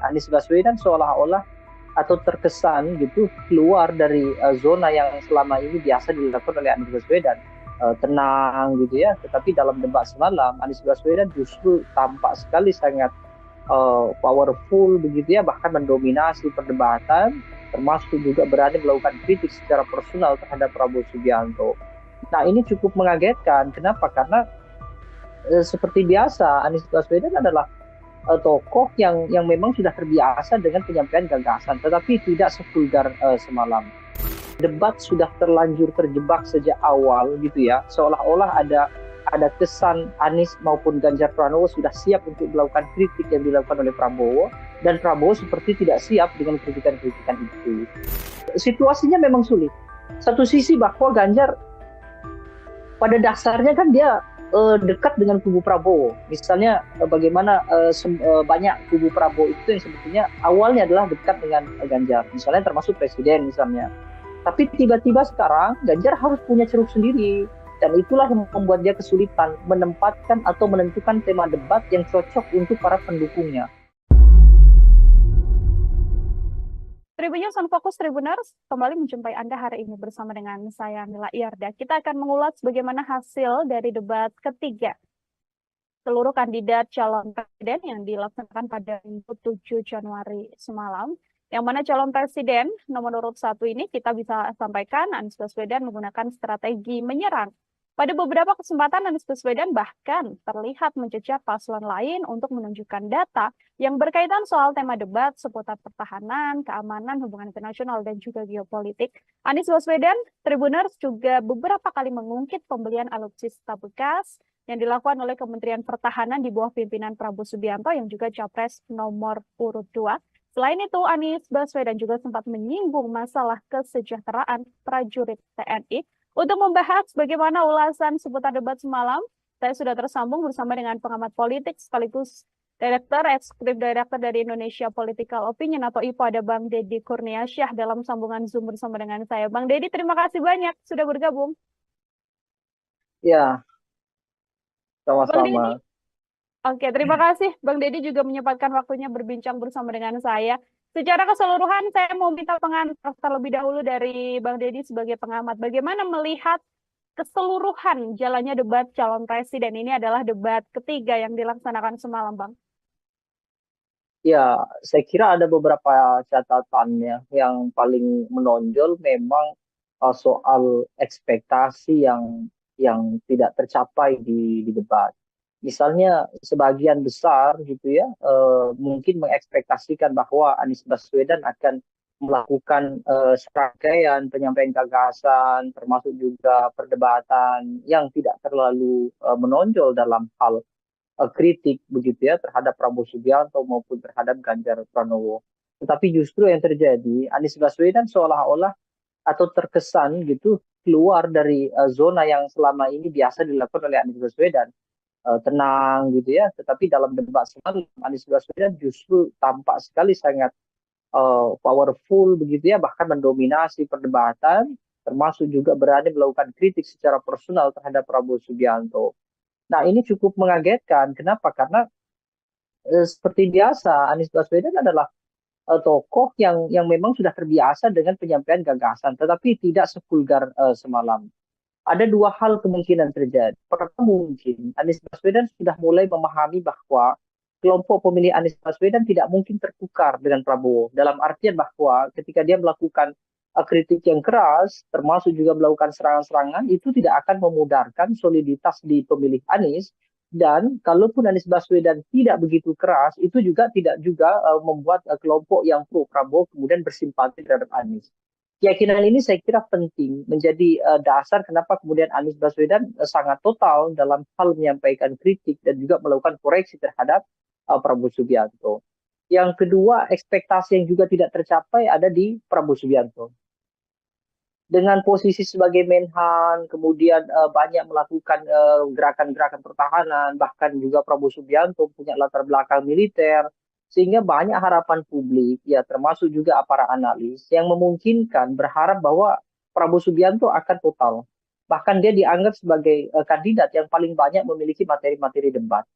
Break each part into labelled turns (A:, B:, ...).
A: Anies Baswedan seolah-olah atau terkesan gitu keluar dari zona yang selama ini biasa dilakukan oleh Anies Baswedan. Tenang gitu ya, tetapi dalam debat semalam Anies Baswedan justru tampak sekali sangat powerful begitu ya, bahkan mendominasi perdebatan, termasuk juga berani melakukan kritik secara personal terhadap Prabowo Subianto. Nah, ini cukup mengagetkan. Kenapa? Karena seperti biasa Anies Baswedan adalah tokoh yang memang sudah terbiasa dengan penyampaian gagasan, tetapi tidak sevulgar semalam. Debat sudah terlanjur terjebak sejak awal gitu ya, seolah-olah ada kesan Anies maupun Ganjar Pranowo sudah siap untuk melakukan kritik yang dilakukan oleh Prabowo, dan Prabowo seperti tidak siap dengan kritikan-kritikan itu. Situasinya memang sulit. Satu sisi bahwa Ganjar pada dasarnya kan dia dekat dengan kubu Prabowo. Misalnya bagaimana banyak kubu Prabowo itu yang sebetulnya awalnya adalah dekat dengan Ganjar. Misalnya termasuk presiden misalnya. Tapi tiba-tiba sekarang Ganjar harus punya ceruk sendiri. Dan itulah yang membuat dia kesulitan menempatkan atau menentukan tema debat yang cocok untuk para pendukungnya.
B: Tribunnews on Fokus Tribuners kembali menjumpai Anda hari ini bersama dengan saya Mila Iyarda. Kita akan mengulas bagaimana hasil dari debat ketiga seluruh kandidat calon presiden yang dilaksanakan pada Minggu 7 Januari semalam. Yang mana calon presiden nomor urut 1 ini kita bisa sampaikan Anies Baswedan menggunakan strategi menyerang. Pada beberapa kesempatan Anies Baswedan bahkan terlihat mencecar paslon lain untuk menunjukkan data yang berkaitan soal tema debat seputar pertahanan, keamanan, hubungan internasional, dan juga geopolitik. Anies Baswedan, Tribuners juga beberapa kali mengungkit pembelian alutsista bekas yang dilakukan oleh Kementerian Pertahanan di bawah pimpinan Prabowo Subianto yang juga capres nomor urut 2. Selain itu, Anies Baswedan juga sempat menyinggung masalah kesejahteraan prajurit TNI. Untuk membahas bagaimana ulasan seputar debat semalam, saya sudah tersambung bersama dengan pengamat politik sekaligus Eksekutif Direktur dari Indonesia Political Opinion atau IPO, ada Bang Deddy Kurniasyah dalam sambungan Zoom bersama dengan saya. Bang Deddy, terima kasih banyak sudah bergabung.
A: Ya,
B: Bang Deddy,
A: sama-sama.
B: oke, terima kasih. Bang Deddy juga menyempatkan waktunya berbincang bersama dengan saya. Secara keseluruhan, saya mau minta pengantar terlebih dahulu dari Bang Deddy sebagai pengamat. Bagaimana melihat keseluruhan jalannya debat calon presiden? Ini adalah debat ketiga yang dilaksanakan semalam, Bang.
A: Ya, saya kira ada beberapa catatannya yang paling menonjol memang soal ekspektasi yang tidak tercapai di debat. Misalnya sebagian besar gitu ya, mungkin mengekspektasikan bahwa Anies Baswedan akan melakukan serangkaian penyampaian gagasan, termasuk juga perdebatan yang tidak terlalu menonjol dalam hal kritik begitu ya terhadap Prabowo Subianto maupun terhadap Ganjar Pranowo. Tetapi justru yang terjadi, Anies Baswedan seolah-olah atau terkesan gitu keluar dari zona yang selama ini biasa dilakukan oleh Anies Baswedan. Tenang gitu ya, tetapi dalam debat semalam Anies Baswedan justru tampak sekali sangat powerful begitu ya, bahkan mendominasi perdebatan, termasuk juga berani melakukan kritik secara personal terhadap Prabowo Subianto. Nah, ini cukup mengagetkan. Kenapa? Karena seperti biasa Anies Baswedan adalah tokoh yang memang sudah terbiasa dengan penyampaian gagasan, tetapi tidak sevulgar semalam. Ada dua hal kemungkinan terjadi. Pertama, mungkin Anies Baswedan sudah mulai memahami bahwa kelompok pemilih Anies Baswedan tidak mungkin tertukar dengan Prabowo. Dalam artian bahwa ketika dia melakukan kritik yang keras, termasuk juga melakukan serangan-serangan, itu tidak akan memudarkan soliditas di pemilih Anies. Dan kalaupun Anies Baswedan tidak begitu keras, itu juga tidak juga membuat kelompok yang pro Prabowo kemudian bersimpati terhadap Anies. Keyakinan ini saya kira penting menjadi dasar kenapa kemudian Anies Baswedan sangat total dalam hal menyampaikan kritik dan juga melakukan koreksi terhadap Prabowo Subianto. Yang kedua, ekspektasi yang juga tidak tercapai ada di Prabowo Subianto. Dengan posisi sebagai Menhan, kemudian banyak melakukan gerakan-gerakan pertahanan, bahkan juga Prabowo Subianto punya latar belakang militer, sehingga banyak harapan publik, ya termasuk juga para analis, yang memungkinkan berharap bahwa Prabowo Subianto akan total. Bahkan dia dianggap sebagai kandidat yang paling banyak memiliki materi-materi debat.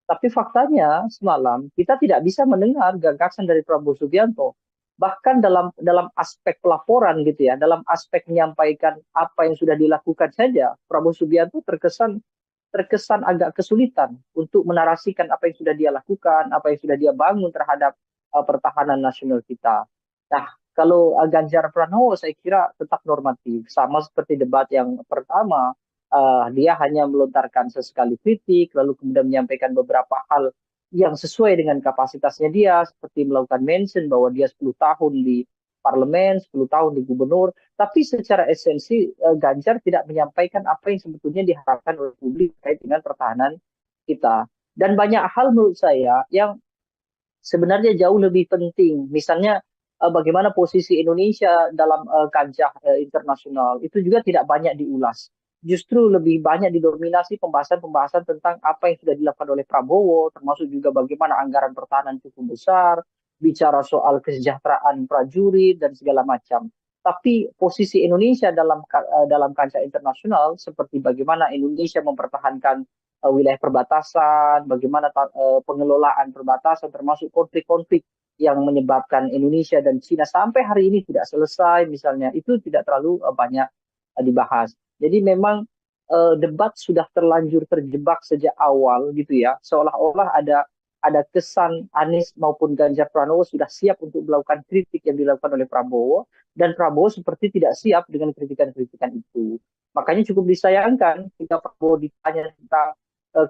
A: Tapi faktanya semalam kita tidak bisa mendengar gagasan dari Prabowo Subianto. Bahkan dalam aspek pelaporan gitu ya, dalam aspek menyampaikan apa yang sudah dilakukan saja, Prabowo Subianto terkesan terkesan agak kesulitan untuk menarasikan apa yang sudah dia lakukan, apa yang sudah dia bangun terhadap pertahanan nasional kita. Nah, kalau Ganjar Pranowo saya kira tetap normatif, sama seperti debat yang pertama, dia hanya melontarkan sesekali kritik, lalu kemudian menyampaikan beberapa hal yang sesuai dengan kapasitasnya dia, seperti melakukan mention bahwa dia 10 tahun di parlemen, 10 tahun di gubernur, tapi secara esensi Ganjar tidak menyampaikan apa yang sebetulnya diharapkan oleh publik terkait dengan pertahanan kita. Dan banyak hal menurut saya yang sebenarnya jauh lebih penting. Misalnya bagaimana posisi Indonesia dalam kancah internasional itu juga tidak banyak diulas. Justru lebih banyak didominasi pembahasan-pembahasan tentang apa yang sudah dilakukan oleh Prabowo, termasuk juga bagaimana anggaran pertahanan cukup besar, bicara soal kesejahteraan prajurit dan segala macam. Tapi posisi Indonesia dalam kancah internasional seperti bagaimana Indonesia mempertahankan wilayah perbatasan, bagaimana pengelolaan perbatasan termasuk konflik-konflik yang menyebabkan Indonesia dan Cina sampai hari ini tidak selesai misalnya, itu tidak terlalu banyak dibahas. Jadi memang debat sudah terlanjur terjebak sejak awal gitu ya, seolah-olah ada kesan Anies maupun Ganjar Pranowo sudah siap untuk melakukan kritik yang dilakukan oleh Prabowo, dan Prabowo seperti tidak siap dengan kritikan-kritikan itu. Makanya cukup disayangkan jika Prabowo ditanya tentang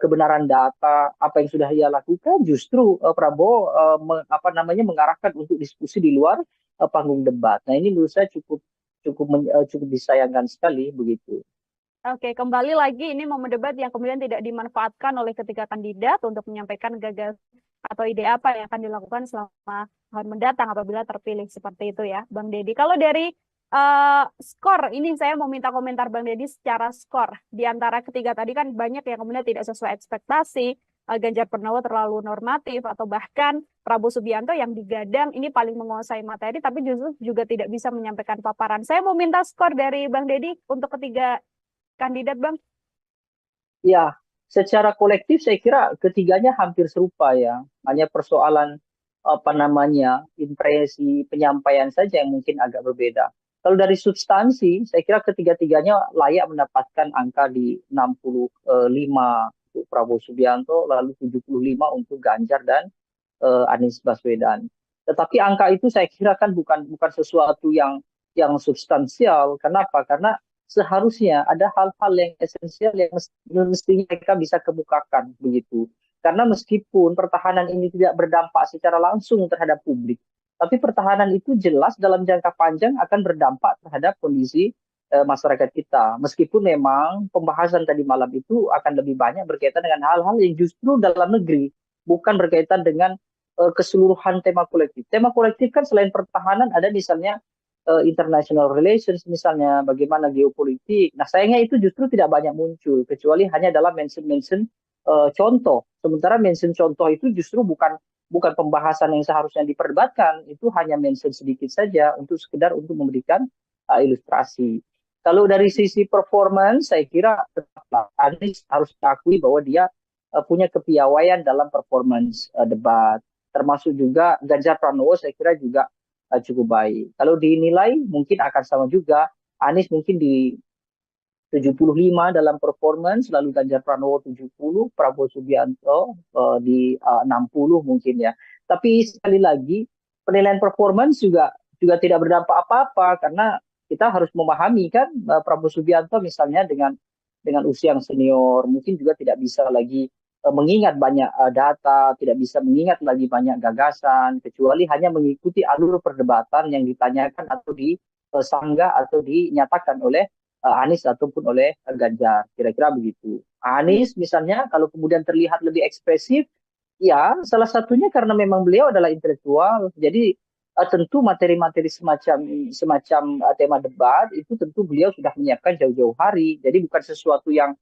A: kebenaran data apa yang sudah ia lakukan, justru Prabowo mengarahkan untuk diskusi di luar panggung debat. Nah ini menurut saya cukup cukup disayangkan sekali begitu.
B: Oke, kembali lagi ini momen debat yang kemudian tidak dimanfaatkan oleh ketiga kandidat untuk menyampaikan gagas atau ide apa yang akan dilakukan selama tahun mendatang apabila terpilih seperti itu ya, Bang Deddy. Kalau dari skor, ini saya mau minta komentar Bang Deddy secara skor. Di antara ketiga tadi kan banyak yang kemudian tidak sesuai ekspektasi, Ganjar Pranowo terlalu normatif, atau bahkan Prabowo Subianto yang digadang ini paling menguasai materi, tapi justru juga tidak bisa menyampaikan paparan. Saya mau minta skor dari Bang Deddy untuk ketiga kandidat, Bang.
A: Ya, secara kolektif saya kira ketiganya hampir serupa ya. Hanya persoalan impresi penyampaian saja yang mungkin agak berbeda. Kalau dari substansi, saya kira ketiga-tiganya layak mendapatkan angka di 65 untuk Prabowo Subianto, lalu 75 untuk Ganjar dan Anies Baswedan. Tetapi angka itu saya kira kan bukan sesuatu yang substansial. Kenapa? Karena seharusnya ada hal-hal yang esensial yang mestinya mereka bisa kemukakan begitu. Karena meskipun pertahanan ini tidak berdampak secara langsung terhadap publik, tapi pertahanan itu jelas dalam jangka panjang akan berdampak terhadap kondisi masyarakat kita. Meskipun memang pembahasan tadi malam itu akan lebih banyak berkaitan dengan hal-hal yang justru dalam negeri, bukan berkaitan dengan keseluruhan tema kolektif. Tema kolektif kan selain pertahanan ada misalnya international relations, misalnya bagaimana geopolitik. Nah sayangnya itu justru tidak banyak muncul, kecuali hanya dalam mention-mention contoh. Sementara mention contoh itu justru bukan pembahasan yang seharusnya diperdebatkan, itu hanya mention sedikit saja untuk sekedar untuk memberikan ilustrasi. Kalau dari sisi performance, saya kira tetaplah Anies harus diakui bahwa dia punya kepiawaian dalam performance debat. Termasuk juga Ganjar Pranowo saya kira juga cukup baik. Kalau dinilai mungkin akan sama juga. Anies mungkin di 75 dalam performance, lalu Ganjar Pranowo 70, Prabowo Subianto di 60 mungkin ya. Tapi sekali lagi penilaian performance juga tidak berdampak apa-apa karena kita harus memahami kan Prabowo Subianto misalnya dengan usia yang senior mungkin juga tidak bisa lagi mengingat banyak data, tidak bisa mengingat lagi banyak gagasan, kecuali hanya mengikuti alur perdebatan yang ditanyakan atau disanggah atau dinyatakan oleh Anies ataupun oleh Ganjar, kira-kira begitu. Anies misalnya kalau kemudian terlihat lebih ekspresif, ya salah satunya karena memang beliau adalah intelektual, jadi tentu materi-materi semacam tema debat itu tentu beliau sudah menyiapkan jauh-jauh hari, jadi bukan sesuatu yang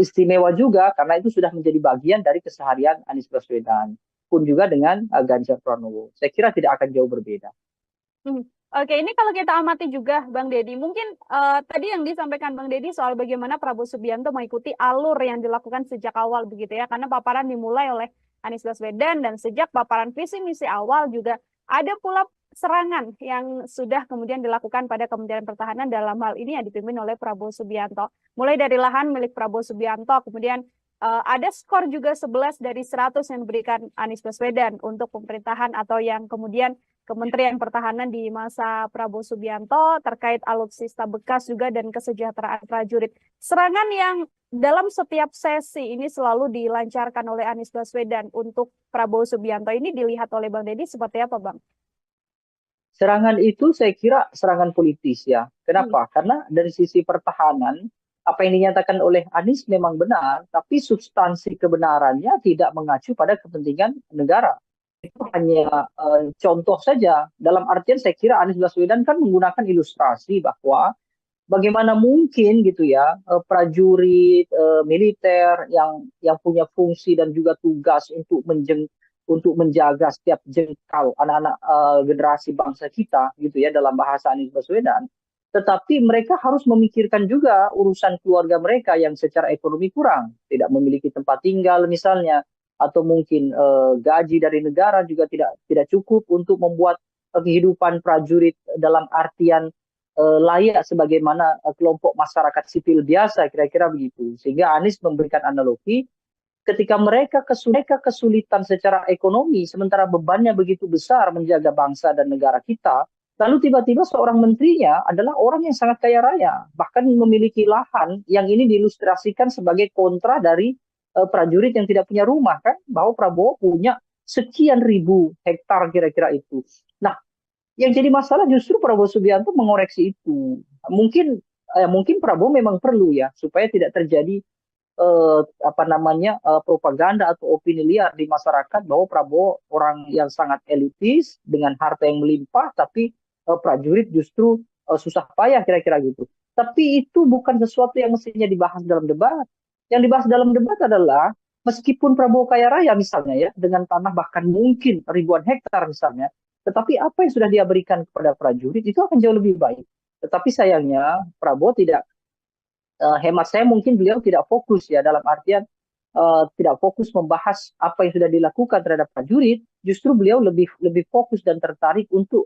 A: istimewa juga karena itu sudah menjadi bagian dari keseharian Anies Baswedan. Pun juga dengan Ganjar Pranowo. Saya kira tidak akan jauh berbeda.
B: Oke, ini kalau kita amati juga Bang Deddy, mungkin tadi yang disampaikan Bang Deddy soal bagaimana Prabowo Subianto mengikuti alur yang dilakukan sejak awal begitu ya, karena paparan dimulai oleh Anies Baswedan dan sejak paparan visi misi awal juga ada pula serangan yang sudah kemudian dilakukan pada Kementerian Pertahanan dalam hal ini yang dipimpin oleh Prabowo Subianto. Mulai dari lahan milik Prabowo Subianto, kemudian ada skor juga 11 dari 100 yang diberikan Anies Baswedan untuk pemerintahan atau yang kemudian Kementerian Pertahanan di masa Prabowo Subianto terkait alutsista bekas juga dan kesejahteraan prajurit. Serangan yang dalam setiap sesi ini selalu dilancarkan oleh Anies Baswedan untuk Prabowo Subianto ini dilihat oleh Bang Deddy seperti apa, Bang?
A: Serangan itu saya kira serangan politis ya.
B: Hmm.
A: Kenapa? Karena dari sisi pertahanan, apa yang dinyatakan oleh Anies memang benar, tapi substansi kebenarannya tidak mengacu pada kepentingan negara. Itu hanya contoh saja. Dalam artian saya kira Anies Baswedan kan menggunakan ilustrasi bahwa bagaimana mungkin gitu ya prajurit militer yang punya fungsi dan juga tugas untuk menjaga setiap jengkal anak-anak generasi bangsa kita gitu ya dalam bahasa Anies Baswedan, tetapi mereka harus memikirkan juga urusan keluarga mereka yang secara ekonomi kurang, tidak memiliki tempat tinggal misalnya, atau mungkin gaji dari negara juga tidak cukup untuk membuat kehidupan prajurit dalam artian layak sebagaimana kelompok masyarakat sipil biasa, kira-kira begitu. Sehingga Anies memberikan analogi, ketika mereka kesulitan secara ekonomi, sementara bebannya begitu besar menjaga bangsa dan negara kita, lalu tiba-tiba seorang menterinya adalah orang yang sangat kaya raya, bahkan memiliki lahan yang ini diilustrasikan sebagai kontra dari prajurit yang tidak punya rumah, kan, bahwa Prabowo punya sekian ribu hektar kira-kira itu. Nah, yang jadi masalah justru Prabowo Subianto mengoreksi itu. Mungkin Prabowo memang perlu ya supaya tidak terjadi apa namanya propaganda atau opini liar di masyarakat bahwa Prabowo orang yang sangat elitis dengan harta yang melimpah, tapi prajurit justru susah payah kira-kira gitu. Tapi itu bukan sesuatu yang mestinya dibahas dalam debat. Yang dibahas dalam debat adalah meskipun Prabowo kaya raya misalnya ya dengan tanah bahkan mungkin ribuan hektar misalnya, tetapi apa yang sudah dia berikan kepada prajurit itu akan jauh lebih baik. Tetapi sayangnya Prabowo tidak, hemat saya mungkin beliau tidak fokus ya dalam artian tidak fokus membahas apa yang sudah dilakukan terhadap prajurit, justru beliau lebih lebih fokus dan tertarik untuk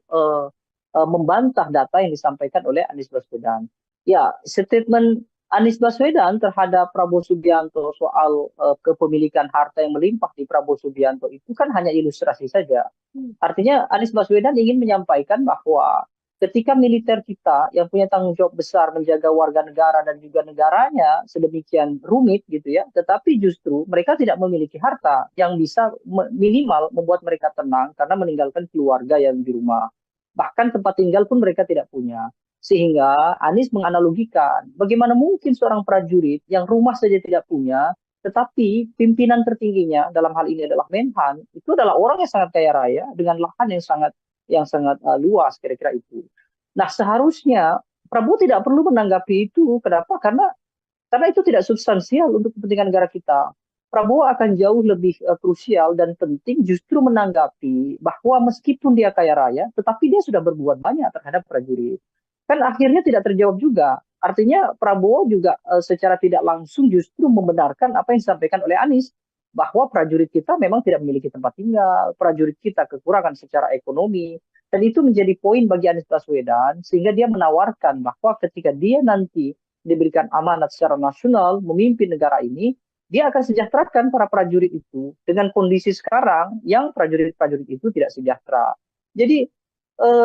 A: membantah data yang disampaikan oleh Anies Baswedan. Ya, statement Anies Baswedan terhadap Prabowo Subianto soal kepemilikan harta yang melimpah di Prabowo Subianto itu kan hanya ilustrasi saja. Artinya Anies Baswedan ingin menyampaikan bahwa ketika militer kita yang punya tanggung jawab besar menjaga warga negara dan juga negaranya sedemikian rumit gitu ya, tetapi justru mereka tidak memiliki harta yang bisa minimal membuat mereka tenang karena meninggalkan keluarga yang di rumah. Bahkan tempat tinggal pun mereka tidak punya. Sehingga Anies menganalogikan bagaimana mungkin seorang prajurit yang rumah saja tidak punya, tetapi pimpinan tertingginya dalam hal ini adalah Menhan, itu adalah orang yang sangat kaya raya dengan lahan yang sangat luas kira-kira itu. Nah, seharusnya Prabowo tidak perlu menanggapi itu. Kenapa? Karena itu tidak substansial untuk kepentingan negara kita. Prabowo akan jauh lebih krusial dan penting justru menanggapi bahwa meskipun dia kaya raya, tetapi dia sudah berbuat banyak terhadap prajurit. Kan akhirnya tidak terjawab juga. Artinya Prabowo juga secara tidak langsung justru membenarkan apa yang disampaikan oleh Anies, bahwa prajurit kita memang tidak memiliki tempat tinggal, prajurit kita kekurangan secara ekonomi, dan itu menjadi poin bagi Anies Baswedan, sehingga dia menawarkan bahwa ketika dia nanti diberikan amanat secara nasional memimpin negara ini, dia akan sejahterakan para prajurit itu dengan kondisi sekarang yang prajurit-prajurit itu tidak sejahtera. Jadi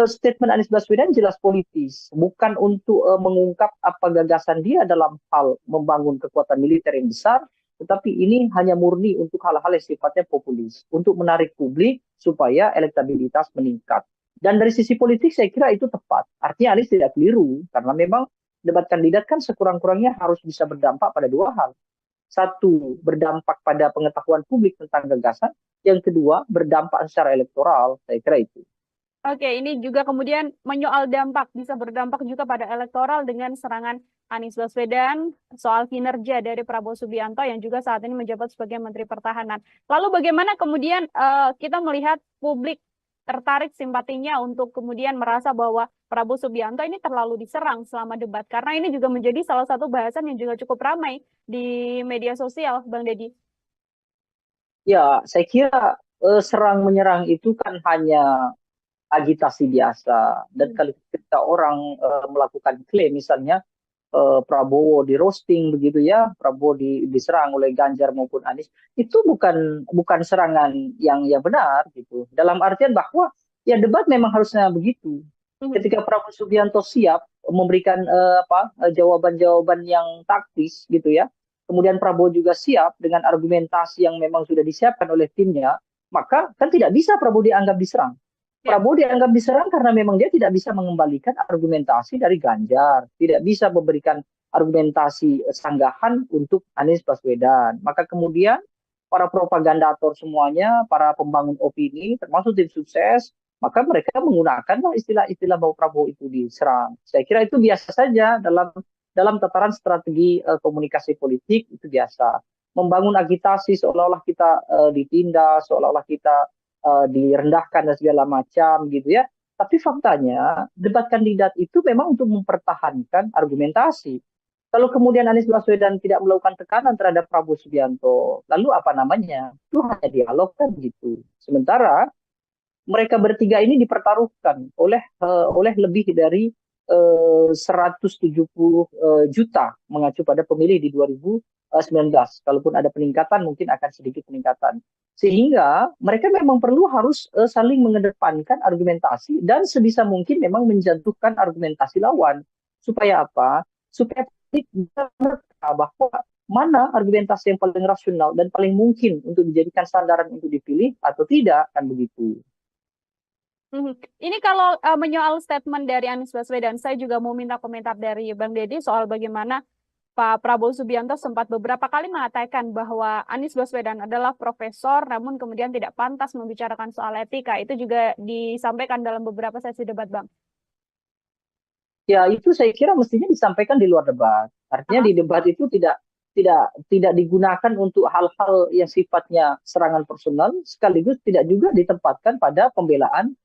A: statement Anies Baswedan jelas politis, bukan untuk mengungkap apa gagasan dia dalam hal membangun kekuatan militer yang besar, tetapi ini hanya murni untuk hal-hal yang sifatnya populis, untuk menarik publik supaya elektabilitas meningkat. Dan dari sisi politik saya kira itu tepat. Artinya Anies tidak keliru, karena memang debat kandidat kan sekurang-kurangnya harus bisa berdampak pada dua hal. Satu, berdampak pada pengetahuan publik tentang gagasan. Yang kedua, berdampak secara elektoral. Saya kira itu.
B: Oke, ini juga kemudian menyoal dampak, bisa berdampak juga pada elektoral dengan serangan Anies Baswedan soal kinerja dari Prabowo Subianto yang juga saat ini menjabat sebagai Menteri Pertahanan. Lalu bagaimana kemudian kita melihat publik tertarik simpatinya untuk kemudian merasa bahwa Prabowo Subianto ini terlalu diserang selama debat. Karena ini juga menjadi salah satu bahasan yang juga cukup ramai di media sosial, Bang Deddy.
A: Ya, saya kira serang menyerang itu kan hanya agitasi biasa. Dan kalau ketika orang melakukan klaim, misalnya Prabowo di roasting begitu ya, Prabowo diserang oleh Ganjar maupun Anies, itu bukan serangan yang benar gitu. Dalam artian bahwa ya debat memang harusnya begitu. Ketika Prabowo Subianto siap memberikan jawaban-jawaban yang taktis gitu ya, kemudian Prabowo juga siap dengan argumentasi yang memang sudah disiapkan oleh timnya, maka kan tidak bisa Prabowo dianggap diserang. Prabowo dianggap diserang karena memang dia tidak bisa mengembalikan argumentasi dari Ganjar, tidak bisa memberikan argumentasi sanggahan untuk Anies Baswedan. Maka kemudian para propagandator semuanya, para pembangun opini, termasuk tim sukses, maka mereka menggunakan istilah-istilah bahwa Prabowo itu diserang. Saya kira itu biasa saja dalam tataran strategi komunikasi politik, itu biasa. Membangun agitasi seolah-olah kita ditindas, seolah-olah kita direndahkan dan segala macam gitu ya. Tapi faktanya debat kandidat itu memang untuk mempertahankan argumentasi. Kalau kemudian Anies Baswedan tidak melakukan tekanan terhadap Prabowo Subianto, lalu apa namanya? Itu hanya dialog kan gitu. Sementara mereka bertiga ini dipertaruhkan oleh lebih dari 170 juta mengacu pada pemilih di 2019. Kalaupun ada peningkatan, mungkin akan sedikit peningkatan. Sehingga mereka memang perlu harus saling mengedepankan argumentasi dan sebisa mungkin memang menjatuhkan argumentasi lawan. Supaya apa? Supaya bisa bahwa mana argumentasi yang paling rasional dan paling mungkin untuk dijadikan sandaran untuk dipilih atau tidak, kan begitu.
B: Ini kalau menyoal statement dari Anies Baswedan, saya juga mau minta komentar dari Bang Deddy soal bagaimana Pak Prabowo Subianto sempat beberapa kali mengatakan bahwa Anies Baswedan adalah profesor, namun kemudian tidak pantas membicarakan soal etika. Itu juga disampaikan dalam beberapa sesi debat, Bang.
A: Ya, itu saya kira mestinya disampaikan di luar debat. Artinya di debat itu tidak digunakan untuk hal-hal yang sifatnya serangan personal, sekaligus tidak juga ditempatkan pada pembelaan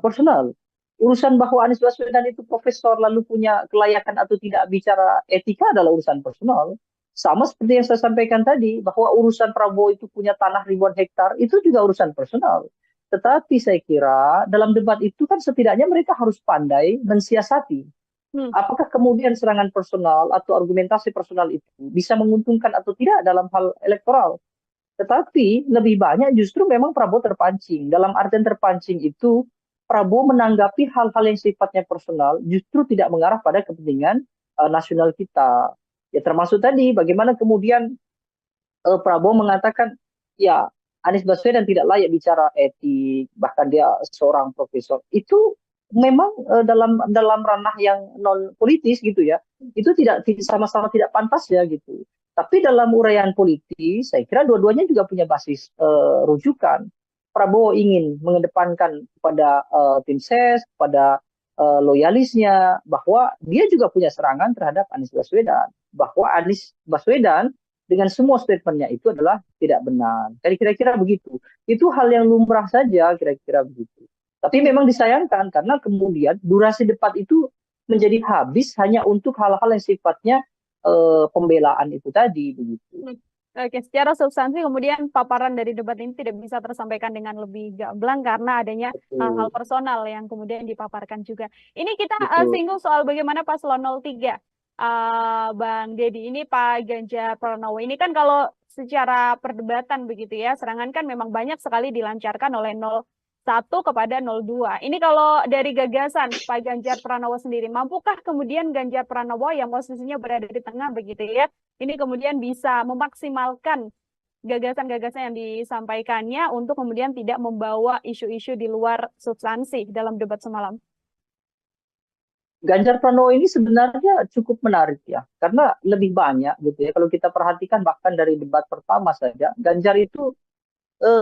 A: personal. Urusan bahwa Anies Baswedan itu profesor lalu punya kelayakan atau tidak bicara etika adalah urusan personal. Sama seperti yang saya sampaikan tadi, bahwa urusan Prabowo itu punya tanah ribuan hektar, itu juga urusan personal. Tetapi saya kira dalam debat itu kan setidaknya mereka harus pandai mensiasati. Apakah kemudian serangan personal atau argumentasi personal itu bisa menguntungkan atau tidak dalam hal elektoral. Tetapi lebih banyak justru memang Prabowo terpancing. Dalam artian terpancing itu, Prabowo menanggapi hal-hal yang sifatnya personal justru tidak mengarah pada kepentingan nasional kita. Ya termasuk tadi bagaimana kemudian Prabowo mengatakan ya Anies Baswedan tidak layak bicara etik, bahkan dia seorang profesor. Itu memang dalam ranah yang non politis gitu ya. Itu tidak sama-sama tidak pantas ya gitu. Tapi dalam uraian politis, saya kira dua-duanya juga punya basis rujukan. Prabowo ingin mengedepankan kepada tim ses, kepada loyalisnya, bahwa dia juga punya serangan terhadap Anies Baswedan. Bahwa Anies Baswedan dengan semua statementnya itu adalah tidak benar. Kira-kira begitu. Itu hal yang lumrah saja, kira-kira begitu. Tapi memang disayangkan karena kemudian durasi debat itu menjadi habis hanya untuk hal-hal yang sifatnya pembelaan itu tadi begitu.
B: Oke, secara substansi kemudian paparan dari debat ini tidak bisa tersampaikan dengan lebih gamblang karena adanya hal-hal personal yang kemudian dipaparkan juga. Ini kita singgung soal bagaimana paslon 03, Bang Deddy, ini Pak Ganjar Pranowo. Ini kan kalau secara perdebatan begitu ya, serangan kan memang banyak sekali dilancarkan oleh 01 kepada 02. Ini kalau dari gagasan Pak Ganjar Pranowo sendiri, mampukah kemudian Ganjar Pranowo yang posisinya berada di tengah begitu ya, ini kemudian bisa memaksimalkan gagasan-gagasan yang disampaikannya untuk kemudian tidak membawa isu-isu di luar substansi dalam debat semalam?
A: Ganjar Pranowo ini sebenarnya cukup menarik ya, karena lebih banyak gitu ya. Kalau kita perhatikan bahkan dari debat pertama saja, Ganjar itu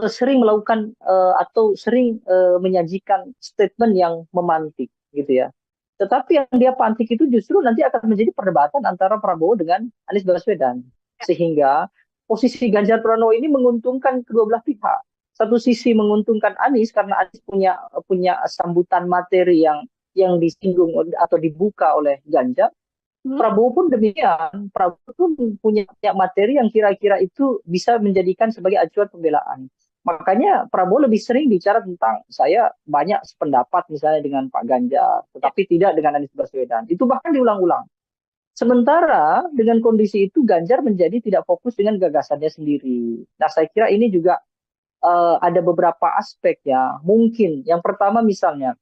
A: sering melakukan atau sering menyajikan statement yang memantik gitu ya. Tetapi yang dia pantik itu justru nanti akan menjadi perdebatan antara Prabowo dengan Anies Baswedan. Sehingga posisi Ganjar Pranowo ini menguntungkan kedua belah pihak. satu sisi menguntungkan Anies karena Anies punya punya sambutan materi yang disinggung atau dibuka oleh Ganjar. Prabowo pun demikian. Prabowo pun punya materi yang kira-kira itu bisa menjadikan sebagai acuan pembelaan. Makanya Prabowo lebih sering bicara tentang saya banyak sependapat misalnya dengan Pak Ganjar, tetapi tidak dengan Anies Baswedan. Itu bahkan diulang-ulang. Sementara dengan kondisi itu Ganjar menjadi tidak fokus dengan gagasannya sendiri. Nah, saya kira ini juga ada beberapa aspek ya. Mungkin yang pertama misalnya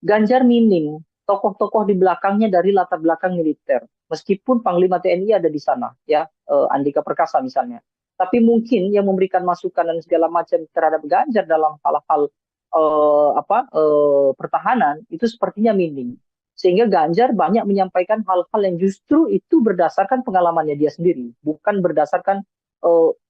A: Ganjar minim tokoh-tokoh di belakangnya dari latar belakang militer. Meskipun Panglima TNI ada di sana, ya, Andika Perkasa misalnya. Tapi mungkin yang memberikan masukan dan segala macam terhadap Ganjar dalam hal-hal pertahanan itu sepertinya minim. Sehingga Ganjar banyak menyampaikan hal-hal yang justru itu berdasarkan pengalamannya dia sendiri, bukan berdasarkan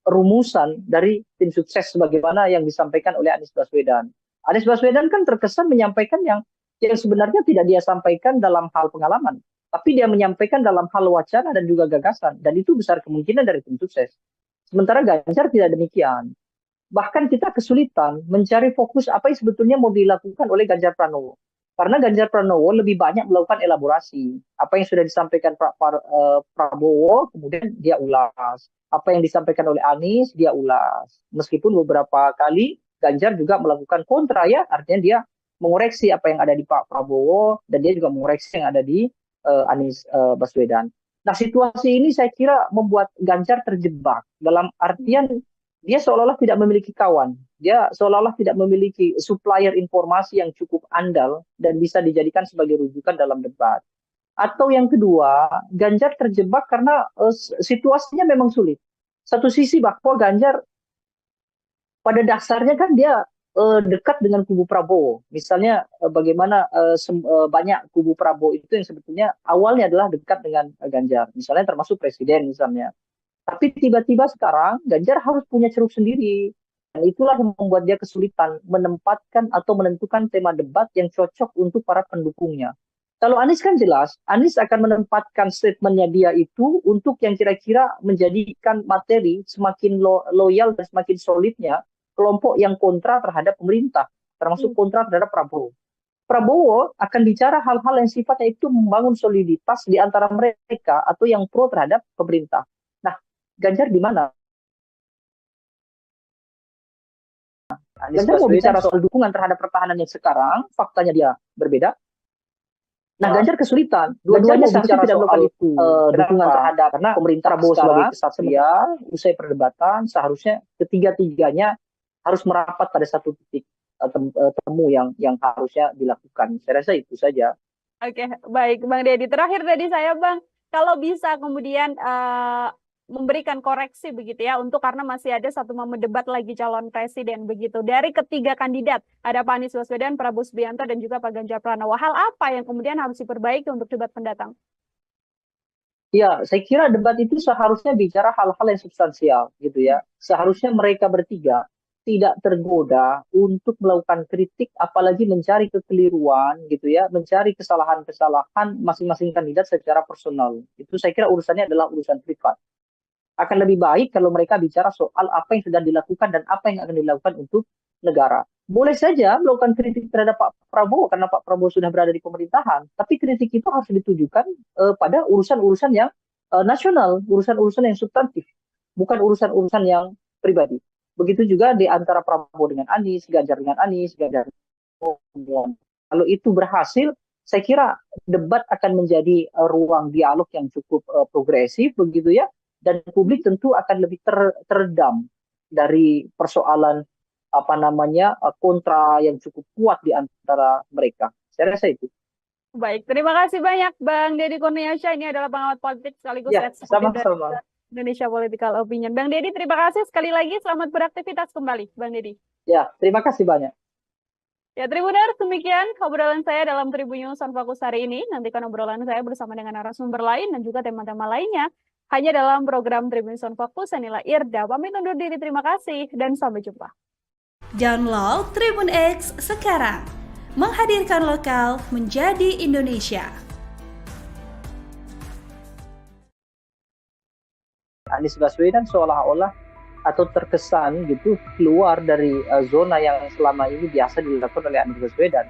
A: rumusan dari tim sukses sebagaimana yang disampaikan oleh Anies Baswedan. Anies Baswedan kan terkesan menyampaikan yang sebenarnya tidak dia sampaikan dalam hal pengalaman, tapi dia menyampaikan dalam hal wacana dan juga gagasan, dan itu besar kemungkinan dari tim sukses. Sementara Ganjar tidak demikian. Bahkan kita kesulitan mencari fokus apa yang sebetulnya mau dilakukan oleh Ganjar Pranowo. Karena Ganjar Pranowo lebih banyak melakukan elaborasi. Apa yang sudah disampaikan Prabowo, kemudian dia ulas. Apa yang disampaikan oleh Anies, dia ulas. Meskipun beberapa kali Ganjar juga melakukan kontra, ya, artinya dia mengoreksi apa yang ada di Pak Prabowo dan dia juga mengoreksi yang ada di Anies Baswedan. Nah, situasi ini saya kira membuat Ganjar terjebak dalam artian dia seolah-olah tidak memiliki kawan. Dia seolah-olah tidak memiliki supplier informasi yang cukup andal dan bisa dijadikan sebagai rujukan dalam debat. Atau yang kedua, Ganjar terjebak karena situasinya memang sulit. Satu sisi bahwa Ganjar pada dasarnya kan dia dekat dengan kubu Prabowo. Misalnya bagaimana banyak kubu Prabowo itu yang sebetulnya awalnya adalah dekat dengan Ganjar. Misalnya termasuk presiden misalnya. Tapi tiba-tiba sekarang Ganjar harus punya ceruk sendiri. Dan itulah yang membuat dia kesulitan menempatkan atau menentukan tema debat yang cocok untuk para pendukungnya. Kalau Anies kan jelas, Anies akan menempatkan statementnya dia itu untuk yang kira-kira menjadikan materi semakin loyal dan semakin solidnya kelompok yang kontra terhadap pemerintah, termasuk kontra terhadap Prabowo. Prabowo akan bicara hal-hal yang sifatnya itu membangun soliditas di antara mereka atau yang pro terhadap pemerintah. Nah, Ganjar di mana? Ganjar mau bicara soal dukungan terhadap pertahanan yang sekarang, faktanya dia berbeda. Nah, Ganjar kesulitan. Dua-duanya seharusnya tidak melakukan itu. Dukungan terhadap karena pemerintah Prabowo sebagai kesatria, usai perdebatan, seharusnya ketiga-tiganya harus merapat pada satu titik temu yang harusnya dilakukan. Saya rasa itu saja.
B: Oke, baik Bang Deddy. Terakhir dari saya, Bang, kalau bisa kemudian memberikan koreksi begitu ya, untuk karena masih ada satu momen debat lagi calon presiden begitu. Dari ketiga kandidat, ada Pak Anies Baswedan, Prabowo Subianto, dan juga Pak Ganjar Pranowo. Hal apa yang kemudian harus diperbaiki untuk debat pendatang?
A: Ya, saya kira debat itu seharusnya bicara hal-hal yang substansial gitu ya. Seharusnya mereka bertiga tidak tergoda untuk melakukan kritik, apalagi mencari kekeliruan gitu ya, mencari kesalahan-kesalahan masing-masing kandidat secara personal. Itu saya kira urusannya adalah urusan privat. Akan lebih baik kalau mereka bicara soal apa yang sudah dilakukan dan apa yang akan dilakukan untuk negara. Boleh saja melakukan kritik terhadap Pak Prabowo karena Pak Prabowo sudah berada di pemerintahan, tapi kritik itu harus ditujukan pada urusan-urusan yang nasional, urusan-urusan yang substantif, bukan urusan-urusan yang pribadi. Begitu juga di antara Prabowo dengan Anies, Ganjar dengan Anies, Ganjar dengan. Kalau itu berhasil, saya kira debat akan menjadi ruang dialog yang cukup progresif begitu ya, dan publik tentu akan lebih teredam dari persoalan kontra yang cukup kuat di antara mereka. Saya rasa itu.
B: Baik, terima kasih banyak Bang Deddy Kurniasyah. Ini adalah pengamat politik sekaligus
A: sama-sama.
B: Indonesia Political Opinion. Bang Deddy, terima kasih sekali lagi. Selamat beraktivitas kembali, Bang Deddy.
A: Ya, terima kasih banyak.
B: Ya, Tribuners, demikian obrolan saya dalam Tribun News on Fokus hari ini. Nantikan obrolan saya bersama dengan narasumber lain dan juga tema-tema lainnya hanya dalam program Tribun News on Fokus. Saya Nila Irda, pamit undur diri. Terima kasih dan sampai jumpa.
C: Download Tribun X sekarang. Menghadirkan lokal menjadi Indonesia.
A: Anies Baswedan seolah-olah atau terkesan gitu keluar dari zona yang selama ini biasa dilakukan oleh Anies Baswedan.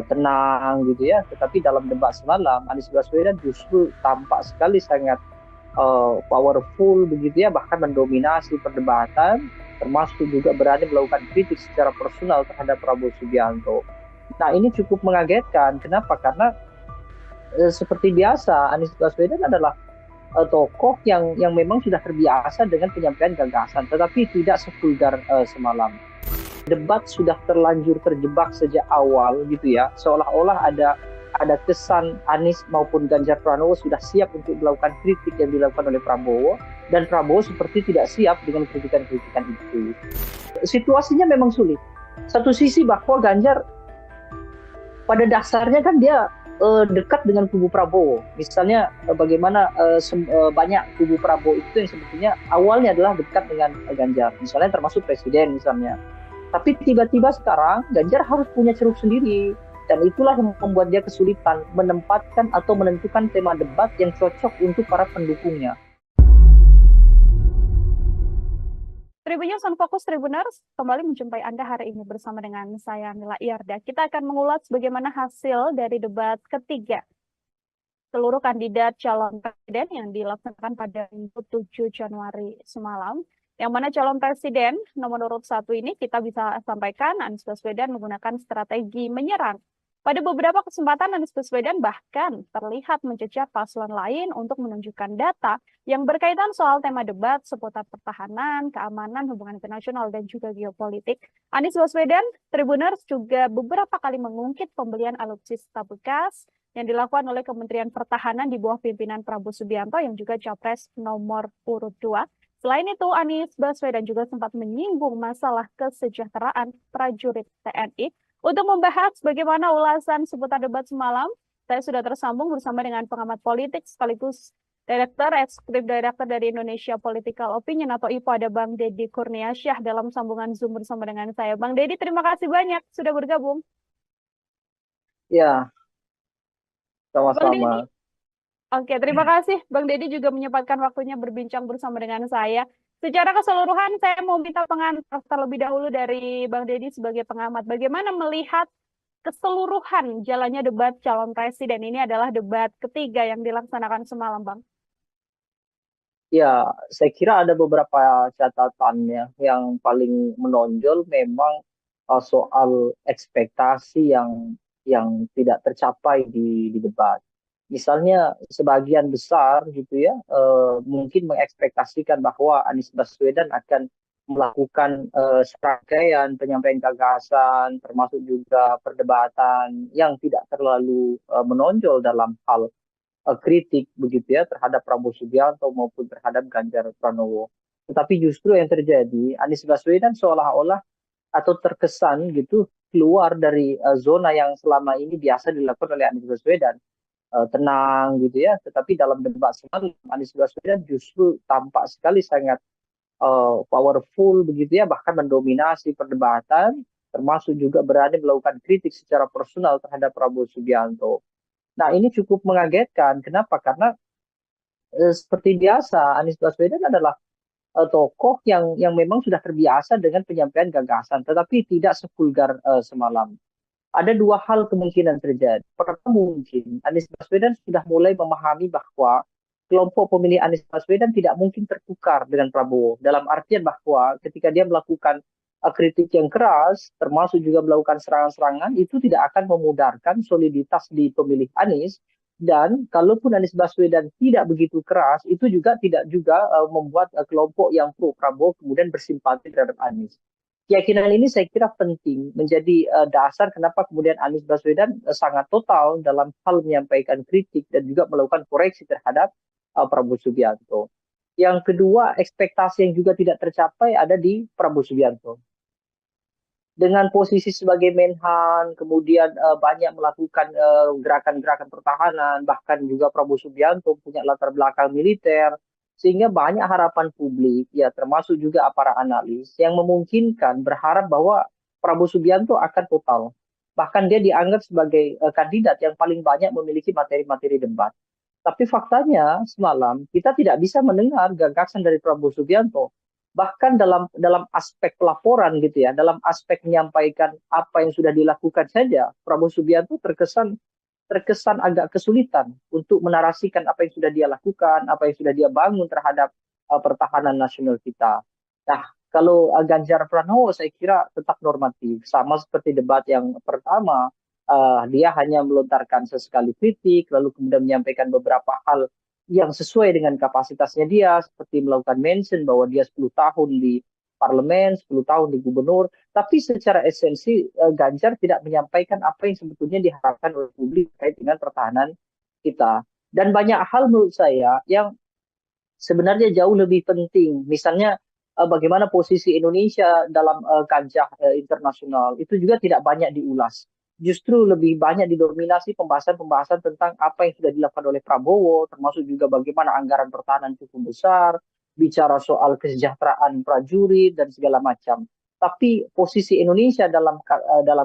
A: Tenang gitu ya, tetapi dalam debat semalam Anies Baswedan justru tampak sekali sangat powerful begitu ya, bahkan mendominasi perdebatan, termasuk juga berani melakukan kritik secara personal terhadap Prabowo Subianto. Nah ini cukup mengagetkan. Kenapa? Karena seperti biasa Anies Baswedan adalah tokoh yang memang sudah terbiasa dengan penyampaian gagasan, tetapi tidak sevulgar semalam. Debat sudah terlanjur terjebak sejak awal gitu ya, seolah-olah ada kesan Anies maupun Ganjar Pranowo sudah siap untuk melakukan kritik yang dilakukan oleh Prabowo, dan Prabowo seperti tidak siap dengan kritikan-kritikan itu. Situasinya memang sulit. Satu sisi bahwa Ganjar pada dasarnya kan dia dekat dengan kubu Prabowo. Misalnya bagaimana banyak kubu Prabowo itu yang sebetulnya awalnya adalah dekat dengan Ganjar. Misalnya termasuk presiden misalnya. Tapi tiba-tiba sekarang Ganjar harus punya ceruk sendiri. Dan itulah yang membuat dia kesulitan menempatkan atau menentukan tema debat yang cocok untuk para pendukungnya.
B: Tribunnews on Fokus Tribuners kembali menjumpai Anda hari ini bersama dengan saya Mila Iyarda. Kita akan mengulas bagaimana hasil dari debat ketiga seluruh kandidat calon presiden yang dilaksanakan pada Minggu 7 Januari semalam. Yang mana calon presiden nomor urut 1 ini kita bisa sampaikan Anies Baswedan menggunakan strategi menyerang. Pada beberapa kesempatan Anies Baswedan bahkan terlihat mencecar paslon lain untuk menunjukkan data yang berkaitan soal tema debat seputar pertahanan, keamanan, hubungan internasional, dan juga geopolitik. Anies Baswedan, Tribuners juga beberapa kali mengungkit pembelian alutsista bekas yang dilakukan oleh Kementerian Pertahanan di bawah pimpinan Prabowo Subianto yang juga capres nomor urut 2. Selain itu, Anies Baswedan juga sempat menyinggung masalah kesejahteraan prajurit TNI. Untuk membahas bagaimana ulasan seputar debat semalam, saya sudah tersambung bersama dengan pengamat politik sekaligus Eksekutif Direktur dari Indonesia Political Opinion atau IPO, ada Bang Deddy Kurniasyah dalam sambungan Zoom bersama dengan saya. Bang Deddy, terima kasih banyak sudah bergabung.
A: Ya,
B: Bang Deddy,
A: sama-sama.
B: oke, terima kasih. Bang Deddy juga menyempatkan waktunya berbincang bersama dengan saya. Secara keseluruhan, saya mau minta pengantar terlebih dahulu dari Bang Deddy sebagai pengamat. Bagaimana melihat keseluruhan jalannya debat calon presiden? Ini adalah debat ketiga yang dilaksanakan semalam, Bang.
A: Ya, saya kira ada beberapa catatannya. Yang paling menonjol memang soal ekspektasi yang tidak tercapai di debat. Misalnya sebagian besar gitu ya, mungkin mengekspektasikan bahwa Anies Baswedan akan melakukan serangkaian penyampaian gagasan, termasuk juga perdebatan yang tidak terlalu menonjol dalam hal kritik begitu ya terhadap Prabowo Subianto maupun terhadap Ganjar Pranowo. Tetapi justru yang terjadi, Anies Baswedan seolah-olah atau terkesan gitu keluar dari zona yang selama ini biasa dilakukan oleh Anies Baswedan. Tenang gitu ya, tetapi dalam debat semalam Anies Baswedan justru tampak sekali sangat powerful begitu ya, bahkan mendominasi perdebatan, termasuk juga berani melakukan kritik secara personal terhadap Prabowo Subianto. Nah ini cukup mengagetkan. Kenapa? Karena seperti biasa Anies Baswedan adalah tokoh yang memang sudah terbiasa dengan penyampaian gagasan, tetapi tidak sevulgar semalam. Ada dua hal kemungkinan terjadi. Pertama, mungkin Anies Baswedan sudah mulai memahami bahwa kelompok pemilih Anies Baswedan tidak mungkin tertukar dengan Prabowo. Dalam artian bahwa ketika dia melakukan kritik yang keras, termasuk juga melakukan serangan-serangan, itu tidak akan memudarkan soliditas di pemilih Anies. Dan kalaupun Anies Baswedan tidak begitu keras, itu juga tidak juga membuat kelompok yang pro Prabowo kemudian bersimpati terhadap Anies. Keyakinan ini saya kira penting menjadi dasar kenapa kemudian Anies Baswedan sangat total dalam hal menyampaikan kritik dan juga melakukan koreksi terhadap Prabowo Subianto. Yang kedua, ekspektasi yang juga tidak tercapai ada di Prabowo Subianto. Dengan posisi sebagai Menhan, kemudian banyak melakukan gerakan-gerakan pertahanan, bahkan juga Prabowo Subianto punya latar belakang militer, sehingga banyak harapan publik, ya termasuk juga para analis, yang memungkinkan berharap bahwa Prabowo Subianto akan total. Bahkan dia dianggap sebagai kandidat yang paling banyak memiliki materi-materi debat. Tapi faktanya semalam kita tidak bisa mendengar gagasan dari Prabowo Subianto. bahkan dalam aspek pelaporan gitu ya, dalam aspek menyampaikan apa yang sudah dilakukan saja, Prabowo Subianto terkesan terkesan agak kesulitan untuk menarasikan apa yang sudah dia lakukan, apa yang sudah dia bangun terhadap pertahanan nasional kita. Nah, kalau Ganjar Pranowo saya kira tetap normatif, sama seperti debat yang pertama, dia hanya melontarkan sesekali kritik, lalu kemudian menyampaikan beberapa hal yang sesuai dengan kapasitasnya dia, seperti melakukan mention bahwa dia 10 tahun di parlemen, 10 tahun di gubernur, tapi secara esensi Ganjar tidak menyampaikan apa yang sebetulnya diharapkan oleh publik terkait dengan pertahanan kita. Dan banyak hal menurut saya yang sebenarnya jauh lebih penting. Misalnya bagaimana posisi Indonesia dalam kancah internasional itu juga tidak banyak diulas. Justru lebih banyak didominasi pembahasan-pembahasan tentang apa yang sudah dilakukan oleh Prabowo, termasuk juga bagaimana anggaran pertahanan cukup besar, bicara soal kesejahteraan prajurit dan segala macam. Tapi posisi Indonesia dalam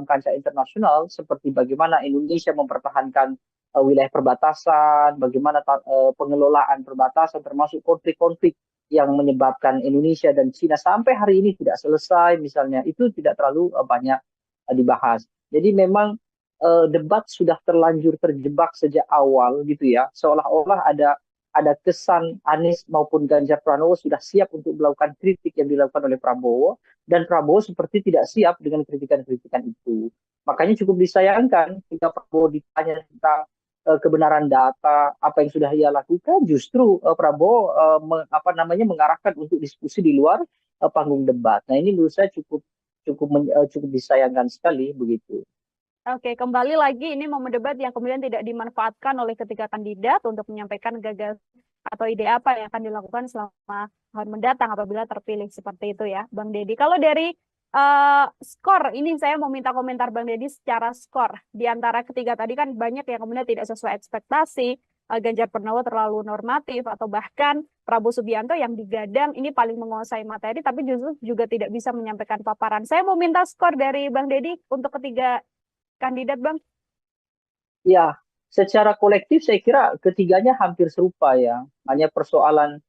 A: kancah internasional seperti bagaimana Indonesia mempertahankan wilayah perbatasan, bagaimana pengelolaan perbatasan termasuk konflik-konflik yang menyebabkan Indonesia dan Cina sampai hari ini tidak selesai misalnya, itu tidak terlalu banyak dibahas. Jadi memang debat sudah terlanjur terjebak sejak awal gitu ya, seolah-olah ada kesan Anies maupun Ganjar Pranowo sudah siap untuk melakukan kritik yang dilakukan oleh Prabowo, dan Prabowo seperti tidak siap dengan kritikan-kritikan itu. Makanya cukup disayangkan jika Prabowo ditanya tentang kebenaran data apa yang sudah ia lakukan, justru Prabowo mengarahkan untuk diskusi di luar panggung debat. Nah ini menurut saya cukup disayangkan sekali begitu.
B: Oke, kembali lagi ini momen debat yang kemudian tidak dimanfaatkan oleh ketiga kandidat untuk menyampaikan gagasan atau ide apa yang akan dilakukan selama tahun mendatang apabila terpilih seperti itu ya, Bang Deddy. Kalau dari skor, ini saya mau minta komentar Bang Deddy secara skor. Di antara ketiga tadi kan banyak yang kemudian tidak sesuai ekspektasi, Ganjar Pranowo terlalu normatif, atau bahkan Prabowo Subianto yang digadang ini paling menguasai materi, tapi justru juga tidak bisa menyampaikan paparan. Saya mau minta skor dari Bang Deddy untuk ketiga kandidat, Bang.
A: Ya, secara kolektif saya kira ketiganya hampir serupa ya. Hanya persoalan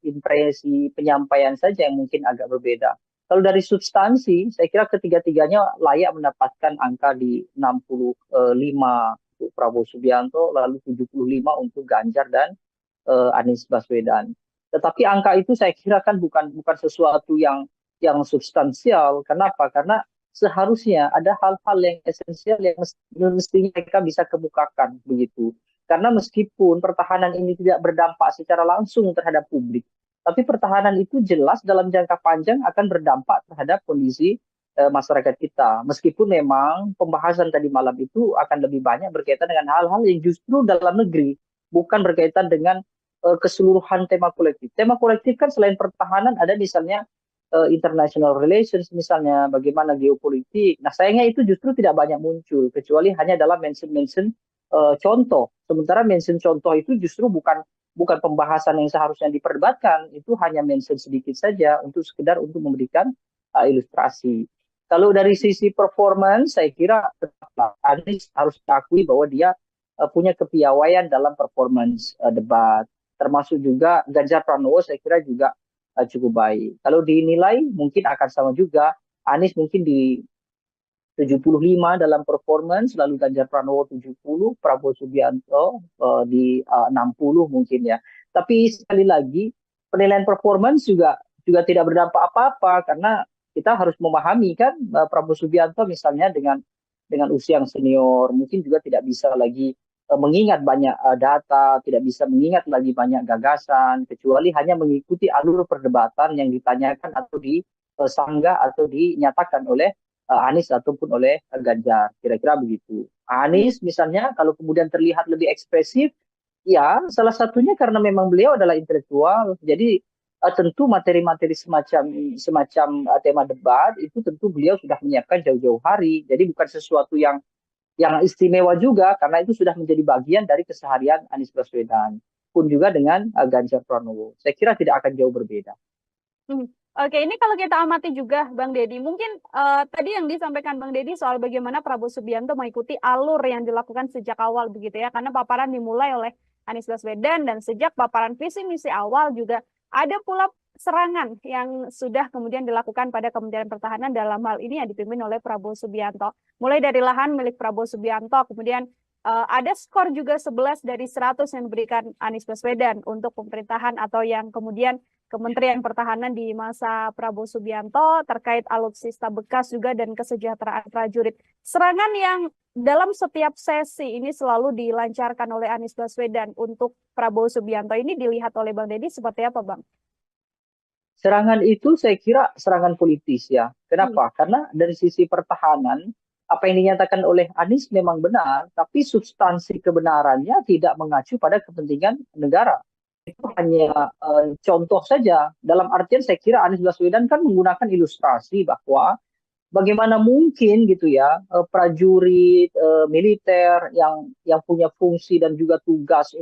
A: impresi penyampaian saja yang mungkin agak berbeda. Kalau dari substansi, saya kira ketiga-tiganya layak mendapatkan angka di 65 untuk Prabowo Subianto, lalu 75 untuk Ganjar dan Anies Baswedan. Tetapi angka itu saya kira kan bukan sesuatu yang substansial. Kenapa? Karena seharusnya ada hal-hal yang esensial yang mestinya mereka bisa kemukakan begitu. Karena meskipun pertahanan ini tidak berdampak secara langsung terhadap publik, tapi pertahanan itu jelas dalam jangka panjang akan berdampak terhadap kondisi masyarakat kita. Meskipun memang pembahasan tadi malam itu akan lebih banyak berkaitan dengan hal-hal yang justru dalam negeri, bukan berkaitan dengan keseluruhan tema kolektif. Tema kolektif kan selain pertahanan ada misalnya international relations, misalnya bagaimana geopolitik. Nah sayangnya itu justru tidak banyak muncul, kecuali hanya dalam mention-mention contoh. Sementara mention contoh itu justru bukan pembahasan yang seharusnya diperdebatkan, itu hanya mention sedikit saja untuk sekedar untuk memberikan ilustrasi. Kalau dari sisi performance, saya kira Anies harus diakui bahwa dia punya kepiawaian dalam performance debat. Termasuk juga Ganjar Pranowo saya kira juga cukup baik. Kalau dinilai mungkin akan sama juga. Anies mungkin di 75 dalam performance, lalu Ganjar Pranowo 70, Prabowo Subianto di 60 mungkin ya. Tapi sekali lagi penilaian performance juga tidak berdampak apa-apa, karena kita harus memahami kan Prabowo Subianto misalnya dengan usia yang senior mungkin juga tidak bisa lagi mengingat banyak data, tidak bisa mengingat lagi banyak gagasan, kecuali hanya mengikuti alur perdebatan yang ditanyakan atau disanggah atau dinyatakan oleh Anies ataupun oleh Ganjar, kira-kira begitu. Anies misalnya kalau kemudian terlihat lebih ekspresif, ya salah satunya karena memang beliau adalah intelektual, jadi tentu materi-materi semacam tema debat itu tentu beliau sudah menyiapkan jauh-jauh hari, jadi bukan sesuatu yang istimewa juga, karena itu sudah menjadi bagian dari keseharian Anies Baswedan. Pun juga dengan Ganjar Pranowo. Saya kira tidak akan jauh berbeda.
B: Oke, ini kalau kita amati juga Bang Deddy, mungkin tadi yang disampaikan Bang Deddy soal bagaimana Prabowo Subianto mengikuti alur yang dilakukan sejak awal begitu ya, karena paparan dimulai oleh Anies Baswedan dan sejak paparan visi misi awal juga ada pula serangan yang sudah kemudian dilakukan pada Kementerian Pertahanan dalam hal ini yang dipimpin oleh Prabowo Subianto. Mulai dari lahan milik Prabowo Subianto, kemudian ada skor juga 11 dari 100 yang diberikan Anies Baswedan untuk pemerintahan atau yang kemudian Kementerian Pertahanan di masa Prabowo Subianto terkait alutsista bekas juga dan kesejahteraan prajurit. Serangan yang dalam setiap sesi ini selalu dilancarkan oleh Anies Baswedan untuk Prabowo Subianto ini dilihat oleh Bang Deddy seperti apa, Bang?
A: Serangan itu saya kira serangan politis ya. Kenapa? Karena dari sisi pertahanan, apa yang dinyatakan oleh Anies memang benar, tapi substansi kebenarannya tidak mengacu pada kepentingan negara. Itu hanya contoh saja. Dalam artian saya kira Anies Baswedan kan menggunakan ilustrasi bahwa bagaimana mungkin gitu ya prajurit militer yang punya fungsi dan juga tugas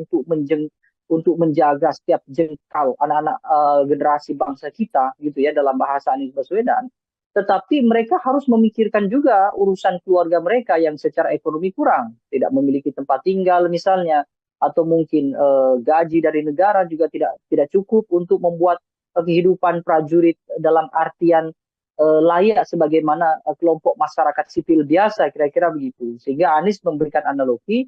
A: untuk menjaga setiap jengkal anak-anak generasi bangsa kita gitu ya dalam bahasa Anies Baswedan, tetapi mereka harus memikirkan juga urusan keluarga mereka yang secara ekonomi kurang, tidak memiliki tempat tinggal misalnya, atau mungkin gaji dari negara juga tidak cukup untuk membuat kehidupan prajurit dalam artian layak sebagaimana kelompok masyarakat sipil biasa, kira-kira begitu. Sehingga Anies memberikan analogi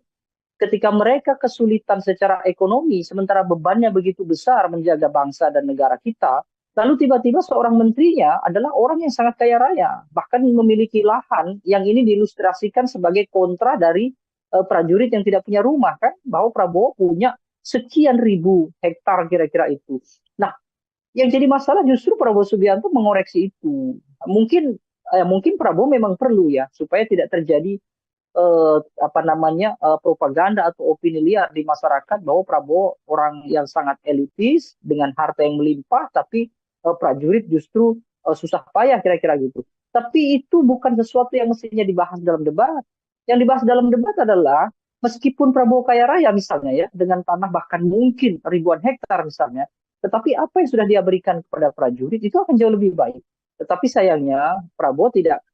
A: ketika mereka kesulitan secara ekonomi, sementara bebannya begitu besar menjaga bangsa dan negara kita, lalu tiba-tiba seorang menterinya adalah orang yang sangat kaya raya, bahkan memiliki lahan yang ini diilustrasikan sebagai kontra dari prajurit yang tidak punya rumah, kan? Bahwa Prabowo punya sekian ribu hektar kira-kira itu. Nah, yang jadi masalah justru Prabowo Subianto mengoreksi itu. Mungkin Prabowo memang perlu ya supaya tidak terjadi propaganda atau opini liar di masyarakat bahwa Prabowo orang yang sangat elitis dengan harta yang melimpah, tapi prajurit justru susah payah kira-kira gitu. Tapi itu bukan sesuatu yang mestinya dibahas dalam debat. Yang dibahas dalam debat adalah meskipun Prabowo kaya raya misalnya ya dengan tanah bahkan mungkin ribuan hektar misalnya, tetapi apa yang sudah dia berikan kepada prajurit itu akan jauh lebih baik. Tetapi sayangnya Prabowo tidak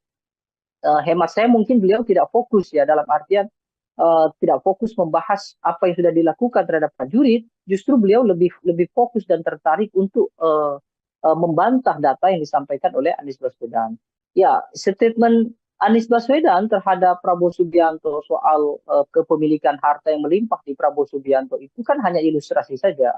A: hemat saya mungkin beliau tidak fokus ya dalam artian tidak fokus membahas apa yang sudah dilakukan terhadap prajurit, justru beliau lebih fokus dan tertarik untuk membantah data yang disampaikan oleh Anies Baswedan. Ya, statement Anies Baswedan terhadap Prabowo Subianto soal kepemilikan harta yang melimpah di Prabowo Subianto itu kan hanya ilustrasi saja.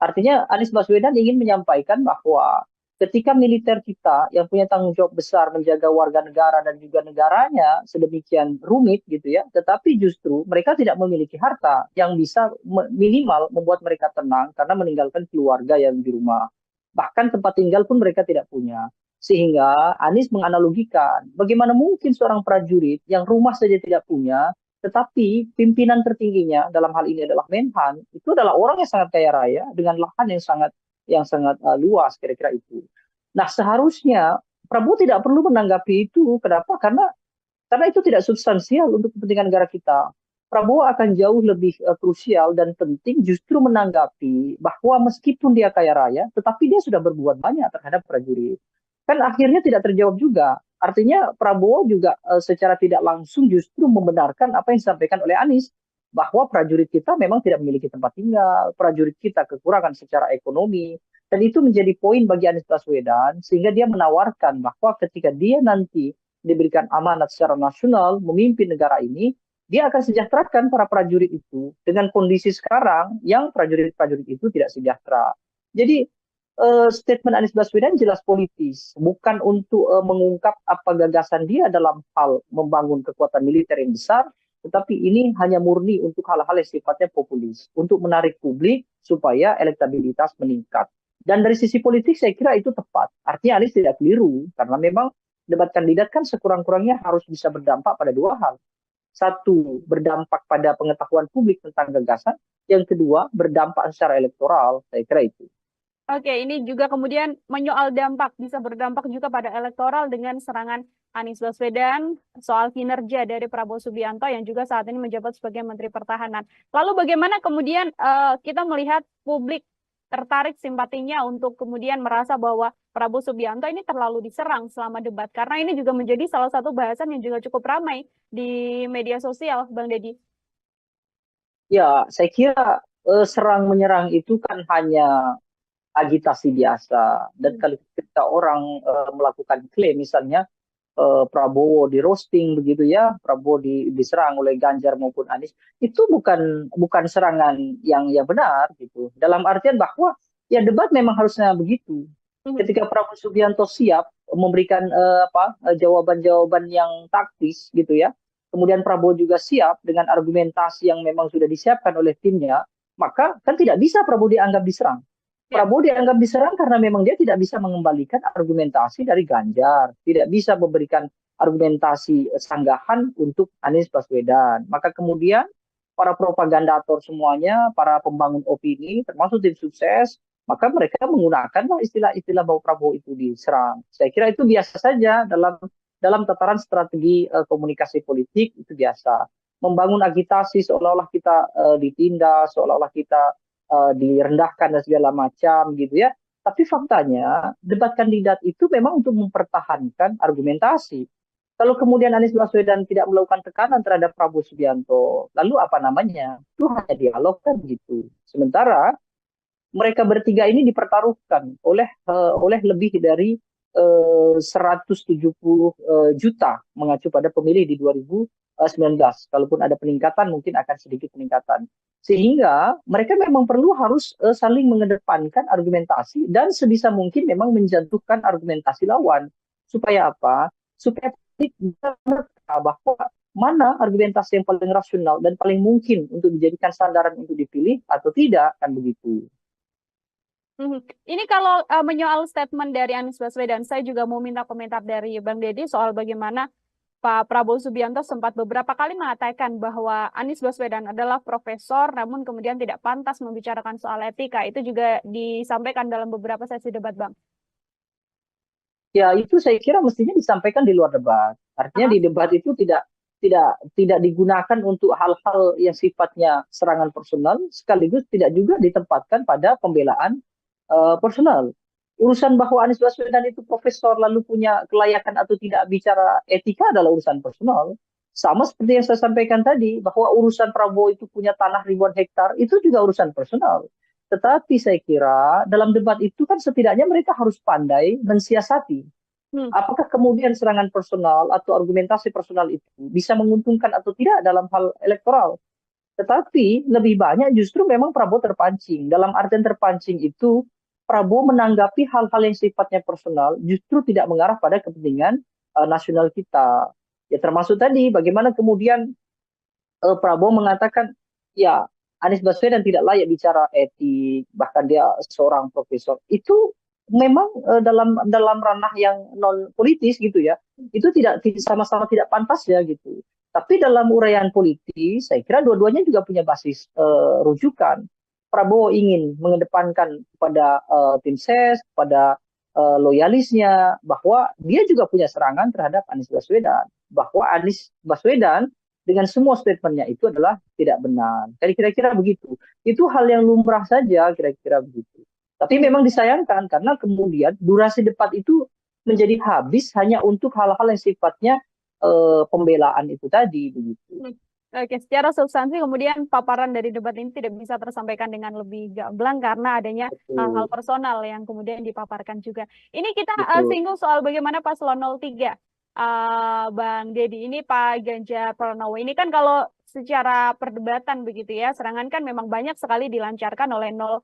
A: Artinya Anies Baswedan ingin menyampaikan bahwa ketika militer kita yang punya tanggung jawab besar menjaga warga negara dan juga negaranya sedemikian rumit gitu ya, tetapi justru mereka tidak memiliki harta yang bisa minimal membuat mereka tenang karena meninggalkan keluarga yang di rumah. Bahkan tempat tinggal pun mereka tidak punya. Sehingga Anies menganalogikan bagaimana mungkin seorang prajurit yang rumah saja tidak punya, tetapi pimpinan tertingginya dalam hal ini adalah Menhan, itu adalah orang yang sangat kaya raya dengan lahan yang sangat luas kira-kira itu. Nah, seharusnya Prabowo tidak perlu menanggapi itu. Kenapa? Karena itu tidak substansial untuk kepentingan negara kita. Prabowo akan jauh lebih krusial dan penting justru menanggapi bahwa meskipun dia kaya raya, tetapi dia sudah berbuat banyak terhadap prajurit. Kan akhirnya tidak terjawab juga. Artinya Prabowo juga secara tidak langsung justru membenarkan apa yang disampaikan oleh Anies, bahwa prajurit kita memang tidak memiliki tempat tinggal, prajurit kita kekurangan secara ekonomi, dan itu menjadi poin bagi Anies Baswedan, sehingga dia menawarkan bahwa ketika dia nanti diberikan amanat secara nasional memimpin negara ini, dia akan sejahterakan para prajurit itu dengan kondisi sekarang yang prajurit-prajurit itu tidak sejahtera. Jadi statement Anies Baswedan jelas politis, bukan untuk mengungkap apa gagasan dia dalam hal membangun kekuatan militer yang besar, tetapi ini hanya murni untuk hal-hal yang sifatnya populis, untuk menarik publik supaya elektabilitas meningkat. Dan dari sisi politik saya kira itu tepat. Artinya Anies tidak keliru, karena memang debat kandidat kan sekurang-kurangnya harus bisa berdampak pada dua hal. Satu, berdampak pada pengetahuan publik tentang gagasan. Yang kedua, berdampak secara elektoral. Saya kira itu.
B: Oke, ini juga kemudian menyoal dampak, bisa berdampak juga pada elektoral dengan serangan Anies Baswedan soal kinerja dari Prabowo Subianto yang juga saat ini menjabat sebagai Menteri Pertahanan. Lalu bagaimana kemudian kita melihat publik tertarik simpatinya untuk kemudian merasa bahwa Prabowo Subianto ini terlalu diserang selama debat, karena ini juga menjadi salah satu bahasan yang juga cukup ramai di media sosial, Bang Deddy.
A: Ya, saya kira serang-menyerang itu kan hanya agitasi biasa. Dan kalau ketika orang melakukan klaim misalnya Prabowo di roasting begitu ya, Prabowo diserang oleh Ganjar maupun Anies, itu bukan serangan yang benar gitu. Dalam artian bahwa ya debat memang harusnya begitu. Ketika Prabowo Subianto siap memberikan jawaban-jawaban yang taktis gitu ya, kemudian Prabowo juga siap dengan argumentasi yang memang sudah disiapkan oleh timnya, maka kan tidak bisa Prabowo dianggap diserang. Prabowo dianggap diserang karena memang dia tidak bisa mengembalikan argumentasi dari Ganjar, tidak bisa memberikan argumentasi sanggahan untuk Anies Baswedan. Maka kemudian para propagandator semuanya, para pembangun opini, termasuk tim sukses, maka mereka menggunakan istilah-istilah bahwa Prabowo itu diserang. Saya kira itu biasa saja dalam tataran strategi komunikasi politik, itu biasa. Membangun agitasi seolah-olah kita ditindas, seolah-olah kita direndahkan dan segala macam gitu ya. Tapi faktanya debat kandidat itu memang untuk mempertahankan argumentasi. Kalau kemudian Anies Baswedan tidak melakukan tekanan terhadap Prabowo Subianto, lalu apa namanya? Itu hanya dialog kan gitu. Sementara mereka bertiga ini dipertaruhkan oleh lebih dari 170 juta mengacu pada pemilih di 2019. Kalaupun ada peningkatan mungkin akan sedikit peningkatan. Sehingga mereka memang perlu harus saling mengedepankan argumentasi dan sebisa mungkin memang menjatuhkan argumentasi lawan. Supaya apa? Supaya bisa menerka bahwa mana argumentasi yang paling rasional dan paling mungkin untuk dijadikan sandaran untuk dipilih atau tidak, kan begitu.
B: Ini kalau menyoal statement dari Anies Baswedan, saya juga mau minta komentar dari Bang Deddy soal bagaimana Pak Prabowo Subianto sempat beberapa kali mengatakan bahwa Anies Baswedan adalah profesor, namun kemudian tidak pantas membicarakan soal etika. Itu juga disampaikan dalam beberapa sesi debat, Bang.
A: Ya, itu saya kira mestinya disampaikan di luar debat. Artinya di debat itu tidak digunakan untuk hal-hal yang sifatnya serangan personal, sekaligus tidak juga ditempatkan pada pembelaan personal. Urusan bahwa Anies Baswedan itu profesor lalu punya kelayakan atau tidak bicara etika adalah urusan personal. Sama seperti yang saya sampaikan tadi, bahwa urusan Prabowo itu punya tanah ribuan hektar, itu juga urusan personal. Tetapi saya kira dalam debat itu kan setidaknya mereka harus pandai mensiasati. Apakah kemudian serangan personal atau argumentasi personal itu bisa menguntungkan atau tidak dalam hal elektoral. Tetapi lebih banyak justru memang Prabowo terpancing. Dalam artian terpancing itu, Prabowo menanggapi hal-hal yang sifatnya personal justru tidak mengarah pada kepentingan nasional kita. Ya termasuk tadi bagaimana kemudian Prabowo mengatakan ya Anies Baswedan tidak layak bicara etik, bahkan dia seorang profesor. Itu memang dalam ranah yang non politis gitu ya. Itu tidak sama-sama tidak pantas ya gitu. Tapi dalam uraian politis, saya kira dua-duanya juga punya basis rujukan. Prabowo ingin mengedepankan kepada tim ses, kepada loyalisnya, bahwa dia juga punya serangan terhadap Anies Baswedan. Bahwa Anies Baswedan dengan semua statementnya itu adalah tidak benar. Kira-kira begitu. Itu hal yang lumrah saja, kira-kira begitu. Tapi memang disayangkan karena kemudian durasi debat itu menjadi habis hanya untuk hal-hal yang sifatnya pembelaan itu tadi begitu.
B: Oke, secara substansi kemudian paparan dari debat ini tidak bisa tersampaikan dengan lebih gamblang karena adanya hal-hal personal yang kemudian dipaparkan juga. Ini kita singgung soal bagaimana paslon 03, Bang Deddy. Ini Pak Ganjar Pranowo. Ini kan kalau secara perdebatan begitu ya, serangan kan memang banyak sekali dilancarkan oleh 01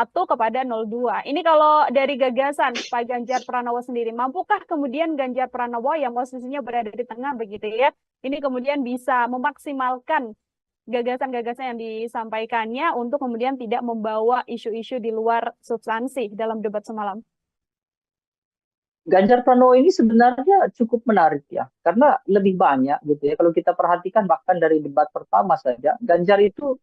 B: kepada 02. Ini kalau dari gagasan Pak Ganjar Pranowo sendiri, mampukah kemudian Ganjar Pranowo yang posisinya berada di tengah begitu ya, ini kemudian bisa memaksimalkan gagasan-gagasan yang disampaikannya untuk kemudian tidak membawa isu-isu di luar substansi dalam debat semalam?
A: Ganjar Pranowo ini sebenarnya cukup menarik ya, karena lebih banyak gitu ya. Kalau kita perhatikan bahkan dari debat pertama saja, Ganjar itu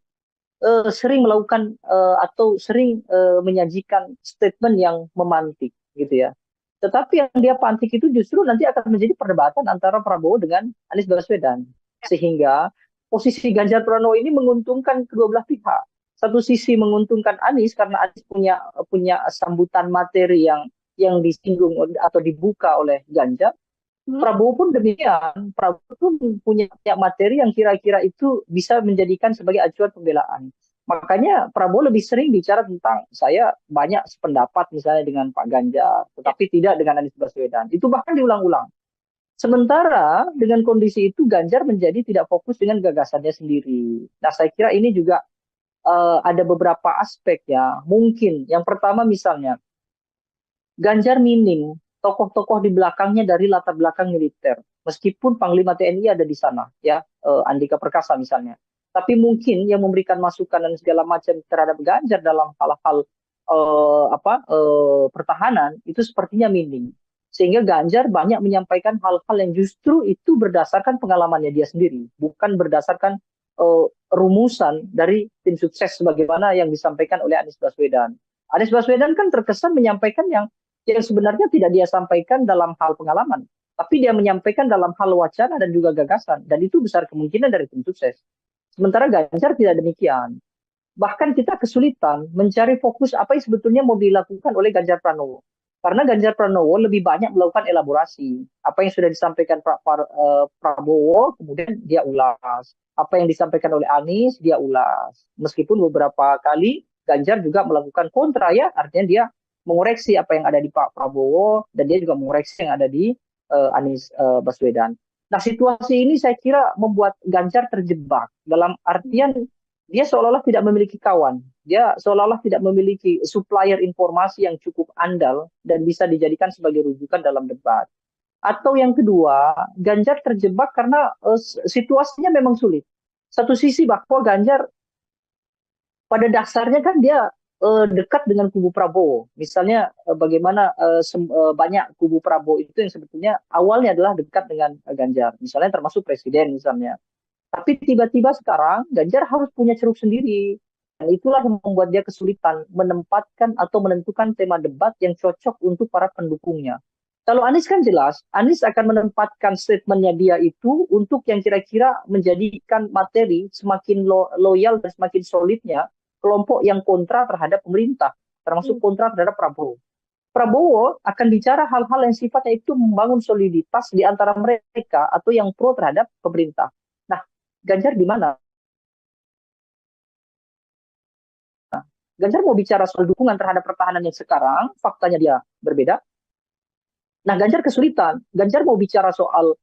A: sering melakukan atau sering menyajikan statement yang memantik gitu ya. Tetapi yang dia pantik itu justru nanti akan menjadi perdebatan antara Prabowo dengan Anies Baswedan. Sehingga posisi Ganjar Pranowo ini menguntungkan kedua belah pihak. Satu sisi menguntungkan Anies karena Anies punya sambutan materi yang disinggung atau dibuka oleh Ganjar. Prabowo pun demikian. Prabowo pun punya materi yang kira-kira itu bisa menjadikan sebagai acuan pembelaan. Makanya Prabowo lebih sering bicara tentang saya banyak sependapat misalnya dengan Pak Ganjar, tetapi tidak dengan Anies Baswedan. Itu bahkan diulang-ulang. Sementara dengan kondisi itu Ganjar menjadi tidak fokus dengan gagasannya sendiri. Nah, saya kira ini juga ada beberapa aspek ya. Mungkin yang pertama misalnya Ganjar minim tokoh-tokoh di belakangnya dari latar belakang militer. Meskipun Panglima TNI ada di sana, ya, Andika Perkasa misalnya. Tapi mungkin yang memberikan masukan dan segala macam terhadap Ganjar dalam hal-hal pertahanan itu sepertinya minim. Sehingga Ganjar banyak menyampaikan hal-hal yang justru itu berdasarkan pengalamannya dia sendiri, bukan berdasarkan rumusan dari tim sukses sebagaimana yang disampaikan oleh Anies Baswedan. Anies Baswedan kan terkesan menyampaikan yang sebenarnya tidak dia sampaikan dalam hal pengalaman, tapi dia menyampaikan dalam hal wacana dan juga gagasan, dan itu besar kemungkinan dari tim sukses. Sementara Ganjar tidak demikian. Bahkan kita kesulitan mencari fokus apa yang sebetulnya mau dilakukan oleh Ganjar Pranowo. Karena Ganjar Pranowo lebih banyak melakukan elaborasi. Apa yang sudah disampaikan Prabowo, kemudian dia ulas. Apa yang disampaikan oleh Anies, dia ulas. Meskipun beberapa kali Ganjar juga melakukan kontra, ya, artinya dia mengoreksi apa yang ada di Pak Prabowo dan dia juga mengoreksi yang ada di Anies Baswedan. Nah, situasi ini saya kira membuat Ganjar terjebak dalam artian dia seolah-olah tidak memiliki kawan. Dia seolah-olah tidak memiliki supplier informasi yang cukup andal dan bisa dijadikan sebagai rujukan dalam debat. Atau yang kedua, Ganjar terjebak karena situasinya memang sulit. Satu sisi bahwa Ganjar pada dasarnya kan dia dekat dengan kubu Prabowo. Misalnya bagaimana banyak kubu Prabowo itu yang sebetulnya awalnya adalah dekat dengan Ganjar. Misalnya termasuk presiden misalnya. Tapi tiba-tiba sekarang Ganjar harus punya ceruk sendiri. Dan itulah yang membuat dia kesulitan menempatkan atau menentukan tema debat yang cocok untuk para pendukungnya. Kalau Anies kan jelas, Anies akan menempatkan statementnya dia itu untuk yang kira-kira menjadikan materi semakin loyal dan semakin solidnya kelompok yang kontra terhadap pemerintah, termasuk kontra terhadap Prabowo. Prabowo akan bicara hal-hal yang sifatnya itu membangun soliditas di antara mereka atau yang pro terhadap pemerintah. Nah, Ganjar di mana? Ganjar mau bicara soal dukungan terhadap pertahanan yang sekarang, faktanya dia berbeda. Nah, Ganjar kesulitan. Ganjar mau bicara soal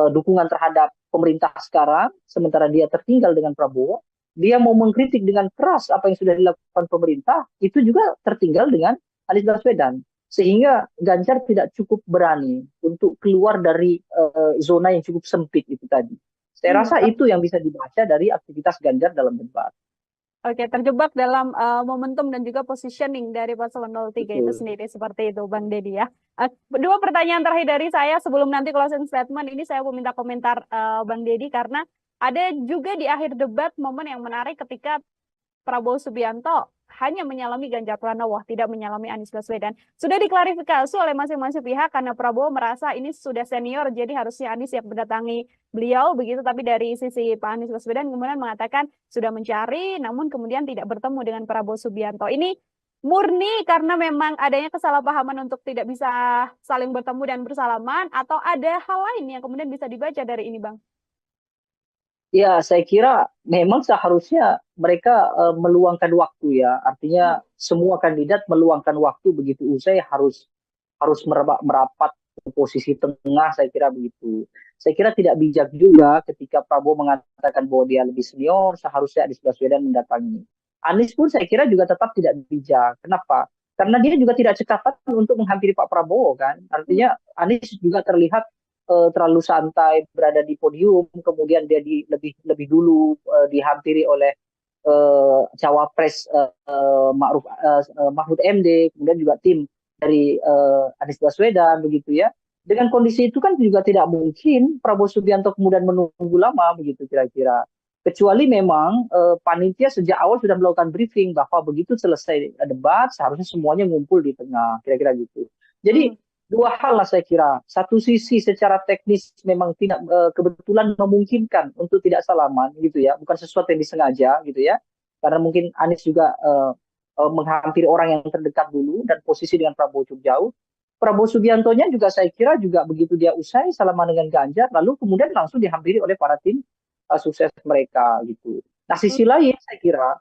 A: dukungan terhadap pemerintah sekarang, sementara dia tertinggal dengan Prabowo. Dia mau mengkritik dengan keras apa yang sudah dilakukan pemerintah, itu juga tertinggal dengan Anies Baswedan. Sehingga Ganjar tidak cukup berani untuk keluar dari zona yang cukup sempit itu tadi. Saya rasa itu yang bisa dibaca dari aktivitas Ganjar dalam debat.
B: Oke, terjebak dalam momentum dan juga positioning dari paslon 03 itu sendiri, seperti itu Bang Deddy ya. Dua pertanyaan terakhir dari saya sebelum nanti closing statement, ini saya mau minta komentar Bang Deddy, karena ada juga di akhir debat momen yang menarik ketika Prabowo Subianto hanya menyalami Ganjar Pranowo, tidak menyalami Anies Baswedan. Sudah diklarifikasi oleh masing-masing pihak karena Prabowo merasa ini sudah senior, jadi harusnya Anies yang mendatangi beliau begitu. Tapi dari sisi Pak Anies Baswedan kemudian mengatakan sudah mencari, namun kemudian tidak bertemu dengan Prabowo Subianto. Ini murni karena memang adanya kesalahpahaman untuk tidak bisa saling bertemu dan bersalaman, atau ada hal lain yang kemudian bisa dibaca dari ini, Bang?
A: Ya, saya kira memang seharusnya mereka meluangkan waktu ya. Artinya semua kandidat meluangkan waktu begitu usai harus merapat ke posisi tengah, saya kira begitu. Saya kira tidak bijak juga ketika Prabowo mengatakan bahwa dia lebih senior, seharusnya Anies Baswedan mendatangi. Anies pun saya kira juga tetap tidak bijak. Kenapa? Karena dia juga tidak cekatan untuk menghampiri Pak Prabowo kan. Artinya Anies juga terlihat terlalu santai berada di podium, kemudian dia lebih dulu dihampiri oleh cawapres Mahfud MD, kemudian juga tim dari Anies Baswedan begitu ya. Dengan kondisi itu kan juga tidak mungkin Prabowo Subianto kemudian menunggu lama begitu kira-kira. Kecuali memang panitia sejak awal sudah melakukan briefing bahwa begitu selesai debat seharusnya semuanya ngumpul di tengah, kira-kira gitu. Jadi dua hal lah saya kira. Satu sisi secara teknis memang tidak kebetulan memungkinkan untuk tidak salaman gitu ya, bukan sesuatu yang disengaja gitu ya. Karena mungkin Anies juga menghampiri orang yang terdekat dulu dan posisi dengan Prabowo cukup jauh. Prabowo Subiantonya juga saya kira juga begitu dia usai salaman dengan Ganjar, lalu kemudian langsung dihampiri oleh para tim sukses mereka gitu. Nah, sisi lain saya kira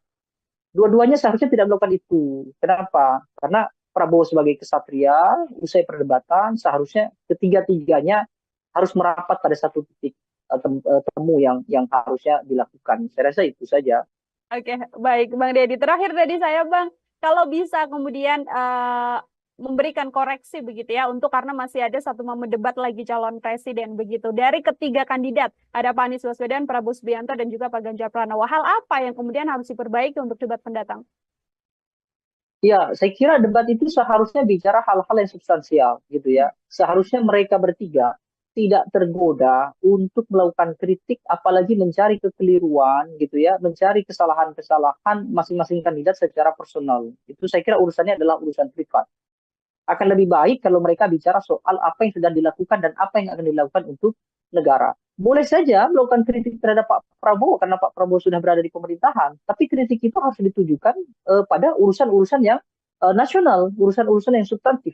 A: Dua-duanya seharusnya tidak melakukan itu. Kenapa? Karena Prabowo sebagai kesatria, usai perdebatan, seharusnya ketiga-tiganya harus merapat pada satu titik temu yang harusnya dilakukan. Saya rasa itu saja.
B: Oke, baik Bang Deddy. Terakhir dari saya Bang, kalau bisa kemudian memberikan koreksi begitu ya, untuk karena masih ada satu momen debat lagi calon presiden begitu. Dari ketiga kandidat, ada Pak Anies Baswedan, Prabowo Subianto, dan juga Pak Ganjar Pranowo. Hal apa yang kemudian harus diperbaiki untuk debat pendatang?
A: Ya, saya kira debat itu seharusnya bicara hal-hal yang substansial gitu ya. Seharusnya mereka bertiga tidak tergoda untuk melakukan kritik, apalagi mencari kekeliruan gitu ya, mencari kesalahan-kesalahan masing-masing kandidat secara personal. Itu saya kira urusannya adalah urusan privat. Akan lebih baik kalau mereka bicara soal apa yang sedang dilakukan dan apa yang akan dilakukan untuk negara. Boleh saja melakukan kritik terhadap Pak Prabowo karena Pak Prabowo sudah berada di pemerintahan, tapi kritik itu harus ditujukan pada urusan-urusan yang nasional, urusan-urusan yang substantif,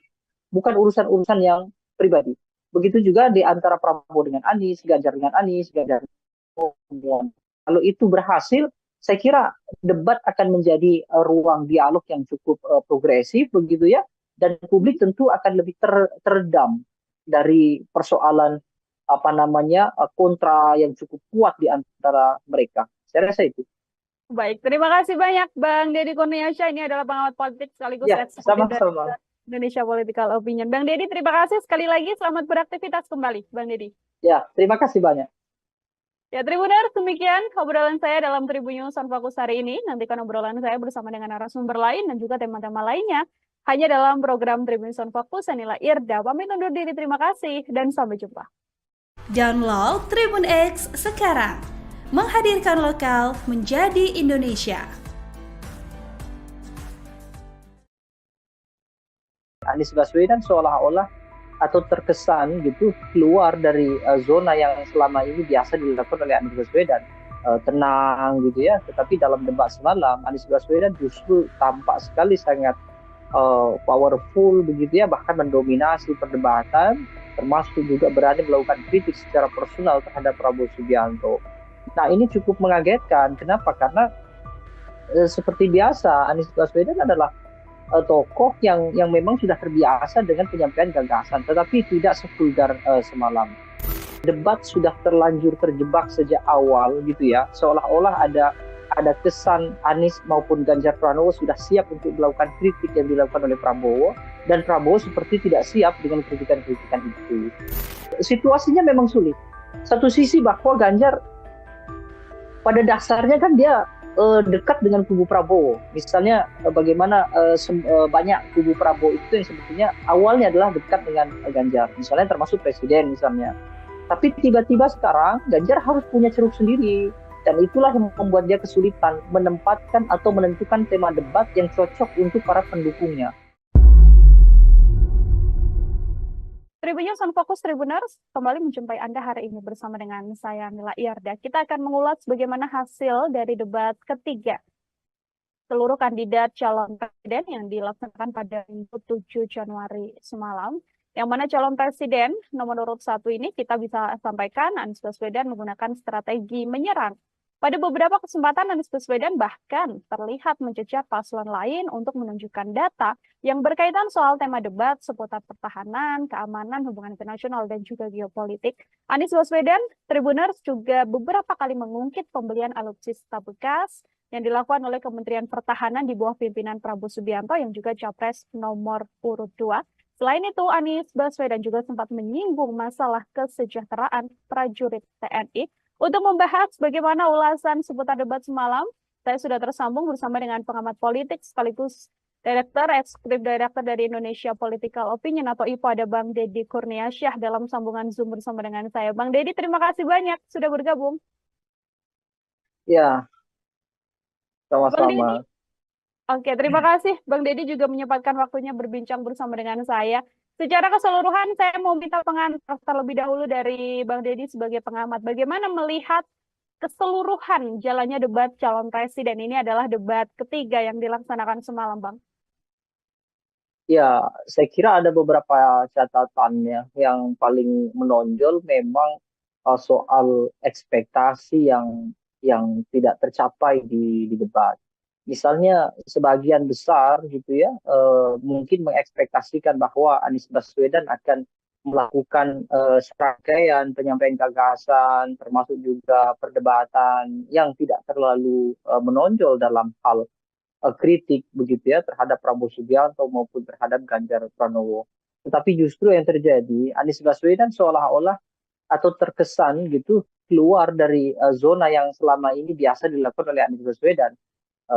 A: bukan urusan-urusan yang pribadi. Begitu juga di antara Prabowo dengan Anies, Ganjar dengan Anies, Ganjar dengan. Kalau itu berhasil, saya kira debat akan menjadi ruang dialog yang cukup progresif begitu ya, dan publik tentu akan lebih teredam dari persoalan apa namanya kontra yang cukup kuat di antara mereka. Saya rasa itu.
B: Baik, terima kasih banyak Bang Deddy Kurniasyah. Ini adalah pengamat politik sekaligus
A: Ya,
B: eksekutif dari
A: sama-sama.
B: Indonesia Political Opinion. Bang Deddy, terima kasih sekali lagi. Selamat beraktivitas kembali, Bang Deddy.
A: Ya, terima kasih banyak.
B: Ya, Tribuners, demikian obrolan saya dalam Tribun News on Fokus hari ini. Nantikan obrolan saya bersama dengan narasumber lain dan juga tema-tema lainnya hanya dalam program Tribun News on Fokus. Saya Nila Irda, pamit undur diri. Terima kasih dan sampai jumpa.
C: Download Tribun X sekarang. Menghadirkan lokal menjadi Indonesia.
A: Anies Baswedan seolah-olah atau terkesan gitu keluar dari zona yang selama ini biasa dilakukan oleh Anies Baswedan, tenang gitu ya. Tetapi dalam debat semalam Anies Baswedan justru tampak sekali sangat powerful begitu ya, bahkan mendominasi perdebatan, termasuk juga berani melakukan kritik secara personal terhadap Prabowo Subianto. Nah, ini cukup mengagetkan. Kenapa? Karena seperti biasa Anies Baswedan adalah tokoh yang memang sudah terbiasa dengan penyampaian gagasan, tetapi tidak sevulgar semalam. Debat sudah terlanjur terjebak sejak awal gitu ya, seolah-olah ada kesan Anies maupun Ganjar Pranowo sudah siap untuk melakukan kritik yang dilakukan oleh Prabowo, dan Prabowo seperti tidak siap dengan kritikan-kritikan itu. Situasinya memang sulit. Satu sisi bahwa Ganjar pada dasarnya kan dia dekat dengan kubu Prabowo. Misalnya bagaimana banyak kubu Prabowo itu yang sebetulnya awalnya adalah dekat dengan Ganjar. Misalnya termasuk presiden misalnya. Tapi tiba-tiba sekarang Ganjar harus punya ceruk sendiri. Dan itulah yang membuat dia kesulitan menempatkan atau menentukan tema debat yang cocok untuk para pendukungnya.
B: Tribun News on Fokus Tribuners kembali menjumpai Anda hari ini bersama dengan saya Nila Irda. Kita akan mengulas bagaimana hasil dari debat ketiga seluruh kandidat calon presiden yang dilaksanakan pada Minggu 7 Januari semalam. Yang mana calon presiden nomor urut 1 ini kita bisa sampaikan Anies Baswedan menggunakan strategi menyerang. Pada beberapa kesempatan Anies Baswedan bahkan terlihat mencecar paslon lain untuk menunjukkan data yang berkaitan soal tema debat seputar pertahanan, keamanan, hubungan internasional, dan juga geopolitik. Anies Baswedan, Tribuners juga beberapa kali mengungkit pembelian alutsista bekas yang dilakukan oleh Kementerian Pertahanan di bawah pimpinan Prabowo Subianto yang juga capres nomor urut 2. Selain itu, Anies Baswedan juga sempat menyinggung masalah kesejahteraan prajurit TNI. Untuk membahas bagaimana ulasan seputar debat semalam, saya sudah tersambung bersama dengan pengamat politik sekaligus Eksekutif Direktur dari Indonesia Political Opinion atau IPO, ada Bang Deddy Kurniasyah dalam sambungan Zoom bersama dengan saya. Bang Deddy, terima kasih banyak sudah bergabung.
A: Ya, sama-sama.
B: Oke, terima kasih. Bang Deddy juga menyempatkan waktunya berbincang bersama dengan saya. Secara keseluruhan, saya mau minta pengantar terlebih dahulu dari Bang Deddy sebagai pengamat. Bagaimana melihat keseluruhan jalannya debat calon presiden? Ini adalah debat ketiga yang dilaksanakan semalam, Bang.
A: Ya, saya kira ada beberapa catatannya. Yang paling menonjol memang soal ekspektasi yang tidak tercapai di debat. Misalnya sebagian besar gitu ya, mungkin mengekspektasikan bahwa Anies Baswedan akan melakukan serangkaian penyampaian gagasan, termasuk juga perdebatan yang tidak terlalu menonjol dalam hal kritik begitu ya terhadap Prabowo Subianto maupun terhadap Ganjar Pranowo. Tetapi justru yang terjadi, Anies Baswedan seolah-olah atau terkesan gitu keluar dari zona yang selama ini biasa dilakukan oleh Anies Baswedan,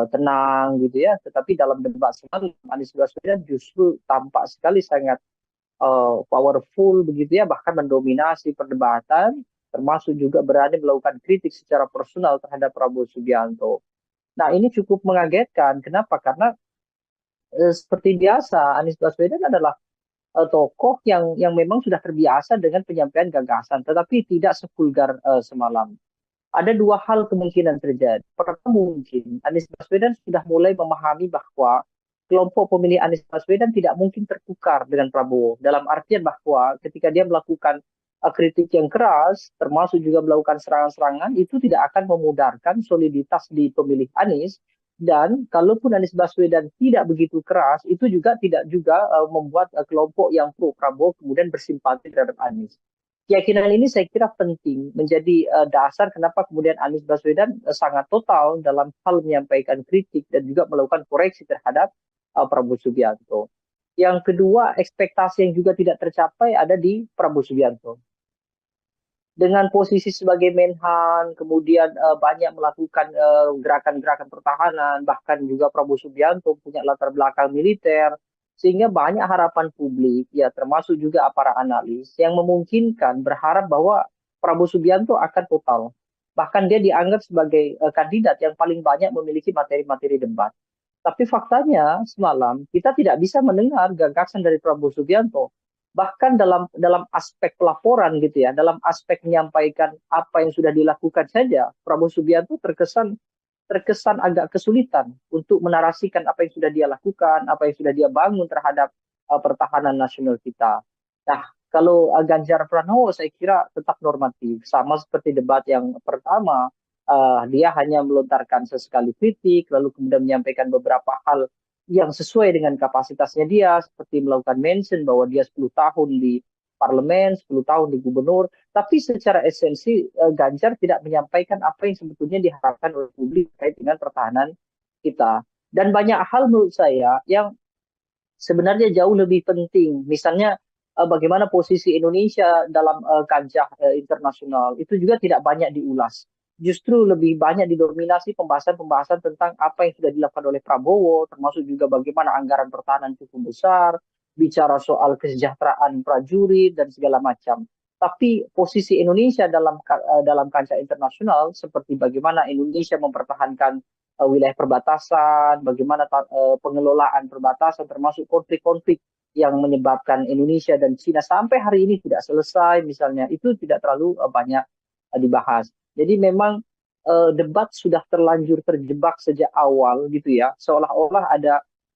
A: tenang gitu ya. Tetapi dalam debat semalam Anies Baswedan justru tampak sekali sangat powerful begitu ya, bahkan mendominasi perdebatan, termasuk juga berani melakukan kritik secara personal terhadap Prabowo Subianto. Nah ini cukup mengagetkan. Kenapa? Karena seperti biasa Anies Baswedan adalah tokoh yang memang sudah terbiasa dengan penyampaian gagasan, tetapi tidak sevulgar semalam. Ada dua hal kemungkinan terjadi. Pertama, mungkin Anies Baswedan sudah mulai memahami bahwa kelompok pemilih Anies Baswedan tidak mungkin tertukar dengan Prabowo. Dalam artian bahwa ketika dia melakukan kritik yang keras, termasuk juga melakukan serangan-serangan, itu tidak akan memudarkan soliditas di pemilih Anies. Dan kalaupun Anies Baswedan tidak begitu keras, itu juga tidak juga membuat kelompok yang pro Prabowo kemudian bersimpati terhadap Anies. Keyakinan ini saya kira penting menjadi dasar kenapa kemudian Anies Baswedan sangat total dalam hal menyampaikan kritik dan juga melakukan koreksi terhadap Prabowo Subianto. Yang kedua, ekspektasi yang juga tidak tercapai ada di Prabowo Subianto. Dengan posisi sebagai Menhan, kemudian banyak melakukan gerakan-gerakan pertahanan, bahkan juga Prabowo Subianto punya latar belakang militer, sehingga banyak harapan publik, ya termasuk juga para analis, yang memungkinkan berharap bahwa Prabowo Subianto akan total. Bahkan dia dianggap sebagai kandidat yang paling banyak memiliki materi-materi debat. Tapi faktanya semalam kita tidak bisa mendengar gagasan dari Prabowo Subianto. Bahkan dalam aspek pelaporan gitu ya, dalam aspek menyampaikan apa yang sudah dilakukan saja, Prabowo Subianto terkesan agak kesulitan untuk menarasikan apa yang sudah dia lakukan, apa yang sudah dia bangun terhadap pertahanan nasional kita. Nah, kalau Ganjar Pranowo saya kira tetap normatif, sama seperti debat yang pertama, dia hanya melontarkan sesekali kritik, lalu kemudian menyampaikan beberapa hal yang sesuai dengan kapasitasnya dia, seperti melakukan mention bahwa dia 10 tahun di parlemen, 10 tahun di gubernur, tapi secara esensi Ganjar tidak menyampaikan apa yang sebetulnya diharapkan oleh publik terkait dengan pertahanan kita. Dan banyak hal menurut saya yang sebenarnya jauh lebih penting. Misalnya bagaimana posisi Indonesia dalam kancah internasional itu juga tidak banyak diulas. Justru lebih banyak didominasi pembahasan-pembahasan tentang apa yang sudah dilakukan oleh Prabowo, termasuk juga bagaimana anggaran pertahanan cukup besar, bicara soal kesejahteraan prajurit dan segala macam. Tapi posisi Indonesia dalam kancah internasional seperti bagaimana Indonesia mempertahankan wilayah perbatasan, bagaimana pengelolaan perbatasan termasuk konflik-konflik yang menyebabkan Indonesia dan China sampai hari ini tidak selesai misalnya, itu tidak terlalu banyak dibahas. Jadi memang debat sudah terlanjur terjebak sejak awal gitu ya, seolah-olah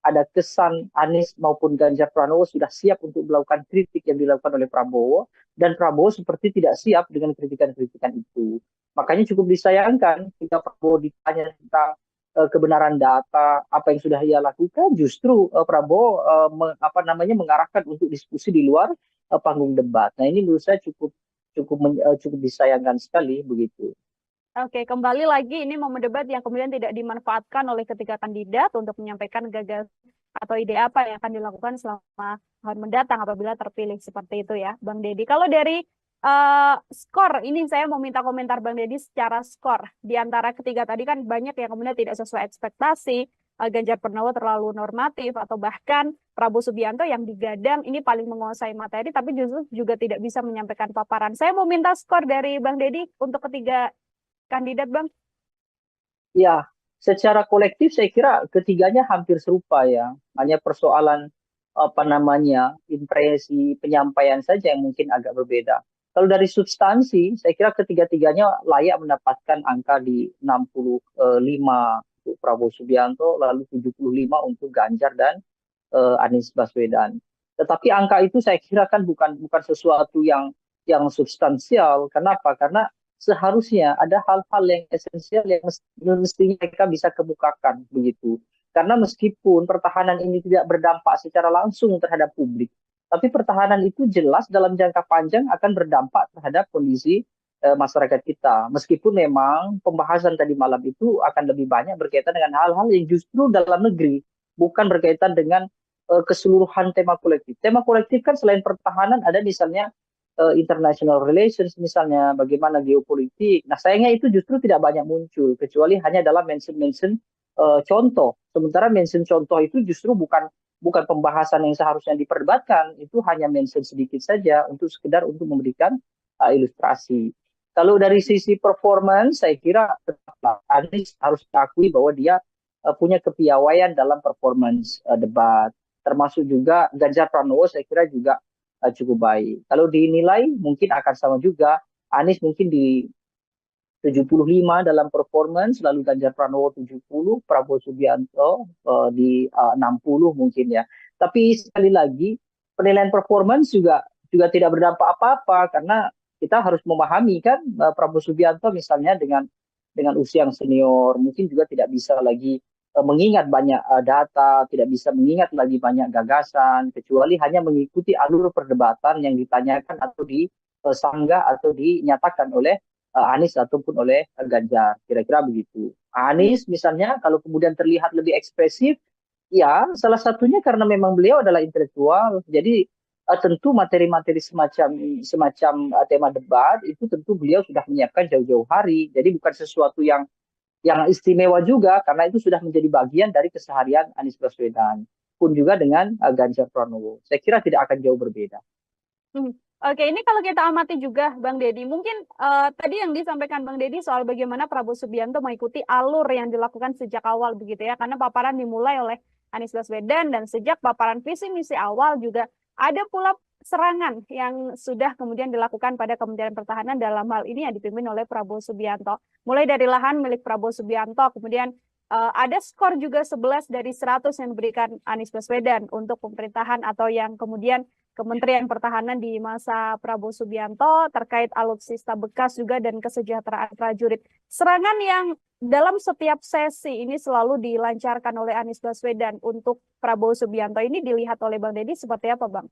A: ada kesan Anies maupun Ganjar Pranowo sudah siap untuk melakukan kritik yang dilakukan oleh Prabowo, dan Prabowo seperti tidak siap dengan kritikan-kritikan itu. Makanya cukup disayangkan jika Prabowo ditanya tentang kebenaran data apa yang sudah ia lakukan, justru Prabowo mengarahkan untuk diskusi di luar panggung debat. Nah ini menurut saya cukup disayangkan sekali begitu.
B: Oke, kembali lagi ini momen debat yang kemudian tidak dimanfaatkan oleh ketiga kandidat untuk menyampaikan gagasan atau ide apa yang akan dilakukan selama tahun mendatang apabila terpilih seperti itu ya, Bang Deddy. Kalau dari skor, ini saya mau minta komentar Bang Deddy secara skor. Di antara ketiga tadi kan banyak yang kemudian tidak sesuai ekspektasi, Ganjar Pranowo terlalu normatif, atau bahkan Prabowo Subianto yang digadang ini paling menguasai materi, tapi justru juga tidak bisa menyampaikan paparan. Saya mau minta skor dari Bang Deddy untuk ketiga kandidat, Bang.
A: Ya, secara kolektif saya kira ketiganya hampir serupa ya. Hanya persoalan impresi penyampaian saja yang mungkin agak berbeda. Kalau dari substansi, saya kira ketiga-tiganya layak mendapatkan angka di 65 untuk Prabowo Subianto, lalu 75 untuk Ganjar dan Anies Baswedan. Tetapi angka itu saya kira kan bukan sesuatu yang substansial. Kenapa? Karena seharusnya ada hal-hal yang esensial yang mestinya mereka bisa kemukakan begitu. Karena meskipun pertahanan ini tidak berdampak secara langsung terhadap publik, tapi pertahanan itu jelas dalam jangka panjang akan berdampak terhadap kondisi masyarakat kita. Meskipun memang pembahasan tadi malam itu akan lebih banyak berkaitan dengan hal-hal yang justru dalam negeri, bukan berkaitan dengan keseluruhan tema kolektif. Tema kolektif kan selain pertahanan ada misalnya international relations, misalnya bagaimana geopolitik. Nah, sayangnya itu justru tidak banyak muncul, kecuali hanya dalam mention-mention contoh. Sementara mention contoh itu justru bukan pembahasan yang seharusnya diperdebatkan, itu hanya mention sedikit saja untuk sekedar untuk memberikan ilustrasi. Kalau dari sisi performance, saya kira Anies harus diakui bahwa dia punya kepiawaian dalam performance debat. Termasuk juga Ganjar Pranowo, saya kira juga cukup baik. Kalau dinilai mungkin akan sama juga. Anies mungkin di 75 dalam performance, lalu Ganjar Pranowo 70, Prabowo Subianto di 60 mungkin ya. Tapi sekali lagi penilaian performance juga tidak berdampak apa-apa karena kita harus memahami kan Prabowo Subianto misalnya dengan usia yang senior mungkin juga tidak bisa lagi mengingat banyak data, tidak bisa mengingat lagi banyak gagasan, kecuali hanya mengikuti alur perdebatan yang ditanyakan atau disanggah atau dinyatakan oleh Anies ataupun oleh Ganjar, kira-kira begitu. Anies misalnya kalau kemudian terlihat lebih ekspresif, ya salah satunya karena memang beliau adalah intelektual, jadi tentu materi-materi semacam tema debat itu tentu beliau sudah menyiapkan jauh-jauh hari, jadi bukan sesuatu yang istimewa juga karena itu sudah menjadi bagian dari keseharian Anies Baswedan. Pun juga dengan Ganjar Pranowo. Saya kira tidak akan jauh berbeda.
B: Oke, ini kalau kita amati juga Bang Deddy, mungkin tadi yang disampaikan Bang Deddy soal bagaimana Prabowo Subianto mengikuti alur yang dilakukan sejak awal begitu ya, karena paparan dimulai oleh Anies Baswedan dan sejak paparan visi misi awal juga ada pula serangan yang sudah kemudian dilakukan pada Kementerian Pertahanan dalam hal ini yang dipimpin oleh Prabowo Subianto. Mulai dari lahan milik Prabowo Subianto, kemudian ada skor juga 11 dari 100 yang diberikan Anies Baswedan untuk pemerintahan atau yang kemudian Kementerian Pertahanan di masa Prabowo Subianto terkait alutsista bekas juga dan kesejahteraan prajurit. Serangan yang dalam setiap sesi ini selalu dilancarkan oleh Anies Baswedan untuk Prabowo Subianto ini dilihat oleh Bang Deddy seperti apa, Bang?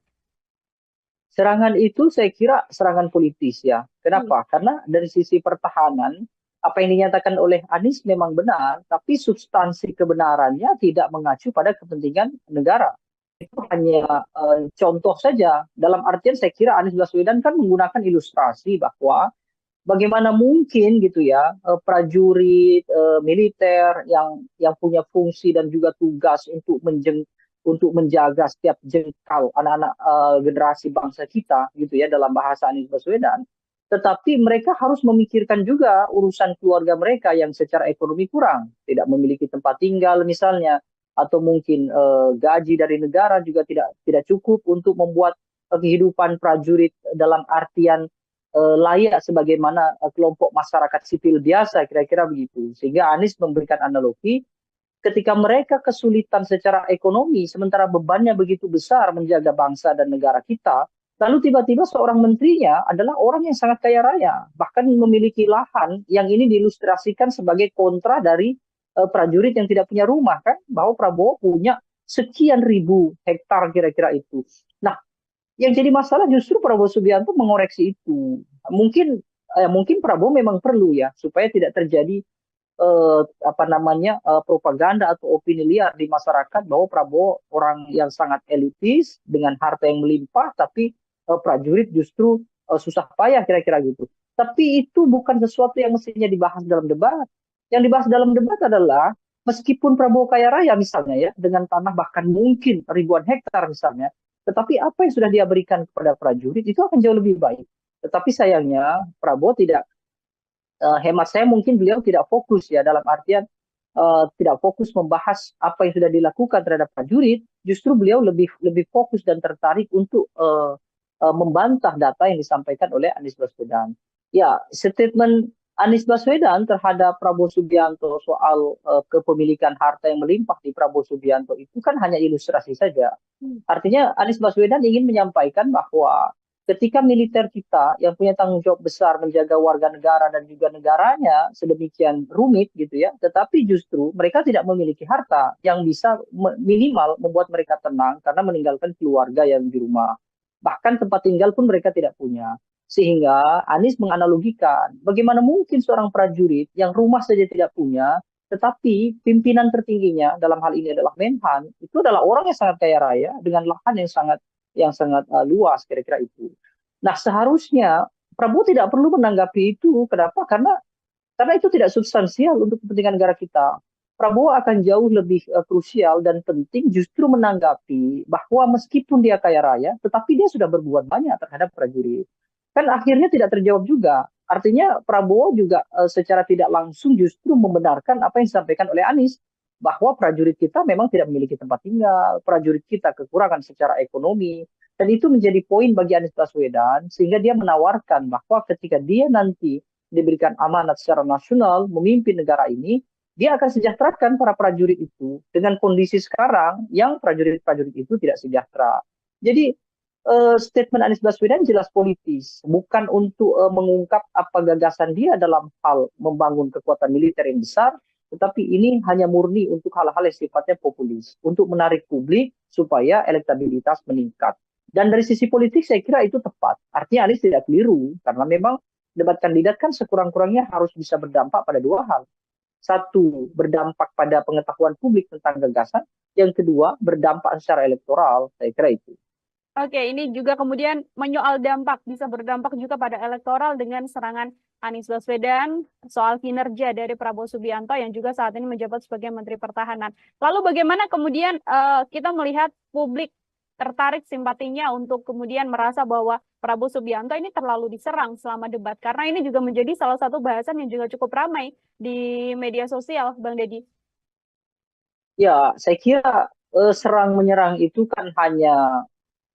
A: Serangan itu saya kira serangan politis ya. Kenapa? Karena dari sisi pertahanan, apa yang dinyatakan oleh Anies memang benar, tapi substansi kebenarannya tidak mengacu pada kepentingan negara. Itu hanya contoh saja. Dalam artian saya kira Anies Baswedan kan menggunakan ilustrasi bahwa bagaimana mungkin gitu ya prajurit militer yang punya fungsi dan juga tugas untuk menjaga setiap jengkal anak-anak generasi bangsa kita gitu ya dalam bahasa Anies Baswedan, tetapi mereka harus memikirkan juga urusan keluarga mereka yang secara ekonomi kurang, tidak memiliki tempat tinggal misalnya, atau mungkin gaji dari negara juga tidak cukup untuk membuat kehidupan prajurit dalam artian layak sebagaimana kelompok masyarakat sipil biasa, kira-kira begitu. Sehingga Anies memberikan analogi ketika mereka kesulitan secara ekonomi, sementara bebannya begitu besar menjaga bangsa dan negara kita, lalu tiba-tiba seorang menterinya adalah orang yang sangat kaya raya, bahkan memiliki lahan yang ini diilustrasikan sebagai kontra dari prajurit yang tidak punya rumah, kan? Bahwa Prabowo punya sekian ribu hektar kira-kira itu. Nah, yang jadi masalah justru Prabowo Subianto mengoreksi itu. Mungkin Prabowo memang perlu ya, supaya tidak terjadi propaganda atau opini liar di masyarakat bahwa Prabowo orang yang sangat elitis dengan harta yang melimpah, tapi prajurit justru susah payah kira-kira gitu. Tapi itu bukan sesuatu yang mestinya dibahas dalam debat. Yang dibahas dalam debat adalah meskipun Prabowo kaya raya misalnya ya dengan tanah bahkan mungkin ribuan hektar misalnya, tetapi apa yang sudah dia berikan kepada prajurit itu akan jauh lebih baik. Tetapi sayangnya Prabowo tidak, hemat saya mungkin beliau tidak fokus ya dalam artian tidak fokus membahas apa yang sudah dilakukan terhadap prajurit, justru beliau lebih fokus dan tertarik untuk membantah data yang disampaikan oleh Anies Baswedan. Ya, statement Anies Baswedan terhadap Prabowo Subianto soal kepemilikan harta yang melimpah di Prabowo Subianto itu kan hanya ilustrasi saja. Artinya Anies Baswedan ingin menyampaikan bahwa ketika militer kita yang punya tanggung jawab besar menjaga warga negara dan juga negaranya sedemikian rumit gitu ya, tetapi justru mereka tidak memiliki harta yang bisa minimal membuat mereka tenang karena meninggalkan keluarga yang di rumah. Bahkan tempat tinggal pun mereka tidak punya. Sehingga Anies menganalogikan bagaimana mungkin seorang prajurit yang rumah saja tidak punya, tetapi pimpinan tertingginya dalam hal ini adalah Menhan, itu adalah orang yang sangat kaya raya dengan lahan yang sangat luas kira-kira itu. Nah, seharusnya Prabowo tidak perlu menanggapi itu. Kenapa? Karena itu tidak substansial untuk kepentingan negara kita. Prabowo akan jauh lebih krusial dan penting justru menanggapi bahwa meskipun dia kaya raya, tetapi dia sudah berbuat banyak terhadap prajurit. Kan akhirnya tidak terjawab juga. Artinya Prabowo juga secara tidak langsung justru membenarkan apa yang disampaikan oleh Anies bahwa prajurit kita memang tidak memiliki tempat tinggal, prajurit kita kekurangan secara ekonomi, dan itu menjadi poin bagi Anies Baswedan, sehingga dia menawarkan bahwa ketika dia nanti diberikan amanat secara nasional memimpin negara ini, dia akan sejahterakan para prajurit itu dengan kondisi sekarang yang prajurit-prajurit itu tidak sejahtera. Jadi statement Anies Baswedan jelas politis, bukan untuk mengungkap apa gagasan dia dalam hal membangun kekuatan militer yang besar, tetapi ini hanya murni untuk hal-hal yang sifatnya populis, untuk menarik publik supaya elektabilitas meningkat. Dan dari sisi politik saya kira itu tepat. Artinya Anies tidak keliru, karena memang debat kandidat kan sekurang-kurangnya harus bisa berdampak pada dua hal. Satu, berdampak pada pengetahuan publik tentang gagasan. Yang kedua, berdampak secara elektoral. Saya kira itu.
B: Oke, ini juga kemudian menyoal dampak, bisa berdampak juga pada elektoral dengan serangan Anies Baswedan soal kinerja dari Prabowo Subianto yang juga saat ini menjabat sebagai Menteri Pertahanan. Lalu bagaimana kemudian kita melihat publik tertarik simpatinya untuk kemudian merasa bahwa Prabowo Subianto ini terlalu diserang selama debat, karena ini juga menjadi salah satu bahasan yang juga cukup ramai di media sosial, Bang Deddy.
A: Ya, saya kira serang-menyerang itu kan hanya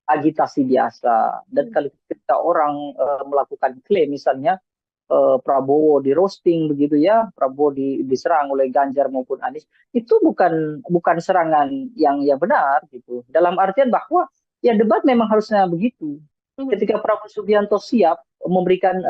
A: agitasi biasa. Dan kalau ketika orang melakukan klaim, misalnya Prabowo di roasting begitu ya, Prabowo diserang oleh Ganjar maupun Anies, itu bukan serangan yang benar gitu. Dalam artian bahwa ya debat memang harusnya begitu. Ketika Prabowo Subianto siap memberikan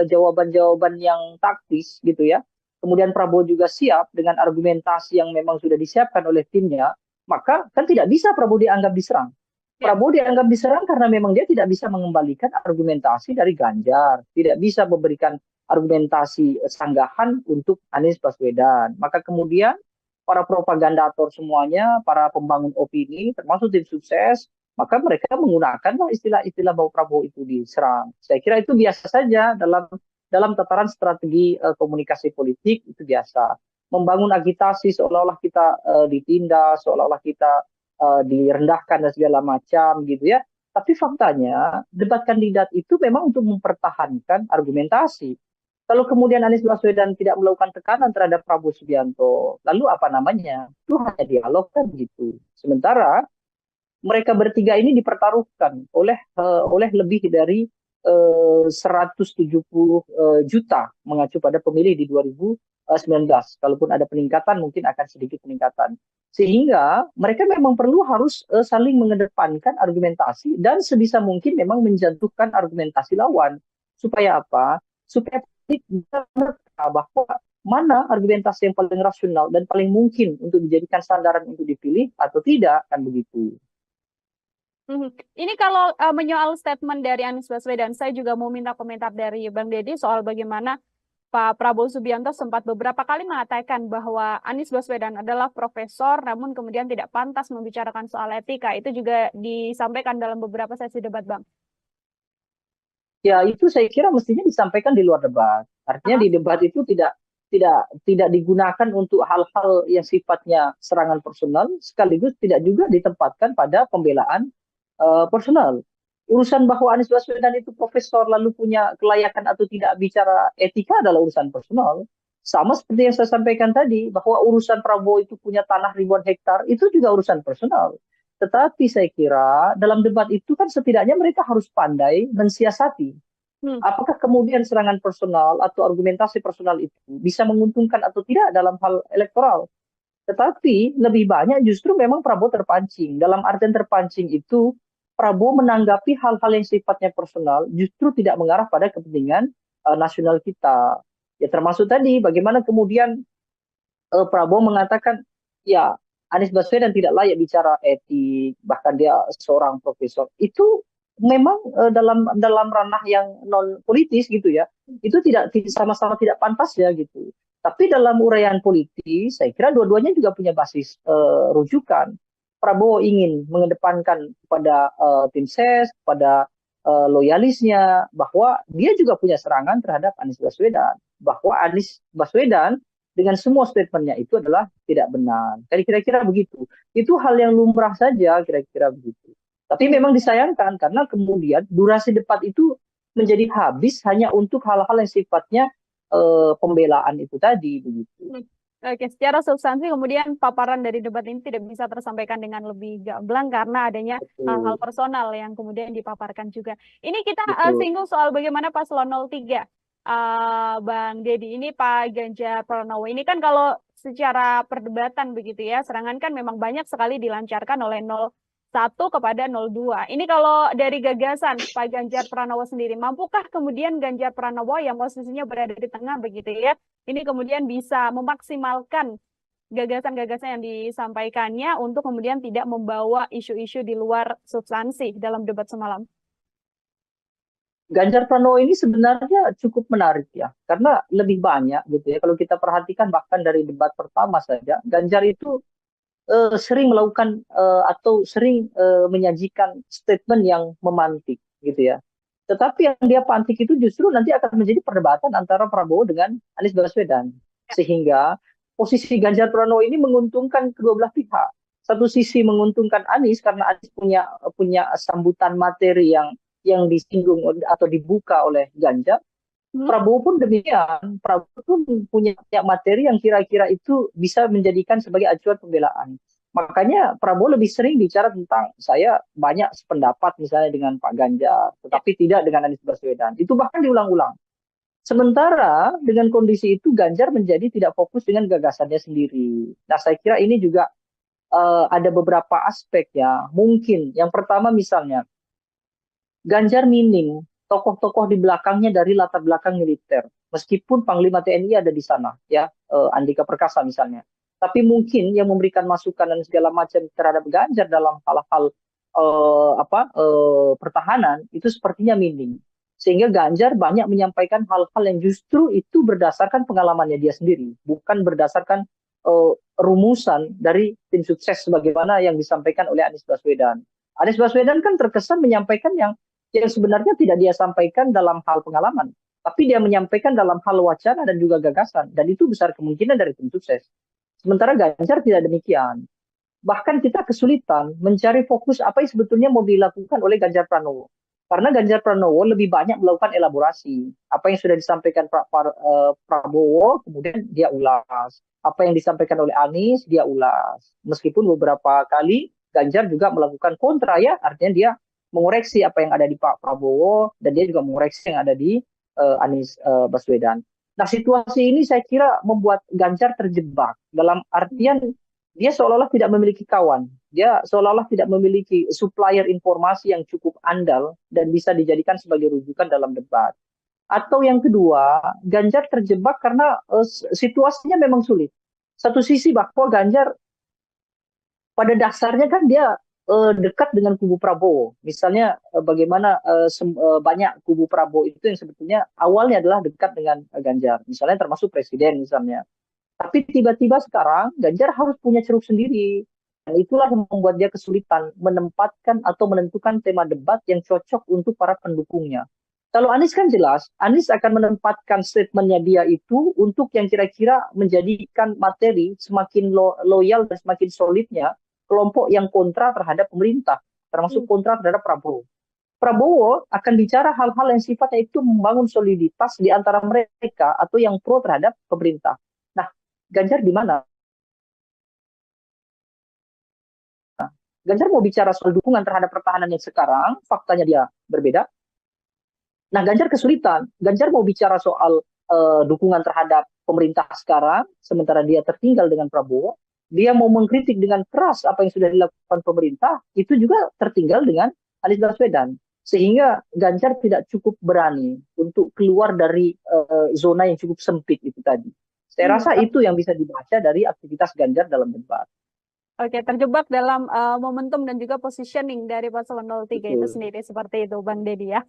A: jawaban-jawaban yang taktis gitu ya, kemudian Prabowo juga siap dengan argumentasi yang memang sudah disiapkan oleh timnya, maka kan tidak bisa Prabowo dianggap diserang. Prabowo dianggap diserang karena memang dia tidak bisa mengembalikan argumentasi dari Ganjar, tidak bisa memberikan argumentasi sanggahan untuk Anies Baswedan. Maka kemudian para propagandator semuanya, para pembangun opini, termasuk tim sukses, maka mereka menggunakanlah istilah-istilah bahwa Prabowo itu diserang. Saya kira itu biasa saja dalam tataran strategi komunikasi politik, itu biasa. Membangun agitasi seolah-olah kita ditindas, seolah-olah kita direndahkan dan segala macam gitu ya. Tapi faktanya debat kandidat itu memang untuk mempertahankan argumentasi. Kalau kemudian Anies Baswedan tidak melakukan tekanan terhadap Prabowo Subianto, lalu apa namanya? Itu hanya dialog kan gitu. Sementara mereka bertiga ini dipertaruhkan oleh lebih dari 170 juta mengacu pada pemilih di 2019. Kalaupun ada peningkatan, mungkin akan sedikit peningkatan. Sehingga mereka memang perlu harus saling mengedepankan argumentasi dan sebisa mungkin memang menjatuhkan argumentasi lawan. Supaya apa? Supaya bisa menerka bahwa mana argumentasi yang paling rasional dan paling mungkin untuk dijadikan sandaran untuk dipilih atau tidak, kan begitu.
B: Ini kalau menyoal statement dari Anies Baswedan, saya juga mau minta komentar dari Bang Deddy soal bagaimana Pak Prabowo Subianto sempat beberapa kali mengatakan bahwa Anies Baswedan adalah profesor, namun kemudian tidak pantas membicarakan soal etika. Itu juga disampaikan dalam beberapa sesi debat, Bang.
A: Ya, itu saya kira mestinya disampaikan di luar debat. Artinya di debat itu tidak digunakan untuk hal-hal yang sifatnya serangan personal, sekaligus tidak juga ditempatkan pada pembelaan personal. Urusan bahwa Anies Baswedan itu profesor lalu punya kelayakan atau tidak bicara etika adalah urusan personal. Sama seperti yang saya sampaikan tadi, bahwa urusan Prabowo itu punya tanah ribuan hektar, itu juga urusan personal. Tetapi saya kira dalam debat itu kan setidaknya mereka harus pandai mensiasati. Apakah kemudian serangan personal atau argumentasi personal itu bisa menguntungkan atau tidak dalam hal elektoral. Tetapi lebih banyak justru memang Prabowo terpancing. Dalam artian terpancing itu Prabowo menanggapi hal-hal yang sifatnya personal justru tidak mengarah pada kepentingan nasional kita. Ya termasuk tadi bagaimana kemudian Prabowo mengatakan ya Anies Baswedan tidak layak bicara etik, bahkan dia seorang profesor. Itu memang dalam ranah yang non politis gitu ya. Itu sama-sama tidak pantas ya gitu. Tapi dalam uraian politis, saya kira dua-duanya juga punya basis rujukan. Prabowo ingin mengedepankan kepada tim ses, kepada loyalisnya, bahwa dia juga punya serangan terhadap Anies Baswedan. Bahwa Anies Baswedan dengan semua statementnya itu adalah tidak benar. Kira-kira begitu. Itu hal yang lumrah saja, kira-kira begitu. Tapi memang disayangkan karena kemudian durasi debat itu menjadi habis hanya untuk hal-hal yang sifatnya pembelaan itu tadi, begitu.
B: Oke, secara substansi kemudian paparan dari debat ini tidak bisa tersampaikan dengan lebih gamblang karena adanya hal-hal personal yang kemudian dipaparkan juga. Ini kita singgung soal bagaimana paslon 03. Bang Deddy, ini Pak Ganjar Pranowo. Ini kan kalau secara perdebatan begitu ya, serangan kan memang banyak sekali dilancarkan oleh 01 kepada 02. Ini kalau dari gagasan Pak Ganjar Pranowo sendiri, mampukah kemudian Ganjar Pranowo yang posisinya berada di tengah begitu ya, ini kemudian bisa memaksimalkan gagasan-gagasan yang disampaikannya untuk kemudian tidak membawa isu-isu di luar substansi dalam debat semalam?
A: Ganjar Pranowo ini sebenarnya cukup menarik ya, karena lebih banyak gitu ya. Kalau kita perhatikan bahkan dari debat pertama saja, Ganjar itu sering melakukan atau sering menyajikan statement yang memantik gitu ya. Tetapi yang dia pantik itu justru nanti akan menjadi perdebatan antara Prabowo dengan Anies Baswedan. Sehingga posisi Ganjar Pranowo ini menguntungkan kedua belah pihak. Satu sisi menguntungkan Anies karena Anies punya sambutan materi yang disinggung atau dibuka oleh Ganjar. Prabowo pun demikian. Prabowo pun punya materi yang kira-kira itu bisa menjadikan sebagai acuan pembelaan. Makanya Prabowo lebih sering bicara tentang saya banyak sependapat misalnya dengan Pak Ganjar, tetapi tidak dengan Anies Baswedan. Itu bahkan diulang-ulang. Sementara dengan kondisi itu Ganjar menjadi tidak fokus dengan gagasannya sendiri. Nah saya kira ini juga ada beberapa aspek ya. Mungkin yang pertama misalnya Ganjar minim tokoh-tokoh di belakangnya dari latar belakang militer. Meskipun Panglima TNI ada di sana, ya Andika Perkasa misalnya. Tapi mungkin yang memberikan masukan dan segala macam terhadap Ganjar dalam hal-hal pertahanan itu sepertinya minim. Sehingga Ganjar banyak menyampaikan hal-hal yang justru itu berdasarkan pengalamannya dia sendiri, bukan berdasarkan rumusan dari tim sukses sebagaimana yang disampaikan oleh Anies Baswedan. Anies Baswedan kan terkesan menyampaikan yang sebenarnya tidak dia sampaikan dalam hal pengalaman, tapi dia menyampaikan dalam hal wacana dan juga gagasan, dan itu besar kemungkinan dari tim sukses. Sementara Ganjar tidak demikian. Bahkan kita kesulitan mencari fokus apa yang sebetulnya mau dilakukan oleh Ganjar Pranowo. Karena Ganjar Pranowo lebih banyak melakukan elaborasi. Apa yang sudah disampaikan Prabowo, kemudian dia ulas. Apa yang disampaikan oleh Anies, dia ulas. Meskipun beberapa kali Ganjar juga melakukan kontra ya, artinya dia mengoreksi apa yang ada di Pak Prabowo dan dia juga mengoreksi yang ada di Anies Baswedan. Nah situasi ini saya kira membuat Ganjar terjebak dalam artian dia seolah-olah tidak memiliki kawan, dia seolah-olah tidak memiliki supplier informasi yang cukup andal dan bisa dijadikan sebagai rujukan dalam debat. Atau yang kedua, Ganjar terjebak karena situasinya memang sulit. Satu sisi bahwa Ganjar pada dasarnya kan dia dekat dengan kubu Prabowo. Misalnya bagaimana banyak kubu Prabowo itu yang sebetulnya awalnya adalah dekat dengan Ganjar. Misalnya termasuk presiden misalnya. Tapi tiba-tiba sekarang Ganjar harus punya ceruk sendiri. Dan itulah yang membuat dia kesulitan menempatkan atau menentukan tema debat yang cocok untuk para pendukungnya. Kalau Anies kan jelas, Anies akan menempatkan statementnya dia itu untuk yang kira-kira menjadikan materi semakin loyal dan semakin solidnya kelompok yang kontra terhadap pemerintah, termasuk kontra terhadap Prabowo. Prabowo akan bicara hal-hal yang sifatnya itu membangun soliditas di antara mereka atau yang pro terhadap pemerintah. Nah, Ganjar di mana? Ganjar mau bicara soal dukungan terhadap pertahanan yang sekarang, faktanya dia berbeda. Nah, Ganjar kesulitan. Ganjar mau bicara soal dukungan terhadap pemerintah sekarang, sementara dia tertinggal dengan Prabowo. Dia mau mengkritik dengan keras apa yang sudah dilakukan pemerintah, itu juga tertinggal dengan Anies Baswedan, sehingga Ganjar tidak cukup berani untuk keluar dari zona yang cukup sempit itu tadi. Saya rasa itu yang bisa dibaca dari aktivitas Ganjar dalam debat.
B: Oke, terjebak dalam momentum dan juga positioning dari paslon 03 itu
A: Betul.
B: sendiri, seperti itu Bang Deddy ya.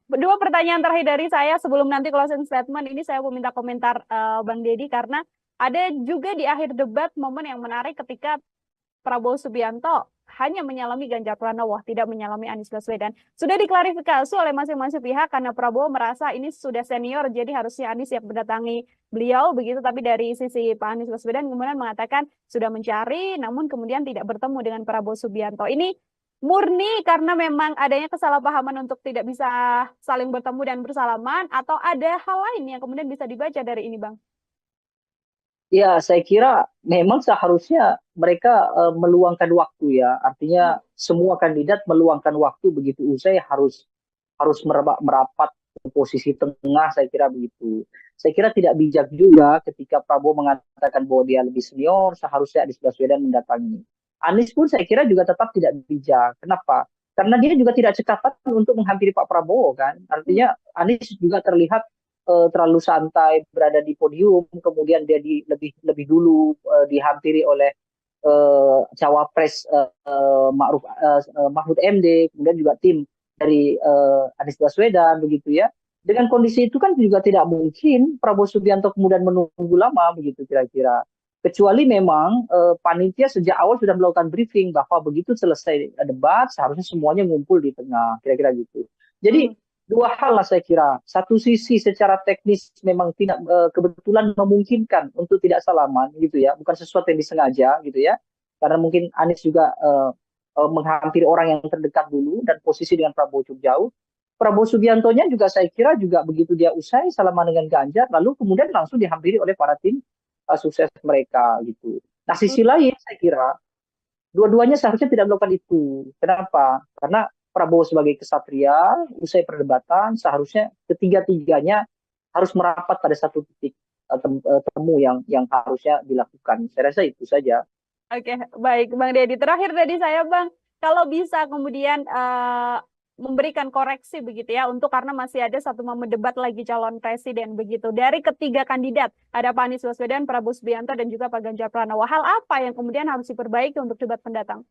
B: Dua pertanyaan terakhir dari saya sebelum nanti closing statement, ini saya mau minta komentar Bang Deddy, karena ada juga di akhir debat momen yang menarik ketika Prabowo Subianto hanya menyalami Ganjar Pranowo, tidak menyalami Anies Baswedan. Sudah diklarifikasi oleh masing-masing pihak karena Prabowo merasa ini sudah senior, jadi harusnya Anies yang mendatangi beliau begitu. Tapi dari sisi Pak Anies Baswedan kemudian mengatakan sudah mencari, namun kemudian tidak bertemu dengan Prabowo Subianto. Ini murni karena memang adanya kesalahpahaman untuk tidak bisa saling bertemu dan bersalaman, atau ada hal lain yang kemudian bisa dibaca dari ini, Bang?
A: Ya, saya kira memang seharusnya mereka meluangkan waktu ya. Artinya semua kandidat meluangkan waktu begitu usai harus merapat ke posisi tengah, saya kira begitu. Saya kira tidak bijak juga ketika Prabowo mengatakan bahwa dia lebih senior, seharusnya Anies Baswedan mendatangi. Anies pun saya kira juga tetap tidak bijak. Kenapa? Karena dia juga tidak cekatan untuk menghampiri Pak Prabowo kan. Artinya Anies juga terlihat terlalu santai berada di podium, kemudian dia lebih dulu dihampiri oleh cawapres Mahfud MD, kemudian juga tim dari Anies Baswedan begitu ya. Dengan kondisi itu kan juga tidak mungkin Prabowo Subianto kemudian menunggu lama begitu kira-kira. Kecuali memang panitia sejak awal sudah melakukan briefing bahwa begitu selesai debat seharusnya semuanya ngumpul di tengah, kira-kira gitu. Jadi dua hal lah saya kira. Satu sisi secara teknis memang tidak kebetulan memungkinkan untuk tidak salaman gitu ya, bukan sesuatu yang disengaja gitu ya. Karena mungkin Anies juga menghampiri orang yang terdekat dulu dan posisi dengan Prabowo cukup jauh. Prabowo Subiantonya juga saya kira juga begitu dia usai salaman dengan Ganjar, lalu kemudian langsung dihampiri oleh para tim sukses mereka gitu. Nah sisi lain saya kira dua-duanya seharusnya tidak melakukan itu. Kenapa? Karena Prabowo sebagai kesatria, usai perdebatan, seharusnya ketiga-tiganya harus merapat pada satu titik temu yang harusnya dilakukan. Saya rasa itu saja.
B: Oke, baik Bang Deddy. Terakhir tadi saya Bang, kalau bisa kemudian memberikan koreksi begitu ya, untuk karena masih ada satu momen debat lagi calon presiden begitu. Dari ketiga kandidat, ada Pak Anies Baswedan, Prabowo Subianto, dan juga Pak Ganjar Pranowo. Hal apa yang kemudian harus diperbaiki untuk debat mendatang?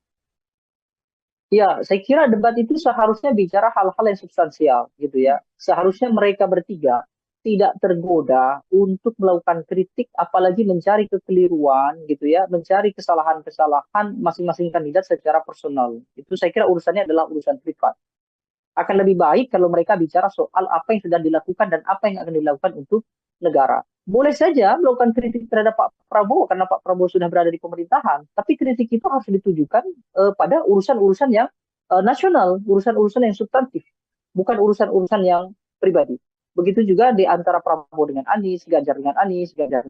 A: Ya, saya kira debat itu seharusnya bicara hal-hal yang substansial gitu ya. Seharusnya mereka bertiga tidak tergoda untuk melakukan kritik, apalagi mencari kekeliruan gitu ya, mencari kesalahan-kesalahan masing-masing kandidat secara personal. Itu saya kira urusannya adalah urusan privat. Akan lebih baik kalau mereka bicara soal apa yang sedang dilakukan dan apa yang akan dilakukan untuk negara. Boleh saja melakukan kritik terhadap Pak Prabowo karena Pak Prabowo sudah berada di pemerintahan, tapi kritik itu harus ditujukan pada urusan-urusan yang nasional, urusan-urusan yang substantif, bukan urusan-urusan yang pribadi. Begitu juga di antara Prabowo dengan Anies, Ganjar dengan Anies, Ganjar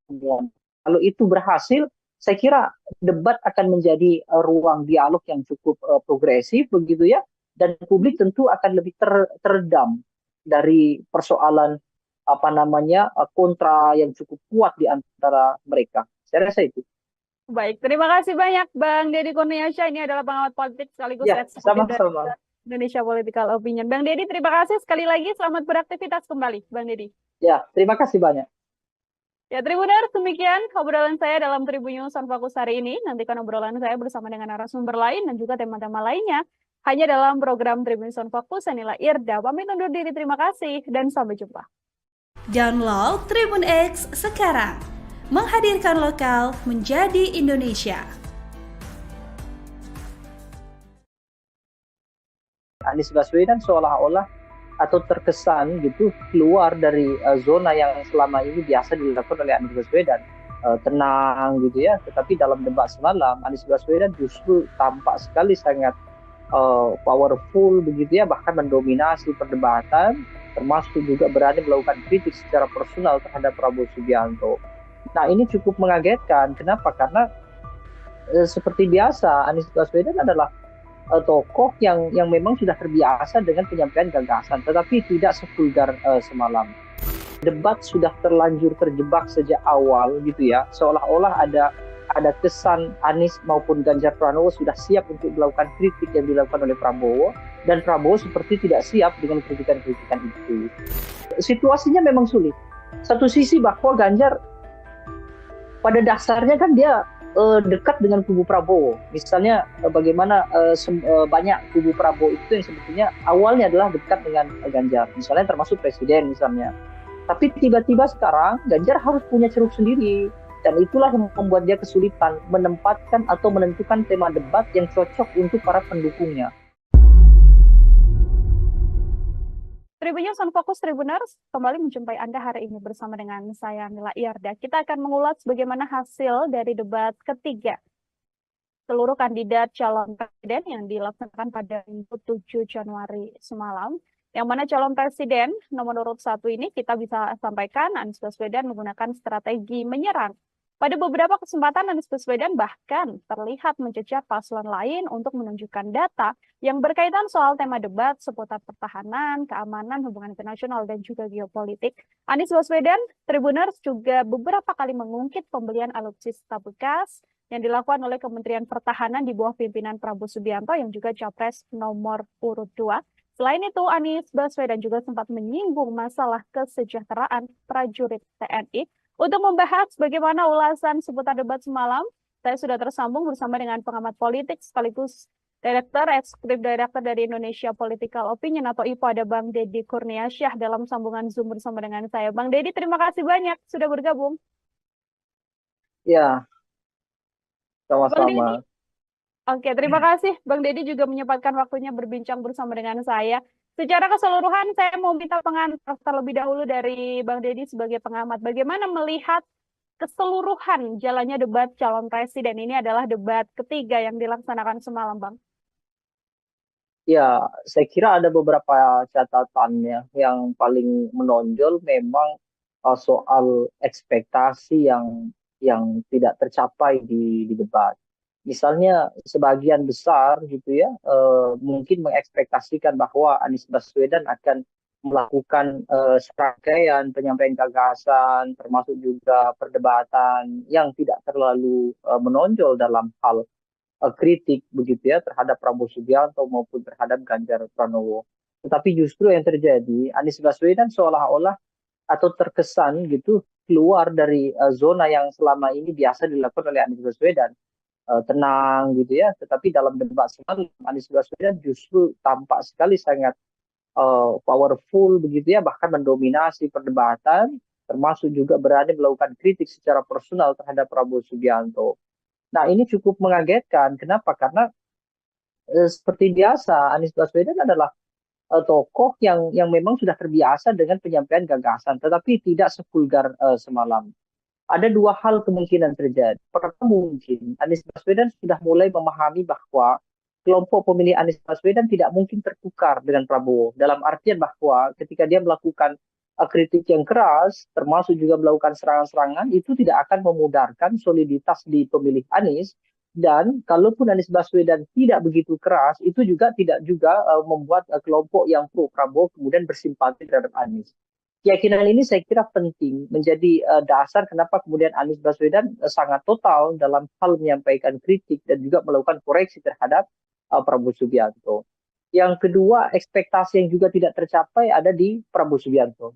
A: dengan. Kalau itu berhasil, saya kira debat akan menjadi ruang dialog yang cukup progresif begitu ya, dan publik tentu akan lebih teredam dari persoalan kontra yang cukup kuat di antara mereka. Saya rasa itu.
B: Baik, terima kasih banyak Bang Deddy Kurniasyah. Ini adalah pengamat politik sekaligus
A: Ya, sama-sama.
B: dari Indonesia Political Opinion. Bang Deddy, terima kasih sekali lagi. Selamat beraktivitas kembali, Bang Deddy.
A: Ya, terima kasih banyak.
B: Ya, Tribuners, demikian obrolan saya dalam Tribun News on Fokus hari ini. Nantikan obrolan saya bersama dengan narasumber lain dan juga tema-tema lainnya hanya dalam program Tribun News on Fokus. Saya Nila Irda, pamit undur diri. Terima kasih dan sampai jumpa.
C: Download Tribun X sekarang. Menghadirkan lokal menjadi Indonesia.
A: Anies Baswedan seolah-olah atau terkesan gitu keluar dari zona yang selama ini biasa dilakukan oleh Anies Baswedan, tenang gitu ya. Tetapi dalam debat semalam Anies Baswedan justru tampak sekali sangat powerful begitu ya, bahkan mendominasi perdebatan, termasuk juga berani melakukan kritik secara personal terhadap Prabowo Subianto. Nah ini cukup mengagetkan. Kenapa? Karena seperti biasa Anies Baswedan adalah tokoh yang memang sudah terbiasa dengan penyampaian gagasan, tetapi tidak sevulgar semalam. Debat sudah terlanjur terjebak sejak awal gitu ya, seolah-olah ada kesan Anies maupun Ganjar Pranowo sudah siap untuk melakukan kritik yang dilakukan oleh Prabowo, dan Prabowo seperti tidak siap dengan kritikan-kritikan itu. Situasinya memang sulit. Satu sisi bahwa Ganjar pada dasarnya kan dia dekat dengan kubu Prabowo. Misalnya bagaimana banyak kubu Prabowo itu yang sebetulnya awalnya adalah dekat dengan Ganjar. Misalnya termasuk presiden misalnya. Tapi tiba-tiba sekarang Ganjar harus punya ceruk sendiri. Dan itulah yang membuat dia kesulitan menempatkan atau menentukan tema debat yang cocok untuk para pendukungnya.
B: Tribunnews on Fokus Tribuners kembali menjumpai Anda hari ini bersama dengan saya Mila Iyarda. Kita akan mengulas bagaimana hasil dari debat ketiga seluruh kandidat calon presiden yang dilaksanakan pada Minggu 7 Januari semalam. Yang mana calon presiden nomor urut 1 ini kita bisa sampaikan Anies Baswedan menggunakan strategi menyerang. Pada beberapa kesempatan Anies Baswedan bahkan terlihat mencecar paslon lain untuk menunjukkan data yang berkaitan soal tema debat seputar pertahanan, keamanan, hubungan internasional, dan juga geopolitik. Anies Baswedan, Tribuners juga beberapa kali mengungkit pembelian alutsista bekas yang dilakukan oleh Kementerian Pertahanan di bawah pimpinan Prabowo Subianto yang juga capres nomor urut 2. Selain itu, Anies Baswedan juga sempat menyinggung masalah kesejahteraan prajurit TNI. Untuk membahas bagaimana ulasan seputar debat semalam, saya sudah tersambung bersama dengan pengamat politik sekaligus Eksekutif Direktur dari Indonesia Political Opinion atau IPO, ada Bang Deddy Kurniasyah dalam sambungan Zoom bersama dengan saya. Bang Deddy, terima kasih banyak sudah bergabung.
A: Ya,
B: Bang Deddy,
A: sama-sama.
B: oke, terima kasih. Bang Deddy juga menyempatkan waktunya berbincang bersama dengan saya. Secara keseluruhan, saya mau minta pengantar terlebih dahulu dari Bang Deddy sebagai pengamat. Bagaimana melihat keseluruhan jalannya debat calon presiden? Ini adalah debat ketiga yang dilaksanakan semalam, Bang.
A: Ya, saya kira ada beberapa catatannya. Yang paling menonjol memang soal ekspektasi yang tidak tercapai di debat. Misalnya sebagian besar gitu ya, mungkin mengekspektasikan bahwa Anies Baswedan akan melakukan serangkaian penyampaian gagasan, termasuk juga perdebatan yang tidak terlalu menonjol dalam hal kritik begitu ya terhadap Prabowo Subianto maupun terhadap Ganjar Pranowo. Tetapi justru yang terjadi, Anies Baswedan seolah-olah atau terkesan gitu keluar dari zona yang selama ini biasa dilakukan oleh Anies Baswedan. Tenang gitu ya, tetapi dalam debat semalam Anies Baswedan justru tampak sekali sangat powerful begitu ya, bahkan mendominasi perdebatan, termasuk juga berani melakukan kritik secara personal terhadap Prabowo Subianto. Nah, ini cukup mengagetkan. Kenapa? Karena seperti biasa Anies Baswedan adalah tokoh yang memang sudah terbiasa dengan penyampaian gagasan, tetapi tidak sevulgar semalam. Ada dua hal kemungkinan terjadi. Pertama, mungkin Anies Baswedan sudah mulai memahami bahwa kelompok pemilih Anies Baswedan tidak mungkin tertukar dengan Prabowo. Dalam artian bahwa ketika dia melakukan kritik yang keras, termasuk juga melakukan serangan-serangan, itu tidak akan memudarkan soliditas di pemilih Anies. Dan kalaupun Anies Baswedan tidak begitu keras, itu juga tidak juga membuat kelompok yang pro Prabowo kemudian bersimpati terhadap Anies. Keyakinan ini saya kira penting menjadi dasar kenapa kemudian Anies Baswedan sangat total dalam hal menyampaikan kritik dan juga melakukan koreksi terhadap Prabowo Subianto. Yang kedua, ekspektasi yang juga tidak tercapai ada di Prabowo Subianto.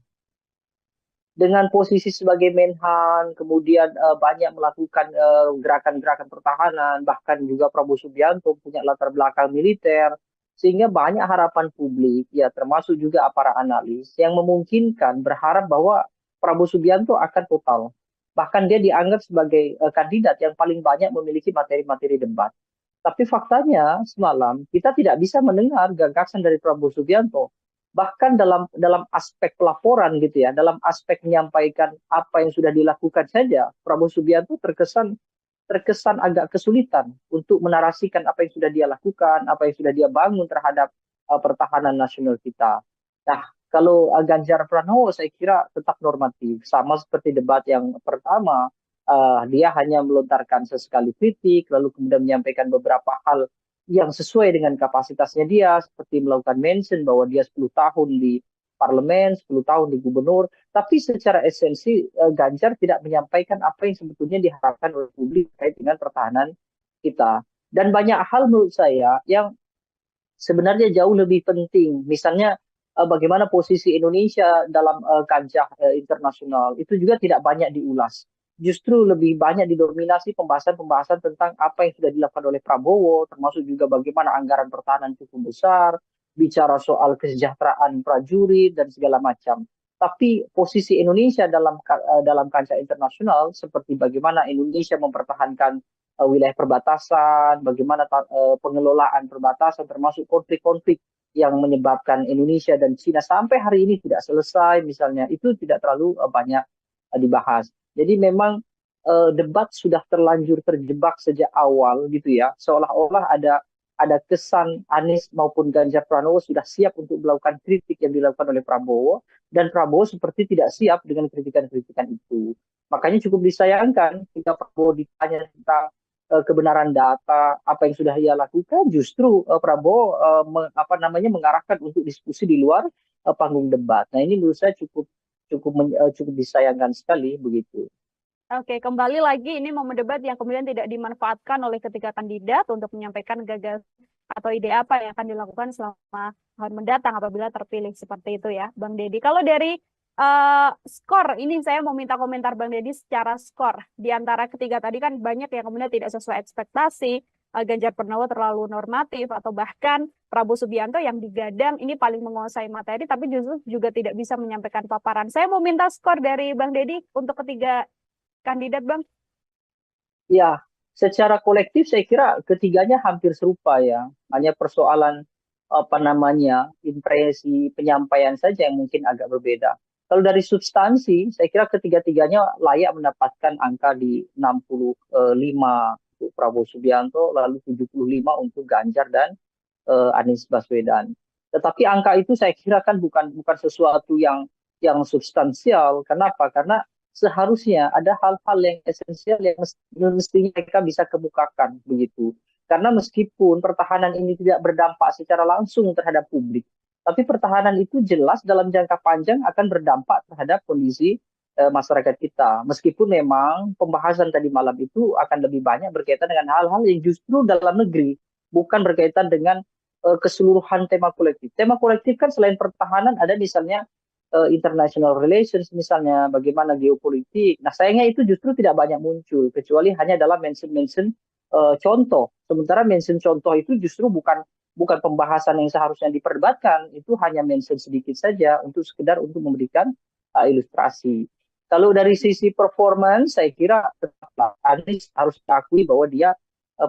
A: Dengan posisi sebagai Menhan, kemudian banyak melakukan gerakan-gerakan pertahanan, bahkan juga Prabowo Subianto punya latar belakang militer, sehingga banyak harapan publik, ya termasuk juga para analis, yang memungkinkan berharap bahwa Prabowo Subianto akan total. Bahkan dia dianggap sebagai kandidat yang paling banyak memiliki materi-materi debat. Tapi faktanya semalam kita tidak bisa mendengar gagasan dari Prabowo Subianto. Bahkan dalam aspek pelaporan gitu ya, dalam aspek menyampaikan apa yang sudah dilakukan saja, Prabowo Subianto terkesan agak kesulitan untuk menarasikan apa yang sudah dia lakukan, apa yang sudah dia bangun terhadap pertahanan nasional kita. Nah, kalau Ganjar Pranowo saya kira tetap normatif, sama seperti debat yang pertama, dia hanya melontarkan sesekali kritik, lalu kemudian menyampaikan beberapa hal yang sesuai dengan kapasitasnya dia, seperti melakukan mention bahwa dia 10 tahun di parlemen, 10 tahun di gubernur, tapi secara esensi Ganjar tidak menyampaikan apa yang sebetulnya diharapkan oleh publik terkait dengan pertahanan kita. Dan banyak hal menurut saya yang sebenarnya jauh lebih penting. Misalnya bagaimana posisi Indonesia dalam kancah internasional itu juga tidak banyak diulas. Justru lebih banyak didominasi pembahasan-pembahasan tentang apa yang sudah dilakukan oleh Prabowo, termasuk juga bagaimana anggaran pertahanan cukup besar, bicara soal kesejahteraan prajurit dan segala macam. Tapi posisi Indonesia dalam kancah internasional seperti bagaimana Indonesia mempertahankan wilayah perbatasan, bagaimana pengelolaan perbatasan termasuk konflik-konflik yang menyebabkan Indonesia dan China sampai hari ini tidak selesai misalnya, itu tidak terlalu banyak dibahas. Jadi memang debat sudah terlanjur terjebak sejak awal gitu ya, seolah-olah ada kesan Anies maupun Ganjar Pranowo sudah siap untuk melakukan kritik yang dilakukan oleh Prabowo, dan Prabowo seperti tidak siap dengan kritikan-kritikan itu. Makanya cukup disayangkan jika Prabowo ditanya tentang kebenaran data apa yang sudah ia lakukan, justru Prabowo mengarahkan untuk diskusi di luar panggung debat. Nah ini menurut saya cukup disayangkan sekali begitu.
B: Oke, kembali lagi ini momen debat yang kemudian tidak dimanfaatkan oleh ketiga kandidat untuk menyampaikan gagasan atau ide apa yang akan dilakukan selama tahun mendatang apabila terpilih seperti itu ya, Bang Deddy. Kalau dari skor, ini saya mau minta komentar Bang Deddy secara skor. Di antara ketiga tadi kan banyak yang kemudian tidak sesuai ekspektasi, Ganjar Pranowo terlalu normatif, atau bahkan Prabowo Subianto yang digadang ini paling menguasai materi, tapi justru juga tidak bisa menyampaikan paparan. Saya mau minta skor dari Bang Deddy untuk ketiga kandidat, Bang.
A: Ya, secara kolektif saya kira ketiganya hampir serupa ya. Hanya persoalan impresi penyampaian saja yang mungkin agak berbeda. Kalau dari substansi, saya kira ketiga-tiganya layak mendapatkan angka di 65 untuk Prabowo Subianto, lalu 75 untuk Ganjar dan Anies Baswedan. Tetapi angka itu saya kira kan bukan sesuatu yang substansial. Kenapa? Karena seharusnya ada hal-hal yang esensial yang mestinya mereka bisa kemukakan begitu. Karena meskipun pertahanan ini tidak berdampak secara langsung terhadap publik, tapi pertahanan itu jelas dalam jangka panjang akan berdampak terhadap kondisi masyarakat kita. Meskipun memang pembahasan tadi malam itu akan lebih banyak berkaitan dengan hal-hal yang justru dalam negeri, bukan berkaitan dengan keseluruhan tema kolektif. Tema kolektif kan selain pertahanan ada misalnya international relations, misalnya bagaimana geopolitik. Nah sayangnya itu justru tidak banyak muncul, kecuali hanya dalam mention-mention contoh. Sementara mention contoh itu justru bukan pembahasan yang seharusnya diperdebatkan, itu hanya mention sedikit saja untuk sekedar untuk memberikan ilustrasi. Kalau dari sisi performance, saya kira tetaplah Anies harus diakui bahwa dia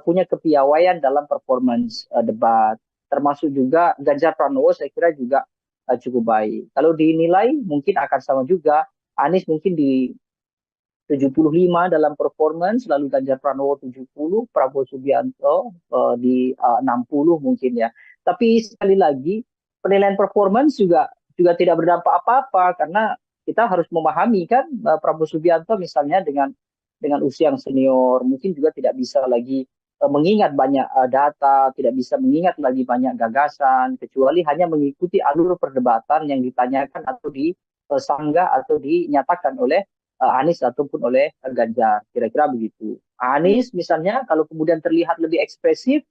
A: punya kepiawaian dalam performance debat. Termasuk juga Ganjar Pranowo saya kira juga cukup baik. Kalau dinilai mungkin akan sama juga. Anies mungkin di 75 dalam performance, lalu Ganjar Pranowo 70, Prabowo Subianto di 60 mungkin ya. Tapi sekali lagi penilaian performance juga tidak berdampak apa-apa, karena kita harus memahami kan Prabowo Subianto misalnya dengan usia yang senior mungkin juga tidak bisa lagi mengingat banyak data, tidak bisa mengingat lagi banyak gagasan, kecuali hanya mengikuti alur perdebatan yang ditanyakan atau disanggah atau dinyatakan oleh Anies ataupun oleh Ganjar, kira-kira begitu. Anies misalnya kalau kemudian terlihat lebih ekspresif,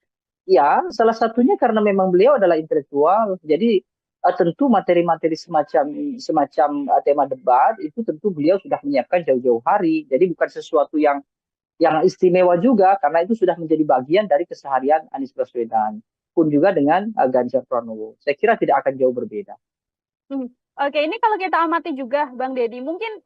A: ya salah satunya karena memang beliau adalah intelektual, jadi tentu materi-materi semacam tema debat itu tentu beliau sudah menyiapkan jauh-jauh hari, jadi bukan sesuatu yang istimewa juga, karena itu sudah menjadi bagian dari keseharian Anies Baswedan. Pun juga dengan Ganjar Pranowo. Saya kira tidak akan jauh berbeda.
B: Oke, ini kalau kita amati juga Bang Deddy, mungkin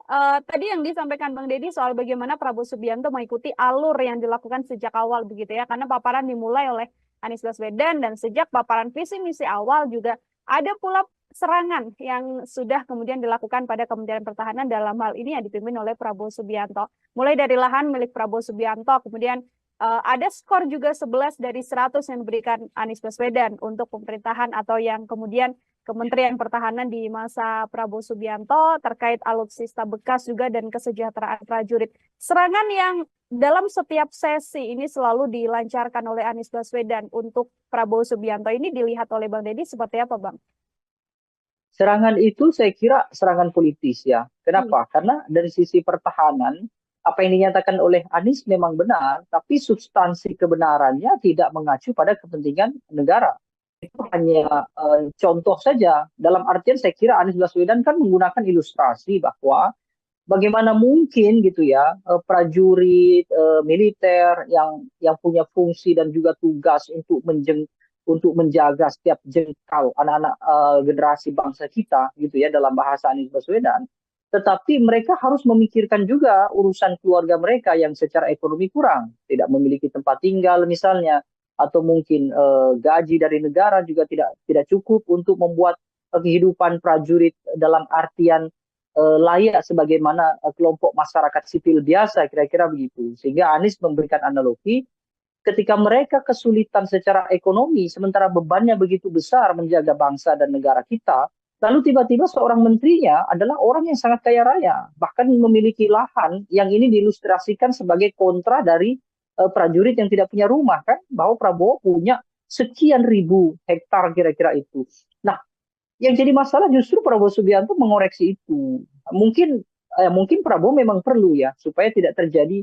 B: tadi yang disampaikan Bang Deddy soal bagaimana Prabowo Subianto mengikuti alur yang dilakukan sejak awal begitu ya, karena paparan dimulai oleh Anies Baswedan, dan sejak paparan visi misi awal juga ada pula serangan yang sudah kemudian dilakukan pada Kementerian Pertahanan dalam hal ini yang dipimpin oleh Prabowo Subianto. Mulai dari lahan milik Prabowo Subianto, kemudian ada skor juga 11 dari 100 yang diberikan Anies Baswedan untuk pemerintahan atau yang kemudian Kementerian Pertahanan di masa Prabowo Subianto terkait alutsista bekas juga dan kesejahteraan prajurit. Serangan yang dalam setiap sesi ini selalu dilancarkan oleh Anies Baswedan untuk Prabowo Subianto ini dilihat oleh Bang Deddy seperti apa, Bang?
A: Serangan itu saya kira serangan politis ya. Kenapa? Karena dari sisi pertahanan, apa yang dinyatakan oleh Anies memang benar, tapi substansi kebenarannya tidak mengacu pada kepentingan negara. Itu hanya contoh saja. Dalam artian saya kira Anies Baswedan kan menggunakan ilustrasi bahwa bagaimana mungkin gitu ya prajurit militer yang punya fungsi dan juga tugas untuk menjaga setiap jengkal anak-anak generasi bangsa kita gitu ya dalam bahasa Anies Baswedan, tetapi mereka harus memikirkan juga urusan keluarga mereka yang secara ekonomi kurang, tidak memiliki tempat tinggal misalnya, atau mungkin gaji dari negara juga tidak cukup untuk membuat kehidupan prajurit dalam artian layak sebagaimana kelompok masyarakat sipil biasa, kira-kira begitu. Sehingga Anies memberikan analogi, ketika mereka kesulitan secara ekonomi, sementara bebannya begitu besar menjaga bangsa dan negara kita, lalu tiba-tiba seorang menterinya adalah orang yang sangat kaya raya, bahkan memiliki lahan yang ini diilustrasikan sebagai kontra dari prajurit yang tidak punya rumah, kan? Bahwa Prabowo punya sekian ribu hektar kira-kira itu. Nah, yang jadi masalah justru Prabowo Subianto mengoreksi itu. Mungkin Prabowo memang perlu ya supaya tidak terjadi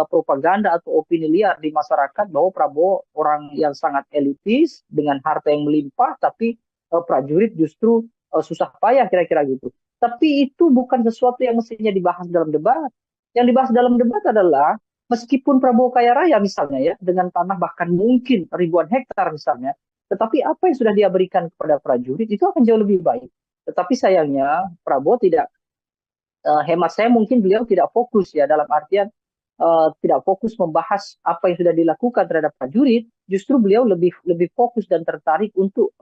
A: propaganda atau opini liar di masyarakat bahwa Prabowo orang yang sangat elitis dengan harta yang melimpah, tapi prajurit justru susah payah kira-kira gitu. Tapi itu bukan sesuatu yang mestinya dibahas dalam debat. Yang dibahas dalam debat adalah meskipun Prabowo kaya raya misalnya ya dengan tanah bahkan mungkin ribuan hektar misalnya, tetapi apa yang sudah dia berikan kepada prajurit itu akan jauh lebih baik. Tetapi sayangnya Prabowo tidak, hemat saya mungkin beliau tidak fokus ya dalam artian tidak fokus membahas apa yang sudah dilakukan terhadap prajurit. Justru beliau lebih fokus dan tertarik untuk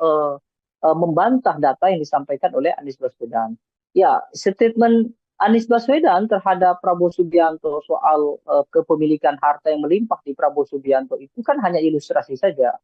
A: membantah data yang disampaikan oleh Anies Baswedan. Ya, statement Anies Baswedan terhadap Prabowo Subianto soal kepemilikan harta yang melimpah di Prabowo Subianto itu kan hanya ilustrasi saja.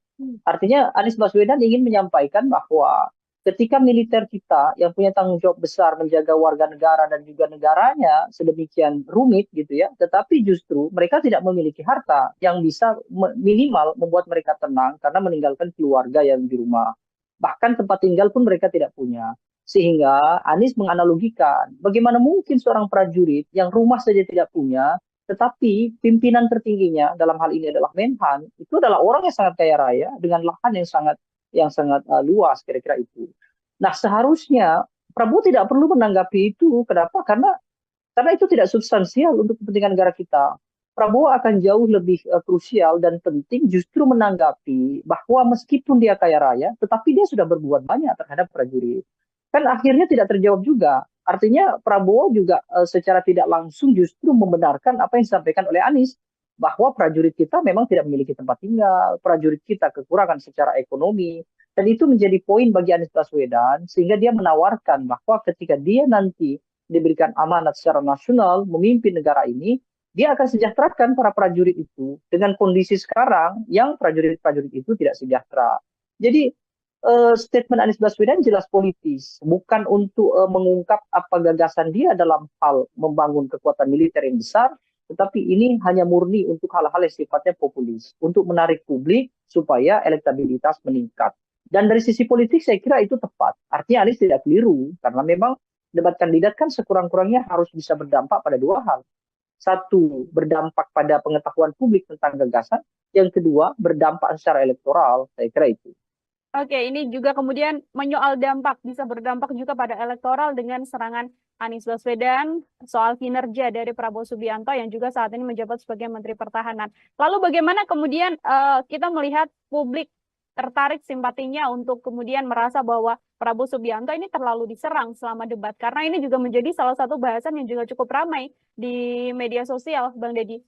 A: Artinya Anies Baswedan ingin menyampaikan bahwa ketika militer kita yang punya tanggung jawab besar menjaga warga negara dan juga negaranya sedemikian rumit gitu ya, tetapi justru mereka tidak memiliki harta yang bisa minimal membuat mereka tenang karena meninggalkan keluarga yang di rumah. Bahkan tempat tinggal pun mereka tidak punya. Sehingga Anies menganalogikan bagaimana mungkin seorang prajurit yang rumah saja tidak punya, tetapi pimpinan tertingginya dalam hal ini adalah Menhan, itu adalah orang yang sangat kaya raya dengan lahan yang sangat luas kira-kira itu. Nah, seharusnya Prabowo tidak perlu menanggapi itu. Kenapa? Karena itu tidak substansial untuk kepentingan negara kita. Prabowo akan jauh lebih krusial dan penting justru menanggapi bahwa meskipun dia kaya raya, tetapi dia sudah berbuat banyak terhadap prajurit. Kan akhirnya tidak terjawab juga. Artinya Prabowo juga secara tidak langsung justru membenarkan apa yang disampaikan oleh Anies, bahwa prajurit kita memang tidak memiliki tempat tinggal, prajurit kita kekurangan secara ekonomi, dan itu menjadi poin bagi Anies Baswedan, sehingga dia menawarkan bahwa ketika dia nanti diberikan amanat secara nasional memimpin negara ini, dia akan sejahterakan para prajurit itu dengan kondisi sekarang yang prajurit-prajurit itu tidak sejahtera. Jadi statement Anies Baswedan jelas politis, bukan untuk mengungkap apa gagasan dia dalam hal membangun kekuatan militer yang besar, tetapi ini hanya murni untuk hal-hal yang sifatnya populis, untuk menarik publik supaya elektabilitas meningkat. Dan dari sisi politik saya kira itu tepat. Artinya Anies tidak keliru, karena memang debat kandidat kan sekurang-kurangnya harus bisa berdampak pada dua hal. Satu, berdampak pada pengetahuan publik tentang gagasan. Yang kedua, berdampak secara elektoral. Saya kira itu.
B: Oke, ini juga kemudian menyoal dampak, bisa berdampak juga pada elektoral dengan serangan Anies Baswedan soal kinerja dari Prabowo Subianto yang juga saat ini menjabat sebagai Menteri Pertahanan. Lalu bagaimana kemudian kita melihat publik tertarik simpatinya untuk kemudian merasa bahwa Prabowo Subianto ini terlalu diserang selama debat? Karena ini juga menjadi salah satu bahasan yang juga cukup ramai di media sosial, Bang Deddy.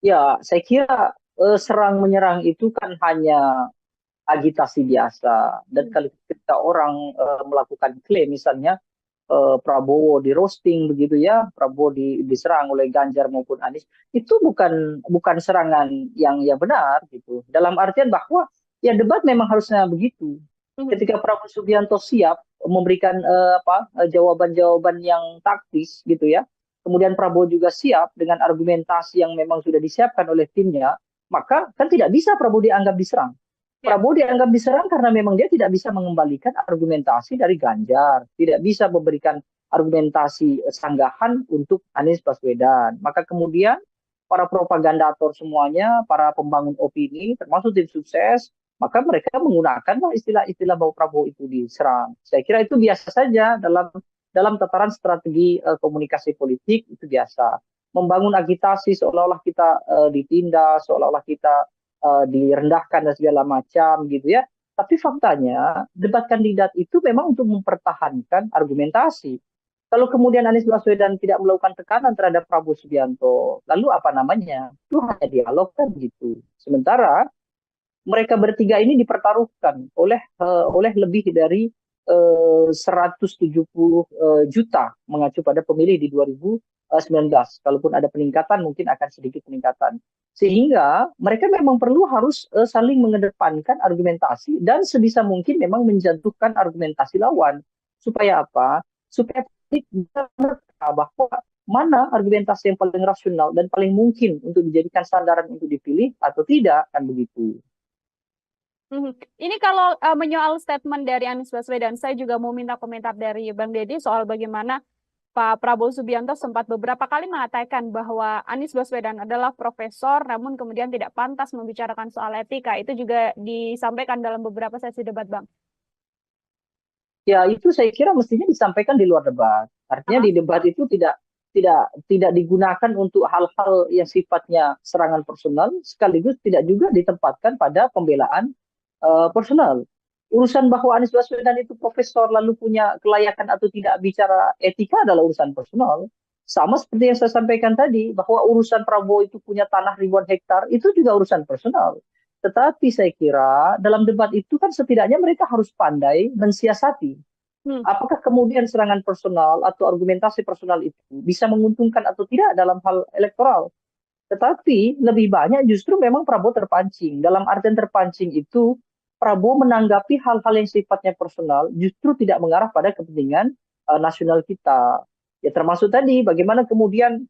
A: Ya, saya kira serang-menyerang itu kan hanya agitasi biasa. Dan kalau ketika orang melakukan klaim, misalnya Prabowo di roasting begitu ya, Prabowo diserang oleh Ganjar maupun Anies, itu bukan serangan yang benar gitu. Dalam artian bahwa ya debat memang harusnya begitu. Ketika Prabowo Subianto siap memberikan jawaban-jawaban yang taktis gitu ya, kemudian Prabowo juga siap dengan argumentasi yang memang sudah disiapkan oleh timnya, maka kan tidak bisa Prabowo dianggap diserang. Prabowo dianggap diserang karena memang dia tidak bisa mengembalikan argumentasi dari Ganjar, tidak bisa memberikan argumentasi sanggahan untuk Anies Baswedan. Maka kemudian para propagandator semuanya, para pembangun opini, termasuk tim sukses, maka mereka menggunakanlah istilah-istilah bahwa Prabowo itu diserang. Saya kira itu biasa saja dalam tataran strategi komunikasi politik, itu biasa. Membangun agitasi seolah-olah kita ditindas, seolah-olah kita direndahkan dan segala macam gitu ya. Tapi faktanya debat kandidat itu memang untuk mempertahankan argumentasi. Kalau kemudian Anies Baswedan tidak melakukan tekanan terhadap Prabowo Subianto, lalu apa namanya? Itu hanya dialog kan gitu. Sementara mereka bertiga ini dipertaruhkan oleh lebih dari 170 juta mengacu pada pemilih di 2019. Kalaupun ada peningkatan mungkin akan sedikit peningkatan. Sehingga mereka memang perlu harus saling mengedepankan argumentasi dan sebisa mungkin memang menjatuhkan argumentasi lawan. Supaya apa? Supaya publik bisa menerka bahwa mana argumentasi yang paling rasional dan paling mungkin untuk dijadikan sandaran untuk dipilih atau tidak, kan begitu.
B: Ini kalau menyoal statement dari Anies Baswedan, saya juga mau minta komentar dari Bang Deddy soal bagaimana Pak Prabowo Subianto sempat beberapa kali mengatakan bahwa Anies Baswedan adalah profesor, namun kemudian tidak pantas membicarakan soal etika. Itu juga disampaikan dalam beberapa sesi debat, Bang.
A: Ya, itu saya kira mestinya disampaikan di luar debat. Artinya di debat itu tidak digunakan untuk hal-hal yang sifatnya serangan personal, sekaligus tidak juga ditempatkan pada pembelaan personal. Urusan bahwa Anies Baswedan itu profesor lalu punya kelayakan atau tidak bicara etika adalah urusan personal. Sama seperti yang saya sampaikan tadi, bahwa urusan Prabowo itu punya tanah ribuan hektar, itu juga urusan personal. Tetapi saya kira dalam debat itu kan setidaknya mereka harus pandai mensiasati. Apakah kemudian serangan personal atau argumentasi personal itu bisa menguntungkan atau tidak dalam hal elektoral. Tetapi lebih banyak justru memang Prabowo terpancing. Dalam artian terpancing itu, Prabowo menanggapi hal-hal yang sifatnya personal justru tidak mengarah pada kepentingan nasional kita. Ya termasuk tadi bagaimana kemudian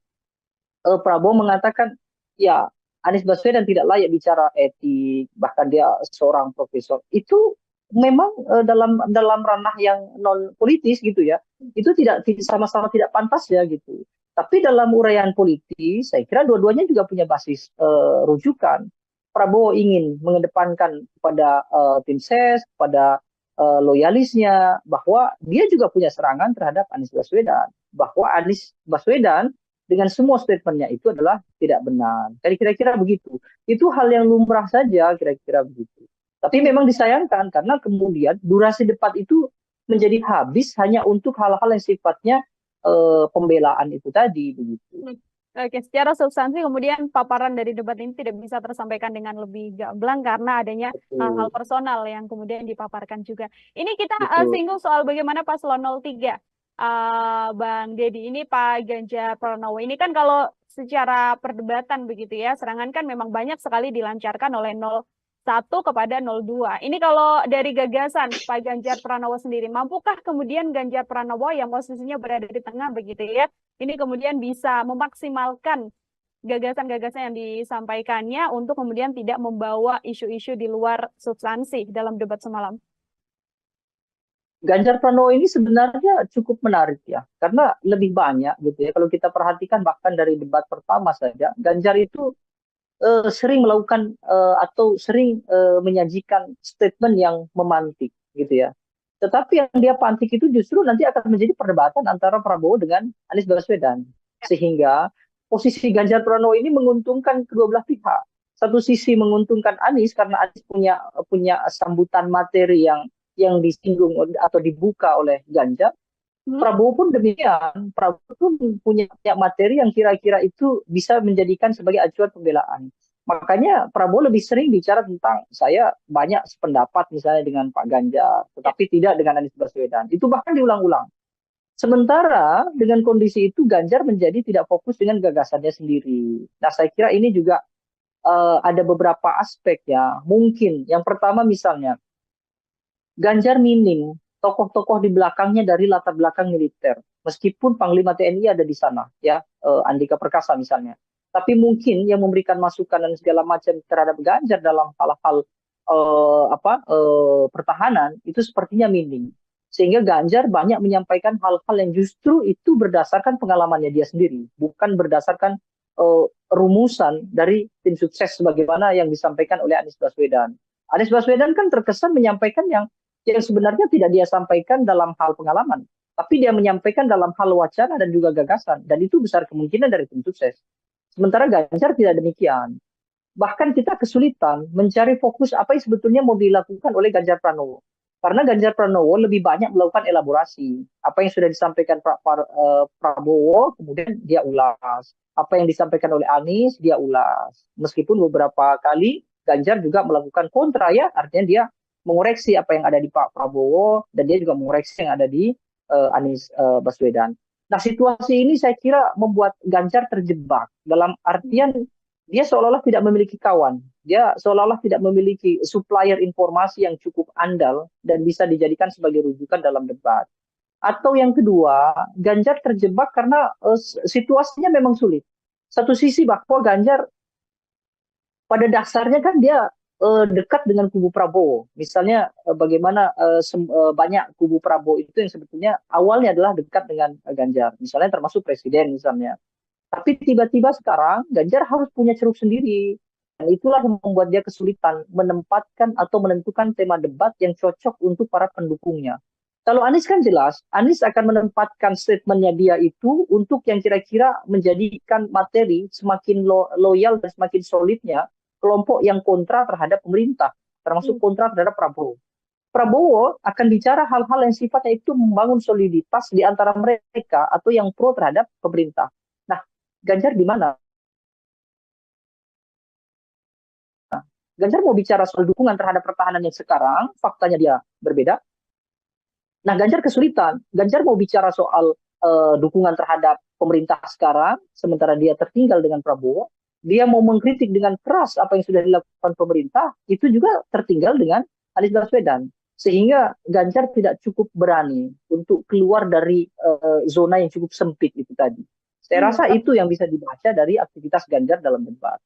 A: Prabowo mengatakan ya Anies Baswedan tidak layak bicara etik, bahkan dia seorang profesor. Itu memang dalam ranah yang non politis gitu ya. Itu tidak sama-sama tidak pantas ya gitu. Tapi dalam uraian politis, saya kira dua-duanya juga punya basis rujukan. Prabowo ingin mengedepankan kepada tim ses, kepada loyalisnya, bahwa dia juga punya serangan terhadap Anies Baswedan. Bahwa Anies Baswedan dengan semua statementnya itu adalah tidak benar. Jadi kira-kira begitu. Itu hal yang lumrah saja, kira-kira begitu. Tapi memang disayangkan karena kemudian durasi debat itu menjadi habis hanya untuk hal-hal yang sifatnya pembelaan itu tadi begitu.
B: Oke, secara substansi kemudian paparan dari debat ini tidak bisa tersampaikan dengan lebih gamblang karena adanya hal-hal personal yang kemudian dipaparkan juga. Ini kita singgung soal bagaimana Paslon 03. Bang Deddy, ini Pak Ganjar Pranowo. Ini kan kalau secara perdebatan begitu ya, serangan kan memang banyak sekali dilancarkan oleh 01 kepada 02. Ini kalau dari gagasan Pak Ganjar Pranowo sendiri, mampukah kemudian Ganjar Pranowo yang posisinya berada di tengah begitu ya, ini kemudian bisa memaksimalkan gagasan-gagasan yang disampaikannya untuk kemudian tidak membawa isu-isu di luar substansi dalam debat semalam?
A: Ganjar Pranowo ini sebenarnya cukup menarik ya, karena lebih banyak gitu ya. Kalau kita perhatikan bahkan dari debat pertama saja, Ganjar itu sering melakukan atau sering menyajikan statement yang memantik gitu ya. Tetapi yang dia pantik itu justru nanti akan menjadi perdebatan antara Prabowo dengan Anies Baswedan. Sehingga posisi Ganjar Pranowo ini menguntungkan kedua belah pihak. Satu sisi menguntungkan Anies karena Anies punya sambutan materi yang disinggung atau dibuka oleh Ganjar. Prabowo pun demikian. Prabowo pun punya materi yang kira-kira itu bisa menjadikan sebagai acuan pembelaan. Makanya Prabowo lebih sering bicara tentang saya banyak sependapat misalnya dengan Pak Ganjar, tetapi tidak dengan Anies Baswedan. Itu bahkan diulang-ulang. Sementara dengan kondisi itu Ganjar menjadi tidak fokus dengan gagasannya sendiri. Nah saya kira ini juga ada beberapa aspek ya. Mungkin yang pertama misalnya Ganjar minim tokoh-tokoh di belakangnya dari latar belakang militer. Meskipun Panglima TNI ada di sana, ya Andika Perkasa misalnya. Tapi mungkin yang memberikan masukan dan segala macam terhadap Ganjar dalam hal-hal pertahanan itu sepertinya minim. Sehingga Ganjar banyak menyampaikan hal-hal yang justru itu berdasarkan pengalamannya dia sendiri, bukan berdasarkan rumusan dari tim sukses sebagaimana yang disampaikan oleh Anies Baswedan. Anies Baswedan kan terkesan menyampaikan yang sebenarnya tidak dia sampaikan dalam hal pengalaman, tapi dia menyampaikan dalam hal wacana dan juga gagasan, dan itu besar kemungkinan dari tim sukses. Sementara Ganjar tidak demikian. Bahkan kita kesulitan mencari fokus apa yang sebetulnya mau dilakukan oleh Ganjar Pranowo. Karena Ganjar Pranowo lebih banyak melakukan elaborasi. Apa yang sudah disampaikan Prabowo, kemudian dia ulas. Apa yang disampaikan oleh Anies, dia ulas. Meskipun beberapa kali Ganjar juga melakukan kontra ya, artinya dia mengoreksi apa yang ada di Pak Prabowo, dan dia juga mengoreksi yang ada di Anies Baswedan. Nah, situasi ini saya kira membuat Ganjar terjebak dalam artian dia seolah-olah tidak memiliki kawan. Dia seolah-olah tidak memiliki supplier informasi yang cukup andal dan bisa dijadikan sebagai rujukan dalam debat. Atau yang kedua, Ganjar terjebak karena situasinya memang sulit. Satu sisi bahwa Ganjar pada dasarnya kan dia dekat dengan kubu Prabowo. Misalnya bagaimana banyak kubu Prabowo itu yang sebetulnya awalnya adalah dekat dengan Ganjar. Misalnya termasuk presiden misalnya. Tapi tiba-tiba sekarang Ganjar harus punya ceruk sendiri. Dan itulah yang membuat dia kesulitan menempatkan atau menentukan tema debat yang cocok untuk para pendukungnya. Kalau Anies kan jelas, Anies akan menempatkan statementnya dia itu untuk yang kira-kira menjadikan materi semakin loyal dan semakin solidnya kelompok yang kontra terhadap pemerintah, termasuk kontra terhadap Prabowo. Prabowo akan bicara hal-hal yang sifatnya itu membangun soliditas di antara mereka atau yang pro terhadap pemerintah. Nah, Ganjar di mana? Ganjar mau bicara soal dukungan terhadap pertahanan yang sekarang, faktanya dia berbeda. Nah, Ganjar kesulitan. Ganjar mau bicara soal dukungan terhadap pemerintah sekarang, sementara dia tertinggal dengan Prabowo. Dia mau mengkritik dengan keras apa yang sudah dilakukan pemerintah, itu juga tertinggal dengan Anies Baswedan. Sehingga Ganjar tidak cukup berani untuk keluar dari zona yang cukup sempit itu tadi. Saya rasa itu yang bisa dibaca dari aktivitas Ganjar dalam debat.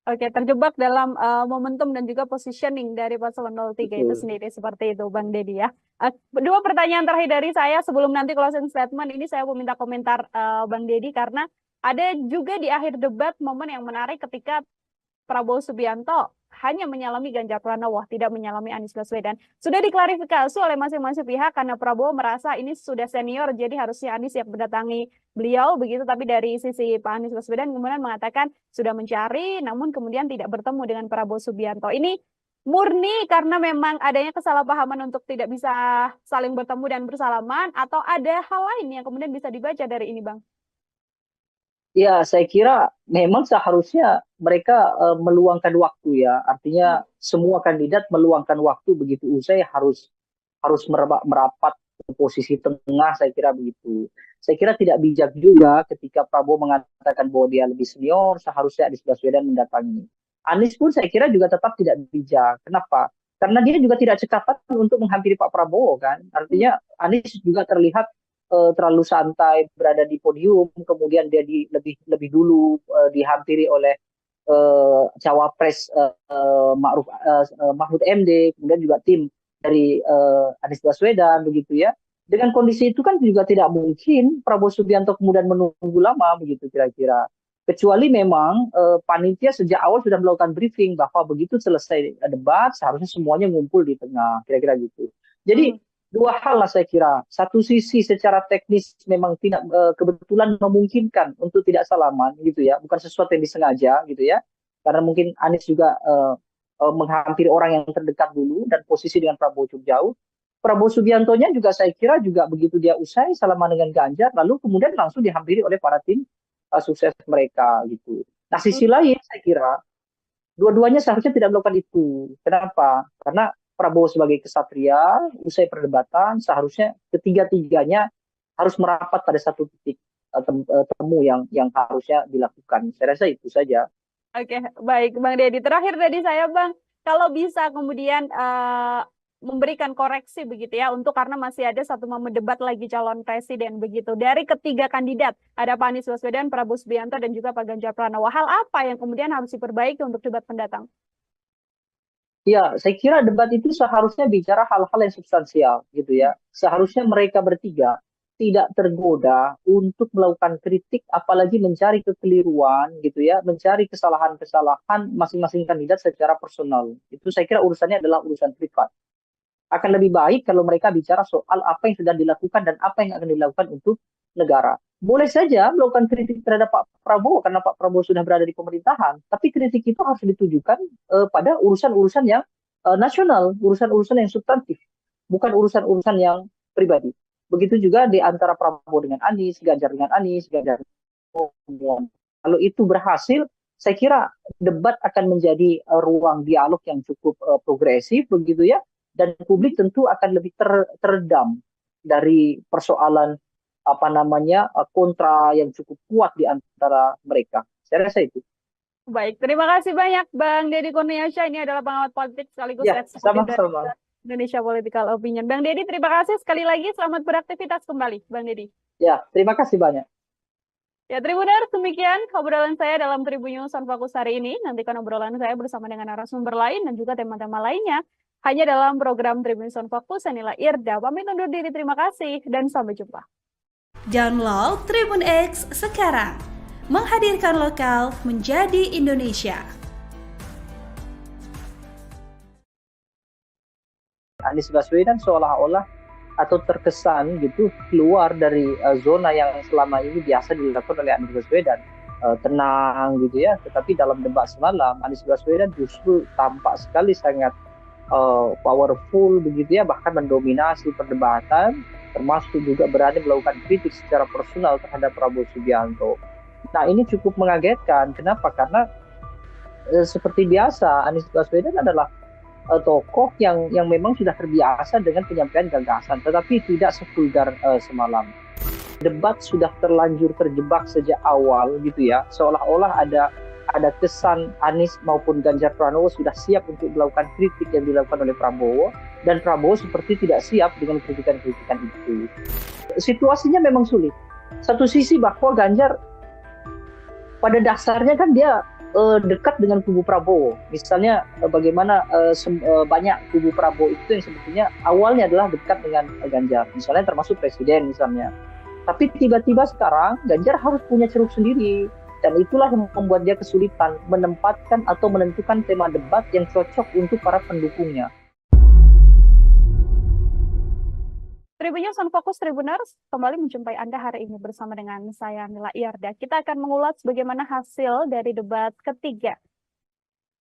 B: Oke, terjebak dalam momentum dan juga positioning dari paslon 03 itu sendiri, seperti itu Bang Deddy ya. Dua pertanyaan terakhir dari saya sebelum nanti closing statement ini saya mau minta komentar Bang Deddy, karena ada juga di akhir debat momen yang menarik ketika Prabowo Subianto hanya menyalami Ganjar Pranowo, tidak menyalami Anies Baswedan. Sudah diklarifikasi oleh masing-masing pihak karena Prabowo merasa ini sudah senior, jadi harusnya Anies yang mendatangi beliau begitu. Tapi dari sisi Pak Anies Baswedan kemudian mengatakan sudah mencari, namun kemudian tidak bertemu dengan Prabowo Subianto. Ini murni karena memang adanya kesalahpahaman untuk tidak bisa saling bertemu dan bersalaman, atau ada hal lain yang kemudian bisa dibaca dari ini, Bang?
A: Ya, saya kira memang seharusnya mereka meluangkan waktu ya. Artinya semua kandidat meluangkan waktu begitu usai harus merapat ke posisi tengah, saya kira begitu. Saya kira tidak bijak juga ketika Prabowo mengatakan bahwa dia lebih senior, seharusnya Anies Baswedan mendatangi. Anies pun saya kira juga tetap tidak bijak. Kenapa? Karena dia juga tidak cekatan untuk menghampiri Pak Prabowo kan. Artinya Anies juga terlihat terlalu santai berada di podium, kemudian dia lebih dulu dihampiri oleh cawapres Mahfud MD, kemudian juga tim dari Anies Baswedan begitu ya. Dengan kondisi itu kan juga tidak mungkin Prabowo Subianto kemudian menunggu lama begitu kira-kira. Kecuali memang panitia sejak awal sudah melakukan briefing bahwa begitu selesai debat seharusnya semuanya ngumpul di tengah, kira-kira gitu. Jadi dua hal lah saya kira. Satu sisi secara teknis memang tidak kebetulan memungkinkan untuk tidak salaman gitu ya, bukan sesuatu yang disengaja gitu ya. Karena mungkin Anies juga menghampiri orang yang terdekat dulu dan posisi dengan Prabowo cukup jauh. Prabowo Subiantonya juga saya kira juga begitu dia usai salaman dengan Ganjar, lalu kemudian langsung dihampiri oleh para tim sukses mereka gitu. Nah, sisi lain saya kira dua-duanya seharusnya tidak melakukan itu. Kenapa? Karena Prabowo sebagai kesatria, usai perdebatan, seharusnya ketiga-tiganya harus merapat pada satu titik temu yang harusnya dilakukan. Saya rasa itu saja.
B: Oke, baik Bang Deddy. Terakhir dari saya Bang, kalau bisa kemudian memberikan koreksi begitu ya, untuk karena masih ada satu momen debat lagi calon presiden begitu. Dari ketiga kandidat, ada Pak Anies Baswedan, Prabowo Subianto, dan juga Pak Ganjar Pranowo. Hal apa yang kemudian harus diperbaiki untuk debat pendatang?
A: Ya, saya kira debat itu seharusnya bicara hal-hal yang substansial gitu ya. Seharusnya mereka bertiga tidak tergoda untuk melakukan kritik, apalagi mencari kekeliruan gitu ya, mencari kesalahan-kesalahan masing-masing kandidat secara personal. Itu saya kira urusannya adalah urusan privat. Akan lebih baik kalau mereka bicara soal apa yang sudah dilakukan dan apa yang akan dilakukan untuk negara. Boleh saja melakukan kritik terhadap Pak Prabowo karena Pak Prabowo sudah berada di pemerintahan, tapi kritik itu harus ditujukan pada urusan-urusan yang nasional, urusan-urusan yang substantif, bukan urusan-urusan yang pribadi. Begitu juga di antara Prabowo dengan Anies, Ganjar dengan Anies, Ganjar dengan. Kalau itu berhasil, saya kira debat akan menjadi ruang dialog yang cukup progresif begitu ya, dan publik tentu akan lebih teredam dari persoalan apa namanya kontra yang cukup kuat di antara mereka. Saya rasa itu.
B: Baik, terima kasih banyak Bang Deddy Kurniasyah. Ini adalah pengamat politik sekaligus
A: Ya,
B: eksekutif dari
A: sama-sama.
B: Indonesia Political Opinion. Bang Deddy, terima kasih sekali lagi. Selamat beraktivitas kembali, Bang Deddy.
A: Ya, terima kasih banyak.
B: Ya, Tribuners, demikian obrolan saya dalam Tribun News on Fokus hari ini. Nantikan obrolan saya bersama dengan narasumber lain dan juga tema-tema lainnya hanya dalam program Tribun News on Fokus. Saya Nila Irda, pamit undur diri. Terima kasih dan sampai jumpa.
C: Download Tribun X sekarang. Menghadirkan lokal menjadi Indonesia.
A: Anies Baswedan seolah-olah atau terkesan gitu keluar dari zona yang selama ini biasa dilakukan oleh Anies Baswedan, tenang gitu ya. Tetapi dalam debat semalam Anies Baswedan justru tampak sekali sangat powerful begitu ya, bahkan mendominasi perdebatan, termasuk juga berani melakukan kritik secara personal terhadap Prabowo Subianto. Nah, ini cukup mengagetkan. Kenapa? Karena seperti biasa Anies Baswedan adalah tokoh yang memang sudah terbiasa dengan penyampaian gagasan, tetapi tidak sevulgar semalam. Debat sudah terlanjur terjebak sejak awal gitu ya, seolah-olah ada kesan Anies maupun Ganjar Pranowo sudah siap untuk melakukan kritik yang dilakukan oleh Prabowo, dan Prabowo seperti tidak siap dengan kritikan-kritikan itu. Situasinya memang sulit. Satu sisi bahwa Ganjar pada dasarnya kan dia dekat dengan kubu Prabowo. Misalnya bagaimana banyak kubu Prabowo itu yang sebetulnya awalnya adalah dekat dengan Ganjar. Misalnya termasuk presiden misalnya. Tapi tiba-tiba sekarang Ganjar harus punya ceruk sendiri. Dan itulah yang membuat dia kesulitan menempatkan atau menentukan tema debat yang cocok untuk para pendukungnya.
B: Tribun News on Fokus Tribuners kembali menjumpai Anda hari ini bersama dengan saya Nila Irda. Kita akan mengulas bagaimana hasil dari debat ketiga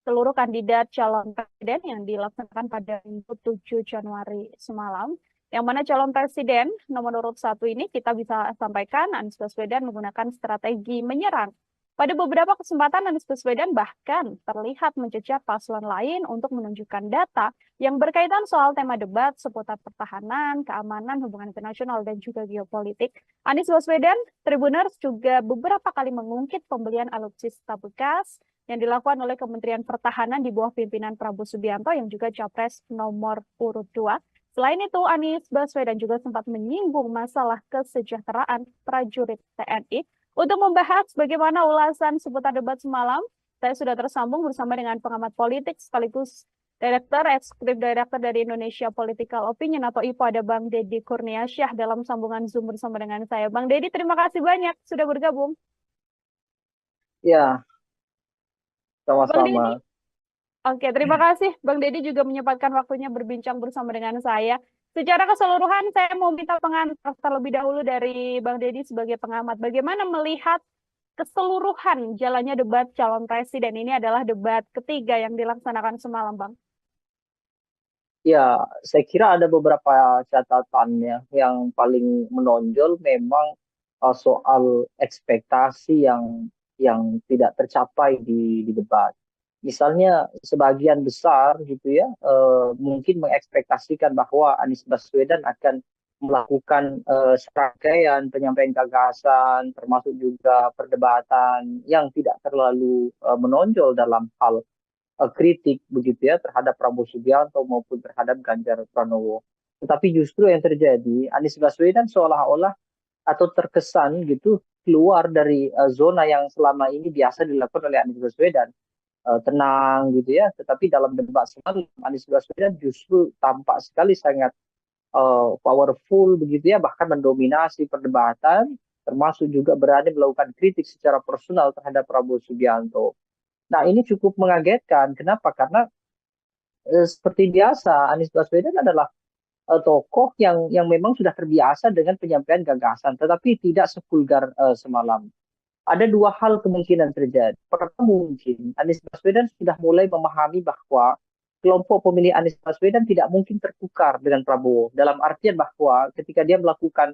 B: seluruh kandidat calon presiden yang dilaksanakan pada Minggu 7 Januari semalam. Yang mana calon presiden nomor urut 1 ini kita bisa sampaikan Anies Baswedan menggunakan strategi menyerang. Pada beberapa kesempatan Anies Baswedan bahkan terlihat mencecar paslon lain untuk menunjukkan data yang berkaitan soal tema debat seputar pertahanan, keamanan, hubungan internasional, dan juga geopolitik. Anies Baswedan, Tribuners juga beberapa kali mengungkit pembelian alutsista bekas yang dilakukan oleh Kementerian Pertahanan di bawah pimpinan Prabowo Subianto yang juga capres nomor urut 2. Selain itu, Anies Baswedan juga sempat menyinggung masalah kesejahteraan prajurit TNI. Untuk membahas bagaimana ulasan seputar debat semalam, saya sudah tersambung bersama dengan pengamat politik sekaligus Eksekutif Direktur dari Indonesia Political Opinion atau IPO, ada Bang Deddy Kurniasyah dalam sambungan Zoom bersama dengan saya. Bang Deddy, terima kasih banyak sudah bergabung.
A: Ya,
B: Bang Deddy,
A: sama-sama.
B: oke, terima kasih. Bang Deddy juga menyempatkan waktunya berbincang bersama dengan saya. Secara keseluruhan, saya mau minta pengantar terlebih dahulu dari Bang Deddy sebagai pengamat. Bagaimana melihat keseluruhan jalannya debat calon presiden? Ini adalah debat ketiga yang dilaksanakan semalam, Bang.
A: Ya, saya kira ada beberapa catatannya. Yang paling menonjol memang soal ekspektasi yang tidak tercapai di debat. Misalnya sebagian besar gitu ya, mungkin mengekspektasikan bahwa Anies Baswedan akan melakukan serangkaian penyampaian gagasan, termasuk juga perdebatan yang tidak terlalu menonjol dalam hal kritik begitu ya terhadap Prabowo Subianto maupun terhadap Ganjar Pranowo. Tetapi justru yang terjadi, Anies Baswedan seolah-olah atau terkesan gitu keluar dari zona yang selama ini biasa dilakukan oleh Anies Baswedan, tenang gitu ya. Tetapi dalam debat semalam Anies Baswedan justru tampak sekali sangat powerful begitu ya, bahkan mendominasi perdebatan, termasuk juga berani melakukan kritik secara personal terhadap Prabowo Subianto. Nah, ini cukup mengagetkan. Kenapa? Karena seperti biasa Anies Baswedan adalah tokoh yang memang sudah terbiasa dengan penyampaian gagasan, tetapi tidak sevulgar semalam. Ada dua hal kemungkinan terjadi. Pertama, mungkin Anies Baswedan sudah mulai memahami bahwa kelompok pemilih Anies Baswedan tidak mungkin tertukar dengan Prabowo. Dalam artian bahwa ketika dia melakukan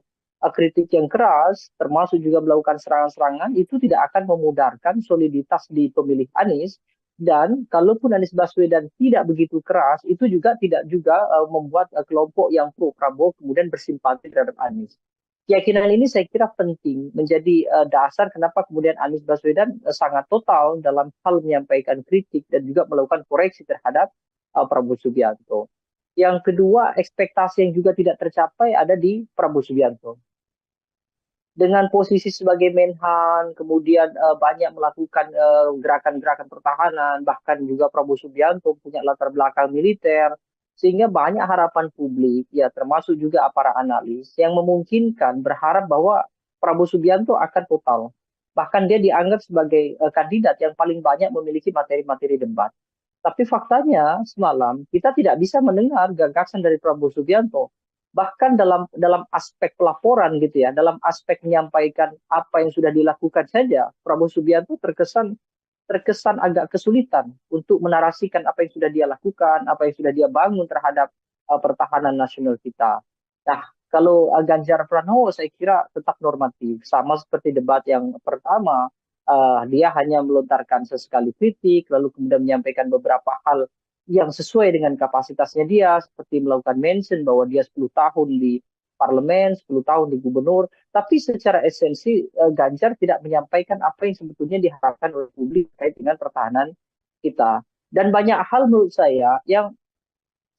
A: kritik yang keras, termasuk juga melakukan serangan-serangan, itu tidak akan memudarkan soliditas di pemilih Anies. Dan kalaupun Anies Baswedan tidak begitu keras, itu juga tidak juga membuat kelompok yang pro Prabowo kemudian bersimpati terhadap Anies. Keyakinan ini saya kira penting menjadi dasar kenapa kemudian Anies Baswedan sangat total dalam hal menyampaikan kritik dan juga melakukan koreksi terhadap Prabowo Subianto. Yang kedua, ekspektasi yang juga tidak tercapai ada di Prabowo Subianto. Dengan posisi sebagai Menhan, kemudian banyak melakukan gerakan-gerakan pertahanan, bahkan juga Prabowo Subianto punya latar belakang militer, sehingga banyak harapan publik, ya termasuk juga para analis, yang memungkinkan berharap bahwa Prabowo Subianto akan total. Bahkan dia dianggap sebagai kandidat yang paling banyak memiliki materi-materi debat. Tapi faktanya semalam kita tidak bisa mendengar gagasan dari Prabowo Subianto. Bahkan dalam aspek pelaporan gitu ya, dalam aspek menyampaikan apa yang sudah dilakukan saja, Prabowo Subianto terkesan agak kesulitan untuk menarasikan apa yang sudah dia lakukan, apa yang sudah dia bangun terhadap pertahanan nasional kita. Nah, kalau Ganjar Pranowo saya kira tetap normatif, sama seperti debat yang pertama, dia hanya melontarkan sesekali kritik, lalu kemudian menyampaikan beberapa hal yang sesuai dengan kapasitasnya dia, seperti melakukan mention bahwa dia 10 tahun di parlemen, 10 tahun di gubernur, tapi secara esensi Ganjar tidak menyampaikan apa yang sebetulnya diharapkan oleh publik terkait dengan pertahanan kita. Dan banyak hal menurut saya yang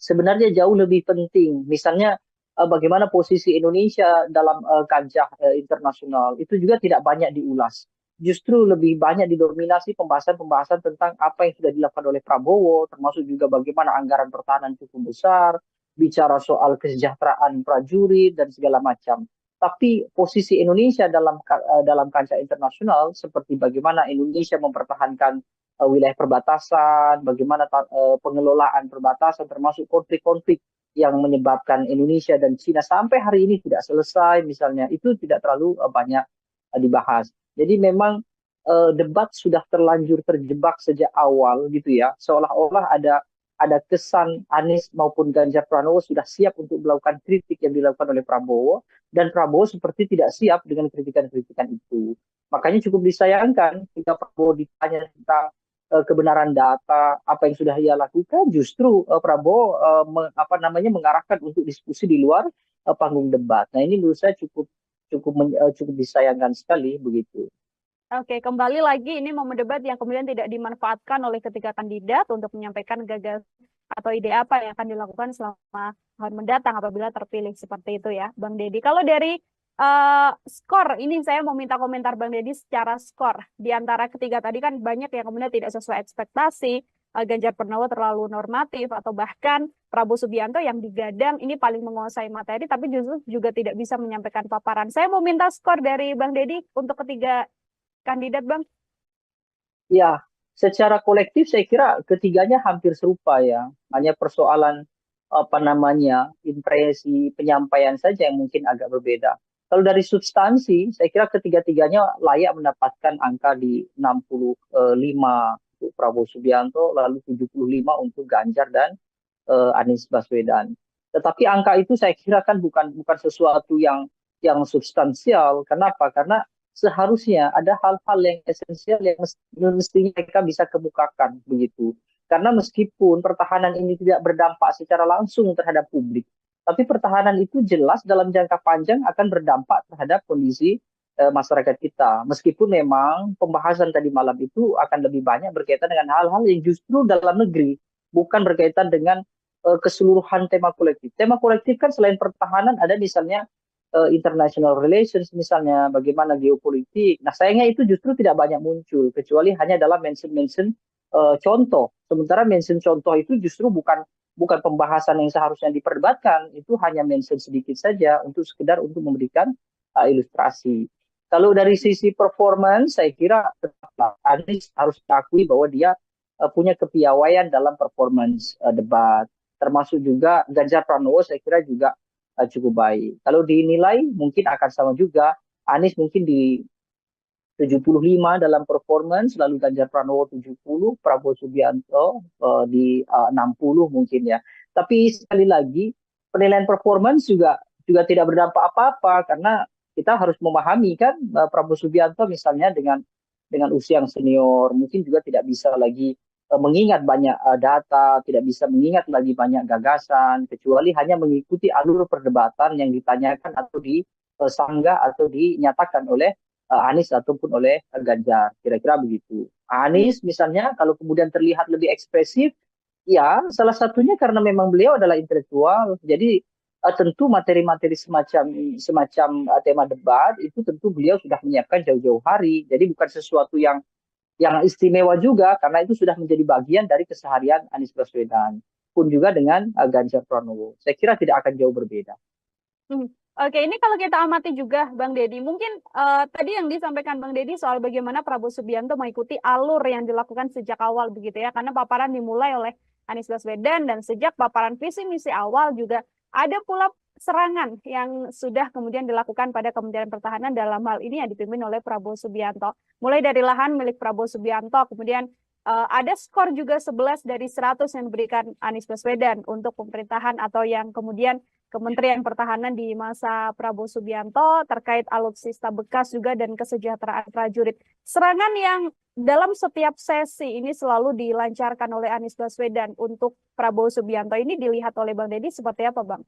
A: sebenarnya jauh lebih penting. Misalnya bagaimana posisi Indonesia dalam kancah internasional, itu juga tidak banyak diulas. Justru lebih banyak didominasi pembahasan-pembahasan tentang apa yang sudah dilakukan oleh Prabowo, termasuk juga bagaimana anggaran pertahanan cukup besar, bicara soal kesejahteraan prajurit dan segala macam. Tapi posisi Indonesia dalam kancah internasional, seperti bagaimana Indonesia mempertahankan wilayah perbatasan, bagaimana pengelolaan perbatasan, termasuk konflik-konflik yang menyebabkan Indonesia dan Cina sampai hari ini tidak selesai, misalnya, itu tidak terlalu banyak dibahas. Jadi memang debat sudah terlanjur terjebak sejak awal gitu ya, seolah-olah ada kesan Anies maupun Ganjar Pranowo sudah siap untuk melakukan kritik yang dilakukan oleh Prabowo, dan Prabowo seperti tidak siap dengan kritikan-kritikan itu. Makanya cukup disayangkan jika Prabowo ditanya tentang kebenaran data, apa yang sudah ia lakukan, justru Prabowo mengarahkan untuk diskusi di luar panggung debat. Nah, ini menurut saya cukup disayangkan sekali begitu.
B: Oke, kembali lagi ini momen debat yang kemudian tidak dimanfaatkan oleh ketiga kandidat untuk menyampaikan gagasan atau ide apa yang akan dilakukan selama tahun mendatang apabila terpilih seperti itu ya, Bang Deddy. Kalau dari skor, ini saya mau minta komentar Bang Deddy secara skor. Di antara ketiga tadi kan banyak yang kemudian tidak sesuai ekspektasi, Ganjar Pranowo terlalu normatif, atau bahkan Prabowo Subianto yang digadang ini paling menguasai materi, tapi justru juga tidak bisa menyampaikan paparan. Saya mau minta skor dari Bang Deddy untuk ketiga kandidat, Bang.
A: Ya, secara kolektif saya kira ketiganya hampir serupa ya. Hanya persoalan impresi penyampaian saja yang mungkin agak berbeda. Kalau dari substansi, saya kira ketiga-tiganya layak mendapatkan angka di 65 untuk Prabowo Subianto, lalu 75 untuk Ganjar dan Anies Baswedan. Tetapi angka itu saya kira kan bukan sesuatu yang substansial. Kenapa? Karena seharusnya ada hal-hal yang esensial yang mestinya mereka bisa kemukakan begitu. Karena meskipun pertahanan ini tidak berdampak secara langsung terhadap publik, tapi pertahanan itu jelas dalam jangka panjang akan berdampak terhadap kondisi masyarakat kita. Meskipun memang pembahasan tadi malam itu akan lebih banyak berkaitan dengan hal-hal yang justru dalam negeri, bukan berkaitan dengan keseluruhan tema kolektif. Tema kolektif kan selain pertahanan ada misalnya international relations, misalnya bagaimana geopolitik. Nah, sayangnya itu justru tidak banyak muncul, kecuali hanya dalam mention-mention contoh. Sementara mention contoh itu justru bukan pembahasan yang seharusnya diperdebatkan, itu hanya mention sedikit saja untuk sekedar untuk memberikan ilustrasi. Kalau dari sisi performance, saya kira tetaplah Anies harus diakui bahwa dia punya kepiawaian dalam performance debat. Termasuk juga Ganjar Pranowo, saya kira juga cukup baik. Kalau dinilai mungkin akan sama juga. Anies mungkin di 75 dalam performance, lalu Ganjar Pranowo 70, Prabowo Subianto di 60 mungkin ya. Tapi sekali lagi penilaian performance juga tidak berdampak apa-apa karena kita harus memahami kan Prabowo Subianto misalnya dengan usia yang senior mungkin juga tidak bisa lagi mengingat banyak data, tidak bisa mengingat lagi banyak gagasan kecuali hanya mengikuti alur perdebatan yang ditanyakan atau disanggah atau dinyatakan oleh Anies ataupun oleh Ganjar, kira-kira begitu. Anies misalnya kalau kemudian terlihat lebih ekspresif, ya salah satunya karena memang beliau adalah intelektual, jadi tentu materi-materi semacam tema debat itu tentu beliau sudah menyiapkan jauh-jauh hari, jadi bukan sesuatu yang istimewa juga karena itu sudah menjadi bagian dari keseharian Anies Baswedan. Pun juga dengan Ganjar Pranowo, saya kira tidak akan jauh berbeda.
B: Oke, ini kalau kita amati juga Bang Deddy, mungkin tadi yang disampaikan Bang Deddy soal bagaimana Prabowo Subianto mengikuti alur yang dilakukan sejak awal begitu ya, karena paparan dimulai oleh Anies Baswedan dan sejak paparan visi misi awal juga ada pula serangan yang sudah kemudian dilakukan pada Kementerian Pertahanan dalam hal ini yang dipimpin oleh Prabowo Subianto. Mulai dari lahan milik Prabowo Subianto, kemudian ada skor juga 11 dari 100 yang diberikan Anies Baswedan untuk pemerintahan atau yang kemudian Kementerian Pertahanan di masa Prabowo Subianto terkait alutsista bekas juga dan kesejahteraan prajurit. Serangan yang dalam setiap sesi ini selalu dilancarkan oleh Anies Baswedan untuk Prabowo Subianto ini dilihat oleh Bang Deddy seperti apa, Bang?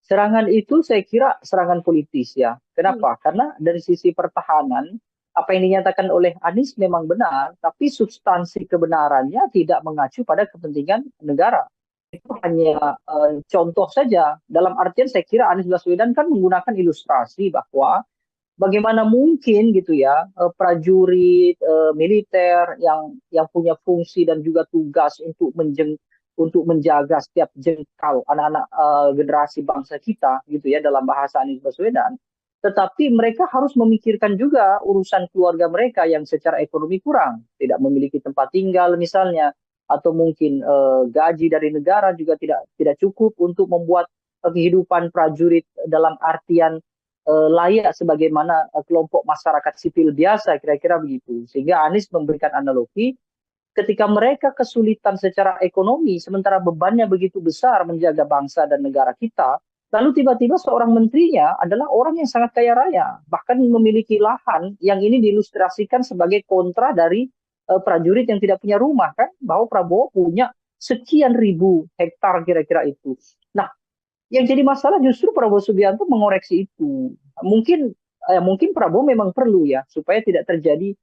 A: Serangan itu saya kira serangan politis ya. Kenapa? Karena dari sisi pertahanan, apa yang dinyatakan oleh Anies memang benar, tapi substansi kebenarannya tidak mengacu pada kepentingan negara. Itu hanya contoh saja. Dalam artian saya kira Anies Baswedan kan menggunakan ilustrasi bahwa bagaimana mungkin gitu ya prajurit militer yang punya fungsi dan juga tugas untuk menjaga setiap jengkal anak-anak generasi bangsa kita gitu ya dalam bahasa Anies Baswedan, tetapi mereka harus memikirkan juga urusan keluarga mereka yang secara ekonomi kurang, tidak memiliki tempat tinggal misalnya, atau mungkin gaji dari negara juga tidak cukup untuk membuat kehidupan prajurit dalam artian layak sebagaimana kelompok masyarakat sipil biasa, kira-kira begitu. Sehingga Anies memberikan analogi ketika mereka kesulitan secara ekonomi, sementara bebannya begitu besar menjaga bangsa dan negara kita, lalu tiba-tiba seorang menterinya adalah orang yang sangat kaya raya, bahkan memiliki lahan yang ini diilustrasikan sebagai kontra dari prajurit yang tidak punya rumah kan, bahwa Prabowo punya sekian ribu hektar kira-kira itu. Nah, yang jadi masalah justru Prabowo Subianto mengoreksi itu. Mungkin Prabowo memang perlu ya supaya tidak terjadi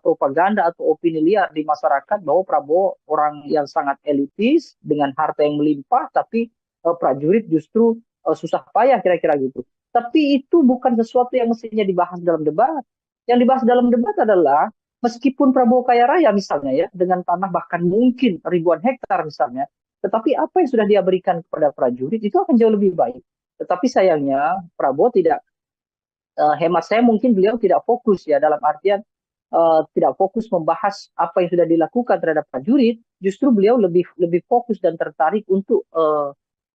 A: propaganda atau opini liar di masyarakat bahwa Prabowo orang yang sangat elitis dengan harta yang melimpah, tapi prajurit justru susah payah kira-kira gitu. Tapi itu bukan sesuatu yang mestinya dibahas dalam debat. Yang dibahas dalam debat adalah meskipun Prabowo kaya raya misalnya ya, dengan tanah bahkan mungkin ribuan hektar misalnya, tetapi apa yang sudah dia berikan kepada prajurit itu akan jauh lebih baik. Tetapi sayangnya Prabowo tidak, hemat saya mungkin beliau tidak fokus ya dalam artian tidak fokus membahas apa yang sudah dilakukan terhadap prajurit, justru beliau lebih fokus dan tertarik untuk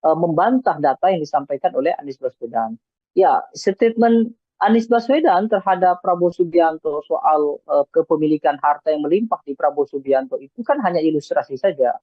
A: membantah data yang disampaikan oleh Anies Baswedan. Ya, statement Anies Baswedan terhadap Prabowo Subianto soal kepemilikan harta yang melimpah di Prabowo Subianto itu kan hanya ilustrasi saja.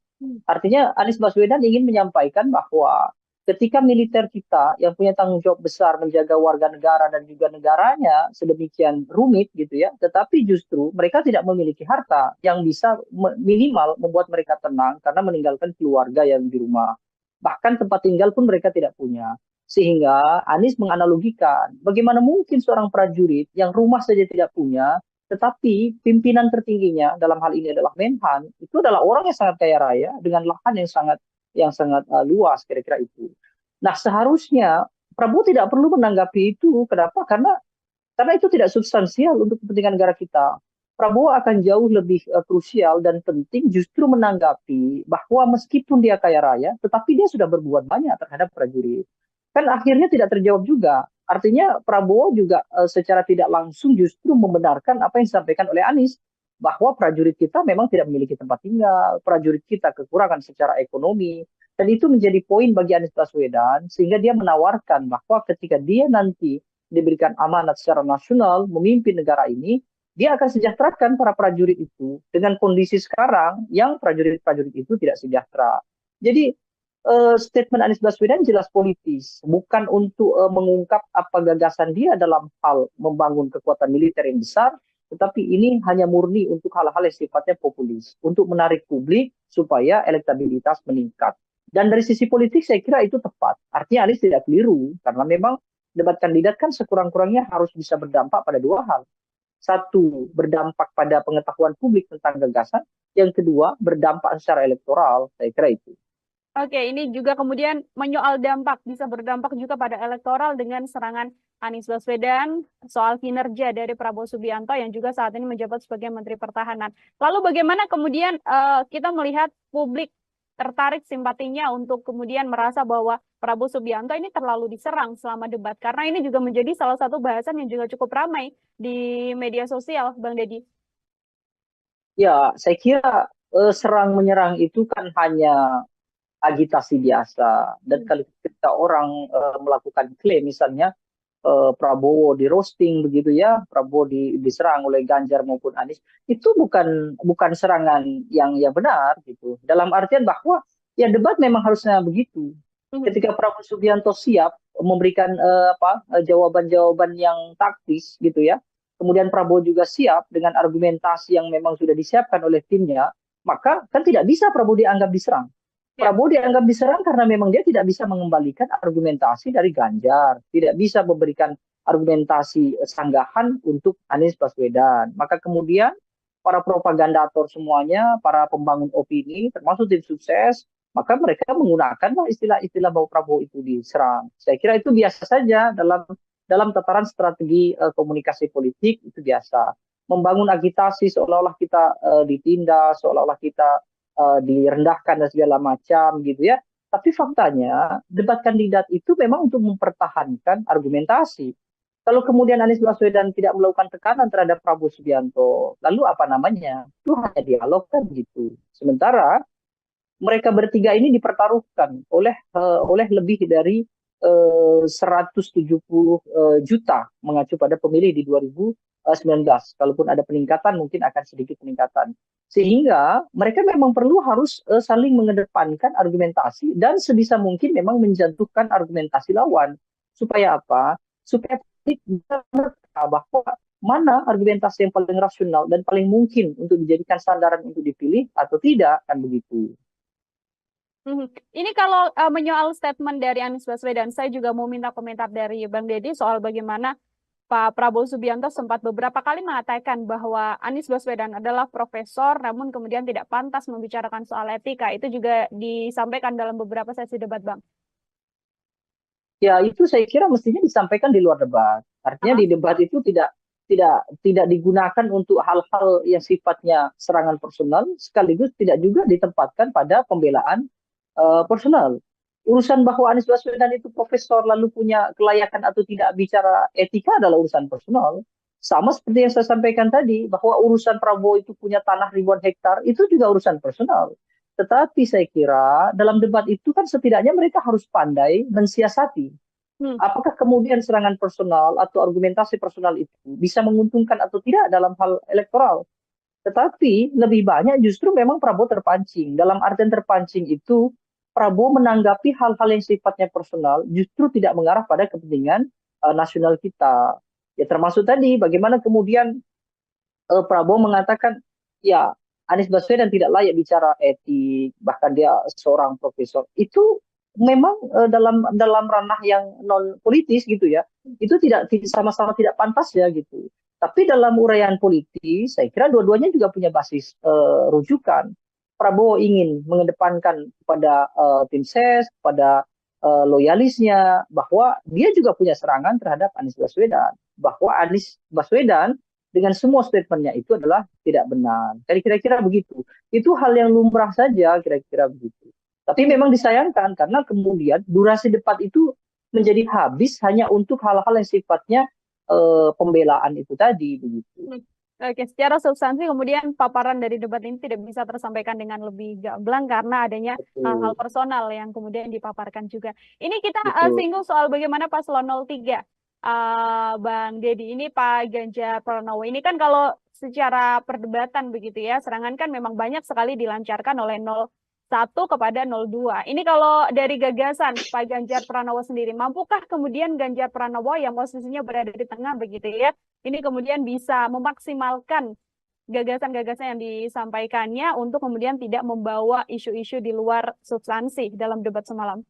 A: Artinya Anies Baswedan ingin menyampaikan bahwa ketika militer kita yang punya tanggung jawab besar menjaga warga negara dan juga negaranya sedemikian rumit gitu ya, tetapi justru mereka tidak memiliki harta yang bisa minimal membuat mereka tenang karena meninggalkan keluarga yang di rumah. Bahkan tempat tinggal pun mereka tidak punya. Sehingga Anies menganalogikan bagaimana mungkin seorang prajurit yang rumah saja tidak punya, tetapi pimpinan tertingginya dalam hal ini adalah Menhan, itu adalah orang yang sangat kaya raya dengan lahan yang sangat luas kira-kira itu. Nah, seharusnya Prabowo tidak perlu menanggapi itu. Kenapa? Karena itu tidak substansial untuk kepentingan negara kita. Prabowo akan jauh lebih krusial dan penting justru menanggapi bahwa meskipun dia kaya raya, tetapi dia sudah berbuat banyak terhadap prajurit. Kan akhirnya tidak terjawab juga. Artinya Prabowo juga secara tidak langsung justru membenarkan apa yang disampaikan oleh Anies, bahwa prajurit kita memang tidak memiliki tempat tinggal, prajurit kita kekurangan secara ekonomi, dan itu menjadi poin bagi Anies Baswedan, sehingga dia menawarkan bahwa ketika dia nanti diberikan amanat secara nasional memimpin negara ini, dia akan sejahterakan para prajurit itu dengan kondisi sekarang yang prajurit-prajurit itu tidak sejahtera. Jadi statement Anies Baswedan jelas politis, bukan untuk mengungkap apa gagasan dia dalam hal membangun kekuatan militer yang besar, tetapi ini hanya murni untuk hal-hal yang sifatnya populis, untuk menarik publik supaya elektabilitas meningkat. Dan dari sisi politik saya kira itu tepat. Artinya Anies tidak keliru, karena memang debat kandidat kan sekurang-kurangnya harus bisa berdampak pada dua hal. Satu, berdampak pada pengetahuan publik tentang gagasan. Yang kedua, berdampak secara elektoral. Saya kira itu.
B: Oke, ini juga kemudian menyoal dampak, bisa berdampak juga pada elektoral dengan serangan Anies Baswedan soal kinerja dari Prabowo Subianto yang juga saat ini menjabat sebagai Menteri Pertahanan. Lalu bagaimana kemudian kita melihat publik tertarik simpatinya untuk kemudian merasa bahwa Prabowo Subianto ini terlalu diserang selama debat, karena ini juga menjadi salah satu bahasan yang juga cukup ramai di media sosial, Bang Deddy.
A: Ya, saya kira serang menyerang itu kan hanya agitasi biasa. Dan kalau kita orang melakukan klaim, misalnya Prabowo di roasting begitu ya, Prabowo diserang oleh Ganjar maupun Anies, itu bukan serangan yang benar gitu. Dalam artian bahwa ya debat memang harusnya begitu. Ketika Prabowo Subianto siap memberikan jawaban-jawaban yang taktis gitu ya, kemudian Prabowo juga siap dengan argumentasi yang memang sudah disiapkan oleh timnya, maka kan tidak bisa Prabowo dianggap diserang. Prabowo dianggap diserang karena memang dia tidak bisa mengembalikan argumentasi dari Ganjar, tidak bisa memberikan argumentasi sanggahan untuk Anies Baswedan. Maka kemudian para propagandator semuanya, para pembangun opini, termasuk tim sukses, maka mereka menggunakanlah istilah-istilah bahwa Prabowo itu diserang. Saya kira itu biasa saja dalam tataran strategi komunikasi politik, itu biasa. Membangun agitasi seolah-olah kita ditindas, seolah-olah kita direndahkan dan segala macam gitu ya. Tapi faktanya debat kandidat itu memang untuk mempertahankan argumentasi. Kalau kemudian Anies Baswedan tidak melakukan tekanan terhadap Prabowo Subianto, lalu apa namanya? Itu hanya dialog kan gitu. Sementara mereka bertiga ini dipertaruhkan oleh lebih dari 170 juta mengacu pada pemilih di 2019. Kalaupun ada peningkatan, mungkin akan sedikit peningkatan. Sehingga mereka memang perlu harus saling mengedepankan argumentasi dan sebisa mungkin memang menjatuhkan argumentasi lawan. Supaya apa? Supaya publik bisa menerka bahwa mana argumentasi yang paling rasional dan paling mungkin untuk dijadikan sandaran untuk dipilih atau tidak, kan begitu.
B: Ini kalau menyoal statement dari Anies Baswedan, saya juga mau minta komentar dari Bang Deddy soal bagaimana Pak Prabowo Subianto sempat beberapa kali mengatakan bahwa Anies Baswedan adalah profesor, namun kemudian tidak pantas membicarakan soal etika. Itu juga disampaikan dalam beberapa sesi debat, Bang.
A: Ya, itu saya kira mestinya disampaikan di luar debat. Artinya di debat itu tidak digunakan untuk hal-hal yang sifatnya serangan personal, sekaligus tidak juga ditempatkan pada pembelaan personal. Urusan bahwa Anies Baswedan itu profesor lalu punya kelayakan atau tidak bicara etika adalah urusan personal. Sama seperti yang saya sampaikan tadi, bahwa urusan Prabowo itu punya tanah ribuan hektar, itu juga urusan personal. Tetapi saya kira dalam debat itu kan setidaknya mereka harus pandai mensiasati. Apakah kemudian serangan personal atau argumentasi personal itu bisa menguntungkan atau tidak dalam hal elektoral. Tetapi lebih banyak justru memang Prabowo terpancing. Dalam artian terpancing itu, Prabowo menanggapi hal-hal yang sifatnya personal justru tidak mengarah pada kepentingan nasional kita. Ya termasuk tadi bagaimana kemudian Prabowo mengatakan ya Anies Baswedan tidak layak bicara etik, bahkan dia seorang profesor. Itu memang dalam ranah yang non politis gitu ya. Itu tidak sama-sama tidak pantas ya gitu. Tapi dalam uraian politis saya kira dua-duanya juga punya basis rujukan. Prabowo ingin mengedepankan kepada tim ses, kepada loyalisnya, bahwa dia juga punya serangan terhadap Anies Baswedan. Bahwa Anies Baswedan dengan semua statementnya itu adalah tidak benar. Jadi kira-kira begitu. Itu hal yang lumrah saja, kira-kira begitu. Tapi memang disayangkan karena kemudian durasi debat itu menjadi habis hanya untuk hal-hal yang sifatnya pembelaan itu tadi begitu.
B: Oke, secara substansi kemudian paparan dari debat ini tidak bisa tersampaikan dengan lebih gamblang karena adanya hal-hal
A: Betul,
B: personal yang kemudian dipaparkan juga. Ini kita
A: betul.
B: singgung soal bagaimana Paslon 03, Bang Deddy, ini Pak Ganjar Pranowo. Ini kan kalau secara perdebatan begitu ya, serangan kan memang banyak sekali dilancarkan oleh 01 kepada 02. Ini kalau dari gagasan Pak Ganjar Pranowo sendiri, mampukah kemudian Ganjar Pranowo yang posisinya berada di tengah begitu ya, ini kemudian bisa memaksimalkan gagasan-gagasan yang disampaikannya untuk kemudian tidak membawa isu-isu di luar substansi dalam debat semalam?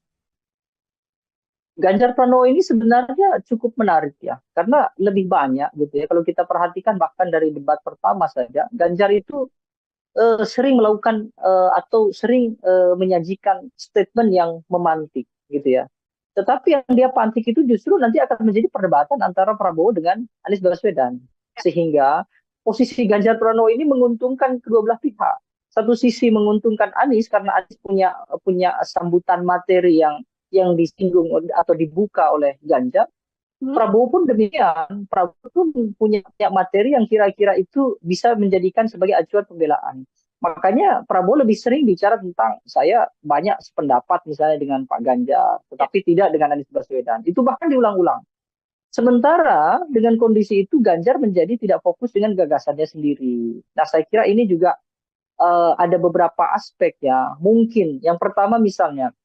A: Ganjar Pranowo ini sebenarnya cukup menarik ya, karena lebih banyak gitu ya. Kalau kita perhatikan bahkan dari debat pertama saja, Ganjar itu sering melakukan atau sering menyajikan statement yang memantik gitu ya. Tetapi yang dia pantik itu justru nanti akan menjadi perdebatan antara Prabowo dengan Anies Baswedan. Sehingga posisi Ganjar Pranowo ini menguntungkan kedua belah pihak. Satu sisi menguntungkan Anies karena Anies punya punya sambutan materi yang disinggung atau dibuka oleh Ganjar. Prabowo pun demikian. Prabowo pun punya materi yang kira-kira itu bisa menjadikan sebagai acuan pembelaan. Makanya Prabowo lebih sering bicara tentang saya banyak sependapat misalnya dengan Pak Ganjar, tetapi tidak dengan Anies Baswedan. Itu bahkan diulang-ulang. Sementara dengan kondisi itu Ganjar menjadi tidak fokus dengan gagasannya sendiri. Nah, saya kira ini juga ada beberapa aspek ya. Mungkin yang pertama misalnya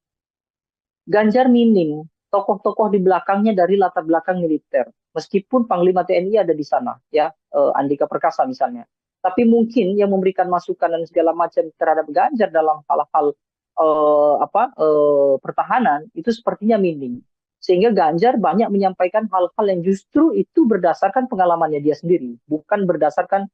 A: Ganjar minim tokoh-tokoh di belakangnya dari latar belakang militer. Meskipun Panglima TNI ada di sana, ya, Andika Perkasa misalnya. Tapi mungkin yang memberikan masukan dan segala macam terhadap Ganjar dalam hal-hal pertahanan itu sepertinya minim. Sehingga Ganjar banyak menyampaikan hal-hal yang justru itu berdasarkan pengalamannya dia sendiri, bukan berdasarkan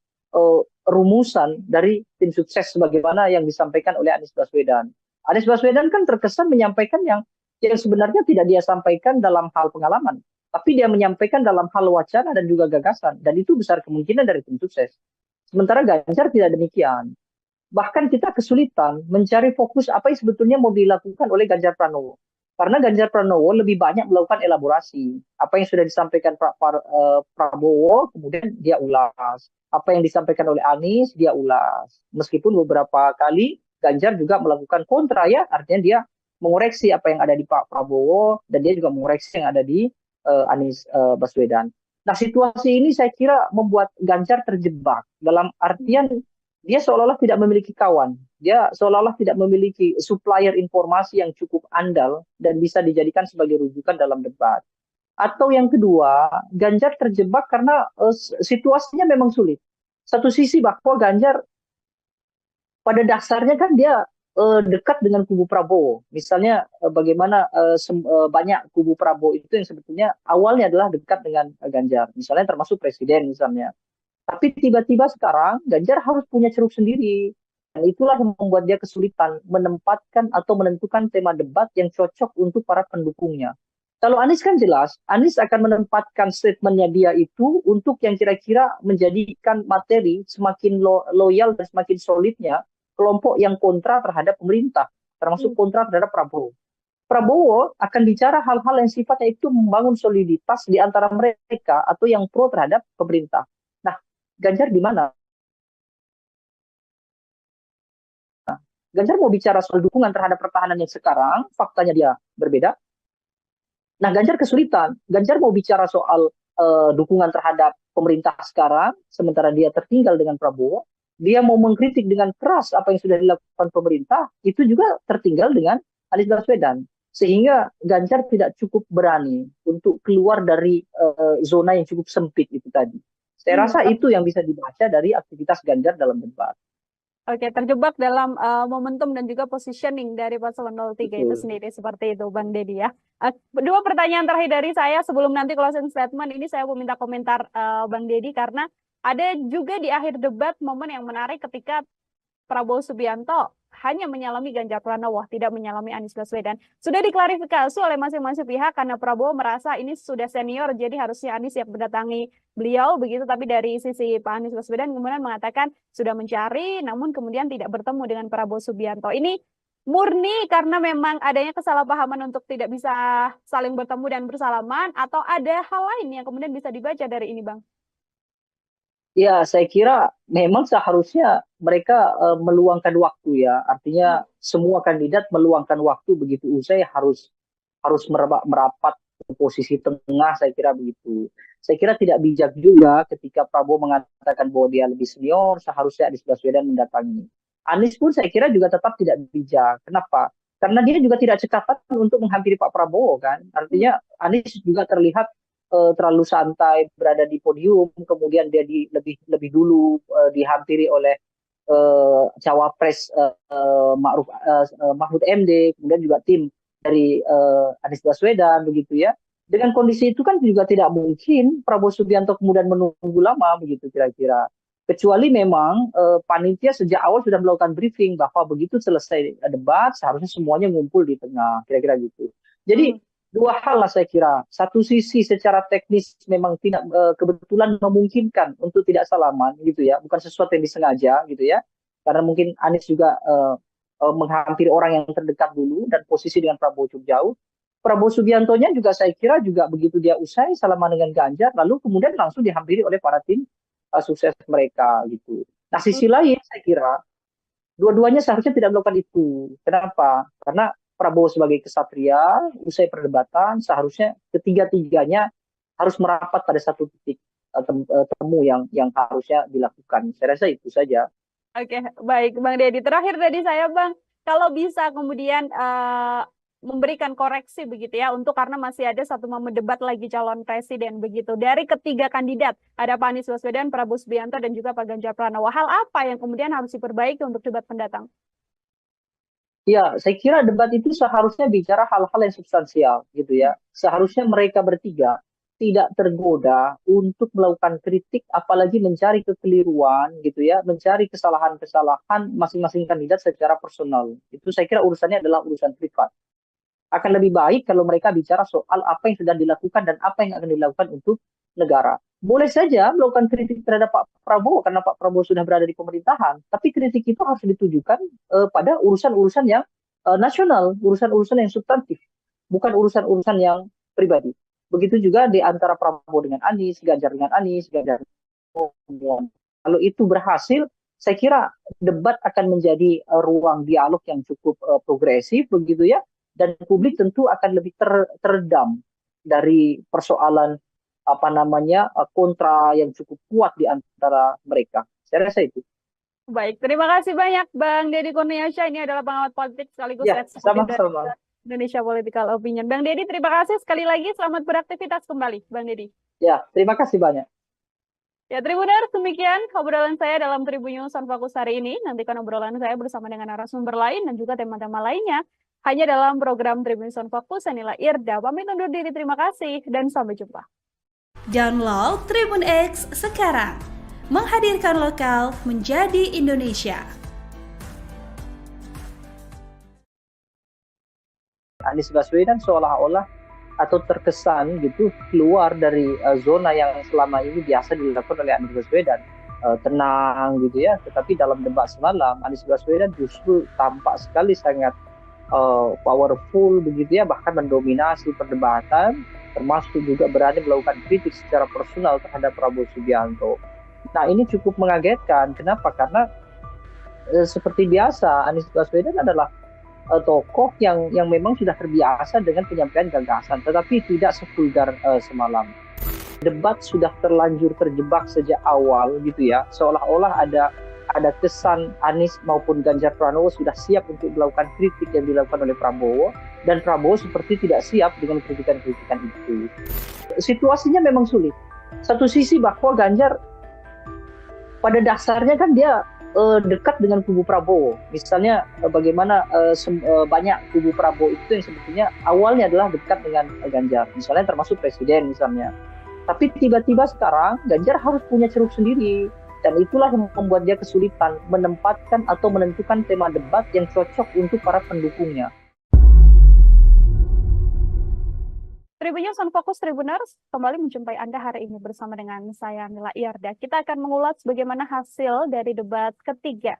A: rumusan dari tim sukses sebagaimana yang disampaikan oleh Anies Baswedan. Anies Baswedan kan terkesan menyampaikan yang sebenarnya tidak dia sampaikan dalam hal pengalaman, tapi dia menyampaikan dalam hal wacana dan juga gagasan, dan itu besar kemungkinan dari tim sukses. Sementara Ganjar tidak demikian. Bahkan kita kesulitan mencari fokus apa yang sebetulnya mau dilakukan oleh Ganjar Pranowo. Karena Ganjar Pranowo lebih banyak melakukan elaborasi. Apa yang sudah disampaikan Prabowo, kemudian dia ulas. Apa yang disampaikan oleh Anies, dia ulas. Meskipun beberapa kali Ganjar juga melakukan kontra ya, artinya dia mengoreksi apa yang ada di Pak Prabowo dan dia juga mengoreksi yang ada di Anies Baswedan. Nah, situasi ini saya kira membuat Ganjar terjebak dalam artian dia seolah-olah tidak memiliki kawan. Dia seolah-olah tidak memiliki supplier informasi yang cukup andal dan bisa dijadikan sebagai rujukan dalam debat. Atau yang kedua, Ganjar terjebak karena situasinya memang sulit. Satu sisi bahwa Ganjar pada dasarnya kan dia dekat dengan kubu Prabowo. Misalnya bagaimana banyak kubu Prabowo itu yang sebetulnya awalnya adalah dekat dengan Ganjar. Misalnya termasuk presiden misalnya. Tapi tiba-tiba sekarang Ganjar harus punya ceruk sendiri. Dan itulah yang membuat dia kesulitan menempatkan atau menentukan tema debat yang cocok untuk para pendukungnya. Kalau Anies kan jelas, Anies akan menempatkan statementnya dia itu untuk yang kira-kira menjadikan materi semakin loyal dan semakin solidnya kelompok yang kontra terhadap pemerintah, termasuk kontra terhadap Prabowo. Prabowo akan bicara hal-hal yang sifatnya itu membangun soliditas di antara mereka atau yang pro terhadap pemerintah. Nah, Ganjar di mana? Ganjar mau bicara soal dukungan terhadap pertahanan yang sekarang, faktanya dia berbeda. Nah, Ganjar kesulitan. Ganjar mau bicara soal dukungan terhadap pemerintah sekarang, sementara dia tertinggal dengan Prabowo. Dia mau mengkritik dengan keras apa yang sudah dilakukan pemerintah, itu juga tertinggal dengan Anies Baswedan. Sehingga Ganjar tidak cukup berani untuk keluar dari zona yang cukup sempit itu tadi. Saya rasa itu yang bisa dibaca dari aktivitas Ganjar dalam debat.
B: Oke, terjebak dalam momentum dan juga positioning dari Paslon 03 itu sendiri, seperti itu Bang Deddy ya. Dua pertanyaan terakhir dari saya sebelum nanti closing statement, ini saya mau minta komentar Bang Deddy karena ada juga di akhir debat momen yang menarik ketika Prabowo Subianto hanya menyalami Ganjar Pranowo, tidak menyalami Anies Baswedan. Sudah diklarifikasi oleh masing-masing pihak karena Prabowo merasa ini sudah senior, jadi harusnya Anies yang mendatangi beliau begitu. Tapi dari sisi Pak Anies Baswedan kemudian mengatakan sudah mencari, namun kemudian tidak bertemu dengan Prabowo Subianto. Ini murni karena memang adanya kesalahpahaman untuk tidak bisa saling bertemu dan bersalaman, atau ada hal lain yang kemudian bisa dibaca dari ini, Bang?
A: Ya, saya kira memang seharusnya mereka meluangkan waktu ya. Artinya semua kandidat meluangkan waktu begitu usai harus merapat ke posisi tengah, saya kira begitu. Saya kira tidak bijak juga ketika Prabowo mengatakan bahwa dia lebih senior, seharusnya Anies Baswedan mendatangi. Anies pun saya kira juga tetap tidak bijak. Kenapa? Karena dia juga tidak cekatan untuk menghampiri Pak Prabowo kan. Artinya Anies juga terlihat terlalu santai berada di podium, kemudian dia lebih dulu dihampiri oleh cawapres Mahfud MD, kemudian juga tim dari Anies Baswedan begitu ya. Dengan kondisi itu kan juga tidak mungkin Prabowo Subianto kemudian menunggu lama begitu kira-kira. Kecuali memang panitia sejak awal sudah melakukan briefing bahwa begitu selesai debat seharusnya semuanya ngumpul di tengah, kira-kira gitu. Jadi dua hal lah saya kira. Satu sisi secara teknis memang tidak kebetulan memungkinkan untuk tidak salaman gitu ya, bukan sesuatu yang disengaja gitu ya. Karena mungkin Anies juga menghampiri orang yang terdekat dulu dan posisi dengan Prabowo cukup jauh. Prabowo Subiantonya juga saya kira juga begitu dia usai salaman dengan Ganjar, lalu kemudian langsung dihampiri oleh para tim sukses mereka gitu. Nah sisi lain saya kira dua-duanya seharusnya tidak melakukan itu. Kenapa? Karena Prabowo sebagai kesatria, usai perdebatan, seharusnya ketiga-tiganya harus merapat pada satu titik temu yang harusnya dilakukan. Saya rasa itu saja.
B: Oke, baik Bang Deddy. Terakhir tadi saya Bang, kalau bisa kemudian memberikan koreksi begitu ya, untuk karena masih ada satu momen debat lagi calon presiden begitu. Dari ketiga kandidat, ada Pak Anies Baswedan, Prabowo Subianto, dan juga Pak Ganjar Pranowo. Hal apa yang kemudian harus diperbaiki untuk debat pendatang?
A: Ya, saya kira debat itu seharusnya bicara hal-hal yang substansial gitu ya. Seharusnya mereka bertiga tidak tergoda untuk melakukan kritik, apalagi mencari kekeliruan gitu ya, mencari kesalahan-kesalahan masing-masing kandidat secara personal. Itu saya kira urusannya adalah urusan privat. Akan lebih baik kalau mereka bicara soal apa yang sudah dilakukan dan apa yang akan dilakukan untuk negara. Boleh saja melakukan kritik terhadap Pak Prabowo karena Pak Prabowo sudah berada di pemerintahan, tapi kritik itu harus ditujukan pada urusan-urusan yang nasional, urusan-urusan yang substantif, bukan urusan-urusan yang pribadi. Begitu juga di antara Prabowo dengan Anies, Ganjar dengan Anies, Ganjar dengan. Kalau itu berhasil, saya kira debat akan menjadi ruang dialog yang cukup progresif, begitu ya. Dan publik tentu akan lebih teredam dari persoalan kontra yang cukup kuat di antara mereka. Saya rasa itu.
B: Baik, terima kasih banyak Bang Deddy Kurniasyah. Ini adalah pengamat politik sekaligus
A: sama-sama.
B: Indonesia Political Opinion. Bang Deddy, terima kasih sekali lagi. Selamat beraktivitas kembali, Bang Deddy.
A: Ya, terima kasih banyak.
B: Ya, Tribuners, demikian obrolan saya dalam Tribun News on Fokus hari ini. Nantikan obrolan saya bersama dengan narasumber lain dan juga tema-tema lainnya hanya dalam program Tribun News on Fokus. Saya Nila Irda, pamit undur diri. Terima kasih dan sampai jumpa.
C: Download Tribun X sekarang. Menghadirkan lokal menjadi Indonesia.
A: Anies Baswedan seolah-olah atau terkesan gitu keluar dari zona yang selama ini biasa dilakukan oleh Anies Baswedan, tenang gitu ya. Tetapi dalam debat semalam Anies Baswedan justru tampak sekali sangat powerful begitu ya, bahkan mendominasi perdebatan, termasuk juga berani melakukan kritik secara personal terhadap Prabowo Subianto. Nah ini cukup mengagetkan. Kenapa? Karena seperti biasa Anies Baswedan adalah tokoh yang memang sudah terbiasa dengan penyampaian gagasan, tetapi tidak sevulgar semalam. Debat sudah terlanjur terjebak sejak awal gitu ya, seolah-olah ada kesan Anies maupun Ganjar Pranowo sudah siap untuk melakukan kritik yang dilakukan oleh Prabowo, dan Prabowo seperti tidak siap dengan kritikan-kritikan itu. Situasinya memang sulit. Satu sisi bahwa Ganjar pada dasarnya kan dia dekat dengan kubu Prabowo. Misalnya bagaimana banyak kubu Prabowo itu yang sebetulnya awalnya adalah dekat dengan Ganjar. Misalnya termasuk presiden misalnya. Tapi tiba-tiba sekarang Ganjar harus punya ceruk sendiri. Dan itulah yang membuat dia kesulitan menempatkan atau menentukan tema debat yang cocok untuk para pendukungnya.
B: Tribunnews on Fokus Tribuners kembali menjumpai Anda hari ini bersama dengan saya Mila Iyarda. Kita akan mengulas bagaimana hasil dari debat ketiga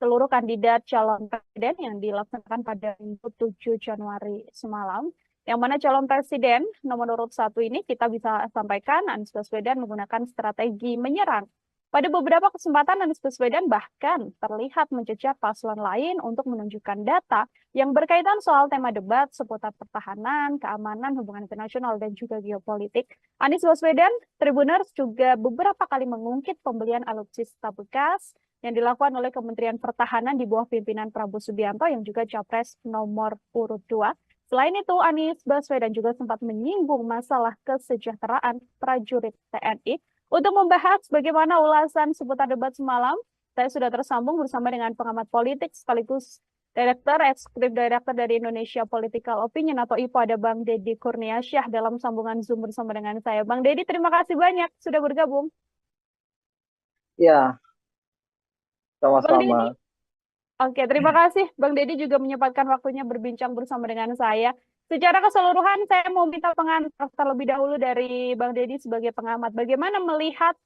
B: seluruh kandidat calon presiden yang dilaksanakan pada Minggu 7 Januari semalam. Yang mana calon presiden nomor urut 1 ini kita bisa sampaikan Anies Baswedan menggunakan strategi menyerang. Pada beberapa kesempatan Anies Baswedan bahkan terlihat mencecar paslon lain untuk menunjukkan data yang berkaitan soal tema debat seputar pertahanan, keamanan, hubungan internasional, dan juga geopolitik. Anies Baswedan, Tribuners juga beberapa kali mengungkit pembelian alutsista bekas yang dilakukan oleh Kementerian Pertahanan di bawah pimpinan Prabowo Subianto yang juga capres nomor urut 2. Selain itu, Anies Baswedan juga sempat menyinggung masalah kesejahteraan prajurit TNI. Untuk membahas bagaimana ulasan seputar debat semalam, saya sudah tersambung bersama dengan pengamat politik sekaligus Eksekutif Direktur dari Indonesia Political Opinion atau IPO, ada Bang Deddy Kurniasyah dalam sambungan Zoom bersama dengan saya. Bang Deddy, terima kasih banyak sudah bergabung.
A: Ya,
B: Bang Deddy,
A: sama-sama.
B: oke, terima kasih Bang Deddy juga menyempatkan waktunya berbincang bersama dengan saya. Secara keseluruhan, saya mau minta pengantar terlebih dahulu dari Bang Deddy sebagai pengamat. Bagaimana melihat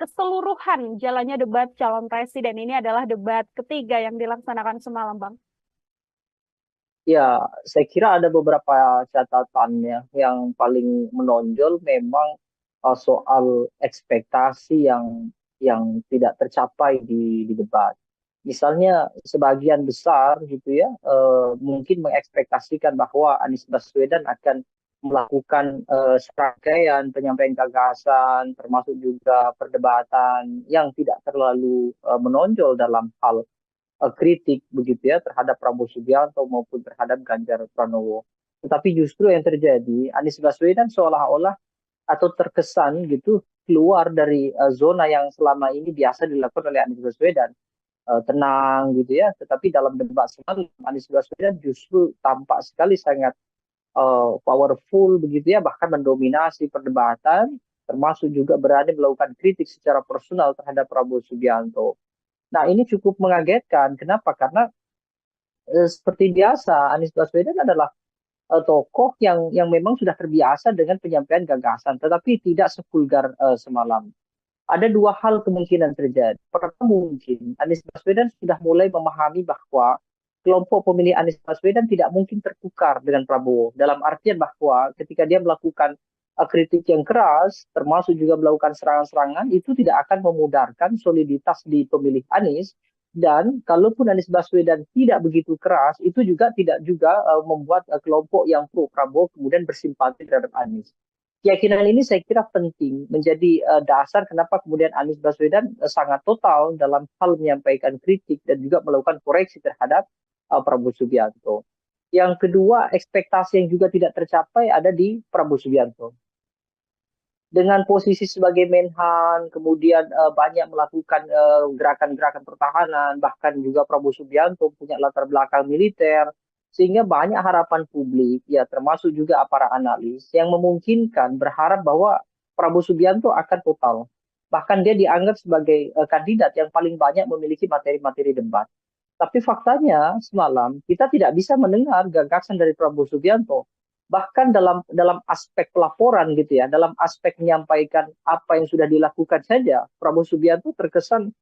B: keseluruhan jalannya debat calon presiden? Ini adalah debat ketiga yang dilaksanakan semalam, Bang.
A: Ya, saya kira ada beberapa catatannya yang paling menonjol memang soal ekspektasi yang tidak tercapai di debat. Misalnya sebagian besar gitu ya mungkin mengekspektasikan bahwa Anies Baswedan akan melakukan serangkaian penyampaian gagasan termasuk juga perdebatan yang tidak terlalu menonjol dalam hal kritik begitu ya terhadap Prabowo Subianto maupun terhadap Ganjar Pranowo. Tetapi justru yang terjadi Anies Baswedan seolah-olah atau terkesan gitu keluar dari zona yang selama ini biasa dilakukan oleh Anies Baswedan, tenang gitu ya. Tetapi dalam debat semalam Anies Baswedan justru tampak sekali sangat powerful begitu ya, bahkan mendominasi perdebatan, termasuk juga berani melakukan kritik secara personal terhadap Prabowo Subianto. Nah, ini cukup mengagetkan. Kenapa? Karena seperti biasa Anies Baswedan adalah tokoh yang memang sudah terbiasa dengan penyampaian gagasan, tetapi tidak sevulgar semalam. Ada dua hal kemungkinan terjadi. Pertama, mungkin Anies Baswedan sudah mulai memahami bahwa kelompok pemilih Anies Baswedan tidak mungkin tertukar dengan Prabowo. Dalam artian bahwa ketika dia melakukan kritik yang keras, termasuk juga melakukan serangan-serangan, itu tidak akan memudarkan soliditas di pemilih Anies. Dan kalaupun Anies Baswedan tidak begitu keras, itu juga tidak juga membuat kelompok yang pro Prabowo kemudian bersimpati terhadap Anies. Keyakinan ini saya kira penting menjadi dasar kenapa kemudian Anies Baswedan sangat total dalam hal menyampaikan kritik dan juga melakukan koreksi terhadap Prabowo Subianto. Yang kedua, ekspektasi yang juga tidak tercapai ada di Prabowo Subianto. Dengan posisi sebagai Menhan, kemudian banyak melakukan gerakan-gerakan pertahanan, bahkan juga Prabowo Subianto punya latar belakang militer, sehingga banyak harapan publik, ya termasuk juga para analis, yang memungkinkan berharap bahwa Prabowo Subianto akan total. Bahkan dia dianggap sebagai kandidat yang paling banyak memiliki materi-materi debat. Tapi faktanya semalam kita tidak bisa mendengar gagasan dari Prabowo Subianto. Bahkan dalam aspek pelaporan gitu ya, dalam aspek menyampaikan apa yang sudah dilakukan saja, Prabowo Subianto terkesan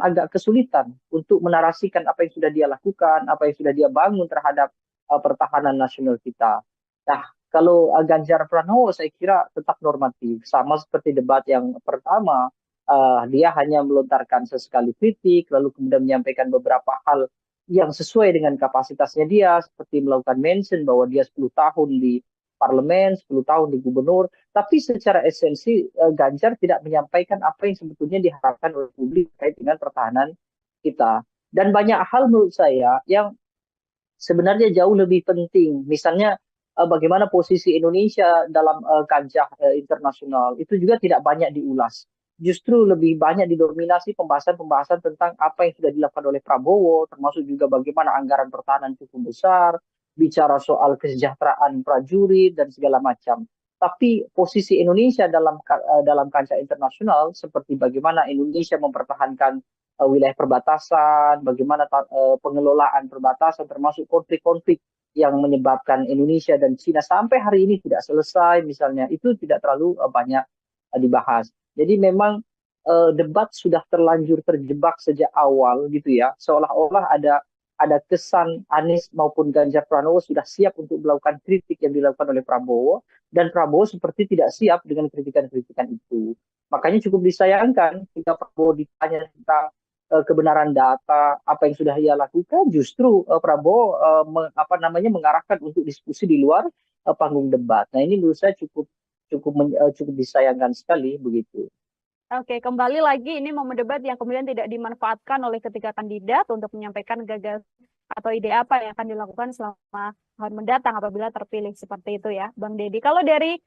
A: agak kesulitan untuk menarasikan apa yang sudah dia lakukan, apa yang sudah dia bangun terhadap pertahanan nasional kita. Nah, kalau Ganjar Pranowo saya kira tetap normatif, sama seperti debat yang pertama, dia hanya melontarkan sesekali kritik, lalu kemudian menyampaikan beberapa hal yang sesuai dengan kapasitasnya dia, seperti melakukan mention bahwa dia 10 tahun di parlemen, 10 tahun di gubernur, tapi secara esensi Ganjar tidak menyampaikan apa yang sebetulnya diharapkan oleh publik terkait dengan pertahanan kita. Dan banyak hal menurut saya yang sebenarnya jauh lebih penting, misalnya bagaimana posisi Indonesia dalam kancah internasional, itu juga tidak banyak diulas. Justru lebih banyak didominasi pembahasan-pembahasan tentang apa yang sudah dilakukan oleh Prabowo, termasuk juga bagaimana anggaran pertahanan cukup besar, bicara soal kesejahteraan prajurit dan segala macam. tapi posisi Indonesia dalam kancah internasional seperti bagaimana Indonesia mempertahankan wilayah perbatasan, bagaimana pengelolaan perbatasan termasuk konflik-konflik yang menyebabkan Indonesia dan Cina sampai hari ini tidak selesai misalnya, itu tidak terlalu banyak dibahas. Jadi memang debat sudah terlanjur terjebak sejak awal gitu ya, seolah-olah ada kesan Anies maupun Ganjar Pranowo sudah siap untuk melakukan kritik yang dilakukan oleh Prabowo, dan Prabowo seperti tidak siap dengan kritikan-kritikan itu. Makanya cukup disayangkan jika Prabowo ditanya tentang kebenaran data, apa yang sudah ia lakukan, justru Prabowo mengarahkan untuk diskusi di luar panggung debat. Nah ini menurut saya cukup disayangkan sekali begitu.
B: Oke, kembali lagi ini momen debat yang kemudian tidak dimanfaatkan oleh ketiga kandidat untuk menyampaikan gagasan atau ide apa yang akan dilakukan selama tahun mendatang apabila terpilih seperti itu ya, Bang Deddy. Kalau dari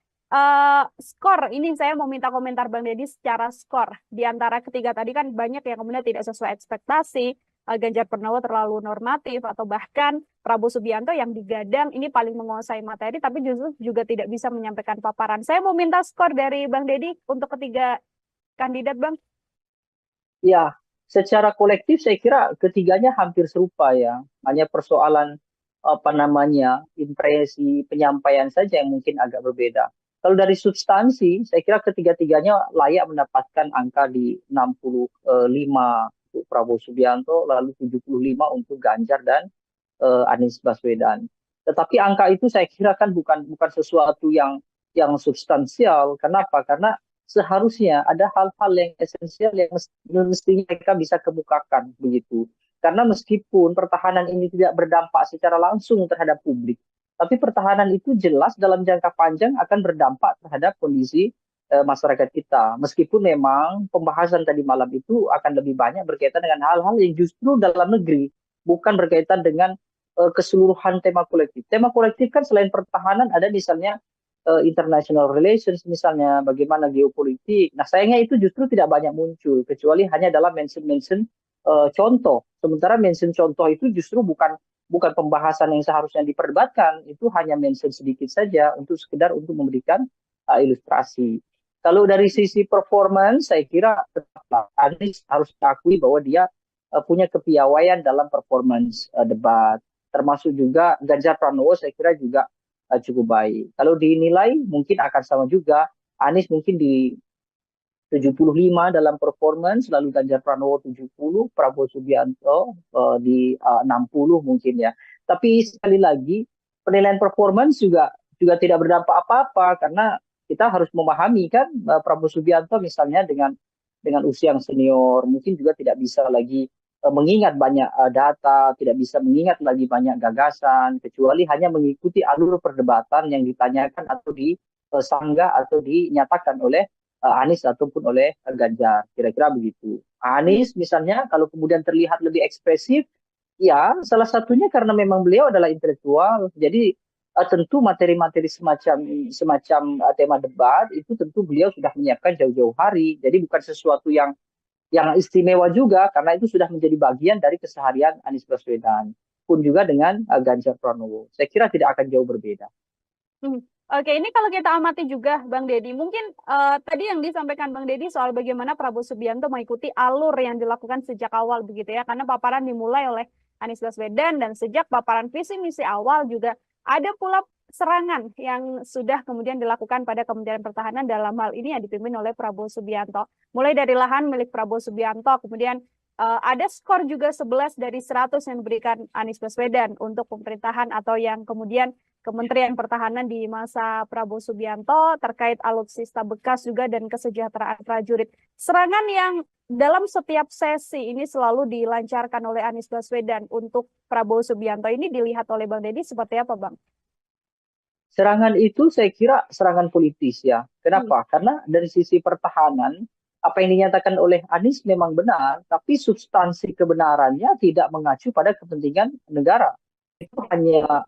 B: skor, ini saya mau minta komentar Bang Deddy secara skor. Di antara ketiga tadi kan banyak yang kemudian tidak sesuai ekspektasi, Ganjar Pranowo terlalu normatif, atau bahkan Prabowo Subianto yang digadang ini paling menguasai materi, tapi justru juga tidak bisa menyampaikan paparan. Saya mau minta skor dari Bang Deddy untuk ketiga kandidat, Bang.
A: Ya, secara kolektif saya kira ketiganya hampir serupa ya. Hanya persoalan impresi penyampaian saja yang mungkin agak berbeda. Kalau dari substansi, saya kira ketiga-tiganya layak mendapatkan angka di 65 untuk Prabowo Subianto, lalu 75 untuk Ganjar dan Anies Baswedan. Tetapi angka itu saya kira kan bukan sesuatu yang substansial. Kenapa? Karena seharusnya ada hal-hal yang esensial yang mestinya mereka bisa kemukakan begitu. Karena meskipun pertahanan ini tidak berdampak secara langsung terhadap publik, tapi pertahanan itu jelas dalam jangka panjang akan berdampak terhadap kondisi masyarakat kita. Meskipun memang pembahasan tadi malam itu akan lebih banyak berkaitan dengan hal-hal yang justru dalam negeri, bukan berkaitan dengan keseluruhan tema kolektif. Tema kolektif kan selain pertahanan ada misalnya international relations, misalnya bagaimana geopolitik. Nah sayangnya itu justru tidak banyak muncul, kecuali hanya dalam mention contoh. Sementara mention contoh itu justru bukan pembahasan yang seharusnya diperdebatkan, itu hanya mention sedikit saja untuk sekedar untuk memberikan ilustrasi. Kalau dari sisi performance, saya kira Anies harus diakui bahwa dia punya kepiawaian dalam performance debat. Termasuk juga Ganjar Pranowo, saya kira juga cukup baik. Kalau dinilai mungkin akan sama juga. Anies mungkin di 75 dalam performance, lalu Ganjar Pranowo 70, Prabowo Subianto di 60 mungkin ya. Tapi sekali lagi penilaian performance juga tidak berdampak apa-apa, karena kita harus memahami kan Prabowo Subianto misalnya dengan usia yang senior mungkin juga tidak bisa lagi mengingat banyak data, tidak bisa mengingat lagi banyak gagasan, kecuali hanya mengikuti alur perdebatan yang ditanyakan atau disanggah atau dinyatakan oleh Anies ataupun oleh Ganjar. Kira-kira begitu. Anies misalnya kalau kemudian terlihat lebih ekspresif, ya salah satunya karena memang beliau adalah intelektual. Jadi tentu materi-materi semacam tema debat itu tentu beliau sudah menyiapkan jauh-jauh hari. Jadi bukan sesuatu yang istimewa juga, karena itu sudah menjadi bagian dari keseharian Anies Baswedan. Pun juga dengan Ganjar Pranowo. Saya kira tidak akan jauh berbeda.
B: Oke, ini kalau kita amati juga Bang Deddy, mungkin tadi yang disampaikan Bang Deddy soal bagaimana Prabowo Subianto mengikuti alur yang dilakukan sejak awal begitu ya, karena paparan dimulai oleh Anies Baswedan, dan sejak paparan visi misi awal juga ada pula serangan yang sudah kemudian dilakukan pada Kementerian Pertahanan dalam hal ini yang dipimpin oleh Prabowo Subianto. Mulai dari lahan milik Prabowo Subianto, kemudian ada skor juga 11 dari 100 yang diberikan Anies Baswedan untuk pemerintahan atau yang kemudian Kementerian Pertahanan di masa Prabowo Subianto terkait alutsista bekas juga dan kesejahteraan prajurit. Serangan yang dalam setiap sesi ini selalu dilancarkan oleh Anies Baswedan untuk Prabowo Subianto ini dilihat oleh Bang Deddy seperti apa, Bang?
A: Serangan itu saya kira serangan politis ya. Kenapa? Karena dari sisi pertahanan, apa yang dinyatakan oleh Anies memang benar, tapi substansi kebenarannya tidak mengacu pada kepentingan negara. Itu hanya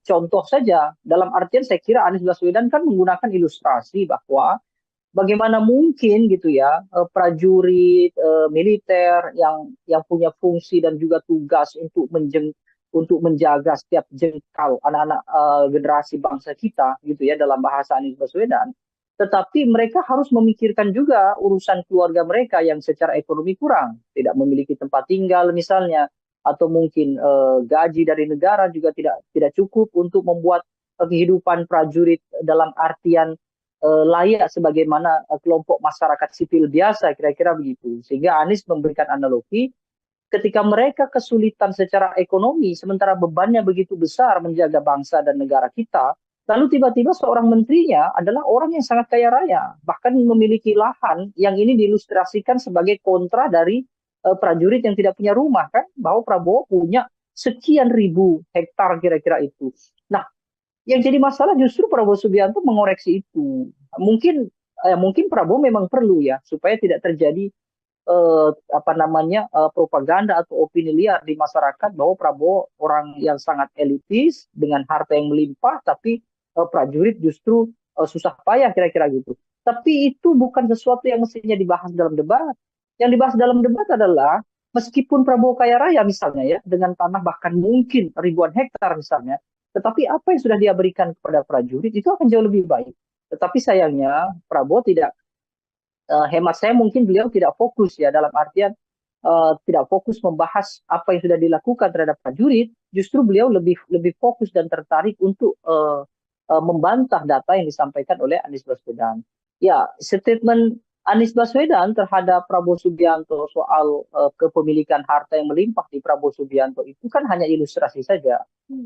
A: contoh saja. Dalam artian saya kira Anies Baswedan kan menggunakan ilustrasi bahwa bagaimana mungkin gitu ya prajurit militer yang punya fungsi dan juga tugas untuk untuk menjaga setiap jengkal anak-anak generasi bangsa kita gitu ya dalam bahasa Anies Baswedan, tetapi mereka harus memikirkan juga urusan keluarga mereka yang secara ekonomi kurang, tidak memiliki tempat tinggal misalnya, atau mungkin gaji dari negara juga tidak cukup untuk membuat kehidupan prajurit dalam artian layak sebagaimana kelompok masyarakat sipil biasa, kira-kira begitu. Sehingga Anies memberikan analogi ketika mereka kesulitan secara ekonomi, sementara bebannya begitu besar menjaga bangsa dan negara kita, lalu tiba-tiba seorang menterinya adalah orang yang sangat kaya raya, bahkan memiliki lahan yang ini diilustrasikan sebagai kontra dari prajurit yang tidak punya rumah, kan, bahwa Prabowo punya sekian ribu hektar kira-kira itu. Nah, yang jadi masalah justru Prabowo Subianto mengoreksi itu. Mungkin Prabowo memang perlu ya supaya tidak terjadi propaganda atau opini liar di masyarakat bahwa Prabowo orang yang sangat elitis dengan harta yang melimpah, tapi prajurit justru susah payah kira-kira gitu. Tapi itu bukan sesuatu yang mestinya dibahas dalam debat. Yang dibahas dalam debat adalah meskipun Prabowo kaya raya misalnya ya dengan tanah bahkan mungkin ribuan hektar misalnya, tetapi apa yang sudah dia berikan kepada prajurit itu akan jauh lebih baik. Tetapi sayangnya Prabowo tidak, hemat saya mungkin beliau tidak fokus ya dalam artian tidak fokus membahas apa yang sudah dilakukan terhadap prajurit. Justru beliau lebih fokus dan tertarik untuk membantah data yang disampaikan oleh Anies Baswedan. Ya, statement Anies Baswedan terhadap Prabowo Subianto soal kepemilikan harta yang melimpah di Prabowo Subianto itu kan hanya ilustrasi saja.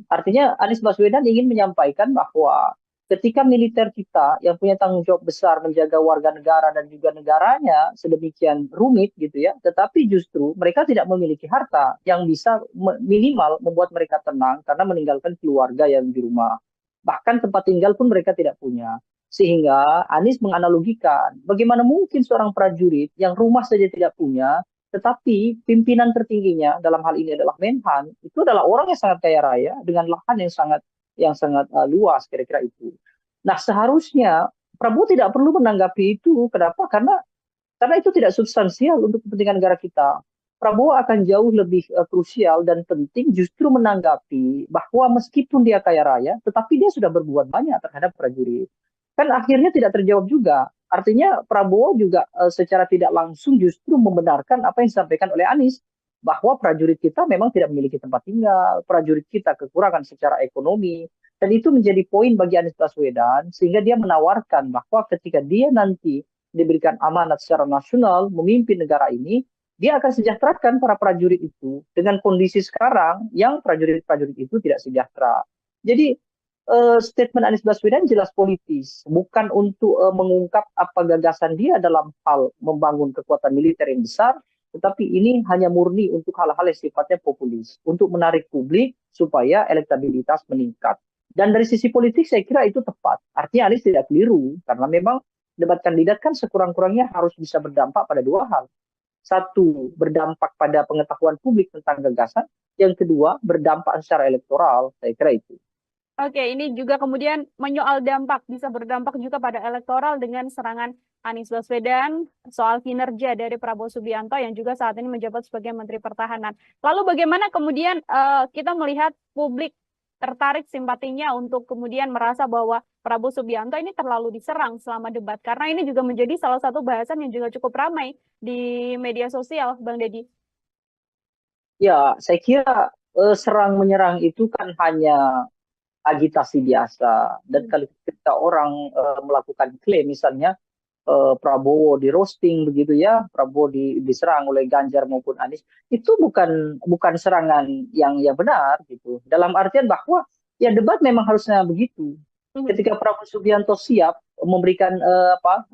A: Artinya Anies Baswedan ingin menyampaikan bahwa ketika militer kita yang punya tanggung jawab besar menjaga warga negara dan juga negaranya sedemikian rumit gitu ya, tetapi justru mereka tidak memiliki harta yang bisa minimal membuat mereka tenang karena meninggalkan keluarga yang di rumah. Bahkan tempat tinggal pun mereka tidak punya. Sehingga Anies menganalogikan bagaimana mungkin seorang prajurit yang rumah saja tidak punya, tetapi pimpinan tertingginya dalam hal ini adalah Menhan, itu adalah orang yang sangat kaya raya dengan lahan yang sangat luas kira-kira itu. Nah, seharusnya Prabowo tidak perlu menanggapi itu. Kenapa? Karena itu tidak substansial untuk kepentingan negara kita. Prabowo akan jauh lebih krusial dan penting justru menanggapi bahwa meskipun dia kaya raya, tetapi dia sudah berbuat banyak terhadap prajurit. Kan akhirnya tidak terjawab juga. Artinya Prabowo juga secara tidak langsung justru membenarkan apa yang disampaikan oleh Anies, bahwa prajurit kita memang tidak memiliki tempat tinggal, prajurit kita kekurangan secara ekonomi, dan itu menjadi poin bagi Anies Baswedan, sehingga dia menawarkan bahwa ketika dia nanti diberikan amanat secara nasional memimpin negara ini, dia akan sejahterakan para prajurit itu dengan kondisi sekarang yang prajurit-prajurit itu tidak sejahtera. Jadi statement Anies Baswedan jelas politis, bukan untuk mengungkap apa gagasan dia dalam hal membangun kekuatan militer yang besar, tetapi ini hanya murni untuk hal-hal yang sifatnya populis, untuk menarik publik supaya elektabilitas meningkat. Dan dari sisi politik saya kira itu tepat. Artinya Anies tidak keliru, karena memang debat kandidat kan sekurang-kurangnya harus bisa berdampak pada dua hal. Satu, berdampak pada pengetahuan publik tentang gagasan. Yang kedua, berdampak secara elektoral. Saya kira itu.
B: Oke, ini juga kemudian menyoal dampak, bisa berdampak juga pada elektoral dengan serangan Anies Baswedan soal kinerja dari Prabowo Subianto yang juga saat ini menjabat sebagai Menteri Pertahanan. Lalu bagaimana kemudian kita melihat publik tertarik simpatinya untuk kemudian merasa bahwa Prabowo Subianto ini terlalu diserang selama debat? Karena ini juga menjadi salah satu bahasan yang juga cukup ramai di media sosial, Bang Deddy.
A: Ya, saya kira serang-menyerang itu kan hanya agitasi biasa. Dan kalau ketika orang melakukan klaim misalnya Prabowo di roasting begitu ya, Prabowo diserang oleh Ganjar maupun Anies, itu bukan serangan yang benar gitu. Dalam artian bahwa ya debat memang harusnya begitu. Ketika Prabowo Subianto siap memberikan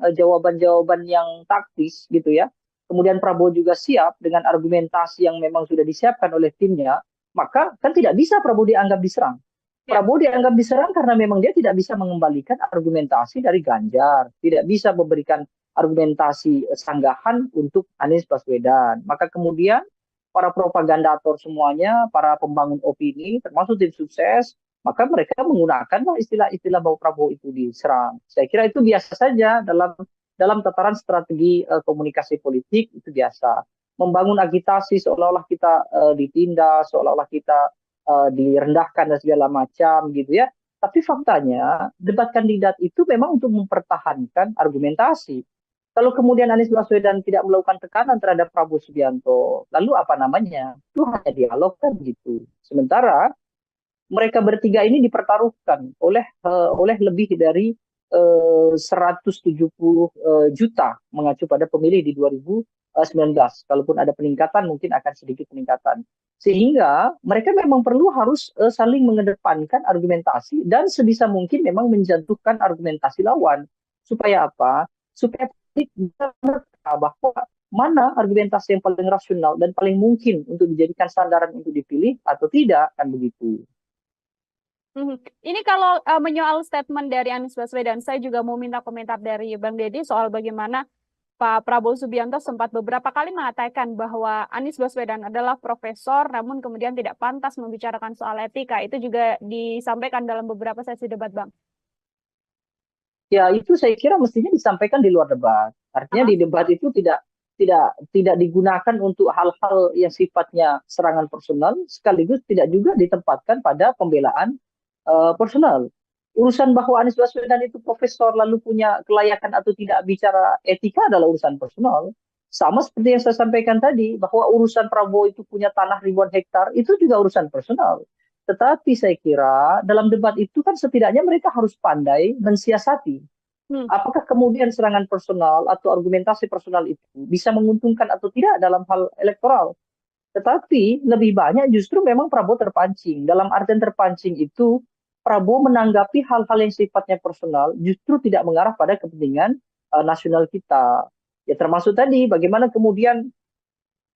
A: jawaban-jawaban yang taktis gitu ya, kemudian Prabowo juga siap dengan argumentasi yang memang sudah disiapkan oleh timnya, maka kan tidak bisa Prabowo dianggap diserang. Prabowo dianggap diserang karena memang dia tidak bisa mengembalikan argumentasi dari Ganjar, tidak bisa memberikan argumentasi sanggahan untuk Anies Baswedan. Maka kemudian para propagandator semuanya, para pembangun opini, termasuk tim sukses, maka mereka menggunakanlah istilah-istilah bahwa Prabowo itu diserang. Saya kira itu biasa saja dalam tataran strategi komunikasi politik, itu biasa. Membangun agitasi seolah-olah kita ditindas, seolah-olah kita direndahkan dan segala macam gitu ya. Tapi faktanya debat kandidat itu memang untuk mempertahankan argumentasi. Kalau kemudian Anies Baswedan tidak melakukan tekanan terhadap Prabowo Subianto, lalu apa namanya? Itu hanya dialog kan gitu. Sementara mereka bertiga ini dipertaruhkan oleh lebih dari 170 juta mengacu pada pemilih di 2019. Kalaupun ada peningkatan mungkin akan sedikit peningkatan. Sehingga mereka memang perlu harus saling mengedepankan argumentasi dan sebisa mungkin memang menjatuhkan argumentasi lawan. Supaya apa? Supaya publik bisa menerka bahwa mana argumentasi yang paling rasional dan paling mungkin untuk dijadikan sandaran untuk dipilih atau tidak, kan begitu.
B: Ini kalau menyoal statement dari Anies Baswedan, saya juga mau minta komentar dari Bang Deddy soal bagaimana Pak Prabowo Subianto sempat beberapa kali mengatakan bahwa Anies Baswedan adalah profesor, namun kemudian tidak pantas membicarakan soal etika. Itu juga disampaikan dalam beberapa sesi debat, Bang.
A: Ya, itu saya kira mestinya disampaikan di luar debat. Artinya di debat itu tidak digunakan untuk hal-hal yang sifatnya serangan personal, sekaligus tidak juga ditempatkan pada pembelaan personal. Urusan bahwa Anies Baswedan itu profesor lalu punya kelayakan atau tidak bicara etika adalah urusan personal. Sama seperti yang saya sampaikan tadi, bahwa urusan Prabowo itu punya tanah ribuan hektar, itu juga urusan personal. Tetapi saya kira dalam debat itu kan setidaknya mereka harus pandai mensiasati. Apakah kemudian serangan personal atau argumentasi personal itu bisa menguntungkan atau tidak dalam hal elektoral? Tetapi lebih banyak justru memang Prabowo terpancing. Dalam artian terpancing itu, Prabowo menanggapi hal-hal yang sifatnya personal justru tidak mengarah pada kepentingan nasional kita. Ya termasuk tadi bagaimana kemudian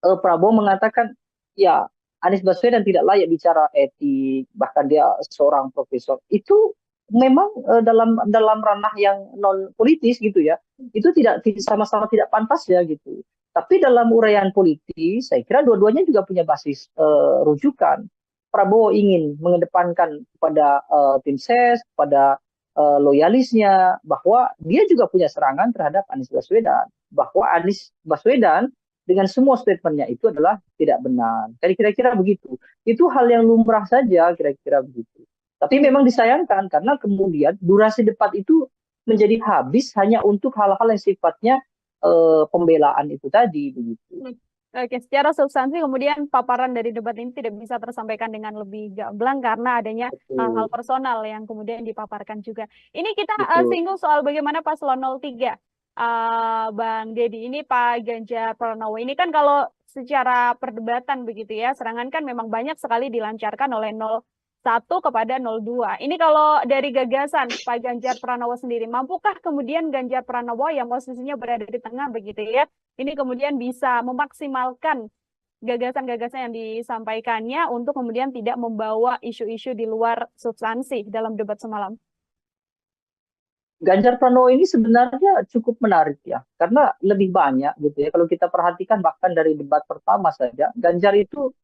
A: Prabowo mengatakan ya Anies Baswedan tidak layak bicara etik, bahkan dia seorang profesor. Itu memang dalam ranah yang non politis gitu ya. Itu tidak sama-sama tidak pantas ya gitu. Tapi dalam uraian politis, saya kira dua-duanya juga punya basis rujukan. Prabowo ingin mengedepankan kepada tim ses, pada loyalisnya, bahwa dia juga punya serangan terhadap Anies Baswedan. Bahwa Anies Baswedan dengan semua statementnya itu adalah tidak benar. Kira-kira begitu. Itu hal yang lumrah saja, kira-kira begitu. Tapi memang disayangkan karena kemudian durasi debat itu menjadi habis hanya untuk hal-hal yang sifatnya pembelaan itu tadi begitu.
B: Oke, secara substansi kemudian paparan dari debat ini tidak bisa tersampaikan dengan lebih gamblang karena adanya hal-hal personal yang kemudian dipaparkan juga. Ini kita singgung soal bagaimana paslon 03, Bang Deddy. Ini Pak Ganjar Pranowo. Ini kan kalau secara perdebatan begitu ya, serangan kan memang banyak sekali dilancarkan oleh 01 kepada 02. Ini kalau dari gagasan Pak Ganjar Pranowo sendiri, mampukah kemudian Ganjar Pranowo yang posisinya berada di tengah begitu ya, ini kemudian bisa memaksimalkan gagasan-gagasan yang disampaikannya untuk kemudian tidak membawa isu-isu di luar substansi dalam debat semalam?
A: Ganjar Pranowo ini sebenarnya cukup menarik ya, karena lebih banyak gitu ya. Kalau kita perhatikan bahkan dari debat pertama saja, Ganjar itu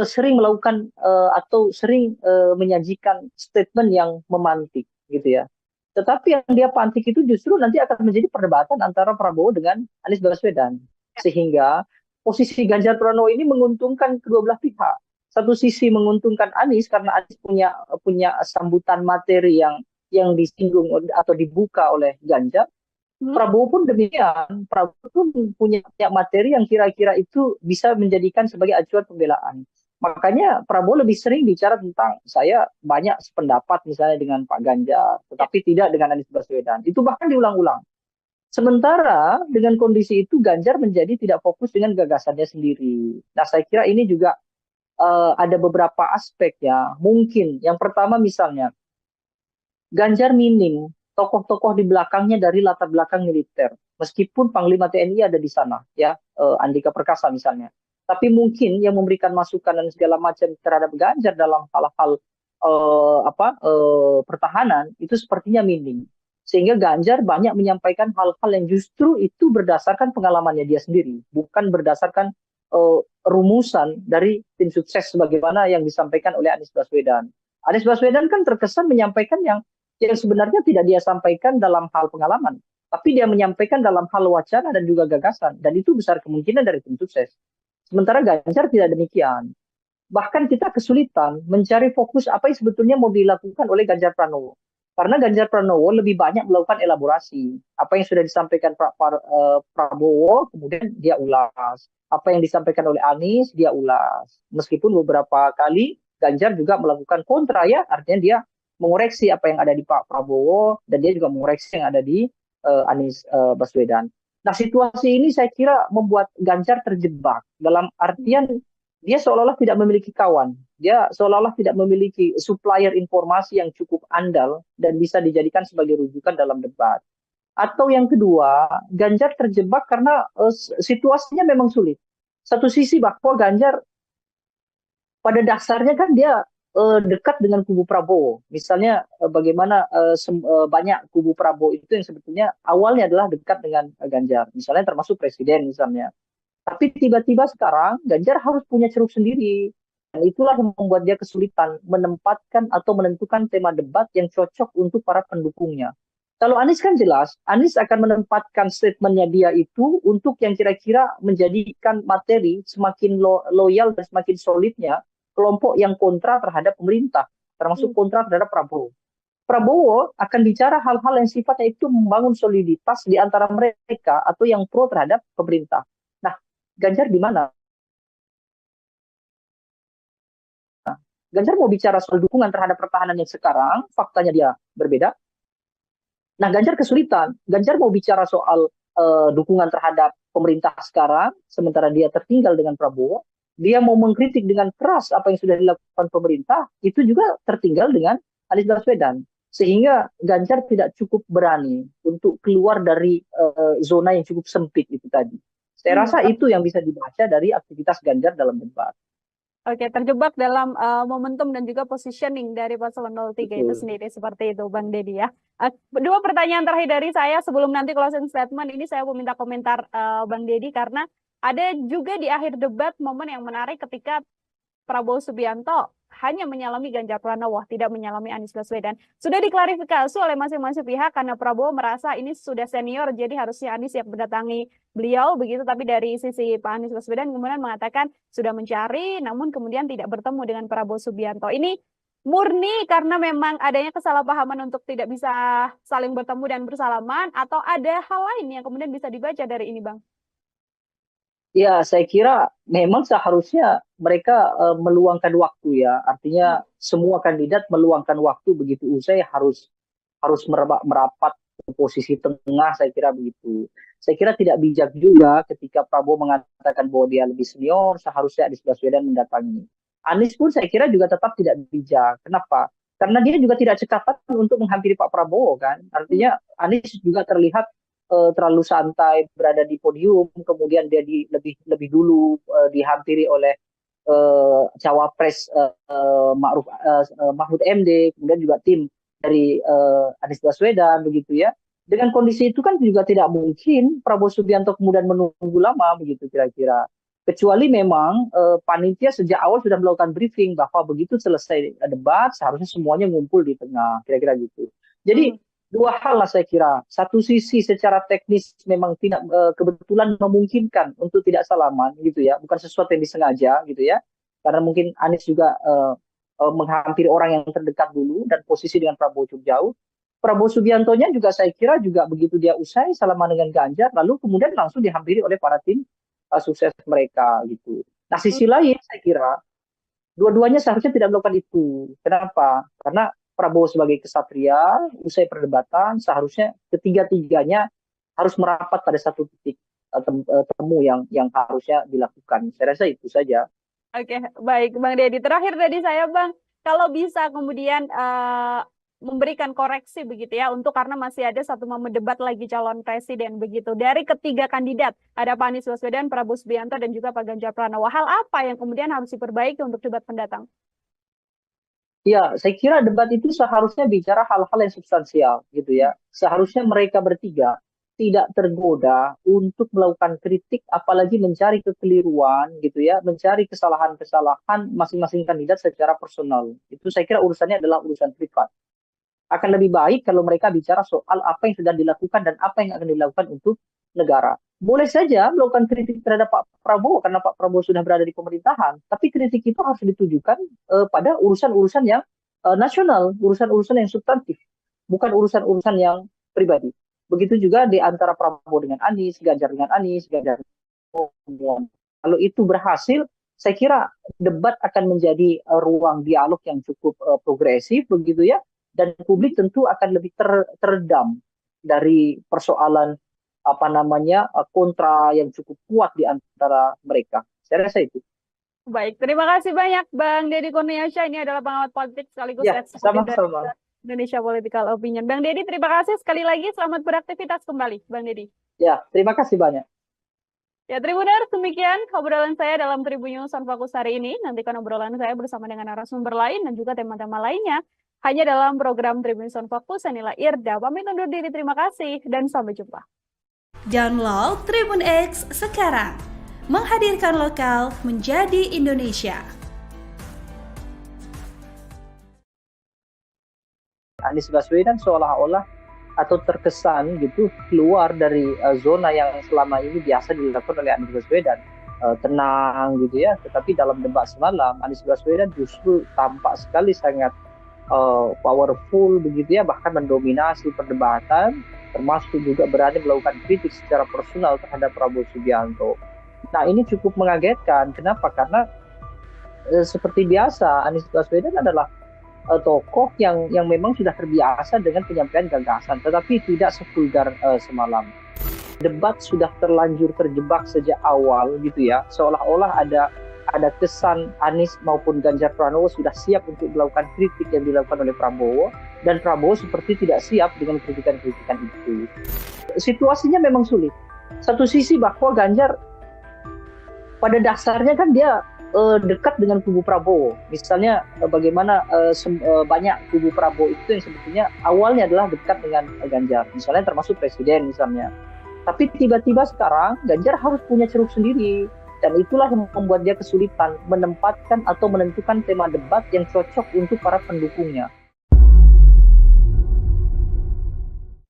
A: sering melakukan atau sering menyajikan statement yang memantik gitu ya. Tetapi yang dia pantik itu justru nanti akan menjadi perdebatan antara Prabowo dengan Anies Baswedan. Sehingga posisi Ganjar Pranowo ini menguntungkan kedua belah pihak. Satu sisi menguntungkan Anies karena Anies punya sambutan materi yang disinggung atau dibuka oleh Ganjar. Prabowo pun demikian. Prabowo pun punya materi yang kira-kira itu bisa menjadikan sebagai acuan pembelaan. Makanya Prabowo lebih sering bicara tentang saya banyak sependapat misalnya dengan Pak Ganjar, tetapi tidak dengan Anies Baswedan. Itu bahkan diulang-ulang. Sementara dengan kondisi itu Ganjar menjadi tidak fokus dengan gagasannya sendiri. Nah saya kira ini juga ada beberapa aspek ya. Mungkin yang pertama misalnya Ganjar minim tokoh-tokoh di belakangnya dari latar belakang militer. Meskipun Panglima TNI ada di sana, ya Andika Perkasa misalnya. Tapi mungkin yang memberikan masukan dan segala macam terhadap Ganjar dalam hal-hal pertahanan itu sepertinya minim. Sehingga Ganjar banyak menyampaikan hal-hal yang justru itu berdasarkan pengalamannya dia sendiri, bukan berdasarkan rumusan dari tim sukses sebagaimana yang disampaikan oleh Anies Baswedan. Anies Baswedan kan terkesan menyampaikan yang sebenarnya tidak dia sampaikan dalam hal pengalaman, tapi dia menyampaikan dalam hal wacana dan juga gagasan, dan itu besar kemungkinan dari tim sukses. Sementara Ganjar tidak demikian. bahkan kita kesulitan mencari fokus apa yang sebetulnya mau dilakukan oleh Ganjar Pranowo. Karena Ganjar Pranowo lebih banyak melakukan elaborasi. Apa yang sudah disampaikan Prabowo, kemudian dia ulas. Apa yang disampaikan oleh Anies, dia ulas. Meskipun beberapa kali Ganjar juga melakukan kontra ya, artinya dia mengoreksi apa yang ada di Pak Prabowo, dan dia juga mengoreksi yang ada di Anies Baswedan. Nah, situasi ini saya kira membuat Ganjar terjebak dalam artian dia seolah-olah tidak memiliki kawan. Dia seolah-olah tidak memiliki supplier informasi yang cukup andal dan bisa dijadikan sebagai rujukan dalam debat. Atau yang kedua, Ganjar terjebak karena situasinya memang sulit. Satu sisi bahwa Ganjar pada dasarnya kan dia dekat dengan kubu Prabowo. Misalnya bagaimana banyak kubu Prabowo itu yang sebetulnya awalnya adalah dekat dengan Ganjar. Misalnya termasuk presiden misalnya. Tapi tiba-tiba sekarang Ganjar harus punya ceruk sendiri. Dan itulah yang membuat dia kesulitan menempatkan atau menentukan tema debat yang cocok untuk para pendukungnya. Kalau Anies kan jelas, Anies akan menempatkan statementnya dia itu untuk yang kira-kira menjadikan materi semakin loyal dan semakin solidnya kelompok yang kontra terhadap pemerintah, termasuk kontra terhadap Prabowo. Prabowo akan bicara hal-hal yang sifatnya itu membangun soliditas di antara mereka atau yang pro terhadap pemerintah. Nah, Ganjar di mana? Ganjar mau bicara soal dukungan terhadap pertahanan yang sekarang, faktanya dia berbeda. Nah, Ganjar kesulitan. Ganjar mau bicara soal dukungan terhadap pemerintah sekarang, sementara dia tertinggal dengan Prabowo. Dia mau mengkritik dengan keras apa yang sudah dilakukan pemerintah, itu juga tertinggal dengan Anies Baswedan. Sehingga Ganjar tidak cukup berani untuk keluar dari zona yang cukup sempit itu tadi. Saya rasa itu yang bisa dibaca dari aktivitas Ganjar dalam debat.
B: Oke, terjebak dalam momentum dan juga positioning dari paslon 03 itu sendiri, seperti itu Bang Deddy ya. Dua pertanyaan terakhir dari saya sebelum nanti closing statement, ini saya mau minta komentar Bang Deddy, karena ada juga di akhir debat momen yang menarik ketika Prabowo Subianto hanya menyalami Ganjar Pranowo, tidak menyalami Anies Baswedan. Sudah diklarifikasi oleh masing-masing pihak karena Prabowo merasa ini sudah senior, jadi harusnya Anies yang mendatangi beliau begitu. Tapi dari sisi Pak Anies Baswedan kemudian mengatakan sudah mencari, namun kemudian tidak bertemu dengan Prabowo Subianto. Ini murni karena memang adanya kesalahpahaman untuk tidak bisa saling bertemu dan bersalaman, atau ada hal lain yang kemudian bisa dibaca dari ini, Bang?
A: Ya, saya kira memang seharusnya mereka meluangkan waktu ya. Artinya semua kandidat meluangkan waktu begitu usai harus merapat ke posisi tengah, saya kira begitu. Saya kira tidak bijak juga ketika Prabowo mengatakan bahwa dia lebih senior, seharusnya Anies Baswedan mendatangi. Anies pun saya kira juga tetap tidak bijak. Kenapa? Karena dia juga tidak cekatan untuk menghampiri Pak Prabowo kan. Artinya Anies juga terlihat terlalu santai berada di podium, kemudian dia lebih dulu dihampiri oleh cawapres Mahfud MD, kemudian juga tim dari Anies Baswedan begitu ya. Dengan kondisi itu kan juga tidak mungkin Prabowo Subianto kemudian menunggu lama begitu kira-kira. Kecuali memang panitia sejak awal sudah melakukan briefing bahwa begitu selesai debat seharusnya semuanya ngumpul di tengah, kira-kira gitu. Jadi dua hal lah saya kira. Satu sisi secara teknis memang tidak kebetulan memungkinkan untuk tidak salaman gitu ya, bukan sesuatu yang disengaja gitu ya. Karena mungkin Anies juga menghampiri orang yang terdekat dulu dan posisi dengan Prabowo cukup jauh. Prabowo Subiantonya juga saya kira juga begitu dia usai salaman dengan Ganjar, lalu kemudian langsung dihampiri oleh para tim sukses mereka gitu. Nah, sisi lain saya kira dua-duanya seharusnya tidak melakukan itu. Kenapa? Karena Prabowo sebagai kesatria, usai perdebatan, seharusnya ketiga-tiganya harus merapat pada satu titik temu yang harusnya dilakukan. Saya rasa itu saja.
B: Oke, baik Bang Deddy. Terakhir tadi saya Bang, kalau bisa kemudian memberikan koreksi begitu ya, untuk karena masih ada satu momen debat lagi calon presiden begitu. Dari ketiga kandidat, ada Pak Anies Baswedan, Prabowo Subianto, dan juga Pak Ganjar Pranowo. Hal apa yang kemudian harus diperbaiki untuk debat pendatang?
A: Ya, saya kira debat itu seharusnya bicara hal-hal yang substansial gitu ya. Seharusnya mereka bertiga tidak tergoda untuk melakukan kritik, apalagi mencari kekeliruan gitu ya, mencari kesalahan-kesalahan masing-masing kandidat secara personal. Itu saya kira urusannya adalah urusan privat. Akan lebih baik kalau mereka bicara soal apa yang sudah dilakukan dan apa yang akan dilakukan untuk negara. boleh saja melakukan kritik terhadap Pak Prabowo karena Pak Prabowo sudah berada di pemerintahan, tapi kritik itu harus ditujukan pada urusan-urusan yang nasional, urusan-urusan yang substantif, bukan urusan-urusan yang pribadi. Begitu juga di antara Prabowo dengan Anies, Ganjar dengan Anies, Ganjar dengan. Kalau itu berhasil, saya kira debat akan menjadi ruang dialog yang cukup progresif begitu ya, dan publik tentu akan lebih teredam dari persoalan apa namanya kontra yang cukup kuat di antara mereka. Saya rasa itu.
B: Baik, terima kasih banyak Bang Deddy Kurniasyah. Ini adalah pengamat politik sekaligus
A: Ya,
B: eksekutif dari
A: sama-sama.
B: Indonesia Political Opinion. Bang Deddy, terima kasih sekali lagi. Selamat beraktivitas kembali, Bang Deddy.
A: Ya, terima kasih banyak.
B: Ya, Tribuners, demikian obrolan saya dalam Tribun News on Fokus hari ini. Nantikan obrolan saya bersama dengan narasumber lain dan juga tema-tema lainnya hanya dalam program Tribun News on Fokus. Saya Nila Irda, pamit undur diri. Terima kasih dan sampai jumpa.
C: Download Tribun X sekarang. Menghadirkan lokal menjadi Indonesia.
A: Anies Baswedan seolah-olah atau terkesan gitu keluar dari zona yang selama ini biasa dilakukan oleh Anies Baswedan, tenang gitu ya. Tetapi dalam debat semalam Anies Baswedan justru tampak sekali sangat powerful begitu ya, bahkan mendominasi perdebatan, termasuk juga berani melakukan kritik secara personal terhadap Prabowo Subianto. Nah, ini cukup mengagetkan. Kenapa? Karena seperti biasa Anies Baswedan adalah tokoh yang memang sudah terbiasa dengan penyampaian gagasan, tetapi tidak sevulgar semalam. Debat sudah terlanjur terjebak sejak awal gitu ya, seolah-olah ada kesan Anies maupun Ganjar Pranowo sudah siap untuk melakukan kritik yang dilakukan oleh Prabowo, dan Prabowo seperti tidak siap dengan kritikan-kritikan itu. Situasinya memang sulit. Satu sisi bahwa Ganjar pada dasarnya kan dia dekat dengan kubu Prabowo. Misalnya bagaimana banyak kubu Prabowo itu yang sebetulnya awalnya adalah dekat dengan Ganjar. Misalnya termasuk presiden misalnya. Tapi tiba-tiba sekarang Ganjar harus punya ceruk sendiri. Dan itulah yang membuat dia kesulitan menempatkan atau menentukan tema debat yang cocok untuk para pendukungnya.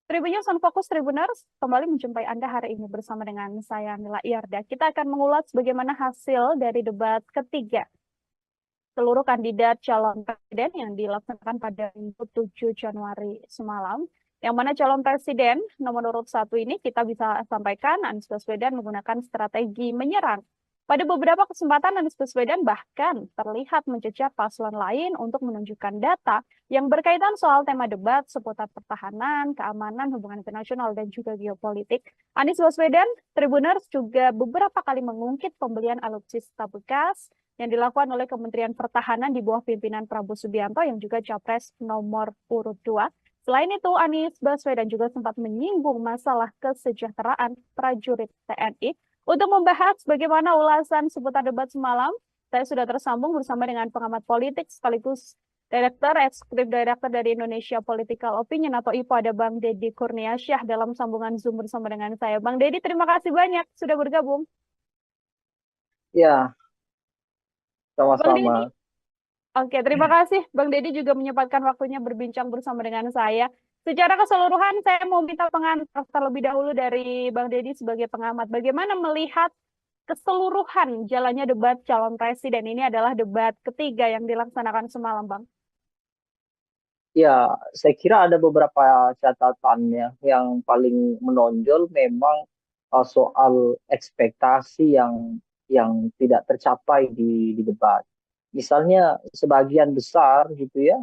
B: Tribun News on Fokus Tribuners kembali menjumpai Anda hari ini bersama dengan saya Nila Irda. Kita akan mengulas bagaimana hasil dari debat ketiga seluruh kandidat calon presiden yang dilaksanakan pada Minggu 7 Januari semalam. Yang mana calon presiden nomor urut 1 ini kita bisa sampaikan Anies Baswedan menggunakan strategi menyerang. Pada beberapa kesempatan Anies Baswedan bahkan terlihat mencecar paslon lain untuk menunjukkan data yang berkaitan soal tema debat seputar pertahanan, keamanan, hubungan internasional, dan juga geopolitik. Anies Baswedan, Tribuners juga beberapa kali mengungkit pembelian alutsista bekas yang dilakukan oleh Kementerian Pertahanan di bawah pimpinan Prabowo Subianto yang juga capres nomor urut 2. Selain itu, Anies Baswedan juga sempat menyinggung masalah kesejahteraan prajurit TNI. Untuk membahas bagaimana ulasan seputar debat semalam, saya sudah tersambung bersama dengan pengamat politik sekaligus Eksekutif Direktur dari Indonesia Political Opinion atau IPO, ada Bang Deddy Kurniasyah dalam sambungan Zoom bersama dengan saya. Bang Deddy, terima kasih banyak sudah bergabung.
A: Ya, sama-sama.
B: Oke, terima kasih Bang Deddy juga menyempatkan waktunya berbincang bersama dengan saya. Secara keseluruhan, saya mau minta pengantar terlebih dahulu dari Bang Deddy sebagai pengamat. Bagaimana melihat keseluruhan jalannya debat calon presiden? Ini adalah debat ketiga yang dilaksanakan semalam, Bang.
A: Ya, saya kira ada beberapa catatannya. Yang paling menonjol memang soal ekspektasi yang tidak tercapai di debat. Misalnya sebagian besar gitu ya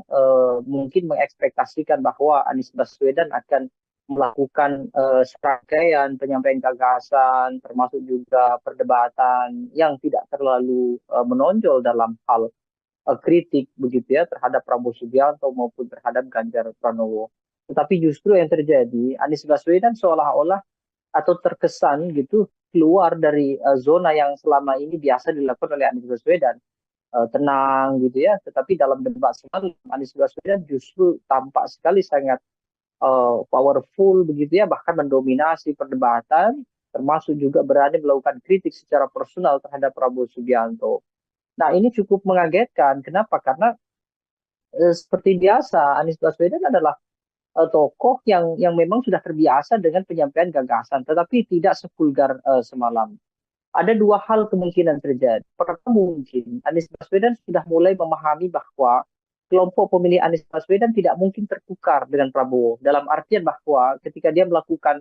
A: mungkin mengekspektasikan bahwa Anies Baswedan akan melakukan serangkaian penyampaian gagasan termasuk juga perdebatan yang tidak terlalu menonjol dalam hal kritik begitu ya terhadap Prabowo Subianto maupun terhadap Ganjar Pranowo. Tetapi justru yang terjadi Anies Baswedan seolah-olah atau terkesan gitu keluar dari zona yang selama ini biasa dilakukan oleh Anies Baswedan, tenang gitu ya. Tetapi dalam debat semalam Anies Baswedan justru tampak sekali sangat powerful begitu ya, bahkan mendominasi perdebatan, termasuk juga berani melakukan kritik secara personal terhadap Prabowo Subianto. Nah, ini cukup mengagetkan. Kenapa? Karena seperti biasa Anies Baswedan adalah tokoh yang memang sudah terbiasa dengan penyampaian gagasan, tetapi tidak sevulgar semalam. Ada dua hal kemungkinan terjadi. Pertama, mungkin Anies Baswedan sudah mulai memahami bahwa kelompok pemilih Anies Baswedan tidak mungkin tertukar dengan Prabowo. Dalam artian bahwa ketika dia melakukan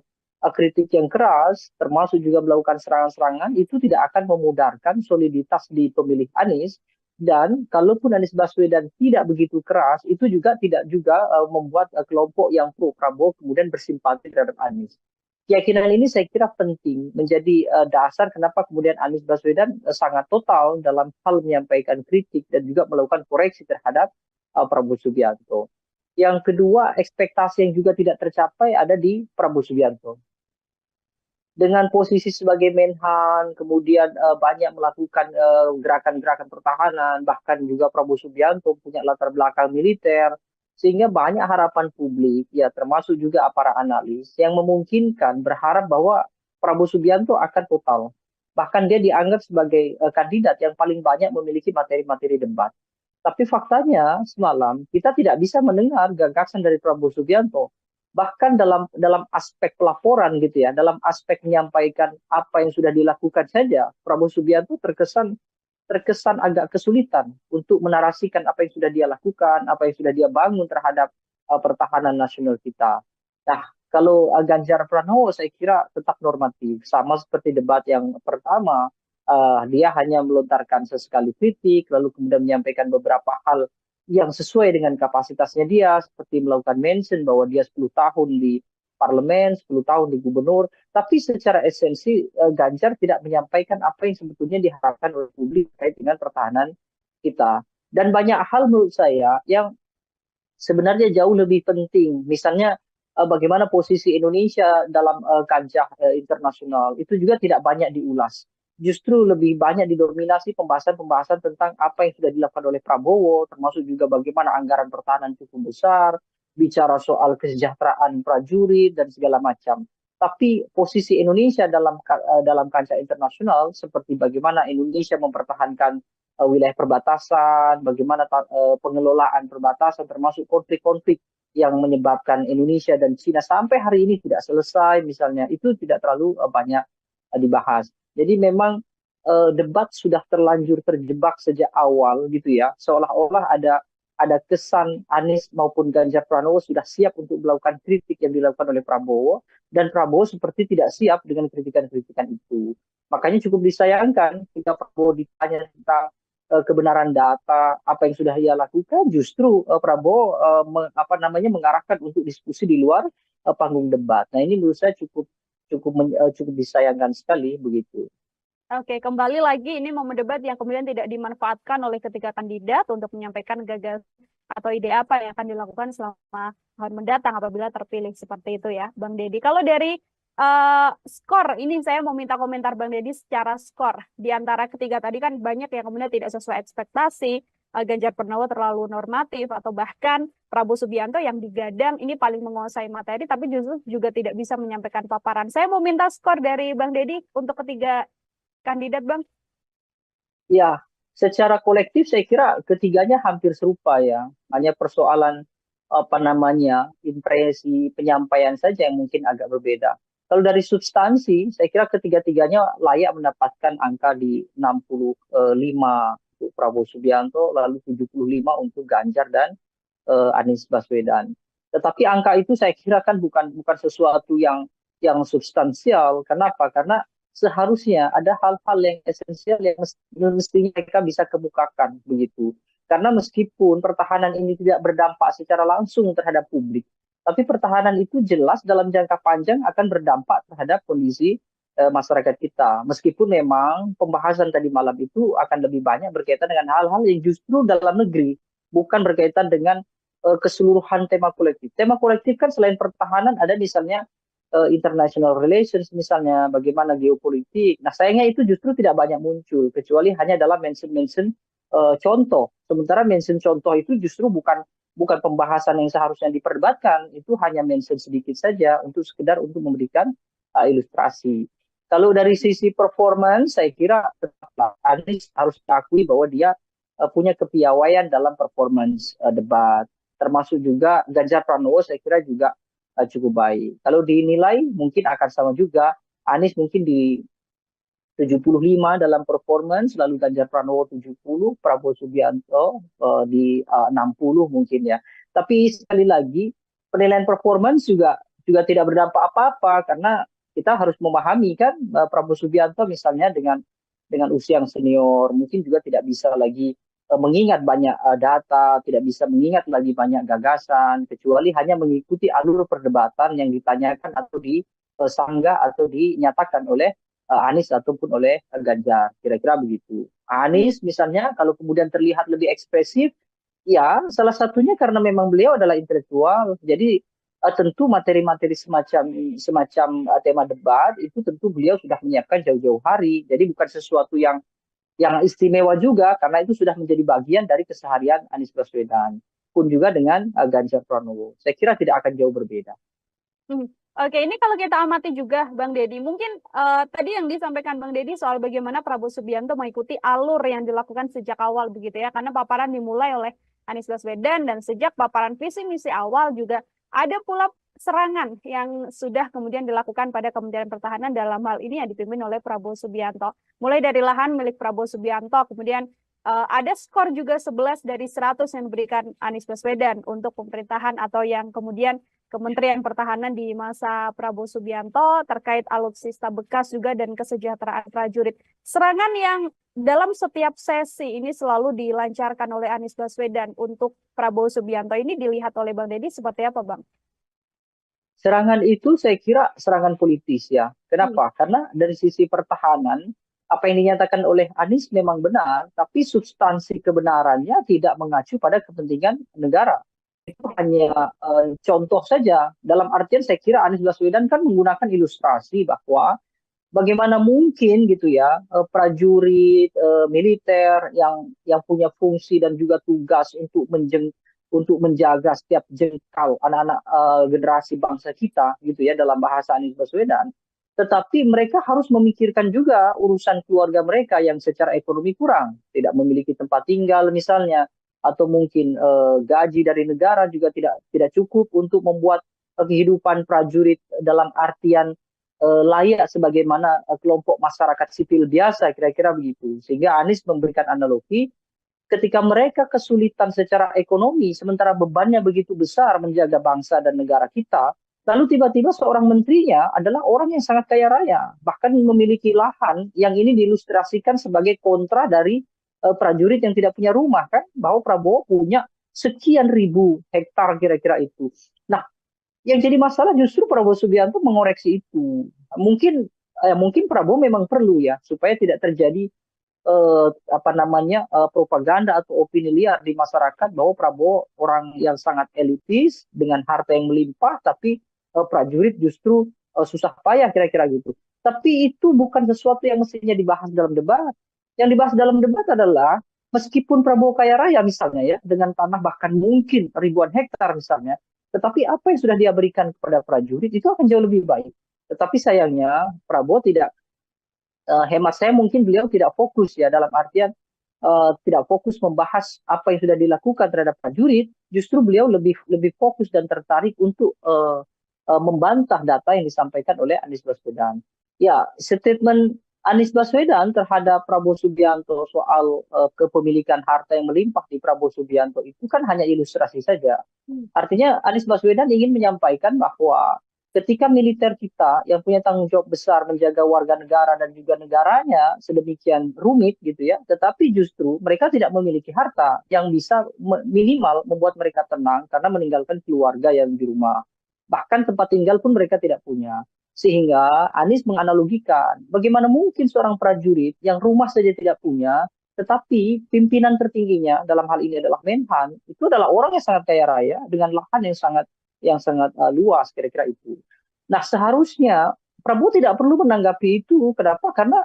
A: kritik yang keras, termasuk juga melakukan serangan-serangan, itu tidak akan memudarkan soliditas di pemilih Anies. Dan kalaupun Anies Baswedan tidak begitu keras, itu juga tidak juga membuat kelompok yang pro Prabowo kemudian bersimpati terhadap Anies. Keyakinan ini saya kira penting menjadi dasar kenapa kemudian Anies Baswedan sangat total dalam hal menyampaikan kritik dan juga melakukan koreksi terhadap Prabowo Subianto. Yang kedua, ekspektasi yang juga tidak tercapai ada di Prabowo Subianto. Dengan posisi sebagai Menhan, kemudian banyak melakukan gerakan-gerakan pertahanan, bahkan juga Prabowo Subianto punya latar belakang militer, sehingga banyak harapan publik, ya termasuk juga para analis, yang memungkinkan berharap bahwa Prabowo Subianto akan total. Bahkan dia dianggap sebagai kandidat yang paling banyak memiliki materi-materi debat. Tapi faktanya semalam kita tidak bisa mendengar gagasan dari Prabowo Subianto. Bahkan dalam aspek pelaporan gitu ya, dalam aspek menyampaikan apa yang sudah dilakukan saja, Prabowo Subianto terkesan agak kesulitan untuk menarasikan apa yang sudah dia lakukan, apa yang sudah dia bangun terhadap pertahanan nasional kita. Nah, kalau Ganjar Pranowo saya kira tetap normatif, sama seperti debat yang pertama, dia hanya melontarkan sesekali kritik, lalu kemudian menyampaikan beberapa hal yang sesuai dengan kapasitasnya dia, seperti melakukan mention bahwa dia 10 tahun di parlemen, 10 tahun di gubernur, tapi secara esensi Ganjar tidak menyampaikan apa yang sebetulnya diharapkan oleh publik terkait dengan pertahanan kita. Dan banyak hal menurut saya yang sebenarnya jauh lebih penting. Misalnya bagaimana posisi Indonesia dalam kancah internasional itu juga tidak banyak diulas. Justru lebih banyak didominasi pembahasan-pembahasan tentang apa yang sudah dilakukan oleh Prabowo, termasuk juga bagaimana anggaran pertahanan cukup besar, bicara soal kesejahteraan prajurit dan segala macam. Tapi posisi Indonesia dalam kancah internasional seperti bagaimana Indonesia mempertahankan wilayah perbatasan, bagaimana pengelolaan perbatasan termasuk konflik-konflik yang menyebabkan Indonesia dan Cina sampai hari ini tidak selesai misalnya, itu tidak terlalu banyak dibahas. Jadi memang debat sudah terlanjur terjebak sejak awal gitu ya, seolah-olah ada kesan Anies maupun Ganjar Pranowo sudah siap untuk melakukan kritik yang dilakukan oleh Prabowo, dan Prabowo seperti tidak siap dengan kritikan-kritikan itu. Makanya cukup disayangkan jika Prabowo ditanya tentang kebenaran data apa yang sudah ia lakukan, justru Prabowo mengarahkan untuk diskusi di luar panggung debat. Nah ini menurut saya cukup disayangkan sekali begitu.
B: Oke, kembali lagi ini momen debat yang kemudian tidak dimanfaatkan oleh ketiga kandidat untuk menyampaikan gagasan atau ide apa yang akan dilakukan selama tahun mendatang apabila terpilih seperti itu ya, Bang Deddy. Kalau dari skor, ini saya mau minta komentar Bang Deddy secara skor. Di antara ketiga tadi kan banyak yang kemudian tidak sesuai ekspektasi, Ganjar Pranowo terlalu normatif, atau bahkan Prabowo Subianto yang digadang ini paling menguasai materi, tapi justru juga tidak bisa menyampaikan paparan. Saya mau minta skor dari Bang Deddy untuk ketiga kandidat, Bang.
A: Ya, secara kolektif saya kira ketiganya hampir serupa ya. Hanya persoalan impresi penyampaian saja yang mungkin agak berbeda. Kalau dari substansi, saya kira ketiga-tiganya layak mendapatkan angka di 65 untuk Prabowo Subianto, lalu 75 untuk Ganjar dan Anies Baswedan. Tetapi angka itu saya kira kan bukan sesuatu yang substansial. Kenapa? Karena seharusnya ada hal-hal yang esensial yang mestinya mereka bisa kemukakan begitu. Karena meskipun pertahanan ini tidak berdampak secara langsung terhadap publik, tapi pertahanan itu jelas dalam jangka panjang akan berdampak terhadap kondisi masyarakat kita. Meskipun memang pembahasan tadi malam itu akan lebih banyak berkaitan dengan hal-hal yang justru dalam negeri, bukan berkaitan dengan keseluruhan tema kolektif. Tema kolektif kan selain pertahanan ada misalnya international relations, misalnya bagaimana geopolitik. Nah sayangnya itu justru tidak banyak muncul, kecuali hanya dalam mention-mention contoh. Sementara mention contoh itu justru bukan pembahasan yang seharusnya diperdebatkan, itu hanya mention sedikit saja untuk sekedar untuk memberikan ilustrasi. Kalau dari sisi performance, saya kira Anies harus diakui bahwa dia punya kepiawaian dalam performance debat. termasuk juga Ganjar Pranowo saya kira juga cukup baik. Kalau dinilai mungkin akan sama juga, Anies mungkin di 75 dalam performance, lalu Ganjar Pranowo 70, Prabowo Subianto di 60 mungkin ya. Tapi sekali lagi penilaian performance juga tidak berdampak apa-apa karena kita harus memahami kan Prabowo Subianto misalnya dengan usia yang senior mungkin juga tidak bisa lagi mengingat banyak data, tidak bisa mengingat lagi banyak gagasan kecuali hanya mengikuti alur perdebatan yang ditanyakan atau disanggah atau dinyatakan oleh Anies ataupun oleh Ganjar, kira-kira begitu. Anies misalnya kalau kemudian terlihat lebih ekspresif, ya salah satunya karena memang beliau adalah intelektual, jadi tentu materi-materi semacam tema debat itu tentu beliau sudah menyiapkan jauh-jauh hari, jadi bukan sesuatu yang istimewa juga karena itu sudah menjadi bagian dari keseharian Anies Baswedan, pun juga dengan Ganjar Pranowo. Saya kira tidak akan jauh berbeda.
B: Oke, ini kalau kita amati juga Bang Deddy, mungkin tadi yang disampaikan Bang Deddy soal bagaimana Prabowo Subianto mengikuti alur yang dilakukan sejak awal begitu ya, karena paparan dimulai oleh Anies Baswedan dan sejak paparan visi misi awal juga ada pula serangan yang sudah kemudian dilakukan pada Kementerian Pertahanan dalam hal ini yang dipimpin oleh Prabowo Subianto. Mulai dari lahan milik Prabowo Subianto, kemudian ada skor juga 11 dari 100 yang diberikan Anies Baswedan untuk pemerintahan atau yang kemudian Kementerian Pertahanan di masa Prabowo Subianto terkait alutsista bekas juga dan kesejahteraan prajurit. Serangan yang dalam setiap sesi ini selalu dilancarkan oleh Anies Baswedan untuk Prabowo Subianto ini dilihat oleh Bang Deddy seperti apa, Bang?
A: Serangan itu saya kira serangan politis ya. Kenapa? Karena dari sisi pertahanan, apa yang dinyatakan oleh Anies memang benar, tapi substansi kebenarannya tidak mengacu pada kepentingan negara. Itu hanya contoh saja. Dalam artian saya kira Anies Baswedan kan menggunakan ilustrasi bahwa bagaimana mungkin gitu ya prajurit militer yang punya fungsi dan juga tugas untuk menjaga setiap jengkal anak-anak generasi bangsa kita gitu ya dalam bahasa Anies Baswedan, tetapi mereka harus memikirkan juga urusan keluarga mereka yang secara ekonomi kurang, tidak memiliki tempat tinggal misalnya, atau mungkin gaji dari negara juga tidak cukup untuk membuat kehidupan prajurit dalam artian layak sebagaimana kelompok masyarakat sipil biasa, kira-kira begitu. Sehingga Anies memberikan analogi ketika mereka kesulitan secara ekonomi sementara bebannya begitu besar menjaga bangsa dan negara kita, lalu tiba-tiba seorang menterinya adalah orang yang sangat kaya raya, bahkan memiliki lahan yang ini diilustrasikan sebagai kontra dari prajurit yang tidak punya rumah kan, bahwa Prabowo punya sekian ribu hektar kira-kira itu. Nah, yang jadi masalah justru Prabowo Subianto mengoreksi itu. Mungkin Prabowo memang perlu ya supaya tidak terjadi propaganda atau opini liar di masyarakat bahwa Prabowo orang yang sangat elitis dengan harta yang melimpah, tapi prajurit justru susah payah kira-kira gitu. Tapi itu bukan sesuatu yang mestinya dibahas dalam debat. Yang dibahas dalam debat adalah meskipun Prabowo kaya raya misalnya ya, dengan tanah bahkan mungkin ribuan hektar misalnya, tetapi apa yang sudah dia berikan kepada prajurit itu akan jauh lebih baik. Tetapi sayangnya Prabowo tidak, hemat saya mungkin beliau tidak fokus ya, dalam artian tidak fokus membahas apa yang sudah dilakukan terhadap prajurit, justru beliau lebih fokus dan tertarik untuk membantah data yang disampaikan oleh Anies Baswedan. Ya, statement Anies Baswedan terhadap Prabowo Subianto soal kepemilikan harta yang melimpah di Prabowo Subianto itu kan hanya ilustrasi saja. Artinya Anies Baswedan ingin menyampaikan bahwa ketika militer kita yang punya tanggung jawab besar menjaga warga negara dan juga negaranya sedemikian rumit gitu ya, tetapi justru mereka tidak memiliki harta yang bisa minimal membuat mereka tenang karena meninggalkan keluarga yang di rumah. Bahkan tempat tinggal pun mereka tidak punya. Sehingga Anies menganalogikan bagaimana mungkin seorang prajurit yang rumah saja tidak punya, tetapi pimpinan tertingginya dalam hal ini adalah Menhan, itu adalah orang yang sangat kaya raya dengan lahan yang sangat luas kira-kira itu. Nah, seharusnya Prabowo tidak perlu menanggapi itu. Kenapa? Karena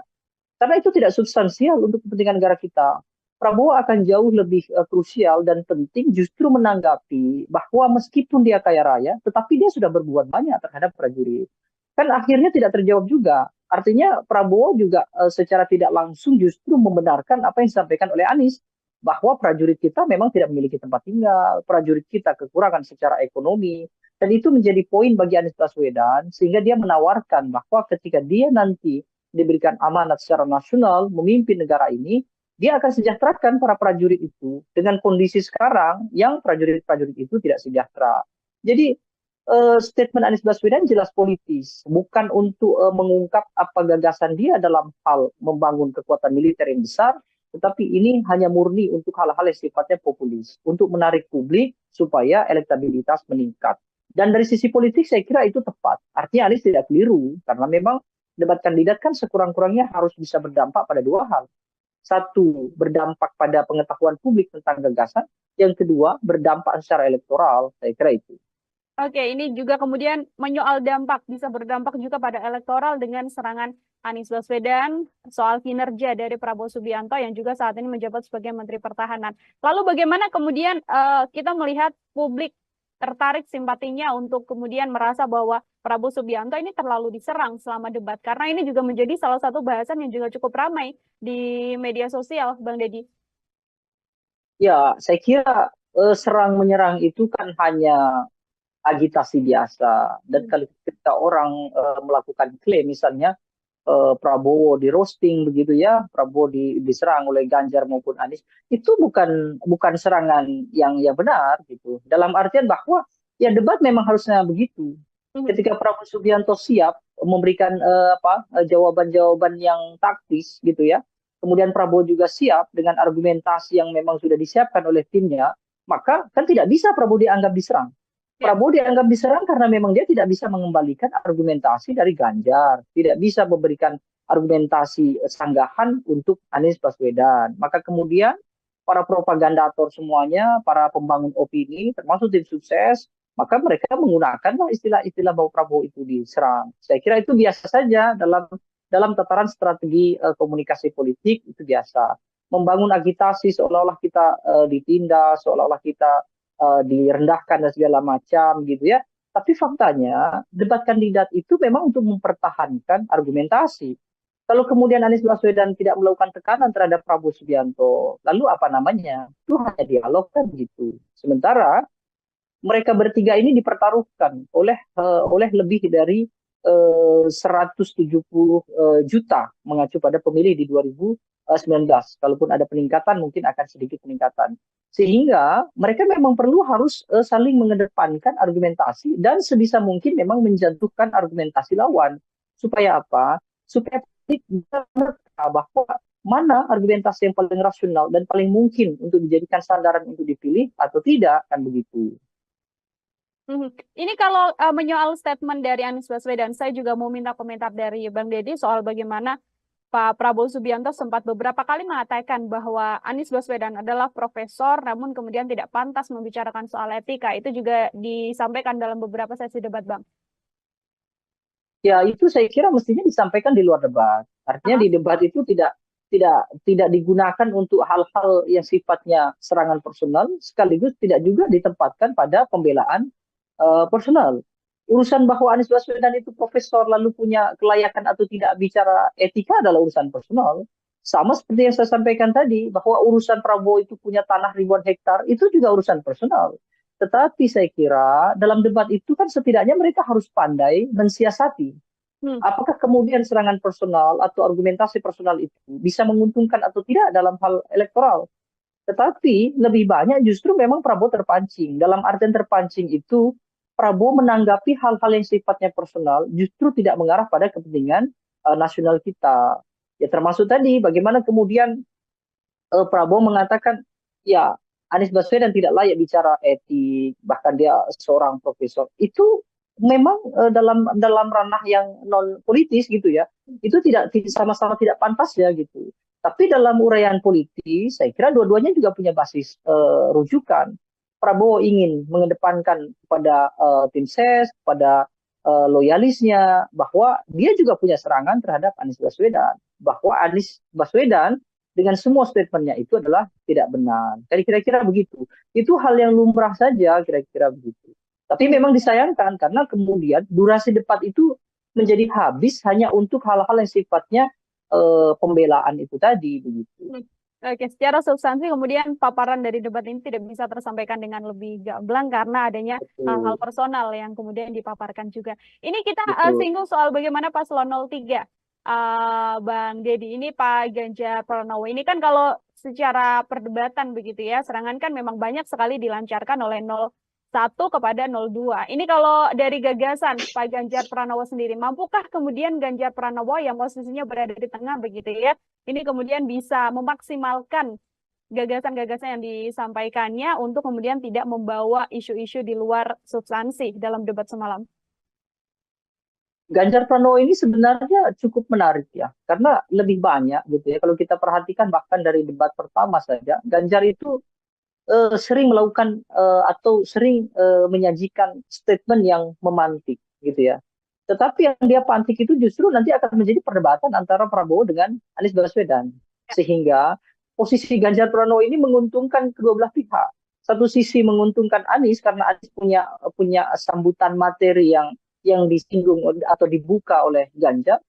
A: itu tidak substansial untuk kepentingan negara kita. Prabowo akan jauh lebih krusial dan penting justru menanggapi bahwa meskipun dia kaya raya, tetapi dia sudah berbuat banyak terhadap prajurit. Kan akhirnya tidak terjawab juga. Artinya Prabowo juga secara tidak langsung justru membenarkan apa yang disampaikan oleh Anies, bahwa prajurit kita memang tidak memiliki tempat tinggal, prajurit kita kekurangan secara ekonomi, dan itu menjadi poin bagi Anies Baswedan, sehingga dia menawarkan bahwa ketika dia nanti diberikan amanat secara nasional memimpin negara ini, dia akan sejahterakan para prajurit itu dengan kondisi sekarang yang prajurit-prajurit itu tidak sejahtera. Jadi statement Anies Baswedan jelas politis, bukan untuk mengungkap apa gagasan dia dalam hal membangun kekuatan militer yang besar, tetapi ini hanya murni untuk hal-hal yang sifatnya populis, untuk menarik publik supaya elektabilitas meningkat. Dan dari sisi politik saya kira itu tepat. Artinya Anies tidak keliru, karena memang debat kandidat kan sekurang-kurangnya harus bisa berdampak pada dua hal. Satu, berdampak pada pengetahuan publik tentang gagasan. Yang kedua, berdampak secara elektoral. Saya kira itu.
B: Oke, ini juga kemudian menyoal dampak, bisa berdampak juga pada elektoral dengan serangan Anies Baswedan soal kinerja dari Prabowo Subianto yang juga saat ini menjabat sebagai Menteri Pertahanan. Lalu bagaimana kemudian kita melihat publik tertarik simpatinya untuk kemudian merasa bahwa Prabowo Subianto ini terlalu diserang selama debat, karena ini juga menjadi salah satu bahasan yang juga cukup ramai di media sosial, Bang Deddy.
A: Ya, saya kira serang-menyerang itu kan hanya agitasi biasa. Dan kalau kita orang melakukan klaim, misalnya Prabowo di roasting begitu ya, Prabowo diserang oleh Ganjar maupun Anies, itu bukan serangan yang benar gitu. Dalam artian bahwa ya debat memang harusnya begitu. Ketika Prabowo Subianto siap memberikan jawaban-jawaban yang taktis gitu ya, kemudian Prabowo juga siap dengan argumentasi yang memang sudah disiapkan oleh timnya, maka kan tidak bisa Prabowo dianggap diserang. Prabowo dianggap diserang karena memang dia tidak bisa mengembalikan argumentasi dari Ganjar, tidak bisa memberikan argumentasi sanggahan untuk Anies Baswedan. Maka kemudian para propagandator semuanya, para pembangun opini, termasuk tim sukses, maka mereka menggunakanlah istilah-istilah bahwa Prabowo itu diserang. Saya kira itu biasa saja dalam tataran strategi komunikasi politik, itu biasa. Membangun agitasi seolah-olah kita ditindas, seolah-olah kita direndahkan dan segala macam gitu ya. Tapi faktanya debat kandidat itu memang untuk mempertahankan argumentasi. Kalau kemudian Anies Baswedan tidak melakukan tekanan terhadap Prabowo Subianto, lalu apa namanya? Itu hanya dialog kan gitu. Sementara mereka bertiga ini dipertaruhkan oleh lebih dari 170 juta mengacu pada pemilih di 2019. Kalaupun ada peningkatan mungkin akan sedikit peningkatan. Sehingga mereka memang perlu harus saling mengedepankan argumentasi dan sebisa mungkin memang menjatuhkan argumentasi lawan. Supaya apa? Supaya publik bisa menerka bahwa mana argumentasi yang paling rasional dan paling mungkin untuk dijadikan sandaran untuk dipilih atau tidak, kan begitu.
B: Ini kalau menyoal statement dari Anies Baswedan, saya juga mau minta komentar dari Bang Deddy soal bagaimana Pak Prabowo Subianto sempat beberapa kali mengatakan bahwa Anies Baswedan adalah profesor, namun kemudian tidak pantas membicarakan soal etika. Itu juga disampaikan dalam beberapa sesi debat, Bang.
A: Ya, itu saya kira mestinya disampaikan di luar debat. Artinya di debat itu tidak digunakan untuk hal-hal yang sifatnya serangan personal, sekaligus tidak juga ditempatkan pada pembelaan personal. Urusan bahwa Anies Baswedan itu profesor lalu punya kelayakan atau tidak bicara etika adalah urusan personal. Sama seperti yang saya sampaikan tadi, bahwa urusan Prabowo itu punya tanah ribuan hektar, itu juga urusan personal. Tetapi saya kira dalam debat itu kan setidaknya mereka harus pandai mensiasati. Apakah kemudian serangan personal atau argumentasi personal itu bisa menguntungkan atau tidak dalam hal elektoral. Tetapi lebih banyak justru memang Prabowo terpancing. Dalam artian terpancing itu, Prabowo menanggapi hal-hal yang sifatnya personal justru tidak mengarah pada kepentingan nasional kita. Ya termasuk tadi bagaimana kemudian Prabowo mengatakan ya Anies Baswedan tidak layak bicara etik, bahkan dia seorang profesor. Itu memang dalam ranah yang non politis gitu ya. Itu tidak sama-sama tidak pantas ya gitu. Tapi dalam uraian politis saya kira dua-duanya juga punya basis rujukan. Prabowo ingin mengedepankan kepada tim ses, pada loyalisnya, bahwa dia juga punya serangan terhadap Anies Baswedan. Bahwa Anies Baswedan dengan semua statementnya itu adalah tidak benar. Kira-kira begitu. Itu hal yang lumrah saja, kira-kira begitu. Tapi memang disayangkan karena kemudian durasi debat itu menjadi habis hanya untuk hal-hal yang sifatnya pembelaan itu tadi begitu.
B: Oke, secara substansi kemudian paparan dari debat ini tidak bisa tersampaikan dengan lebih gamblang karena adanya hal-hal
A: Betul,
B: personal yang kemudian dipaparkan juga. Ini kita
A: betul.
B: singgung soal bagaimana paslon 03, Bang Deddy. Ini Pak Ganjar Pranowo. Ini kan kalau secara perdebatan begitu ya, serangan kan memang banyak sekali dilancarkan oleh 01 kepada 02. Ini kalau dari gagasan Pak Ganjar Pranowo sendiri, mampukah kemudian Ganjar Pranowo yang posisinya berada di tengah begitu ya, ini kemudian bisa memaksimalkan gagasan-gagasan yang disampaikannya untuk kemudian tidak membawa isu-isu di luar substansi dalam debat semalam.
A: Ganjar Pranowo ini sebenarnya cukup menarik ya, karena lebih banyak gitu ya. Kalau kita perhatikan bahkan dari debat pertama saja, Ganjar itu sering melakukan atau sering menyajikan statement yang memantik gitu ya. Tetapi yang dia pantik itu justru nanti akan menjadi perdebatan antara Prabowo dengan Anies Baswedan. Sehingga posisi Ganjar Pranowo ini menguntungkan kedua belah pihak. Satu sisi menguntungkan Anies karena Anies punya punya sambutan materi yang disinggung atau dibuka oleh Ganjar.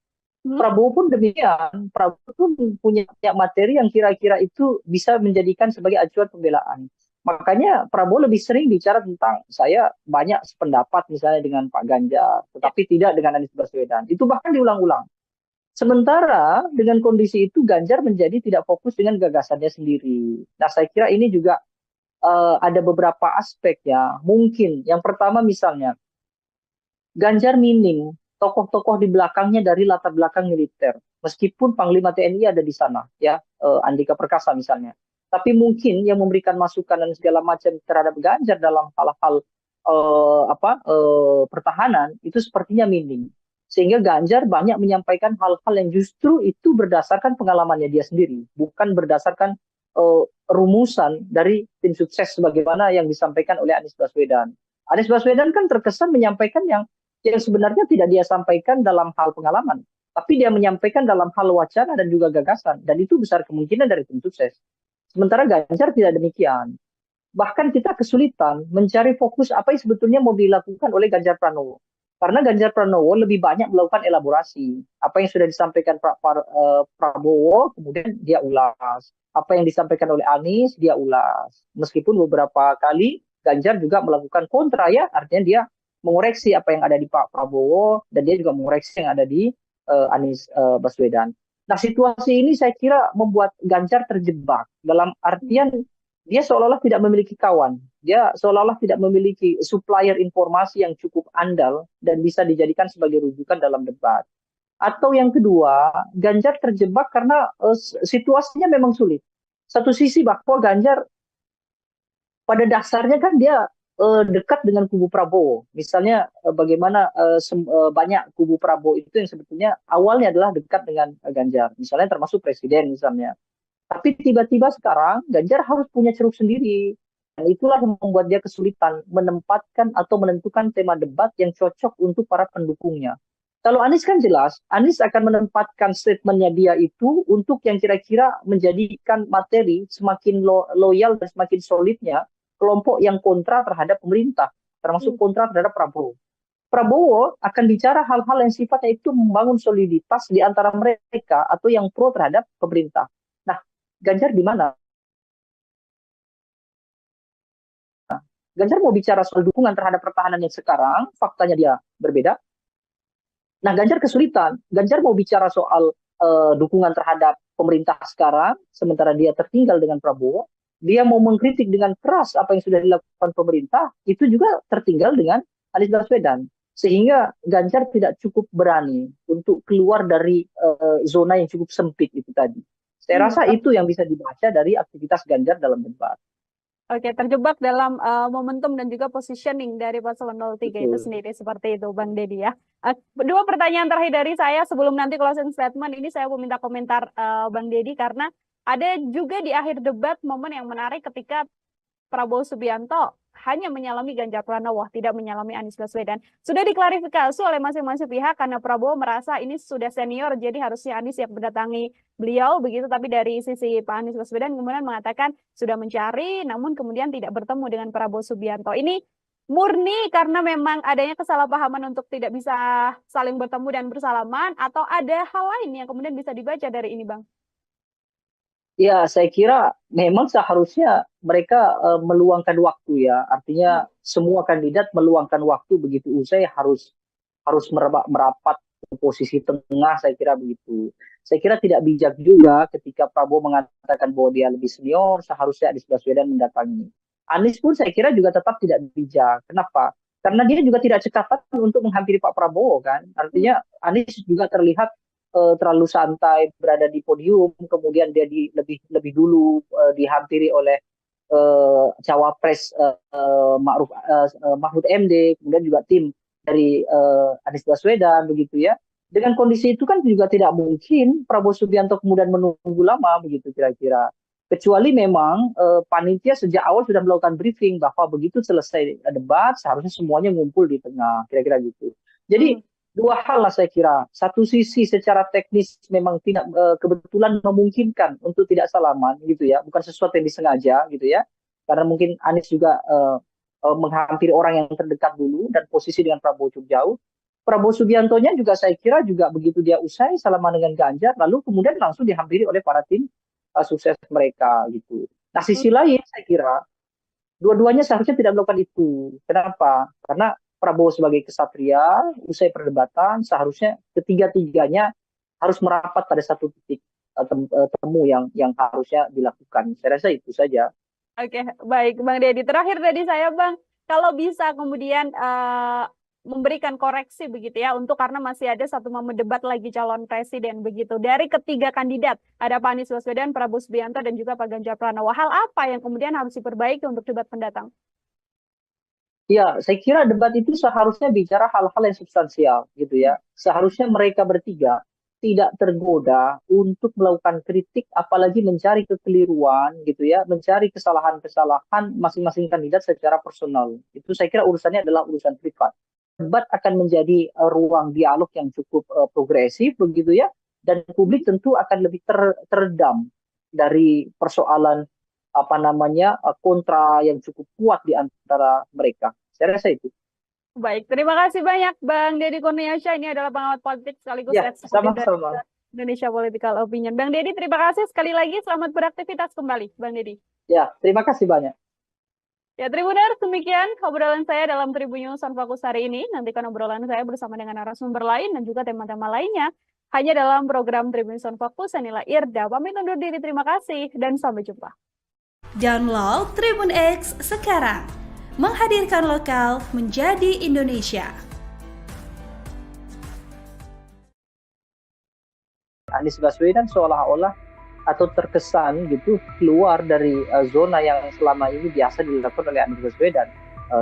A: Prabowo pun demikian. Prabowo pun punya materi yang kira-kira itu bisa menjadikan sebagai acuan pembelaan. Makanya Prabowo lebih sering bicara tentang saya banyak sependapat misalnya dengan Pak Ganjar, tetapi tidak dengan Anies Baswedan. Itu bahkan diulang-ulang. Sementara dengan kondisi itu Ganjar menjadi tidak fokus dengan gagasannya sendiri. Nah, saya kira ini juga ada beberapa aspek ya. Mungkin yang pertama misalnya Ganjar minim tokoh-tokoh di belakangnya dari latar belakang militer. Meskipun Panglima TNI ada di sana, ya Andika Perkasa misalnya. Tapi mungkin yang memberikan masukan dan segala macam terhadap Ganjar dalam hal-hal pertahanan itu sepertinya minim. Sehingga Ganjar banyak menyampaikan hal-hal yang justru itu berdasarkan pengalamannya dia sendiri, bukan berdasarkan rumusan dari tim sukses sebagaimana yang disampaikan oleh Anies Baswedan. Anies Baswedan kan terkesan menyampaikan yang sebenarnya tidak dia sampaikan dalam hal pengalaman, tapi dia menyampaikan dalam hal wacana dan juga gagasan, dan itu besar kemungkinan dari tim sukses. Sementara Ganjar tidak demikian. Bahkan kita kesulitan mencari fokus apa yang sebetulnya mau dilakukan oleh Ganjar Pranowo. Karena Ganjar Pranowo lebih banyak melakukan elaborasi. Apa yang sudah disampaikan Prabowo, kemudian dia ulas. Apa yang disampaikan oleh Anies, dia ulas. Meskipun beberapa kali Ganjar juga melakukan kontra ya, artinya dia mengoreksi apa yang ada di Pak Prabowo dan dia juga mengoreksi yang ada di Anies Baswedan. Nah, situasi ini saya kira membuat Ganjar terjebak dalam artian dia seolah-olah tidak memiliki kawan. Dia seolah-olah tidak memiliki supplier informasi yang cukup andal dan bisa dijadikan sebagai rujukan dalam debat. Atau yang kedua, Ganjar terjebak karena situasinya memang sulit. Satu sisi bahwa Ganjar pada dasarnya kan dia dekat dengan kubu Prabowo. Misalnya bagaimana banyak kubu Prabowo itu yang sebetulnya awalnya adalah dekat dengan Ganjar. Misalnya termasuk presiden misalnya. Tapi tiba-tiba sekarang Ganjar harus punya ceruk sendiri. Dan itulah yang membuat dia kesulitan menempatkan atau menentukan tema debat yang cocok untuk para pendukungnya. Kalau Anies kan jelas, Anies akan menempatkan statementnya dia itu untuk yang kira-kira menjadikan materi semakin loyal dan semakin solidnya kelompok yang kontra terhadap pemerintah, termasuk kontra terhadap Prabowo. Prabowo akan bicara hal-hal yang sifatnya itu membangun soliditas di antara mereka atau yang pro terhadap pemerintah. Nah, Ganjar di mana? Ganjar mau bicara soal dukungan terhadap pertahanan yang sekarang, faktanya dia berbeda. Nah, Ganjar kesulitan. Ganjar mau bicara soal dukungan terhadap pemerintah sekarang, sementara dia tertinggal dengan Prabowo. Dia mau mengkritik dengan keras apa yang sudah dilakukan pemerintah, itu juga tertinggal dengan Anies Baswedan. Sehingga Ganjar tidak cukup berani untuk keluar dari zona yang cukup sempit itu tadi. Saya rasa itu yang bisa dibaca dari aktivitas Ganjar dalam debat.
B: Oke, terjebak dalam momentum dan juga positioning dari paslon 03 itu sendiri seperti itu, Bang Deddy ya. Dua pertanyaan terakhir dari saya sebelum nanti closing statement ini saya mau minta komentar Bang Deddy karena ada juga di akhir debat momen yang menarik ketika Prabowo Subianto hanya menyalami Ganjar Pranowo, tidak menyalami Anies Baswedan. Sudah diklarifikasi oleh masing-masing pihak karena Prabowo merasa ini sudah senior, jadi harusnya Anies yang mendatangi beliau begitu. Tapi dari sisi Pak Anies Baswedan kemudian mengatakan sudah mencari, namun kemudian tidak bertemu dengan Prabowo Subianto. Ini murni karena memang adanya kesalahpahaman untuk tidak bisa saling bertemu dan bersalaman, atau ada hal lain yang kemudian bisa dibaca dari ini, Bang?
A: Ya, saya kira memang seharusnya mereka meluangkan waktu ya. Artinya semua kandidat meluangkan waktu begitu usai harus harus merapat ke posisi tengah, saya kira begitu. Saya kira tidak bijak juga ketika Prabowo mengatakan bahwa dia lebih senior, seharusnya Anies Baswedan mendatangi. Anies pun saya kira juga tetap tidak bijak. Kenapa? Karena dia juga tidak cekatan untuk menghampiri Pak Prabowo kan. Artinya Anies juga terlihat terlalu santai berada di podium, kemudian dia lebih lebih dulu dihampiri oleh cawapres Mahfud MD, kemudian juga tim dari Anies Baswedan begitu ya. Dengan kondisi itu kan juga tidak mungkin Prabowo Subianto kemudian menunggu lama begitu kira-kira. Kecuali memang panitia sejak awal sudah melakukan briefing bahwa begitu selesai debat seharusnya semuanya ngumpul di tengah, kira-kira gitu. Jadi dua hal lah saya kira. Satu sisi secara teknis memang tidak kebetulan memungkinkan untuk tidak salaman gitu ya, bukan sesuatu yang disengaja gitu ya. Karena mungkin Anies juga menghampiri orang yang terdekat dulu dan posisi dengan Prabowo cukup jauh. Prabowo Subiantonya juga saya kira juga begitu dia usai salaman dengan Ganjar, lalu kemudian langsung dihampiri oleh para tim sukses mereka gitu. Nah sisi lain saya kira dua-duanya seharusnya tidak melakukan itu. Kenapa? Karena Prabowo sebagai kesatria, usai perdebatan, seharusnya ketiga-tiganya harus merapat pada satu titik temu yang harusnya dilakukan. Saya rasa itu saja.
B: Oke, baik Bang Deddy. Terakhir tadi saya Bang, kalau bisa kemudian memberikan koreksi begitu ya, untuk karena masih ada satu momen debat lagi calon presiden begitu. Dari ketiga kandidat, ada Pak Anies Baswedan, Prabowo Subianto, dan juga Pak Ganjar Pranowo. Hal apa yang kemudian harus diperbaiki untuk debat pendatang?
A: Ya, saya kira debat itu seharusnya bicara hal-hal yang substansial gitu ya. Seharusnya mereka bertiga tidak tergoda untuk melakukan kritik, apalagi mencari kekeliruan gitu ya, mencari kesalahan-kesalahan masing-masing kandidat secara personal. Itu saya kira urusannya adalah urusan privat. Debat akan menjadi ruang dialog yang cukup progresif begitu ya, dan publik tentu akan lebih teredam dari persoalan apa namanya kontra yang cukup kuat di antara mereka. Saya rasa itu.
B: Baik, terima kasih banyak Bang Deddy Kurniasyah. Ini adalah pengamat politik sekaligus
A: Ya,
B: eksekutif dari
A: sama-sama.
B: Indonesia Political Opinion. Bang Deddy, terima kasih sekali lagi. Selamat beraktivitas kembali, Bang Deddy.
A: Ya, terima kasih banyak.
B: Ya, Tribuners, demikian obrolan saya dalam Tribun News on Fokus hari ini. Nantikan obrolan saya bersama dengan narasumber lain dan juga tema-tema lainnya hanya dalam program Tribun News on Fokus. Saya Nila Irda, pamit undur diri. Terima kasih dan sampai jumpa.
C: Download Tribun X sekarang. Menghadirkan lokal menjadi Indonesia.
A: Anies Baswedan seolah-olah atau terkesan gitu keluar dari zona yang selama ini biasa dilakukan oleh Anies Baswedan,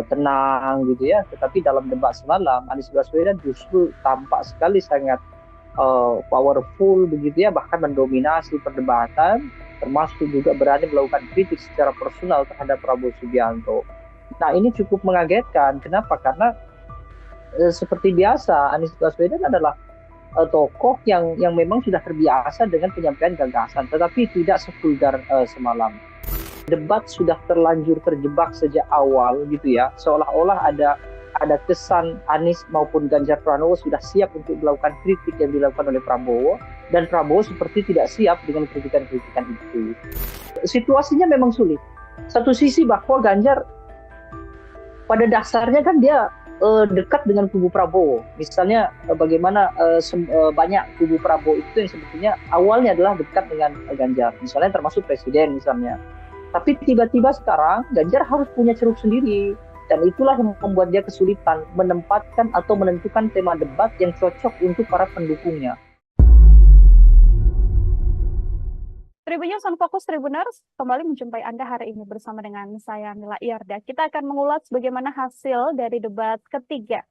A: tenang gitu ya. Tetapi dalam debat semalam Anies Baswedan justru tampak sekali sangat powerful begitu ya, bahkan mendominasi perdebatan, termasuk juga berani melakukan kritik secara personal terhadap Prabowo Subianto. Nah ini cukup mengagetkan. Kenapa? Karena seperti biasa Anies Baswedan adalah tokoh yang memang sudah terbiasa dengan penyampaian gagasan, tetapi tidak sevulgar semalam. Debat sudah terlanjur terjebak sejak awal gitu ya, seolah-olah ada kesan Anies maupun Ganjar Pranowo sudah siap untuk melakukan kritik yang dilakukan oleh Prabowo, dan Prabowo seperti tidak siap dengan kritikan-kritikan itu. Situasinya memang sulit. Satu sisi bahwa Ganjar pada dasarnya kan dia dekat dengan kubu Prabowo. Misalnya bagaimana banyak kubu Prabowo itu yang sebetulnya awalnya adalah dekat dengan Ganjar. Misalnya termasuk presiden misalnya. Tapi tiba-tiba sekarang Ganjar harus punya ceruk sendiri. Dan itulah yang membuat dia kesulitan menempatkan atau menentukan tema debat yang cocok untuk para pendukungnya.
B: Tribun News on Fokus Tribuners kembali menjumpai Anda hari ini bersama dengan saya Nila Irda. Kita akan mengulas bagaimana hasil dari debat ketiga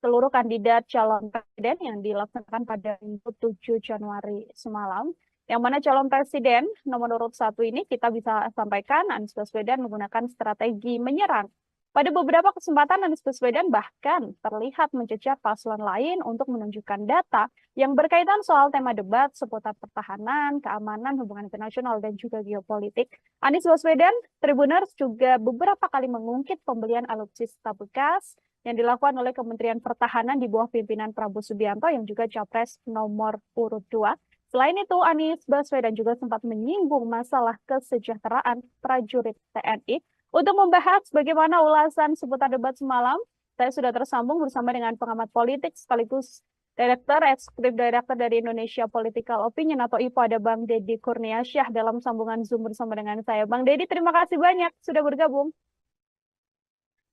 B: seluruh kandidat calon presiden yang dilaksanakan pada Minggu 7 Januari semalam. Yang mana calon presiden nomor urut 1 ini kita bisa sampaikan Anies Baswedan menggunakan strategi menyerang. Pada beberapa kesempatan Anies Baswedan bahkan terlihat mencecar paslon lain untuk menunjukkan data yang berkaitan soal tema debat seputar pertahanan, keamanan, hubungan internasional, dan juga geopolitik. Anies Baswedan, Tribuners juga beberapa kali mengungkit pembelian alutsista bekas yang dilakukan oleh Kementerian Pertahanan di bawah pimpinan Prabowo Subianto yang juga capres nomor urut 2. Selain itu, Anies Baswedan juga sempat menyinggung masalah kesejahteraan prajurit TNI. Untuk membahas bagaimana ulasan seputar debat semalam, saya sudah tersambung bersama dengan pengamat politik sekaligus Eksekutif Direktur dari Indonesia Political Opinion atau IPO, ada Bang Deddy Kurniasyah dalam sambungan Zoom bersama dengan saya. Bang Deddy, terima kasih banyak sudah bergabung.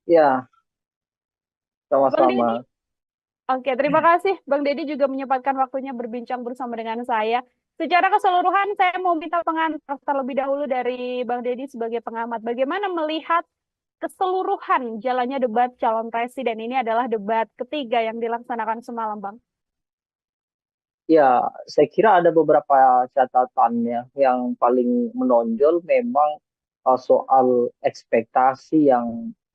A: Ya,
B: Bang Deddy,
A: sama-sama.
B: oke, terima kasih. Bang Deddy juga menyempatkan waktunya berbincang bersama dengan saya. Secara keseluruhan, saya mau minta pengantar terlebih dahulu dari Bang Deddy sebagai pengamat. Bagaimana melihat keseluruhan jalannya debat calon presiden? Ini adalah debat ketiga yang dilaksanakan semalam, Bang.
A: Ya, saya kira ada beberapa catatannya yang paling menonjol memang soal ekspektasi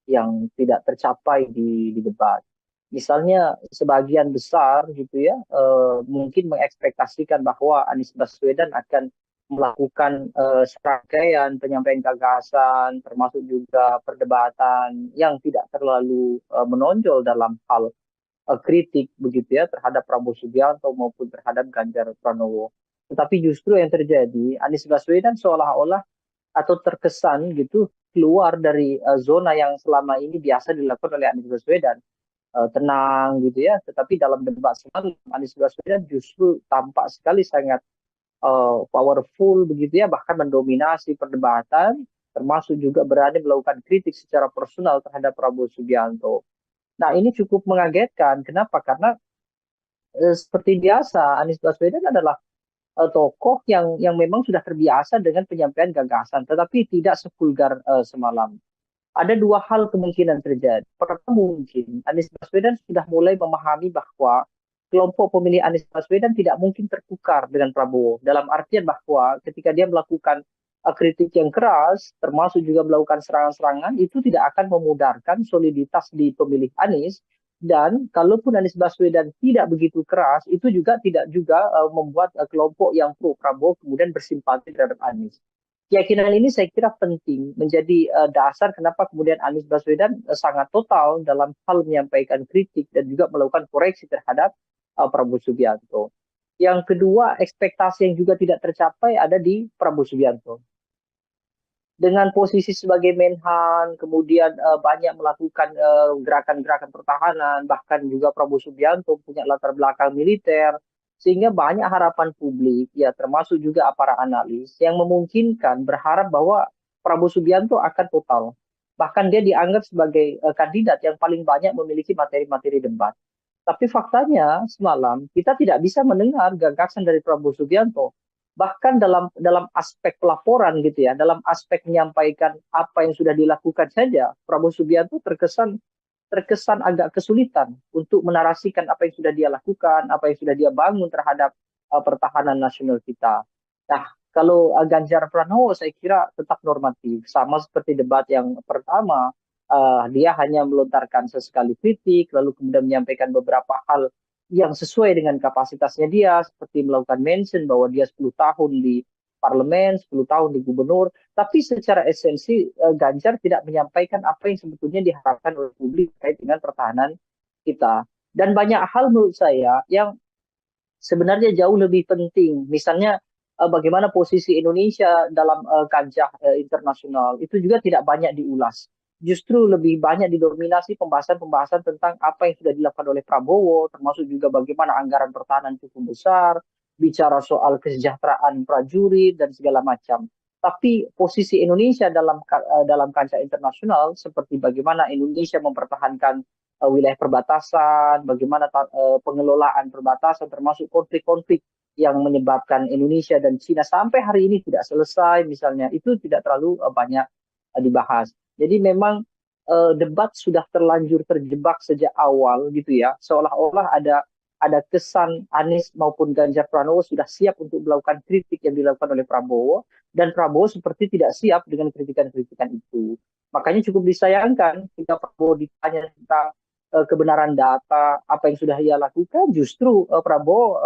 A: yang tidak tercapai di debat. Misalnya sebagian besar gitu ya mungkin mengekspektasikan bahwa Anies Baswedan akan melakukan serangkaian penyampaian gagasan termasuk juga perdebatan yang tidak terlalu menonjol dalam hal kritik begitu ya terhadap Prabowo Subianto maupun terhadap Ganjar Pranowo. Tetapi justru yang terjadi Anies Baswedan seolah-olah atau terkesan gitu keluar dari zona yang selama ini biasa dilakukan oleh Anies Baswedan. Tenang gitu ya, tetapi dalam debat semalam Anies Baswedan justru tampak sekali sangat powerful begitu ya, bahkan mendominasi perdebatan, termasuk juga berani melakukan kritik secara personal terhadap Prabowo Subianto. Nah, ini cukup mengagetkan. Kenapa? Karena seperti biasa Anies Baswedan adalah tokoh yang memang sudah terbiasa dengan penyampaian gagasan, tetapi tidak sevulgar semalam. Ada dua hal kemungkinan terjadi. Pertama, mungkin Anies Baswedan sudah mulai memahami bahwa kelompok pemilih Anies Baswedan tidak mungkin tertukar dengan Prabowo. Dalam artian bahwa ketika dia melakukan kritik yang keras, termasuk juga melakukan serangan-serangan, itu tidak akan memudarkan soliditas di pemilih Anies. Dan kalaupun Anies Baswedan tidak begitu keras, itu juga tidak juga membuat kelompok yang pro Prabowo kemudian bersimpati terhadap Anies. Keyakinan ini saya kira penting menjadi dasar kenapa kemudian Anies Baswedan sangat total dalam hal menyampaikan kritik dan juga melakukan koreksi terhadap Prabowo Subianto. Yang kedua, ekspektasi yang juga tidak tercapai ada di Prabowo Subianto. Dengan posisi sebagai Menhan, kemudian banyak melakukan gerakan-gerakan pertahanan, bahkan juga Prabowo Subianto punya latar belakang militer, sehingga banyak harapan publik, ya termasuk juga para analis, yang memungkinkan berharap bahwa Prabowo Subianto akan total. Bahkan dia dianggap sebagai kandidat yang paling banyak memiliki materi-materi debat. Tapi faktanya semalam kita tidak bisa mendengar gagasan dari Prabowo Subianto. Bahkan dalam aspek pelaporan gitu ya, dalam aspek menyampaikan apa yang sudah dilakukan saja, Prabowo Subianto terkesan agak kesulitan untuk menarasikan apa yang sudah dia lakukan, apa yang sudah dia bangun terhadap pertahanan nasional kita. Nah, kalau Ganjar Pranowo saya kira tetap normatif, sama seperti debat yang pertama, dia hanya melontarkan sesekali kritik, lalu kemudian menyampaikan beberapa hal yang sesuai dengan kapasitasnya dia, seperti melakukan mention bahwa dia 10 tahun di parlemen, 10 tahun di gubernur, tapi secara esensi Ganjar tidak menyampaikan apa yang sebetulnya diharapkan oleh publik terkait dengan pertahanan kita. Dan banyak hal menurut saya yang sebenarnya jauh lebih penting. Misalnya bagaimana posisi Indonesia dalam kancah internasional itu juga tidak banyak diulas. Justru lebih banyak didominasi pembahasan-pembahasan tentang apa yang sudah dilakukan oleh Prabowo, termasuk juga bagaimana anggaran pertahanan cukup besar, bicara soal kesejahteraan prajurit dan segala macam. Tapi posisi Indonesia dalam kancah internasional seperti bagaimana Indonesia mempertahankan wilayah perbatasan, bagaimana pengelolaan perbatasan termasuk konflik-konflik yang menyebabkan Indonesia dan Cina sampai hari ini tidak selesai misalnya, itu tidak terlalu banyak dibahas. Jadi memang debat sudah terlanjur terjebak sejak awal gitu ya, seolah-olah ada kesan Anies maupun Ganjar Pranowo sudah siap untuk melakukan kritik yang dilakukan oleh Prabowo, dan Prabowo seperti tidak siap dengan kritikan-kritikan itu. Makanya cukup disayangkan jika Prabowo ditanya tentang kebenaran data apa yang sudah ia lakukan, justru Prabowo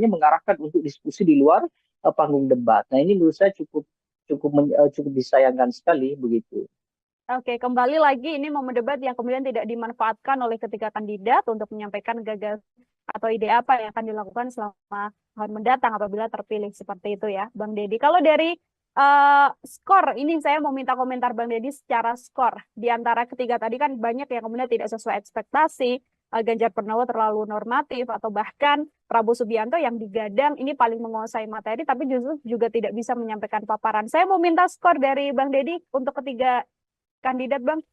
A: mengarahkan untuk diskusi di luar panggung debat. Nah, ini menurut saya cukup disayangkan sekali begitu.
B: Oke, kembali lagi ini momen debat yang kemudian tidak dimanfaatkan oleh ketiga kandidat untuk menyampaikan gagasan atau ide apa yang akan dilakukan selama tahun mendatang apabila terpilih seperti itu ya, Bang Deddy. Kalau dari skor, ini saya mau minta komentar Bang Deddy secara skor. Di antara ketiga tadi kan banyak yang kemudian tidak sesuai ekspektasi, Ganjar Pranowo terlalu normatif, atau bahkan Prabowo Subianto yang digadang ini paling menguasai materi, tapi justru juga tidak bisa menyampaikan paparan. Saya mau minta skor dari Bang Deddy untuk ketiga kandidat, Bang.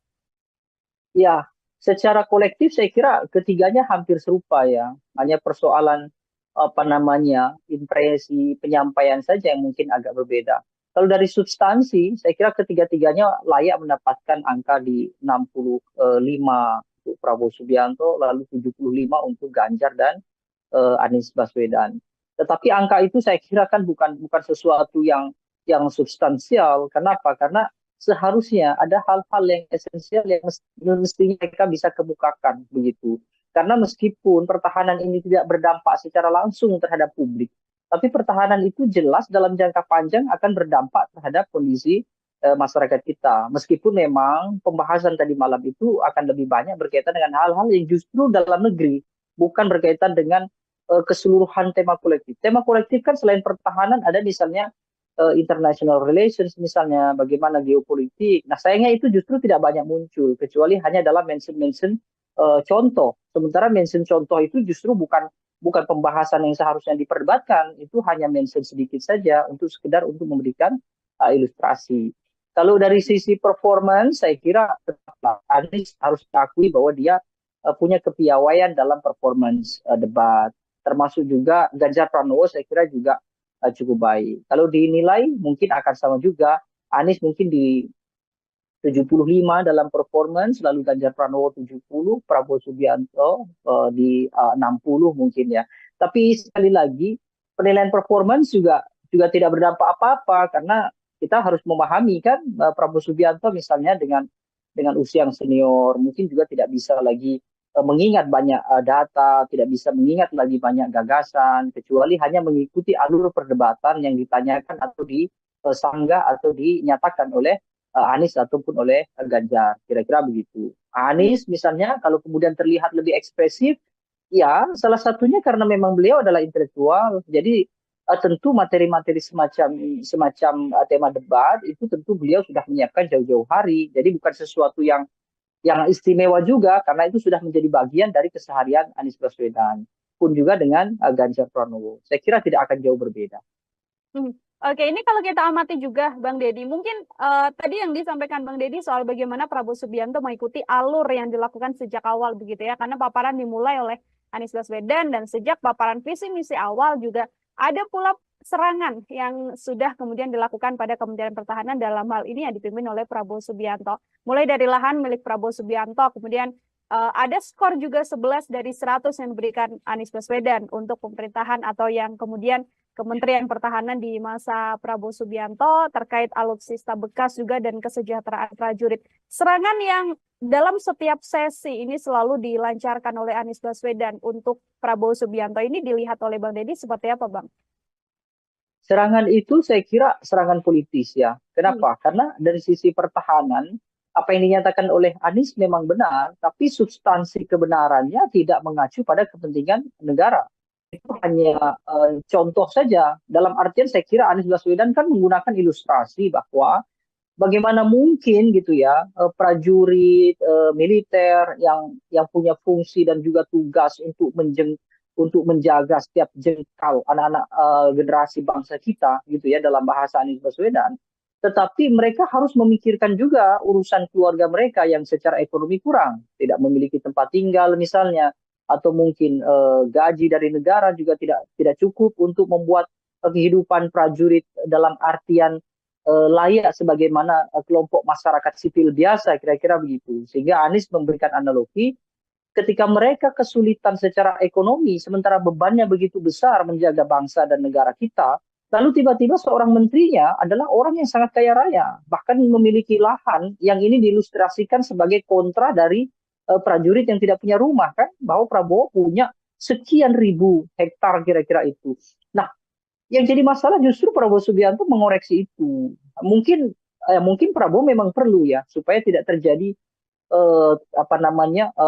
A: Ya, secara kolektif saya kira ketiganya hampir serupa ya. Hanya persoalan apa namanya impresi penyampaian saja yang mungkin agak berbeda. Kalau dari substansi, saya kira ketiga-tiganya layak mendapatkan angka di 65 untuk Prabowo Subianto, lalu 75 untuk Ganjar dan Anies Baswedan. Tetapi angka itu saya kira kan bukan sesuatu yang substansial. Kenapa? Karena seharusnya ada hal-hal yang esensial yang mestinya mereka bisa kemukakan begitu. Karena meskipun pertahanan ini tidak berdampak secara langsung terhadap publik, tapi pertahanan itu jelas dalam jangka panjang akan berdampak terhadap kondisi masyarakat kita. Meskipun memang pembahasan tadi malam itu akan lebih banyak berkaitan dengan hal-hal yang justru dalam negeri, bukan berkaitan dengan keseluruhan tema kolektif. Tema kolektif kan selain pertahanan ada misalnya international relations, misalnya bagaimana geopolitik. Nah, sayangnya itu justru tidak banyak muncul, kecuali hanya dalam mention-mention contoh. Sementara mention contoh itu justru bukan pembahasan yang seharusnya diperdebatkan, itu hanya mention sedikit saja untuk sekedar untuk memberikan ilustrasi. Kalau dari sisi performance, saya kira Anies harus diakui bahwa dia punya kepiawaian dalam performance debat. Termasuk juga Ganjar Pranowo, saya kira juga cukup baik. Kalau dinilai mungkin akan sama juga. Anies mungkin di 75 dalam performance, lalu Ganjar Pranowo 70, Prabowo Subianto di 60 mungkin ya. Tapi sekali lagi penilaian performance juga tidak berdampak apa-apa karena kita harus memahami kan Prabowo Subianto misalnya dengan usia yang senior mungkin juga tidak bisa lagi mengingat banyak data, tidak bisa mengingat lagi banyak gagasan, kecuali hanya mengikuti alur perdebatan yang ditanyakan atau disanggah atau dinyatakan oleh Anies ataupun oleh Ganjar. Kira-kira begitu. Anies misalnya kalau kemudian terlihat lebih ekspresif, ya salah satunya karena memang beliau adalah intelektual. Jadi tentu materi-materi semacam tema debat itu tentu beliau sudah menyiapkan jauh-jauh hari. Jadi bukan sesuatu yang istimewa juga karena itu sudah menjadi bagian dari keseharian Anies Baswedan pun juga dengan Ganjar Pranowo. Saya kira tidak akan jauh berbeda.
B: Oke, ini kalau kita amati juga Bang Deddy, mungkin tadi yang disampaikan Bang Deddy soal bagaimana Prabowo Subianto mengikuti alur yang dilakukan sejak awal begitu ya, karena paparan dimulai oleh Anies Baswedan dan sejak paparan visi misi awal juga ada pula serangan yang sudah kemudian dilakukan pada Kementerian Pertahanan dalam hal ini yang dipimpin oleh Prabowo Subianto. Mulai dari lahan milik Prabowo Subianto, kemudian ada skor juga 11 dari 100 yang diberikan Anies Baswedan untuk pemerintahan atau yang kemudian Kementerian Pertahanan di masa Prabowo Subianto terkait alutsista bekas juga dan kesejahteraan prajurit. Serangan yang dalam setiap sesi ini selalu dilancarkan oleh Anies Baswedan untuk Prabowo Subianto ini dilihat oleh Bang Deddy seperti apa, Bang?
A: Serangan itu saya kira serangan politis ya. Kenapa? Karena dari sisi pertahanan, apa yang dinyatakan oleh Anies memang benar, tapi substansi kebenarannya tidak mengacu pada kepentingan negara. Itu hanya contoh saja. Dalam artian saya kira Anies Baswedan kan menggunakan ilustrasi bahwa bagaimana mungkin gitu ya prajurit militer yang punya fungsi dan juga tugas untuk menjaga setiap jengkal anak-anak generasi bangsa kita gitu ya dalam bahasa Anies Baswedan, tetapi mereka harus memikirkan juga urusan keluarga mereka yang secara ekonomi kurang, tidak memiliki tempat tinggal misalnya, atau mungkin gaji dari negara juga tidak cukup untuk membuat kehidupan prajurit dalam artian layak sebagaimana kelompok masyarakat sipil biasa, kira-kira begitu. Sehingga Anies memberikan analogi ketika mereka kesulitan secara ekonomi, sementara bebannya begitu besar menjaga bangsa dan negara kita, lalu tiba-tiba seorang menterinya adalah orang yang sangat kaya raya, bahkan memiliki lahan yang ini diilustrasikan sebagai kontra dari prajurit yang tidak punya rumah, kan? Bahwa Prabowo punya sekian ribu hektar kira-kira itu. Nah, yang jadi masalah justru Prabowo Subianto mengoreksi itu. Mungkin Prabowo memang perlu ya, supaya tidak terjadi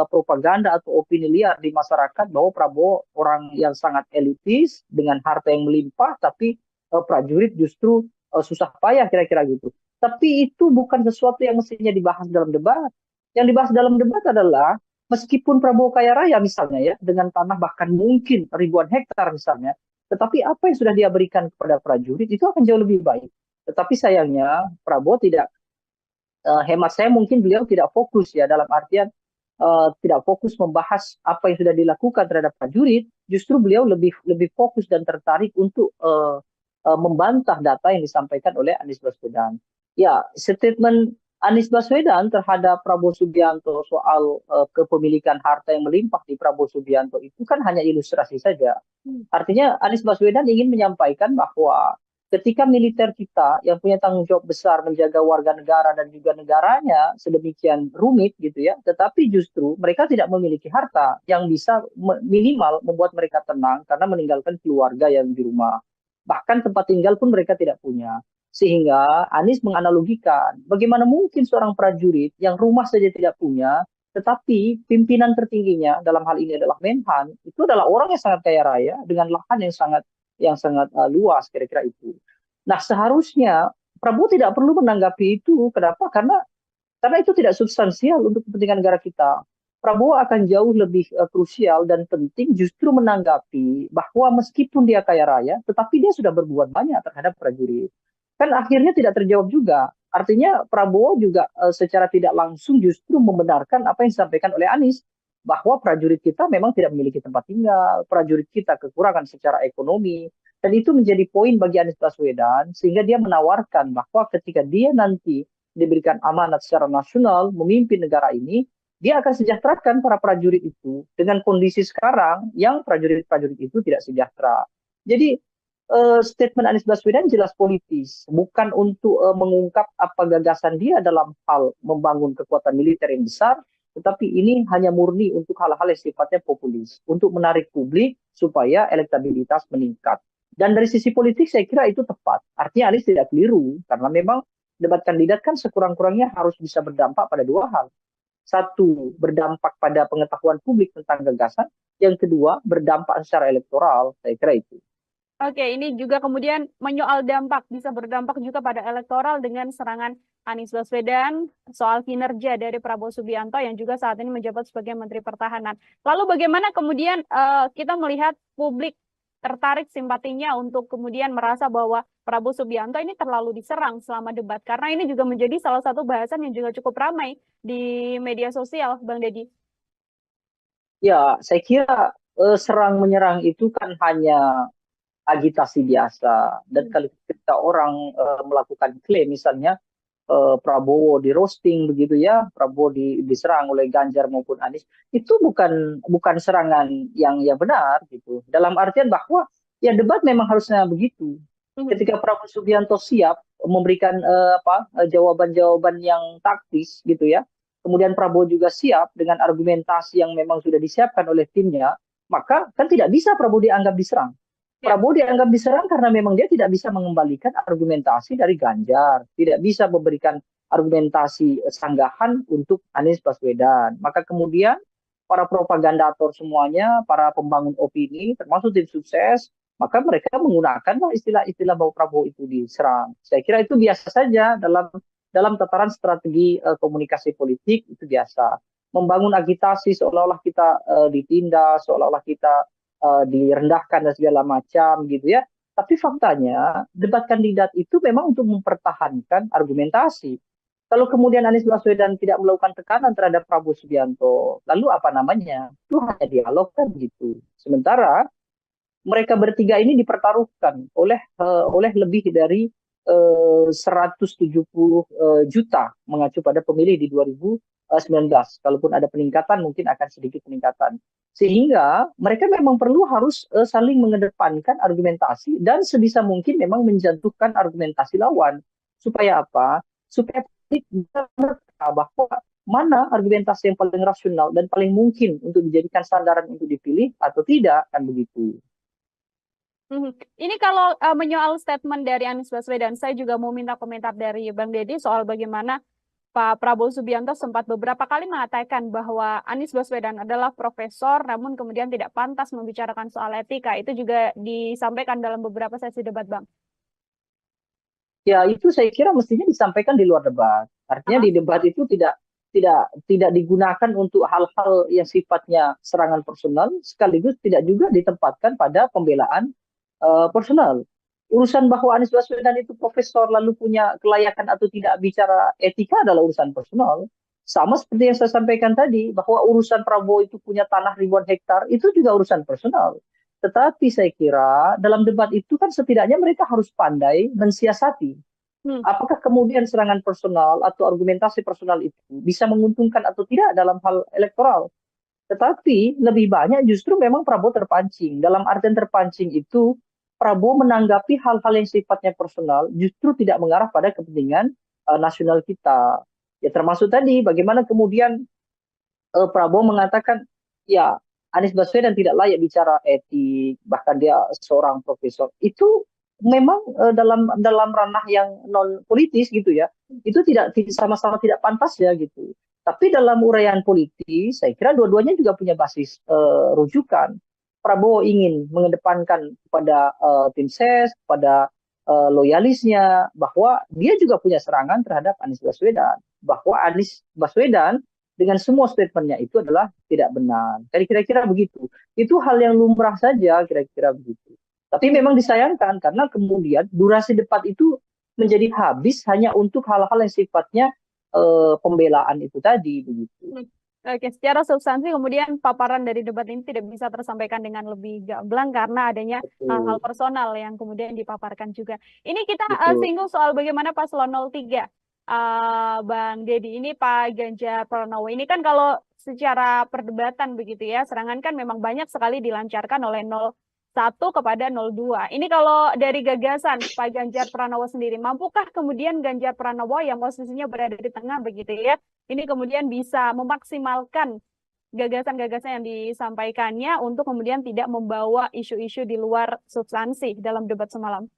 A: propaganda atau opini liar di masyarakat bahwa Prabowo orang yang sangat elitis dengan harta yang melimpah, tapi prajurit justru susah payah kira-kira gitu. Tapi itu bukan sesuatu yang mestinya dibahas dalam debat. Yang dibahas dalam debat adalah meskipun Prabowo kaya raya misalnya ya, dengan tanah bahkan mungkin ribuan hektar misalnya, tetapi apa yang sudah dia berikan kepada prajurit itu akan jauh lebih baik. Tetapi sayangnya Prabowo tidak, hemat saya mungkin beliau tidak fokus ya, dalam artian tidak fokus membahas apa yang sudah dilakukan terhadap prajurit, justru beliau lebih lebih fokus dan tertarik untuk membantah data yang disampaikan oleh Anies Baswedan. Ya, statement Anies Baswedan terhadap Prabowo Subianto soal kepemilikan harta yang melimpah di Prabowo Subianto itu kan hanya ilustrasi saja. Artinya Anies Baswedan ingin menyampaikan bahwa ketika militer kita yang punya tanggung jawab besar menjaga warga negara dan juga negaranya sedemikian rumit gitu ya, tetapi justru mereka tidak memiliki harta yang bisa minimal membuat mereka tenang karena meninggalkan keluarga yang di rumah. Bahkan tempat tinggal pun mereka tidak punya. Sehingga Anies menganalogikan bagaimana mungkin seorang prajurit yang rumah saja tidak punya, tetapi pimpinan tertingginya dalam hal ini adalah Menhan, itu adalah orang yang sangat kaya raya dengan lahan yang sangat luas kira-kira itu. Nah, seharusnya Prabowo tidak perlu menanggapi itu. Kenapa? Karena itu tidak substansial untuk kepentingan negara kita. Prabowo akan jauh lebih krusial dan penting justru menanggapi bahwa meskipun dia kaya raya, tetapi dia sudah berbuat banyak terhadap prajurit. Kan akhirnya tidak terjawab juga. Artinya Prabowo juga secara tidak langsung justru membenarkan apa yang disampaikan oleh Anies, bahwa prajurit kita memang tidak memiliki tempat tinggal, prajurit kita kekurangan secara ekonomi, dan itu menjadi poin bagi Anies Baswedan, sehingga dia menawarkan bahwa ketika dia nanti diberikan amanat secara nasional memimpin negara ini, dia akan sejahterakan para prajurit itu dengan kondisi sekarang yang prajurit-prajurit itu tidak sejahtera. Jadi statement Anies Baswedan jelas politis, bukan untuk mengungkap apa gagasan dia dalam hal membangun kekuatan militer yang besar, tetapi ini hanya murni untuk hal-hal yang sifatnya populis, untuk menarik publik supaya elektabilitas meningkat. Dan dari sisi politik saya kira itu tepat. Artinya Anies tidak keliru, karena memang debat kandidat kan sekurang-kurangnya harus bisa berdampak pada dua hal. Satu, berdampak pada pengetahuan publik tentang gagasan. Yang kedua, berdampak secara elektoral. Saya kira itu.
B: Oke, ini juga kemudian menyoal dampak, bisa berdampak juga pada elektoral dengan serangan Anies Baswedan soal kinerja dari Prabowo Subianto yang juga saat ini menjabat sebagai Menteri Pertahanan. Lalu bagaimana kemudian kita melihat publik tertarik simpatinya untuk kemudian merasa bahwa Prabowo Subianto ini terlalu diserang selama debat, karena ini juga menjadi salah satu bahasan yang juga cukup ramai di media sosial, Bang Deddy.
A: Ya, saya kira serang menyerang itu kan hanya agitasi biasa. Dan kalau kita orang melakukan klaim misalnya Prabowo di roasting begitu ya, Prabowo diserang oleh Ganjar maupun Anies, itu bukan serangan yang benar gitu. Dalam artian bahwa ya debat memang harusnya begitu. Ketika Prabowo Subianto siap memberikan jawaban-jawaban yang taktis gitu ya, kemudian Prabowo juga siap dengan argumentasi yang memang sudah disiapkan oleh timnya, maka kan tidak bisa Prabowo dianggap diserang. Prabowo dianggap diserang karena memang dia tidak bisa mengembalikan argumentasi dari Ganjar, tidak bisa memberikan argumentasi sanggahan untuk Anies Baswedan. Maka kemudian para propagandator semuanya, para pembangun opini, termasuk tim sukses, maka mereka menggunakanlah istilah-istilah bahwa Prabowo itu diserang. Saya kira itu biasa saja dalam tataran strategi komunikasi politik, itu biasa. Membangun agitasi seolah-olah kita ditindas, seolah-olah kita direndahkan dan segala macam gitu ya. Tapi faktanya debat kandidat itu memang untuk mempertahankan argumentasi. Kalau kemudian Anies Baswedan tidak melakukan tekanan terhadap Prabowo Subianto, lalu apa namanya? Itu hanya dialog kan gitu. Sementara mereka bertiga ini dipertaruhkan oleh lebih dari 170 juta mengacu pada pemilih di 2019. Kalaupun ada peningkatan, mungkin akan sedikit peningkatan. Sehingga mereka memang perlu harus saling mengedepankan argumentasi dan sebisa mungkin memang menjatuhkan argumentasi lawan. Supaya apa? Supaya publik bisa menerka bahwa mana argumentasi yang paling rasional dan paling mungkin untuk dijadikan sandaran untuk dipilih atau tidak, kan begitu.
B: Ini kalau menyoal statement dari Anies Baswedan, saya juga mau minta komentar dari Bang Deddy soal bagaimana Pak Prabowo Subianto sempat beberapa kali mengatakan bahwa Anies Baswedan adalah profesor, namun kemudian tidak pantas membicarakan soal etika. Itu juga disampaikan dalam beberapa sesi debat, Bang.
A: Ya, itu saya kira mestinya disampaikan di luar debat. Artinya
B: Aha.
A: di debat itu tidak digunakan untuk hal-hal yang sifatnya serangan personal, sekaligus tidak juga ditempatkan pada pembelaan personal. Urusan bahwa Anies Baswedan itu profesor lalu punya kelayakan atau tidak bicara etika adalah urusan personal. Sama seperti yang saya sampaikan tadi, bahwa urusan Prabowo itu punya tanah ribuan hektar, itu juga urusan personal. Tetapi saya kira dalam debat itu kan setidaknya mereka harus pandai mensiasati.
B: Hmm.
A: Apakah kemudian serangan personal atau argumentasi personal itu bisa menguntungkan atau tidak dalam hal elektoral? Tetapi lebih banyak justru memang Prabowo terpancing. Dalam artian terpancing itu, Prabowo menanggapi hal-hal yang sifatnya personal justru tidak mengarah pada kepentingan nasional kita. Ya termasuk tadi bagaimana kemudian Prabowo mengatakan, ya Anies Baswedan tidak layak bicara etik, bahkan dia seorang profesor. Itu memang dalam ranah yang non politis gitu ya. Itu tidak sama-sama tidak pantas ya gitu. Tapi dalam uraian politis, saya kira dua-duanya juga punya basis rujukan. Prabowo ingin mengedepankan kepada tim ses, pada loyalisnya, bahwa dia juga punya serangan terhadap Anies Baswedan. Bahwa Anies Baswedan dengan semua statementnya itu adalah tidak benar. Jadi kira-kira begitu. Itu hal yang lumrah saja, kira-kira begitu. Tapi memang disayangkan karena kemudian durasi debat itu menjadi habis hanya untuk hal-hal yang sifatnya pembelaan itu tadi begitu.
B: Oke, secara substansi kemudian paparan dari debat ini tidak bisa tersampaikan dengan lebih gamblang karena adanya hal-hal
A: Betul,
B: personal yang kemudian dipaparkan juga. Ini kita
A: betul.
B: singgung soal bagaimana paslon 03. Bang Deddy, ini Pak Ganjar Pranowo. Ini kan kalau secara perdebatan begitu ya, serangan kan memang banyak sekali dilancarkan oleh 01 kepada 02. Ini kalau dari gagasan Pak Ganjar Pranowo sendiri, mampukah kemudian Ganjar Pranowo yang posisinya berada di tengah begitu ya, ini kemudian bisa memaksimalkan gagasan-gagasan yang disampaikannya untuk kemudian tidak membawa isu-isu di luar substansi dalam debat semalam?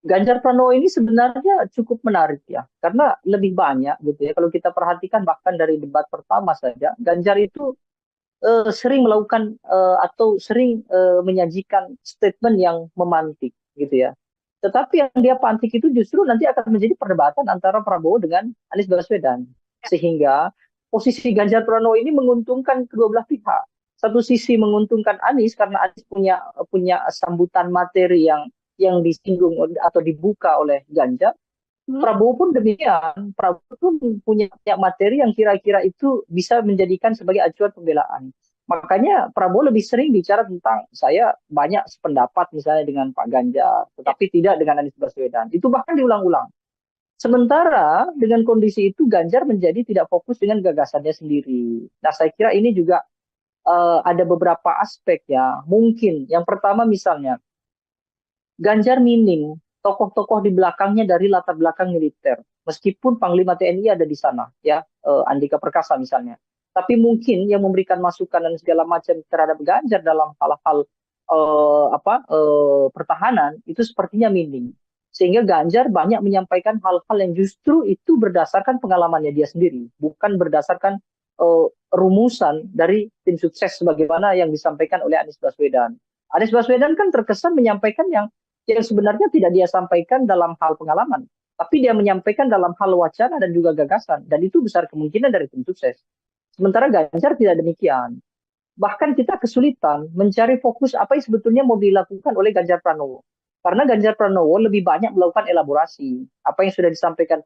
A: Ganjar Pranowo ini sebenarnya cukup menarik ya, karena lebih banyak gitu ya. Kalau kita perhatikan bahkan dari debat pertama saja, Ganjar itu sering melakukan atau sering menyajikan statement yang memantik gitu ya. Tetapi yang dia pantik itu justru nanti akan menjadi perdebatan antara Prabowo dengan Anies Baswedan. Sehingga posisi Ganjar Pranowo ini menguntungkan kedua belah pihak. Satu sisi menguntungkan Anies karena Anies punya punya sambutan materi yang disinggung atau dibuka oleh Ganjar. Prabowo pun demikian. Prabowo pun punya materi yang kira-kira itu bisa menjadikan sebagai acuan pembelaan. Makanya Prabowo lebih sering bicara tentang saya banyak sependapat misalnya dengan Pak Ganjar, tetapi tidak dengan Anies Baswedan. Itu bahkan diulang-ulang. Sementara dengan kondisi itu Ganjar menjadi tidak fokus dengan gagasannya sendiri. Nah saya kira ini juga ada beberapa aspek ya. Mungkin yang pertama misalnya Ganjar minim tokoh-tokoh di belakangnya dari latar belakang militer. Meskipun Panglima TNI ada di sana, ya Andika Perkasa misalnya. Tapi mungkin yang memberikan masukan dan segala macam terhadap Ganjar dalam hal-hal pertahanan itu sepertinya minim. Sehingga Ganjar banyak menyampaikan hal-hal yang justru itu berdasarkan pengalamannya dia sendiri, bukan berdasarkan rumusan dari tim sukses sebagaimana yang disampaikan oleh Anies Baswedan. Anies Baswedan kan terkesan menyampaikan yang sebenarnya tidak dia sampaikan dalam hal pengalaman, tapi dia menyampaikan dalam hal wacana dan juga gagasan, dan itu besar kemungkinan dari tim sukses. Sementara Ganjar tidak demikian. Bahkan kita kesulitan mencari fokus apa yang sebetulnya mau dilakukan oleh Ganjar Pranowo. Karena Ganjar Pranowo lebih banyak melakukan elaborasi. Apa yang sudah disampaikan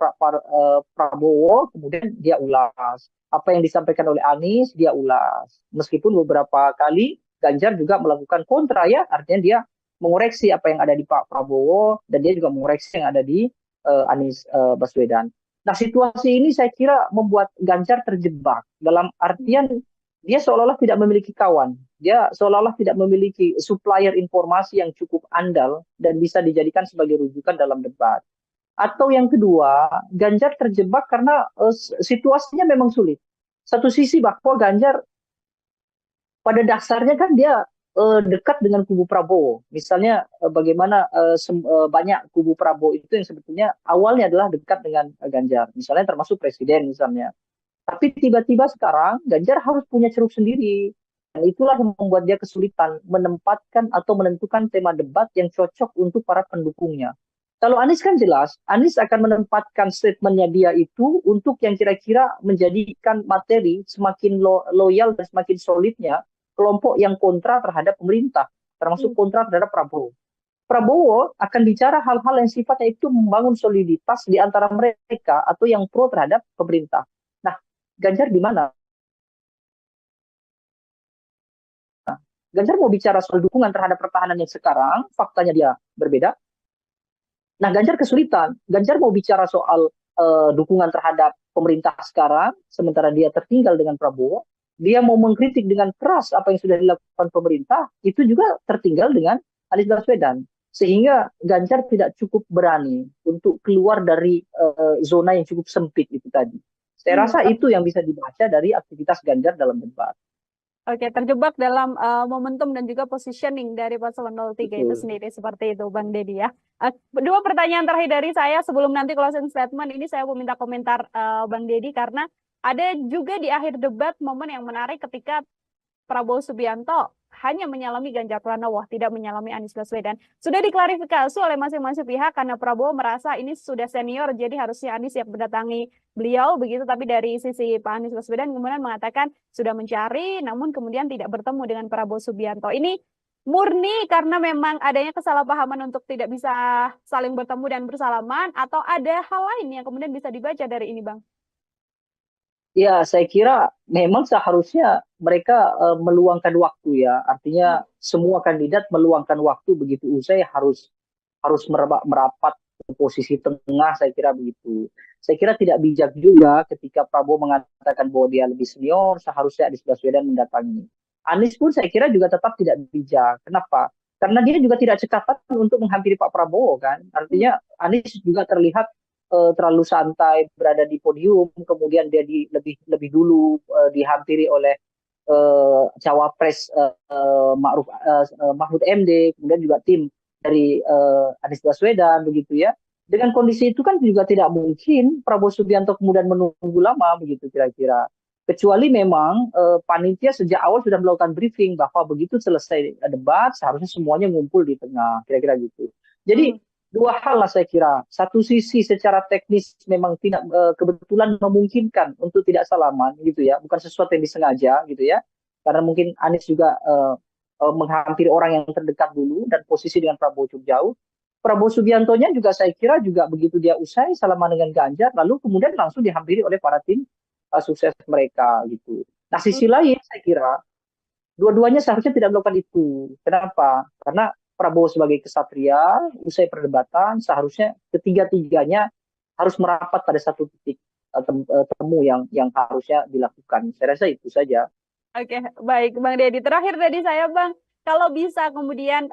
A: Prabowo, kemudian dia ulas. Apa yang disampaikan oleh Anies, dia ulas. Meskipun beberapa kali Ganjar juga melakukan kontra ya, artinya dia mengoreksi apa yang ada di Pak Prabowo dan dia juga mengoreksi yang ada di Anies Baswedan. Nah situasi ini saya kira membuat Ganjar terjebak dalam artian dia seolah-olah tidak memiliki kawan, dia seolah-olah tidak memiliki supplier informasi yang cukup andal dan bisa dijadikan sebagai rujukan dalam debat. Atau yang kedua, Ganjar terjebak karena situasinya memang sulit. Satu sisi bahwa Ganjar pada dasarnya kan dia dekat dengan kubu Prabowo. Misalnya bagaimana banyak kubu Prabowo itu yang sebetulnya awalnya adalah dekat dengan Ganjar. Misalnya termasuk presiden misalnya. Tapi tiba-tiba sekarang Ganjar harus punya ceruk sendiri. Dan itulah yang membuat dia kesulitan menempatkan atau menentukan tema debat yang cocok untuk para pendukungnya. Kalau Anies kan jelas, Anies akan menempatkan statementnya dia itu untuk yang kira-kira menjadikan materi semakin loyal dan semakin solidnya kelompok yang kontra terhadap pemerintah, termasuk kontra terhadap Prabowo. Prabowo akan bicara hal-hal yang sifatnya itu membangun soliditas di antara mereka atau yang pro terhadap pemerintah. Nah, Ganjar di mana? Ganjar mau bicara soal dukungan terhadap pertahanan yang sekarang, faktanya dia berbeda. Nah, Ganjar kesulitan. Ganjar mau bicara soal dukungan terhadap pemerintah sekarang, sementara dia tertinggal dengan Prabowo. Dia mau mengkritik dengan keras apa yang sudah dilakukan pemerintah, itu juga tertinggal dengan Anies Baswedan. Sehingga Ganjar tidak cukup berani untuk keluar dari zona yang cukup sempit itu tadi. Saya rasa itu yang bisa dibaca dari aktivitas Ganjar dalam debat.
B: Oke, terjebak dalam momentum dan juga positioning dari paslon 03 itu sendiri, seperti itu Bang Deddy ya. Dua pertanyaan terakhir dari saya sebelum nanti closing statement, ini saya mau minta komentar Bang Deddy, karena ada juga di akhir debat momen yang menarik ketika Prabowo Subianto hanya menyalami Ganjar Pranowo, tidak menyalami Anies Baswedan. Sudah diklarifikasi oleh masing-masing pihak karena Prabowo merasa ini sudah senior, jadi harusnya Anies yang mendatangi beliau begitu. Tapi dari sisi Pak Anies Baswedan kemudian mengatakan sudah mencari, namun kemudian tidak bertemu dengan Prabowo Subianto. Ini murni karena memang adanya kesalahpahaman untuk tidak bisa saling bertemu dan bersalaman, atau ada hal lain yang kemudian bisa dibaca dari ini, Bang?
A: Ya, saya kira memang seharusnya mereka meluangkan waktu ya. Artinya semua kandidat meluangkan waktu begitu usai harus merapat ke posisi tengah, saya kira begitu. Saya kira tidak bijak juga ketika Prabowo mengatakan bahwa dia lebih senior, seharusnya Anies Baswedan mendatangi. Anies pun saya kira juga tetap tidak bijak. Kenapa? Karena dia juga tidak cekatan untuk menghampiri Pak Prabowo kan. Artinya Anies juga terlihat terlalu santai berada di podium, kemudian dia lebih dulu dihampiri oleh cawapres Mahfud MD, kemudian juga tim dari Anies Baswedan begitu ya. Dengan kondisi itu kan juga tidak mungkin Prabowo Subianto kemudian menunggu lama begitu kira-kira. Kecuali memang panitia sejak awal sudah melakukan briefing bahwa begitu selesai debat seharusnya semuanya ngumpul di tengah, kira-kira gitu. Jadi dua hal lah saya kira. Satu sisi secara teknis memang tidak kebetulan memungkinkan untuk tidak salaman gitu ya, bukan sesuatu yang disengaja gitu ya. Karena mungkin Anies juga menghampiri orang yang terdekat dulu dan posisi dengan Prabowo cukup jauh. Prabowo Subiantonya juga saya kira juga begitu dia usai salaman dengan Ganjar, lalu kemudian langsung dihampiri oleh para tim sukses mereka gitu. Nah, sisi lain saya kira dua-duanya seharusnya tidak melakukan itu. Kenapa? Karena Prabowo sebagai kesatria, usai perdebatan, seharusnya ketiga-tiganya harus merapat pada satu titik temu yang harusnya dilakukan. Saya rasa itu saja.
B: Oke, baik Bang Deddy. Terakhir tadi saya Bang, kalau bisa kemudian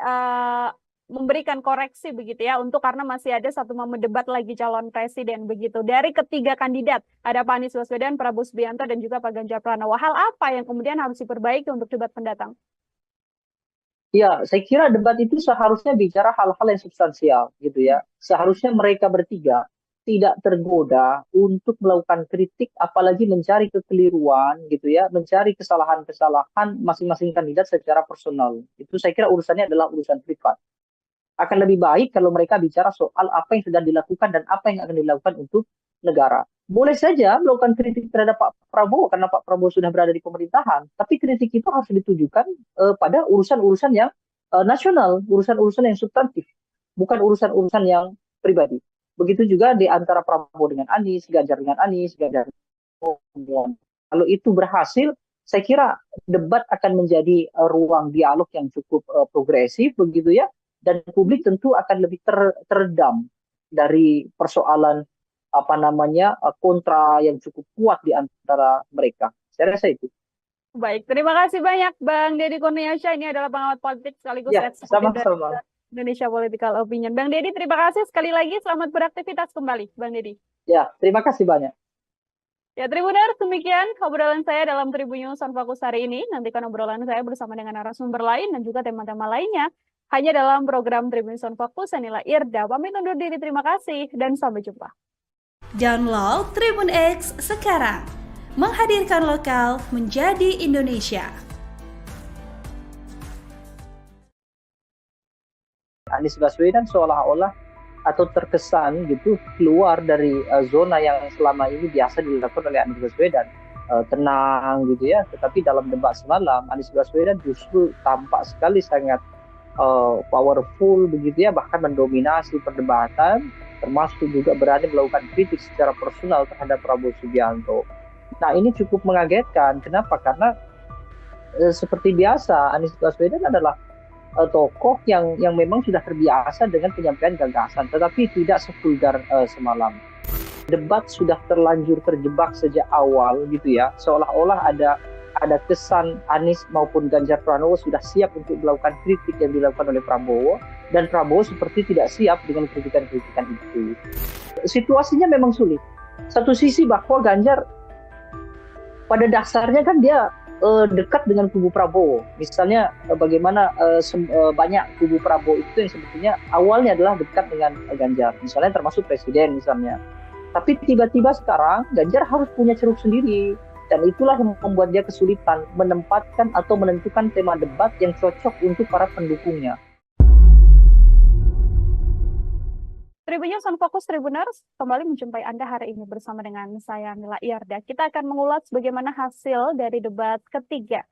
B: memberikan koreksi begitu ya, untuk karena masih ada satu momen debat lagi calon presiden begitu. Dari ketiga kandidat, ada Pak Anies Baswedan, Prabowo Subianto, dan juga Pak Ganjar Pranowo. Hal apa yang kemudian harus diperbaiki untuk debat pendatang?
A: Ya, saya kira debat itu seharusnya bicara hal-hal yang substansial gitu ya. Seharusnya mereka bertiga tidak tergoda untuk melakukan kritik, apalagi mencari kekeliruan gitu ya, mencari kesalahan-kesalahan masing-masing kandidat secara personal. Itu saya kira urusannya adalah urusan privat. Akan lebih baik kalau mereka bicara soal apa yang sudah dilakukan dan apa yang akan dilakukan untuk negara. Boleh saja melakukan kritik terhadap Pak Prabowo karena Pak Prabowo sudah berada di pemerintahan, tapi kritik itu harus ditujukan pada urusan-urusan yang nasional, urusan-urusan yang substantif, bukan urusan-urusan yang pribadi. Begitu juga di antara Prabowo dengan Anies, Ganjar dengan Anies, Ganjar dengan. Kalau itu berhasil, saya kira debat akan menjadi ruang dialog yang cukup progresif, begitu ya, dan publik tentu akan lebih teredam dari persoalan kontra yang cukup kuat di antara mereka. Saya rasa itu.
B: Baik, terima kasih banyak Bang Deddy Kurniasyah. Ini adalah pengamat politik sekaligus
A: sama-sama
B: Indonesia Political Opinion. Bang Deddy, terima kasih sekali lagi. Selamat beraktivitas kembali, Bang Deddy.
A: Ya, terima kasih banyak.
B: Ya, Tribuners, demikian obrolan saya dalam Tribun News on Fokus hari ini. Nantikan obrolan saya bersama dengan narasumber lain dan juga tema-tema lainnya hanya dalam program Tribun News on Fokus. Saya Nila Irda, pamit undur diri. Terima kasih dan sampai jumpa.
C: Download Tribun X sekarang. Menghadirkan lokal menjadi Indonesia.
A: Anies Baswedan seolah-olah atau terkesan gitu keluar dari zona yang selama ini biasa dilakukan oleh Anies Baswedan, tenang gitu ya. Tetapi dalam debat semalam Anies Baswedan justru tampak sekali sangat powerful begitu ya, bahkan mendominasi perdebatan, termasuk juga berani melakukan kritik secara personal terhadap Prabowo Subianto. Nah, ini cukup mengagetkan. Kenapa? Karena seperti biasa Anies Baswedan adalah tokoh yang memang sudah terbiasa dengan penyampaian gagasan, tetapi tidak sevulgar semalam. Debat sudah terlanjur terjebak sejak awal gitu ya, seolah-olah ada kesan Anies maupun Ganjar Pranowo sudah siap untuk melakukan kritik yang dilakukan oleh Prabowo, dan Prabowo seperti tidak siap dengan kritikan-kritikan itu. Situasinya memang sulit. Satu sisi bahwa Ganjar pada dasarnya kan dia dekat dengan kubu Prabowo. Misalnya bagaimana banyak kubu Prabowo itu yang sebetulnya awalnya adalah dekat dengan Ganjar. Misalnya termasuk presiden misalnya. Tapi tiba-tiba sekarang Ganjar harus punya ceruk sendiri. Dan itulah yang membuat dia kesulitan menempatkan atau menentukan tema debat yang cocok untuk para pendukungnya.
B: Tribun News on Fokus Tribuners, kembali menjumpai Anda hari ini bersama dengan saya Nila Irda. Kita akan mengulas bagaimana hasil dari debat ketiga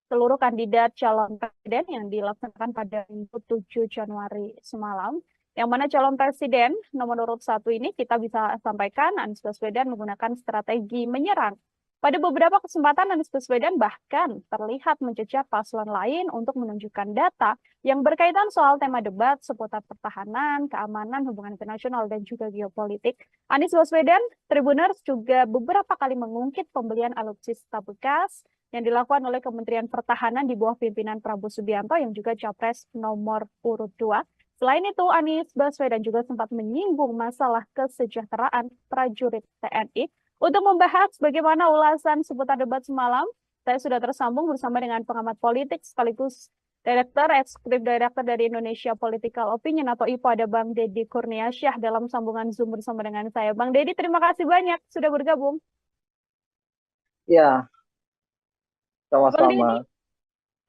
B: seluruh kandidat calon presiden yang dilaksanakan pada Minggu 7 Januari semalam. Yang mana calon presiden nomor urut 1 ini kita bisa sampaikan Anies Baswedan menggunakan strategi menyerang. Pada beberapa kesempatan Anies Baswedan bahkan terlihat mencecar paslon lain untuk menunjukkan data yang berkaitan soal tema debat seputar pertahanan, keamanan, hubungan internasional, dan juga geopolitik. Anies Baswedan, Tribuners juga beberapa kali mengungkit pembelian alutsista bekas yang dilakukan oleh Kementerian Pertahanan di bawah pimpinan Prabowo Subianto yang juga capres nomor urut 2. Selain itu, Anies Baswedan juga sempat menyinggung masalah kesejahteraan prajurit TNI. Untuk membahas bagaimana ulasan seputar debat semalam, saya sudah tersambung bersama dengan pengamat politik sekaligus Eksekutif Direktur dari Indonesia Political Opinion atau IPO, ada Bang Deddy Kurniasyah dalam sambungan Zoom bersama dengan saya. Bang Deddy, terima kasih banyak sudah bergabung.
A: Ya,
B: Bang Deddy,
A: sama-sama.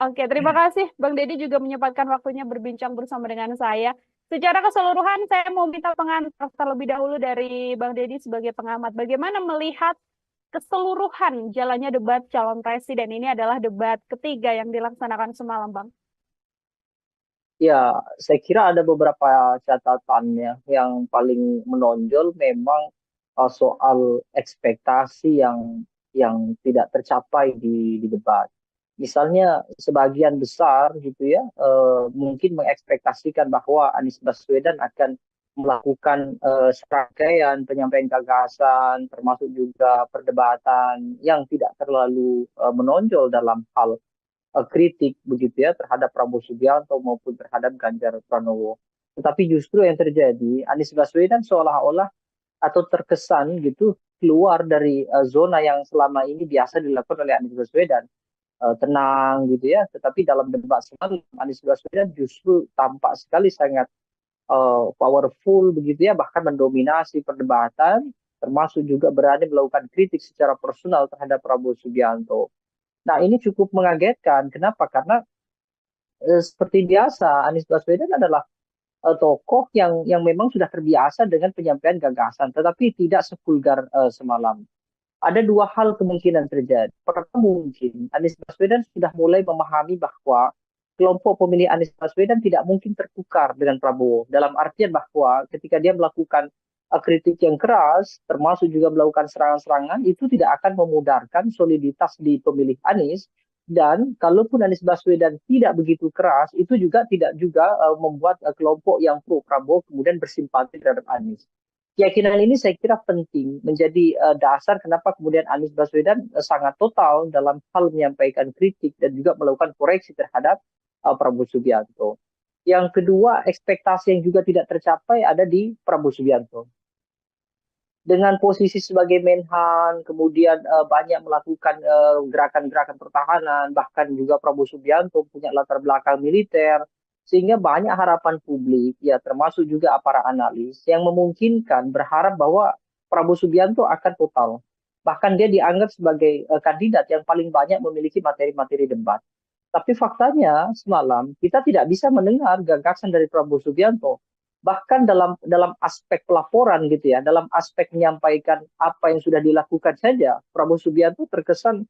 B: oke, terima kasih Bang Deddy juga menyempatkan waktunya berbincang bersama dengan saya. Secara keseluruhan, saya mau minta pengantar terlebih dahulu dari Bang Deddy sebagai pengamat. Bagaimana melihat keseluruhan jalannya debat calon presiden? Ini adalah debat ketiga yang dilaksanakan semalam, Bang.
A: Ya, saya kira ada beberapa catatannya. Yang paling menonjol memang soal ekspektasi yang tidak tercapai di debat. Misalnya sebagian besar gitu ya, mungkin mengekspektasikan bahwa Anies Baswedan akan melakukan serangkaian penyampaian gagasan, termasuk juga perdebatan yang tidak terlalu menonjol dalam hal kritik begitu ya terhadap Prabowo Subianto maupun terhadap Ganjar Pranowo. Tetapi justru yang terjadi, Anies Baswedan seolah-olah atau terkesan gitu keluar dari zona yang selama ini biasa dilakukan oleh Anies Baswedan, tenang gitu ya. Tetapi dalam debat semalam Anies Baswedan justru tampak sekali sangat powerful begitu ya, bahkan mendominasi perdebatan, termasuk juga berani melakukan kritik secara personal terhadap Prabowo Subianto. Nah, ini cukup mengagetkan. Kenapa? Karena seperti biasa Anies Baswedan adalah tokoh yang memang sudah terbiasa dengan penyampaian gagasan, tetapi tidak sevulgar semalam. Ada dua hal kemungkinan terjadi. Pertama, mungkin Anies Baswedan sudah mulai memahami bahwa kelompok pemilih Anies Baswedan tidak mungkin tertukar dengan Prabowo. Dalam artian bahwa ketika dia melakukan kritik yang keras, termasuk juga melakukan serangan-serangan, itu tidak akan memudarkan soliditas di pemilih Anies. Dan kalaupun Anies Baswedan tidak begitu keras, itu juga tidak juga membuat kelompok yang pro Prabowo kemudian bersimpati terhadap Anies. Keyakinan ini saya kira penting menjadi dasar kenapa kemudian Anies Baswedan sangat total dalam hal menyampaikan kritik dan juga melakukan koreksi terhadap Prabowo Subianto. Yang kedua, ekspektasi yang juga tidak tercapai ada di Prabowo Subianto. dengan posisi sebagai Menhan, kemudian banyak melakukan gerakan-gerakan pertahanan, bahkan juga Prabowo Subianto punya latar belakang militer, sehingga banyak harapan publik, ya termasuk juga para analis yang memungkinkan berharap bahwa Prabowo Subianto akan total. Bahkan dia dianggap sebagai kandidat yang paling banyak memiliki materi-materi debat. Tapi faktanya semalam kita tidak bisa mendengar gagasan dari Prabowo Subianto. Bahkan dalam aspek pelaporan gitu ya, dalam aspek menyampaikan apa yang sudah dilakukan saja, Prabowo Subianto terkesan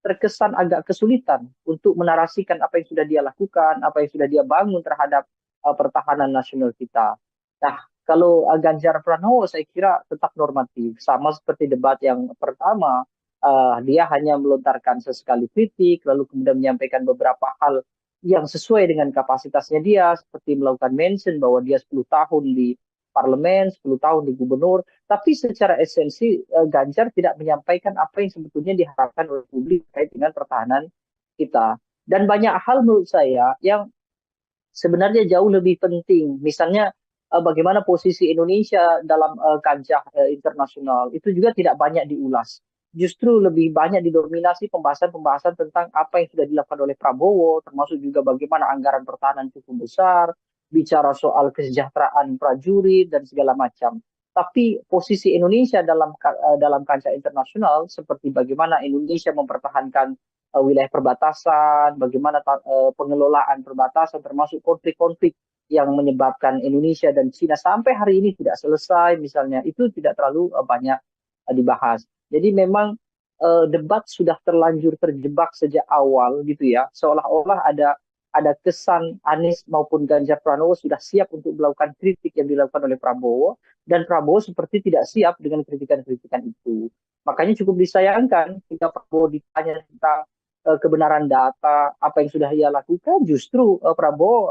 A: terkesan agak kesulitan untuk menarasikan apa yang sudah dia lakukan, apa yang sudah dia bangun terhadap pertahanan nasional kita. Nah, kalau Ganjar Pranowo saya kira tetap normatif, sama seperti debat yang pertama, dia hanya melontarkan sesekali kritik, lalu kemudian menyampaikan beberapa hal yang sesuai dengan kapasitasnya dia, seperti melakukan mention bahwa dia 10 tahun di parlemen, 10 tahun di gubernur, tapi secara esensi Ganjar tidak menyampaikan apa yang sebetulnya diharapkan oleh publik terkait dengan pertahanan kita. Dan banyak hal menurut saya yang sebenarnya jauh lebih penting. Misalnya bagaimana posisi Indonesia dalam kancah internasional itu juga tidak banyak diulas. Justru lebih banyak didominasi pembahasan-pembahasan tentang apa yang sudah dilakukan oleh Prabowo, termasuk juga bagaimana anggaran pertahanan cukup besar, bicara soal kesejahteraan prajurit dan segala macam. Tapi posisi Indonesia dalam kancah internasional seperti bagaimana Indonesia mempertahankan wilayah perbatasan, bagaimana pengelolaan perbatasan termasuk konflik-konflik yang menyebabkan Indonesia dan Cina sampai hari ini tidak selesai misalnya, itu tidak terlalu banyak dibahas. Jadi memang debat sudah terlanjur terjebak sejak awal gitu ya, seolah-olah ada kesan Anies maupun Ganjar Pranowo sudah siap untuk melakukan kritik yang dilakukan oleh Prabowo, dan Prabowo seperti tidak siap dengan kritikan-kritikan itu. Makanya cukup disayangkan jika Prabowo ditanya tentang kebenaran data apa yang sudah ia lakukan, justru Prabowo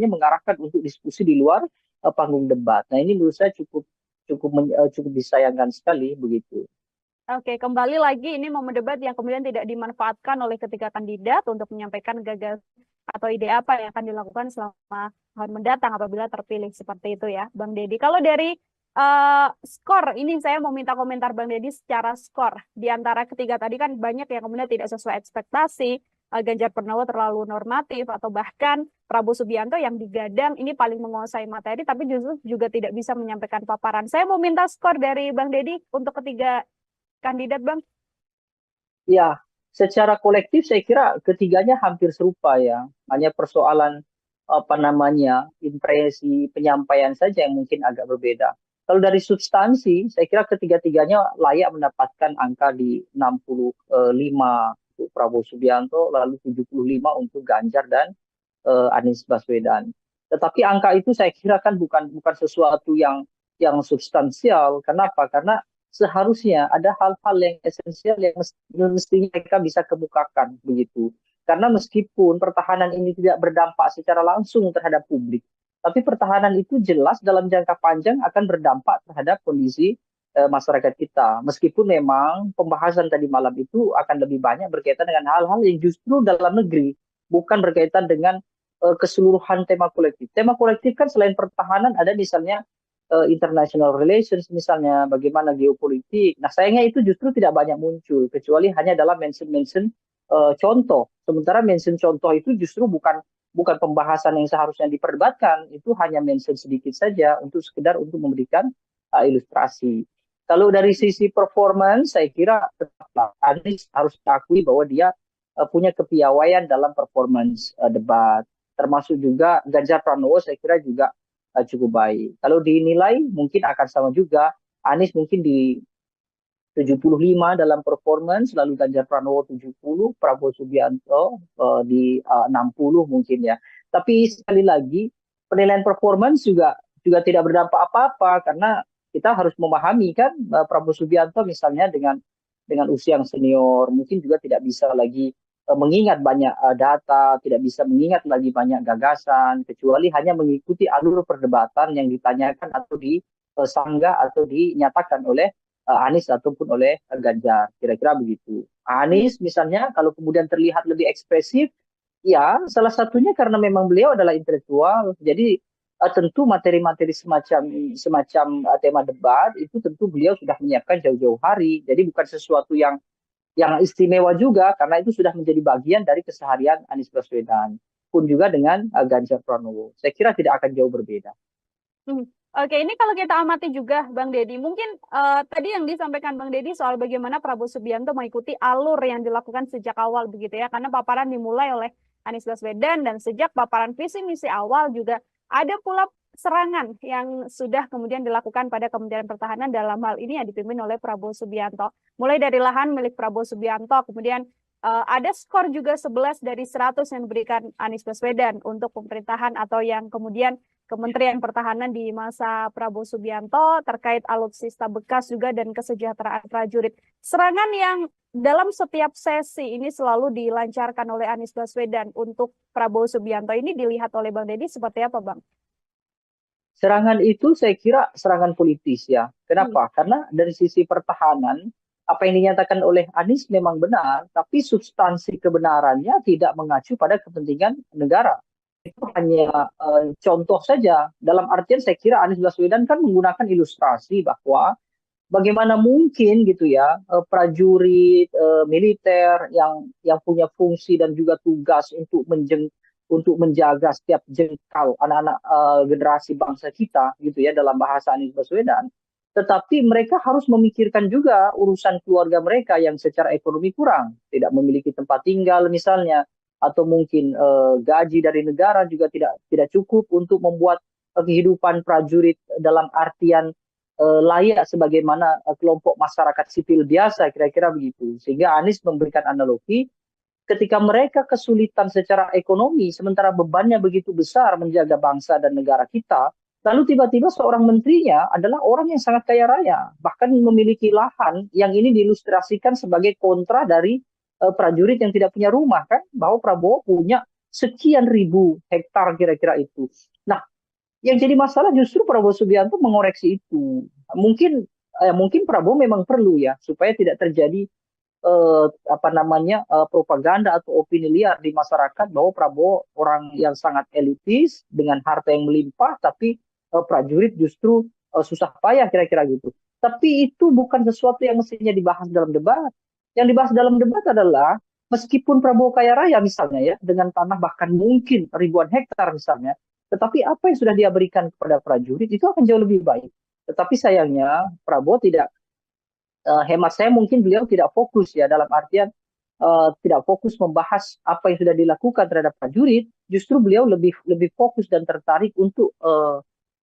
A: mengarahkan untuk diskusi di luar panggung debat. Nah ini menurut saya cukup disayangkan sekali begitu.
B: Oke, kembali lagi ini momen debat yang kemudian tidak dimanfaatkan oleh ketiga kandidat untuk menyampaikan gagasan atau ide apa yang akan dilakukan selama tahun mendatang apabila terpilih seperti itu ya, Bang Deddy. Kalau dari skor, ini saya mau minta komentar Bang Deddy secara skor. Di antara ketiga tadi kan banyak yang kemudian tidak sesuai ekspektasi, Ganjar Pranowo terlalu normatif, atau bahkan Prabowo Subianto yang digadang ini paling menguasai materi, tapi justru juga tidak bisa menyampaikan paparan. Saya mau minta skor dari Bang Deddy untuk ketiga kandidat, Bang.
A: Ya, secara kolektif saya kira ketiganya hampir serupa ya. Hanya persoalan impresi penyampaian saja yang mungkin agak berbeda. Kalau dari substansi, saya kira ketiga-tiganya layak mendapatkan angka di 65 untuk Prabowo Subianto, lalu 75 untuk Ganjar dan Anies Baswedan. Tetapi angka itu saya kira kan bukan sesuatu yang substansial. Kenapa? Karena seharusnya ada hal-hal yang esensial yang mestinya mereka bisa kemukakan begitu. Karena meskipun pertahanan ini tidak berdampak secara langsung terhadap publik, tapi pertahanan itu jelas dalam jangka panjang akan berdampak terhadap kondisi masyarakat kita. Meskipun memang pembahasan tadi malam itu akan lebih banyak berkaitan dengan hal-hal yang justru dalam negeri, bukan berkaitan dengan keseluruhan tema kolektif. Tema kolektif kan selain pertahanan ada misalnya international relations, misalnya bagaimana geopolitik. Nah sayangnya itu justru tidak banyak muncul, kecuali hanya dalam mention-mention contoh. Sementara mention contoh itu justru bukan pembahasan yang seharusnya diperdebatkan, itu hanya mention sedikit saja untuk sekedar untuk memberikan ilustrasi. Kalau dari sisi performance, saya kira tetaplah Anies harus diakui bahwa dia punya kepiawaian dalam performance debat. Termasuk juga Ganjar Pranowo saya kira juga cukup baik. Kalau dinilai mungkin akan sama juga. Anies mungkin di 75 dalam performance, lalu Ganjar Pranowo 70, Prabowo Subianto di 60 mungkin ya. Tapi sekali lagi penilaian performance juga tidak berdampak apa-apa, karena kita harus memahami kan Prabowo Subianto misalnya dengan usia yang senior mungkin juga tidak bisa lagi mengingat banyak data, tidak bisa mengingat lagi banyak gagasan, kecuali hanya mengikuti alur perdebatan yang ditanyakan atau disanggah atau dinyatakan oleh Anies ataupun oleh Ganjar. Kira-kira begitu. Anies misalnya kalau kemudian terlihat lebih ekspresif, ya salah satunya karena memang beliau adalah intelektual. Jadi tentu materi-materi semacam semacam tema debat itu tentu beliau sudah menyiapkan jauh-jauh hari. Jadi bukan sesuatu yang istimewa juga karena itu sudah menjadi bagian dari keseharian Anies Baswedan. Pun juga dengan Ganjar Pranowo. Saya kira tidak akan jauh berbeda.
B: Oke, ini kalau kita amati juga Bang Deddy, mungkin tadi yang disampaikan Bang Deddy soal bagaimana Prabowo Subianto mengikuti alur yang dilakukan sejak awal begitu ya, karena paparan dimulai oleh Anies Baswedan dan sejak paparan visi misi awal juga ada pula serangan yang sudah kemudian dilakukan pada Kementerian Pertahanan dalam hal ini yang dipimpin oleh Prabowo Subianto. Mulai dari lahan milik Prabowo Subianto, kemudian ada skor juga 11 dari 100 yang diberikan Anies Baswedan untuk pemerintahan atau yang kemudian Kementerian Pertahanan di masa Prabowo Subianto terkait alutsista bekas juga dan kesejahteraan prajurit. Serangan yang dalam setiap sesi ini selalu dilancarkan oleh Anies Baswedan untuk Prabowo Subianto ini dilihat oleh Bang Deddy seperti apa, Bang?
A: Serangan itu saya kira serangan politis ya. Kenapa? Karena dari sisi pertahanan, apa yang dinyatakan oleh Anies memang benar, tapi substansi kebenarannya tidak mengacu pada kepentingan negara. Itu hanya contoh saja. Dalam artian saya kira Anies Baswedan kan menggunakan ilustrasi bahwa bagaimana mungkin gitu ya prajurit militer yang punya fungsi dan juga tugas untuk menjaga setiap jengkal anak-anak generasi bangsa kita gitu ya dalam bahasa Anies Baswedan. Tetapi mereka harus memikirkan juga urusan keluarga mereka yang secara ekonomi kurang, tidak memiliki tempat tinggal misalnya, atau mungkin gaji dari negara juga tidak cukup untuk membuat kehidupan prajurit dalam artian layak sebagaimana kelompok masyarakat sipil biasa, kira-kira begitu. Sehingga Anies memberikan analogi ketika mereka kesulitan secara ekonomi, sementara bebannya begitu besar menjaga bangsa dan negara kita, lalu tiba-tiba seorang menterinya adalah orang yang sangat kaya raya, bahkan memiliki lahan yang ini diilustrasikan sebagai kontra dari prajurit yang tidak punya rumah kan, bahwa Prabowo punya sekian ribu hektar kira-kira itu. Nah, yang jadi masalah justru Prabowo Subianto mengoreksi itu. Mungkin Prabowo memang perlu ya supaya tidak terjadi propaganda atau opini liar di masyarakat bahwa Prabowo orang yang sangat elitis dengan harta yang melimpah, tapi prajurit justru susah payah kira-kira gitu. Tapi itu bukan sesuatu yang mestinya dibahas dalam debat. Yang dibahas dalam debat adalah meskipun Prabowo kaya raya misalnya ya, dengan tanah bahkan mungkin ribuan hektar misalnya, tetapi apa yang sudah dia berikan kepada prajurit itu akan jauh lebih baik. Tetapi sayangnya Prabowo tidak, hemat saya mungkin beliau tidak fokus ya dalam artian tidak fokus membahas apa yang sudah dilakukan terhadap prajurit, justru beliau lebih fokus dan tertarik untuk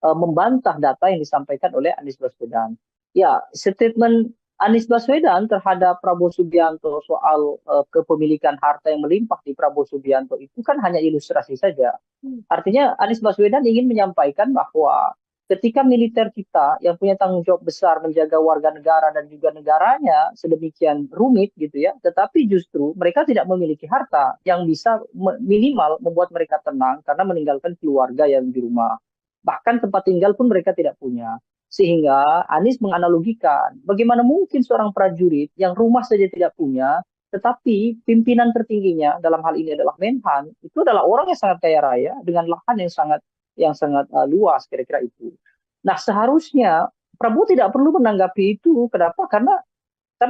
A: membantah data yang disampaikan oleh Anies Baswedan. Ya, statement Anies Baswedan terhadap Prabowo Subianto soal kepemilikan harta yang melimpah di Prabowo Subianto itu kan hanya ilustrasi saja. Artinya Anies Baswedan ingin menyampaikan bahwa ketika militer kita yang punya tanggung jawab besar menjaga warga negara dan juga negaranya sedemikian rumit gitu ya, tetapi justru mereka tidak memiliki harta yang bisa minimal membuat mereka tenang karena meninggalkan keluarga yang di rumah. Bahkan tempat tinggal pun mereka tidak punya. Sehingga Anies menganalogikan bagaimana mungkin seorang prajurit yang rumah saja tidak punya, tetapi pimpinan tertingginya dalam hal ini adalah Menhan, itu adalah orang yang sangat kaya raya dengan lahan yang sangat luas kira-kira itu. Nah, seharusnya Prabowo tidak perlu menanggapi itu. Kenapa? Karena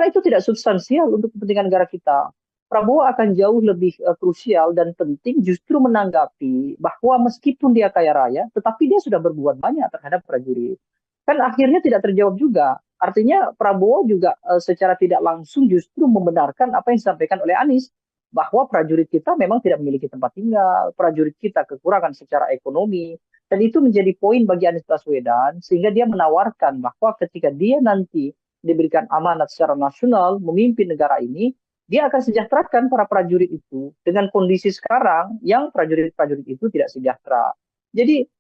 A: itu tidak substansial untuk kepentingan negara kita. Prabowo akan jauh lebih krusial dan penting justru menanggapi bahwa meskipun dia kaya raya, tetapi dia sudah berbuat banyak terhadap prajurit. Kan akhirnya tidak terjawab juga. Artinya Prabowo juga secara tidak langsung justru membenarkan apa yang disampaikan oleh Anies, bahwa prajurit kita memang tidak memiliki tempat tinggal, prajurit kita kekurangan secara ekonomi, dan itu menjadi poin bagi Anies Baswedan, sehingga dia menawarkan bahwa ketika dia nanti diberikan amanat secara nasional memimpin negara ini, dia akan sejahterakan para prajurit itu dengan kondisi sekarang yang prajurit-prajurit itu tidak sejahtera. Jadi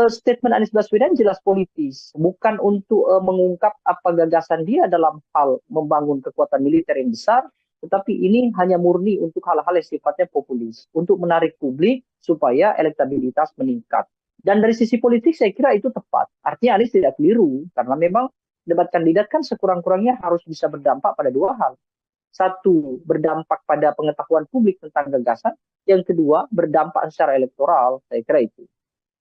A: statement Anies Baswedan jelas politis, bukan untuk mengungkap apa gagasan dia dalam hal membangun kekuatan militer yang besar, tetapi ini hanya murni untuk hal-hal yang sifatnya populis, untuk menarik publik supaya elektabilitas meningkat. Dan dari sisi politik saya kira itu tepat. Artinya Anies tidak keliru, karena memang debat kandidat kan sekurang-kurangnya harus bisa berdampak pada dua hal. Satu, berdampak pada pengetahuan publik tentang gagasan. Yang kedua, berdampak secara elektoral. Saya kira itu.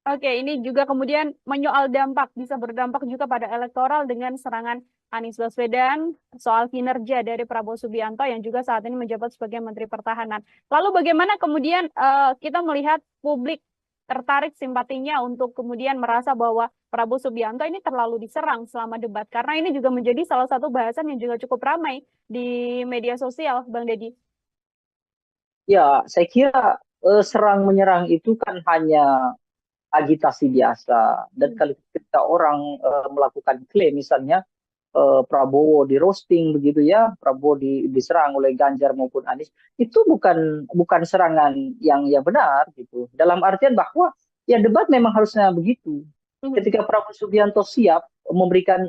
B: Oke, ini juga kemudian menyoal dampak, bisa berdampak juga pada elektoral dengan serangan Anies Baswedan soal kinerja dari Prabowo Subianto yang juga saat ini menjabat sebagai Menteri Pertahanan. Lalu bagaimana kemudian kita melihat publik tertarik simpatinya untuk kemudian merasa bahwa Prabowo Subianto ini terlalu diserang selama debat, karena ini juga menjadi salah satu bahasan yang juga cukup ramai di media sosial, Bang Deddy.
A: Ya, saya kira serang menyerang itu kan hanya agitasi biasa. Dan kalau ketika orang melakukan klaim, misalnya Prabowo di roasting begitu ya, Prabowo diserang oleh Ganjar maupun Anies, itu bukan serangan yang benar gitu. Dalam artian bahwa ya debat memang harusnya begitu. Ketika Prabowo Subianto siap memberikan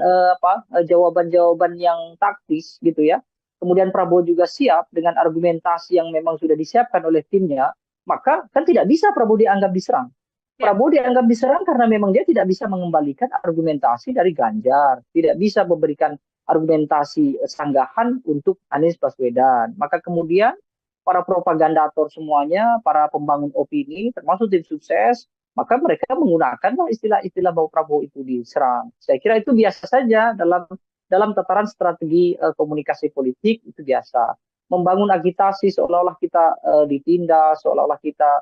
A: jawaban-jawaban yang taktis gitu ya, kemudian Prabowo juga siap dengan argumentasi yang memang sudah disiapkan oleh timnya, maka kan tidak bisa Prabowo dianggap diserang. Prabowo dianggap diserang karena memang dia tidak bisa mengembalikan argumentasi dari Ganjar, tidak bisa memberikan argumentasi sanggahan untuk Anies Baswedan. Maka kemudian para propagandator semuanya, para pembangun opini, termasuk tim sukses, maka mereka menggunakanlah istilah-istilah bahwa Prabowo itu diserang. Saya kira itu biasa saja dalam tataran strategi komunikasi politik, itu biasa. Membangun agitasi seolah-olah kita ditindas, seolah-olah kita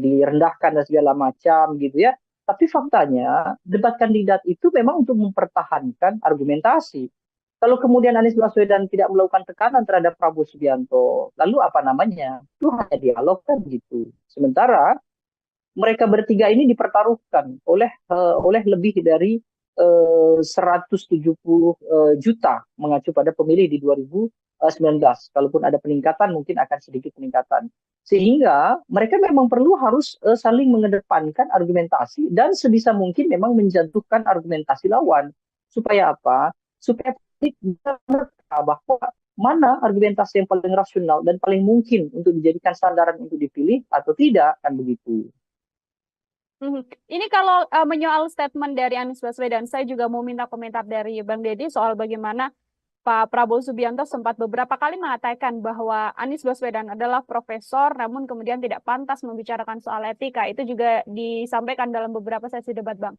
A: direndahkan dan segala macam gitu ya. Tapi faktanya debat kandidat itu memang untuk mempertahankan argumentasi. Kalau kemudian Anies Baswedan tidak melakukan tekanan terhadap Prabowo Subianto, lalu apa namanya? Itu hanya dialog kan gitu. Sementara mereka bertiga ini dipertaruhkan oleh lebih dari 170 juta mengacu pada pemilih di 2019. Kalaupun ada peningkatan, mungkin akan sedikit peningkatan. Sehingga mereka memang perlu harus saling mengedepankan argumentasi dan sebisa mungkin memang menjatuhkan argumentasi lawan. Supaya apa? Supaya publik bisa menerka bahwa mana argumentasi yang paling rasional dan paling mungkin untuk dijadikan sandaran untuk dipilih atau tidak, kan begitu.
B: Ini kalau menyoal statement dari Anies Baswedan, saya juga mau minta komentar dari Bang Deddy soal bagaimana Pak Prabowo Subianto sempat beberapa kali mengatakan bahwa Anies Baswedan adalah profesor, namun kemudian tidak pantas membicarakan soal etika. Itu juga disampaikan dalam beberapa sesi debat, Bang.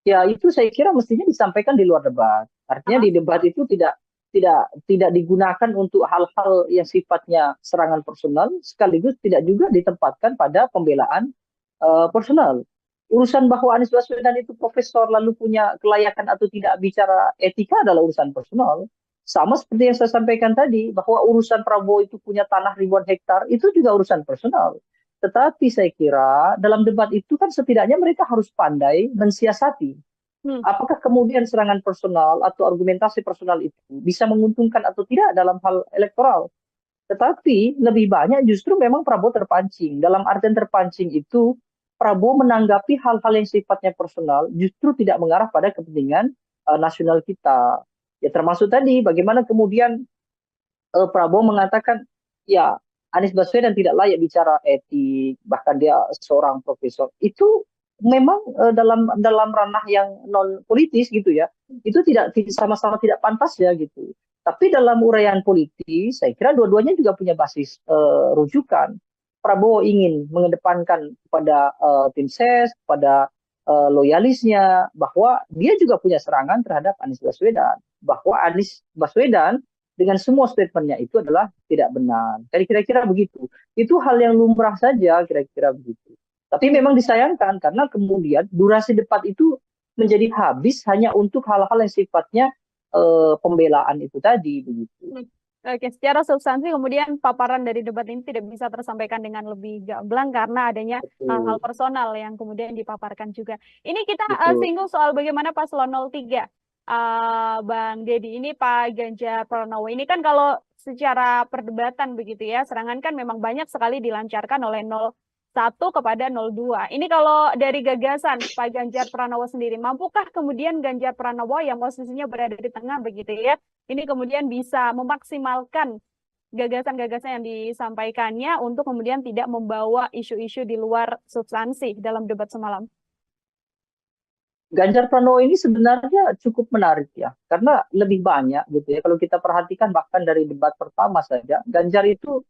A: Ya itu saya kira mestinya disampaikan di luar debat. Artinya di debat itu tidak digunakan untuk hal-hal yang sifatnya serangan personal, sekaligus tidak juga ditempatkan pada pembelaan personal. Urusan bahwa Anies Baswedan itu profesor lalu punya kelayakan atau tidak bicara etika adalah urusan personal. Sama seperti yang saya sampaikan tadi, bahwa urusan Prabowo itu punya tanah ribuan hektar, itu juga urusan personal. Tetapi saya kira dalam debat itu kan setidaknya mereka harus pandai mensiasati. Apakah kemudian serangan personal atau argumentasi personal itu bisa menguntungkan atau tidak dalam hal elektoral? Tetapi lebih banyak justru memang Prabowo terpancing. Dalam artian terpancing itu Prabowo menanggapi hal-hal yang sifatnya personal justru tidak mengarah pada kepentingan nasional kita. Ya termasuk tadi bagaimana kemudian Prabowo mengatakan ya Anies Baswedan tidak layak bicara etik, bahkan dia seorang profesor. Itu memang dalam ranah yang non politis gitu ya. Itu tidak sama-sama tidak pantas ya gitu. Tapi dalam uraian politis, saya kira dua-duanya juga punya basis rujukan. Prabowo ingin mengedepankan kepada tim ses, kepada loyalisnya, bahwa dia juga punya serangan terhadap Anies Baswedan. Bahwa Anies Baswedan dengan semua statementnya itu adalah tidak benar. Kira-kira begitu. Itu hal yang lumrah saja, kira-kira begitu. Tapi memang disayangkan karena kemudian durasi debat itu menjadi habis hanya untuk hal-hal yang sifatnya pembelaan itu tadi begitu.
B: Oke, secara substansi kemudian paparan dari debat ini tidak bisa tersampaikan dengan lebih gamblang karena adanya hal-hal personal yang kemudian dipaparkan juga. Ini kita singgung soal bagaimana paslon 03, Bang Deddy, ini Pak Ganjar Pranowo. Ini kan kalau secara perdebatan begitu ya, serangan kan memang banyak sekali dilancarkan oleh 01 kepada 02. Ini kalau dari gagasan Pak Ganjar Pranowo sendiri, mampukah kemudian Ganjar Pranowo yang posisinya berada di tengah begitu ya, ini kemudian bisa memaksimalkan gagasan-gagasan yang disampaikannya untuk kemudian tidak membawa isu-isu di luar substansi dalam debat semalam?
A: Ganjar Pranowo ini sebenarnya cukup menarik ya, karena lebih banyak gitu ya. Kalau kita perhatikan bahkan dari debat pertama saja, Ganjar itu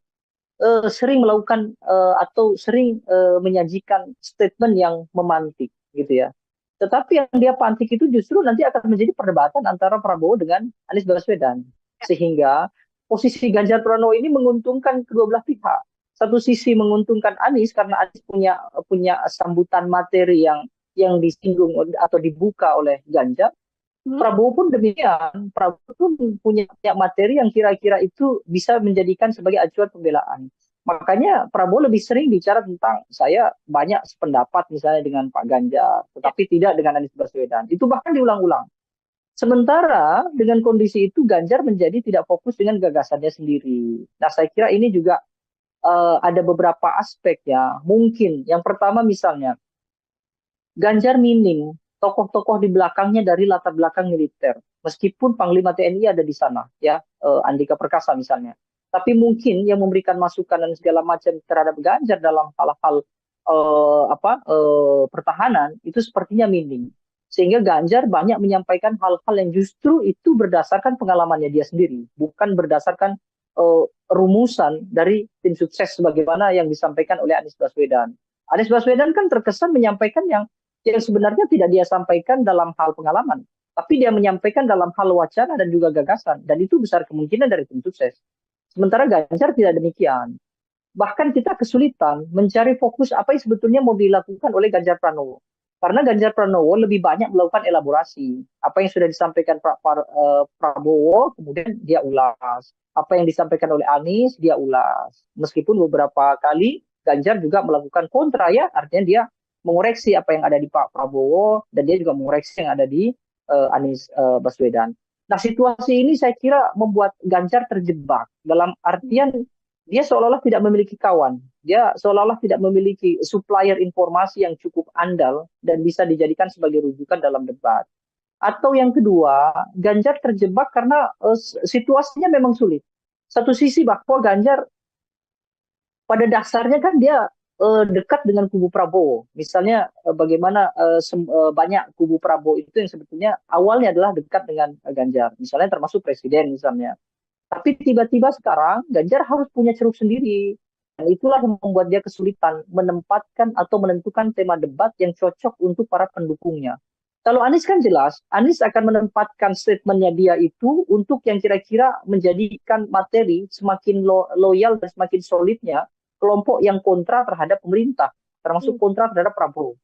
A: sering melakukan atau sering menyajikan statement yang memantik gitu ya. Tetapi yang dia pantik itu justru nanti akan menjadi perdebatan antara Prabowo dengan Anies Baswedan. Sehingga posisi Ganjar Pranowo ini menguntungkan kedua belah pihak. Satu sisi menguntungkan Anies karena Anies punya punya sambutan materi yang disinggung atau dibuka oleh Ganjar. Prabowo pun demikian. Prabowo pun punya materi yang kira-kira itu bisa menjadikan sebagai acuan pembelaan. Makanya Prabowo lebih sering bicara tentang saya banyak sependapat misalnya dengan Pak Ganjar, tetapi tidak dengan Anies Baswedan. Itu bahkan diulang-ulang. Sementara dengan kondisi itu Ganjar menjadi tidak fokus dengan gagasannya sendiri. Nah, saya kira ini juga ada beberapa aspek ya. Mungkin yang pertama misalnya Ganjar minim tokoh-tokoh di belakangnya dari latar belakang militer. Meskipun Panglima TNI ada di sana, ya Andika Perkasa misalnya. Tapi mungkin yang memberikan masukan dan segala macam terhadap Ganjar dalam hal-hal pertahanan itu sepertinya minim. Sehingga Ganjar banyak menyampaikan hal-hal yang justru itu berdasarkan pengalamannya dia sendiri, bukan berdasarkan rumusan dari tim sukses sebagaimana yang disampaikan oleh Anies Baswedan. Anies Baswedan kan terkesan menyampaikan yang sebenarnya tidak dia sampaikan dalam hal pengalaman, tapi dia menyampaikan dalam hal wacana dan juga gagasan, dan itu besar kemungkinan dari tim sukses. Sementara Ganjar tidak demikian. Bahkan kita kesulitan mencari fokus apa yang sebetulnya mau dilakukan oleh Ganjar Pranowo. Karena Ganjar Pranowo lebih banyak melakukan elaborasi. Apa yang sudah disampaikan Prabowo, kemudian dia ulas. Apa yang disampaikan oleh Anies, dia ulas. Meskipun beberapa kali Ganjar juga melakukan kontra ya, artinya dia mengoreksi apa yang ada di Pak Prabowo dan dia juga mengoreksi yang ada di Anies Baswedan. Nah, situasi ini saya kira membuat Ganjar terjebak dalam artian dia seolah-olah tidak memiliki kawan. Dia seolah-olah tidak memiliki supplier informasi yang cukup andal dan bisa dijadikan sebagai rujukan dalam debat. Atau yang kedua, Ganjar terjebak karena situasinya memang sulit. Satu sisi bahwa Ganjar pada dasarnya kan dia dekat dengan kubu Prabowo. Misalnya bagaimana banyak kubu Prabowo itu yang sebetulnya awalnya adalah dekat dengan Ganjar. Misalnya termasuk presiden misalnya. Tapi tiba-tiba sekarang Ganjar harus punya ceruk sendiri. Dan itulah yang membuat dia kesulitan menempatkan atau menentukan tema debat yang cocok untuk para pendukungnya. Kalau Anies kan jelas, Anies akan menempatkan statementnya dia itu untuk yang kira-kira menjadikan materi semakin loyal dan semakin solidnya kelompok yang kontra terhadap pemerintah, termasuk kontra terhadap Prabowo.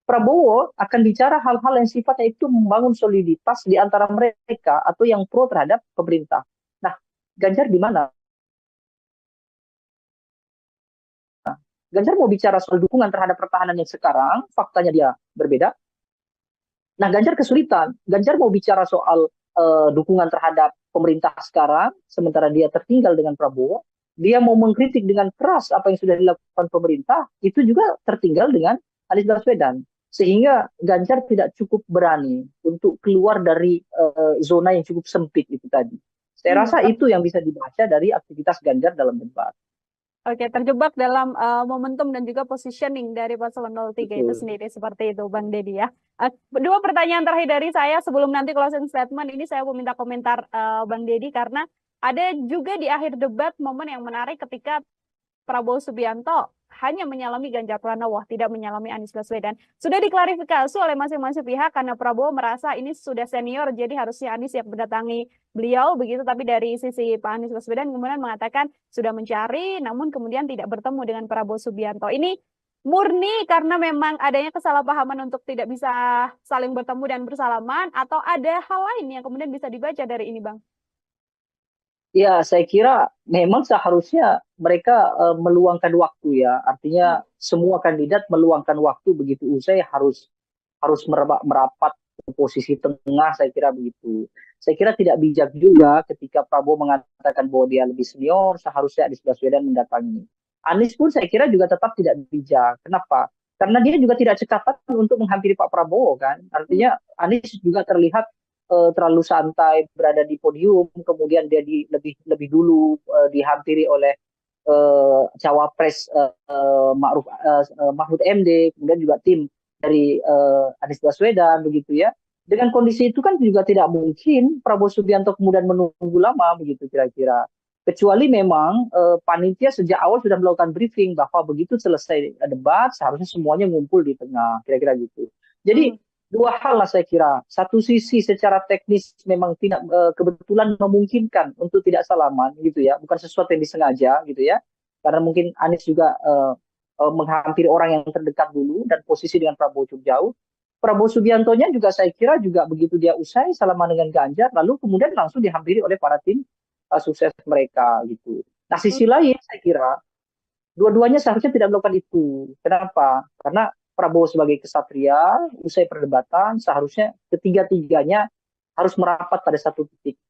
A: Prabowo akan bicara hal-hal yang sifatnya itu membangun soliditas di antara mereka atau yang pro terhadap pemerintah. Nah, Ganjar di mana? Ganjar mau bicara soal dukungan terhadap pertahanan yang sekarang, faktanya dia berbeda. Nah, Ganjar kesulitan. Ganjar mau bicara soal dukungan terhadap pemerintah sekarang, sementara dia tertinggal dengan Prabowo. Dia mau mengkritik dengan keras apa yang sudah dilakukan pemerintah, itu juga tertinggal dengan Anies Baswedan. Sehingga Ganjar tidak cukup berani untuk keluar dari zona yang cukup sempit itu tadi. Saya rasa itu yang bisa dibaca dari aktivitas Ganjar dalam debat.
B: Oke, terjebak dalam momentum dan juga positioning dari paslon 03 itu sendiri, seperti itu Bang Deddy ya. Dua pertanyaan terakhir dari saya sebelum nanti closing statement ini saya mau minta komentar Bang Deddy karena ada juga di akhir debat momen yang menarik ketika Prabowo Subianto hanya menyalami Ganjar Pranowo, tidak menyalami Anies Baswedan. Sudah diklarifikasi oleh masing-masing pihak karena Prabowo merasa ini sudah senior, jadi harusnya Anies yang mendatangi beliau begitu. Tapi dari sisi Pak Anies Baswedan kemudian mengatakan sudah mencari, namun kemudian tidak bertemu dengan Prabowo Subianto. Ini murni karena memang adanya kesalahpahaman untuk tidak bisa saling bertemu dan bersalaman, atau ada hal lain yang kemudian bisa dibaca dari ini, Bang?
A: Ya, saya kira memang seharusnya mereka meluangkan waktu ya. Artinya semua kandidat meluangkan waktu begitu usai harus merapat ke posisi tengah, saya kira begitu. Saya kira tidak bijak juga ketika Prabowo mengatakan bahwa dia lebih senior, seharusnya Anies Baswedan mendatangi. Anies pun saya kira juga tetap tidak bijak. Kenapa? Karena dia juga tidak cekatan untuk menghampiri Pak Prabowo kan. Artinya Anies juga terlihat terlalu santai berada di podium, kemudian dia lebih dulu dihampiri oleh cawapres Mahfud MD, kemudian juga tim dari Anies Baswedan begitu ya. Dengan kondisi itu kan juga tidak mungkin Prabowo Subianto kemudian menunggu lama begitu kira-kira. Kecuali memang panitia sejak awal sudah melakukan briefing bahwa begitu selesai debat seharusnya semuanya ngumpul di tengah, kira-kira gitu. Jadi dua hal lah saya kira. Satu sisi secara teknis memang tidak kebetulan memungkinkan untuk tidak salaman gitu ya, bukan sesuatu yang disengaja gitu ya. Karena mungkin Anies juga menghampiri orang yang terdekat dulu dan posisi dengan Prabowo cukup jauh. Prabowo Subiantonya juga saya kira juga begitu dia usai salaman dengan Ganjar, lalu kemudian langsung dihampiri oleh para tim sukses mereka gitu. Nah sisi lain saya kira dua-duanya seharusnya tidak melakukan itu. Kenapa? Karena Prabowo sebagai kesatria, usai perdebatan, seharusnya ketiga-tiganya harus merapat pada satu titik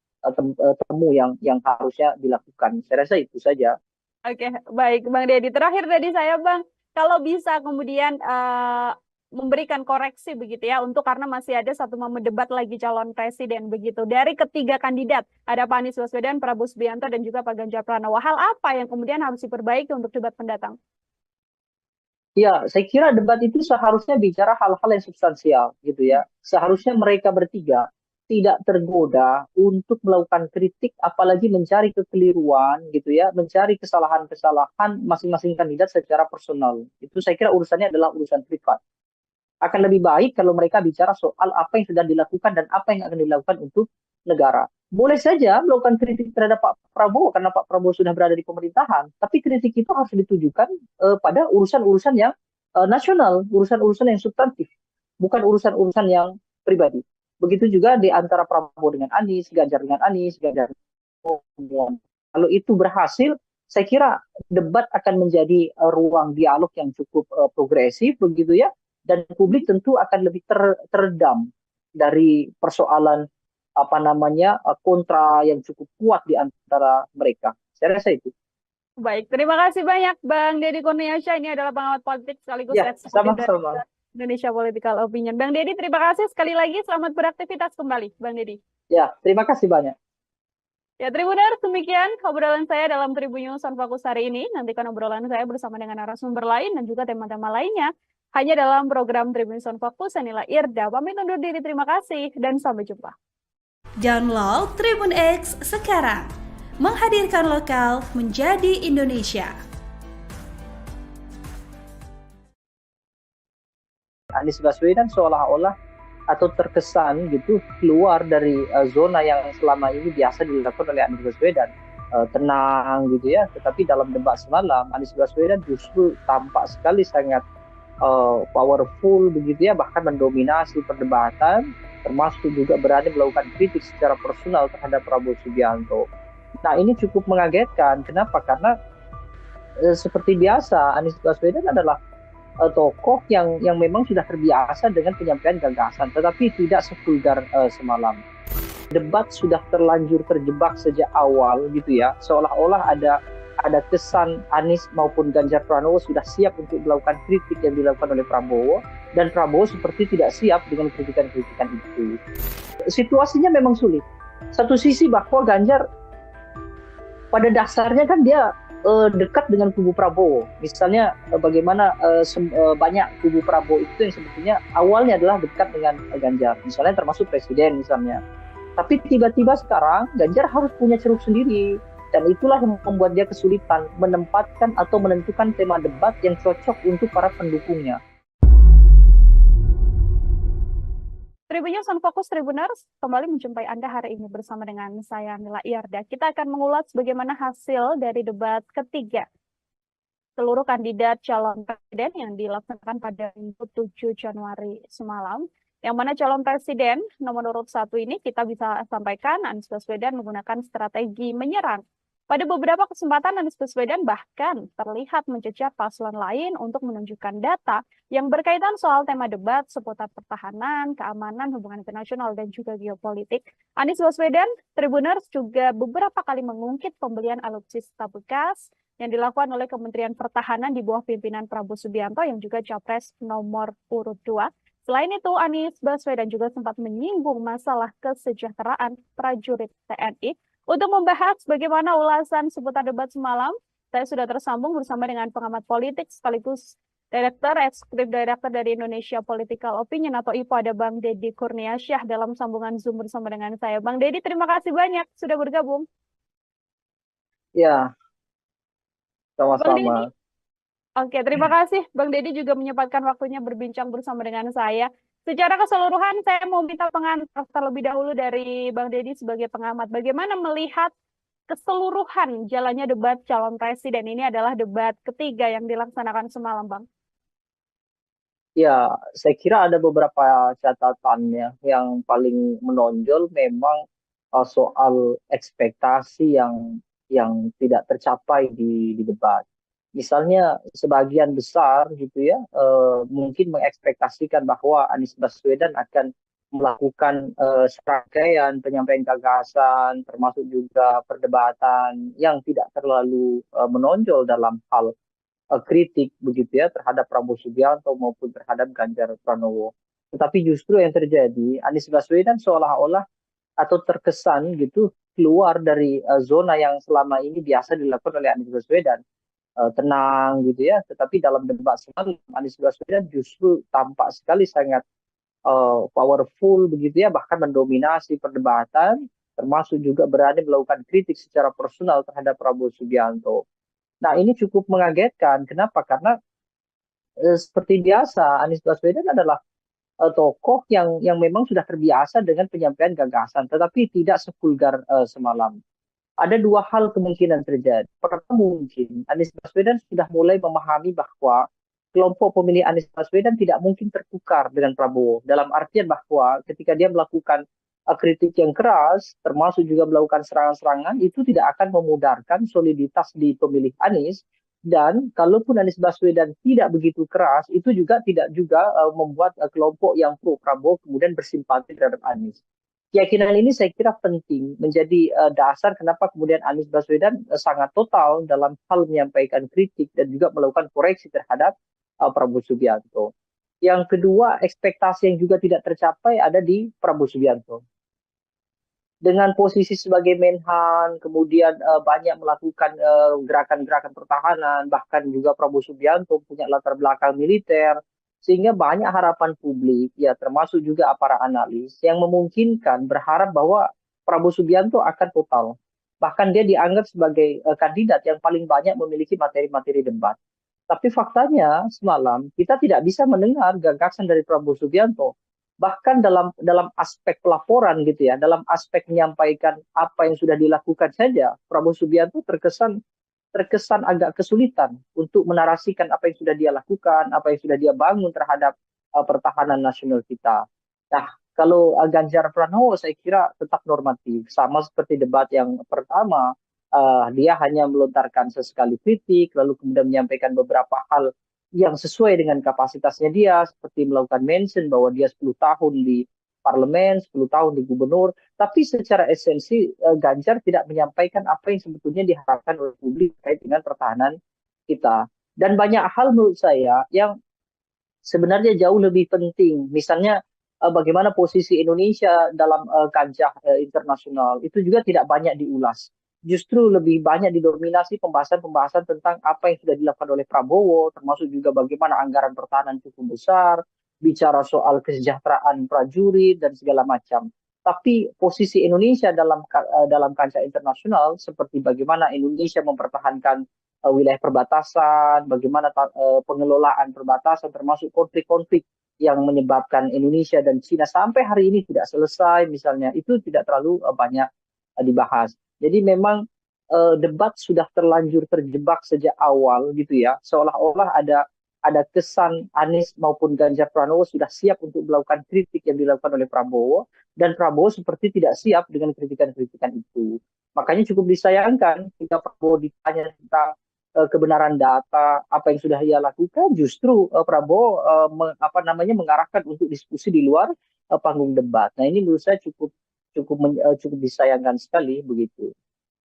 A: temu yang harusnya dilakukan. Saya rasa itu saja.
B: Oke, baik Bang Deddy. Terakhir dari saya Bang, kalau bisa kemudian memberikan koreksi begitu ya, untuk karena masih ada satu momen debat lagi calon presiden begitu. Dari ketiga kandidat, ada Pak Anies Baswedan, Prabowo Subianto, dan juga Pak Ganjar Pranowo. Hal apa yang kemudian harus diperbaiki untuk debat pendatang?
A: Ya, saya kira debat itu seharusnya bicara hal-hal yang substansial gitu ya. Seharusnya mereka bertiga tidak tergoda untuk melakukan kritik, apalagi mencari kekeliruan gitu ya, mencari kesalahan-kesalahan masing-masing kandidat secara personal. Itu saya kira urusannya adalah urusan privat. Akan lebih baik kalau mereka bicara soal apa yang sudah dilakukan dan apa yang akan dilakukan untuk negara. Boleh saja melakukan kritik terhadap Pak Prabowo karena Pak Prabowo sudah berada di pemerintahan, tapi kritik itu harus ditujukan pada urusan-urusan yang nasional, urusan-urusan yang substantif, bukan urusan-urusan yang pribadi. Begitu juga di antara Prabowo dengan Anies, Ganjar dengan Anies, Ganjar dengan. Kalau itu berhasil, saya kira debat akan menjadi ruang dialog yang cukup progresif begitu ya, dan publik tentu akan lebih teredam dari persoalan apa namanya kontra yang cukup kuat di antara mereka. Saya rasa itu.
B: Baik, terima kasih banyak Bang Deddy Kurniasyah. Ini adalah pengamat politik sekaligus
A: Ya,
B: eksekutif dari
A: sama-sama.
B: Indonesia Political Opinion. Bang Deddy, terima kasih sekali lagi. Selamat beraktivitas kembali, Bang Deddy.
A: Ya, terima kasih banyak.
B: Ya, Tribuners, demikian obrolan saya dalam Tribun News on Fokus hari ini. Nantikan obrolan saya bersama dengan narasumber lain dan juga tema-tema lainnya hanya dalam program Tribun News on Fokus. Saya Nila Irda, pamit undur diri. Terima kasih dan sampai jumpa.
C: Download Tribun X sekarang. Menghadirkan lokal menjadi Indonesia.
A: Anies Baswedan seolah-olah atau terkesan gitu keluar dari zona yang selama ini biasa dilakukan oleh Anies Baswedan, tenang gitu ya. Tetapi dalam debat semalam Anies Baswedan justru tampak sekali sangat powerful begitu ya, bahkan mendominasi perdebatan, termasuk juga berani melakukan kritik secara personal terhadap Prabowo Subianto. Nah ini cukup mengagetkan. Kenapa? Karena seperti biasa Anies Baswedan adalah tokoh yang memang sudah terbiasa dengan penyampaian gagasan, tetapi tidak sevulgar semalam. Debat sudah terlanjur terjebak sejak awal gitu ya, seolah-olah ada kesan Anies maupun Ganjar Pranowo sudah siap untuk melakukan kritik yang dilakukan oleh Prabowo, dan Prabowo seperti tidak siap dengan kritikan-kritikan itu. Situasinya memang sulit. Satu sisi bahwa Ganjar pada dasarnya kan dia dekat dengan kubu Prabowo. Misalnya bagaimana banyak kubu Prabowo itu yang sebetulnya awalnya adalah dekat dengan Ganjar. Misalnya termasuk presiden misalnya. Tapi tiba-tiba sekarang Ganjar harus punya ceruk sendiri. Dan itulah yang membuat dia kesulitan menempatkan atau menentukan tema debat yang cocok untuk para pendukungnya.
B: Tribun News on Fokus Tribuners kembali menjumpai Anda hari ini bersama dengan saya Nila Irda. Kita akan mengulas bagaimana hasil dari debat ketiga seluruh kandidat calon presiden yang dilaksanakan pada Minggu 7 Januari semalam. Yang mana calon presiden nomor urut 1 ini kita bisa sampaikan Anies Baswedan menggunakan strategi menyerang. Pada beberapa kesempatan Anies Baswedan bahkan terlihat mencecar paslon lain untuk menunjukkan data yang berkaitan soal tema debat seputar pertahanan, keamanan, hubungan internasional, dan juga geopolitik. Anies Baswedan, Tribuners juga beberapa kali mengungkit pembelian alutsista bekas yang dilakukan oleh Kementerian Pertahanan di bawah pimpinan Prabowo Subianto yang juga capres nomor urut 2. Selain itu, Anies Baswedan juga sempat menyinggung masalah kesejahteraan prajurit TNI. Untuk membahas bagaimana ulasan seputar debat semalam, saya sudah tersambung bersama dengan pengamat politik sekaligus Eksekutif Direktur dari Indonesia Political Opinion atau IPO, ada Bang Deddy Kurniasyah dalam sambungan Zoom bersama dengan saya. Bang Deddy, terima kasih banyak sudah bergabung.
A: Ya,
B: Bang Deddy,
A: sama-sama.
B: oke, terima kasih Bang Deddy juga menyempatkan waktunya berbincang bersama dengan saya. Secara keseluruhan, saya mau minta pengantar terlebih dahulu dari Bang Deddy sebagai pengamat. Bagaimana melihat keseluruhan jalannya debat calon presiden? Ini adalah debat ketiga yang dilaksanakan semalam, Bang.
A: Ya, saya kira ada beberapa catatannya yang paling menonjol memang soal ekspektasi yang tidak tercapai di debat. Misalnya sebagian besar gitu ya mungkin mengekspektasikan bahwa Anies Baswedan akan melakukan serangkaian penyampaian gagasan termasuk juga perdebatan yang tidak terlalu menonjol dalam hal kritik begitu ya terhadap Prabowo Subianto maupun terhadap Ganjar Pranowo. Tetapi justru yang terjadi Anies Baswedan seolah-olah atau terkesan gitu keluar dari zona yang selama ini biasa dilakukan oleh Anies Baswedan. Tenang gitu ya, tetapi dalam debat semalam Anies Baswedan justru tampak sekali sangat powerful begitu ya, bahkan mendominasi perdebatan, termasuk juga berani melakukan kritik secara personal terhadap Prabowo Subianto. Nah, ini cukup mengagetkan. Kenapa? Karena seperti biasa Anies Baswedan adalah tokoh yang memang sudah terbiasa dengan penyampaian gagasan, tetapi tidak sevulgar semalam. Ada dua hal kemungkinan terjadi. Pertama mungkin Anies Baswedan sudah mulai memahami bahwa kelompok pemilih Anies Baswedan tidak mungkin tertukar dengan Prabowo. Dalam artian bahwa ketika dia melakukan kritik yang keras, termasuk juga melakukan serangan-serangan, itu tidak akan memudarkan soliditas di pemilih Anies. Dan kalaupun Anies Baswedan tidak begitu keras, itu juga tidak juga membuat kelompok yang pro Prabowo kemudian bersimpati terhadap Anies. Keyakinan ini saya kira penting menjadi dasar kenapa kemudian Anies Baswedan sangat total dalam hal menyampaikan kritik dan juga melakukan koreksi terhadap Prabowo Subianto. Yang kedua, ekspektasi yang juga tidak tercapai ada di Prabowo Subianto. Dengan posisi sebagai Menhan, kemudian banyak melakukan gerakan-gerakan pertahanan, bahkan juga Prabowo Subianto punya latar belakang militer, sehingga banyak harapan publik, ya termasuk juga para analis, yang memungkinkan berharap bahwa Prabowo Subianto akan total. Bahkan dia dianggap sebagai kandidat yang paling banyak memiliki materi-materi debat. Tapi faktanya semalam kita tidak bisa mendengar gagasan dari Prabowo Subianto. Bahkan dalam aspek pelaporan gitu ya, dalam aspek menyampaikan apa yang sudah dilakukan saja, Prabowo Subianto terkesan agak kesulitan untuk menarasikan apa yang sudah dia lakukan, apa yang sudah dia bangun terhadap pertahanan nasional kita. Nah, kalau Ganjar Pranowo saya kira tetap normatif, sama seperti debat yang pertama, dia hanya melontarkan sesekali kritik, lalu kemudian menyampaikan beberapa hal yang sesuai dengan kapasitasnya dia, seperti melakukan mention bahwa dia 10 tahun di parlemen, 10 tahun di gubernur, tapi secara esensi Ganjar tidak menyampaikan apa yang sebetulnya diharapkan oleh publik terkait dengan pertahanan kita. Dan banyak hal menurut saya yang sebenarnya jauh lebih penting. Misalnya bagaimana posisi Indonesia dalam kancah internasional itu juga tidak banyak diulas. Justru lebih banyak didominasi pembahasan-pembahasan tentang apa yang sudah dilakukan oleh Prabowo, termasuk juga bagaimana anggaran pertahanan cukup besar, bicara soal kesejahteraan prajurit dan segala macam. Tapi posisi Indonesia dalam kancah internasional seperti bagaimana Indonesia mempertahankan wilayah perbatasan, bagaimana pengelolaan perbatasan termasuk konflik-konflik yang menyebabkan Indonesia dan Cina sampai hari ini tidak selesai misalnya itu tidak terlalu banyak dibahas. Jadi memang debat sudah terlanjur terjebak sejak awal gitu ya, seolah-olah ada kesan Anies maupun Ganjar Pranowo sudah siap untuk melakukan kritik yang dilakukan oleh Prabowo dan Prabowo seperti tidak siap dengan kritikan-kritikan itu. Makanya cukup disayangkan jika Prabowo ditanya tentang kebenaran data apa yang sudah ia lakukan justru Prabowo mengarahkan untuk diskusi di luar panggung debat. Nah ini menurut saya cukup disayangkan sekali begitu.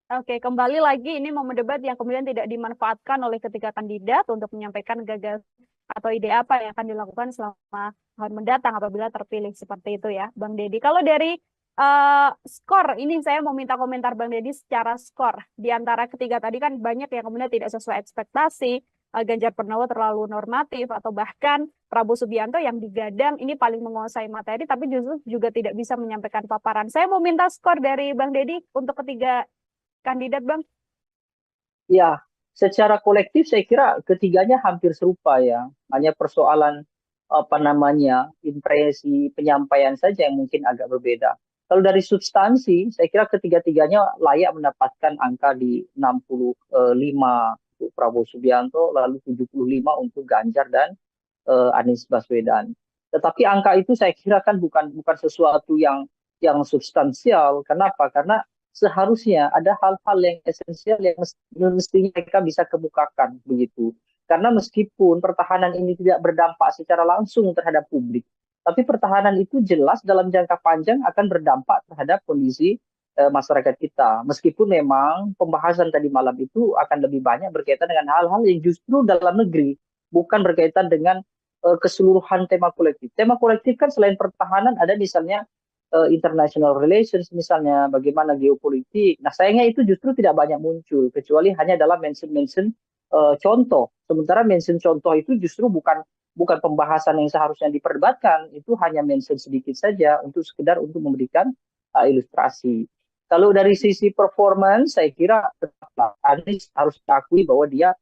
B: Oke, kembali lagi ini momen debat yang kemudian tidak dimanfaatkan oleh ketiga kandidat untuk menyampaikan gagasan atau ide apa yang akan dilakukan selama tahun mendatang apabila terpilih seperti itu ya, Bang Deddy. Kalau dari skor, ini saya mau minta komentar Bang Deddy secara skor. Di antara ketiga tadi kan banyak yang kemudian tidak sesuai ekspektasi, Ganjar Pranowo terlalu normatif, atau bahkan Prabowo Subianto yang digadang ini paling menguasai materi, tapi justru juga tidak bisa menyampaikan paparan. Saya mau minta skor dari Bang Deddy untuk ketiga kandidat, Bang.
A: Ya, secara kolektif saya kira ketiganya hampir serupa ya. Hanya persoalan apa namanya impresi penyampaian saja yang mungkin agak berbeda. Kalau dari substansi, saya kira ketiga-tiganya layak mendapatkan angka di 65 untuk Prabowo Subianto, lalu 75 untuk Ganjar dan Anies Baswedan. Tetapi angka itu saya kira kan bukan sesuatu yang substansial. Kenapa? Karena seharusnya ada hal-hal yang esensial yang mestinya mereka bisa kemukakan begitu. Karena meskipun pertahanan ini tidak berdampak secara langsung terhadap publik, tapi pertahanan itu jelas dalam jangka panjang akan berdampak terhadap kondisi masyarakat kita. Meskipun memang pembahasan tadi malam itu akan lebih banyak berkaitan dengan hal-hal yang justru dalam negeri, bukan berkaitan dengan keseluruhan tema kolektif. Tema kolektif kan selain pertahanan ada misalnya international relations misalnya, bagaimana geopolitik. Nah sayangnya itu justru tidak banyak muncul, kecuali hanya dalam mention-mention contoh. Sementara mention contoh itu justru bukan pembahasan yang seharusnya diperdebatkan, itu hanya mention sedikit saja untuk sekedar untuk memberikan ilustrasi. Kalau dari sisi performance, saya kira Anies harus diakui bahwa dia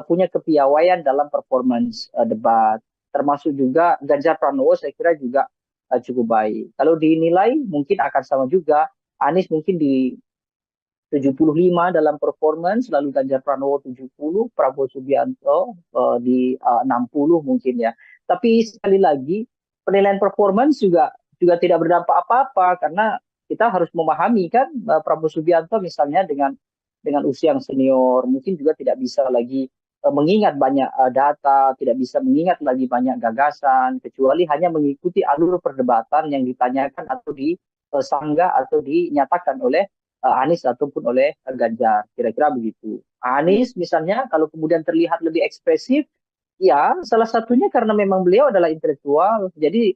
A: punya kepiawaian dalam performance debat. Termasuk juga Ganjar Pranowo saya kira juga cukup baik. Kalau dinilai mungkin akan sama juga. Anies mungkin di 75 dalam performance, lalu Ganjar Pranowo 70, Prabowo Subianto di 60 mungkin ya. Tapi sekali lagi penilaian performance juga tidak berdampak apa-apa karena kita harus memahami kan Prabowo Subianto misalnya dengan usia yang senior mungkin juga tidak bisa lagi mengingat banyak data, tidak bisa mengingat lagi banyak gagasan, kecuali hanya mengikuti alur perdebatan yang ditanyakan atau disanggah atau dinyatakan oleh Anies ataupun oleh Ganjar, kira-kira begitu. Anies misalnya kalau kemudian terlihat lebih ekspresif, ya salah satunya karena memang beliau adalah intelektual, jadi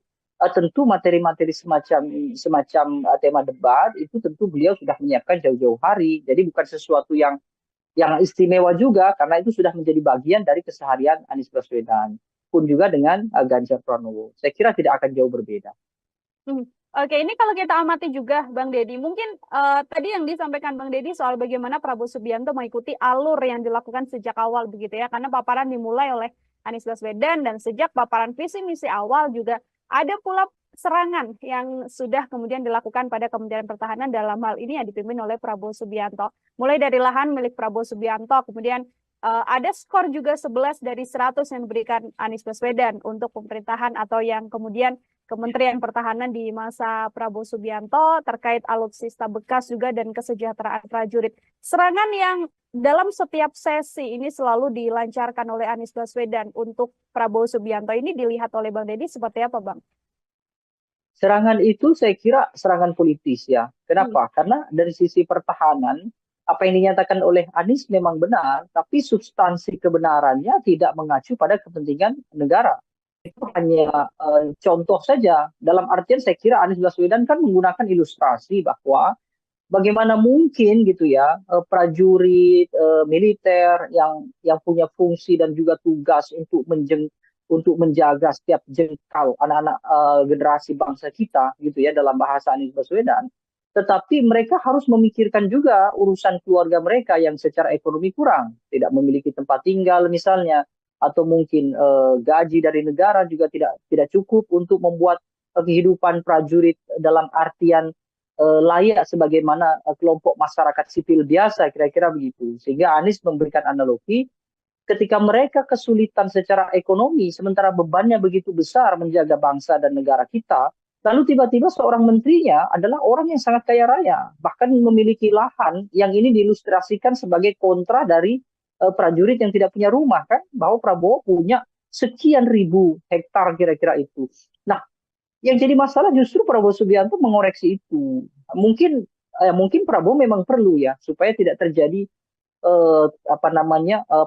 A: tentu materi-materi semacam tema debat itu tentu beliau sudah menyiapkan jauh-jauh hari, jadi bukan sesuatu yang istimewa juga karena itu sudah menjadi bagian dari keseharian Anies Baswedan. Pun juga dengan Ganjar Pranowo. Saya kira tidak akan jauh berbeda.
B: Oke, ini kalau kita amati juga Bang Deddy, mungkin tadi yang disampaikan Bang Deddy soal bagaimana Prabowo Subianto mengikuti alur yang dilakukan sejak awal begitu ya, karena paparan dimulai oleh Anies Baswedan dan sejak paparan visi misi awal juga ada pula serangan yang sudah kemudian dilakukan pada Kementerian Pertahanan dalam hal ini yang dipimpin oleh Prabowo Subianto. Mulai dari lahan milik Prabowo Subianto, kemudian ada skor juga 11 dari 100 yang diberikan Anies Baswedan untuk pemerintahan atau yang kemudian Kementerian Pertahanan di masa Prabowo Subianto terkait alutsista bekas juga dan kesejahteraan prajurit. Serangan yang dalam setiap sesi ini selalu dilancarkan oleh Anies Baswedan untuk Prabowo Subianto ini dilihat oleh Bang Deddy seperti apa, Bang?
A: Serangan itu saya kira serangan politis ya. Kenapa? Karena dari sisi pertahanan, apa yang dinyatakan oleh Anies memang benar, tapi substansi kebenarannya tidak mengacu pada kepentingan negara. Itu hanya contoh saja. Dalam artian saya kira Anies Baswedan kan menggunakan ilustrasi bahwa bagaimana mungkin gitu ya prajurit militer yang punya fungsi dan juga tugas untuk menjaga setiap jengkal anak-anak generasi bangsa kita gitu ya dalam bahasa Anies Baswedan, tetapi mereka harus memikirkan juga urusan keluarga mereka yang secara ekonomi kurang, tidak memiliki tempat tinggal misalnya, atau mungkin gaji dari negara juga tidak cukup untuk membuat kehidupan prajurit dalam artian layak sebagaimana kelompok masyarakat sipil biasa, kira-kira begitu. Sehingga Anies memberikan analogi ketika mereka kesulitan secara ekonomi, sementara bebannya begitu besar menjaga bangsa dan negara kita, lalu tiba-tiba seorang menterinya adalah orang yang sangat kaya raya, bahkan memiliki lahan yang ini diilustrasikan sebagai kontra dari prajurit yang tidak punya rumah, kan? Bahwa Prabowo punya sekian ribu hektar kira-kira itu. Nah, yang jadi masalah justru Prabowo Subianto mengoreksi itu. Mungkin Prabowo memang perlu ya, supaya tidak terjadi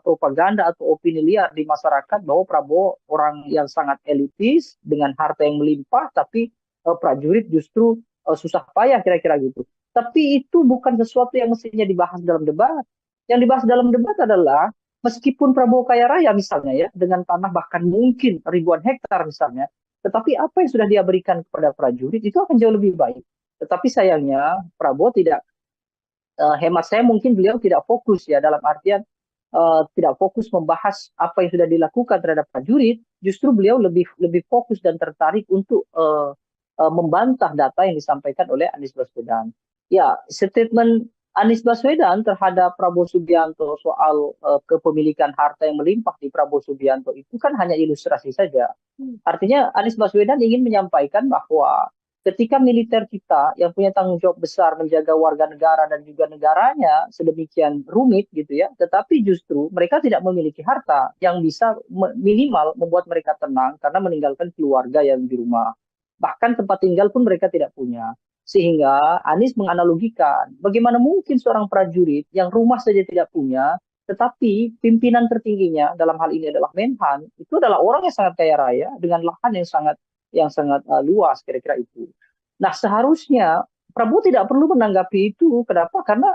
A: propaganda atau opini liar di masyarakat bahwa Prabowo orang yang sangat elitis dengan harta yang melimpah, tapi prajurit justru susah payah kira-kira gitu. Tapi itu bukan sesuatu yang mestinya dibahas dalam debat. Yang dibahas dalam debat adalah meskipun Prabowo kaya raya misalnya ya dengan tanah bahkan mungkin ribuan hektar misalnya, tetapi apa yang sudah dia berikan kepada prajurit itu akan jauh lebih baik. Tetapi sayangnya Prabowo tidak hemat saya mungkin beliau tidak fokus ya, dalam artian tidak fokus membahas apa yang sudah dilakukan terhadap prajurit, justru beliau lebih lebih fokus dan tertarik untuk membantah data yang disampaikan oleh Anies Baswedan. Ya, statement Anies Baswedan terhadap Prabowo Subianto soal kepemilikan harta yang melimpah di Prabowo Subianto itu kan hanya ilustrasi saja. Artinya Anies Baswedan ingin menyampaikan bahwa ketika militer kita yang punya tanggung jawab besar menjaga warga negara dan juga negaranya sedemikian rumit gitu ya, tetapi justru mereka tidak memiliki harta yang bisa minimal membuat mereka tenang karena meninggalkan keluarga yang di rumah. Bahkan tempat tinggal pun mereka tidak punya. Sehingga Anies menganalogikan bagaimana mungkin seorang prajurit yang rumah saja tidak punya, tetapi pimpinan tertingginya dalam hal ini adalah Menhan, itu adalah orang yang sangat kaya raya dengan lahan yang sangat luas kira-kira itu. Nah, seharusnya Prabowo tidak perlu menanggapi itu. Kenapa? Karena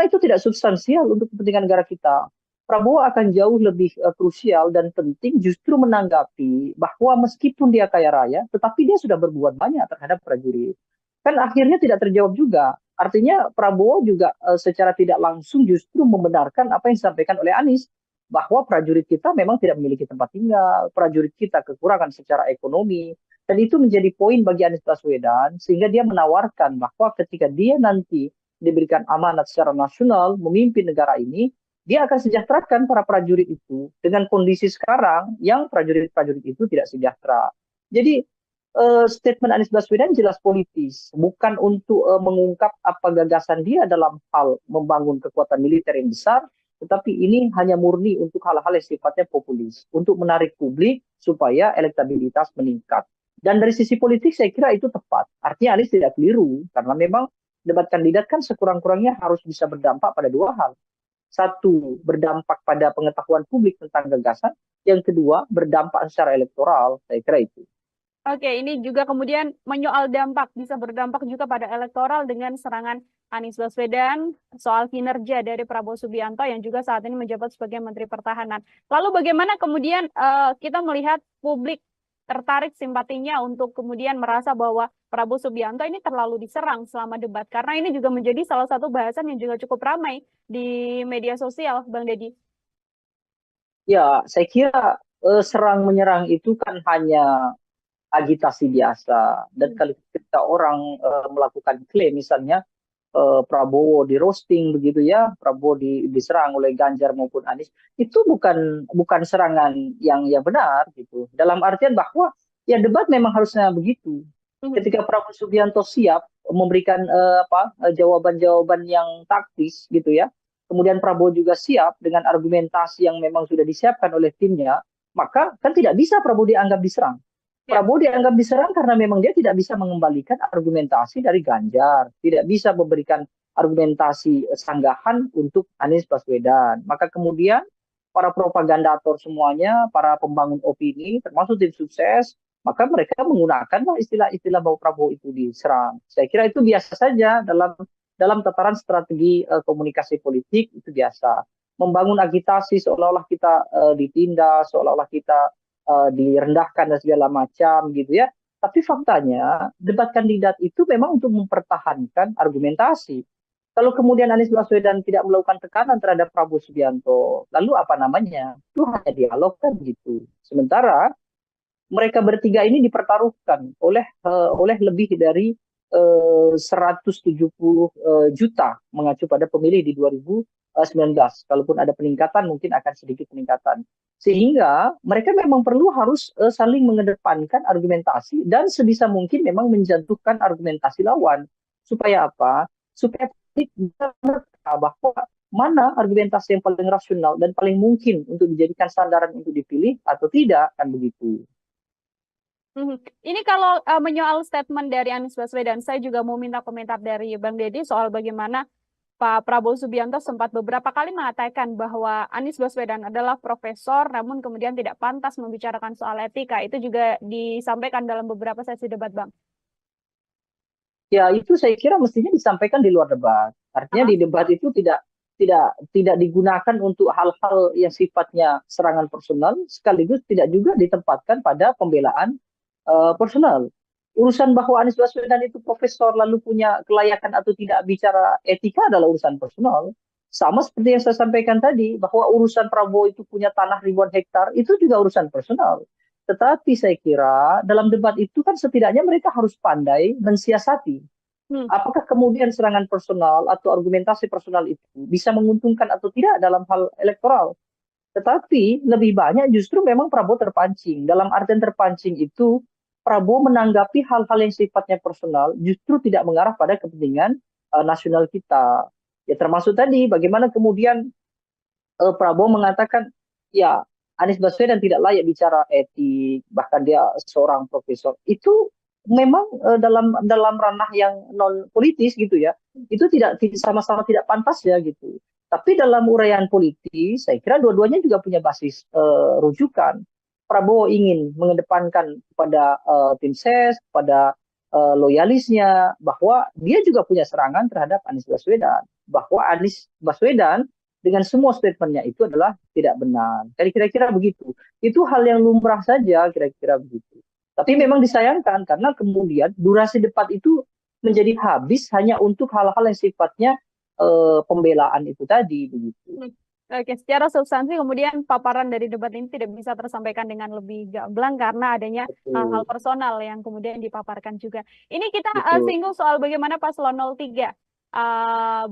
A: itu tidak substansial untuk kepentingan negara kita. Prabowo akan jauh lebih krusial dan penting justru menanggapi bahwa meskipun dia kaya raya, tetapi dia sudah berbuat banyak terhadap prajurit. Kan akhirnya tidak terjawab juga. Artinya Prabowo juga secara tidak langsung justru membenarkan apa yang disampaikan oleh Anies, bahwa prajurit kita memang tidak memiliki tempat tinggal, prajurit kita kekurangan secara ekonomi, dan itu menjadi poin bagi Anies Baswedan, sehingga dia menawarkan bahwa ketika dia nanti diberikan amanat secara nasional memimpin negara ini, dia akan sejahterakan para prajurit itu dengan kondisi sekarang yang prajurit-prajurit itu tidak sejahtera. Jadi statement Anies Baswedan jelas politis, bukan untuk mengungkap apa gagasan dia dalam hal membangun kekuatan militer yang besar, tetapi ini hanya murni untuk hal-hal yang sifatnya populis, untuk menarik publik supaya elektabilitas meningkat. Dan dari sisi politik saya kira itu tepat. Artinya Anies tidak keliru, karena memang debat kandidat kan sekurang-kurangnya harus bisa berdampak pada dua hal. Satu, berdampak pada pengetahuan publik tentang gagasan. Yang kedua, berdampak secara elektoral. Saya kira itu.
B: Oke, ini juga kemudian menyoal dampak, bisa berdampak juga pada elektoral dengan serangan Anies Baswedan soal kinerja dari Prabowo Subianto yang juga saat ini menjabat sebagai Menteri Pertahanan. Lalu bagaimana kemudian kita melihat publik tertarik simpatinya untuk kemudian merasa bahwa Prabowo Subianto ini terlalu diserang selama debat, karena ini juga menjadi salah satu bahasan yang juga cukup ramai di media sosial, Bang Deddy.
A: Ya, saya kira serang menyerang itu kan hanya agitasi biasa. Dan kalau ketika orang melakukan klaim, misalnya Prabowo di roasting begitu ya, Prabowo diserang oleh Ganjar maupun Anies, itu bukan serangan yang benar gitu. Dalam artian bahwa ya debat memang harusnya begitu. Ketika Prabowo Subianto siap memberikan jawaban-jawaban yang taktis gitu ya, kemudian Prabowo juga siap dengan argumentasi yang memang sudah disiapkan oleh timnya, maka kan tidak bisa Prabowo dianggap diserang. Prabowo dianggap diserang karena memang dia tidak bisa mengembalikan argumentasi dari Ganjar, tidak bisa memberikan argumentasi sanggahan untuk Anies Baswedan. Maka kemudian para propagandator semuanya, para pembangun opini, termasuk tim sukses, maka mereka menggunakanlah istilah-istilah bahwa Prabowo itu diserang. Saya kira itu biasa saja dalam tataran strategi komunikasi politik, itu biasa. Membangun agitasi seolah-olah kita ditindas, seolah-olah kita direndahkan dan segala macam gitu ya. Tapi faktanya debat kandidat itu memang untuk mempertahankan argumentasi. Kalau kemudian Anies Baswedan tidak melakukan tekanan terhadap Prabowo Subianto, lalu apa namanya? Itu hanya dialog kan gitu. Sementara mereka bertiga ini dipertaruhkan oleh lebih dari 170 juta mengacu pada pemilih di 2019. Kalaupun ada peningkatan, mungkin akan sedikit peningkatan. Sehingga mereka memang perlu harus saling mengedepankan argumentasi dan sebisa mungkin memang menjatuhkan argumentasi lawan. Supaya apa? Supaya publik bisa menerka bahwa mana argumentasi yang paling rasional dan paling mungkin untuk dijadikan sandaran untuk dipilih atau tidak, kan begitu.
B: Ini kalau menyoal statement dari Anies Baswedan, saya juga mau minta komentar dari Bang Deddy soal bagaimana Pak Prabowo Subianto sempat beberapa kali mengatakan bahwa Anies Baswedan adalah profesor, namun kemudian tidak pantas membicarakan soal etika. Itu juga disampaikan dalam beberapa sesi debat, Bang.
A: Ya, itu saya kira mestinya disampaikan di luar debat. Artinya di debat itu tidak digunakan untuk hal-hal yang sifatnya serangan personal, sekaligus tidak juga ditempatkan pada pembelaan personal. Urusan bahwa Anies Baswedan itu profesor lalu punya kelayakan atau tidak bicara etika adalah urusan personal. Sama seperti yang saya sampaikan tadi, bahwa urusan Prabowo itu punya tanah ribuan hektar, itu juga urusan personal. Tetapi saya kira dalam debat itu kan setidaknya mereka harus pandai mensiasati. Apakah kemudian serangan personal atau argumentasi personal itu bisa menguntungkan atau tidak dalam hal elektoral? Tetapi lebih banyak justru memang Prabowo terpancing. Dalam artian terpancing itu, Prabowo menanggapi hal-hal yang sifatnya personal justru tidak mengarah pada kepentingan nasional kita. Ya termasuk tadi bagaimana kemudian Prabowo mengatakan, ya Anies Baswedan tidak layak bicara etik, bahkan dia seorang profesor. Itu memang dalam ranah yang non politis gitu ya, itu tidak sama-sama tidak pantas ya gitu. Tapi dalam uraian politis, saya kira dua-duanya juga punya basis rujukan. Prabowo ingin mengedepankan kepada tim ses, pada loyalisnya, bahwa dia juga punya serangan terhadap Anies Baswedan. Bahwa Anies Baswedan dengan semua statementnya itu adalah tidak benar. Kira-kira begitu. Itu hal yang lumrah saja, kira-kira begitu. Tapi memang disayangkan karena kemudian durasi debat itu menjadi habis hanya untuk hal-hal yang sifatnya pembelaan itu tadi begitu.
B: Oke, secara substansi kemudian paparan dari debat ini tidak bisa tersampaikan dengan lebih gamblang karena adanya hal-hal personal yang kemudian dipaparkan juga. Ini kita singgung soal bagaimana paslon 03.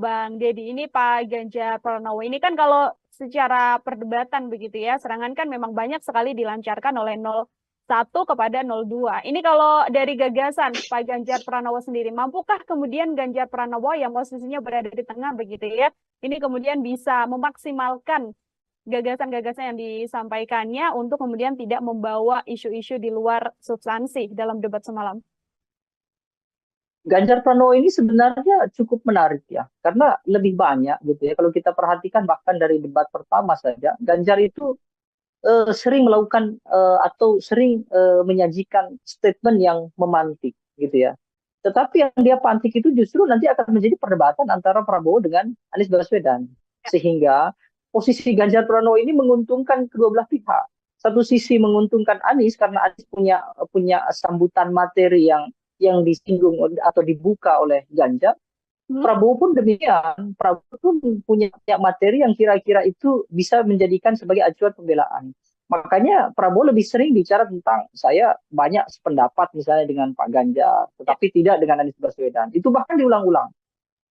B: Bang Deddy, ini Pak Ganjar Pranowo ini kan kalau secara perdebatan begitu ya, serangan kan memang banyak sekali dilancarkan oleh 01 kepada 02. Ini kalau dari gagasan Pak Ganjar Pranowo sendiri, mampukah kemudian Ganjar Pranowo yang posisinya berada di tengah begitu ya, ini kemudian bisa memaksimalkan gagasan-gagasan yang disampaikannya untuk kemudian tidak membawa isu-isu di luar substansi dalam debat semalam?
A: Ganjar Pranowo ini sebenarnya cukup menarik ya, karena lebih banyak gitu ya. Kalau kita perhatikan bahkan dari debat pertama saja, Ganjar itu sering melakukan atau sering menyajikan statement yang memantik gitu ya. Tetapi yang dia pantik itu justru nanti akan menjadi perdebatan antara Prabowo dengan Anies Baswedan. Sehingga posisi Ganjar Pranowo ini menguntungkan kedua belah pihak. Satu sisi menguntungkan Anies karena Anies punya sambutan materi yang disinggung atau dibuka oleh Ganjar. Prabowo pun demikian. Prabowo pun punya materi yang kira-kira itu bisa menjadikan sebagai acuan pembelaan. Makanya Prabowo lebih sering bicara tentang saya banyak sependapat misalnya dengan Pak Ganjar, tetapi tidak dengan Anies Baswedan. Itu bahkan diulang-ulang.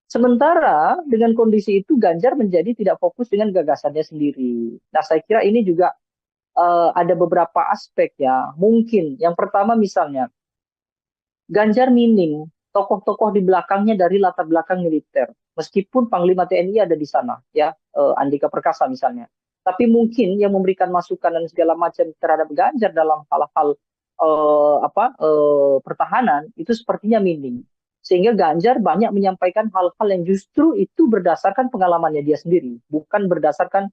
A: Sementara dengan kondisi itu Ganjar menjadi tidak fokus dengan gagasannya sendiri. Nah saya kira ini juga ada beberapa aspek ya. Mungkin yang pertama misalnya Ganjar minim tokoh-tokoh di belakangnya dari latar belakang militer. Meskipun Panglima TNI ada di sana, ya Andika Perkasa misalnya. Tapi mungkin yang memberikan masukan dan segala macam terhadap Ganjar dalam hal-hal pertahanan itu sepertinya minim. Sehingga Ganjar banyak menyampaikan hal-hal yang justru itu berdasarkan pengalamannya dia sendiri, bukan berdasarkan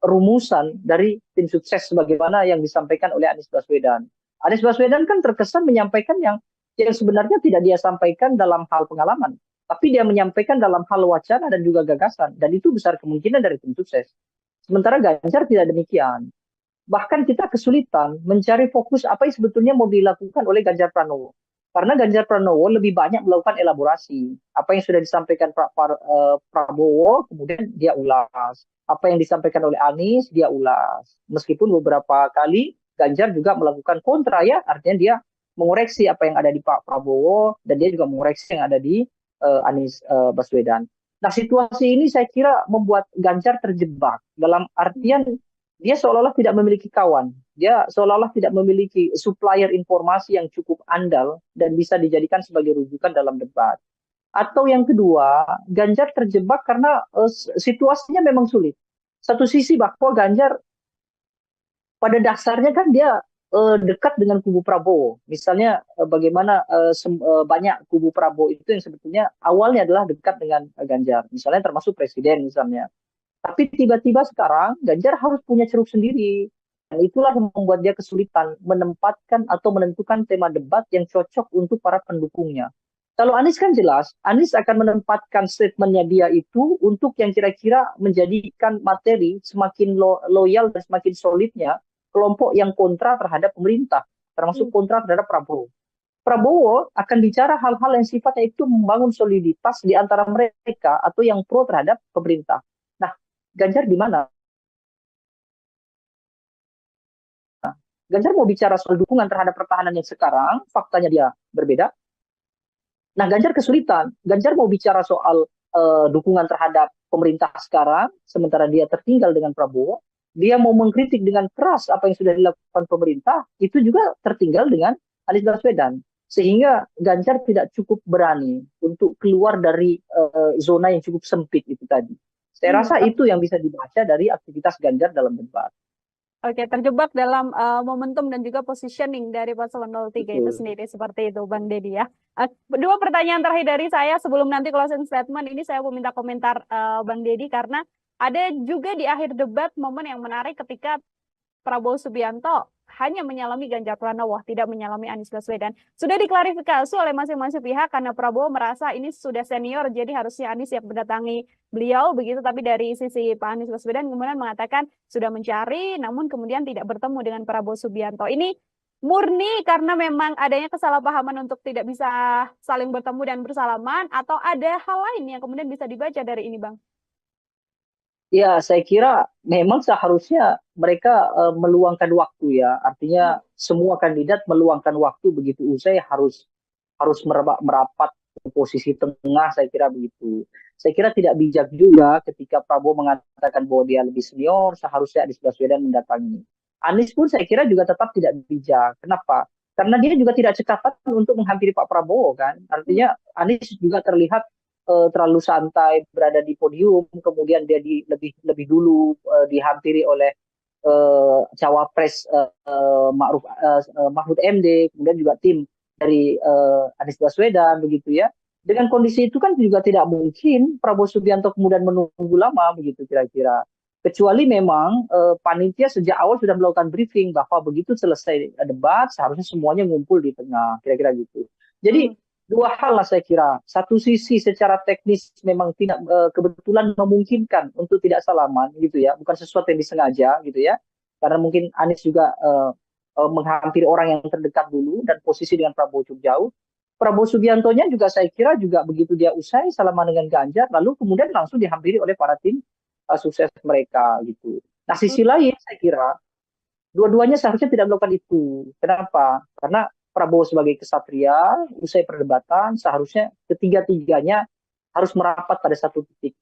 A: rumusan dari tim sukses sebagaimana yang disampaikan oleh Anies Baswedan. Anies Baswedan kan terkesan menyampaikan yang sebenarnya tidak dia sampaikan dalam hal pengalaman, tapi dia menyampaikan dalam hal wacana dan juga gagasan, dan itu besar kemungkinan dari tim sukses. Sementara Ganjar tidak demikian. Bahkan kita kesulitan mencari fokus apa yang sebetulnya mau dilakukan oleh Ganjar Pranowo. Karena Ganjar Pranowo lebih banyak melakukan elaborasi. Apa yang sudah disampaikan Prabowo, kemudian dia ulas. Apa yang disampaikan oleh Anies, dia ulas. Meskipun beberapa kali Ganjar juga melakukan kontra ya, artinya dia mengoreksi apa yang ada di Pak Prabowo dan dia juga mengoreksi yang ada di Anies Baswedan. Nah situasi ini saya kira membuat Ganjar terjebak dalam artian dia seolah-olah tidak memiliki kawan, dia seolah-olah tidak memiliki supplier informasi yang cukup andal dan bisa dijadikan sebagai rujukan dalam debat. Atau yang kedua, Ganjar terjebak karena situasinya memang sulit. Satu sisi bahwa Ganjar pada dasarnya kan dia dekat dengan kubu Prabowo. Misalnya bagaimana banyak kubu Prabowo itu yang sebetulnya awalnya adalah dekat dengan Ganjar. Misalnya termasuk presiden misalnya. Tapi tiba-tiba sekarang Ganjar harus punya ceruk sendiri. Dan itulah yang membuat dia kesulitan menempatkan atau menentukan tema debat yang cocok untuk para pendukungnya. Kalau Anies kan jelas, Anies akan menempatkan statementnya dia itu untuk yang kira-kira menjadikan materi semakin loyal dan semakin solidnya kelompok yang kontra terhadap pemerintah, termasuk kontra terhadap Prabowo. Prabowo akan bicara hal-hal yang sifatnya itu membangun soliditas di antara mereka atau yang pro terhadap pemerintah. Nah, Ganjar di mana? Ganjar mau bicara soal dukungan terhadap pertahanan yang sekarang, faktanya dia berbeda. Nah, Ganjar kesulitan. Ganjar mau bicara soal dukungan terhadap pemerintah sekarang, sementara dia tertinggal dengan Prabowo. Dia mau mengkritik dengan keras apa yang sudah dilakukan pemerintah, itu juga tertinggal dengan Anies Baswedan. Sehingga Ganjar tidak cukup berani untuk keluar dari zona yang cukup sempit itu tadi. Saya rasa itu yang bisa dibaca dari aktivitas Ganjar dalam debat.
B: Oke, terjebak dalam momentum dan juga positioning dari paslon 03 itu sendiri, seperti itu Bang Deddy ya. Dua pertanyaan terakhir dari saya sebelum nanti closing statement, ini saya mau minta komentar Bang Deddy, karena ada juga di akhir debat momen yang menarik ketika Prabowo Subianto hanya menyalami Ganjar Pranowo, tidak menyalami Anies Baswedan. Sudah diklarifikasi oleh masing-masing pihak karena Prabowo merasa ini sudah senior, jadi harusnya Anies yang mendatangi beliau begitu. Tapi dari sisi Pak Anies Baswedan kemudian mengatakan sudah mencari, namun kemudian tidak bertemu dengan Prabowo Subianto. Ini murni karena memang adanya kesalahpahaman untuk tidak bisa saling bertemu dan bersalaman, atau ada hal lain yang kemudian bisa dibaca dari ini, Bang?
A: Ya, saya kira memang seharusnya mereka meluangkan waktu ya. Artinya semua kandidat meluangkan waktu begitu usai harus merapat ke posisi tengah, saya kira begitu. Saya kira tidak bijak juga ketika Prabowo mengatakan bahwa dia lebih senior, seharusnya Anies Baswedan mendatangi. Anies pun saya kira juga tetap tidak bijak. Kenapa? Karena dia juga tidak cekatan untuk menghampiri Pak Prabowo kan. Artinya Anies juga terlihat terlalu santai berada di podium, kemudian dia lebih dulu dihampiri oleh cawapres Mahfud MD, kemudian juga tim dari Anies Baswedan begitu ya. Dengan kondisi itu kan juga tidak mungkin Prabowo Subianto kemudian menunggu lama begitu kira-kira. Kecuali memang panitia sejak awal sudah melakukan briefing bahwa begitu selesai debat seharusnya semuanya ngumpul di tengah, kira-kira gitu. Jadi dua hal lah saya kira. Satu sisi secara teknis memang tidak kebetulan memungkinkan untuk tidak salaman gitu ya, bukan sesuatu yang disengaja gitu ya. Karena mungkin Anies juga menghampiri orang yang terdekat dulu dan posisi dengan Prabowo cukup jauh. Prabowo Subiantonya juga saya kira juga begitu dia usai salaman dengan Ganjar, lalu kemudian langsung dihampiri oleh para tim sukses mereka gitu. Nah, sisi lain saya kira dua-duanya seharusnya tidak melakukan itu. Kenapa? Karena Prabowo sebagai kesatria, usai perdebatan, seharusnya ketiga-tiganya harus merapat pada satu titik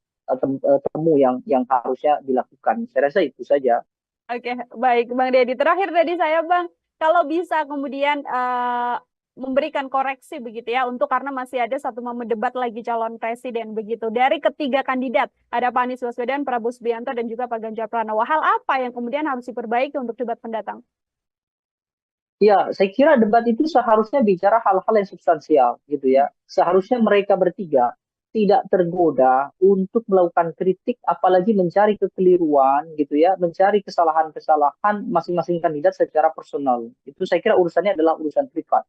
A: temu yang harusnya dilakukan. Saya rasa itu saja.
B: Oke, baik Bang Deddy. Terakhir tadi saya Bang, kalau bisa kemudian memberikan koreksi begitu ya, untuk karena masih ada satu momen debat lagi calon presiden begitu. Dari ketiga kandidat, ada Pak Anies Baswedan, Prabowo Subianto, dan juga Pak Ganjar Pranowo. Hal apa yang kemudian harus diperbaiki untuk debat pendatang?
A: Ya, saya kira debat itu seharusnya bicara hal-hal yang substansial gitu ya. Seharusnya mereka bertiga tidak tergoda untuk melakukan kritik, apalagi mencari kekeliruan gitu ya, mencari kesalahan-kesalahan masing-masing kandidat secara personal. Itu saya kira urusannya adalah urusan privat.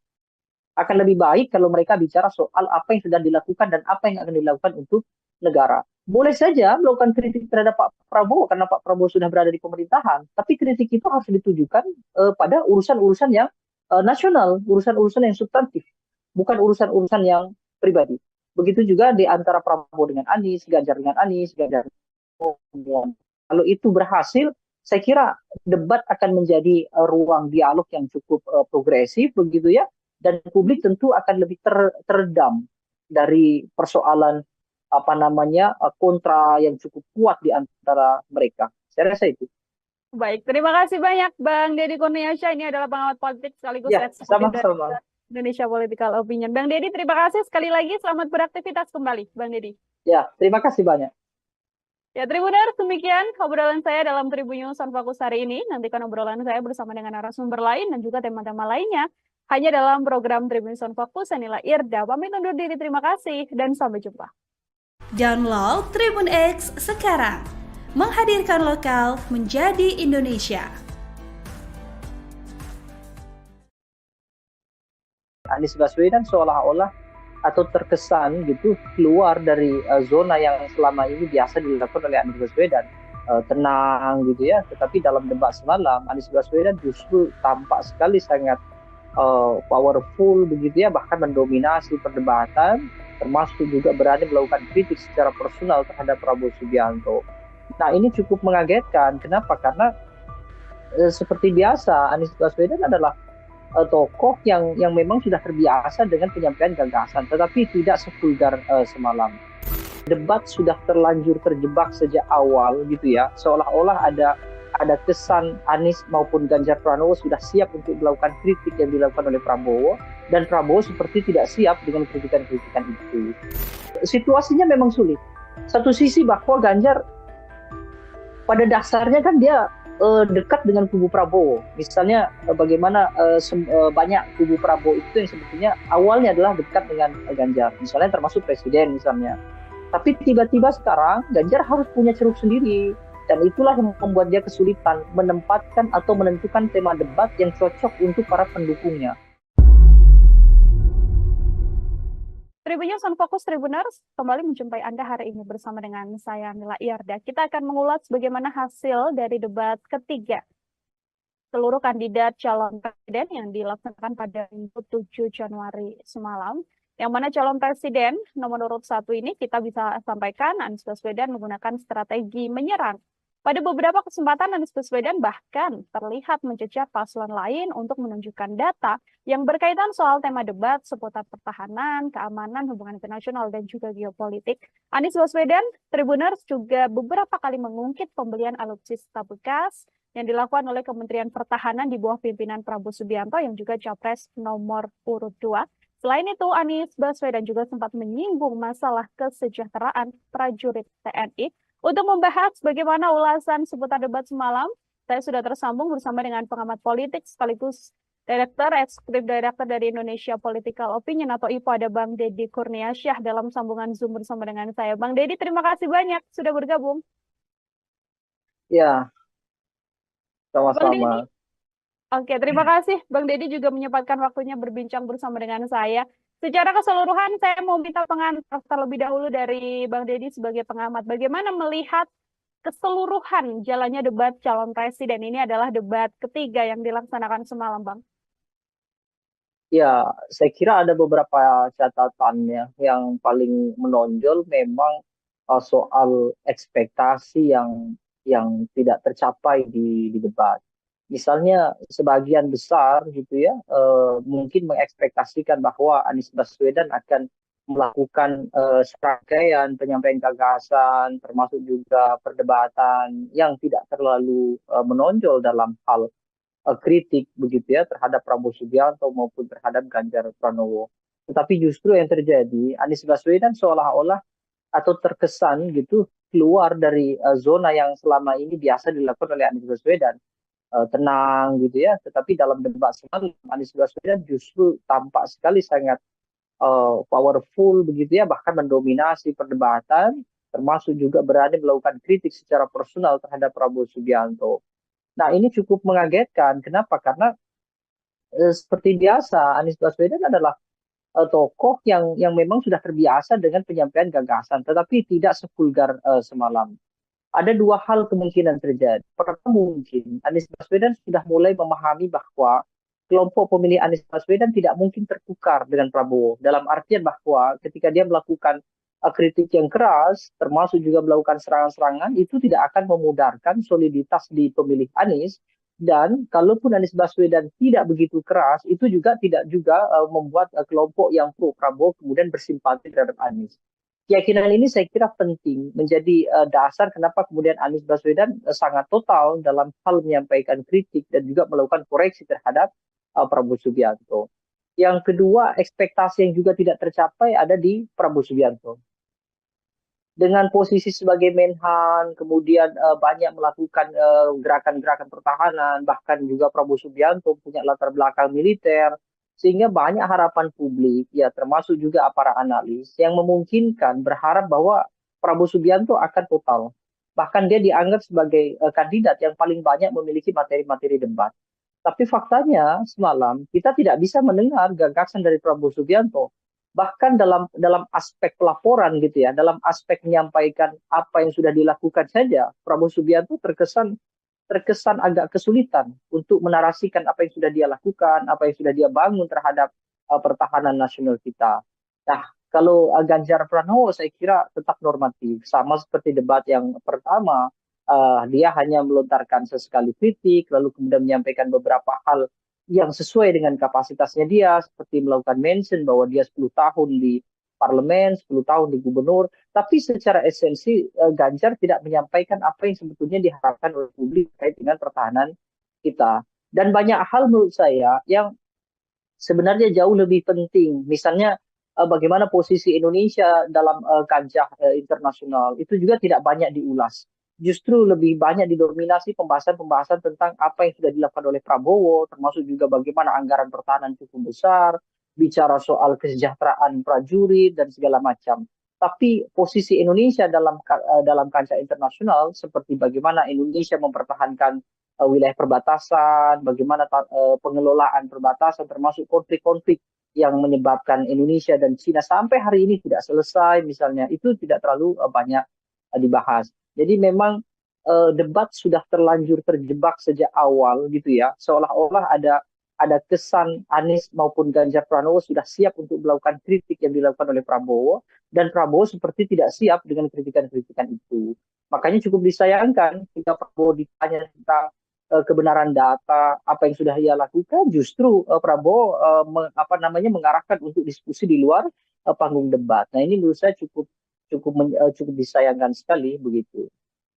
A: Akan lebih baik kalau mereka bicara soal apa yang sudah dilakukan dan apa yang akan dilakukan untuk negara. Boleh saja melakukan kritik terhadap Pak Prabowo karena Pak Prabowo sudah berada di pemerintahan, tapi kritik itu harus ditujukan pada urusan-urusan yang nasional, urusan-urusan yang substantif, bukan urusan-urusan yang pribadi. Begitu juga di antara Prabowo dengan Anies, Ganjar dengan Anies, Ganjar dengan. Kalau itu berhasil, saya kira debat akan menjadi ruang dialog yang cukup progresif begitu ya, dan publik tentu akan lebih teredam dari persoalan kontra yang cukup kuat di antara mereka. Saya rasa itu.
B: Baik, terima kasih banyak Bang Deddy Kurniasyah. Ini adalah pengamat politik sekaligus
A: sama-sama.
B: Indonesia Political Opinion. Bang Deddy, terima kasih sekali lagi. Selamat beraktivitas kembali, Bang Deddy.
A: Ya, terima kasih banyak.
B: Ya, Tribuners, demikian obrolan saya dalam Tribun News on Fokus hari ini. Nantikan obrolan saya bersama dengan narasumber lain dan juga tema-tema lainnya hanya dalam program Tribun News on Fokus. Saya Nila Irda, pamit undur diri. Terima kasih dan sampai jumpa.
C: Download Tribun X sekarang. Menghadirkan lokal menjadi Indonesia.
A: Anies Baswedan seolah-olah atau terkesan gitu keluar dari zona yang selama ini biasa dilakukan oleh Anies Baswedan, tenang gitu ya. Tetapi dalam debat semalam Anies Baswedan justru tampak sekali sangat powerful begitu ya, bahkan mendominasi perdebatan, termasuk juga berani melakukan kritik secara personal terhadap Prabowo Subianto. Nah, ini cukup mengagetkan. Kenapa? Karena seperti biasa Anies Baswedan adalah tokoh yang memang sudah terbiasa dengan penyampaian gagasan, tetapi tidak sevulgar semalam. Debat sudah terlanjur terjebak sejak awal gitu ya, seolah-olah ada kesan Anies maupun Ganjar Pranowo sudah siap untuk melakukan kritik yang dilakukan oleh Prabowo, dan Prabowo seperti tidak siap dengan kritikan-kritikan itu. Situasinya memang sulit. Satu sisi bahwa Ganjar pada dasarnya kan dia dekat dengan kubu Prabowo. Misalnya bagaimana banyak kubu Prabowo itu yang sebetulnya awalnya adalah dekat dengan Ganjar. Misalnya termasuk presiden misalnya. Tapi tiba-tiba sekarang Ganjar harus punya ceruk sendiri. Dan itulah yang membuat dia kesulitan menempatkan atau menentukan tema debat yang cocok untuk para pendukungnya.
B: Tribunnews on Fokus Tribuners kembali menjumpai Anda hari ini bersama dengan saya Mila Iyarda. Kita akan mengulas bagaimana hasil dari debat ketiga seluruh kandidat calon presiden yang dilaksanakan pada Minggu 7 Januari semalam. Yang mana calon presiden nomor urut 1 ini kita bisa sampaikan Anies Baswedan menggunakan strategi menyerang. Pada beberapa kesempatan Anies Baswedan bahkan terlihat mencecar paslon lain untuk menunjukkan data yang berkaitan soal tema debat seputar pertahanan, keamanan, hubungan internasional, dan juga geopolitik. Anies Baswedan, Tribuners juga beberapa kali mengungkit pembelian alutsista bekas yang dilakukan oleh Kementerian Pertahanan di bawah pimpinan Prabowo Subianto yang juga capres nomor urut 2. Selain itu, Anies Baswedan juga sempat menyinggung masalah kesejahteraan prajurit TNI. Untuk membahas bagaimana ulasan seputar debat semalam, saya sudah tersambung bersama dengan pengamat politik sekaligus Eksekutif Direktur dari Indonesia Political Opinion atau IPO, ada Bang Deddy Kurniasyah dalam sambungan Zoom bersama dengan saya. Bang Deddy, terima kasih banyak sudah bergabung.
A: Ya,
B: Bang Deddy,
A: sama-sama.
B: oke, terima kasih. Bang Deddy juga menyempatkan waktunya berbincang bersama dengan saya. Secara keseluruhan, saya mau minta pengantar terlebih dahulu dari Bang Deddy sebagai pengamat. Bagaimana melihat keseluruhan jalannya debat calon presiden? Ini adalah debat ketiga yang dilaksanakan semalam, Bang.
A: Ya, saya kira ada beberapa catatannya. Yang paling menonjol memang soal ekspektasi yang tidak tercapai di debat. Misalnya sebagian besar gitu ya, mungkin mengekspektasikan bahwa Anies Baswedan akan melakukan serangkaian penyampaian gagasan, termasuk juga perdebatan yang tidak terlalu menonjol dalam hal kritik begitu ya terhadap Prabowo Subianto maupun terhadap Ganjar Pranowo. Tetapi justru yang terjadi, Anies Baswedan seolah-olah atau terkesan gitu keluar dari zona yang selama ini biasa dilakukan oleh Anies Baswedan. Tenang gitu ya, tetapi dalam debat semalam Anies Baswedan justru tampak sekali sangat powerful begitu ya, bahkan mendominasi perdebatan, termasuk juga berani melakukan kritik secara personal terhadap Prabowo Subianto. Nah, ini cukup mengagetkan. Kenapa? Karena seperti biasa Anies Baswedan adalah tokoh yang memang sudah terbiasa dengan penyampaian gagasan, tetapi tidak sevulgar semalam. Ada dua hal kemungkinan terjadi. Pertama, mungkin Anies Baswedan sudah mulai memahami bahwa kelompok pemilih Anies Baswedan tidak mungkin tertukar dengan Prabowo. Dalam artian bahwa ketika dia melakukan kritik yang keras, termasuk juga melakukan serangan-serangan, itu tidak akan memudarkan soliditas di pemilih Anies. Dan kalaupun Anies Baswedan tidak begitu keras, itu juga tidak juga membuat kelompok yang pro Prabowo kemudian bersimpati terhadap Anies. Keyakinan ini saya kira penting menjadi dasar kenapa kemudian Anies Baswedan sangat total dalam hal menyampaikan kritik dan juga melakukan koreksi terhadap Prabowo Subianto. Yang kedua, ekspektasi yang juga tidak tercapai ada di Prabowo Subianto. Dengan posisi sebagai Menhan, kemudian banyak melakukan gerakan-gerakan pertahanan, bahkan juga Prabowo Subianto punya latar belakang militer, sehingga banyak harapan publik, ya termasuk juga para analis, yang memungkinkan berharap bahwa Prabowo Subianto akan total. Bahkan dia dianggap sebagai kandidat yang paling banyak memiliki materi-materi debat. Tapi faktanya semalam kita tidak bisa mendengar gagasan dari Prabowo Subianto. Bahkan dalam aspek pelaporan gitu ya, dalam aspek menyampaikan apa yang sudah dilakukan saja, Prabowo Subianto terkesan terkesan agak kesulitan untuk menarasikan apa yang sudah dia lakukan, apa yang sudah dia bangun terhadap pertahanan nasional kita. Nah, kalau Ganjar Pranowo saya kira tetap normatif, sama seperti debat yang pertama, dia hanya melontarkan sesekali kritik, lalu kemudian menyampaikan beberapa hal yang sesuai dengan kapasitasnya dia, seperti melakukan mention bahwa dia 10 tahun di parlemen, 10 tahun di gubernur, tapi secara esensi Ganjar tidak menyampaikan apa yang sebetulnya diharapkan oleh publik terkait dengan pertahanan kita. Dan banyak hal menurut saya yang sebenarnya jauh lebih penting. Misalnya bagaimana posisi Indonesia dalam kancah internasional itu juga tidak banyak diulas. Justru lebih banyak didominasi pembahasan-pembahasan tentang apa yang sudah dilakukan oleh Prabowo, termasuk juga bagaimana anggaran pertahanan cukup besar, bicara soal kesejahteraan prajurit dan segala macam. Tapi posisi Indonesia dalam kancah internasional seperti bagaimana Indonesia mempertahankan wilayah perbatasan, bagaimana pengelolaan perbatasan termasuk konflik-konflik yang menyebabkan Indonesia dan Cina sampai hari ini tidak selesai misalnya, itu tidak terlalu banyak dibahas. Jadi memang debat sudah terlanjur terjebak sejak awal gitu ya, seolah-olah ada kesan Anies maupun Ganjar Pranowo sudah siap untuk melakukan kritik yang dilakukan oleh Prabowo, dan Prabowo seperti tidak siap dengan kritikan-kritikan itu. Makanya cukup disayangkan jika Prabowo ditanya tentang kebenaran data, apa yang sudah ia lakukan, justru Prabowo mengarahkan untuk diskusi di luar panggung debat. Nah ini menurut saya cukup disayangkan sekali begitu.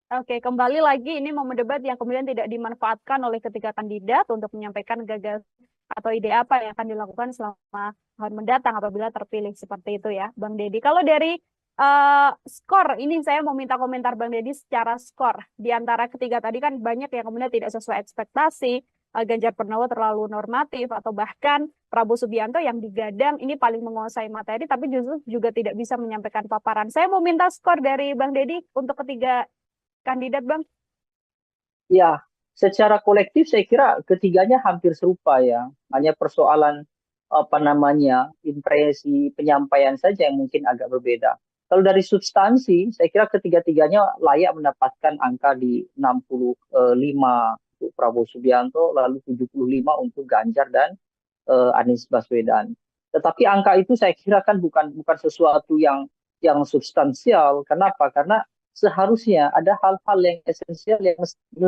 B: Oke, kembali lagi ini momen debat yang kemudian tidak dimanfaatkan oleh ketiga kandidat untuk menyampaikan gagasan atau ide apa yang akan dilakukan selama tahun mendatang apabila terpilih seperti itu ya, Bang Deddy. Kalau dari skor, ini saya mau minta komentar Bang Deddy secara skor. Di antara ketiga tadi kan banyak yang kemudian tidak sesuai ekspektasi, Ganjar Pranowo terlalu normatif, atau bahkan Prabowo Subianto yang digadang ini paling menguasai materi, tapi justru juga tidak bisa menyampaikan paparan. Saya mau minta skor dari Bang Deddy untuk ketiga kandidat, Bang.
A: Ya, secara kolektif saya kira ketiganya hampir serupa ya. Hanya persoalan impresi penyampaian saja yang mungkin agak berbeda. Kalau dari substansi, saya kira ketiga-tiganya layak mendapatkan angka di 65 untuk Prabowo Subianto, lalu 75 untuk Ganjar dan Anies Baswedan. Tetapi angka itu saya kira kan bukan sesuatu yang substansial. Kenapa? Karena seharusnya ada hal-hal yang esensial yang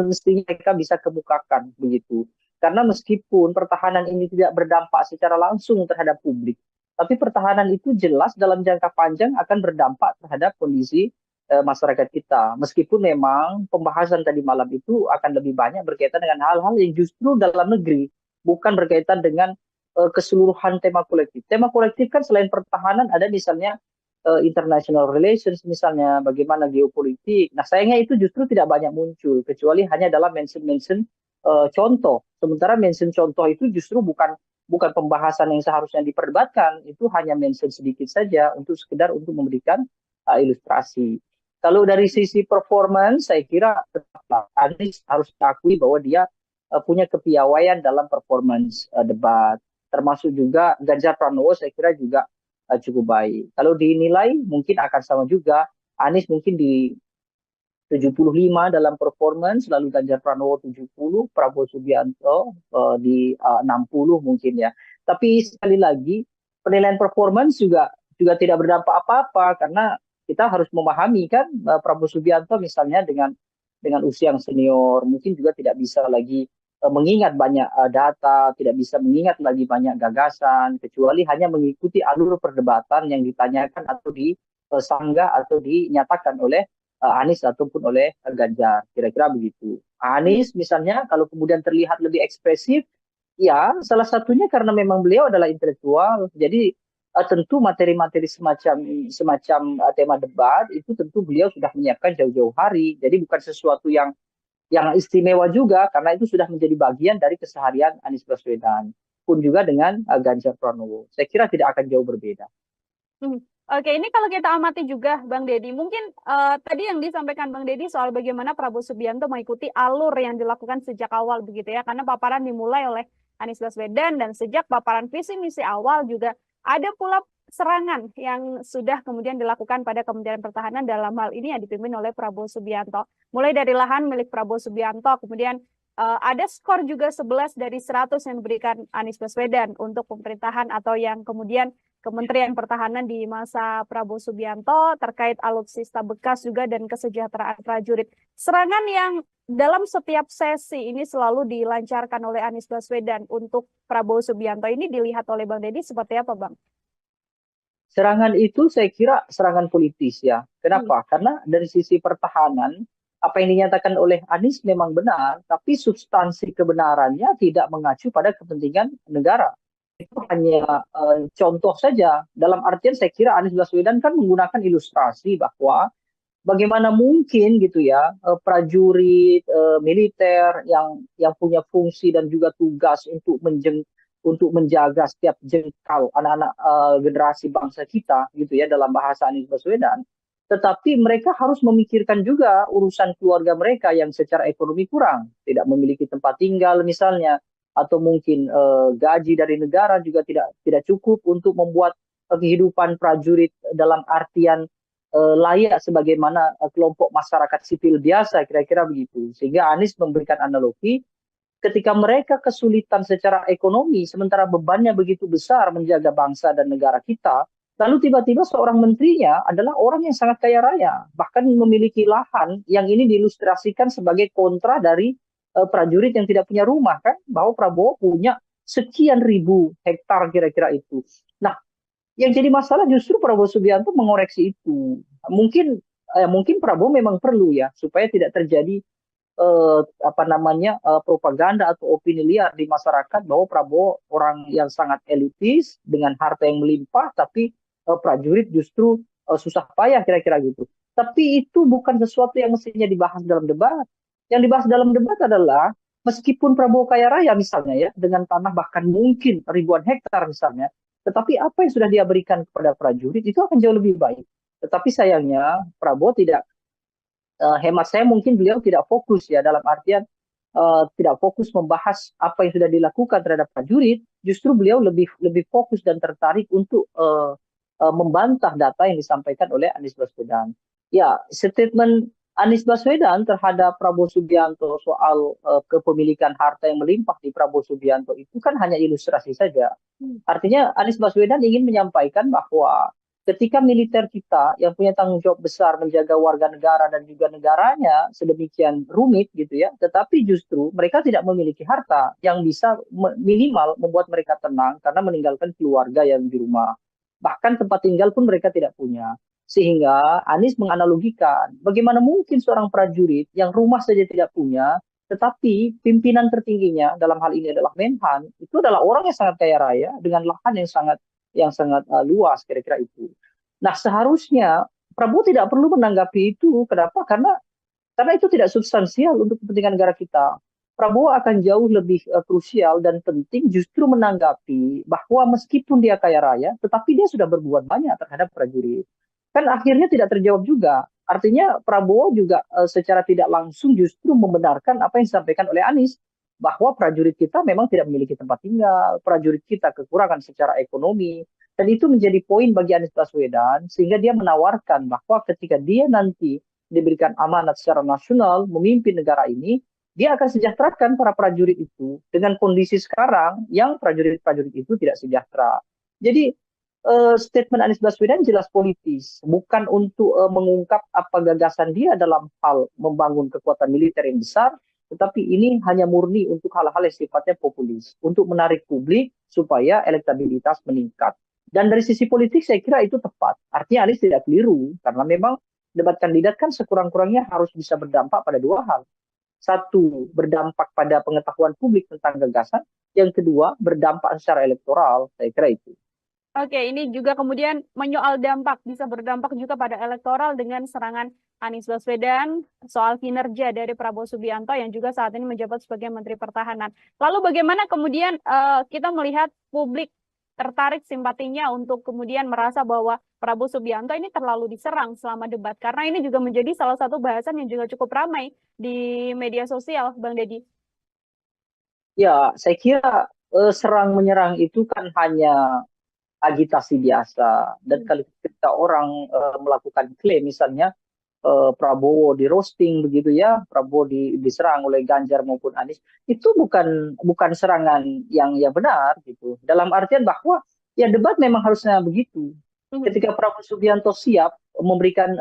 A: mestinya mereka bisa kemukakan begitu. Karena meskipun pertahanan ini tidak berdampak secara langsung terhadap publik, tapi pertahanan itu jelas dalam jangka panjang akan berdampak terhadap kondisi masyarakat kita. Meskipun memang pembahasan tadi malam itu akan lebih banyak berkaitan dengan hal-hal yang justru dalam negeri, bukan berkaitan dengan keseluruhan tema kolektif. Tema kolektif kan selain pertahanan ada misalnya international relations, misalnya bagaimana geopolitik. Nah sayangnya itu justru tidak banyak muncul, kecuali hanya dalam mention-mention contoh. Sementara mention contoh itu justru bukan pembahasan yang seharusnya diperdebatkan, itu hanya mention sedikit saja untuk sekedar untuk memberikan ilustrasi. Kalau dari sisi performance, saya kira Anies harus diakui bahwa dia punya kepiawaian dalam performance debat. Termasuk juga Ganjar Pranowo saya kira juga cukup baik. Kalau dinilai mungkin akan sama juga. Anies mungkin di 75 dalam performance, lalu Ganjar Pranowo 70, Prabowo Subianto di 60 mungkin ya. Tapi sekali lagi penilaian performance juga tidak berdampak apa-apa, karena kita harus memahami kan Prabowo Subianto misalnya dengan usia yang senior mungkin juga tidak bisa lagi mengingat banyak data, tidak bisa mengingat lagi banyak gagasan, kecuali hanya mengikuti alur perdebatan yang ditanyakan atau disanggah atau dinyatakan oleh Anies ataupun oleh Ganjar. Kira-kira begitu. Anies misalnya kalau kemudian terlihat lebih ekspresif, ya salah satunya karena memang beliau adalah intelektual. Jadi tentu materi-materi semacam tema debat itu tentu beliau sudah menyiapkan jauh-jauh hari. Jadi bukan sesuatu yang istimewa juga, karena itu sudah menjadi bagian dari keseharian Anies Baswedan. Pun juga dengan Ganjar Pranowo. Saya kira tidak akan jauh berbeda.
B: Oke, ini kalau kita amati juga Bang Deddy, mungkin tadi yang disampaikan Bang Deddy soal bagaimana Prabowo Subianto mengikuti alur yang dilakukan sejak awal begitu ya, karena paparan dimulai oleh Anies Baswedan dan sejak paparan visi misi awal juga ada pula serangan yang sudah kemudian dilakukan pada Kementerian Pertahanan dalam hal ini yang dipimpin oleh Prabowo Subianto. Mulai dari lahan milik Prabowo Subianto, kemudian ada skor juga 11 dari 100 yang diberikan Anies Baswedan untuk pemerintahan atau yang kemudian Kementerian Pertahanan di masa Prabowo Subianto terkait alutsista bekas juga dan kesejahteraan prajurit. Serangan yang dalam setiap sesi ini selalu dilancarkan oleh Anies Baswedan untuk Prabowo Subianto ini dilihat oleh Bang Deddy seperti apa, Bang?
A: Serangan itu saya kira serangan politis ya. Kenapa? Karena dari sisi pertahanan, apa yang dinyatakan oleh Anies memang benar, tapi substansi kebenarannya tidak mengacu pada kepentingan negara. Itu hanya contoh saja. Dalam artian saya kira Anies Baswedan kan menggunakan ilustrasi bahwa bagaimana mungkin gitu ya prajurit militer yang punya fungsi dan juga tugas untuk menjaga setiap jengkal anak-anak generasi bangsa kita gitu ya dalam bahasa Anies Baswedan, tetapi mereka harus memikirkan juga urusan keluarga mereka yang secara ekonomi kurang, tidak memiliki tempat tinggal misalnya, atau mungkin gaji dari negara juga tidak cukup untuk membuat kehidupan prajurit dalam artian layak sebagaimana kelompok masyarakat sipil biasa, kira-kira begitu. Sehingga Anies memberikan analogi, ketika mereka kesulitan secara ekonomi, sementara bebannya begitu besar menjaga bangsa dan negara kita, lalu tiba-tiba seorang menterinya adalah orang yang sangat kaya raya, bahkan memiliki lahan yang ini diilustrasikan sebagai kontra dari prajurit yang tidak punya rumah, kan, bahwa Prabowo punya sekian ribu hektar kira-kira itu. Nah, yang jadi masalah justru Prabowo Subianto mengoreksi itu. Mungkin Prabowo memang perlu ya supaya tidak terjadi propaganda atau opini liar di masyarakat bahwa Prabowo orang yang sangat elitis dengan harta yang melimpah, tapi prajurit justru susah payah kira-kira gitu. Tapi itu bukan sesuatu yang mestinya dibahas dalam debat. Yang dibahas dalam debat adalah meskipun Prabowo kaya raya misalnya ya, dengan tanah bahkan mungkin ribuan hektar misalnya, tetapi apa yang sudah dia berikan kepada prajurit itu akan jauh lebih baik. Tetapi sayangnya Prabowo tidak, hemat saya mungkin beliau tidak fokus ya, dalam artian tidak fokus membahas apa yang sudah dilakukan terhadap prajurit, justru beliau lebih fokus dan tertarik untuk membantah data yang disampaikan oleh Anies Baswedan. Ya, statement Anies Baswedan terhadap Prabowo Subianto soal kepemilikan harta yang melimpah di Prabowo Subianto itu kan hanya ilustrasi saja. Artinya Anies Baswedan ingin menyampaikan bahwa ketika militer kita yang punya tanggung jawab besar menjaga warga negara dan juga negaranya sedemikian rumit gitu ya, tetapi justru mereka tidak memiliki harta yang bisa minimal membuat mereka tenang karena meninggalkan keluarga yang di rumah. Bahkan tempat tinggal pun mereka tidak punya. Sehingga Anies menganalogikan bagaimana mungkin seorang prajurit yang rumah saja tidak punya, tetapi pimpinan tertingginya dalam hal ini adalah Menhan, itu adalah orang yang sangat kaya raya dengan lahan yang sangat luas kira-kira itu. Nah, seharusnya Prabowo tidak perlu menanggapi itu. Kenapa? Karena itu tidak substansial untuk kepentingan negara kita. Prabowo akan jauh lebih krusial dan penting justru menanggapi bahwa meskipun dia kaya raya, tetapi dia sudah berbuat banyak terhadap prajurit. Kan akhirnya tidak terjawab juga. Artinya Prabowo juga secara tidak langsung justru membenarkan apa yang disampaikan oleh Anies, bahwa prajurit kita memang tidak memiliki tempat tinggal, prajurit kita kekurangan secara ekonomi, dan itu menjadi poin bagi Anies Baswedan, sehingga dia menawarkan bahwa ketika dia nanti diberikan amanat secara nasional memimpin negara ini, dia akan sejahterakan para prajurit itu dengan kondisi sekarang yang prajurit-prajurit itu tidak sejahtera. Jadi statement Anies Baswedan jelas politis, bukan untuk mengungkap apa gagasan dia dalam hal membangun kekuatan militer yang besar, tetapi ini hanya murni untuk hal-hal yang sifatnya populis, untuk menarik publik supaya elektabilitas meningkat. Dan dari sisi politik saya kira itu tepat. Artinya Anies tidak keliru, karena memang debat kandidat kan sekurang-kurangnya harus bisa berdampak pada dua hal. Satu, berdampak pada pengetahuan publik tentang gagasan. Yang kedua, berdampak secara elektoral. Saya kira itu.
B: Oke, ini juga kemudian menyoal dampak, bisa berdampak juga pada elektoral dengan serangan Anies Baswedan soal kinerja dari Prabowo Subianto yang juga saat ini menjabat sebagai Menteri Pertahanan. Lalu bagaimana kemudian kita melihat publik tertarik simpatinya untuk kemudian merasa bahwa Prabowo Subianto ini terlalu diserang selama debat, karena ini juga menjadi salah satu bahasan yang juga cukup ramai di media sosial, Bang Deddy.
A: Ya, saya kira serang-menyerang itu kan hanya agitasi biasa. Dan kalau ketika orang melakukan klaim misalnya Prabowo di roasting begitu ya, Prabowo diserang oleh Ganjar maupun Anies, itu bukan serangan yang benar gitu. Dalam artian bahwa ya debat memang harusnya begitu. Ketika Prabowo Subianto siap memberikan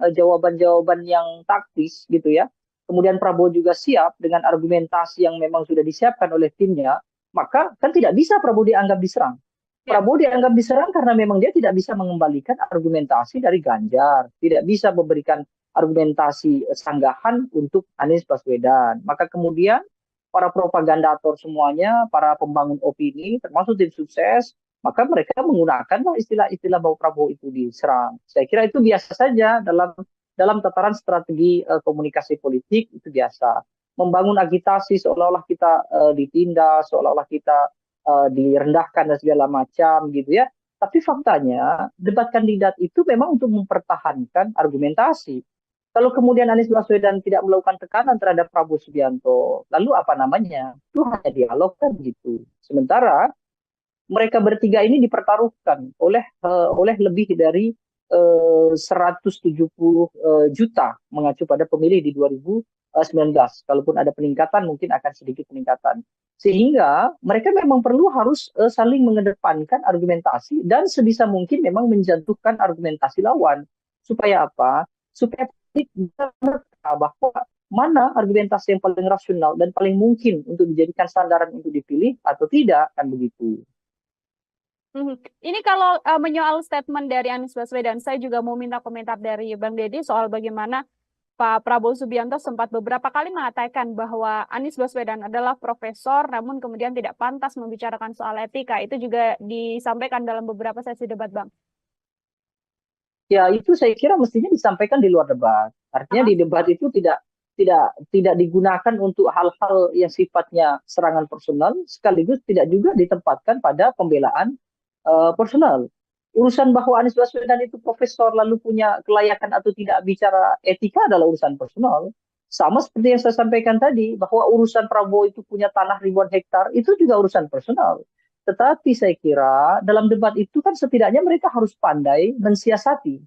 A: jawaban-jawaban yang taktis gitu ya, kemudian Prabowo juga siap dengan argumentasi yang memang sudah disiapkan oleh timnya, maka kan tidak bisa Prabowo dianggap diserang. Prabowo dianggap diserang karena memang dia tidak bisa mengembalikan argumentasi dari Ganjar, tidak bisa memberikan argumentasi sanggahan untuk Anies Baswedan. Maka kemudian para propagandator semuanya, para pembangun opini, termasuk tim sukses, maka mereka menggunakan istilah-istilah bahwa Prabowo itu diserang. Saya kira itu biasa saja dalam tataran strategi komunikasi politik, itu biasa. Membangun agitasi seolah-olah kita ditindas, seolah-olah kita direndahkan dan segala macam gitu ya. Tapi faktanya debat kandidat itu memang untuk mempertahankan argumentasi. Kalau kemudian Anies Baswedan tidak melakukan tekanan terhadap Prabowo Subianto, lalu apa namanya? Itu hanya dialog kan gitu. Sementara mereka bertiga ini dipertaruhkan oleh lebih dari 170 juta mengacu pada pemilih di 2019. Kalaupun ada peningkatan mungkin akan sedikit peningkatan. Sehingga mereka memang perlu harus saling mengedepankan argumentasi dan sebisa mungkin memang menjatuhkan argumentasi lawan. Supaya apa? Supaya bisa menerka bahwa mana argumentasi yang paling rasional dan paling mungkin untuk dijadikan sandaran untuk dipilih atau tidak, kan begitu.
B: Ini kalau menyoal statement dari Anies Baswedan, saya juga mau minta komentar dari Bang Deddy soal bagaimana Pak Prabowo Subianto sempat beberapa kali mengatakan bahwa Anies Baswedan adalah profesor, namun kemudian tidak pantas membicarakan soal etika. Itu juga disampaikan dalam beberapa sesi debat, Bang.
A: Ya, itu saya kira mestinya disampaikan di luar debat. Artinya di debat itu tidak digunakan untuk hal-hal yang sifatnya serangan personal, sekaligus tidak juga ditempatkan pada pembelaan personal. Urusan bahwa Anies Baswedan itu profesor lalu punya kelayakan atau tidak bicara etika adalah urusan personal. Sama seperti yang saya sampaikan tadi, bahwa urusan Prabowo itu punya tanah ribuan hektar, itu juga urusan personal. Tetapi saya kira dalam debat itu kan setidaknya mereka harus pandai mensiasati.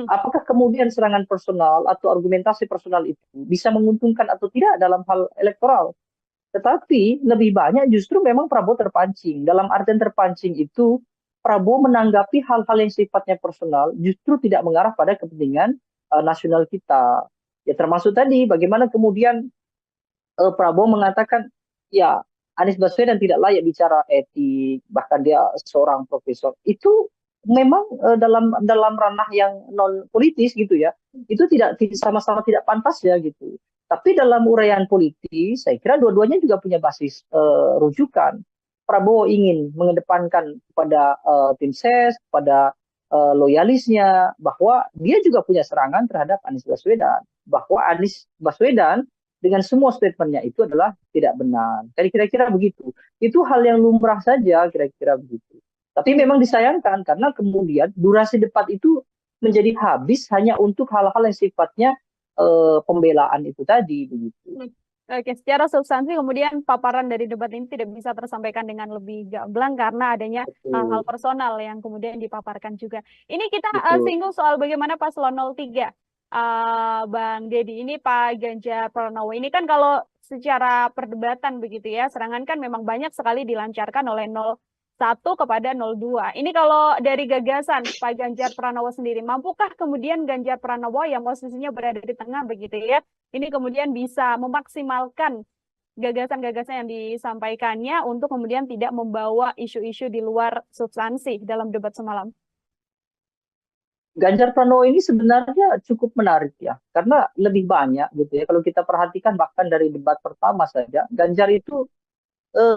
A: Apakah kemudian serangan personal atau argumentasi personal itu bisa menguntungkan atau tidak dalam hal elektoral. Tetapi lebih banyak justru memang Prabowo terpancing. Dalam artian terpancing itu, Prabowo menanggapi hal-hal yang sifatnya personal justru tidak mengarah pada kepentingan nasional kita. Ya termasuk tadi bagaimana kemudian Prabowo mengatakan ya Anies Baswedan tidak layak bicara etik, bahkan dia seorang profesor. Itu memang dalam ranah yang non politis gitu ya. Itu tidak sama-sama tidak pantas ya gitu. Tapi dalam uraian politis, saya kira dua-duanya juga punya basis rujukan. Prabowo ingin mengedepankan kepada tim ses, kepada loyalisnya, bahwa dia juga punya serangan terhadap Anies Baswedan. Bahwa Anies Baswedan dengan semua statementnya itu adalah tidak benar. Kira-kira begitu. Itu hal yang lumrah saja, kira-kira begitu. Tapi memang disayangkan karena kemudian durasi debat itu menjadi habis hanya untuk hal-hal yang sifatnya pembelaan itu tadi, begitu.
B: Oke, secara substansi kemudian paparan dari debat ini tidak bisa tersampaikan dengan lebih gamblang karena adanya hal-hal personal yang kemudian dipaparkan juga. Ini kita singgung soal bagaimana paslon 03, Bang Deddy. Ini Pak Ganjar Pranowo. Ini kan kalau secara perdebatan begitu ya, serangan kan memang banyak sekali dilancarkan oleh 01 kepada 02. Ini kalau dari gagasan Pak Ganjar Pranowo sendiri, mampukah kemudian Ganjar Pranowo yang posisinya berada di tengah begitu ya, ini kemudian bisa memaksimalkan gagasan-gagasan yang disampaikannya untuk kemudian tidak membawa isu-isu di luar substansi dalam debat semalam?
A: Ganjar Pranowo ini sebenarnya cukup menarik ya, karena lebih banyak gitu ya. Kalau kita perhatikan bahkan dari debat pertama saja, Ganjar itu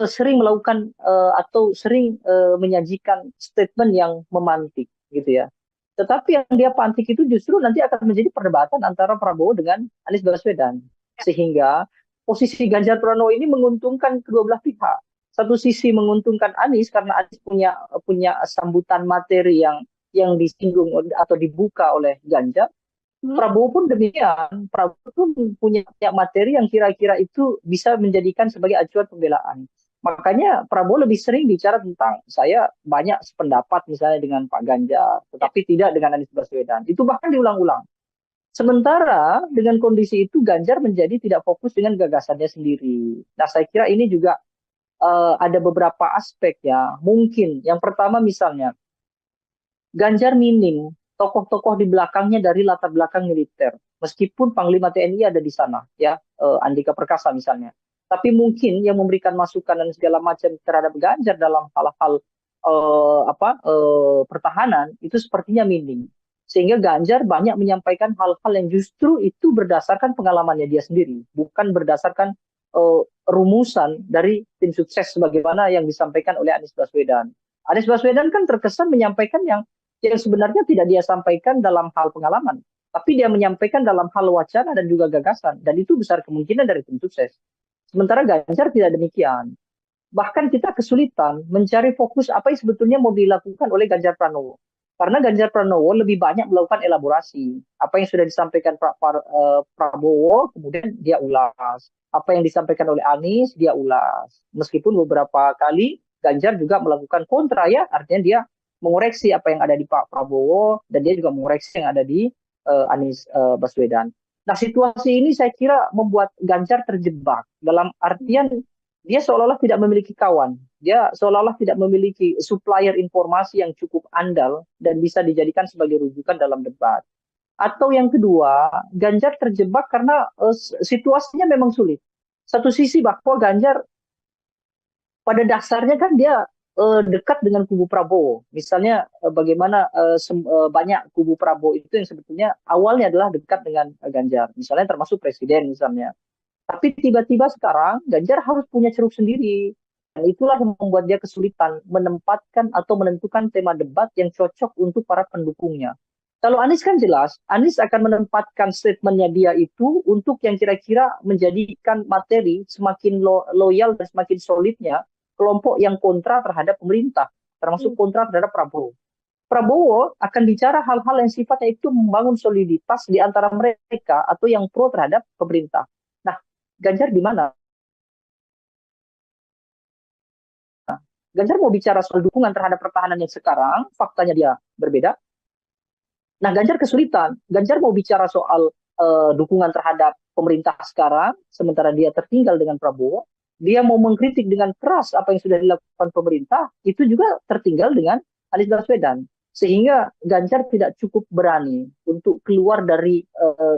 A: sering melakukan atau sering menyajikan statement yang memantik gitu ya. Tetapi yang dia pantik itu justru nanti akan menjadi perdebatan antara Prabowo dengan Anies Baswedan. Sehingga posisi Ganjar Pranowo ini menguntungkan kedua belah pihak. Satu sisi menguntungkan Anies karena Anies punya sambutan materi yang disinggung atau dibuka oleh Ganjar. Prabowo pun demikian. Prabowo pun punya materi yang kira-kira itu bisa menjadikan sebagai acuan pembelaan. Makanya Prabowo lebih sering bicara tentang saya banyak sependapat misalnya dengan Pak Ganjar, tetapi tidak dengan Anies Baswedan. Itu bahkan diulang-ulang. Sementara dengan kondisi itu Ganjar menjadi tidak fokus dengan gagasannya sendiri. Nah, saya kira ini juga ada beberapa aspek ya. Mungkin yang pertama misalnya Ganjar minim tokoh-tokoh di belakangnya dari latar belakang militer. Meskipun Panglima TNI ada di sana, ya, Andika Perkasa misalnya. Tapi mungkin yang memberikan masukan dan segala macam terhadap Ganjar dalam hal-hal pertahanan itu sepertinya minim. Sehingga Ganjar banyak menyampaikan hal-hal yang justru itu berdasarkan pengalamannya dia sendiri, bukan berdasarkan rumusan dari tim sukses sebagaimana yang disampaikan oleh Anies Baswedan. Anies Baswedan kan terkesan menyampaikan yang sebenarnya tidak dia sampaikan dalam hal pengalaman, tapi dia menyampaikan dalam hal wacana dan juga gagasan, dan itu besar kemungkinan dari tim sukses. Sementara Ganjar tidak demikian. Bahkan kita kesulitan mencari fokus apa yang sebetulnya mau dilakukan oleh Ganjar Pranowo. Karena Ganjar Pranowo lebih banyak melakukan elaborasi. Apa yang sudah disampaikan Prabowo, kemudian dia ulas. Apa yang disampaikan oleh Anies, dia ulas. Meskipun beberapa kali Ganjar juga melakukan kontra, ya, artinya dia mengoreksi apa yang ada di Pak Prabowo dan dia juga mengoreksi yang ada di Anies Baswedan. Nah, situasi ini saya kira membuat Ganjar terjebak dalam artian dia seolah-olah tidak memiliki kawan. Dia seolah-olah tidak memiliki supplier informasi yang cukup andal dan bisa dijadikan sebagai rujukan dalam debat. Atau yang kedua, Ganjar terjebak karena situasinya memang sulit. Satu sisi bahwa Ganjar pada dasarnya kan dia dekat dengan kubu Prabowo. Misalnya bagaimana banyak kubu Prabowo itu yang sebetulnya awalnya adalah dekat dengan Ganjar. Misalnya termasuk presiden misalnya. Tapi tiba-tiba sekarang Ganjar harus punya ceruk sendiri. Dan itulah yang membuat dia kesulitan menempatkan atau menentukan tema debat yang cocok untuk para pendukungnya. Kalau Anies kan jelas, Anies akan menempatkan statementnya dia itu untuk yang kira-kira menjadikan materi semakin loyal dan semakin solidnya kelompok yang kontra terhadap pemerintah, termasuk kontra terhadap Prabowo. Prabowo akan bicara hal-hal yang sifatnya itu membangun soliditas di antara mereka atau yang pro terhadap pemerintah. Nah, Ganjar di mana? Ganjar mau bicara soal dukungan terhadap pertahanan yang sekarang, faktanya dia berbeda. Nah, Ganjar kesulitan. Ganjar mau bicara soal dukungan terhadap pemerintah sekarang, sementara dia tertinggal dengan Prabowo. Dia mau mengkritik dengan keras apa yang sudah dilakukan pemerintah, itu juga tertinggal dengan Anies Baswedan. Sehingga Ganjar tidak cukup berani untuk keluar dari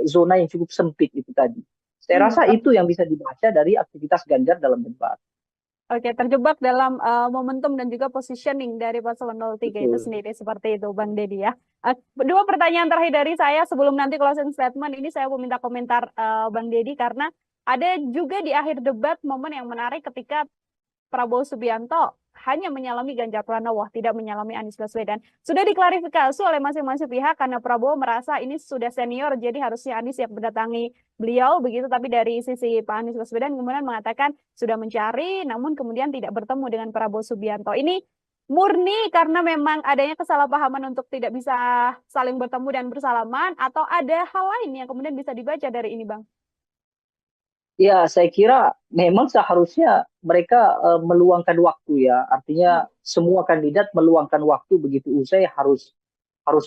A: zona yang cukup sempit itu tadi. Saya rasa itu yang bisa dibaca dari aktivitas Ganjar dalam debat.
B: Oke, terjebak dalam momentum dan juga positioning dari paslon 03 itu sendiri, seperti itu Bang Deddy ya. Dua pertanyaan terakhir dari saya sebelum nanti closing statement ini saya mau minta komentar Bang Deddy karena ada juga di akhir debat momen yang menarik ketika Prabowo Subianto hanya menyalami Ganjar Pranowo, tidak menyalami Anies Baswedan. Sudah diklarifikasi oleh masing-masing pihak karena Prabowo merasa ini sudah senior, jadi harusnya Anies yang mendatangi beliau begitu. Tapi dari sisi Pak Anies Baswedan kemudian mengatakan sudah mencari, namun kemudian tidak bertemu dengan Prabowo Subianto. Ini murni karena memang adanya kesalahpahaman untuk tidak bisa saling bertemu dan bersalaman, atau ada hal lain yang kemudian bisa dibaca dari ini, Bang?
A: Ya, saya kira memang seharusnya mereka meluangkan waktu ya. Artinya semua kandidat meluangkan waktu begitu usai harus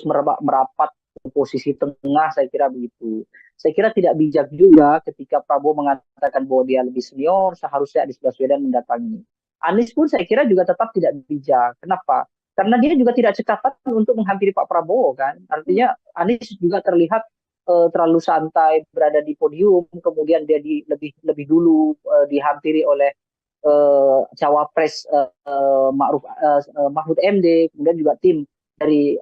A: merapat ke posisi tengah, saya kira begitu. Saya kira tidak bijak juga ketika Prabowo mengatakan bahwa dia lebih senior, seharusnya Anies Baswedan mendatangi. Anies pun saya kira juga tetap tidak bijak. Kenapa? Karena dia juga tidak cekatan untuk menghampiri Pak Prabowo kan. Artinya Anies juga terlihat terlalu santai berada di podium, kemudian dia lebih dulu dihampiri oleh cawapres Mahfud MD, kemudian juga tim dari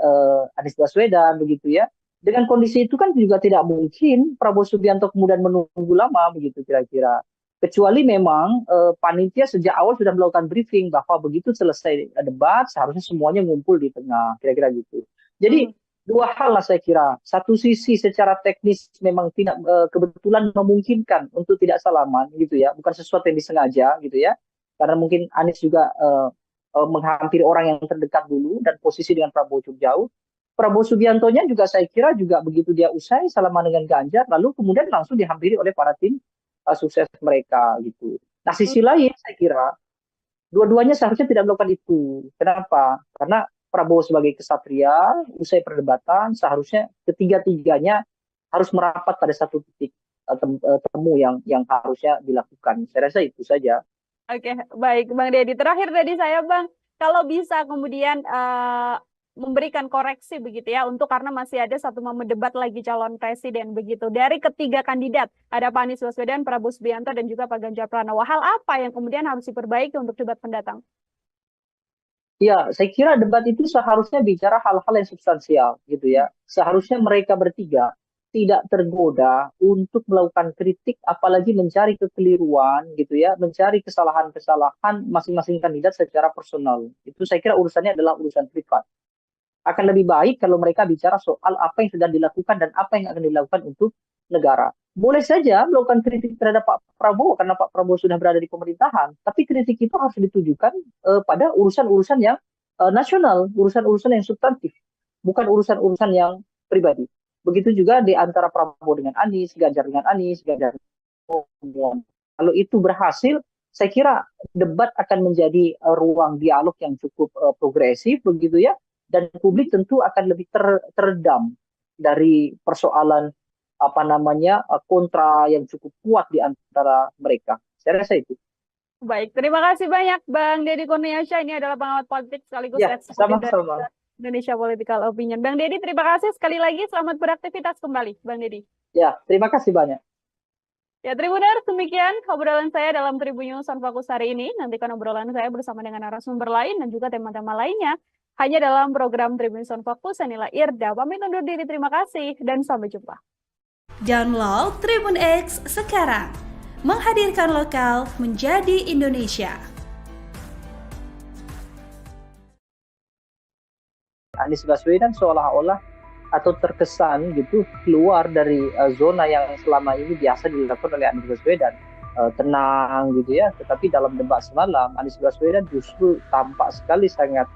A: Anies Baswedan begitu ya. Dengan kondisi itu kan juga tidak mungkin Prabowo Subianto kemudian menunggu lama begitu kira-kira. Kecuali memang panitia sejak awal sudah melakukan briefing bahwa begitu selesai debat seharusnya semuanya ngumpul di tengah, kira-kira gitu. Jadi dua hal lah saya kira. Satu sisi secara teknis memang tidak kebetulan memungkinkan untuk tidak salaman gitu ya, bukan sesuatu yang disengaja gitu ya. Karena mungkin Anies juga menghampiri orang yang terdekat dulu dan posisi dengan Prabowo cukup jauh. Prabowo Subiantonya juga saya kira juga begitu dia usai salaman dengan Ganjar, lalu kemudian langsung dihampiri oleh para tim sukses mereka gitu. Nah, sisi lain saya kira Dua-duanya seharusnya tidak melakukan itu. Kenapa? Karena Prabowo sebagai kesatria, usai perdebatan, seharusnya ketiga-tiganya harus merapat pada satu titik temu yang harusnya dilakukan. Saya rasa itu saja.
B: Oke, baik Bang Deddy. Terakhir tadi saya Bang, kalau bisa kemudian memberikan koreksi begitu ya, untuk karena masih ada satu momen debat lagi calon presiden begitu. Dari ketiga kandidat, ada Pak Anies Baswedan, Prabowo Subianto, dan juga Pak Ganjar Pranowo. Hal apa yang kemudian harus diperbaiki untuk debat mendatang?
A: Ya, saya kira debat itu seharusnya bicara hal-hal yang substansial gitu ya. Seharusnya mereka bertiga tidak tergoda untuk melakukan kritik, apalagi mencari kekeliruan gitu ya, mencari kesalahan-kesalahan masing-masing kandidat secara personal. Itu saya kira urusannya adalah urusan privat. Akan lebih baik kalau mereka bicara soal apa yang sedang dilakukan dan apa yang akan dilakukan untuk negara. Boleh saja melakukan kritik terhadap Pak Prabowo karena Pak Prabowo sudah berada di pemerintahan, tapi kritik itu harus ditujukan pada urusan-urusan yang nasional, urusan-urusan yang substantif, bukan urusan-urusan yang pribadi. Begitu juga di antara Prabowo dengan Anies, Ganjar dengan Anies, Ganjar dengan. Kalau itu berhasil, saya kira debat akan menjadi ruang dialog yang cukup progresif begitu ya, dan publik tentu akan lebih teredam dari persoalan apa namanya kontra yang cukup kuat di antara mereka. Saya rasa itu.
B: Baik, terima kasih banyak Bang Deddy Kurniasyah. Ini adalah pengamat politik sekaligus
A: Ya,
B: eksekutif dari
A: sama-sama.
B: Indonesia Political Opinion. Bang Deddy, terima kasih sekali lagi. Selamat beraktivitas kembali, Bang Deddy.
A: Ya, terima kasih banyak.
B: Ya, Tribuners, demikian obrolan saya dalam Tribun News on Fokus hari ini. Nantikan obrolan saya bersama dengan narasumber lain dan juga tema-tema lainnya hanya dalam program Tribun News on Fokus. Saya Nila Irda, pamit undur diri. Terima kasih dan sampai jumpa.
C: Download Tribun X sekarang. Menghadirkan lokal menjadi Indonesia.
A: Anies Baswedan seolah-olah atau terkesan gitu keluar dari zona yang selama ini biasa dilakukan oleh Anies Baswedan, tenang gitu ya. Tetapi dalam debat semalam Anies Baswedan justru tampak sekali sangat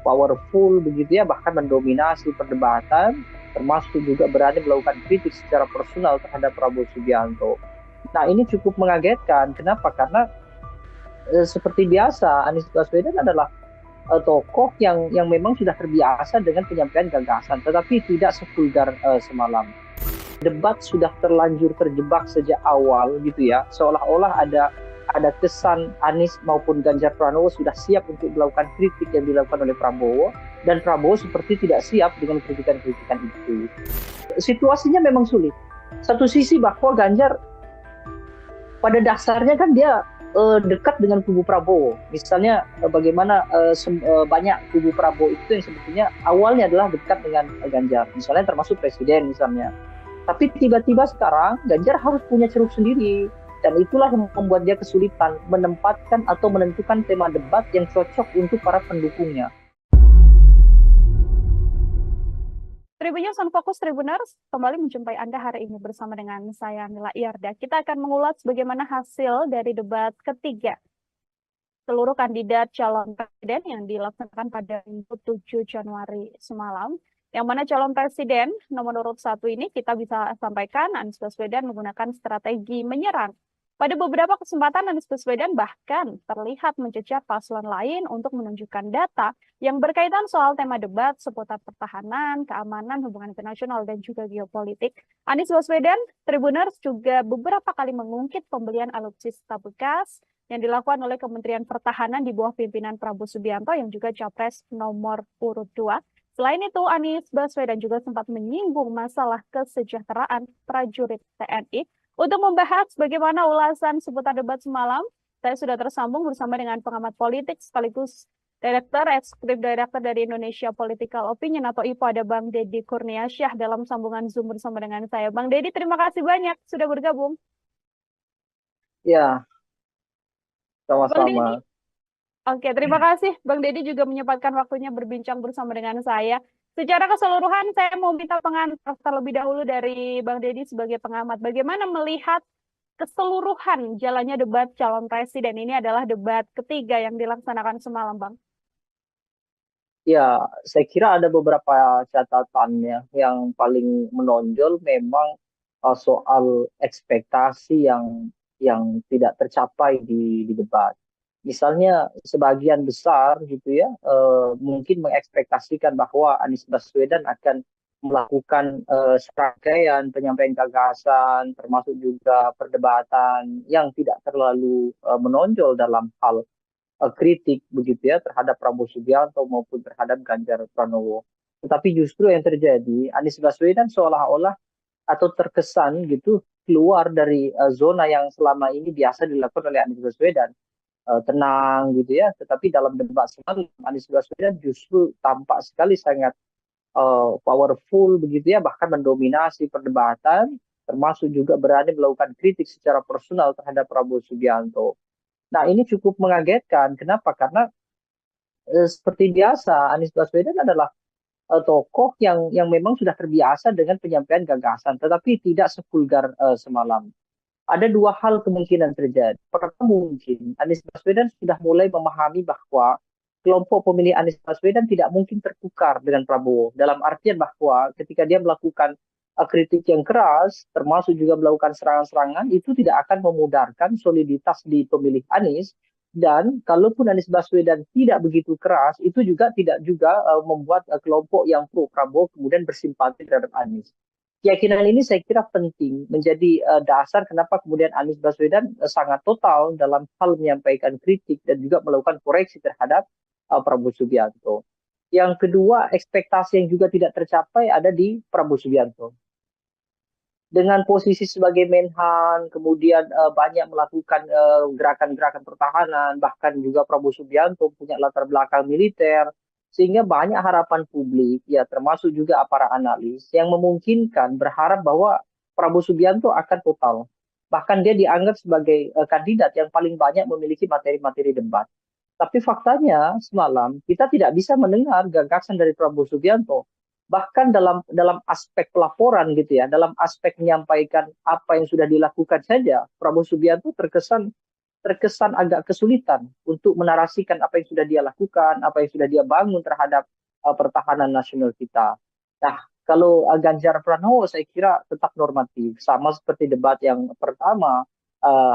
A: powerful begitu ya, bahkan mendominasi perdebatan, termasuk juga berani melakukan kritik secara personal terhadap Prabowo Subianto. Nah, ini cukup mengagetkan. Kenapa? Karena seperti biasa Anies Baswedan adalah tokoh yang memang sudah terbiasa dengan penyampaian gagasan, tetapi tidak sevulgar semalam. Debat sudah terlanjur terjebak sejak awal gitu ya, seolah-olah ada kesan Anies maupun Ganjar Pranowo sudah siap untuk melakukan kritik yang dilakukan oleh Prabowo, dan Prabowo seperti tidak siap dengan kritikan-kritikan itu. Situasinya memang sulit. Satu sisi bahwa Ganjar pada dasarnya kan dia dekat dengan kubu Prabowo. Misalnya bagaimana banyak kubu Prabowo itu yang sebetulnya awalnya adalah dekat dengan Ganjar. Misalnya termasuk presiden misalnya. Tapi tiba-tiba sekarang Ganjar harus punya ceruk sendiri. Dan itulah yang membuat dia kesulitan menempatkan atau menentukan tema debat yang cocok untuk para pendukungnya.
B: Tribun News on Fokus Tribuners kembali menjumpai Anda hari ini bersama dengan saya Nila Irda. Kita akan mengulas bagaimana hasil dari debat ketiga seluruh kandidat calon presiden yang dilaksanakan pada Minggu 7 Januari semalam. Yang mana calon presiden nomor urut 1 ini kita bisa sampaikan Anies Baswedan menggunakan strategi menyerang. Pada beberapa kesempatan Anies Baswedan bahkan terlihat mencecar paslon lain untuk menunjukkan data yang berkaitan soal tema debat seputar pertahanan, keamanan, hubungan internasional, dan juga geopolitik. Anies Baswedan, Tribuners juga beberapa kali mengungkit pembelian alutsista bekas yang dilakukan oleh Kementerian Pertahanan di bawah pimpinan Prabowo Subianto yang juga capres nomor urut 2. Selain itu, Anies Baswedan juga sempat menyinggung masalah kesejahteraan prajurit TNI. Untuk membahas bagaimana ulasan seputar debat semalam, saya sudah tersambung bersama dengan pengamat politik sekaligus Eksekutif Direktur dari Indonesia Political Opinion atau IPO, ada Bang Deddy Kurniasyah dalam sambungan Zoom bersama dengan saya. Bang Deddy, terima kasih banyak sudah bergabung.
A: Ya,
B: Bang Deddy,
A: sama-sama.
B: oke, terima kasih. Bang Deddy juga menyempatkan waktunya berbincang bersama dengan saya. Secara keseluruhan, saya mau minta pengantar terlebih dahulu dari Bang Deddy sebagai pengamat. Bagaimana melihat keseluruhan jalannya debat calon presiden? Ini adalah debat ketiga yang dilaksanakan semalam, Bang.
A: Ya, saya kira ada beberapa catatannya. Yang paling menonjol memang soal ekspektasi yang tidak tercapai di debat. Misalnya sebagian besar gitu ya, mungkin mengekspektasikan bahwa Anies Baswedan akan melakukan serangkaian penyampaian gagasan, termasuk juga perdebatan yang tidak terlalu menonjol dalam hal kritik begitu ya terhadap Prabowo Subianto maupun terhadap Ganjar Pranowo. Tetapi justru yang terjadi, Anies Baswedan seolah-olah atau terkesan gitu keluar dari zona yang selama ini biasa dilakukan oleh Anies Baswedan, tenang gitu ya. Tetapi dalam debat semalam Anies Baswedan justru tampak sekali sangat powerful begitu ya, bahkan mendominasi perdebatan, termasuk juga berani melakukan kritik secara personal terhadap Prabowo Subianto. Nah ini cukup mengagetkan. Kenapa? Karena seperti biasa Anies Baswedan adalah tokoh yang memang sudah terbiasa dengan penyampaian gagasan, tetapi tidak sevulgar semalam. Ada dua hal kemungkinan terjadi. Pertama, mungkin Anies Baswedan sudah mulai memahami bahwa kelompok pemilih Anies Baswedan tidak mungkin tertukar dengan Prabowo. Dalam artian bahwa ketika dia melakukan kritik yang keras, termasuk juga melakukan serangan-serangan, itu tidak akan memudarkan soliditas di pemilih Anies. Dan kalaupun Anies Baswedan tidak begitu keras, itu juga tidak juga membuat kelompok yang pro Prabowo kemudian bersimpati terhadap Anies. Keyakinan ini saya kira penting menjadi dasar kenapa kemudian Anies Baswedan sangat total dalam hal menyampaikan kritik dan juga melakukan koreksi terhadap Prabowo Subianto. Yang kedua, ekspektasi yang juga tidak tercapai ada di Prabowo Subianto. Dengan posisi sebagai Menhan, kemudian banyak melakukan gerakan-gerakan pertahanan, bahkan juga Prabowo Subianto punya latar belakang militer, sehingga banyak harapan publik, ya termasuk juga para analis, yang memungkinkan berharap bahwa Prabowo Subianto akan total. Bahkan dia dianggap sebagai kandidat yang paling banyak memiliki materi-materi debat. Tapi faktanya semalam kita tidak bisa mendengar gagasan dari Prabowo Subianto. Bahkan dalam aspek pelaporan gitu ya, dalam aspek menyampaikan apa yang sudah dilakukan saja, Prabowo Subianto terkesan agak kesulitan untuk menarasikan apa yang sudah dia lakukan, apa yang sudah dia bangun terhadap pertahanan nasional kita. Nah, kalau Ganjar Pranowo saya kira tetap normatif, sama seperti debat yang pertama,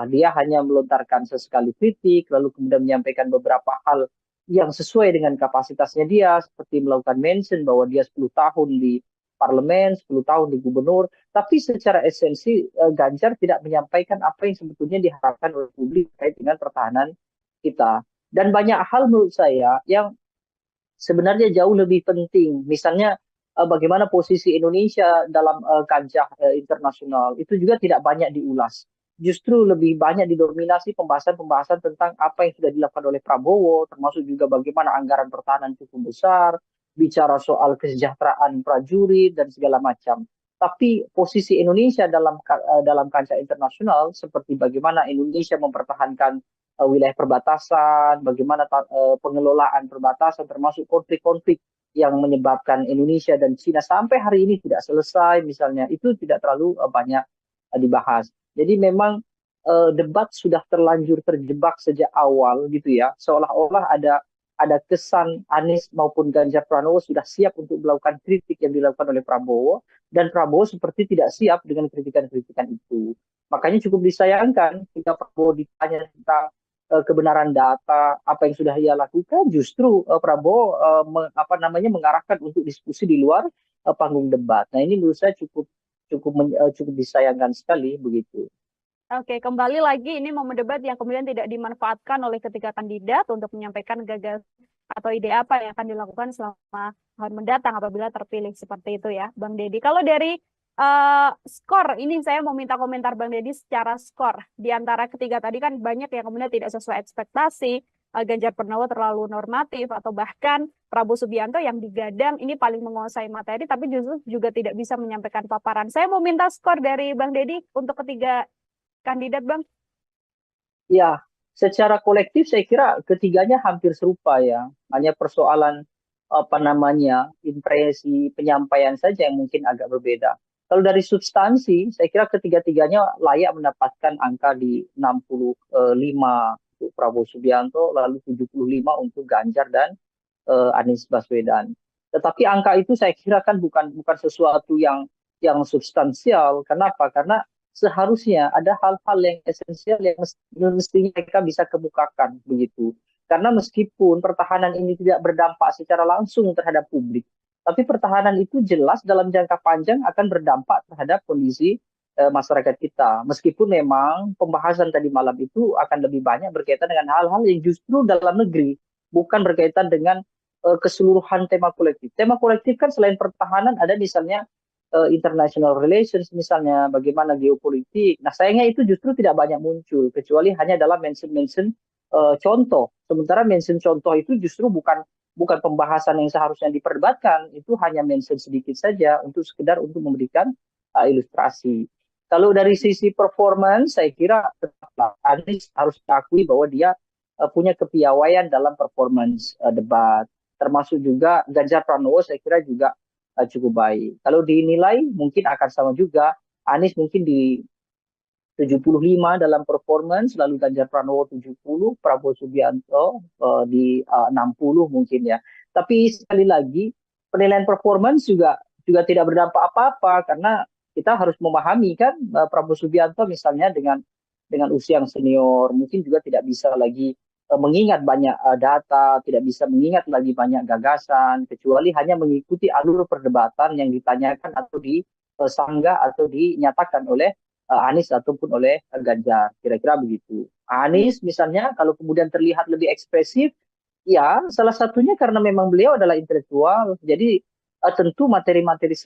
A: dia hanya melontarkan sesekali kritik, lalu kemudian menyampaikan beberapa hal yang sesuai dengan kapasitasnya dia, seperti melakukan mention bahwa dia 10 tahun di parlemen, 10 tahun di gubernur, tapi secara esensi Ganjar tidak menyampaikan apa yang sebetulnya diharapkan oleh publik terkait dengan pertahanan kita. Dan banyak hal menurut saya yang sebenarnya jauh lebih penting. Misalnya bagaimana posisi Indonesia dalam kancah internasional itu juga tidak banyak diulas. Justru lebih banyak didominasi pembahasan-pembahasan tentang apa yang sudah dilakukan oleh Prabowo, termasuk juga bagaimana anggaran pertahanan cukup besar, bicara soal kesejahteraan prajurit dan segala macam. Tapi posisi Indonesia dalam kancah internasional seperti bagaimana Indonesia mempertahankan wilayah perbatasan, bagaimana pengelolaan perbatasan termasuk konflik-konflik yang menyebabkan Indonesia dan China sampai hari ini tidak selesai misalnya, itu tidak terlalu banyak dibahas. Jadi memang debat sudah terlanjur terjebak sejak awal gitu ya, seolah-olah ada kesan Anies maupun Ganjar Pranowo sudah siap untuk melakukan kritik yang dilakukan oleh Prabowo, dan Prabowo seperti tidak siap dengan kritikan-kritikan itu. Makanya cukup disayangkan jika Prabowo ditanya tentang kebenaran data apa yang sudah ia lakukan, justru Prabowo mengarahkan untuk diskusi di luar panggung debat. Nah ini menurut saya cukup disayangkan sekali begitu.
B: Oke, kembali lagi ini momen debat yang kemudian tidak dimanfaatkan oleh ketiga kandidat untuk menyampaikan gagasan atau ide apa yang akan dilakukan selama tahun mendatang apabila terpilih seperti itu ya, Bang Deddy. Kalau dari skor, ini saya mau minta komentar Bang Deddy secara skor. Di antara ketiga tadi kan banyak yang kemudian tidak sesuai ekspektasi, Ganjar Pranowo terlalu normatif, atau bahkan Prabowo Subianto yang digadang ini paling menguasai materi, tapi justru juga tidak bisa menyampaikan paparan. Saya mau minta skor dari Bang Deddy untuk ketiga kandidat, Bang.
A: Ya, secara kolektif saya kira ketiganya hampir serupa ya. Hanya persoalan impresi penyampaian saja yang mungkin agak berbeda. Kalau dari substansi, saya kira ketiga-tiganya layak mendapatkan angka di 65 untuk Prabowo Subianto, lalu 75 untuk Ganjar dan Anies Baswedan. Tetapi angka itu saya kira kan bukan sesuatu yang substansial. Kenapa? Karena seharusnya ada hal-hal yang esensial yang mestinya mereka bisa kemukakan begitu. Karena meskipun pertahanan ini tidak berdampak secara langsung terhadap publik, tapi pertahanan itu jelas dalam jangka panjang akan berdampak terhadap kondisi masyarakat kita. Meskipun memang pembahasan tadi malam itu akan lebih banyak berkaitan dengan hal-hal yang justru dalam negeri, bukan berkaitan dengan keseluruhan tema kolektif. Tema kolektif kan selain pertahanan ada misalnya international relations, misalnya bagaimana geopolitik. Nah, sayangnya itu justru tidak banyak muncul, kecuali hanya dalam mention-mention contoh. Sementara mention contoh itu justru bukan pembahasan yang seharusnya diperdebatkan, itu hanya mention sedikit saja untuk sekedar untuk memberikan ilustrasi. Kalau dari sisi performance, saya kira tetaplah Anies harus diakui bahwa dia punya kepiawaian dalam performance debat. Termasuk juga Ganjar Pranowo saya kira juga cukup baik. Kalau dinilai mungkin akan sama juga. Anies mungkin di 75 dalam performance, lalu Ganjar Pranowo 70, Prabowo Subianto di 60 mungkin ya. Tapi sekali lagi penilaian performance juga tidak berdampak apa-apa karena kita harus memahami kan Prabowo Subianto misalnya dengan usia yang senior mungkin juga tidak bisa lagi mengingat banyak data, tidak bisa mengingat lagi banyak gagasan, kecuali hanya mengikuti alur perdebatan yang ditanyakan atau disanggah atau dinyatakan oleh Anies ataupun oleh Ganjar, kira-kira begitu. Anies misalnya kalau kemudian terlihat lebih ekspresif, ya salah satunya karena memang beliau adalah intelektual, jadi tentu materi-materi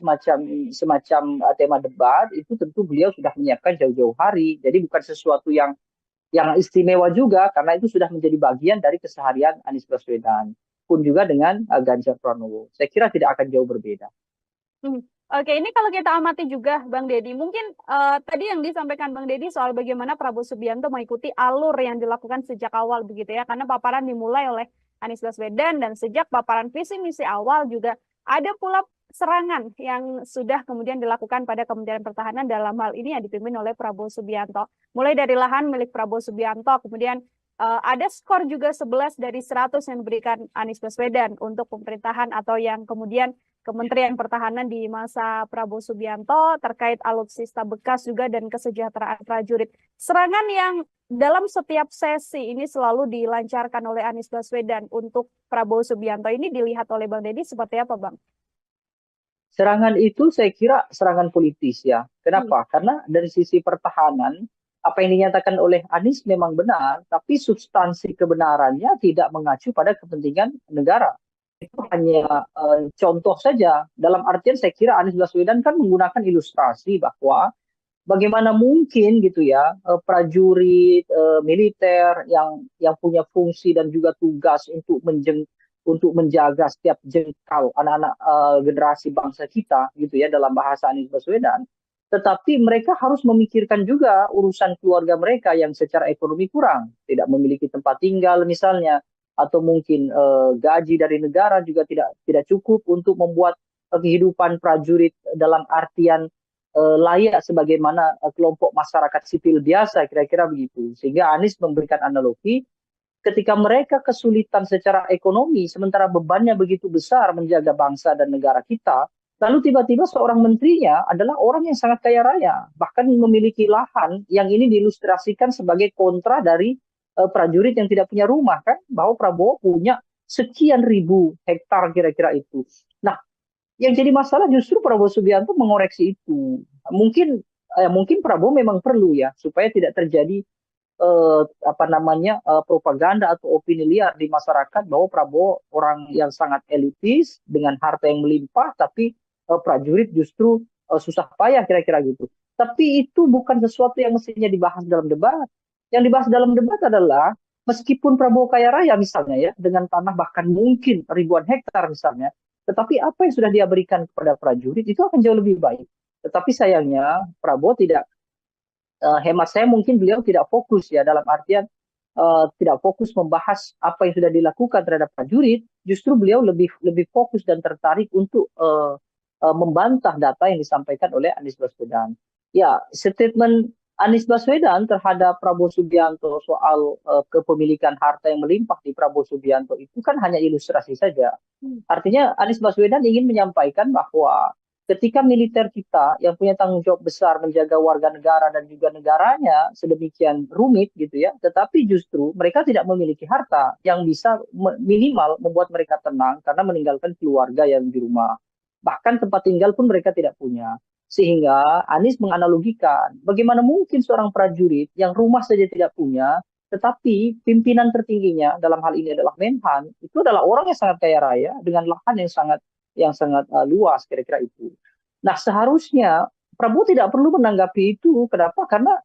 A: semacam tema debat itu tentu beliau sudah menyiapkan jauh-jauh hari, jadi bukan sesuatu yang istimewa juga karena itu sudah menjadi bagian dari keseharian Anies Baswedan. Pun juga dengan Ganjar Pranowo. Saya kira tidak akan jauh berbeda.
B: Oke, ini kalau kita amati juga Bang Deddy, mungkin tadi yang disampaikan Bang Deddy soal bagaimana Prabowo Subianto mengikuti alur yang dilakukan sejak awal begitu ya, karena paparan dimulai oleh Anies Baswedan dan sejak paparan visi misi awal juga ada pula serangan yang sudah kemudian dilakukan pada Kementerian Pertahanan dalam hal ini yang dipimpin oleh Prabowo Subianto. Mulai dari lahan milik Prabowo Subianto, kemudian ada skor juga 11 dari 100 yang diberikan Anies Baswedan untuk pemerintahan atau yang kemudian Kementerian Pertahanan di masa Prabowo Subianto terkait alutsista bekas juga dan kesejahteraan prajurit. Serangan yang dalam setiap sesi ini selalu dilancarkan oleh Anies Baswedan untuk Prabowo Subianto ini dilihat oleh Bang Deddy seperti apa, Bang?
A: Serangan itu saya kira serangan politis ya. Kenapa? Karena dari sisi pertahanan, apa yang dinyatakan oleh Anies memang benar, tapi substansi kebenarannya tidak mengacu pada kepentingan negara. Itu hanya contoh saja. Dalam artian saya kira Anies Baswedan kan menggunakan ilustrasi bahwa bagaimana mungkin gitu ya prajurit militer yang punya fungsi dan juga tugas untuk menjaga setiap jengkal anak-anak generasi bangsa kita gitu ya dalam bahasa Anies Baswedan, tetapi mereka harus memikirkan juga urusan keluarga mereka yang secara ekonomi kurang, tidak memiliki tempat tinggal misalnya, atau mungkin gaji dari negara juga tidak cukup untuk membuat kehidupan prajurit dalam artian layak sebagaimana kelompok masyarakat sipil biasa, kira-kira begitu. Sehingga Anies memberikan analogi ketika mereka kesulitan secara ekonomi, sementara bebannya begitu besar menjaga bangsa dan negara kita, lalu tiba-tiba seorang menterinya adalah orang yang sangat kaya raya, bahkan memiliki lahan yang ini diilustrasikan sebagai kontra dari prajurit yang tidak punya rumah, kan? Bahwa Prabowo punya sekian ribu hektar kira-kira itu. Nah, yang jadi masalah justru Prabowo Subianto mengoreksi itu. Mungkin Prabowo memang perlu ya supaya tidak terjadi propaganda atau opini liar di masyarakat bahwa Prabowo orang yang sangat elitis dengan harta yang melimpah, tapi prajurit justru susah payah kira-kira gitu. Tapi itu bukan sesuatu yang mestinya dibahas dalam debat. Yang dibahas dalam debat adalah meskipun Prabowo kaya raya misalnya ya dengan tanah bahkan mungkin ribuan hektar misalnya, tetapi apa yang sudah dia berikan kepada prajurit itu akan jauh lebih baik. Tetapi sayangnya Prabowo tidak, hemat saya mungkin beliau tidak fokus ya dalam artian tidak fokus membahas apa yang sudah dilakukan terhadap prajurit, justru beliau lebih fokus dan tertarik untuk membantah data yang disampaikan oleh Anies Baswedan. Ya, statement Anies Baswedan terhadap Prabowo Subianto soal kepemilikan harta yang melimpah di Prabowo Subianto itu kan hanya ilustrasi saja. Artinya Anies Baswedan ingin menyampaikan bahwa ketika militer kita yang punya tanggung jawab besar menjaga warga negara dan juga negaranya sedemikian rumit gitu ya, tetapi justru mereka tidak memiliki harta yang bisa minimal membuat mereka tenang karena meninggalkan keluarga yang di rumah. Bahkan tempat tinggal pun mereka tidak punya. Sehingga Anies menganalogikan bagaimana mungkin seorang prajurit yang rumah saja tidak punya, tetapi pimpinan tertingginya dalam hal ini adalah Menhan, itu adalah orang yang sangat kaya raya dengan lahan yang sangat luas kira-kira itu. Nah, seharusnya Prabowo tidak perlu menanggapi itu. Kenapa? Karena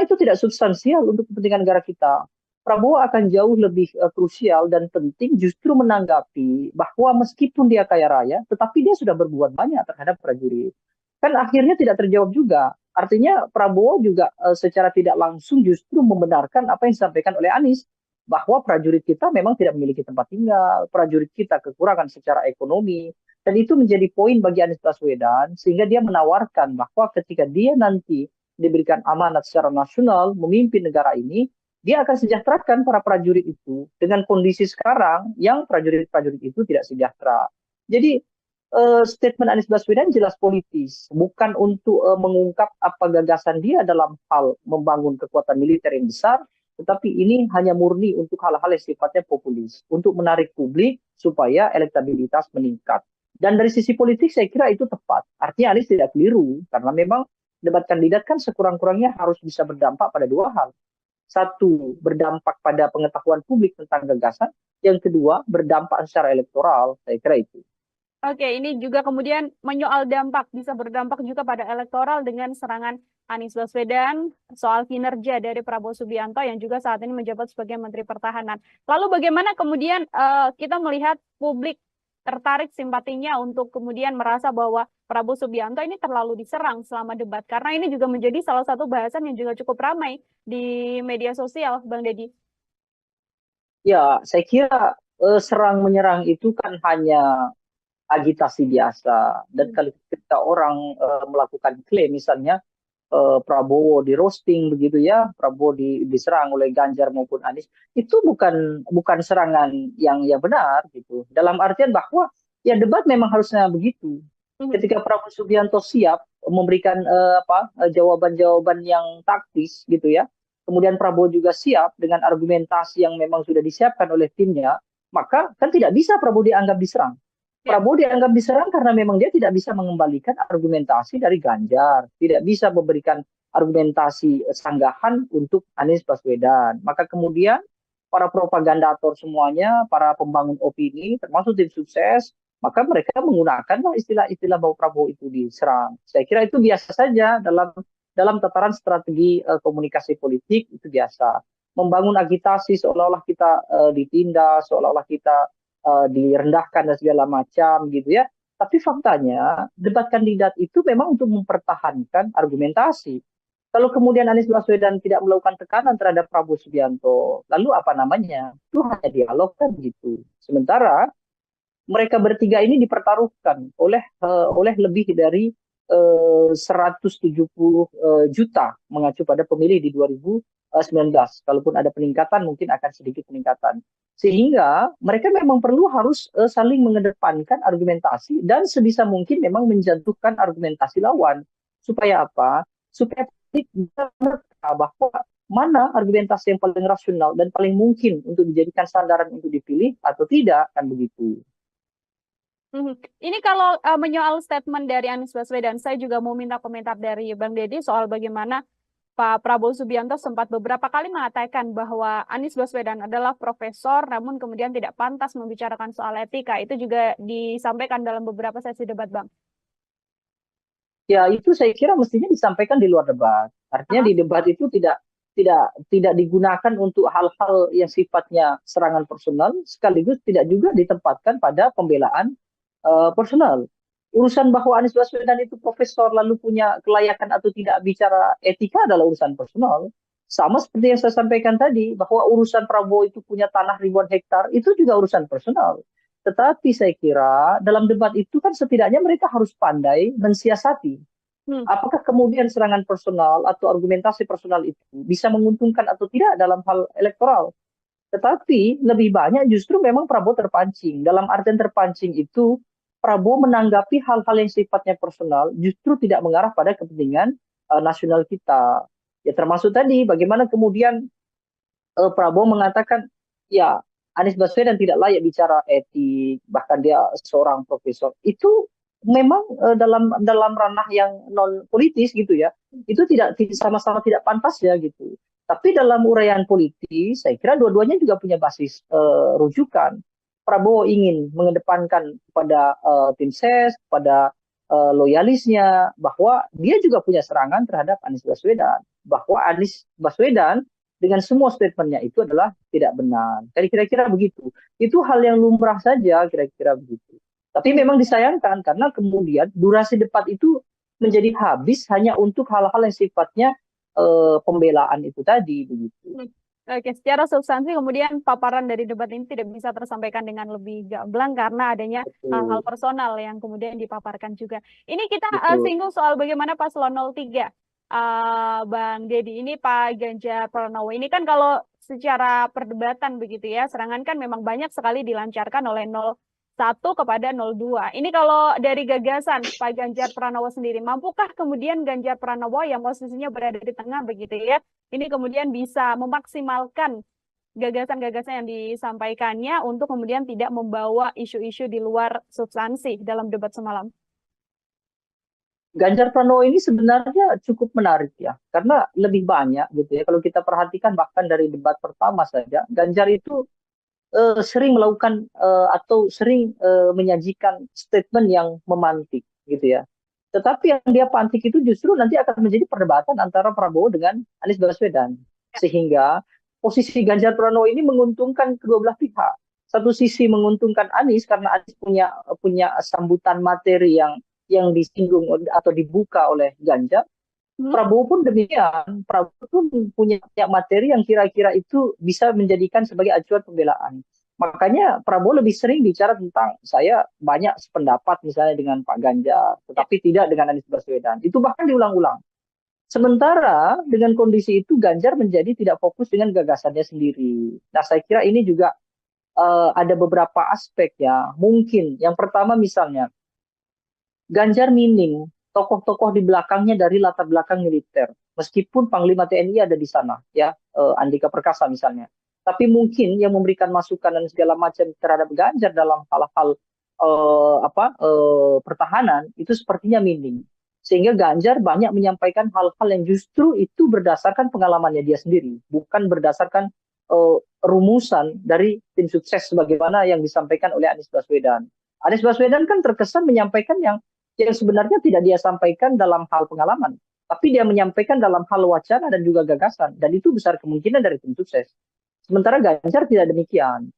A: itu tidak substansial untuk kepentingan negara kita. Prabowo akan jauh lebih krusial dan penting justru menanggapi bahwa meskipun dia kaya raya, tetapi dia sudah berbuat banyak terhadap prajurit. Kan akhirnya tidak terjawab juga. Artinya Prabowo juga secara tidak langsung justru membenarkan apa yang disampaikan oleh Anies bahwa prajurit kita memang tidak memiliki tempat tinggal, prajurit kita kekurangan secara ekonomi, dan itu menjadi poin bagi Anies Baswedan, sehingga dia menawarkan bahwa ketika dia nanti diberikan amanat secara nasional memimpin negara ini, dia akan sejahterakan para prajurit itu dengan kondisi sekarang yang prajurit-prajurit itu tidak sejahtera. Jadi statement Anies Baswedan jelas politis, bukan untuk mengungkap apa gagasan dia dalam hal membangun kekuatan militer yang besar, tetapi ini hanya murni untuk hal-hal yang sifatnya populis, untuk menarik publik supaya elektabilitas meningkat. Dan dari sisi politik saya kira itu tepat. Artinya Anies tidak keliru, karena memang debat kandidat kan sekurang-kurangnya harus bisa berdampak pada dua hal. Satu, berdampak pada pengetahuan publik tentang gagasan. Yang kedua, berdampak secara elektoral. Saya kira itu.
B: Oke, ini juga kemudian menyoal dampak, bisa berdampak juga pada elektoral dengan serangan Anies Baswedan soal kinerja dari Prabowo Subianto yang juga saat ini menjabat sebagai Menteri Pertahanan. Lalu bagaimana kemudian kita melihat publik tertarik simpatinya untuk kemudian merasa bahwa Prabowo Subianto ini terlalu diserang selama debat, karena ini juga menjadi salah satu bahasan yang juga cukup ramai di media sosial, Bang Deddy.
A: Ya, saya kira serang-menyerang itu kan hanya agitasi biasa. Dan kalau ketika orang melakukan klaim, misalnya Prabowo di roasting begitu ya, Prabowo diserang oleh Ganjar maupun Anies, itu bukan serangan yang benar gitu. Dalam artian bahwa ya debat memang harusnya begitu. Ketika Prabowo Subianto siap memberikan jawaban-jawaban yang taktis gitu ya, kemudian Prabowo juga siap dengan argumentasi yang memang sudah disiapkan oleh timnya, maka kan tidak bisa Prabowo dianggap diserang. Prabowo dianggap diserang karena memang dia tidak bisa mengembalikan argumentasi dari Ganjar, tidak bisa memberikan argumentasi sanggahan untuk Anies Baswedan. Maka kemudian para propagandator semuanya, para pembangun opini, termasuk tim sukses, maka mereka menggunakanlah istilah-istilah bahwa Prabowo itu diserang. Saya kira itu biasa saja dalam tataran strategi komunikasi politik, itu biasa. Membangun agitasi seolah-olah kita ditindas, seolah-olah kita direndahkan dan segala macam gitu ya. Tapi faktanya debat kandidat itu memang untuk mempertahankan argumentasi. Kalau kemudian Anies Baswedan tidak melakukan tekanan terhadap Prabowo Subianto, lalu apa namanya? Itu hanya dialog kan gitu. Sementara mereka bertiga ini dipertaruhkan oleh lebih dari 170 juta mengacu pada pemilih di 2019. Kalaupun ada peningkatan, mungkin akan sedikit peningkatan. Sehingga mereka memang perlu harus saling mengedepankan argumentasi dan sebisa mungkin memang menjatuhkan argumentasi lawan. Supaya apa? Supaya bisa menerka bahwa mana argumentasi yang paling rasional dan paling mungkin untuk dijadikan sandaran untuk dipilih atau tidak, kan begitu.
B: Ini kalau menyoal statement dari Anies Baswedan, saya juga mau minta komentar dari Bang Deddy soal bagaimana Pak Prabowo Subianto sempat beberapa kali mengatakan bahwa Anies Baswedan adalah profesor, namun kemudian tidak pantas membicarakan soal etika. Itu juga disampaikan dalam beberapa sesi debat, Bang.
A: Ya, itu saya kira mestinya disampaikan di luar debat. Artinya di debat itu tidak digunakan untuk hal-hal yang sifatnya serangan personal, sekaligus tidak juga ditempatkan pada pembelaan personal. Urusan bahwa Anies Baswedan itu profesor lalu punya kelayakan atau tidak bicara etika adalah urusan personal. Sama seperti yang saya sampaikan tadi, bahwa urusan Prabowo itu punya tanah ribuan hektar, itu juga urusan personal. Tetapi saya kira dalam debat itu kan setidaknya mereka harus pandai mensiasati. Apakah kemudian serangan personal atau argumentasi personal itu bisa menguntungkan atau tidak dalam hal elektoral. Tetapi lebih banyak justru memang Prabowo terpancing. Dalam artian terpancing itu, Prabowo menanggapi hal-hal yang sifatnya personal justru tidak mengarah pada kepentingan nasional kita. Ya termasuk tadi bagaimana kemudian Prabowo mengatakan ya Anies Baswedan tidak layak bicara etik, bahkan dia seorang profesor. Itu memang dalam ranah yang non politis gitu ya. Itu sama-sama tidak pantas ya gitu. Tapi dalam uraian politis, saya kira dua-duanya juga punya basis rujukan. Prabowo ingin mengedepankan kepada tim ses, pada loyalisnya, bahwa dia juga punya serangan terhadap Anies Baswedan. Bahwa Anies Baswedan dengan semua statementnya itu adalah tidak benar. Jadi kira-kira begitu. Itu hal yang lumrah saja, kira-kira begitu. Tapi memang disayangkan karena kemudian durasi debat itu menjadi habis hanya untuk hal-hal yang sifatnya pembelaan itu tadi, begitu.
B: Oke, secara substansi kemudian paparan dari debat ini tidak bisa tersampaikan dengan lebih gamblang karena adanya hal-hal personal yang kemudian dipaparkan juga. Ini kita singgung soal bagaimana paslon 03. Bang Deddy, ini Pak Ganjar Pranowo. Ini kan kalau secara perdebatan begitu ya, serangan kan memang banyak sekali dilancarkan oleh 01 kepada 02. Ini kalau dari gagasan Pak Ganjar Pranowo sendiri, mampukah kemudian Ganjar Pranowo yang posisinya berada di tengah begitu ya, ini kemudian bisa memaksimalkan gagasan-gagasan yang disampaikannya untuk kemudian tidak membawa isu-isu di luar substansi dalam debat semalam?
A: Ganjar Pranowo ini sebenarnya cukup menarik ya, karena lebih banyak gitu ya. Kalau kita perhatikan bahkan dari debat pertama saja, Ganjar itu sering melakukan atau sering menyajikan statement yang memantik gitu ya. Tetapi yang dia pantik itu justru nanti akan menjadi perdebatan antara Prabowo dengan Anies Baswedan. Sehingga posisi Ganjar Pranowo ini menguntungkan kedua belah pihak. Satu sisi menguntungkan Anies karena Anies punya sambutan materi yang disinggung atau dibuka oleh Ganjar. Prabowo pun demikian. Prabowo pun punya materi yang kira-kira itu bisa menjadikan sebagai acuan pembelaan. Makanya Prabowo lebih sering bicara tentang saya banyak sependapat misalnya dengan Pak Ganjar, tetapi tidak dengan Anies Baswedan. Itu bahkan diulang-ulang. Sementara dengan kondisi itu Ganjar menjadi tidak fokus dengan gagasannya sendiri. Nah saya kira ini juga ada beberapa aspek ya. Mungkin yang pertama misalnya Ganjar minim tokoh-tokoh di belakangnya dari latar belakang militer. Meskipun Panglima TNI ada di sana, ya Andika Perkasa misalnya. Tapi mungkin yang memberikan masukan dan segala macam terhadap Ganjar dalam hal-hal pertahanan itu sepertinya minim. Sehingga Ganjar banyak menyampaikan hal-hal yang justru itu berdasarkan pengalamannya dia sendiri, bukan berdasarkan rumusan dari tim sukses sebagaimana yang disampaikan oleh Anies Baswedan. Anies Baswedan kan terkesan menyampaikan yang sebenarnya tidak dia sampaikan dalam hal pengalaman, tapi dia menyampaikan dalam hal wacana dan juga gagasan, dan itu besar kemungkinan dari tim sukses. Sementara Ganjar tidak demikian.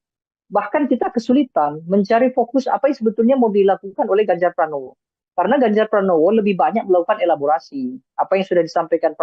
A: Bahkan kita kesulitan mencari fokus apa yang sebetulnya mau dilakukan oleh Ganjar Pranowo. Karena Ganjar Pranowo lebih banyak melakukan elaborasi. Apa yang sudah disampaikan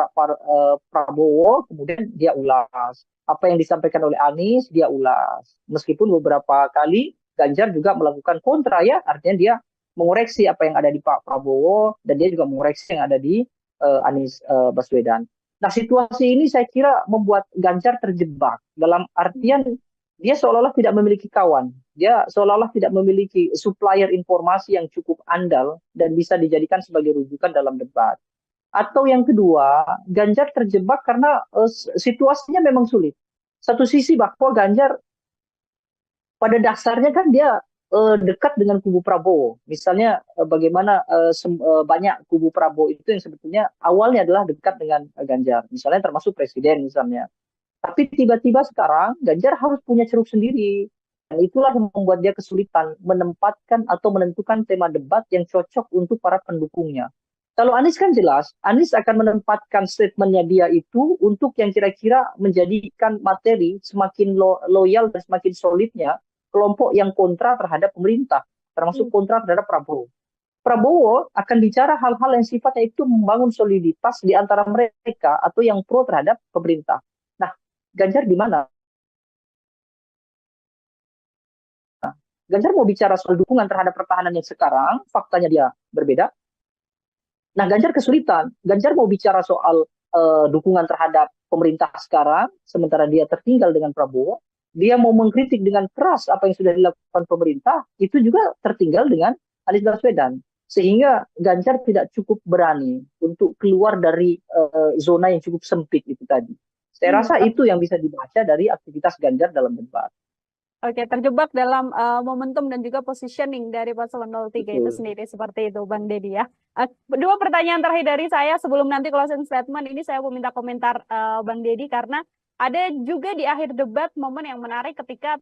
A: Prabowo, kemudian dia ulas. Apa yang disampaikan oleh Anies, dia ulas. Meskipun beberapa kali Ganjar juga melakukan kontra ya, artinya dia mengoreksi apa yang ada di Pak Prabowo dan dia juga mengoreksi yang ada di Anies Baswedan. Nah situasi ini saya kira membuat Ganjar terjebak dalam artian dia seolah-olah tidak memiliki kawan, dia seolah-olah tidak memiliki supplier informasi yang cukup andal dan bisa dijadikan sebagai rujukan dalam debat. Atau yang kedua, Ganjar terjebak karena situasinya memang sulit. Satu sisi bahwa Ganjar pada dasarnya kan dia dekat dengan kubu Prabowo. Misalnya bagaimana banyak kubu Prabowo itu yang sebetulnya awalnya adalah dekat dengan Ganjar. Misalnya termasuk presiden misalnya. Tapi tiba-tiba sekarang Ganjar harus punya ceruk sendiri. Dan itulah yang membuat dia kesulitan menempatkan atau menentukan tema debat yang cocok untuk para pendukungnya. Kalau Anies kan jelas, Anies akan menempatkan statementnya dia itu untuk yang kira-kira menjadikan materi semakin loyal dan semakin solidnya kelompok yang kontra terhadap pemerintah, termasuk kontra terhadap Prabowo. Prabowo akan bicara hal-hal yang sifatnya itu membangun soliditas di antara mereka atau yang pro terhadap pemerintah. Nah, Ganjar di mana? Ganjar mau bicara soal dukungan terhadap pertahanan yang sekarang, faktanya dia berbeda. Nah, Ganjar kesulitan. Ganjar mau bicara soal dukungan terhadap pemerintah sekarang, sementara dia tertinggal dengan Prabowo. Dia mau mengkritik dengan keras apa yang sudah dilakukan pemerintah, itu juga tertinggal dengan Anies Baswedan. Sehingga Ganjar tidak cukup berani untuk keluar dari zona yang cukup sempit itu tadi. Saya rasa itu yang bisa dibaca dari aktivitas Ganjar dalam debat.
B: Oke, terjebak dalam momentum dan juga positioning dari paslon 03 itu
A: Betul.
B: sendiri seperti itu, Bang Deddy ya. Dua pertanyaan terakhir dari saya sebelum nanti closing statement ini saya mau minta komentar Bang Deddy karena ada juga di akhir debat momen yang menarik ketika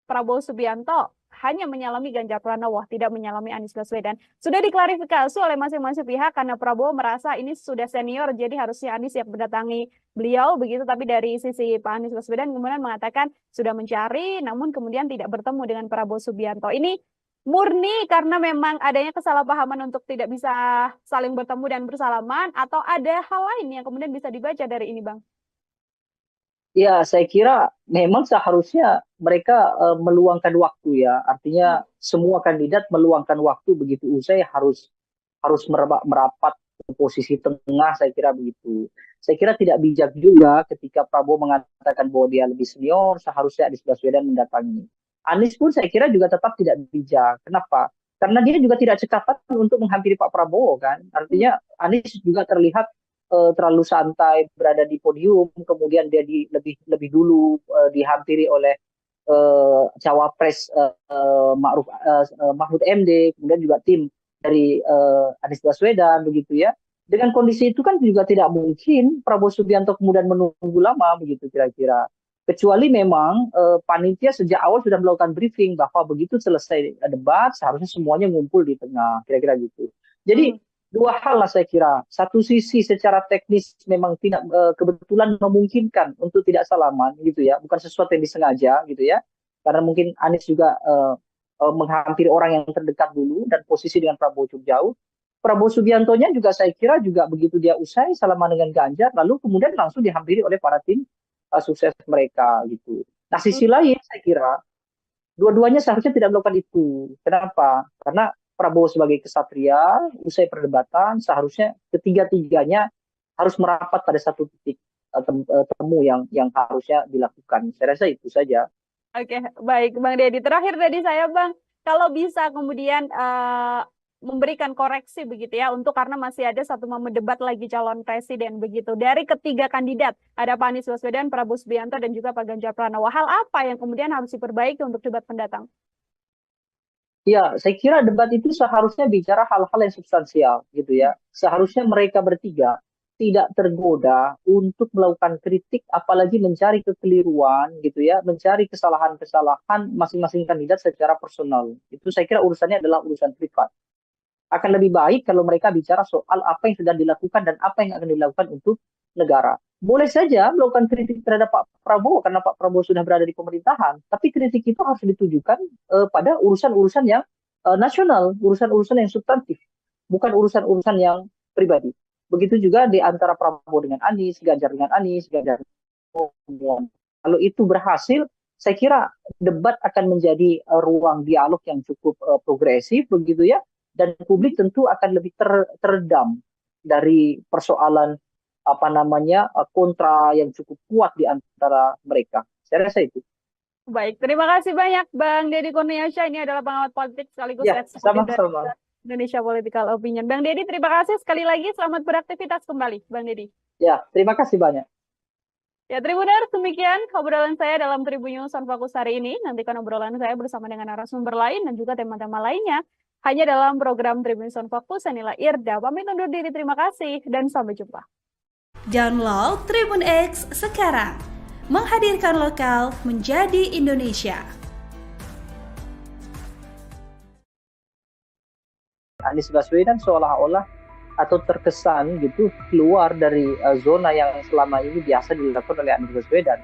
B: Prabowo Subianto hanya menyalami Ganjar Pranowo, tidak menyalami Anies Baswedan. Sudah diklarifikasi oleh masing-masing pihak karena Prabowo merasa ini sudah senior, jadi harusnya Anies yang mendatangi beliau begitu. Tapi dari sisi Pak Anies Baswedan kemudian mengatakan sudah mencari, namun kemudian tidak bertemu dengan Prabowo Subianto. Ini murni karena memang adanya kesalahpahaman untuk tidak bisa saling bertemu dan bersalaman, atau ada hal lain yang kemudian bisa dibaca dari ini, Bang?
A: Ya, saya kira memang seharusnya mereka meluangkan waktu ya. Artinya semua kandidat meluangkan waktu begitu usai harus merapat ke posisi tengah, saya kira begitu. Saya kira tidak bijak juga ketika Prabowo mengatakan bahwa dia lebih senior, seharusnya Anies Baswedan mendatangi. Anies pun saya kira juga tetap tidak bijak. Kenapa? Karena dia juga tidak cekatan untuk menghampiri Pak Prabowo kan. Artinya Anies juga terlihat terlalu santai berada di podium, kemudian dia lebih dulu dihampiri oleh cawapres Mahfud MD, kemudian juga tim dari Anies Baswedan begitu ya. Dengan kondisi itu kan juga tidak mungkin Prabowo Subianto kemudian menunggu lama begitu kira-kira. Kecuali memang panitia sejak awal sudah melakukan briefing bahwa begitu selesai debat seharusnya semuanya ngumpul di tengah, kira-kira gitu. Jadi dua hal lah saya kira. Satu sisi secara teknis memang tidak kebetulan memungkinkan untuk tidak salaman gitu ya, bukan sesuatu yang disengaja gitu ya. Karena mungkin Anies juga menghampiri orang yang terdekat dulu dan posisi dengan Prabowo cukup jauh. Prabowo Subiantonya juga saya kira juga begitu dia usai salaman dengan Ganjar, lalu kemudian langsung dihampiri oleh para tim sukses mereka gitu. Nah sisi lain saya kira dua-duanya seharusnya tidak melakukan itu. Kenapa? Karena Prabowo sebagai kesatria, usai perdebatan, seharusnya ketiga-tiganya harus merapat pada satu titik temu yang harusnya dilakukan. Saya rasa itu saja.
B: Oke, baik Bang Deddy. Terakhir tadi saya Bang, kalau bisa kemudian memberikan koreksi begitu ya, untuk karena masih ada satu momen debat lagi calon presiden begitu. Dari ketiga kandidat, ada Pak Anies Baswedan, Prabowo Subianto, dan juga Pak Ganjar Pranowo. Hal apa yang kemudian harus diperbaiki untuk debat mendatang?
A: Ya, saya kira debat itu seharusnya bicara hal-hal yang substansial gitu ya. Seharusnya mereka bertiga tidak tergoda untuk melakukan kritik, apalagi mencari kekeliruan gitu ya, mencari kesalahan-kesalahan masing-masing kandidat secara personal. Itu saya kira urusannya adalah urusan privat. Akan lebih baik kalau mereka bicara soal apa yang sudah dilakukan dan apa yang akan dilakukan untuk negara. Boleh saja melakukan kritik terhadap Pak Prabowo karena Pak Prabowo sudah berada di pemerintahan, tapi kritik itu harus ditujukan pada urusan-urusan yang nasional, urusan-urusan yang substantif, bukan urusan-urusan yang pribadi. Begitu juga di antara Prabowo dengan Anies, Ganjar dengan Anies, Ganjar dengan. Kalau itu berhasil, saya kira debat akan menjadi ruang dialog yang cukup progresif, begitu ya, dan publik tentu akan lebih teredam dari persoalan kontra yang cukup kuat di antara mereka. Saya rasa itu.
B: Baik, terima kasih banyak Bang Deddy Kurniasyah. Ini adalah pengamat politik sekaligus
A: sama-sama.
B: Indonesia Political Opinion. Bang Deddy, terima kasih sekali lagi. Selamat beraktivitas kembali, Bang Deddy.
A: Ya, terima kasih banyak.
B: Ya, Tribuners, demikian obrolan saya dalam Tribun News on Fokus hari ini. Nantikan obrolan saya bersama dengan narasumber lain dan juga tema-tema lainnya hanya dalam program Tribun News on Fokus. Saya Nila Irda, pamit undur diri. Terima kasih dan sampai jumpa.
C: Download Tribun X sekarang. Menghadirkan lokal menjadi Indonesia.
A: Anies Baswedan seolah-olah atau terkesan gitu keluar dari zona yang selama ini biasa dilakukan oleh Anies Baswedan,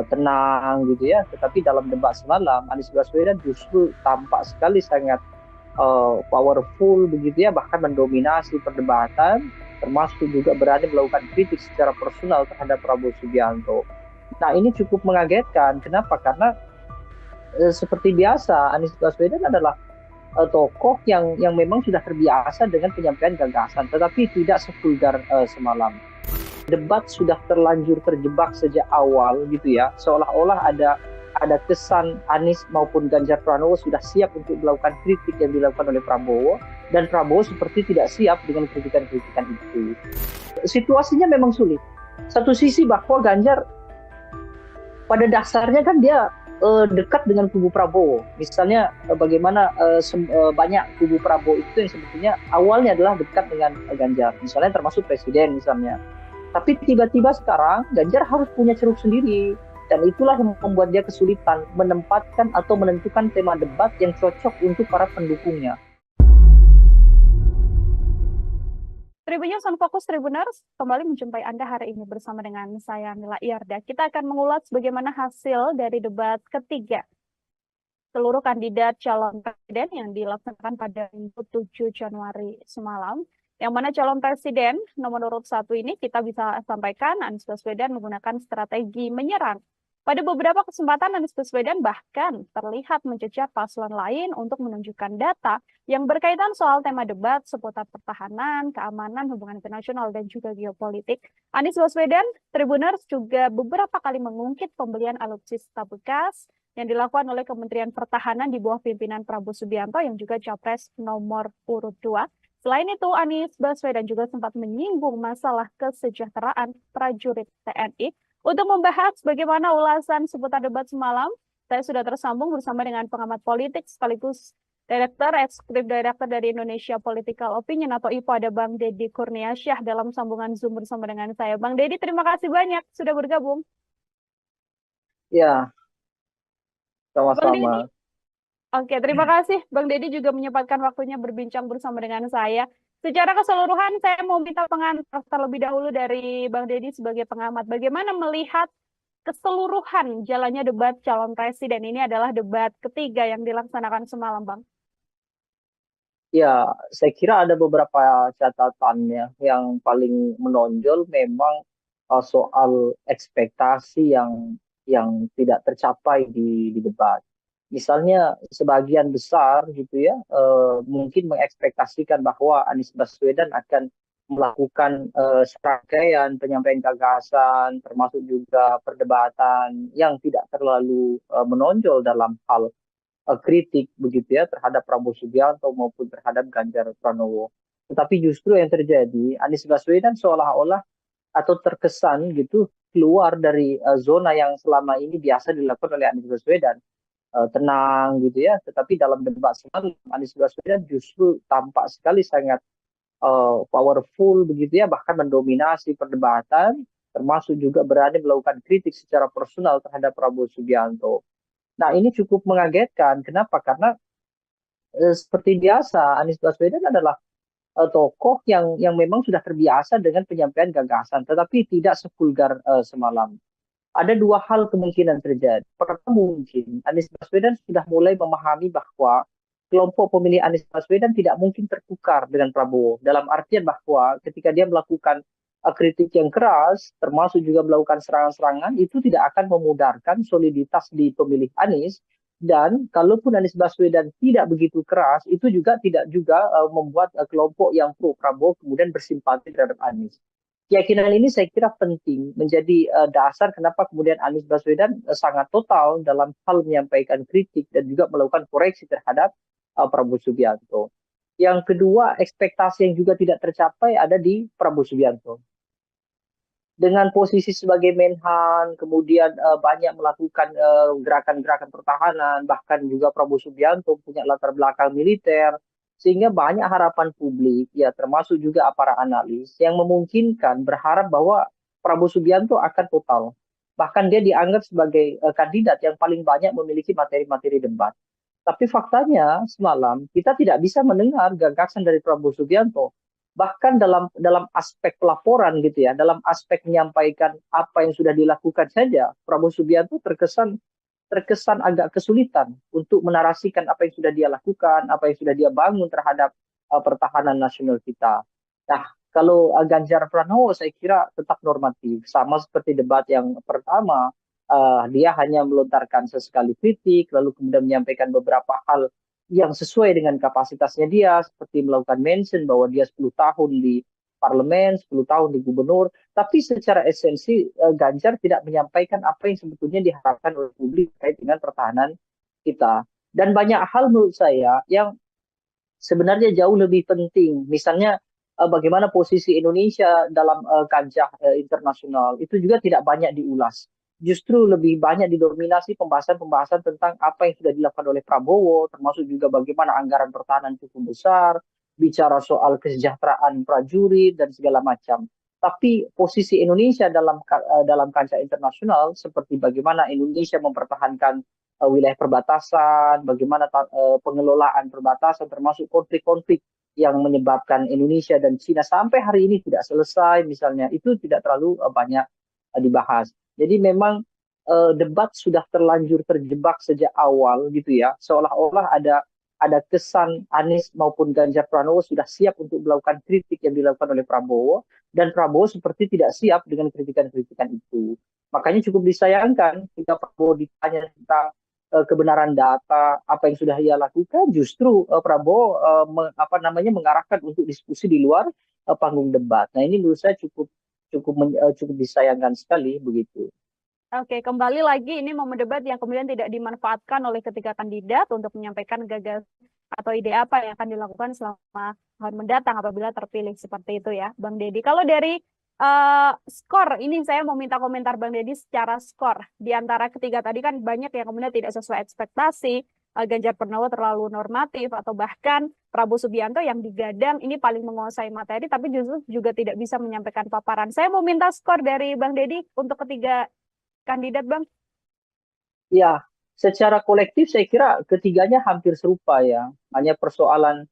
A: tenang gitu ya. Tetapi dalam debat semalam Anies Baswedan justru tampak sekali sangat powerful begitu ya, bahkan mendominasi perdebatan, termasuk juga berani melakukan kritik secara personal terhadap Prabowo Subianto. Nah ini cukup mengagetkan. Kenapa? Karena seperti biasa Anies Baswedan adalah tokoh yang memang sudah terbiasa dengan penyampaian gagasan, tetapi tidak sevulgar semalam. Debat sudah terlanjur terjebak sejak awal gitu ya, seolah-olah ada kesan Anies maupun Ganjar Pranowo sudah siap untuk melakukan kritik yang dilakukan oleh Prabowo, dan Prabowo seperti tidak siap dengan kritikan-kritikan itu. Situasinya memang sulit. Satu sisi bahwa Ganjar pada dasarnya kan dia dekat dengan kubu Prabowo. Misalnya bagaimana banyak kubu Prabowo itu yang sebetulnya awalnya adalah dekat dengan Ganjar. Misalnya termasuk presiden misalnya. Tapi tiba-tiba sekarang Ganjar harus punya ceruk sendiri. Dan itulah yang membuat dia kesulitan menempatkan atau menentukan tema debat yang cocok untuk para pendukungnya.
B: Tribunnews on Fokus Tribuners kembali menjumpai Anda hari ini bersama dengan saya Mila Iyarda. Kita akan mengulas bagaimana hasil dari debat ketiga seluruh kandidat calon presiden yang dilaksanakan pada Minggu 7 Januari semalam. Yang mana calon presiden nomor urut 1 ini kita bisa sampaikan Anies Baswedan menggunakan strategi menyerang. Pada beberapa kesempatan Anies Baswedan bahkan terlihat mencecar paslon lain untuk menunjukkan data yang berkaitan soal tema debat seputar pertahanan, keamanan, hubungan internasional, dan juga geopolitik. Anies Baswedan, Tribuners juga beberapa kali mengungkit pembelian alutsista bekas yang dilakukan oleh Kementerian Pertahanan di bawah pimpinan Prabowo Subianto yang juga capres nomor urut 2. Selain itu, Anies Baswedan juga sempat menyinggung masalah kesejahteraan prajurit TNI. Untuk membahas bagaimana ulasan seputar debat semalam, saya sudah tersambung bersama dengan pengamat politik sekaligus Eksekutif Direktur dari Indonesia Political Opinion atau IPO, ada Bang Deddy Kurniasyah dalam sambungan Zoom bersama dengan saya. Bang Deddy, terima kasih banyak sudah bergabung.
A: Ya,
B: Bang Deddy,
A: sama-sama.
B: oke, terima kasih. Bang Deddy juga menyempatkan waktunya berbincang bersama dengan saya. Secara keseluruhan, saya mau minta pengantar terlebih dahulu dari Bang Deddy sebagai pengamat. Bagaimana melihat keseluruhan jalannya debat calon presiden? Ini adalah debat ketiga yang dilaksanakan semalam, Bang.
A: Ya, saya kira ada beberapa catatannya yang paling menonjol memang soal ekspektasi yang tidak tercapai di debat. Misalnya sebagian besar gitu ya mungkin mengekspektasikan bahwa Anies Baswedan akan melakukan serangkaian penyampaian gagasan termasuk juga perdebatan yang tidak terlalu menonjol dalam hal kritik begitu ya terhadap Prabowo Subianto maupun terhadap Ganjar Pranowo. Tetapi justru yang terjadi Anies Baswedan seolah-olah atau terkesan gitu keluar dari zona yang selama ini biasa dilakukan oleh Anies Baswedan. Tenang gitu ya, tetapi dalam debat semalam Anies Baswedan justru tampak sekali sangat powerful begitu ya, bahkan mendominasi perdebatan, termasuk juga berani melakukan kritik secara personal terhadap Prabowo Subianto. Nah ini cukup mengagetkan, kenapa? Karena seperti biasa Anies Baswedan adalah tokoh yang memang sudah terbiasa dengan penyampaian gagasan, tetapi tidak sevulgar semalam. Ada dua hal kemungkinan terjadi. Pertama mungkin Anies Baswedan sudah mulai memahami bahwa kelompok pemilih Anies Baswedan tidak mungkin tertukar dengan Prabowo. Dalam artian bahwa ketika dia melakukan kritik yang keras, termasuk juga melakukan serangan-serangan, itu tidak akan memudarkan soliditas di pemilih Anies. Dan kalaupun Anies Baswedan tidak begitu keras, itu juga tidak juga membuat kelompok yang pro Prabowo kemudian bersimpati terhadap Anies. Keyakinan ini saya kira penting menjadi dasar kenapa kemudian Anies Baswedan sangat total dalam hal menyampaikan kritik dan juga melakukan koreksi terhadap Prabowo Subianto. Yang kedua, ekspektasi yang juga tidak tercapai ada di Prabowo Subianto. Dengan posisi sebagai Menhan, kemudian banyak melakukan gerakan-gerakan pertahanan, bahkan juga Prabowo Subianto punya latar belakang militer, sehingga banyak harapan publik, ya termasuk juga para analis, yang memungkinkan berharap bahwa Prabowo Subianto akan total. Bahkan dia dianggap sebagai kandidat yang paling banyak memiliki materi-materi debat. Tapi faktanya semalam kita tidak bisa mendengar gagasan dari Prabowo Subianto. Bahkan dalam aspek pelaporan gitu ya, dalam aspek menyampaikan apa yang sudah dilakukan saja, Prabowo Subianto terkesan agak kesulitan untuk menarasikan apa yang sudah dia lakukan, apa yang sudah dia bangun terhadap pertahanan nasional kita. Nah, kalau Ganjar Pranowo saya kira tetap normatif, sama seperti debat yang pertama, dia hanya melontarkan sesekali kritik, lalu kemudian menyampaikan beberapa hal yang sesuai dengan kapasitasnya dia, seperti melakukan mention bahwa dia 10 tahun di parlemen, 10 tahun di gubernur, tapi secara esensi Ganjar tidak menyampaikan apa yang sebetulnya diharapkan oleh publik terkait dengan pertahanan kita. Dan banyak hal menurut saya yang sebenarnya jauh lebih penting. Misalnya bagaimana posisi Indonesia dalam kancah internasional itu juga tidak banyak diulas. Justru lebih banyak didominasi pembahasan-pembahasan tentang apa yang sudah dilakukan oleh Prabowo, termasuk juga bagaimana anggaran pertahanan cukup besar, bicara soal kesejahteraan prajurit dan segala macam. Tapi posisi Indonesia dalam kancah internasional seperti bagaimana Indonesia mempertahankan wilayah perbatasan, bagaimana pengelolaan perbatasan termasuk konflik-konflik yang menyebabkan Indonesia dan China sampai hari ini tidak selesai misalnya, itu tidak terlalu banyak dibahas. Jadi memang debat sudah terlanjur terjebak sejak awal gitu ya, seolah-olah ada kesan Anies maupun Ganjar Pranowo sudah siap untuk melakukan kritik yang dilakukan oleh Prabowo, dan Prabowo seperti tidak siap dengan kritikan-kritikan itu. Makanya cukup disayangkan jika Prabowo ditanya tentang kebenaran data apa yang sudah ia lakukan, justru Prabowo mengarahkan untuk diskusi di luar panggung debat. Nah ini menurut saya cukup disayangkan sekali begitu.
B: Oke, kembali lagi ini momen debat yang kemudian tidak dimanfaatkan oleh ketiga kandidat untuk menyampaikan gagasan atau ide apa yang akan dilakukan selama tahun mendatang apabila terpilih seperti itu ya, Bang Deddy. Kalau dari skor, ini saya mau minta komentar Bang Deddy secara skor. Di antara ketiga tadi kan banyak yang kemudian tidak sesuai ekspektasi, Ganjar Pranowo terlalu normatif, atau bahkan Prabowo Subianto yang digadang ini paling menguasai materi, tapi justru juga tidak bisa menyampaikan paparan. Saya mau minta skor dari Bang Deddy untuk ketiga kandidat, Bang.
A: Ya, secara kolektif saya kira ketiganya hampir serupa ya. Hanya persoalan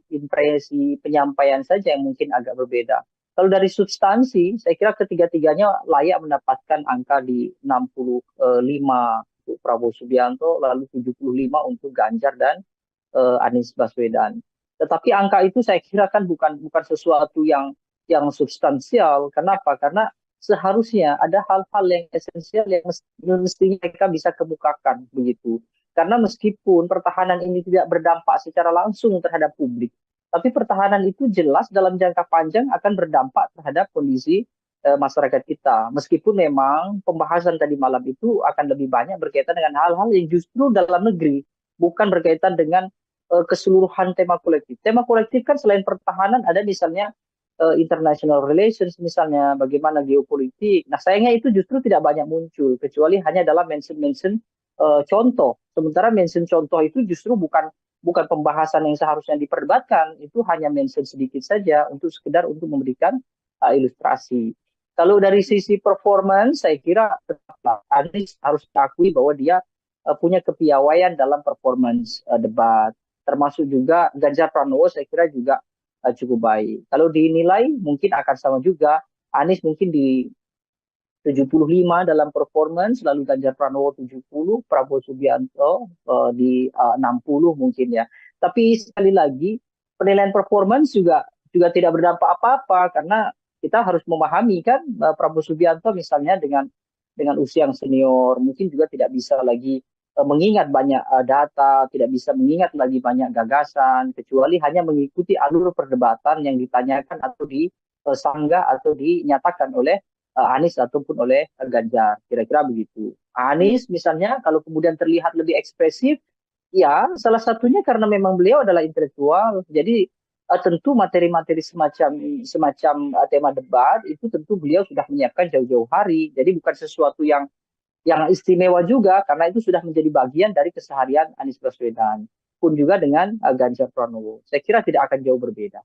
A: impresi penyampaian saja yang mungkin agak berbeda. Kalau dari substansi, saya kira ketiga-tiganya layak mendapatkan angka di 65 untuk Prabowo Subianto, lalu 75 untuk Ganjar dan Anies Baswedan. Tetapi angka itu saya kira kan bukan sesuatu yang substansial. Kenapa? Karena seharusnya ada hal-hal yang esensial yang mestinya mereka bisa kemukakan begitu. Karena meskipun pertahanan ini tidak berdampak secara langsung terhadap publik, tapi pertahanan itu jelas dalam jangka panjang akan berdampak terhadap kondisi masyarakat kita. Meskipun memang pembahasan tadi malam itu akan lebih banyak berkaitan dengan hal-hal yang justru dalam negeri, bukan berkaitan dengan keseluruhan tema kolektif. Tema kolektif kan selain pertahanan ada misalnya international relations, misalnya bagaimana geopolitik. Nah sayangnya itu justru tidak banyak muncul, kecuali hanya dalam mention contoh. Sementara mention contoh itu justru bukan pembahasan yang seharusnya diperdebatkan, itu hanya mention sedikit saja untuk sekedar untuk memberikan ilustrasi. Kalau dari sisi performance, saya kira Anies harus diakui bahwa dia punya kepiawaian dalam performance debat. Termasuk juga Ganjar Pranowo saya kira juga cukup baik. Kalau dinilai mungkin akan sama juga. Anies mungkin di 75 dalam performance, lalu Ganjar Pranowo 70, Prabowo Subianto di 60 mungkin ya. Tapi sekali lagi penilaian performance juga tidak berdampak apa-apa, karena kita harus memahami kan Prabowo Subianto misalnya dengan usia yang senior mungkin juga tidak bisa lagi mengingat banyak data, tidak bisa mengingat lagi banyak gagasan, kecuali hanya mengikuti alur perdebatan yang ditanyakan atau disanggah atau dinyatakan oleh Anies ataupun oleh Ganjar, kira-kira begitu. Anies misalnya kalau kemudian terlihat lebih ekspresif, ya salah satunya karena memang beliau adalah intelektual, jadi tentu materi-materi semacam tema debat itu tentu beliau sudah menyiapkan jauh-jauh hari, jadi bukan sesuatu yang istimewa juga, karena itu sudah menjadi bagian dari keseharian Anies Baswedan. Pun juga dengan Ganjar Pranowo. Saya kira tidak akan jauh berbeda.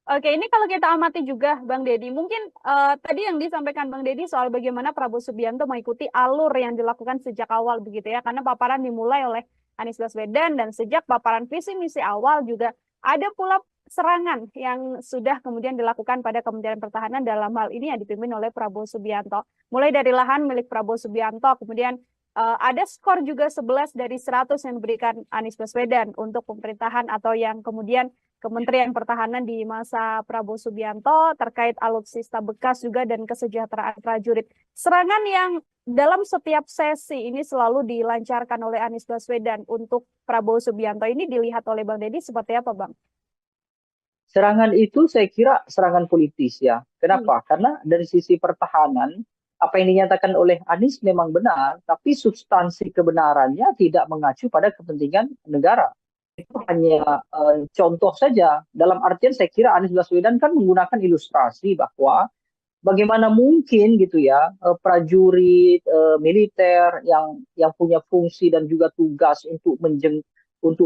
B: Oke, ini kalau kita amati juga Bang Deddy, mungkin tadi yang disampaikan Bang Deddy soal bagaimana Prabowo Subianto mengikuti alur yang dilakukan sejak awal begitu ya, karena paparan dimulai oleh Anies Baswedan, dan sejak paparan visi misi awal juga ada pula serangan yang sudah kemudian dilakukan pada Kementerian Pertahanan dalam hal ini yang dipimpin oleh Prabowo Subianto. Mulai dari lahan milik Prabowo Subianto, kemudian ada skor juga 11 dari 100 yang diberikan Anies Baswedan untuk pemerintahan atau yang kemudian Kementerian Pertahanan di masa Prabowo Subianto terkait alutsista bekas juga dan kesejahteraan prajurit. Serangan yang dalam setiap sesi ini selalu dilancarkan oleh Anies Baswedan untuk Prabowo Subianto ini dilihat oleh Bang Deddy seperti apa, Bang?
A: Serangan itu saya kira serangan politis ya. Kenapa? Karena dari sisi pertahanan, apa yang dinyatakan oleh Anies memang benar, tapi substansi kebenarannya tidak mengacu pada kepentingan negara. Itu hanya contoh saja. Dalam artian saya kira Anies Baswedan kan menggunakan ilustrasi bahwa bagaimana mungkin gitu ya prajurit militer yang punya fungsi dan juga tugas untuk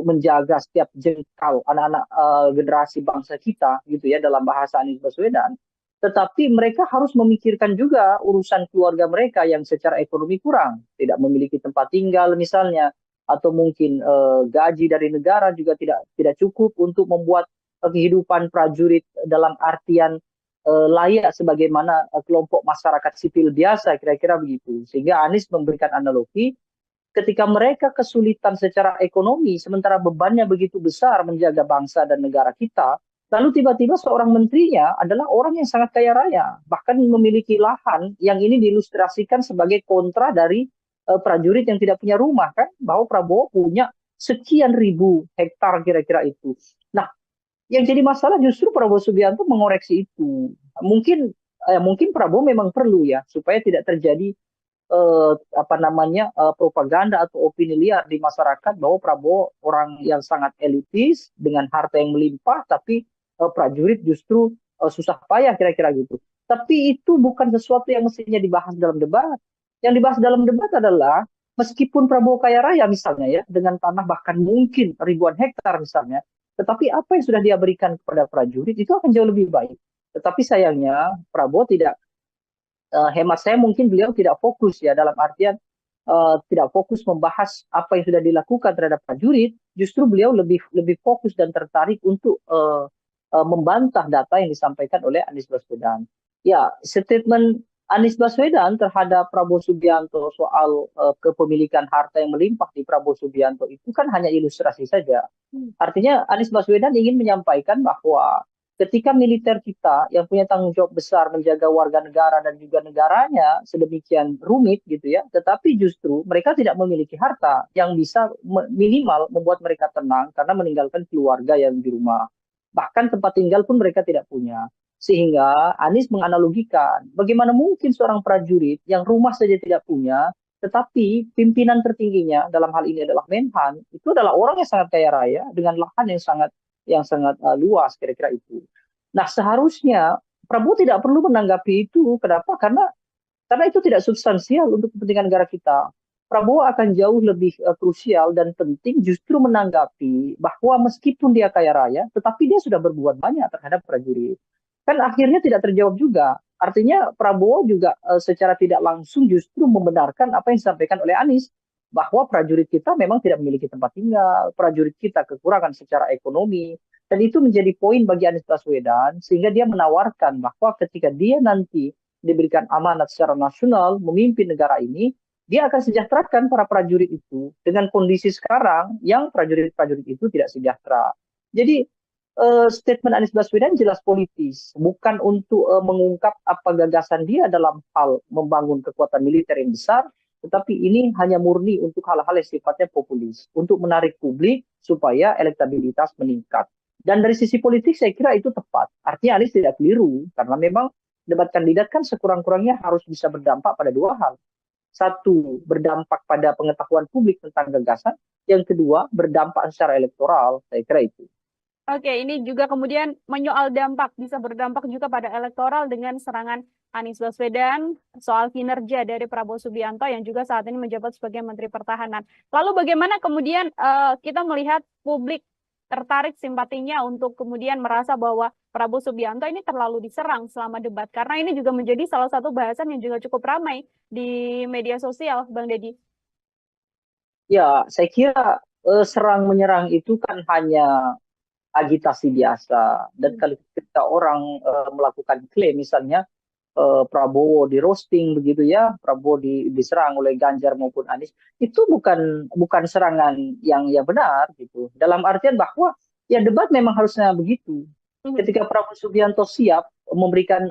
A: menjaga setiap jengkal anak-anak generasi bangsa kita gitu ya dalam bahasa Anies Baswedan, tetapi mereka harus memikirkan juga urusan keluarga mereka yang secara ekonomi kurang, tidak memiliki tempat tinggal misalnya, atau mungkin gaji dari negara juga tidak cukup untuk membuat kehidupan prajurit dalam artian layak sebagaimana kelompok masyarakat sipil biasa, kira-kira begitu. Sehingga Anies memberikan analogi, ketika mereka kesulitan secara ekonomi, sementara bebannya begitu besar menjaga bangsa dan negara kita, lalu tiba-tiba seorang menterinya adalah orang yang sangat kaya raya, bahkan memiliki lahan yang ini diilustrasikan sebagai kontra dari prajurit yang tidak punya rumah, kan? Bahwa Prabowo punya sekian ribu hektar kira-kira itu. Nah, yang jadi masalah justru Prabowo Subianto mengoreksi itu. Mungkin Prabowo memang perlu ya supaya tidak terjadi propaganda atau opini liar di masyarakat bahwa Prabowo orang yang sangat elitis dengan harta yang melimpah, tapi prajurit justru susah payah kira-kira gitu. Tapi itu bukan sesuatu yang mestinya dibahas dalam debat. Yang dibahas dalam debat adalah meskipun Prabowo kaya raya misalnya ya dengan tanah bahkan mungkin ribuan hektar misalnya, tetapi apa yang sudah dia berikan kepada prajurit itu akan jauh lebih baik. Tetapi sayangnya Prabowo tidak, hemat saya mungkin beliau tidak fokus ya dalam artian tidak fokus membahas apa yang sudah dilakukan terhadap prajurit. Justru beliau lebih fokus dan tertarik untuk membantah data yang disampaikan oleh Anies Baswedan. Ya, statement Anies Baswedan terhadap Prabowo Subianto soal kepemilikan harta yang melimpah di Prabowo Subianto itu kan hanya ilustrasi saja. Artinya Anies Baswedan ingin menyampaikan bahwa ketika militer kita yang punya tanggung jawab besar menjaga warga negara dan juga negaranya sedemikian rumit gitu ya, tetapi justru mereka tidak memiliki harta yang bisa minimal membuat mereka tenang karena meninggalkan keluarga yang di rumah. Bahkan tempat tinggal pun mereka tidak punya. Sehingga Anies menganalogikan bagaimana mungkin seorang prajurit yang rumah saja tidak punya, tetapi pimpinan tertingginya dalam hal ini adalah Menhan, itu adalah orang yang sangat kaya raya dengan lahan yang sangat luas kira-kira itu. Nah, seharusnya Prabowo tidak perlu menanggapi itu. Kenapa? Karena itu tidak substansial untuk kepentingan negara kita. Prabowo akan jauh lebih krusial dan penting justru menanggapi bahwa meskipun dia kaya raya, tetapi dia sudah berbuat banyak terhadap prajurit. Kan akhirnya tidak terjawab juga. Artinya Prabowo juga secara tidak langsung justru membenarkan apa yang disampaikan oleh Anies, bahwa prajurit kita memang tidak memiliki tempat tinggal, prajurit kita kekurangan secara ekonomi, dan itu menjadi poin bagi Anies Baswedan, sehingga dia menawarkan bahwa ketika dia nanti diberikan amanat secara nasional memimpin negara ini, dia akan sejahterakan para prajurit itu dengan kondisi sekarang yang prajurit-prajurit itu tidak sejahtera. Jadi statement Anies Baswedan jelas politis, bukan untuk mengungkap apa gagasan dia dalam hal membangun kekuatan militer yang besar, tetapi ini hanya murni untuk hal-hal yang sifatnya populis, untuk menarik publik supaya elektabilitas meningkat. Dan dari sisi politik saya kira itu tepat. Artinya Anies tidak keliru, karena memang debat kandidat kan sekurang-kurangnya harus bisa berdampak pada dua hal. Satu, berdampak pada pengetahuan publik tentang gagasan. Yang kedua, berdampak secara elektoral. Saya kira itu.
B: Oke, ini juga kemudian menyoal dampak, bisa berdampak juga pada elektoral dengan serangan Anies Baswedan soal kinerja dari Prabowo Subianto yang juga saat ini menjabat sebagai Menteri Pertahanan. Lalu bagaimana kemudian kita melihat publik tertarik simpatinya untuk kemudian merasa bahwa Prabowo Subianto ini terlalu diserang selama debat, karena ini juga menjadi salah satu bahasan yang juga cukup ramai di media sosial, Bang Deddy.
A: Ya, saya kira serang-menyerang itu kan hanya agitasi biasa. Dan kalau ketika orang melakukan klaim misalnya Prabowo di roasting begitu ya, Prabowo diserang oleh Ganjar maupun Anies, itu bukan serangan yang benar gitu. Dalam artian bahwa ya debat memang harusnya begitu. Ketika Prabowo Subianto siap memberikan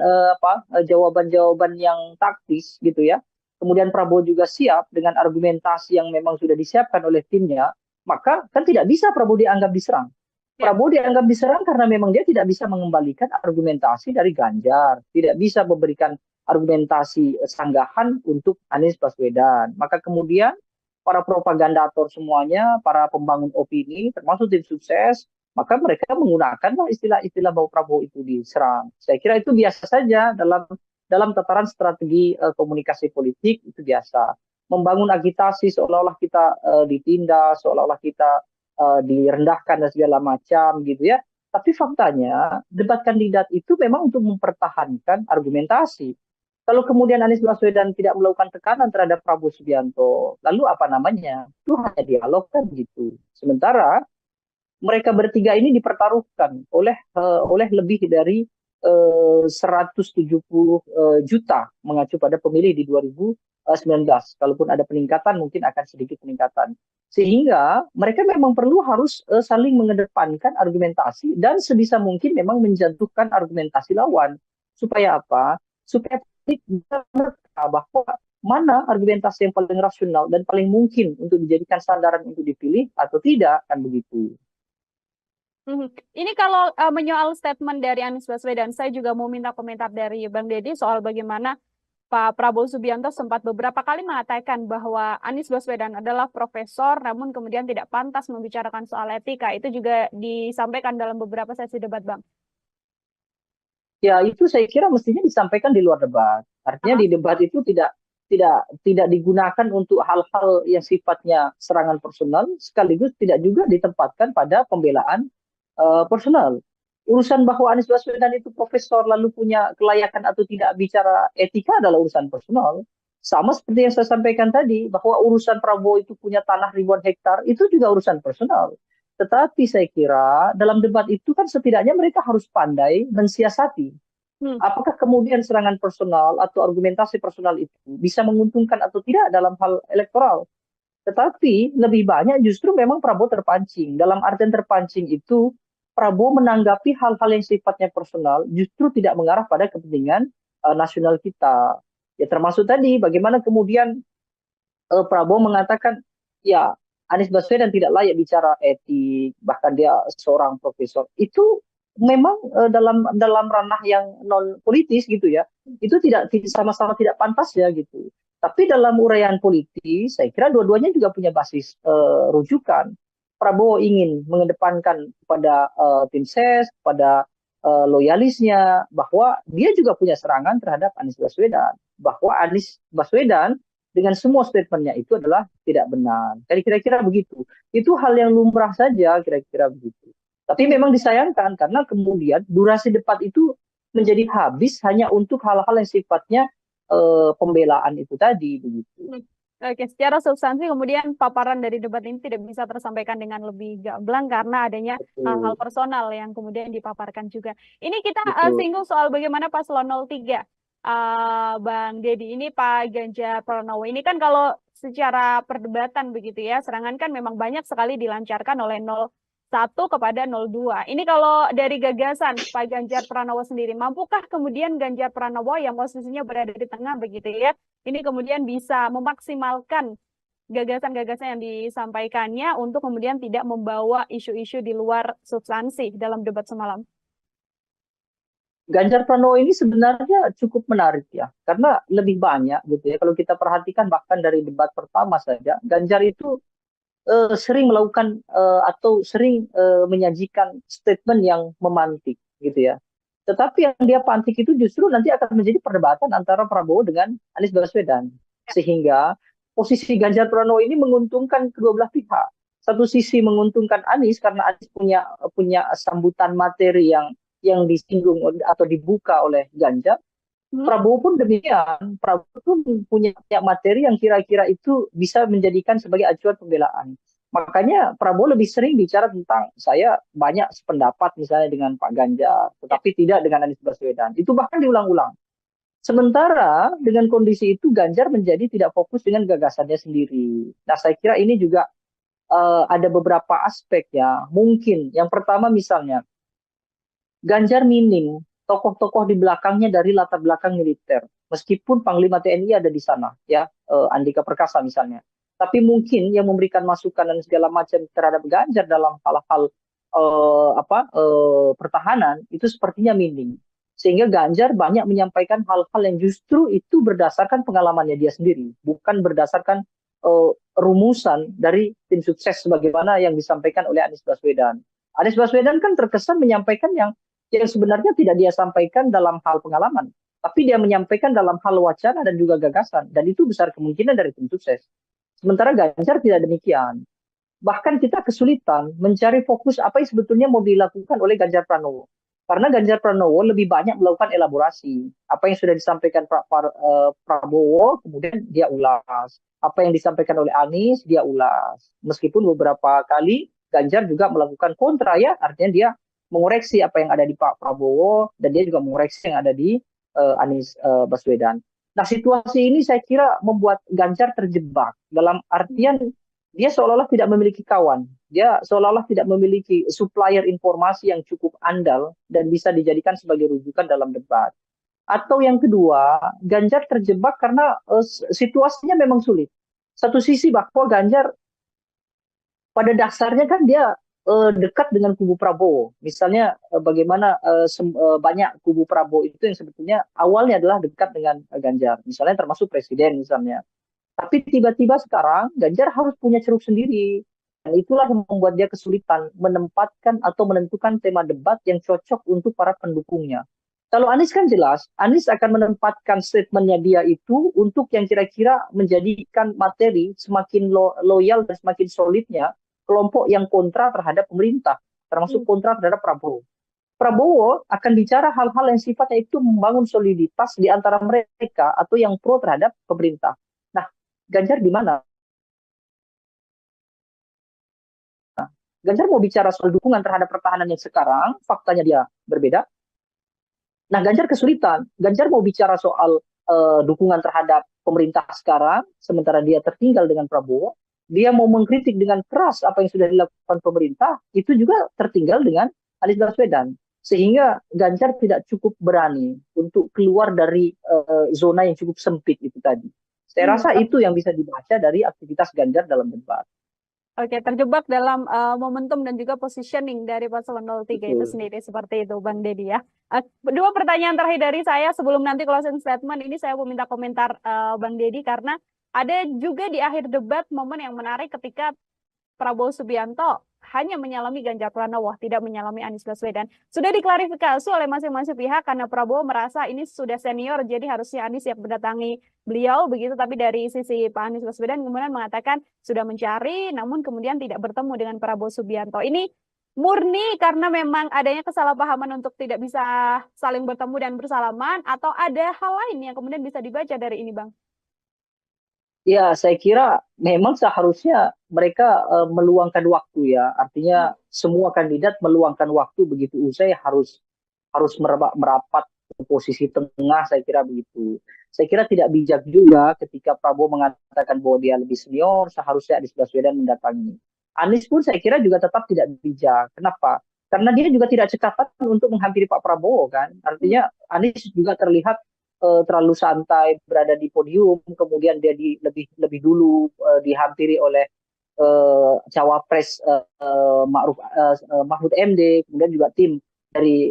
A: jawaban-jawaban yang taktis gitu ya, kemudian Prabowo juga siap dengan argumentasi yang memang sudah disiapkan oleh timnya, maka kan tidak bisa Prabowo dianggap diserang.
B: Ya.
A: Prabowo dianggap diserang karena memang dia tidak bisa mengembalikan argumentasi dari Ganjar, tidak bisa memberikan argumentasi sanggahan untuk Anies Baswedan. Maka kemudian para propagandator semuanya, para pembangun opini, termasuk tim sukses, maka mereka menggunakanlah istilah-istilah bahwa Prabowo itu diserang. Saya kira itu biasa saja dalam tataran strategi komunikasi politik, itu biasa. Membangun agitasi seolah-olah kita ditindas, seolah-olah kita direndahkan dan segala macam gitu ya. Tapi faktanya debat kandidat itu memang untuk mempertahankan argumentasi. Kalau kemudian Anies Baswedan tidak melakukan tekanan terhadap Prabowo Subianto, lalu apa namanya? Itu hanya dialog kan gitu. Sementara mereka bertiga ini dipertaruhkan oleh lebih dari 170 juta mengacu pada pemilih di 2019. Kalaupun ada peningkatan mungkin akan sedikit peningkatan. Sehingga mereka memang perlu harus saling mengedepankan argumentasi dan sebisa mungkin memang menjatuhkan argumentasi lawan. Supaya apa? Supaya publik bisa menerka bahwa mana argumentasi yang paling rasional dan paling mungkin untuk dijadikan sandaran untuk dipilih atau tidak, kan begitu.
B: Ini kalau menyoal statement dari Anies Baswedan, saya juga mau minta komentar dari Bang Deddy soal bagaimana Pak Prabowo Subianto sempat beberapa kali mengatakan bahwa Anies Baswedan adalah profesor, namun kemudian tidak pantas membicarakan soal etika. Itu juga disampaikan dalam beberapa sesi debat, Bang.
A: Ya, itu saya kira mestinya disampaikan di luar debat. Artinya di debat itu tidak digunakan untuk hal-hal yang sifatnya serangan personal, sekaligus tidak juga ditempatkan pada pembelaan personal. Urusan bahwa Anies Baswedan itu profesor lalu punya kelayakan atau tidak bicara etika adalah urusan personal. Sama seperti yang saya sampaikan tadi, bahwa urusan Prabowo itu punya tanah ribuan hektar, itu juga urusan personal. Tetapi saya kira dalam debat itu kan setidaknya mereka harus pandai mensiasati. Apakah kemudian serangan personal atau argumentasi personal itu bisa menguntungkan atau tidak dalam hal elektoral? Tetapi lebih banyak justru memang Prabowo terpancing. Dalam artian terpancing itu, Prabowo menanggapi hal-hal yang sifatnya personal justru tidak mengarah pada kepentingan nasional kita. Ya termasuk tadi bagaimana kemudian Prabowo mengatakan ya Anies Baswedan tidak layak bicara etik, bahkan dia seorang profesor. Itu memang dalam ranah yang non politis gitu ya. Itu tidak sama-sama tidak pantas ya gitu. Tapi dalam uraian politis, saya kira dua-duanya juga punya basis rujukan. Prabowo ingin mengedepankan kepada tim ses, kepada loyalisnya, bahwa dia juga punya serangan terhadap Anies Baswedan. Bahwa Anies Baswedan dengan semua statementnya itu adalah tidak benar. Jadi kira-kira begitu. Itu hal yang lumrah saja, kira-kira begitu. Tapi memang disayangkan karena kemudian durasi debat itu menjadi habis hanya untuk hal-hal yang sifatnya pembelaan itu tadi begitu.
B: Oke, secara substansi kemudian paparan dari debat ini tidak bisa tersampaikan dengan lebih gamblang karena adanya hal-hal personal yang kemudian dipaparkan juga. Ini kita singgung soal bagaimana Paslon 03, Bang Deddy, ini Pak Ganjar Pranowo. Ini kan kalau secara perdebatan begitu ya, serangan kan memang banyak sekali dilancarkan oleh 01 kepada 02. Ini kalau dari gagasan Pak Ganjar Pranowo sendiri, mampukah kemudian Ganjar Pranowo yang posisinya berada di tengah begitu ya, ini kemudian bisa memaksimalkan gagasan-gagasan yang disampaikannya untuk kemudian tidak membawa isu-isu di luar substansi dalam debat semalam?
A: Ganjar Pranowo ini sebenarnya cukup menarik ya, karena lebih banyak gitu ya. Kalau kita perhatikan bahkan dari debat pertama saja, Ganjar itu sering melakukan atau sering menyajikan statement yang memantik gitu ya. Tetapi yang dia pantik itu justru nanti akan menjadi perdebatan antara Prabowo dengan Anies Baswedan. Sehingga posisi Ganjar Pranowo ini menguntungkan kedua belah pihak. Satu sisi menguntungkan Anies karena Anies punya sambutan materi yang disinggung atau dibuka oleh Ganjar. Prabowo pun demikian. Prabowo pun punya materi yang kira-kira itu bisa menjadikan sebagai acuan pembelaan. Makanya Prabowo lebih sering bicara tentang saya banyak sependapat misalnya dengan Pak Ganjar, tetapi tidak dengan Anies Baswedan. Itu bahkan diulang-ulang. Sementara dengan kondisi itu Ganjar menjadi tidak fokus dengan gagasannya sendiri. Nah saya kira ini juga ada beberapa aspek ya. Mungkin yang pertama misalnya Ganjar minim tokoh-tokoh di belakangnya dari latar belakang militer. Meskipun Panglima TNI ada di sana, ya Andika Perkasa misalnya. Tapi mungkin yang memberikan masukan dan segala macam terhadap Ganjar dalam hal-hal pertahanan itu sepertinya minim. Sehingga Ganjar banyak menyampaikan hal-hal yang justru itu berdasarkan pengalamannya dia sendiri, bukan berdasarkan rumusan dari tim sukses sebagaimana yang disampaikan oleh Anies Baswedan. Anies Baswedan kan terkesan menyampaikan yang sebenarnya tidak dia sampaikan dalam hal pengalaman, tapi dia menyampaikan dalam hal wacana dan juga gagasan, dan itu besar kemungkinan dari tim sukses. Sementara Ganjar tidak demikian. Bahkan kita kesulitan mencari fokus apa yang sebetulnya mau dilakukan oleh Ganjar Pranowo. Karena Ganjar Pranowo lebih banyak melakukan elaborasi. Apa yang sudah disampaikan Prabowo, kemudian dia ulas. Apa yang disampaikan oleh Anies, dia ulas. Meskipun beberapa kali Ganjar juga melakukan kontra, ya, artinya dia mengoreksi apa yang ada di Pak Prabowo, dan dia juga mengoreksi yang ada di Anies Baswedan. Nah, situasi ini saya kira membuat Ganjar terjebak dalam artian dia seolah-olah tidak memiliki kawan. Dia seolah-olah tidak memiliki supplier informasi yang cukup andal dan bisa dijadikan sebagai rujukan dalam debat. Atau yang kedua, Ganjar terjebak karena situasinya memang sulit. Satu sisi bahwa Ganjar pada dasarnya kan dia dekat dengan kubu Prabowo. Misalnya bagaimana banyak kubu Prabowo itu yang sebetulnya awalnya adalah dekat dengan Ganjar. Misalnya termasuk presiden misalnya. Tapi tiba-tiba sekarang Ganjar harus punya ceruk sendiri. Dan itulah yang membuat dia kesulitan menempatkan atau menentukan tema debat yang cocok untuk para pendukungnya. Kalau Anies kan jelas, Anies akan menempatkan statementnya dia itu untuk yang kira-kira menjadikan materi semakin loyal dan semakin solidnya kelompok yang kontra terhadap pemerintah, termasuk kontra terhadap Prabowo. Prabowo akan bicara hal-hal yang sifatnya itu membangun soliditas di antara mereka atau yang pro terhadap pemerintah. Nah, Ganjar di mana? Ganjar mau bicara soal dukungan terhadap pertahanan yang sekarang, faktanya dia berbeda. Nah, Ganjar kesulitan. Ganjar mau bicara soal dukungan terhadap pemerintah sekarang, sementara dia tertinggal dengan Prabowo. Dia mau mengkritik dengan keras apa yang sudah dilakukan pemerintah, itu juga tertinggal dengan Anies Baswedan. Sehingga Ganjar tidak cukup berani untuk keluar dari zona yang cukup sempit itu tadi. Saya rasa itu yang bisa dibaca dari aktivitas Ganjar dalam debat.
B: Oke, terjebak dalam momentum dan juga positioning dari paslon 03 itu sendiri, seperti itu Bang Deddy ya. Dua pertanyaan terakhir dari saya sebelum nanti closing statement ini saya mau minta komentar Bang Deddy, karena ada juga di akhir debat momen yang menarik ketika Prabowo Subianto hanya menyalami Ganjar Pranowo, tidak menyalami Anies Baswedan. Sudah diklarifikasi oleh masing-masing pihak karena Prabowo merasa ini sudah senior, jadi harusnya Anies yang mendatangi beliau begitu. Tapi dari sisi Pak Anies Baswedan kemudian mengatakan sudah mencari, namun kemudian tidak bertemu dengan Prabowo Subianto. Ini murni karena memang adanya kesalahpahaman untuk tidak bisa saling bertemu dan bersalaman, atau ada hal lain yang kemudian bisa dibaca dari ini, Bang?
A: Ya, saya kira memang seharusnya mereka meluangkan waktu ya. Artinya semua kandidat meluangkan waktu begitu usai harus merapat ke posisi tengah, saya kira begitu. Saya kira tidak bijak juga ketika Prabowo mengatakan bahwa dia lebih senior, seharusnya Anies Baswedan mendatangi. Anies pun saya kira juga tetap tidak bijak. Kenapa? Karena dia juga tidak cekatan untuk menghampiri Pak Prabowo kan. Artinya Anies juga terlihat terlalu santai berada di podium, kemudian dia lebih dulu dihampiri oleh cawapres Mahfud MD, kemudian juga tim dari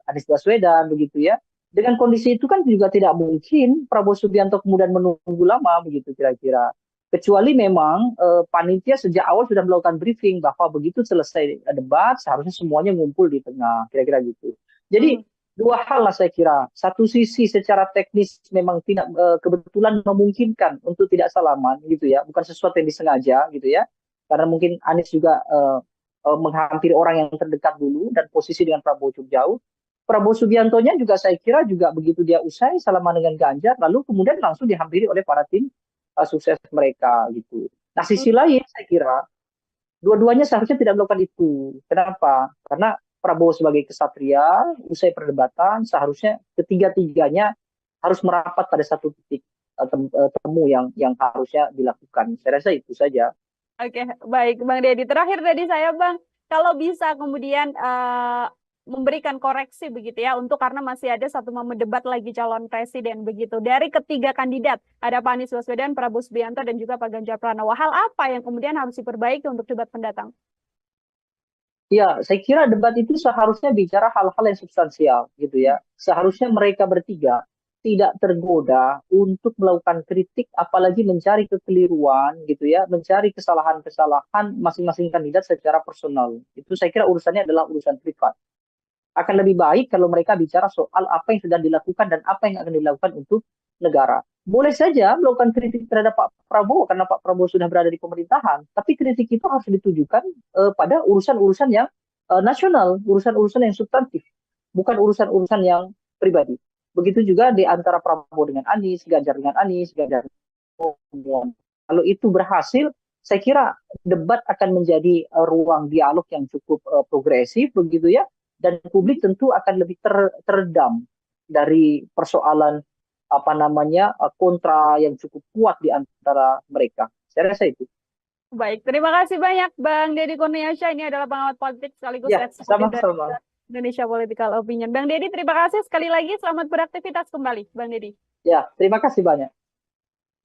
A: Anies Baswedan begitu ya. Dengan kondisi itu kan juga tidak mungkin Prabowo Subianto kemudian menunggu lama begitu kira-kira. Kecuali memang panitia sejak awal sudah melakukan briefing bahwa begitu selesai debat seharusnya semuanya ngumpul di tengah, kira-kira gitu. Jadi dua hal lah saya kira. Satu sisi secara teknis memang tidak kebetulan memungkinkan untuk tidak salaman gitu ya, bukan sesuatu yang disengaja gitu ya. Karena mungkin Anies juga menghampiri orang yang terdekat dulu dan posisi dengan Prabowo cukup jauh. Prabowo Subiantonya juga saya kira juga begitu dia usai salaman dengan Ganjar, lalu kemudian langsung dihampiri oleh para tim sukses mereka gitu. Nah, sisi lain saya kira dua-duanya seharusnya tidak melakukan itu. Kenapa? Karena Prabowo sebagai kesatria, usai perdebatan, seharusnya ketiga-tiganya harus merapat pada satu titik temu yang harusnya dilakukan. Saya rasa itu saja.
B: Oke, baik Bang Deddy. Terakhir tadi saya Bang, kalau bisa kemudian memberikan koreksi begitu ya, untuk karena masih ada satu momen debat lagi calon presiden begitu. Dari ketiga kandidat, ada Pak Anies Baswedan, Prabowo Subianto, dan juga Pak Ganjar Pranowo. Hal apa yang kemudian harus diperbaiki untuk debat pendatang?
A: Ya, saya kira debat itu seharusnya bicara hal-hal yang substansial gitu ya. Seharusnya mereka bertiga tidak tergoda untuk melakukan kritik, apalagi mencari kekeliruan gitu ya, mencari kesalahan-kesalahan masing-masing kandidat secara personal. Itu saya kira urusannya adalah urusan privat. Akan lebih baik kalau mereka bicara soal apa yang sudah dilakukan dan apa yang akan dilakukan untuk negara. Boleh saja melakukan kritik terhadap Pak Prabowo karena Pak Prabowo sudah berada di pemerintahan, tapi kritik itu harus ditujukan pada urusan-urusan yang nasional, urusan-urusan yang substantif, bukan urusan-urusan yang pribadi. Begitu juga di antara Prabowo dengan Anies, Ganjar dengan Anies, Ganjar dengan. Kalau itu berhasil, saya kira debat akan menjadi ruang dialog yang cukup progresif begitu ya, dan publik tentu akan lebih teredam dari persoalan apa namanya kontra yang cukup kuat di antara mereka. Saya rasa itu.
B: Baik, terima kasih banyak Bang Deddy Kurniasyah. Ini adalah pengamat politik sekaligus
A: Ya,
B: eksekutif dari
A: sama-sama.
B: Indonesia Political Opinion. Bang Deddy, terima kasih sekali lagi. Selamat beraktivitas kembali, Bang Deddy.
A: Ya, terima kasih banyak.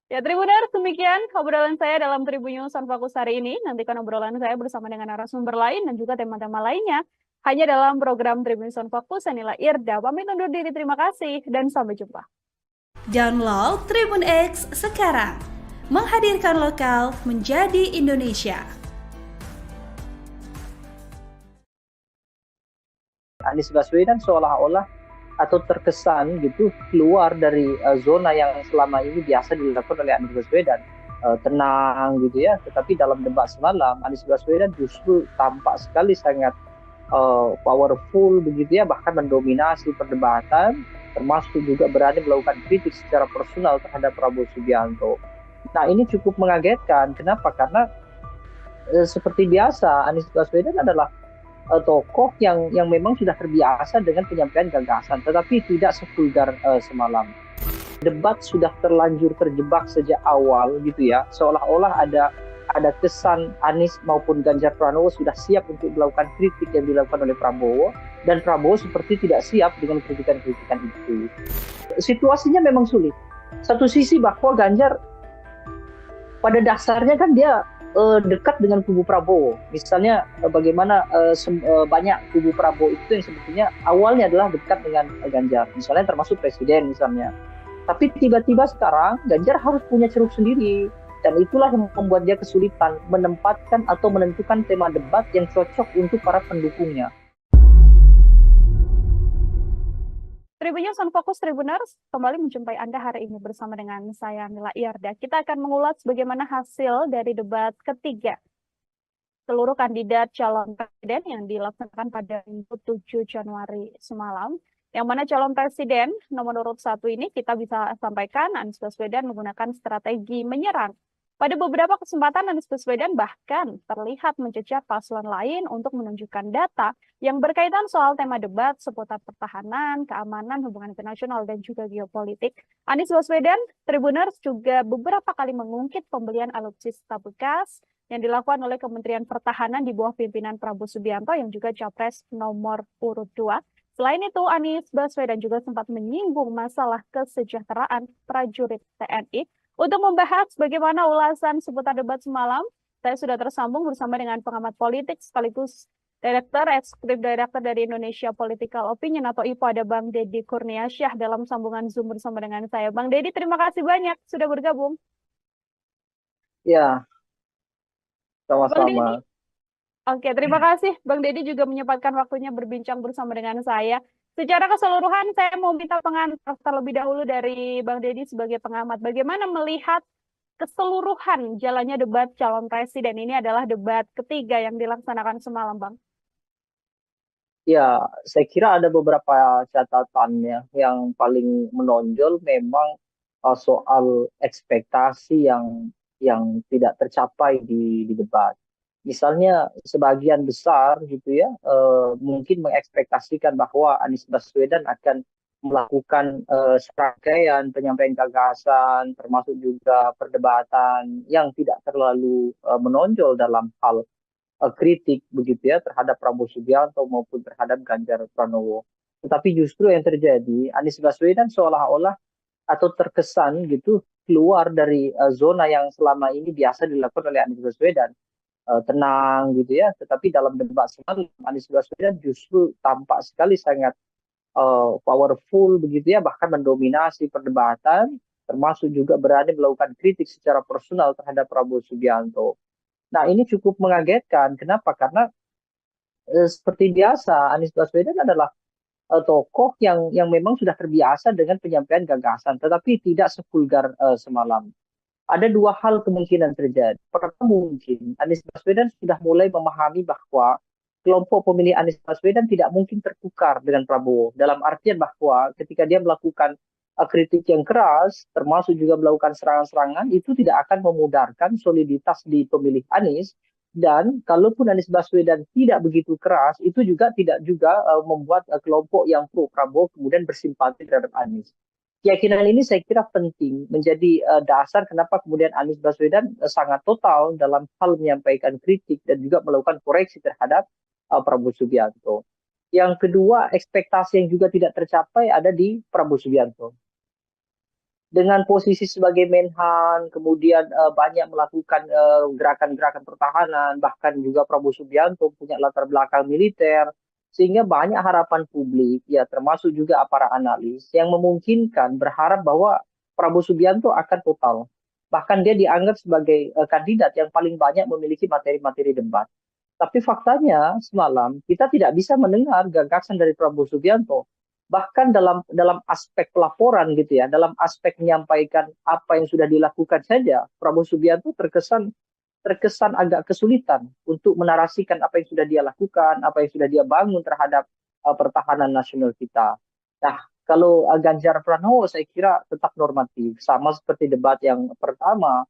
B: Ya, Tribuners, demikian obrolan saya dalam Tribun News on Fokus hari ini. Nantikan obrolan saya bersama dengan narasumber lain dan juga tema-tema lainnya hanya dalam program Tribun News on Fokus. Saya Nila Irda, pamit undur diri. Terima kasih dan sampai jumpa.
C: Download Tribun X sekarang. Menghadirkan lokal menjadi Indonesia.
A: Anies Baswedan seolah-olah atau terkesan gitu keluar dari zona yang selama ini biasa dilakukan oleh Anies Baswedan, tenang gitu ya. Tetapi dalam debat semalam Anies Baswedan justru tampak sekali sangat powerful begitu ya, bahkan mendominasi perdebatan, termasuk juga berani melakukan kritik secara personal terhadap Prabowo Subianto. Nah, ini cukup mengagetkan. Kenapa? Karena seperti biasa Anies Baswedan adalah tokoh yang memang sudah terbiasa dengan penyampaian gagasan, tetapi tidak sevulgar semalam. Debat sudah terlanjur terjebak sejak awal gitu ya, seolah-olah ada kesan Anies maupun Ganjar Pranowo sudah siap untuk melakukan kritik yang dilakukan oleh Prabowo, dan Prabowo seperti tidak siap dengan kritikan-kritikan itu. Situasinya memang sulit. Satu sisi bahwa Ganjar pada dasarnya kan dia dekat dengan kubu Prabowo. Misalnya bagaimana banyak kubu Prabowo itu yang sebetulnya awalnya adalah dekat dengan Ganjar. Misalnya termasuk presiden misalnya. Tapi tiba-tiba sekarang Ganjar harus punya ceruk sendiri. Dan itulah yang membuat dia kesulitan menempatkan atau menentukan tema debat yang cocok untuk para pendukungnya.
B: Tribun News on Fokus Tribuners kembali menjumpai Anda hari ini bersama dengan saya Nila Irda. Kita akan mengulas bagaimana hasil dari debat ketiga seluruh kandidat calon presiden yang dilaksanakan pada Minggu 7 Januari semalam. Yang mana calon presiden nomor urut 1 ini kita bisa sampaikan Anies Baswedan menggunakan strategi menyerang. Pada beberapa kesempatan Anies Baswedan bahkan terlihat mencecar paslon lain untuk menunjukkan data yang berkaitan soal tema debat seputar pertahanan, keamanan, hubungan internasional, dan juga geopolitik. Anies Baswedan, Tribuners juga beberapa kali mengungkit pembelian alutsista bekas yang dilakukan oleh Kementerian Pertahanan di bawah pimpinan Prabowo Subianto yang juga capres nomor urut 2. Selain itu, Anies Baswedan juga sempat menyinggung masalah kesejahteraan prajurit TNI. Untuk membahas bagaimana ulasan seputar debat semalam, saya sudah tersambung bersama dengan pengamat politik sekaligus Eksekutif Direktur dari Indonesia Political Opinion atau IPO, ada Bang Deddy Kurniasyah dalam sambungan Zoom bersama dengan saya. Bang Deddy, terima kasih banyak sudah bergabung.
A: Ya,
B: Bang Deddy,
A: sama-sama.
B: oke, terima kasih. Bang Deddy juga menyempatkan waktunya berbincang bersama dengan saya. Secara keseluruhan, saya mau minta pengantar terlebih dahulu dari Bang Deddy sebagai pengamat. Bagaimana melihat keseluruhan jalannya debat calon presiden? Ini adalah debat ketiga yang dilaksanakan semalam, Bang.
A: Ya, saya kira ada beberapa catatannya. Yang paling menonjol memang soal ekspektasi yang tidak tercapai di debat. Misalnya sebagian besar gitu ya, mungkin mengekspektasikan bahwa Anies Baswedan akan melakukan serangkaian penyampaian gagasan, termasuk juga perdebatan yang tidak terlalu menonjol dalam hal kritik begitu ya terhadap Prabowo Subianto maupun terhadap Ganjar Pranowo. Tetapi justru yang terjadi, Anies Baswedan seolah-olah atau terkesan gitu keluar dari zona yang selama ini biasa dilakukan oleh Anies Baswedan, tenang gitu ya. Tetapi dalam debat semalam Anies Baswedan justru tampak sekali sangat powerful begitu ya, bahkan mendominasi perdebatan, termasuk juga berani melakukan kritik secara personal terhadap Prabowo Subianto. Nah, ini cukup mengagetkan. Kenapa? Karena seperti biasa Anies Baswedan adalah tokoh yang memang sudah terbiasa dengan penyampaian gagasan, tetapi tidak sevulgar semalam. Ada dua hal kemungkinan terjadi. Pertama, mungkin Anies Baswedan sudah mulai memahami bahwa kelompok pemilih Anies Baswedan tidak mungkin tertukar dengan Prabowo. Dalam artian bahwa ketika dia melakukan kritik yang keras, termasuk juga melakukan serangan-serangan, itu tidak akan memudarkan soliditas di pemilih Anies. Dan kalaupun Anies Baswedan tidak begitu keras, itu juga tidak juga membuat kelompok yang pro Prabowo kemudian bersimpati terhadap Anies. Keyakinan ini saya kira penting menjadi dasar kenapa kemudian Anies Baswedan sangat total dalam hal menyampaikan kritik dan juga melakukan koreksi terhadap Prabowo Subianto. Yang kedua, ekspektasi yang juga tidak tercapai ada di Prabowo Subianto. Dengan posisi sebagai Menhan, kemudian banyak melakukan gerakan-gerakan pertahanan, bahkan juga Prabowo Subianto punya latar belakang militer, sehingga banyak harapan publik, ya termasuk juga para analis, yang memungkinkan berharap bahwa Prabowo Subianto akan total. Bahkan dia dianggap sebagai kandidat yang paling banyak memiliki materi-materi debat. Tapi faktanya semalam kita tidak bisa mendengar gagasan dari Prabowo Subianto. Bahkan dalam aspek pelaporan gitu ya, dalam aspek menyampaikan apa yang sudah dilakukan saja, Prabowo Subianto terkesan agak kesulitan untuk menarasikan apa yang sudah dia lakukan, apa yang sudah dia bangun terhadap pertahanan nasional kita. Nah, kalau Ganjar Pranowo saya kira tetap normatif, sama seperti debat yang pertama,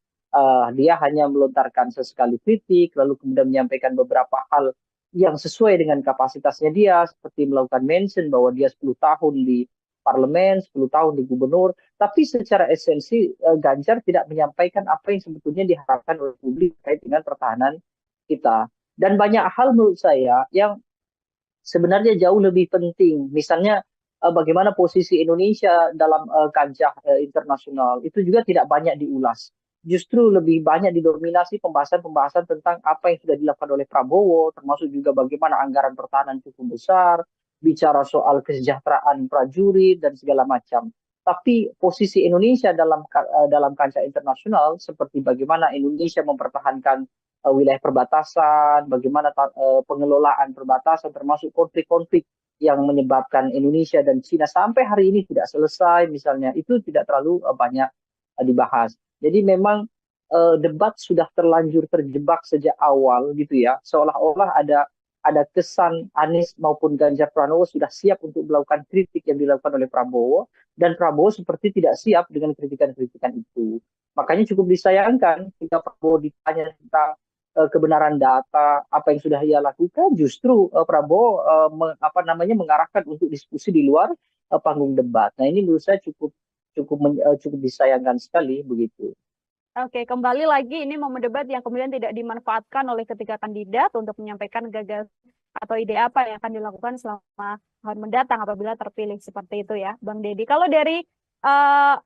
A: dia hanya melontarkan sesekali kritik, lalu kemudian menyampaikan beberapa hal yang sesuai dengan kapasitasnya dia, seperti melakukan mention bahwa dia 10 tahun di parlemen, 10 tahun di gubernur, tapi secara esensi Ganjar tidak menyampaikan apa yang sebetulnya diharapkan oleh publik terkait dengan pertahanan kita. Dan banyak hal menurut saya yang sebenarnya jauh lebih penting. Misalnya bagaimana posisi Indonesia dalam kancah internasional, itu juga tidak banyak diulas. Justru lebih banyak didominasi pembahasan-pembahasan tentang apa yang sudah dilakukan oleh Prabowo, termasuk juga bagaimana anggaran pertahanan cukup besar, bicara soal kesejahteraan prajurit dan segala macam. Tapi posisi Indonesia dalam kancah internasional, seperti bagaimana Indonesia mempertahankan wilayah perbatasan, bagaimana pengelolaan perbatasan, termasuk konflik-konflik yang menyebabkan Indonesia dan Cina sampai hari ini tidak selesai, misalnya, itu tidak terlalu banyak dibahas. Jadi memang debat sudah terlanjur terjebak sejak awal gitu ya, seolah-olah ada kesan Anies maupun Ganjar Pranowo sudah siap untuk melakukan kritik yang dilakukan oleh Prabowo, dan Prabowo seperti tidak siap dengan kritikan-kritikan itu. Makanya cukup disayangkan jika Prabowo ditanya tentang kebenaran data, apa yang sudah ia lakukan, justru Prabowo mengarahkan untuk diskusi di luar panggung debat. Nah, ini menurut saya cukup disayangkan sekali begitu.
B: Oke, kembali lagi ini momen debat yang kemudian tidak dimanfaatkan oleh ketiga kandidat untuk menyampaikan gagasan atau ide apa yang akan dilakukan selama tahun mendatang apabila terpilih, seperti itu ya, Bang Deddy. Kalau dari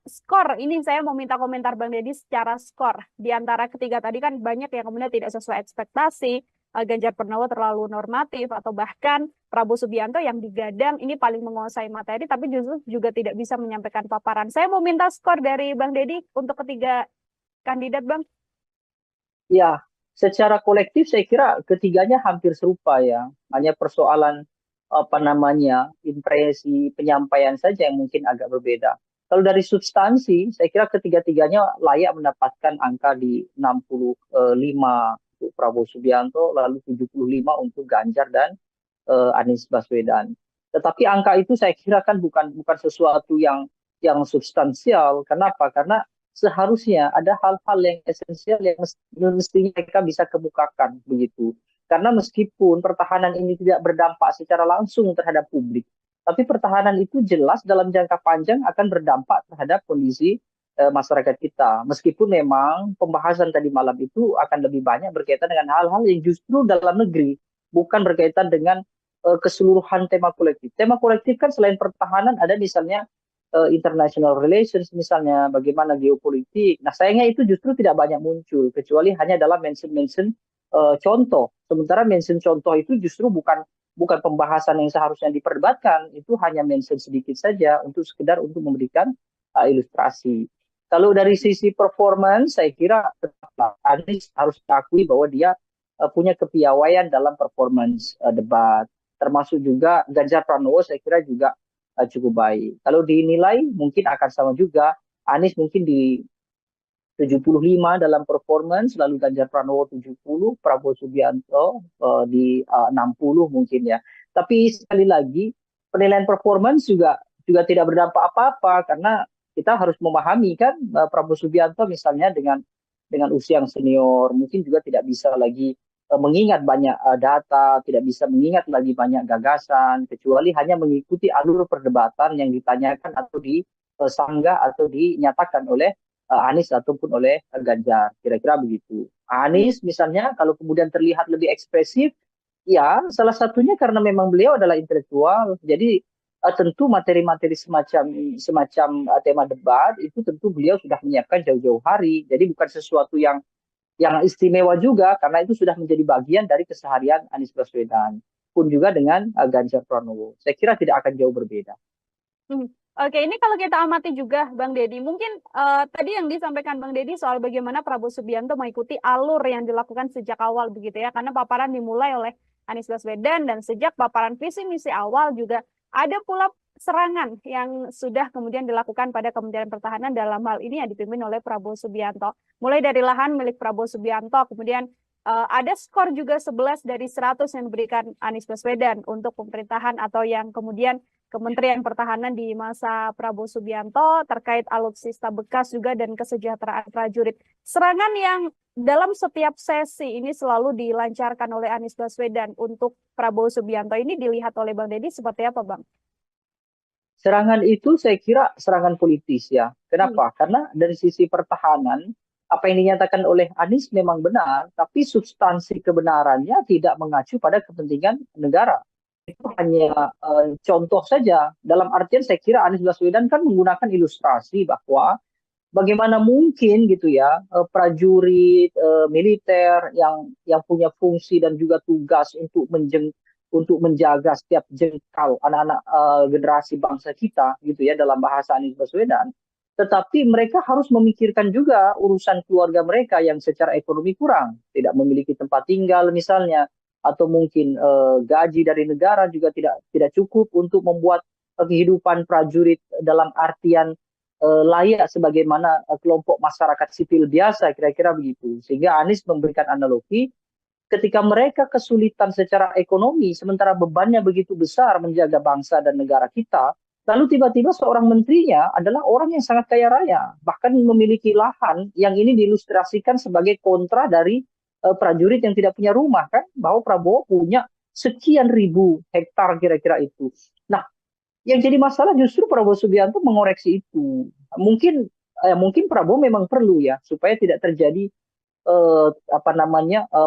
B: skor, ini saya mau minta komentar Bang Deddy secara skor. Di antara ketiga tadi kan banyak yang kemudian tidak sesuai ekspektasi, Ganjar Pranowo terlalu normatif, atau bahkan Prabowo Subianto yang digadang ini paling menguasai materi, tapi justru juga tidak bisa menyampaikan paparan. Saya mau minta skor dari Bang Deddy untuk ketiga kandidat, Bang.
A: Ya, secara kolektif saya kira ketiganya hampir serupa ya. Hanya persoalan impresi penyampaian saja yang mungkin agak berbeda. Kalau dari substansi, saya kira ketiga-tiganya layak mendapatkan angka di 65 untuk Prabowo Subianto, lalu 75 untuk Ganjar dan Anies Baswedan. Tetapi angka itu saya kira kan bukan sesuatu yang substansial. Kenapa? Karena seharusnya ada hal-hal yang esensial yang mestinya mereka bisa kemukakan begitu. Karena meskipun pertahanan ini tidak berdampak secara langsung terhadap publik, tapi pertahanan itu jelas dalam jangka panjang akan berdampak terhadap kondisi masyarakat kita. Meskipun memang pembahasan tadi malam itu akan lebih banyak berkaitan dengan hal-hal yang justru dalam negeri, bukan berkaitan dengan keseluruhan tema kolektif. Tema kolektif kan selain pertahanan ada misalnya international relations, misalnya bagaimana geopolitik. Nah, sayangnya itu justru tidak banyak muncul, kecuali hanya dalam mention-mention contoh. Sementara mention contoh itu justru bukan pembahasan yang seharusnya diperdebatkan, itu hanya mention sedikit saja untuk sekedar untuk memberikan ilustrasi. Kalau dari sisi performance, saya kira tetaplah Anies harus diakui bahwa dia punya kepiawaian dalam performance debat. Termasuk juga Ganjar Pranowo saya kira juga cukup baik. Kalau dinilai mungkin akan sama juga. Anies mungkin di 75 dalam performance, lalu Ganjar Pranowo 70, Prabowo Subianto di 60 mungkin ya. Tapi sekali lagi penilaian performance juga tidak berdampak apa-apa karena kita harus memahami kan Prabowo Subianto misalnya dengan usia yang senior mungkin juga tidak bisa lagi mengingat banyak data, tidak bisa mengingat lagi banyak gagasan kecuali hanya mengikuti alur perdebatan yang ditanyakan atau disanggah atau dinyatakan oleh Anies ataupun oleh Ganjar, kira-kira begitu. Anies misalnya kalau kemudian terlihat lebih ekspresif, ya salah satunya karena memang beliau adalah intelektual, jadi tentu materi-materi semacam tema debat itu tentu beliau sudah menyiapkan jauh-jauh hari, jadi bukan sesuatu yang istimewa juga karena itu sudah menjadi bagian dari keseharian Anies Baswedan. Pun juga dengan Ganjar Pranowo, saya kira tidak akan jauh berbeda.
B: Oke, ini kalau kita amati juga Bang Deddy, mungkin tadi yang disampaikan Bang Deddy soal bagaimana Prabowo Subianto mengikuti alur yang dilakukan sejak awal begitu ya, karena paparan dimulai oleh Anies Baswedan dan sejak paparan visi misi awal juga ada pula serangan yang sudah kemudian dilakukan pada Kementerian Pertahanan dalam hal ini yang dipimpin oleh Prabowo Subianto. Mulai dari lahan milik Prabowo Subianto, kemudian ada skor juga 11 dari 100 yang diberikan Anies Baswedan untuk pemerintahan atau yang kemudian Kementerian Pertahanan di masa Prabowo Subianto terkait alutsista bekas juga dan kesejahteraan prajurit. Serangan yang dalam setiap sesi ini selalu dilancarkan oleh Anies Baswedan untuk Prabowo Subianto ini dilihat oleh Bang Deddy seperti apa, Bang?
A: Serangan itu saya kira serangan politis ya. Kenapa? Karena dari sisi pertahanan, apa yang dinyatakan oleh Anies memang benar, tapi substansi kebenarannya tidak mengacu pada kepentingan negara. Itu hanya contoh saja. Dalam artian saya kira Anies Baswedan kan menggunakan ilustrasi bahwa bagaimana mungkin gitu ya prajurit militer yang punya fungsi dan juga tugas untuk menjaga setiap jengkal anak-anak generasi bangsa kita gitu ya dalam bahasa Anies Baswedan. Tetapi mereka harus memikirkan juga urusan keluarga mereka yang secara ekonomi kurang, tidak memiliki tempat tinggal misalnya, atau mungkin gaji dari negara juga tidak cukup untuk membuat kehidupan prajurit dalam artian layak sebagaimana kelompok masyarakat sipil biasa, kira-kira begitu. Sehingga Anies memberikan analogi ketika mereka kesulitan secara ekonomi sementara bebannya begitu besar menjaga bangsa dan negara kita, lalu tiba-tiba seorang menterinya adalah orang yang sangat kaya raya, bahkan memiliki lahan yang ini diilustrasikan sebagai kontra dari prajurit yang tidak punya rumah kan, bahwa Prabowo punya sekian ribu hektar kira-kira itu. Nah, yang jadi masalah justru Prabowo Subianto mengoreksi itu. Mungkin Prabowo memang perlu ya supaya tidak terjadi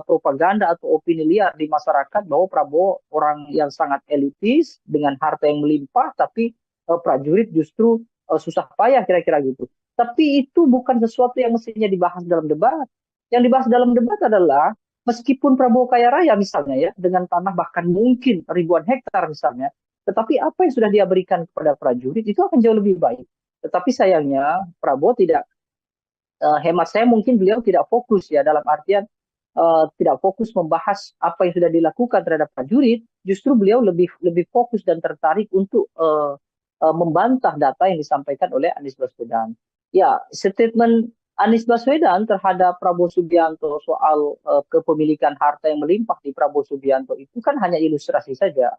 A: propaganda atau opini liar di masyarakat bahwa Prabowo orang yang sangat elitis dengan harta yang melimpah, tapi prajurit justru susah payah kira-kira gitu. Tapi itu bukan sesuatu yang mestinya dibahas dalam debat. Yang dibahas dalam debat adalah meskipun Prabowo kaya raya misalnya ya, dengan tanah bahkan mungkin ribuan hektar misalnya, tetapi apa yang sudah dia berikan kepada prajurit itu akan jauh lebih baik. Tetapi sayangnya Prabowo tidak, hemat saya mungkin beliau tidak fokus ya dalam artian tidak fokus membahas apa yang sudah dilakukan terhadap prajurit, justru beliau lebih fokus dan tertarik untuk membantah data yang disampaikan oleh Anies Baswedan. Ya, statement Anies Baswedan terhadap Prabowo Subianto soal kepemilikan harta yang melimpah di Prabowo Subianto itu kan hanya ilustrasi saja.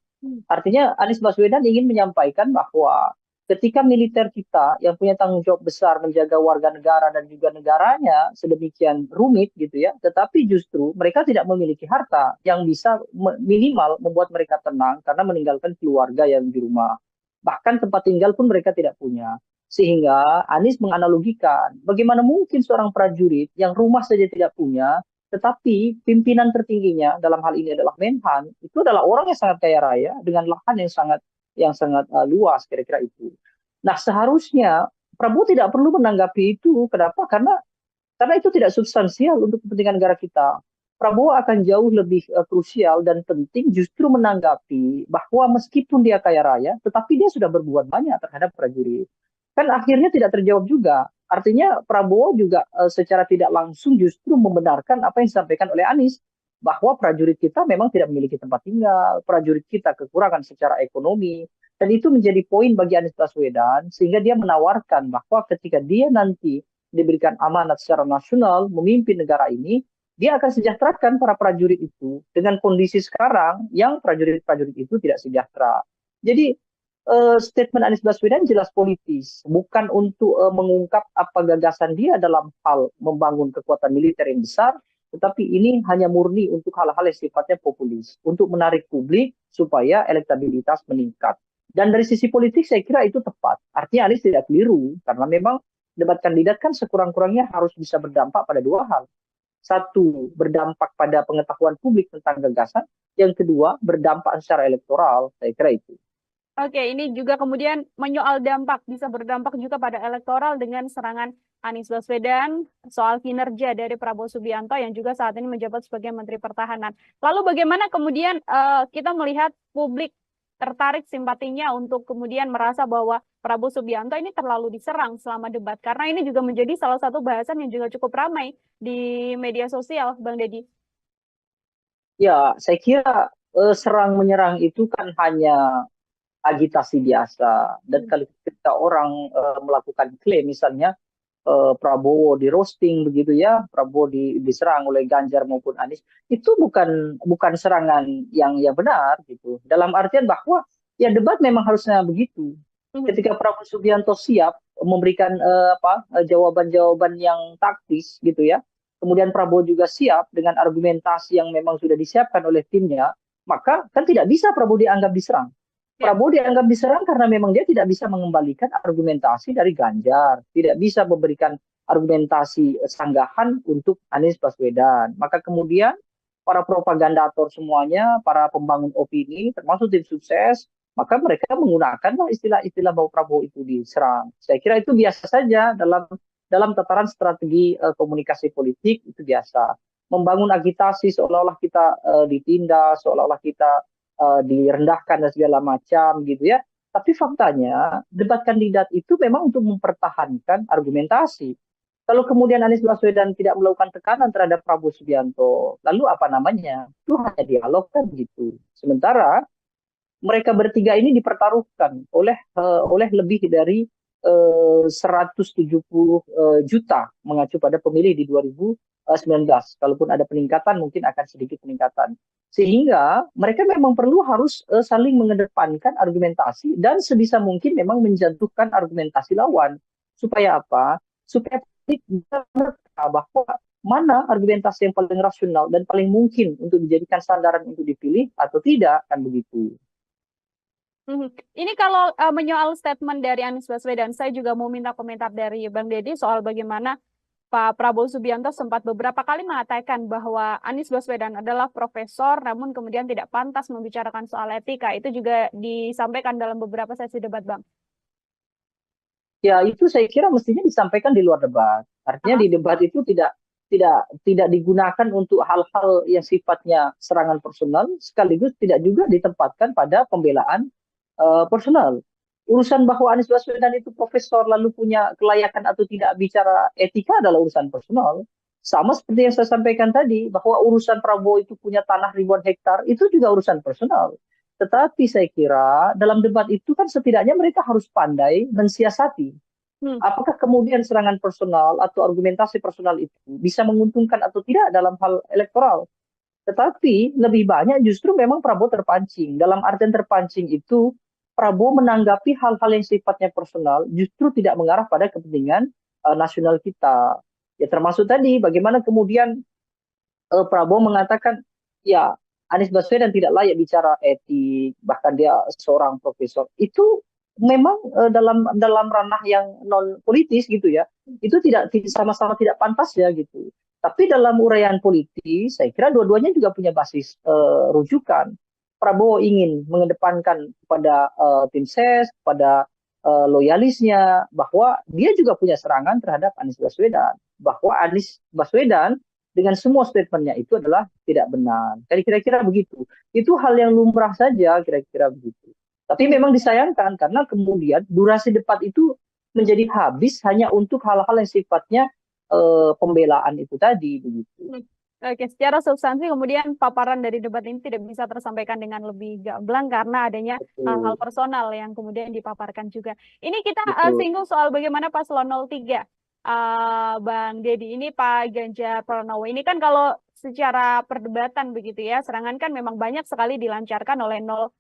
A: Artinya Anies Baswedan ingin menyampaikan bahwa ketika militer kita yang punya tanggung jawab besar menjaga warga negara dan juga negaranya sedemikian rumit gitu ya, tetapi justru mereka tidak memiliki harta yang bisa minimal membuat mereka tenang karena meninggalkan keluarga yang di rumah. Bahkan tempat tinggal pun mereka tidak punya. Sehingga Anies menganalogikan bagaimana mungkin seorang prajurit yang rumah saja tidak punya, tetapi pimpinan tertingginya dalam hal ini adalah Menhan, itu adalah orang yang sangat kaya raya dengan lahan yang sangat luas kira-kira itu. Nah, seharusnya Prabowo tidak perlu menanggapi itu. Kenapa? Karena itu tidak substansial untuk kepentingan negara kita. Prabowo akan jauh lebih krusial dan penting justru menanggapi bahwa meskipun dia kaya raya, tetapi dia sudah berbuat banyak terhadap prajurit. Kan akhirnya tidak terjawab juga. Artinya Prabowo juga secara tidak langsung justru membenarkan apa yang disampaikan oleh Anies, bahwa prajurit kita memang tidak memiliki tempat tinggal, prajurit kita kekurangan secara ekonomi, dan itu menjadi poin bagi Anies Baswedan, sehingga dia menawarkan bahwa ketika dia nanti diberikan amanat secara nasional memimpin negara ini, dia akan sejahterakan para prajurit itu dengan kondisi sekarang yang prajurit-prajurit itu tidak sejahtera. Jadi statement Anies Baswedan jelas politis, bukan untuk mengungkap apa gagasan dia dalam hal membangun kekuatan militer yang besar, tetapi ini hanya murni untuk hal-hal yang sifatnya populis, untuk menarik publik supaya elektabilitas meningkat. Dan dari sisi politik saya kira itu tepat. Artinya Anies tidak keliru, karena memang debat kandidat kan sekurang-kurangnya harus bisa berdampak pada dua hal. Satu, berdampak pada pengetahuan publik tentang gagasan. Yang kedua, berdampak secara elektoral. Saya kira itu.
B: Oke, ini juga kemudian menyoal dampak, bisa berdampak juga pada elektoral dengan serangan Anies Baswedan soal kinerja dari Prabowo Subianto yang juga saat ini menjabat sebagai Menteri Pertahanan. Lalu bagaimana kemudian kita melihat publik tertarik simpatinya untuk kemudian merasa bahwa Prabowo Subianto ini terlalu diserang selama debat, karena ini juga menjadi salah satu bahasan yang juga cukup ramai di media sosial, Bang Deddy.
A: Ya, saya kira serang menyerang itu kan hanya agitasi biasa. Dan kalau kita orang melakukan klaim, misalnya Prabowo di roasting begitu ya, Prabowo diserang oleh Ganjar maupun Anies, itu bukan serangan yang benar gitu. Dalam artian bahwa ya debat memang harusnya begitu. Ketika Prabowo Subianto siap memberikan jawaban-jawaban yang taktis gitu ya, kemudian Prabowo juga siap dengan argumentasi yang memang sudah disiapkan oleh timnya, maka kan tidak bisa Prabowo dianggap diserang. Prabowo dianggap diserang karena memang dia tidak bisa mengembalikan argumentasi dari Ganjar, tidak bisa memberikan argumentasi sanggahan untuk Anies Baswedan. Maka kemudian para propagandator semuanya, para pembangun opini, termasuk tim sukses, maka mereka menggunakanlah istilah-istilah bahwa Prabowo itu diserang. Saya kira itu biasa saja dalam tataran strategi komunikasi politik, itu biasa. Membangun agitasi seolah-olah kita ditindas, seolah-olah kita direndahkan dan segala macam gitu ya. Tapi faktanya debat kandidat itu memang untuk mempertahankan argumentasi. Kalau kemudian Anies Baswedan tidak melakukan tekanan terhadap Prabowo Subianto, lalu apa namanya? Itu hanya dialog kan gitu. Sementara mereka bertiga ini dipertaruhkan oleh lebih dari 170 juta mengacu pada pemilih di 2019. Kalaupun ada peningkatan, mungkin akan sedikit peningkatan. Sehingga mereka memang perlu harus saling mengedepankan argumentasi dan sebisa mungkin memang menjatuhkan argumentasi lawan. Supaya apa? Supaya publik bisa menerka bahwa mana argumentasi yang paling rasional dan paling mungkin untuk dijadikan sandaran untuk dipilih atau tidak, kan begitu.
B: Ini kalau menyoal statement dari Anies Baswedan, saya juga mau minta komentar dari Bang Deddy soal bagaimana Pak Prabowo Subianto sempat beberapa kali mengatakan bahwa Anies Baswedan adalah profesor, namun kemudian tidak pantas membicarakan soal etika. Itu juga disampaikan dalam beberapa sesi debat, Bang.
A: Ya, itu saya kira mestinya disampaikan di luar debat. Artinya di debat itu tidak digunakan untuk hal-hal yang sifatnya serangan personal, sekaligus tidak juga ditempatkan pada pembelaan personal. Urusan bahwa Anies Baswedan itu profesor lalu punya kelayakan atau tidak bicara etika adalah urusan personal. Sama seperti yang saya sampaikan tadi, bahwa urusan Prabowo itu punya tanah ribuan hektar, itu juga urusan personal. Tetapi saya kira dalam debat itu kan setidaknya mereka harus pandai mensiasati. Apakah kemudian serangan personal atau argumentasi personal itu bisa menguntungkan atau tidak dalam hal elektoral. Tetapi lebih banyak justru memang Prabowo terpancing. Dalam artian terpancing itu, Prabowo menanggapi hal-hal yang sifatnya personal justru tidak mengarah pada kepentingan nasional kita. Ya termasuk tadi bagaimana kemudian Prabowo mengatakan ya Anies Baswedan tidak layak bicara etik, bahkan dia seorang profesor. Itu memang dalam ranah yang non politis gitu ya. Itu tidak sama-sama tidak pantas ya gitu. Tapi dalam uraian politis saya kira dua-duanya juga punya basis rujukan. Prabowo ingin mengedepankan kepada tim ses, kepada loyalisnya, bahwa dia juga punya serangan terhadap Anies Baswedan. Bahwa Anies Baswedan dengan semua statementnya itu adalah tidak benar. Jadi kira-kira begitu. Itu hal yang lumrah saja, kira-kira begitu. Tapi memang disayangkan karena kemudian durasi debat itu menjadi habis hanya untuk hal-hal yang sifatnya pembelaan itu tadi begitu.
B: Oke, secara substansi kemudian paparan dari debat ini tidak bisa tersampaikan dengan lebih gamblang karena adanya hal-hal
A: Betul,
B: personal yang kemudian dipaparkan juga. Ini kita
A: betul.
B: singgung soal bagaimana Paslon 03. Bang Deddy, ini Pak Ganjar Pranowo. Ini kan kalau secara perdebatan begitu ya, serangan kan memang banyak sekali dilancarkan oleh 01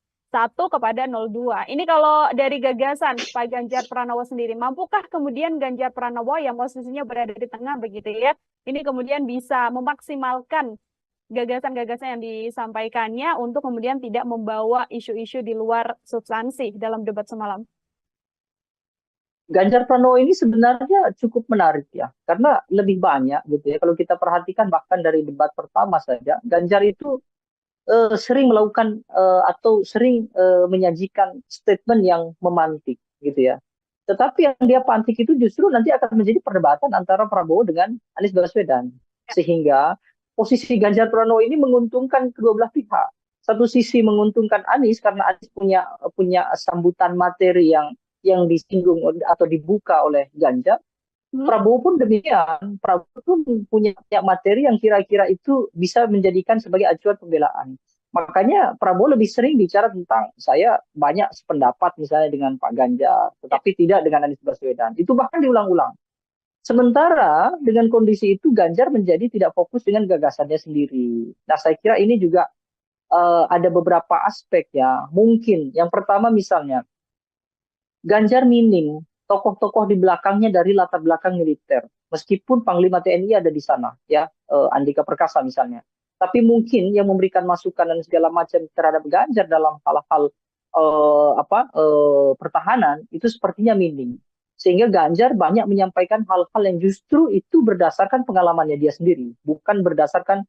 B: kepada 02. Ini kalau dari gagasan Pak Ganjar Pranowo sendiri, mampukah kemudian Ganjar Pranowo yang posisinya berada di tengah begitu ya, ini kemudian bisa memaksimalkan gagasan-gagasan yang disampaikannya untuk kemudian tidak membawa isu-isu di luar substansi dalam debat semalam?
A: Ganjar Pranowo ini sebenarnya cukup menarik ya, karena lebih banyak gitu ya. Kalau kita perhatikan bahkan dari debat pertama saja, Ganjar itu sering melakukan atau sering menyajikan statement yang memantik gitu ya. Tetapi yang dia pantik itu justru nanti akan menjadi perdebatan antara Prabowo dengan Anies Baswedan. Sehingga posisi Ganjar Pranowo ini menguntungkan kedua belah pihak. Satu sisi menguntungkan Anies karena Anies punya punya sambutan materi yang disinggung atau dibuka oleh Ganjar. Prabowo pun demikian. Prabowo pun punya materi yang kira-kira itu bisa menjadikan sebagai acuan pembelaan. Makanya Prabowo lebih sering bicara tentang saya banyak sependapat misalnya dengan Pak Ganjar, tetapi tidak dengan Anies Baswedan. Itu bahkan diulang-ulang. Sementara dengan kondisi itu Ganjar menjadi tidak fokus dengan gagasannya sendiri. Nah, saya kira ini juga ada beberapa aspek ya. Mungkin yang pertama misalnya Ganjar minim tokoh-tokoh di belakangnya dari latar belakang militer. Meskipun Panglima TNI ada di sana, ya Andika Perkasa misalnya. Tapi mungkin yang memberikan masukan dan segala macam terhadap Ganjar dalam hal-hal pertahanan itu sepertinya minim. Sehingga Ganjar banyak menyampaikan hal-hal yang justru itu berdasarkan pengalamannya dia sendiri, bukan berdasarkan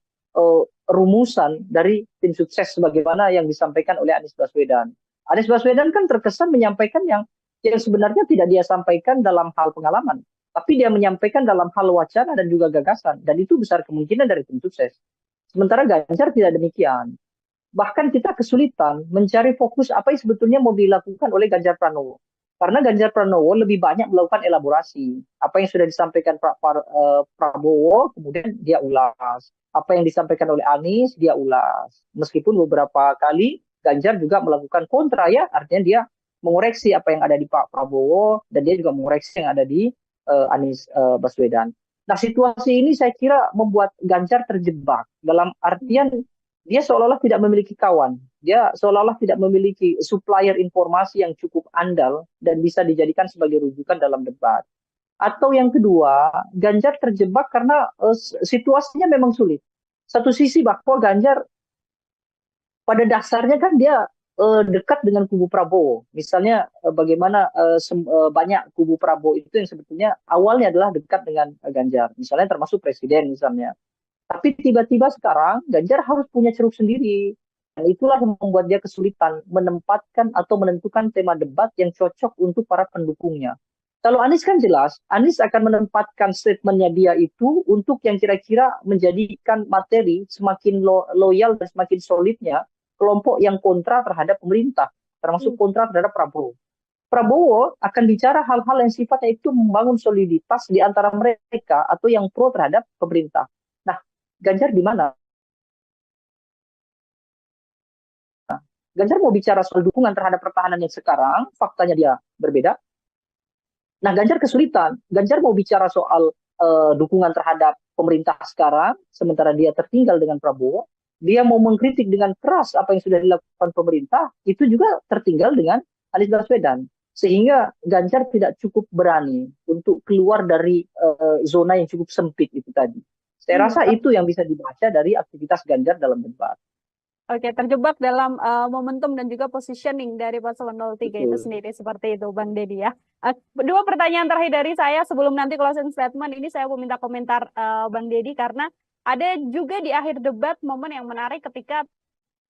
A: rumusan dari tim sukses sebagaimana yang disampaikan oleh Anies Baswedan. Anies Baswedan kan terkesan menyampaikan yang sebenarnya tidak dia sampaikan dalam hal pengalaman, tapi dia menyampaikan dalam hal wacana dan juga gagasan, dan itu besar kemungkinan dari tim sukses. Sementara Ganjar tidak demikian. Bahkan kita kesulitan mencari fokus apa yang sebetulnya mau dilakukan oleh Ganjar Pranowo. Karena Ganjar Pranowo lebih banyak melakukan elaborasi. Apa yang sudah disampaikan Prabowo, kemudian dia ulas. Apa yang disampaikan oleh Anies, dia ulas. Meskipun beberapa kali Ganjar juga melakukan kontra ya, artinya dia mengoreksi apa yang ada di Pak Prabowo dan dia juga mengoreksi yang ada di Anies Baswedan. Nah, situasi ini saya kira membuat Ganjar terjebak dalam artian dia seolah-olah tidak memiliki kawan. Dia seolah-olah tidak memiliki supplier informasi yang cukup andal dan bisa dijadikan sebagai rujukan dalam debat. Atau yang kedua, Ganjar terjebak karena situasinya memang sulit. Satu sisi bahwa Ganjar pada dasarnya kan dia dekat dengan kubu Prabowo. Misalnya bagaimana banyak kubu Prabowo itu yang sebetulnya awalnya adalah dekat dengan Ganjar. Misalnya termasuk presiden misalnya. Tapi tiba-tiba sekarang Ganjar harus punya ceruk sendiri. Dan itulah yang membuat dia kesulitan menempatkan atau menentukan tema debat yang cocok untuk para pendukungnya. Kalau Anies kan jelas, Anies akan menempatkan statementnya dia itu untuk yang kira-kira menjadikan materi semakin loyal dan semakin solidnya kelompok yang kontra terhadap pemerintah, termasuk kontra terhadap Prabowo. Prabowo akan bicara hal-hal yang sifatnya itu membangun soliditas di antara mereka atau yang pro terhadap pemerintah. Nah, Ganjar di mana? Nah, Ganjar mau bicara soal dukungan terhadap pertahanan yang sekarang, faktanya dia berbeda. Nah, Ganjar kesulitan. Ganjar mau bicara soal dukungan terhadap pemerintah sekarang, sementara dia tertinggal dengan Prabowo. Dia mau mengkritik dengan keras apa yang sudah dilakukan pemerintah, itu juga tertinggal dengan Anies Baswedan. Sehingga Ganjar tidak cukup berani untuk keluar dari zona yang cukup sempit itu tadi. Saya rasa itu yang bisa dibaca dari aktivitas Ganjar dalam debat.
B: Oke, terjebak dalam momentum dan juga positioning dari Paslon 03 itu sendiri, seperti itu Bang Deddy ya. Dua pertanyaan terakhir dari saya sebelum nanti closing statement, ini saya mau minta komentar Bang Deddy, karena ada juga di akhir debat momen yang menarik ketika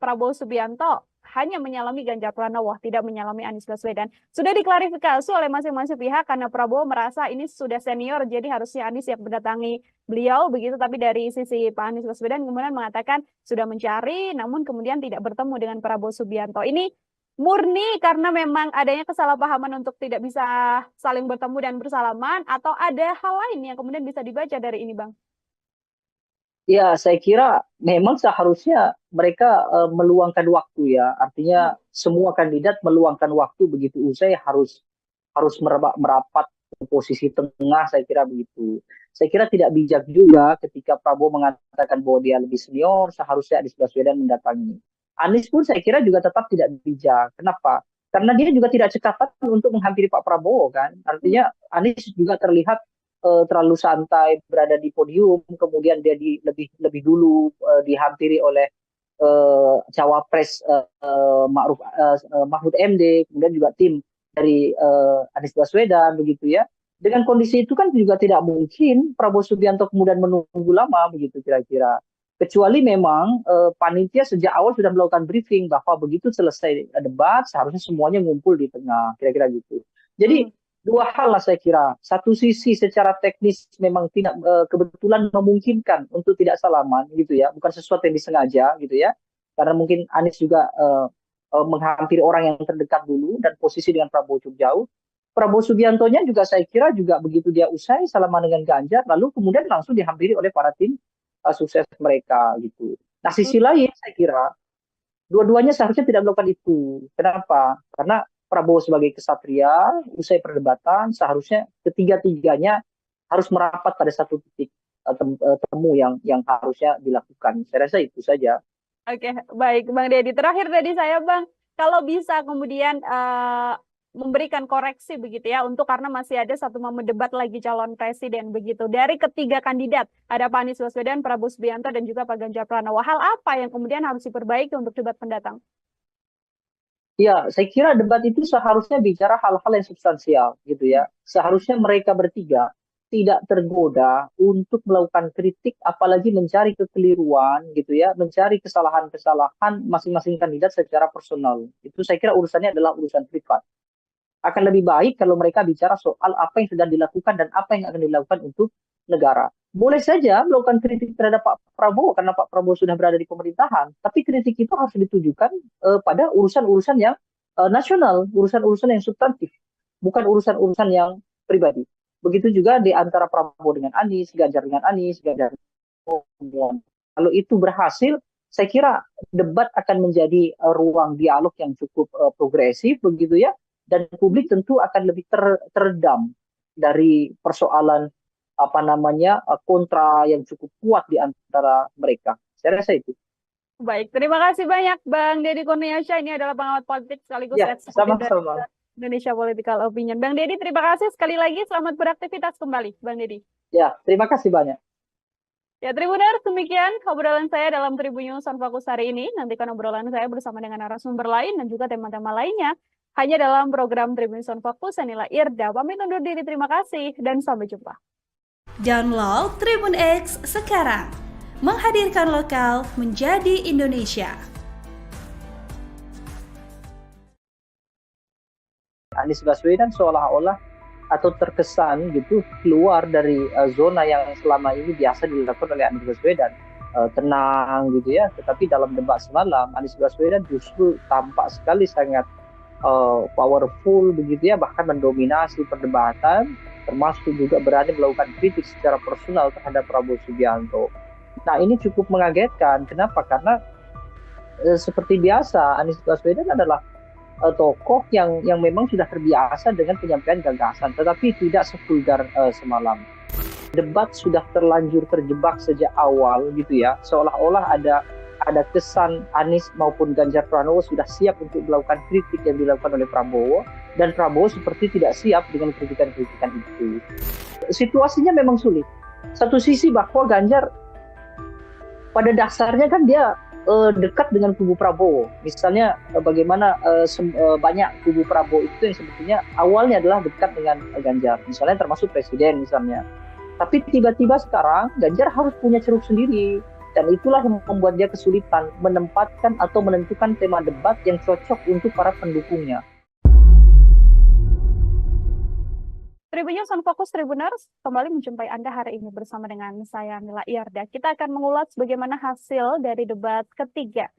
B: Prabowo Subianto hanya menyalami Ganjar Pranowo, tidak menyalami Anies Baswedan. Sudah diklarifikasi oleh masing-masing pihak karena Prabowo merasa ini sudah senior, jadi harusnya Anies yang mendatangi beliau begitu. Tapi dari sisi Pak Anies Baswedan kemudian mengatakan sudah mencari, namun kemudian tidak bertemu dengan Prabowo Subianto. Ini murni karena memang adanya kesalahpahaman untuk tidak bisa saling bertemu dan bersalaman, atau ada hal lain yang kemudian bisa dibaca dari ini, Bang?
A: Ya, saya kira memang seharusnya mereka meluangkan waktu ya. Artinya semua kandidat meluangkan waktu begitu usai harus merapat ke posisi tengah, saya kira begitu. Saya kira tidak bijak juga ketika Prabowo mengatakan bahwa dia lebih senior, seharusnya Anies Baswedan mendatangi. Anies pun saya kira juga tetap tidak bijak. Kenapa? Karena dia juga tidak cekatan untuk menghampiri Pak Prabowo kan. Artinya Anies juga terlihat terlalu santai berada di podium, kemudian dia lebih dulu dihampiri oleh cawapres Mahfud MD, kemudian juga tim dari Anies Baswedan begitu ya. Dengan kondisi itu kan juga tidak mungkin Prabowo Subianto kemudian menunggu lama begitu kira-kira. Kecuali memang panitia sejak awal sudah melakukan briefing bahwa begitu selesai debat seharusnya semuanya ngumpul di tengah, kira-kira gitu. Jadi dua hal lah saya kira. Satu sisi secara teknis memang tidak kebetulan memungkinkan untuk tidak salaman gitu ya, bukan sesuatu yang disengaja gitu ya. Karena mungkin Anies juga menghampiri orang yang terdekat dulu dan posisi dengan Prabowo cukup jauh. Prabowo Subiantonya juga saya kira juga begitu dia usai salaman dengan Ganjar, lalu kemudian langsung dihampiri oleh para tim sukses mereka gitu. Nah sisi lain saya kira dua-duanya seharusnya tidak melakukan itu. Kenapa? Karena Prabowo sebagai kesatria, usai perdebatan, seharusnya ketiga-tiganya harus merapat pada satu titik temu yang harusnya dilakukan. Saya rasa itu saja.
B: Oke, baik Bang Deddy. Terakhir tadi saya Bang, kalau bisa kemudian memberikan koreksi begitu ya, untuk karena masih ada satu momen debat lagi calon presiden begitu. Dari ketiga kandidat, ada Pak Anies Baswedan, Prabowo Subianto, dan juga Pak Ganjar Pranowo. Hal apa yang kemudian harus diperbaiki untuk debat pendatang?
A: Ya, saya kira debat itu seharusnya bicara hal-hal yang substansial gitu ya. Seharusnya mereka bertiga tidak tergoda untuk melakukan kritik, apalagi mencari kekeliruan gitu ya, mencari kesalahan-kesalahan masing-masing kandidat secara personal. Itu saya kira urusannya adalah urusan privat. Akan lebih baik kalau mereka bicara soal apa yang sudah dilakukan dan apa yang akan dilakukan untuk negara. Boleh saja melakukan kritik terhadap Pak Prabowo karena Pak Prabowo sudah berada di pemerintahan, tapi kritik itu harus ditujukan pada urusan-urusan yang nasional, urusan-urusan yang substantif, bukan urusan-urusan yang pribadi. Begitu juga di antara Prabowo dengan Anies, Ganjar dengan Anies, Ganjar dengan. Kalau itu berhasil, saya kira debat akan menjadi ruang dialog yang cukup progresif begitu ya. Dan publik tentu akan lebih teredam dari persoalan kontra yang cukup kuat di antara mereka. Saya rasa itu.
B: Baik, terima kasih banyak Bang Deddy Kurniasyah. Ini adalah pengamat politik sekaligus
A: sama-sama.
B: Indonesia Political Opinion. Bang Deddy, terima kasih sekali lagi. Selamat beraktivitas kembali, Bang Deddy.
A: Ya, terima kasih banyak.
B: Ya, Tribuners, demikian obrolan saya dalam Tribun News on Fokus hari ini. Nantikan obrolan saya bersama dengan narasumber lain dan juga tema-tema lainnya hanya dalam program Tribun News on Fokus. Saya Nila Irda, pamit undur diri. Terima kasih dan sampai jumpa.
C: Download Tribun X sekarang. Menghadirkan lokal menjadi Indonesia.
A: Anies Baswedan seolah-olah atau terkesan gitu keluar dari zona yang selama ini biasa dilakukan oleh Anies Baswedan, tenang gitu ya. Tetapi dalam debat semalam Anies Baswedan justru tampak sekali sangat powerful begitu ya, bahkan mendominasi perdebatan, termasuk juga berani melakukan kritik secara personal terhadap Prabowo Subianto. Nah ini cukup mengagetkan. Kenapa? Karena seperti biasa Anies Baswedan adalah tokoh yang memang sudah terbiasa dengan penyampaian gagasan, tetapi tidak sevulgar semalam. Debat sudah terlanjur terjebak sejak awal gitu ya, seolah-olah ada kesan Anies maupun Ganjar Pranowo sudah siap untuk melakukan kritik yang dilakukan oleh Prabowo, dan Prabowo seperti tidak siap dengan kritikan-kritikan itu. Situasinya memang sulit. Satu sisi bahwa Ganjar pada dasarnya kan dia dekat dengan kubu Prabowo. Misalnya bagaimana banyak kubu Prabowo itu yang sebetulnya awalnya adalah dekat dengan Ganjar. Misalnya termasuk presiden misalnya. Tapi tiba-tiba sekarang Ganjar harus punya ceruk sendiri. Dan itulah yang membuat dia kesulitan menempatkan atau menentukan tema debat yang cocok untuk para pendukungnya.
B: Tribunnews on Fokus Tribuners kembali menjumpai Anda hari ini bersama dengan saya Mila Iyarda. Kita akan mengulas bagaimana hasil dari debat ketiga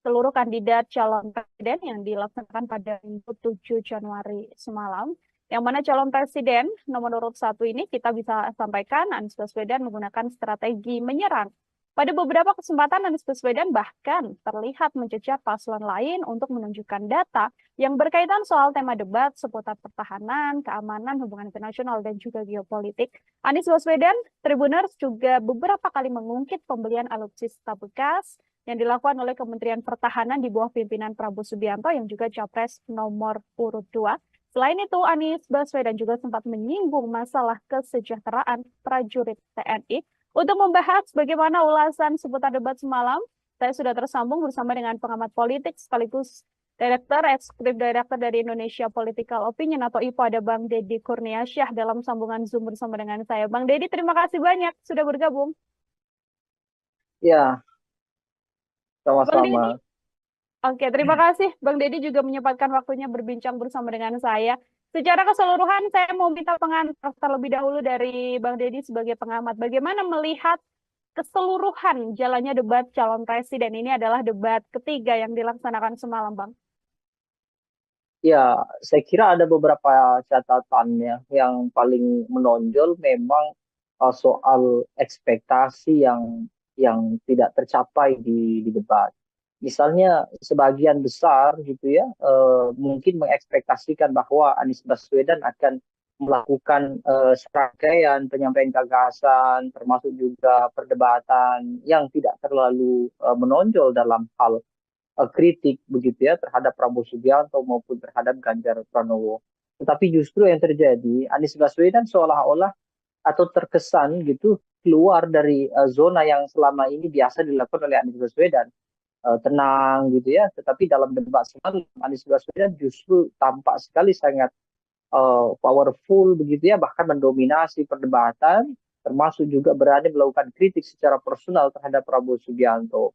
B: seluruh kandidat calon presiden yang dilaksanakan pada Minggu 7 Januari semalam. Yang mana calon presiden nomor urut 1 ini kita bisa sampaikan Anies Baswedan menggunakan strategi menyerang. Pada beberapa kesempatan Anies Baswedan bahkan terlihat mencecar paslon lain untuk menunjukkan data yang berkaitan soal tema debat seputar pertahanan, keamanan, hubungan internasional, dan juga geopolitik. Anies Baswedan, Tribuners juga beberapa kali mengungkit pembelian alutsista bekas yang dilakukan oleh Kementerian Pertahanan di bawah pimpinan Prabowo Subianto yang juga capres nomor urut 2. Selain itu, Anies Baswedan juga sempat menyinggung masalah kesejahteraan prajurit TNI. Untuk membahas bagaimana ulasan seputar debat semalam, saya sudah tersambung bersama dengan pengamat politik sekaligus Eksekutif Direktur dari Indonesia Political Opinion atau IPO, ada Bang Deddy Kurniasyah dalam sambungan Zoom bersama dengan saya. Bang Deddy, terima kasih banyak sudah bergabung.
A: Ya,
B: Bang Deddy,
A: sama-sama.
B: oke, terima kasih Bang Deddy juga menyempatkan waktunya berbincang bersama dengan saya. Secara keseluruhan, saya mau minta pengantar terlebih dahulu dari Bang Deddy sebagai pengamat. Bagaimana melihat keseluruhan jalannya debat calon presiden? Ini adalah debat ketiga yang dilaksanakan semalam, Bang.
A: Ya, saya kira ada beberapa catatannya yang paling menonjol memang soal ekspektasi yang tidak tercapai di debat. Misalnya sebagian besar gitu ya mungkin mengekspektasikan bahwa Anies Baswedan akan melakukan serangkaian penyampaian gagasan termasuk juga perdebatan yang tidak terlalu menonjol dalam hal kritik begitu ya terhadap Prabowo Subianto maupun terhadap Ganjar Pranowo. Tetapi justru yang terjadi Anies Baswedan seolah-olah atau terkesan gitu keluar dari zona yang selama ini biasa dilakukan oleh Anies Baswedan, tenang gitu ya. Tetapi dalam debat semalam Anies Baswedan justru tampak sekali sangat powerful begitu ya, bahkan mendominasi perdebatan, termasuk juga berani melakukan kritik secara personal terhadap Prabowo Subianto.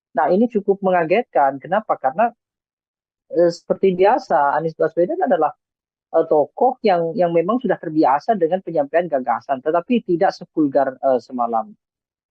A: Nah, ini cukup mengagetkan. Kenapa? Karena seperti biasa Anies Baswedan adalah tokoh yang memang sudah terbiasa dengan penyampaian gagasan, tetapi tidak sevulgar semalam.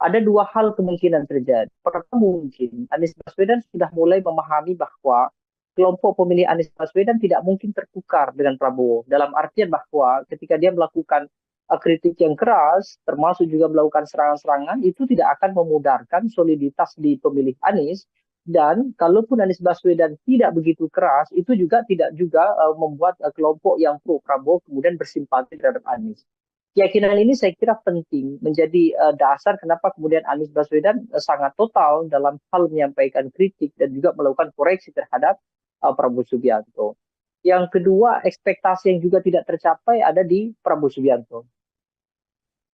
A: Ada dua hal kemungkinan terjadi. Pertama, mungkin Anies Baswedan sudah mulai memahami bahwa kelompok pemilih Anies Baswedan tidak mungkin tertukar dengan Prabowo. Dalam artian bahwa ketika dia melakukan kritik yang keras, termasuk juga melakukan serangan-serangan, itu tidak akan memudarkan soliditas di pemilih Anies. Dan kalaupun Anies Baswedan tidak begitu keras, itu juga tidak juga membuat kelompok yang pro Prabowo kemudian bersimpati terhadap Anies. Keyakinan ini saya kira penting menjadi dasar kenapa kemudian Anies Baswedan sangat total dalam hal menyampaikan kritik dan juga melakukan koreksi terhadap Prabowo Subianto. Yang kedua, ekspektasi yang juga tidak tercapai ada di Prabowo Subianto.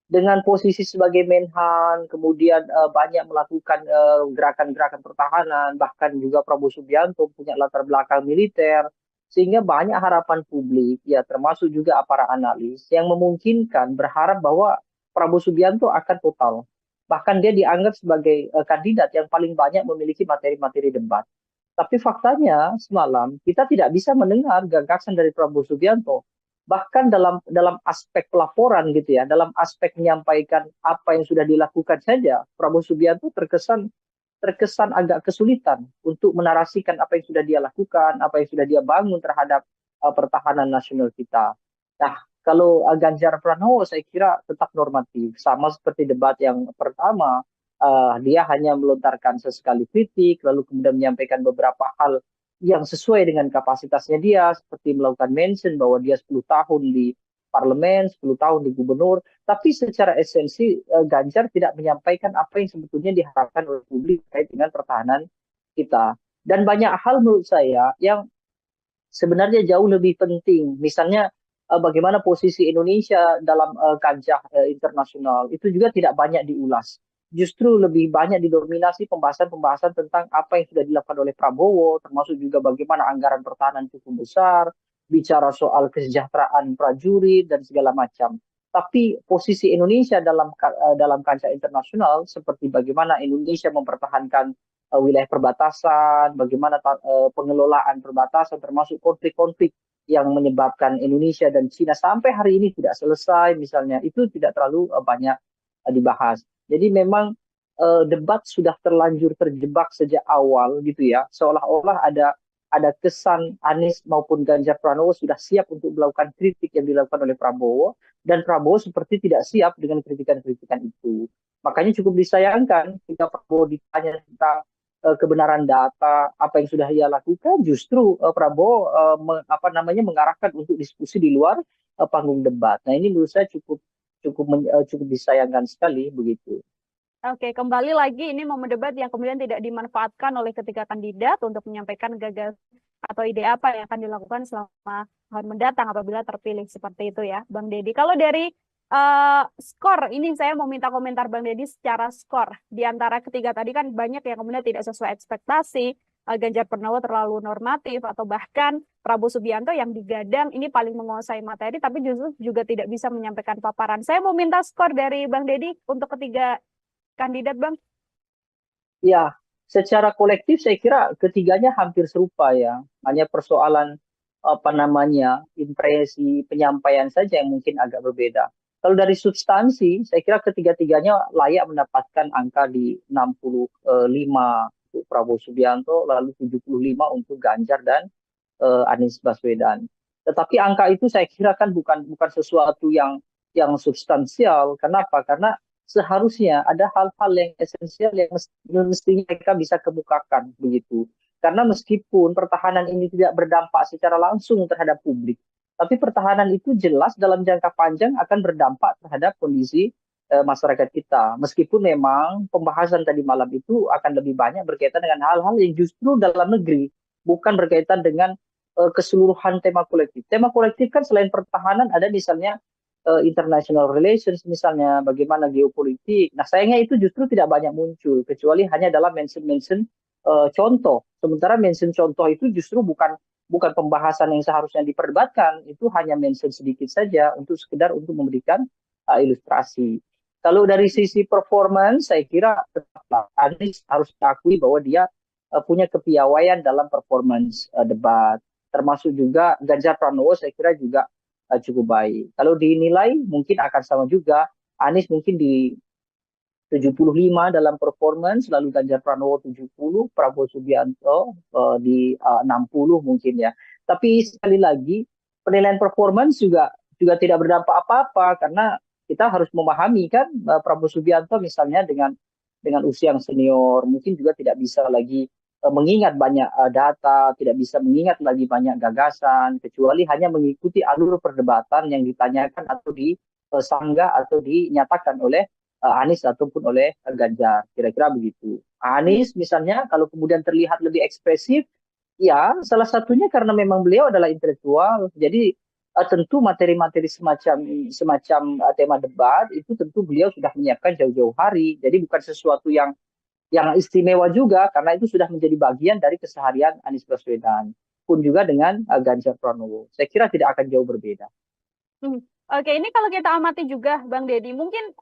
A: Dengan posisi sebagai Menhan, kemudian banyak melakukan gerakan-gerakan pertahanan, bahkan juga Prabowo Subianto punya latar belakang militer, sehingga banyak harapan publik, ya termasuk juga para analis, yang memungkinkan berharap bahwa Prabowo Subianto akan total. Bahkan dia dianggap sebagai kandidat yang paling banyak memiliki materi-materi debat. Tapi faktanya semalam kita tidak bisa mendengar gagasan dari Prabowo Subianto. Bahkan dalam aspek pelaporan gitu ya, dalam aspek menyampaikan apa yang sudah dilakukan saja, Prabowo Subianto terkesan agak kesulitan untuk menarasikan apa yang sudah dia lakukan, apa yang sudah dia bangun terhadap pertahanan nasional kita. Nah, kalau Ganjar Pranowo saya kira tetap normatif, sama seperti debat yang pertama, dia hanya melontarkan sesekali kritik, lalu kemudian menyampaikan beberapa hal yang sesuai dengan kapasitasnya dia, seperti melakukan mention bahwa dia 10 tahun di parlemen, 10 tahun di gubernur, tapi secara esensi Ganjar tidak menyampaikan apa yang sebetulnya diharapkan oleh publik terkait dengan pertahanan kita. Dan banyak hal menurut saya yang sebenarnya jauh lebih penting, misalnya bagaimana posisi Indonesia dalam kancah internasional, itu juga tidak banyak diulas. Justru lebih banyak didominasi pembahasan-pembahasan tentang apa yang sudah dilakukan oleh Prabowo, termasuk juga bagaimana anggaran pertahanan cukup besar, bicara soal kesejahteraan prajurit dan segala macam. tapi posisi Indonesia dalam kancah internasional seperti bagaimana Indonesia mempertahankan wilayah perbatasan, bagaimana pengelolaan perbatasan termasuk konflik-konflik yang menyebabkan Indonesia dan Cina sampai hari ini tidak selesai misalnya, itu tidak terlalu banyak dibahas. Jadi memang debat sudah terlanjur terjebak sejak awal gitu ya, seolah-olah ada kesan Anies maupun Ganjar Pranowo sudah siap untuk melakukan kritik yang dilakukan oleh Prabowo, dan Prabowo seperti tidak siap dengan kritikan-kritikan itu. Makanya cukup disayangkan jika Prabowo ditanya tentang kebenaran data, apa yang sudah ia lakukan, justru Prabowo mengarahkan untuk diskusi di luar panggung debat. Nah ini menurut saya cukup disayangkan sekali begitu.
B: Oke, kembali lagi ini momen debat yang kemudian tidak dimanfaatkan oleh ketiga kandidat untuk menyampaikan gagasan atau ide apa yang akan dilakukan selama tahun mendatang apabila terpilih seperti itu ya, Bang Deddy. Kalau dari skor, ini saya mau minta komentar Bang Deddy secara skor. Di antara ketiga tadi kan banyak yang kemudian tidak sesuai ekspektasi, Ganjar Pranowo terlalu normatif, atau bahkan Prabowo Subianto yang digadang ini paling menguasai materi, tapi justru juga tidak bisa menyampaikan paparan. Saya mau minta skor dari Bang Deddy untuk ketiga kandidat, Bang.
A: Ya, secara kolektif saya kira ketiganya hampir serupa ya. Hanya persoalan impresi penyampaian saja yang mungkin agak berbeda. Kalau dari substansi, saya kira ketiga-tiganya layak mendapatkan angka di 65 untuk Prabowo Subianto, lalu 75 untuk Ganjar dan Anies Baswedan. Tetapi angka itu saya kira kan bukan sesuatu yang substansial. Kenapa? Karena seharusnya ada hal-hal yang esensial yang mestinya mereka bisa kemukakan begitu. Karena meskipun pertahanan ini tidak berdampak secara langsung terhadap publik, tapi pertahanan itu jelas dalam jangka panjang akan berdampak terhadap kondisi masyarakat kita. Meskipun memang pembahasan tadi malam itu akan lebih banyak berkaitan dengan hal-hal yang justru dalam negeri, bukan berkaitan dengan keseluruhan tema kolektif. Tema kolektif kan selain pertahanan ada misalnya international relations, misalnya bagaimana geopolitik. Nah sayangnya itu justru tidak banyak muncul, kecuali hanya dalam mention-mention contoh. Sementara mention contoh itu justru bukan pembahasan yang seharusnya diperdebatkan, itu hanya mention sedikit saja untuk sekedar untuk memberikan ilustrasi. Kalau dari sisi performance, saya kira Anies harus diakui bahwa dia punya kepiawaian dalam performance debat. Termasuk juga Ganjar Pranowo, saya kira juga cukup baik. Kalau dinilai mungkin akan sama juga. Anies mungkin di 75 dalam performance, lalu Ganjar Pranowo 70, Prabowo Subianto di 60 mungkin ya. Tapi sekali lagi penilaian performance juga tidak berdampak apa-apa, karena kita harus memahami kan Prabowo Subianto misalnya dengan usia yang senior mungkin juga tidak bisa lagi mengingat banyak data, tidak bisa mengingat lagi banyak gagasan, kecuali hanya mengikuti alur perdebatan yang ditanyakan atau disanggah atau dinyatakan oleh Anies ataupun oleh Ganjar. Kira-kira begitu. Anies misalnya kalau kemudian terlihat lebih ekspresif, ya salah satunya karena memang beliau adalah intelektual. Jadi tentu materi-materi semacam tema debat itu tentu beliau sudah menyiapkan jauh-jauh hari. Jadi bukan sesuatu yang istimewa juga, karena itu sudah menjadi bagian dari keseharian Anies Baswedan. Pun juga dengan Ganjar Pranowo. Saya kira tidak akan jauh berbeda.
B: Oke, ini kalau kita amati juga Bang Deddy, mungkin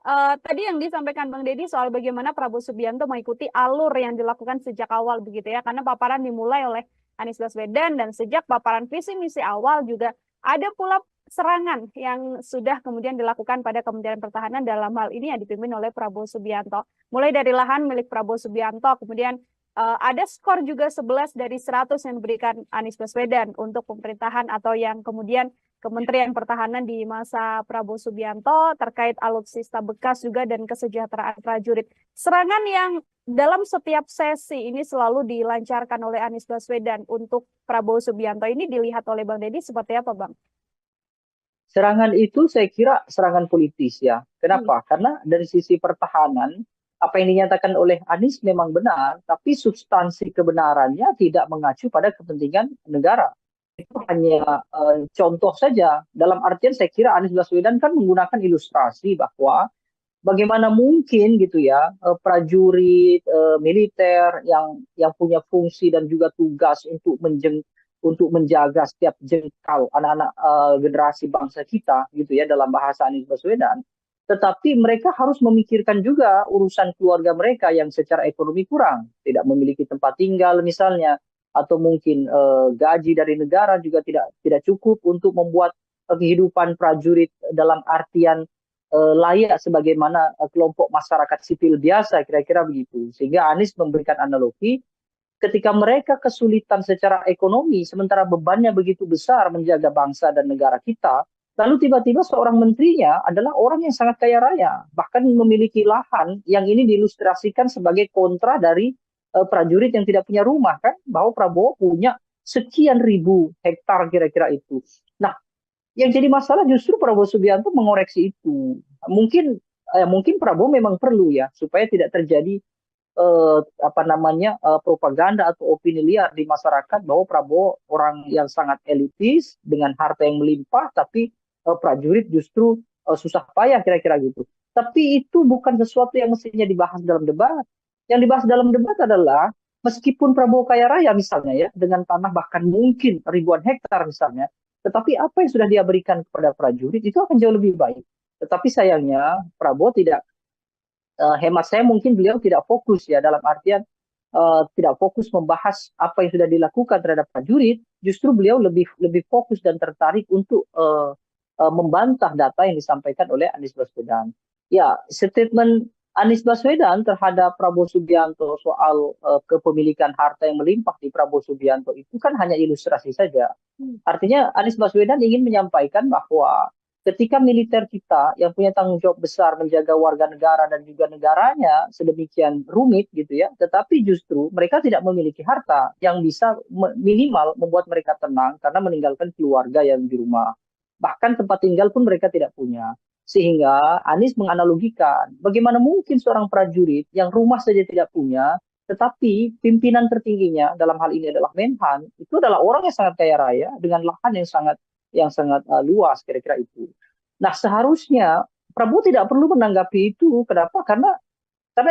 B: tadi yang disampaikan Bang Deddy soal bagaimana Prabowo Subianto mengikuti alur yang dilakukan sejak awal begitu ya, karena paparan dimulai oleh Anies Baswedan dan sejak paparan visi misi awal juga ada pula serangan yang sudah kemudian dilakukan pada Kementerian Pertahanan dalam hal ini yang dipimpin oleh Prabowo Subianto. Mulai dari lahan milik Prabowo Subianto, kemudian ada skor juga 11 dari 100 yang diberikan Anies Baswedan untuk pemerintahan atau yang kemudian Kementerian Pertahanan di masa Prabowo Subianto terkait alutsista bekas juga dan kesejahteraan prajurit. Serangan yang dalam setiap sesi ini selalu dilancarkan oleh Anies Baswedan untuk Prabowo Subianto ini dilihat oleh Bang Deddy seperti apa, Bang?
A: Serangan itu saya kira serangan politis ya. Kenapa? Karena dari sisi pertahanan, apa yang dinyatakan oleh Anies memang benar, tapi substansi kebenarannya tidak mengacu pada kepentingan negara. Itu hanya contoh saja. Dalam artian saya kira Anies Baswedan kan menggunakan ilustrasi bahwa bagaimana mungkin gitu ya prajurit militer yang punya fungsi dan juga tugas untuk untuk menjaga setiap jengkal anak-anak generasi bangsa kita gitu ya dalam bahasa Anies Baswedan, tetapi mereka harus memikirkan juga urusan keluarga mereka yang secara ekonomi kurang, tidak memiliki tempat tinggal misalnya, atau mungkin gaji dari negara juga tidak cukup untuk membuat kehidupan prajurit dalam artian layak sebagaimana kelompok masyarakat sipil biasa, kira-kira begitu. Sehingga Anies memberikan analogi ketika mereka kesulitan secara ekonomi, sementara bebannya begitu besar menjaga bangsa dan negara kita, lalu tiba-tiba seorang menterinya adalah orang yang sangat kaya raya, bahkan memiliki lahan yang ini diilustrasikan sebagai kontra dari prajurit yang tidak punya rumah, kan? Bahwa Prabowo punya sekian ribu hektar kira-kira itu. Nah, yang jadi masalah justru Prabowo Subianto mengoreksi itu. Mungkin Prabowo memang perlu ya supaya tidak terjadi propaganda atau opini liar di masyarakat bahwa Prabowo orang yang sangat elitis dengan harta yang melimpah, tapi prajurit justru susah payah kira-kira gitu. Tapi itu bukan sesuatu yang mestinya dibahas dalam debat. Yang dibahas dalam debat adalah meskipun Prabowo kaya raya misalnya ya dengan tanah bahkan mungkin ribuan hektar misalnya, tetapi apa yang sudah dia berikan kepada prajurit itu akan jauh lebih baik. Tetapi sayangnya Prabowo tidak, hemat saya mungkin beliau tidak fokus ya dalam artian tidak fokus membahas apa yang sudah dilakukan terhadap prajurit, justru beliau lebih fokus dan tertarik untuk membantah data yang disampaikan oleh Anies Baswedan. Ya, statement Anies Baswedan terhadap Prabowo Subianto soal kepemilikan harta yang melimpah di Prabowo Subianto itu kan hanya ilustrasi saja. Artinya Anies Baswedan ingin menyampaikan bahwa ketika militer kita yang punya tanggung jawab besar menjaga warga negara dan juga negaranya sedemikian rumit gitu ya, tetapi justru mereka tidak memiliki harta yang bisa minimal membuat mereka tenang karena meninggalkan keluarga yang di rumah. Bahkan tempat tinggal pun mereka tidak punya. Sehingga Anies menganalogikan bagaimana mungkin seorang prajurit yang rumah saja tidak punya, tetapi pimpinan tertingginya dalam hal ini adalah Menhan, itu adalah orang yang sangat kaya raya dengan lahan yang sangat luas kira-kira itu. Nah, seharusnya Prabowo tidak perlu menanggapi itu. Kenapa? Karena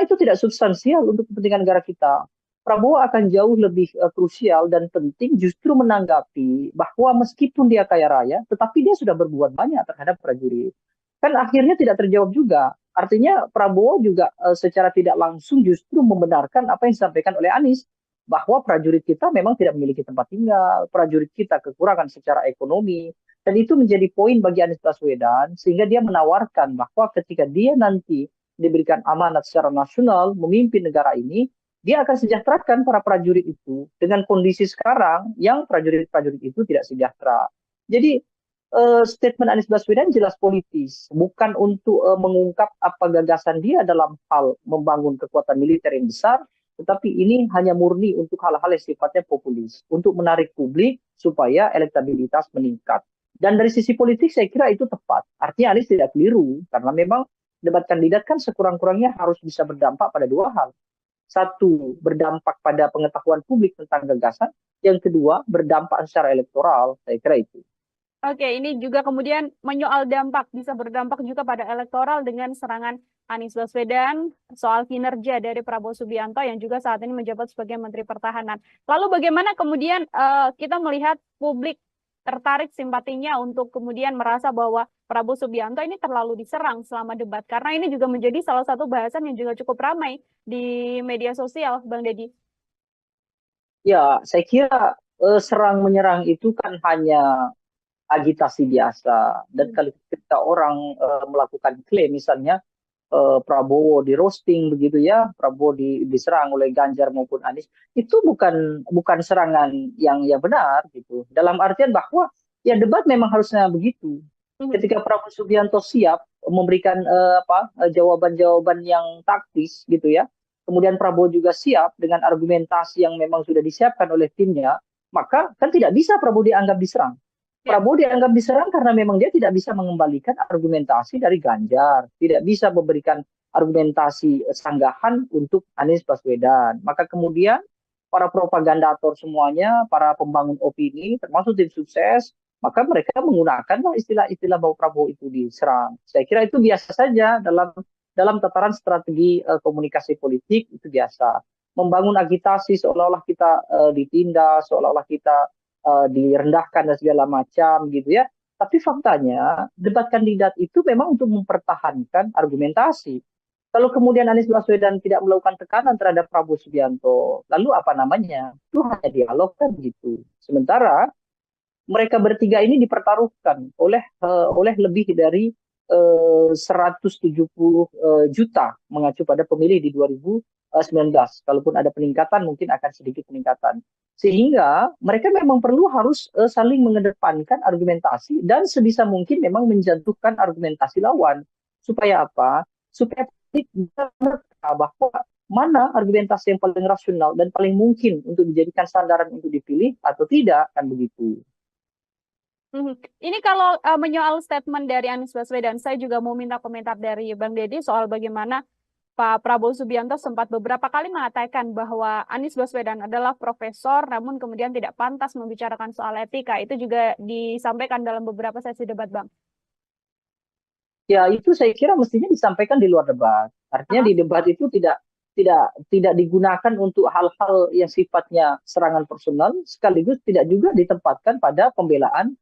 A: itu tidak substansial untuk kepentingan negara kita. Prabowo akan jauh lebih krusial dan penting justru menanggapi bahwa meskipun dia kaya raya, tetapi dia sudah berbuat banyak terhadap prajurit. Kan akhirnya tidak terjawab juga. Artinya Prabowo juga secara tidak langsung justru membenarkan apa yang disampaikan oleh Anies, bahwa prajurit kita memang tidak memiliki tempat tinggal, prajurit kita kekurangan secara ekonomi, dan itu menjadi poin bagi Anies Baswedan, sehingga dia menawarkan bahwa ketika dia nanti diberikan amanat secara nasional memimpin negara ini, dia akan sejahterakan para prajurit itu dengan kondisi sekarang yang prajurit-prajurit itu tidak sejahtera. Jadi statement Anies Baswedan jelas politis, bukan untuk mengungkap apa gagasan dia dalam hal membangun kekuatan militer yang besar, tetapi ini hanya murni untuk hal-hal yang sifatnya populis, untuk menarik publik supaya elektabilitas meningkat. Dan dari sisi politik saya kira itu tepat. Artinya Anies tidak keliru, karena memang debat kandidat kan sekurang-kurangnya harus bisa berdampak pada dua hal. Satu, berdampak pada pengetahuan publik tentang gagasan. Yang kedua, berdampak secara elektoral. Saya kira itu.
B: Oke, ini juga kemudian menyoal dampak, bisa berdampak juga pada elektoral dengan serangan Anies Baswedan soal kinerja dari Prabowo Subianto yang juga saat ini menjabat sebagai Menteri Pertahanan. Lalu bagaimana kemudian kita melihat publik tertarik simpatinya untuk kemudian merasa bahwa Prabowo Subianto ini terlalu diserang selama debat? Karena ini juga menjadi salah satu bahasan yang juga cukup ramai di media sosial, Bang Deddy.
A: Ya, saya kira serang-menyerang itu kan hanya agitasi biasa. Dan kalau ketika orang melakukan klaim misalnya Prabowo di roasting begitu ya, Prabowo diserang oleh Ganjar maupun Anies, itu bukan serangan yang benar gitu. Dalam artian bahwa ya debat memang harusnya begitu. Ketika Prabowo Subianto siap memberikan jawaban-jawaban yang taktis gitu ya, kemudian Prabowo juga siap dengan argumentasi yang memang sudah disiapkan oleh timnya, maka kan tidak bisa Prabowo dianggap diserang. Prabowo dianggap diserang karena memang dia tidak bisa mengembalikan argumentasi dari Ganjar, tidak bisa memberikan argumentasi sanggahan untuk Anies Baswedan. Maka kemudian para propagandator semuanya, para pembangun opini, termasuk tim sukses, maka mereka menggunakanlah istilah-istilah bahwa Prabowo itu diserang. Saya kira itu biasa saja dalam tataran strategi komunikasi politik, itu biasa. Membangun agitasi seolah-olah kita ditindas, seolah-olah kita direndahkan dan segala macam gitu ya. Tapi faktanya debat kandidat itu memang untuk mempertahankan argumentasi. Kalau kemudian Anies Baswedan tidak melakukan tekanan terhadap Prabowo Subianto, lalu apa namanya? Itu hanya dialog kan gitu. Sementara mereka bertiga ini dipertaruhkan oleh lebih dari 170 juta mengacu pada pemilih di 2019. Kalaupun ada peningkatan mungkin akan sedikit peningkatan. Sehingga mereka memang perlu harus saling mengedepankan argumentasi dan sebisa mungkin memang menjatuhkan argumentasi lawan. Supaya apa? Supaya publik bisa menerka bahwa mana argumentasi yang paling rasional dan paling mungkin untuk dijadikan sandaran untuk dipilih atau tidak, kan begitu.
B: Ini kalau menyoal statement dari Anies Baswedan, saya juga mau minta komentar dari Bang Deddy soal bagaimana Pak Prabowo Subianto sempat beberapa kali mengatakan bahwa Anies Baswedan adalah profesor, namun kemudian tidak pantas membicarakan soal etika. Itu juga disampaikan dalam beberapa sesi debat, Bang.
A: Ya, itu saya kira mestinya disampaikan di luar debat. Artinya di debat itu tidak digunakan untuk hal-hal yang sifatnya serangan personal, sekaligus tidak juga ditempatkan pada pembelaan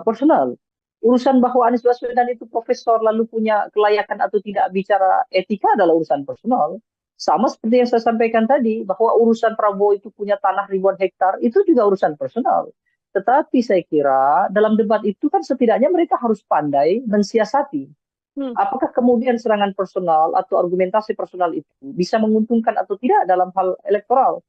A: personal. Urusan bahwa Anies Baswedan itu profesor lalu punya kelayakan atau tidak bicara etika adalah urusan personal. Sama seperti yang saya sampaikan tadi, bahwa urusan Prabowo itu punya tanah ribuan hektar, itu juga urusan personal. Tetapi saya kira dalam debat itu kan setidaknya mereka harus pandai mensiasati. Apakah kemudian serangan personal atau argumentasi personal itu bisa menguntungkan atau tidak dalam hal elektoral?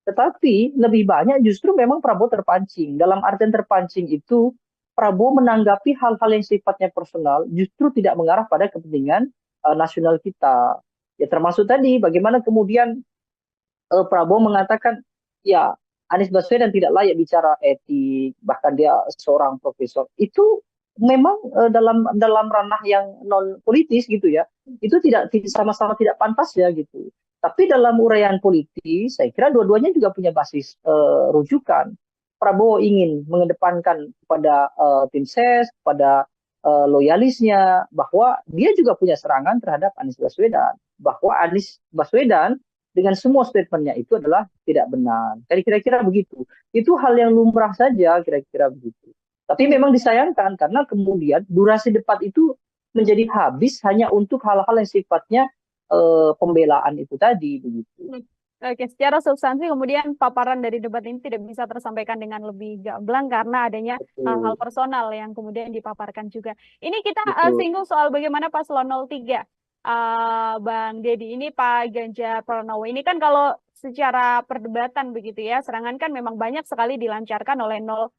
A: Tetapi lebih banyak justru memang Prabowo terpancing. Dalam artian terpancing itu, Prabowo menanggapi hal-hal yang sifatnya personal justru tidak mengarah pada kepentingan nasional kita. Ya termasuk tadi bagaimana kemudian Prabowo mengatakan ya Anies Baswedan tidak layak bicara etik, bahkan dia seorang profesor. Itu memang dalam ranah yang non politis gitu ya. Itu tidak sama-sama tidak pantas ya gitu. Tapi dalam uraian politis, saya kira dua-duanya juga punya basis rujukan. Prabowo ingin mengedepankan kepada tim ses, pada loyalisnya, bahwa dia juga punya serangan terhadap Anies Baswedan. Bahwa Anies Baswedan dengan semua statementnya itu adalah tidak benar. Kira-kira begitu. Itu hal yang lumrah saja, kira-kira begitu. Tapi memang disayangkan karena kemudian durasi debat itu menjadi habis hanya untuk hal-hal yang sifatnya pembelaan itu tadi begitu.
B: Oke, secara substansi kemudian paparan dari debat ini tidak bisa tersampaikan dengan lebih gamblang karena adanya hal-hal personal yang kemudian dipaparkan juga. Ini kita singgung soal bagaimana paslon 03, Bang Deddy, ini Pak Ganjar Pranowo. Ini kan kalau secara perdebatan begitu ya, serangan kan memang banyak sekali dilancarkan oleh 01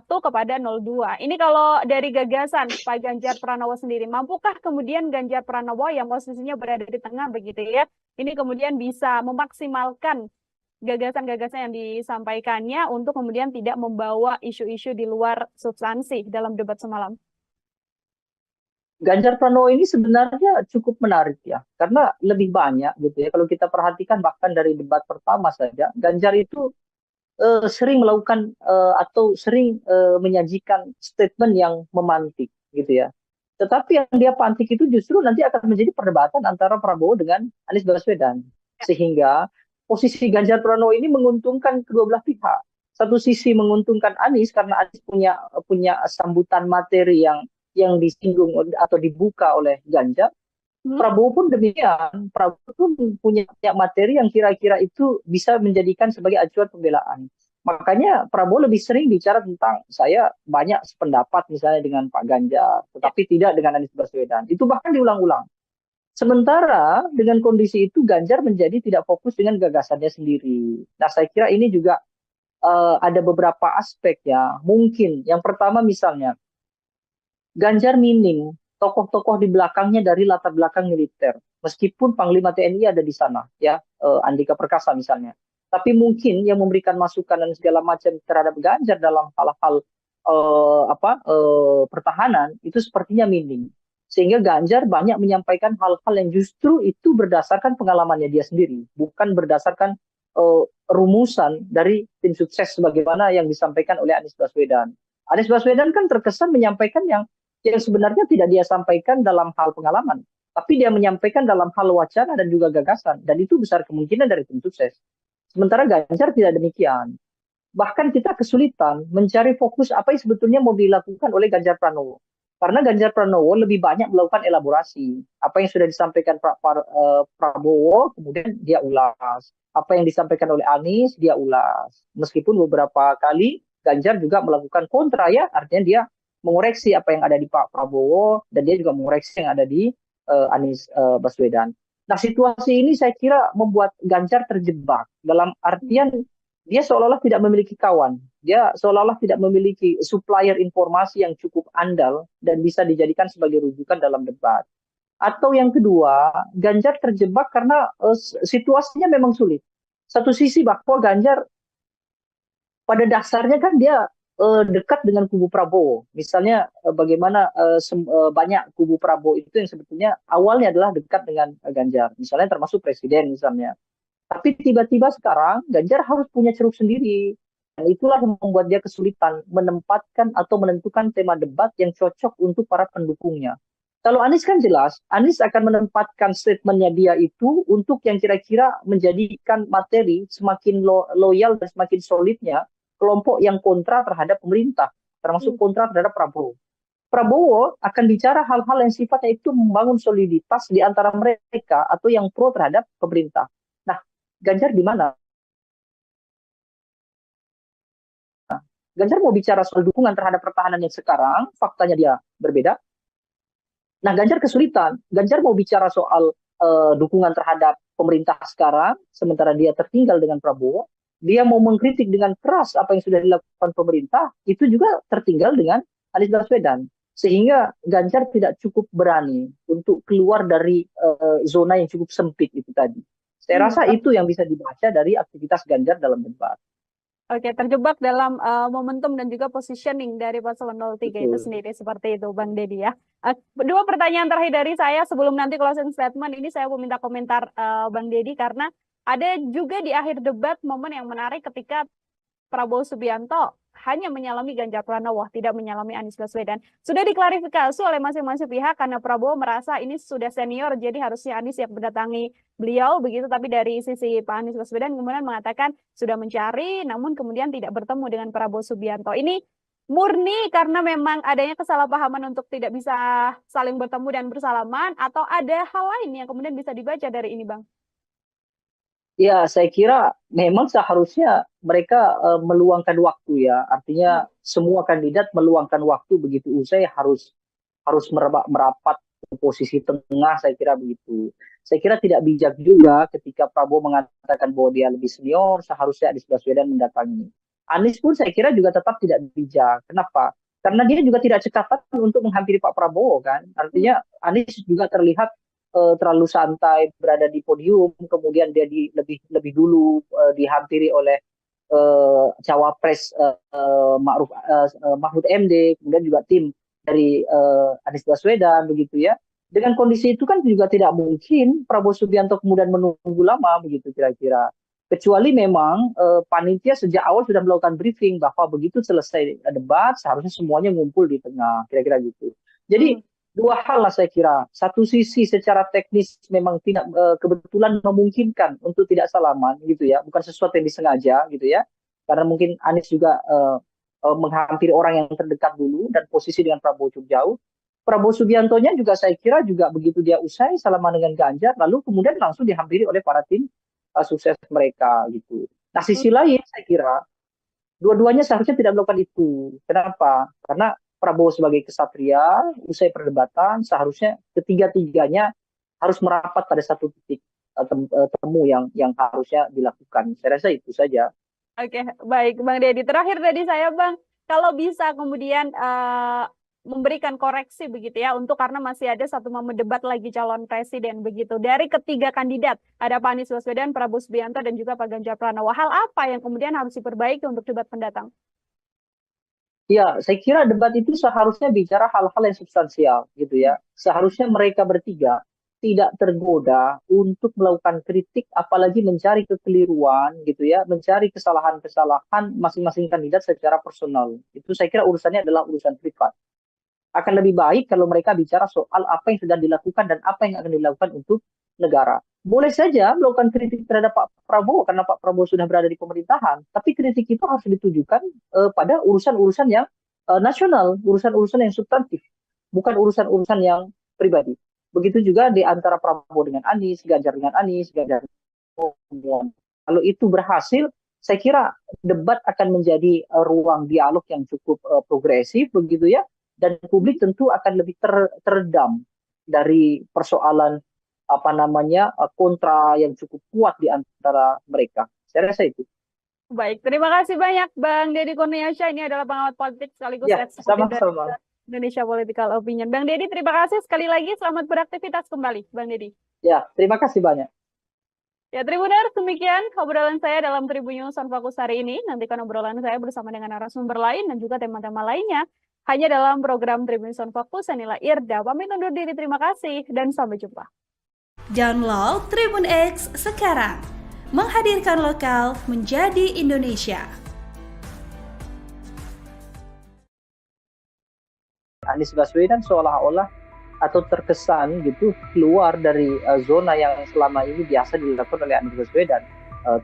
B: kepada 02. Ini kalau dari gagasan Pak Ganjar Pranowo sendiri, mampukah kemudian Ganjar Pranowo yang posisinya berada di tengah begitu ya, ini kemudian bisa memaksimalkan gagasan-gagasan yang disampaikannya untuk kemudian tidak membawa isu-isu di luar substansi dalam debat semalam?
A: Ganjar Pranowo ini sebenarnya cukup menarik ya, karena lebih banyak gitu ya. Kalau kita perhatikan bahkan dari debat pertama saja, Ganjar itu sering melakukan atau sering menyajikan statement yang memantik gitu ya. Tetapi yang dia pantik itu justru nanti akan menjadi perdebatan antara Prabowo dengan Anies Baswedan. Sehingga posisi Ganjar Pranowo ini menguntungkan kedua belah pihak. Satu sisi menguntungkan Anies karena Anies punya sambutan materi yang disinggung atau dibuka oleh Ganjar. Prabowo pun demikian. Prabowo pun punya materi yang kira-kira itu bisa menjadikan sebagai acuan pembelaan. Makanya Prabowo lebih sering bicara tentang saya banyak sependapat misalnya dengan Pak Ganjar, tetapi tidak dengan Anies Baswedan. Itu bahkan diulang-ulang. Sementara dengan kondisi itu Ganjar menjadi tidak fokus dengan gagasannya sendiri. Nah saya kira ini juga ada beberapa aspek ya. Mungkin yang pertama misalnya Ganjar minim tokoh-tokoh di belakangnya dari latar belakang militer. Meskipun Panglima TNI ada di sana, ya Andika Perkasa misalnya. Tapi mungkin yang memberikan masukan dan segala macam terhadap Ganjar dalam hal-hal pertahanan itu sepertinya minim. Sehingga Ganjar banyak menyampaikan hal-hal yang justru itu berdasarkan pengalamannya dia sendiri, bukan berdasarkan rumusan dari tim sukses sebagaimana yang disampaikan oleh Anies Baswedan. Anies Baswedan kan terkesan menyampaikan yang sebenarnya tidak dia sampaikan dalam hal pengalaman, tapi dia menyampaikan dalam hal wacana dan juga gagasan, dan itu besar kemungkinan dari tim sukses. Sementara Ganjar tidak demikian. bahkan kita kesulitan mencari fokus apa yang sebetulnya mau dilakukan oleh Ganjar Pranowo. Karena Ganjar Pranowo lebih banyak melakukan elaborasi. Apa yang sudah disampaikan Prabowo, kemudian dia ulas. Apa yang disampaikan oleh Anies, dia ulas. Meskipun beberapa kali Ganjar juga melakukan kontra ya, artinya dia mengoreksi apa yang ada di Pak Prabowo, dan dia juga mengoreksi yang ada di Anies Baswedan. Nah, situasi ini saya kira membuat Ganjar terjebak dalam artian dia seolah-olah tidak memiliki kawan. Dia seolah-olah tidak memiliki supplier informasi yang cukup andal dan bisa dijadikan sebagai rujukan dalam debat. Atau yang kedua, Ganjar terjebak karena situasinya memang sulit. Satu sisi bahwa Ganjar pada dasarnya kan dia dekat dengan kubu Prabowo. Misalnya bagaimana banyak kubu Prabowo itu yang sebetulnya awalnya adalah dekat dengan Ganjar. Misalnya termasuk presiden misalnya. Tapi tiba-tiba sekarang Ganjar harus punya ceruk sendiri. Dan itulah yang membuat dia kesulitan menempatkan atau menentukan tema debat yang cocok untuk para pendukungnya. Kalau Anies kan jelas, Anies akan menempatkan statementnya dia itu untuk yang kira-kira menjadikan materi semakin loyal dan semakin solidnya kelompok yang kontra terhadap pemerintah, termasuk kontra terhadap Prabowo. Prabowo akan bicara hal-hal yang sifatnya itu membangun soliditas di antara mereka atau yang pro terhadap pemerintah. Nah, Ganjar di mana? Ganjar mau bicara soal dukungan terhadap pertahanan yang sekarang, faktanya dia berbeda. Nah, Ganjar kesulitan. Ganjar mau bicara soal dukungan terhadap pemerintah sekarang, sementara dia tertinggal dengan Prabowo. Dia mau mengkritik dengan keras apa yang sudah dilakukan pemerintah, itu juga tertinggal dengan Anies Baswedan. Sehingga Ganjar tidak cukup berani untuk keluar dari zona yang cukup sempit itu tadi. Saya rasa itu yang bisa dibaca dari aktivitas Ganjar dalam debat.
B: Oke, terjebak dalam momentum dan juga positioning dari paslon 03 itu sendiri, seperti itu Bang Deddy ya. Dua pertanyaan terakhir dari saya sebelum nanti closing statement, ini saya mau minta komentar Bang Deddy, karena ada juga di akhir debat momen yang menarik ketika Prabowo Subianto hanya menyalami Ganjar Pranowo, tidak menyalami Anies Baswedan. Sudah diklarifikasi oleh masing-masing pihak karena Prabowo merasa ini sudah senior, jadi harusnya Anies yang mendatangi beliau begitu. Tapi dari sisi Pak Anies Baswedan kemudian mengatakan sudah mencari, namun kemudian tidak bertemu dengan Prabowo Subianto. Ini murni karena memang adanya kesalahpahaman untuk tidak bisa saling bertemu dan bersalaman, atau ada hal lain yang kemudian bisa dibaca dari ini, Bang?
A: Ya, saya kira memang seharusnya mereka meluangkan waktu ya. Artinya semua kandidat meluangkan waktu begitu usai harus merapat ke posisi tengah, saya kira begitu. Saya kira tidak bijak juga ketika Prabowo mengatakan bahwa dia lebih senior, seharusnya Anies Baswedan mendatangi. Anies pun saya kira juga tetap tidak bijak. Kenapa? Karena dia juga tidak cekatan untuk menghampiri Pak Prabowo kan. Artinya Anies juga terlihat terlalu santai berada di podium, kemudian dia lebih dulu dihampiri oleh cawapres Mahfud MD, kemudian juga tim dari Anies Baswedan begitu ya. Dengan kondisi itu kan juga tidak mungkin Prabowo Subianto kemudian menunggu lama begitu kira-kira. Kecuali memang panitia sejak awal sudah melakukan briefing bahwa begitu selesai debat seharusnya semuanya ngumpul di tengah, kira-kira gitu. Jadi dua hal lah saya kira. Satu sisi secara teknis memang tidak kebetulan memungkinkan untuk tidak salaman gitu ya, bukan sesuatu yang disengaja gitu ya. Karena mungkin Anies juga menghampiri orang yang terdekat dulu dan posisi dengan Prabowo cukup jauh. Prabowo Subiantonya juga saya kira juga begitu dia usai salaman dengan Ganjar, lalu kemudian langsung dihampiri oleh para tim sukses mereka gitu. Nah, sisi lain saya kira dua-duanya seharusnya tidak melakukan itu. Kenapa? Karena Prabowo sebagai kesatria, usai perdebatan, seharusnya ketiga-tiganya harus merapat pada satu titik temu yang harusnya dilakukan. Saya rasa itu saja.
B: Oke, baik Bang Deddy. Terakhir tadi saya Bang, kalau bisa kemudian memberikan koreksi begitu ya, untuk karena masih ada satu momen debat lagi calon presiden begitu. Dari ketiga kandidat, ada Pak Anies Baswedan, Prabowo Subianto, dan juga Pak Ganjar Pranowo. Hal apa yang kemudian harus diperbaiki untuk debat mendatang?
A: Ya, saya kira debat itu seharusnya bicara hal-hal yang substansial gitu ya. Seharusnya mereka bertiga tidak tergoda untuk melakukan kritik, apalagi mencari kekeliruan gitu ya, mencari kesalahan-kesalahan masing-masing kandidat secara personal. Itu saya kira urusannya adalah urusan privat. Akan lebih baik kalau mereka bicara soal apa yang sudah dilakukan dan apa yang akan dilakukan untuk negara. boleh saja melakukan kritik terhadap Pak Prabowo karena Pak Prabowo sudah berada di pemerintahan, tapi kritik itu harus ditujukan pada urusan-urusan yang nasional, urusan-urusan yang substantif, bukan urusan-urusan yang pribadi. Begitu juga di antara Prabowo dengan Anies, Ganjar dengan Anies, Ganjar dengan. Kalau itu berhasil, saya kira debat akan menjadi ruang dialog yang cukup progresif begitu ya, dan publik tentu akan lebih teredam dari persoalan apa namanya kontra yang cukup kuat di antara mereka. Saya rasa itu.
B: Baik, terima kasih banyak Bang Deddy Kurniasyah. Ini adalah pengamat politik sekaligus
A: Ya,
B: eksekutif dari
A: sama-sama.
B: Indonesia Political Opinion. Bang Deddy, terima kasih sekali lagi. Selamat beraktivitas kembali, Bang Deddy.
A: Ya, terima kasih banyak.
B: Ya, Tribuners, demikian obrolan saya dalam Tribun News on Fokus hari ini. Nantikan obrolan saya bersama dengan narasumber lain dan juga tema-tema lainnya hanya dalam program Tribun News on Fokus. Saya Nila Irda, pamit undur diri. Terima kasih dan sampai jumpa.
C: Download Tribun X sekarang. Menghadirkan lokal menjadi Indonesia.
A: Anies Baswedan seolah-olah atau terkesan gitu keluar dari zona yang selama ini biasa dilakukan oleh Anies Baswedan,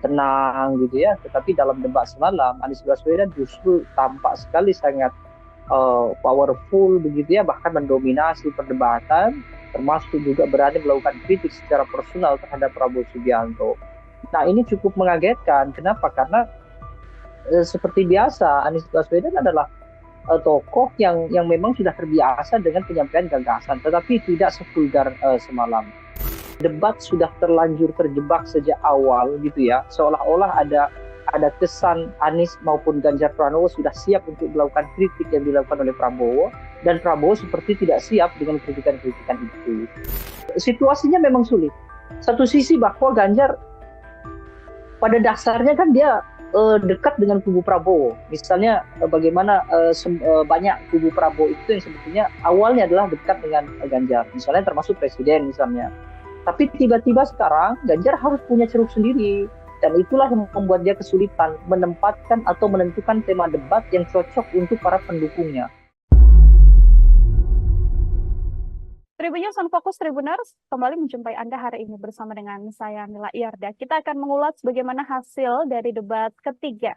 A: tenang gitu ya. Tetapi dalam debat semalam Anies Baswedan justru tampak sekali sangat powerful begitu ya, bahkan mendominasi perdebatan, termasuk juga berani melakukan kritik secara personal terhadap Prabowo Subianto. Nah, ini cukup mengagetkan. Kenapa? Karena seperti biasa Anies Baswedan adalah tokoh yang memang sudah terbiasa dengan penyampaian gagasan, tetapi tidak sevulgar semalam. Debat sudah terlanjur terjebak sejak awal gitu ya, seolah-olah ada kesan Anies maupun Ganjar Pranowo sudah siap untuk melakukan kritik yang dilakukan oleh Prabowo, dan Prabowo seperti tidak siap dengan kritikan-kritikan itu. Situasinya memang sulit. Satu sisi bahwa Ganjar pada dasarnya kan dia dekat dengan kubu Prabowo. Misalnya bagaimana banyak kubu Prabowo itu yang sebetulnya awalnya adalah dekat dengan Ganjar. Misalnya termasuk presiden misalnya. Tapi tiba-tiba sekarang Ganjar harus punya ceruk sendiri. Dan itulah yang membuat dia kesulitan menempatkan atau menentukan tema debat yang cocok untuk para pendukungnya.
B: Tribun News on Fokus Tribuners kembali menjumpai Anda hari ini bersama dengan saya Nila Irda. Kita akan mengulas bagaimana hasil dari debat ketiga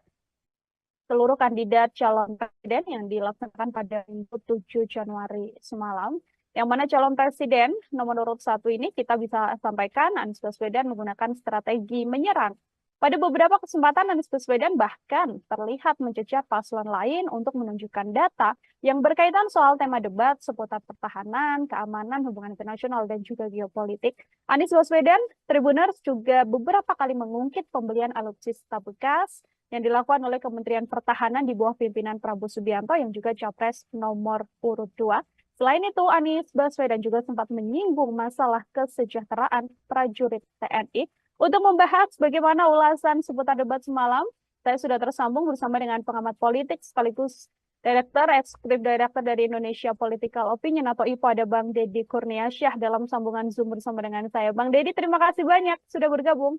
B: seluruh kandidat calon presiden yang dilaksanakan pada Minggu 7 Januari semalam. Yang mana calon presiden nomor urut 1 ini kita bisa sampaikan Anies Baswedan menggunakan strategi menyerang. Pada beberapa kesempatan Anies Baswedan bahkan terlihat mencecar paslon lain untuk menunjukkan data yang berkaitan soal tema debat seputar pertahanan, keamanan, hubungan internasional, dan juga geopolitik. Anies Baswedan, Tribuners juga beberapa kali mengungkit pembelian alutsista bekas yang dilakukan oleh Kementerian Pertahanan di bawah pimpinan Prabowo Subianto yang juga capres nomor urut 2. Selain itu, Anies Baswedan juga sempat menyinggung masalah kesejahteraan prajurit TNI. Untuk membahas bagaimana ulasan seputar debat semalam, saya sudah tersambung bersama dengan pengamat politik sekaligus Eksekutif Direktur dari Indonesia Political Opinion atau IPO, ada Bang Deddy Kurniasyah dalam sambungan Zoom bersama dengan saya. Bang Deddy, terima kasih banyak sudah bergabung.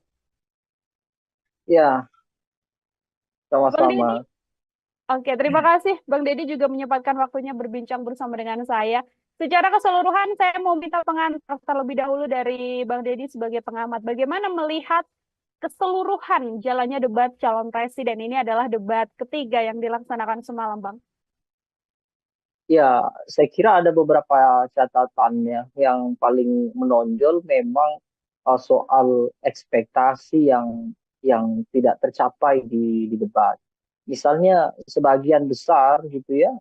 A: Ya, sama-sama.
B: Oke, terima kasih. Bang Deddy juga menyempatkan waktunya berbincang bersama dengan saya. Secara keseluruhan, saya mau minta pengantar terlebih dahulu dari Bang Deddy sebagai pengamat. Bagaimana melihat keseluruhan jalannya debat calon presiden? Ini adalah debat ketiga yang dilaksanakan semalam, Bang.
A: Ya, saya kira ada beberapa catatannya. Yang paling menonjol memang soal ekspektasi yang tidak tercapai di debat. Misalnya sebagian besar gitu ya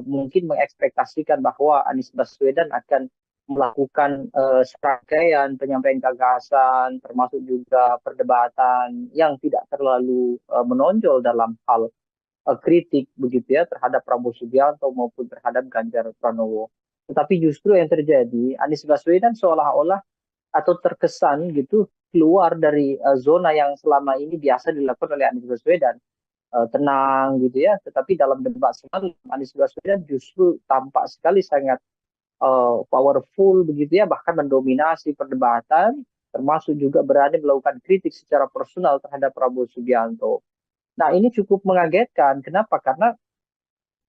A: mungkin mengekspektasikan bahwa Anies Baswedan akan melakukan serangkaian penyampaian gagasan, termasuk juga perdebatan yang tidak terlalu menonjol dalam hal kritik begitu ya terhadap Prabowo Subianto maupun terhadap Ganjar Pranowo. Tetapi justru yang terjadi Anies Baswedan seolah-olah atau terkesan gitu keluar dari zona yang selama ini biasa dilakukan oleh Anies Baswedan, tenang gitu ya. Tetapi dalam debat semalam Anies Baswedan justru tampak sekali sangat powerful begitu ya, bahkan mendominasi perdebatan, termasuk juga berani melakukan kritik secara personal terhadap Prabowo Subianto. Nah, ini cukup mengagetkan. Kenapa? Karena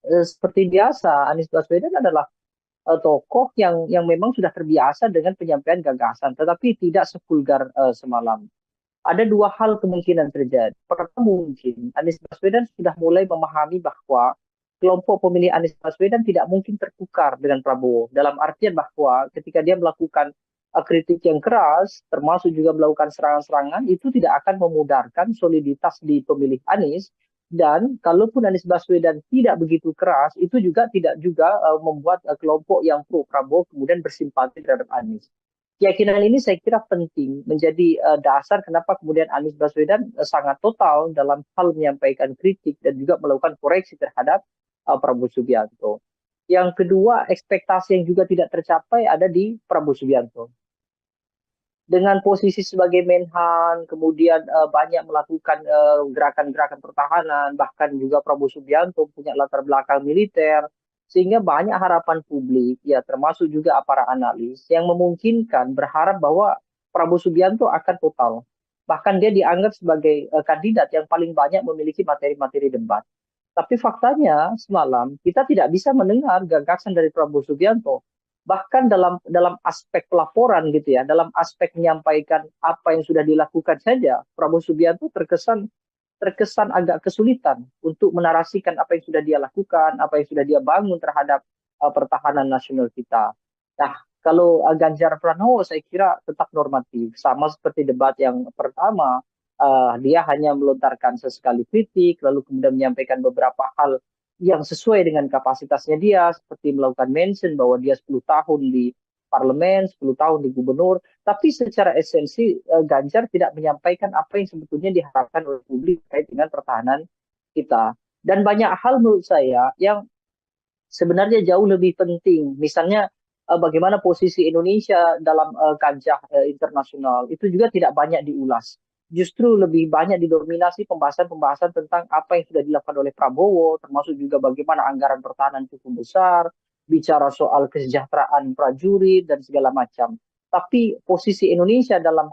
A: seperti biasa Anies Baswedan adalah tokoh yang memang sudah terbiasa dengan penyampaian gagasan, tetapi tidak sevulgar semalam. Ada dua hal kemungkinan terjadi. Pertama, mungkin Anies Baswedan sudah mulai memahami bahwa kelompok pemilih Anies Baswedan tidak mungkin tertukar dengan Prabowo. Dalam artian bahwa ketika dia melakukan kritik yang keras, termasuk juga melakukan serangan-serangan, itu tidak akan memudarkan soliditas di pemilih Anies. Dan kalaupun Anies Baswedan tidak begitu keras, itu juga tidak juga membuat kelompok yang pro Prabowo kemudian bersimpati terhadap Anies. Keyakinan ini saya kira penting menjadi dasar kenapa kemudian Anies Baswedan sangat total dalam hal menyampaikan kritik dan juga melakukan koreksi terhadap Prabowo Subianto. Yang kedua, ekspektasi yang juga tidak tercapai ada di Prabowo Subianto. Dengan posisi sebagai Menhan, kemudian banyak melakukan gerakan-gerakan pertahanan, bahkan juga Prabowo Subianto punya latar belakang militer, sehingga banyak harapan publik, ya termasuk juga para analis, yang memungkinkan berharap bahwa Prabowo Subianto akan total. Bahkan dia dianggap sebagai kandidat yang paling banyak memiliki materi-materi debat. Tapi faktanya semalam kita tidak bisa mendengar gagasan dari Prabowo Subianto. Bahkan dalam aspek pelaporan gitu ya, dalam aspek menyampaikan apa yang sudah dilakukan saja, Prabowo Subianto terkesan agak kesulitan untuk menarasikan apa yang sudah dia lakukan, apa yang sudah dia bangun terhadap pertahanan nasional kita. Nah, kalau Ganjar Pranowo saya kira tetap normatif, sama seperti debat yang pertama, dia hanya melontarkan sesekali kritik, lalu kemudian menyampaikan beberapa hal yang sesuai dengan kapasitasnya dia, seperti melakukan mention bahwa dia 10 tahun di parlemen, 10 tahun di gubernur, tapi secara esensi Ganjar tidak menyampaikan apa yang sebetulnya diharapkan oleh publik terkait dengan pertahanan kita. Dan banyak hal menurut saya yang sebenarnya jauh lebih penting. Misalnya bagaimana posisi Indonesia dalam kancah internasional itu juga tidak banyak diulas. Justru lebih banyak didominasi pembahasan-pembahasan tentang apa yang sudah dilakukan oleh Prabowo, termasuk juga bagaimana anggaran pertahanan cukup besar, bicara soal kesejahteraan prajurit dan segala macam. Tapi posisi Indonesia dalam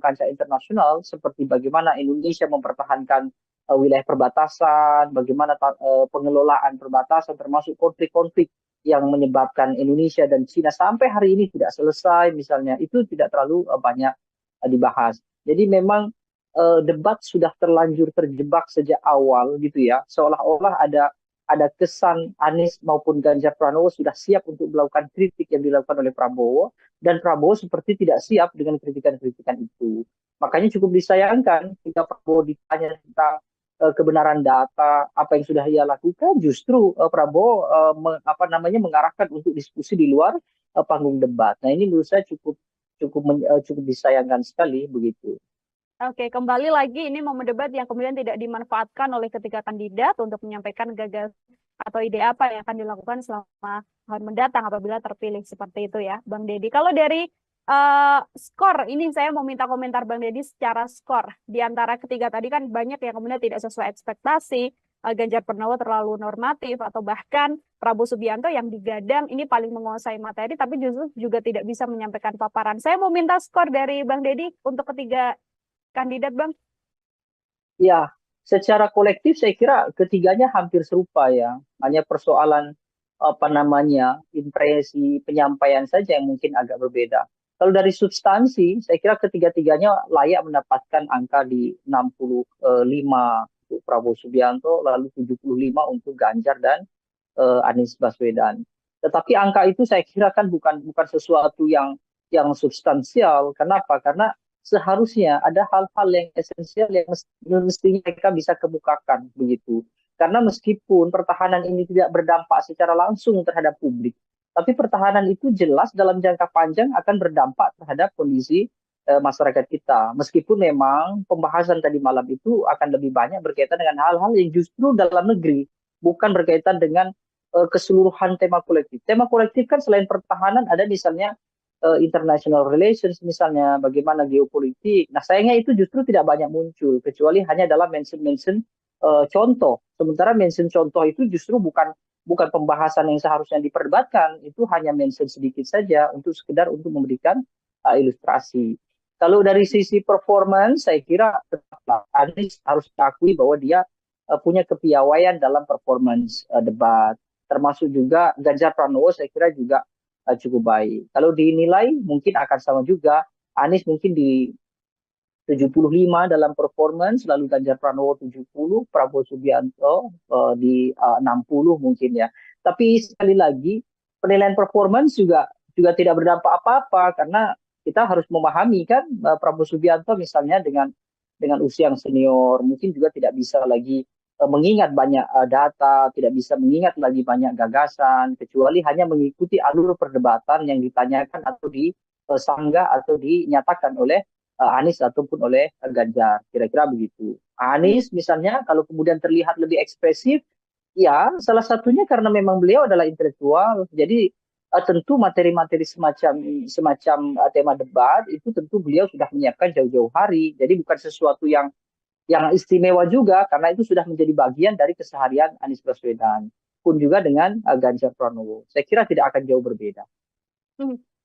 A: kancah internasional seperti bagaimana Indonesia mempertahankan wilayah perbatasan, bagaimana pengelolaan perbatasan termasuk konflik-konflik yang menyebabkan Indonesia dan Cina sampai hari ini tidak selesai misalnya, itu tidak terlalu banyak dibahas. Jadi memang debat sudah terlanjur terjebak sejak awal gitu ya, seolah-olah ada kesan Anies maupun Ganjar Pranowo sudah siap untuk melakukan kritik yang dilakukan oleh Prabowo, dan Prabowo seperti tidak siap dengan kritikan-kritikan itu. Makanya cukup disayangkan jika Prabowo ditanya tentang kebenaran data apa yang sudah ia lakukan, justru Prabowo mengarahkan untuk diskusi di luar panggung debat. Nah ini menurut saya cukup disayangkan sekali begitu.
B: Oke, kembali lagi ini momen debat yang kemudian tidak dimanfaatkan oleh ketiga kandidat untuk menyampaikan gagasan atau ide apa yang akan dilakukan selama tahun mendatang apabila terpilih seperti itu ya, Bang Deddy. Kalau dari skor, ini saya mau minta komentar Bang Deddy secara skor. Di antara ketiga tadi kan banyak yang kemudian tidak sesuai ekspektasi, Ganjar Pranowo terlalu normatif, atau bahkan Prabowo Subianto yang digadang ini paling menguasai materi, tapi justru juga tidak bisa menyampaikan paparan. Saya mau minta skor dari Bang Deddy untuk ketiga kandidat, Bang.
A: Ya, secara kolektif saya kira ketiganya hampir serupa ya. Hanya persoalan impresi penyampaian saja yang mungkin agak berbeda. Kalau dari substansi, saya kira ketiga-tiganya layak mendapatkan angka di 65 untuk Prabowo Subianto, lalu 75 untuk Ganjar dan Anies Baswedan. Tetapi angka itu saya kira kan bukan sesuatu yang substansial. Kenapa? Karena seharusnya ada hal-hal yang esensial yang mestinya mereka bisa kemukakan begitu. Karena meskipun pertahanan ini tidak berdampak secara langsung terhadap publik, tapi pertahanan itu jelas dalam jangka panjang akan berdampak terhadap kondisi masyarakat kita. Meskipun memang pembahasan tadi malam itu akan lebih banyak berkaitan dengan hal-hal yang justru dalam negeri, bukan berkaitan dengan keseluruhan tema kolektif. Tema kolektif kan selain pertahanan ada misalnya international relations, misalnya bagaimana geopolitik. Nah sayangnya itu justru tidak banyak muncul, kecuali hanya dalam mention-mention contoh. Sementara mention contoh itu justru bukan pembahasan yang seharusnya diperdebatkan, itu hanya mention sedikit saja untuk sekedar untuk memberikan ilustrasi. Kalau dari sisi performance, saya kira tetap Anies harus diakui bahwa dia punya kepiawaian dalam performance debat. termasuk juga Ganjar Pranowo saya kira juga cukup baik. Kalau dinilai mungkin akan sama juga, Anies mungkin di 75 dalam performance, lalu Ganjar Pranowo 70, Prabowo Subianto di 60 mungkin ya. Tapi sekali lagi penilaian performance juga tidak berdampak apa-apa karena kita harus memahami kan Prabowo Subianto misalnya dengan usia yang senior mungkin juga tidak bisa lagi mengingat banyak data, tidak bisa mengingat lagi banyak gagasan kecuali hanya mengikuti alur perdebatan yang ditanyakan atau disanggah atau dinyatakan oleh Anies ataupun oleh Ganjar, kira-kira begitu. Anies misalnya kalau kemudian terlihat lebih ekspresif, ya salah satunya karena memang beliau adalah intelektual, jadi tentu materi-materi semacam tema debat itu tentu beliau sudah menyiapkan jauh-jauh hari, jadi bukan sesuatu yang istimewa juga karena itu sudah menjadi bagian dari keseharian Anies Baswedan, pun juga dengan Ganjar Pranowo. Saya kira tidak akan jauh berbeda.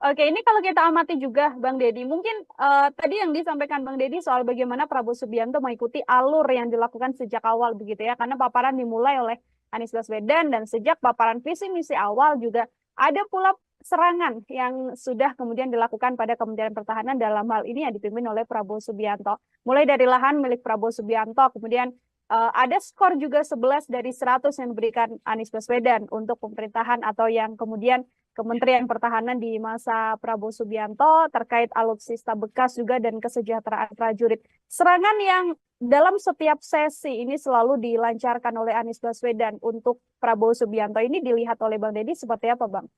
B: Oke, ini kalau kita amati juga Bang Deddy, mungkin tadi yang disampaikan Bang Deddy soal bagaimana Prabowo Subianto mengikuti alur yang dilakukan sejak awal begitu ya, karena paparan dimulai oleh Anies Baswedan dan sejak paparan visi misi awal juga ada pula serangan yang sudah kemudian dilakukan pada Kementerian Pertahanan dalam hal ini yang dipimpin oleh Prabowo Subianto. Mulai dari lahan milik Prabowo Subianto, kemudian ada skor juga 11 dari 100 yang diberikan Anies Baswedan untuk pemerintahan atau yang kemudian Kementerian Pertahanan di masa Prabowo Subianto terkait alutsista bekas juga dan kesejahteraan prajurit. Serangan yang dalam setiap sesi ini selalu dilancarkan oleh Anies Baswedan untuk Prabowo Subianto ini dilihat oleh Bang Deddy seperti apa, Bang?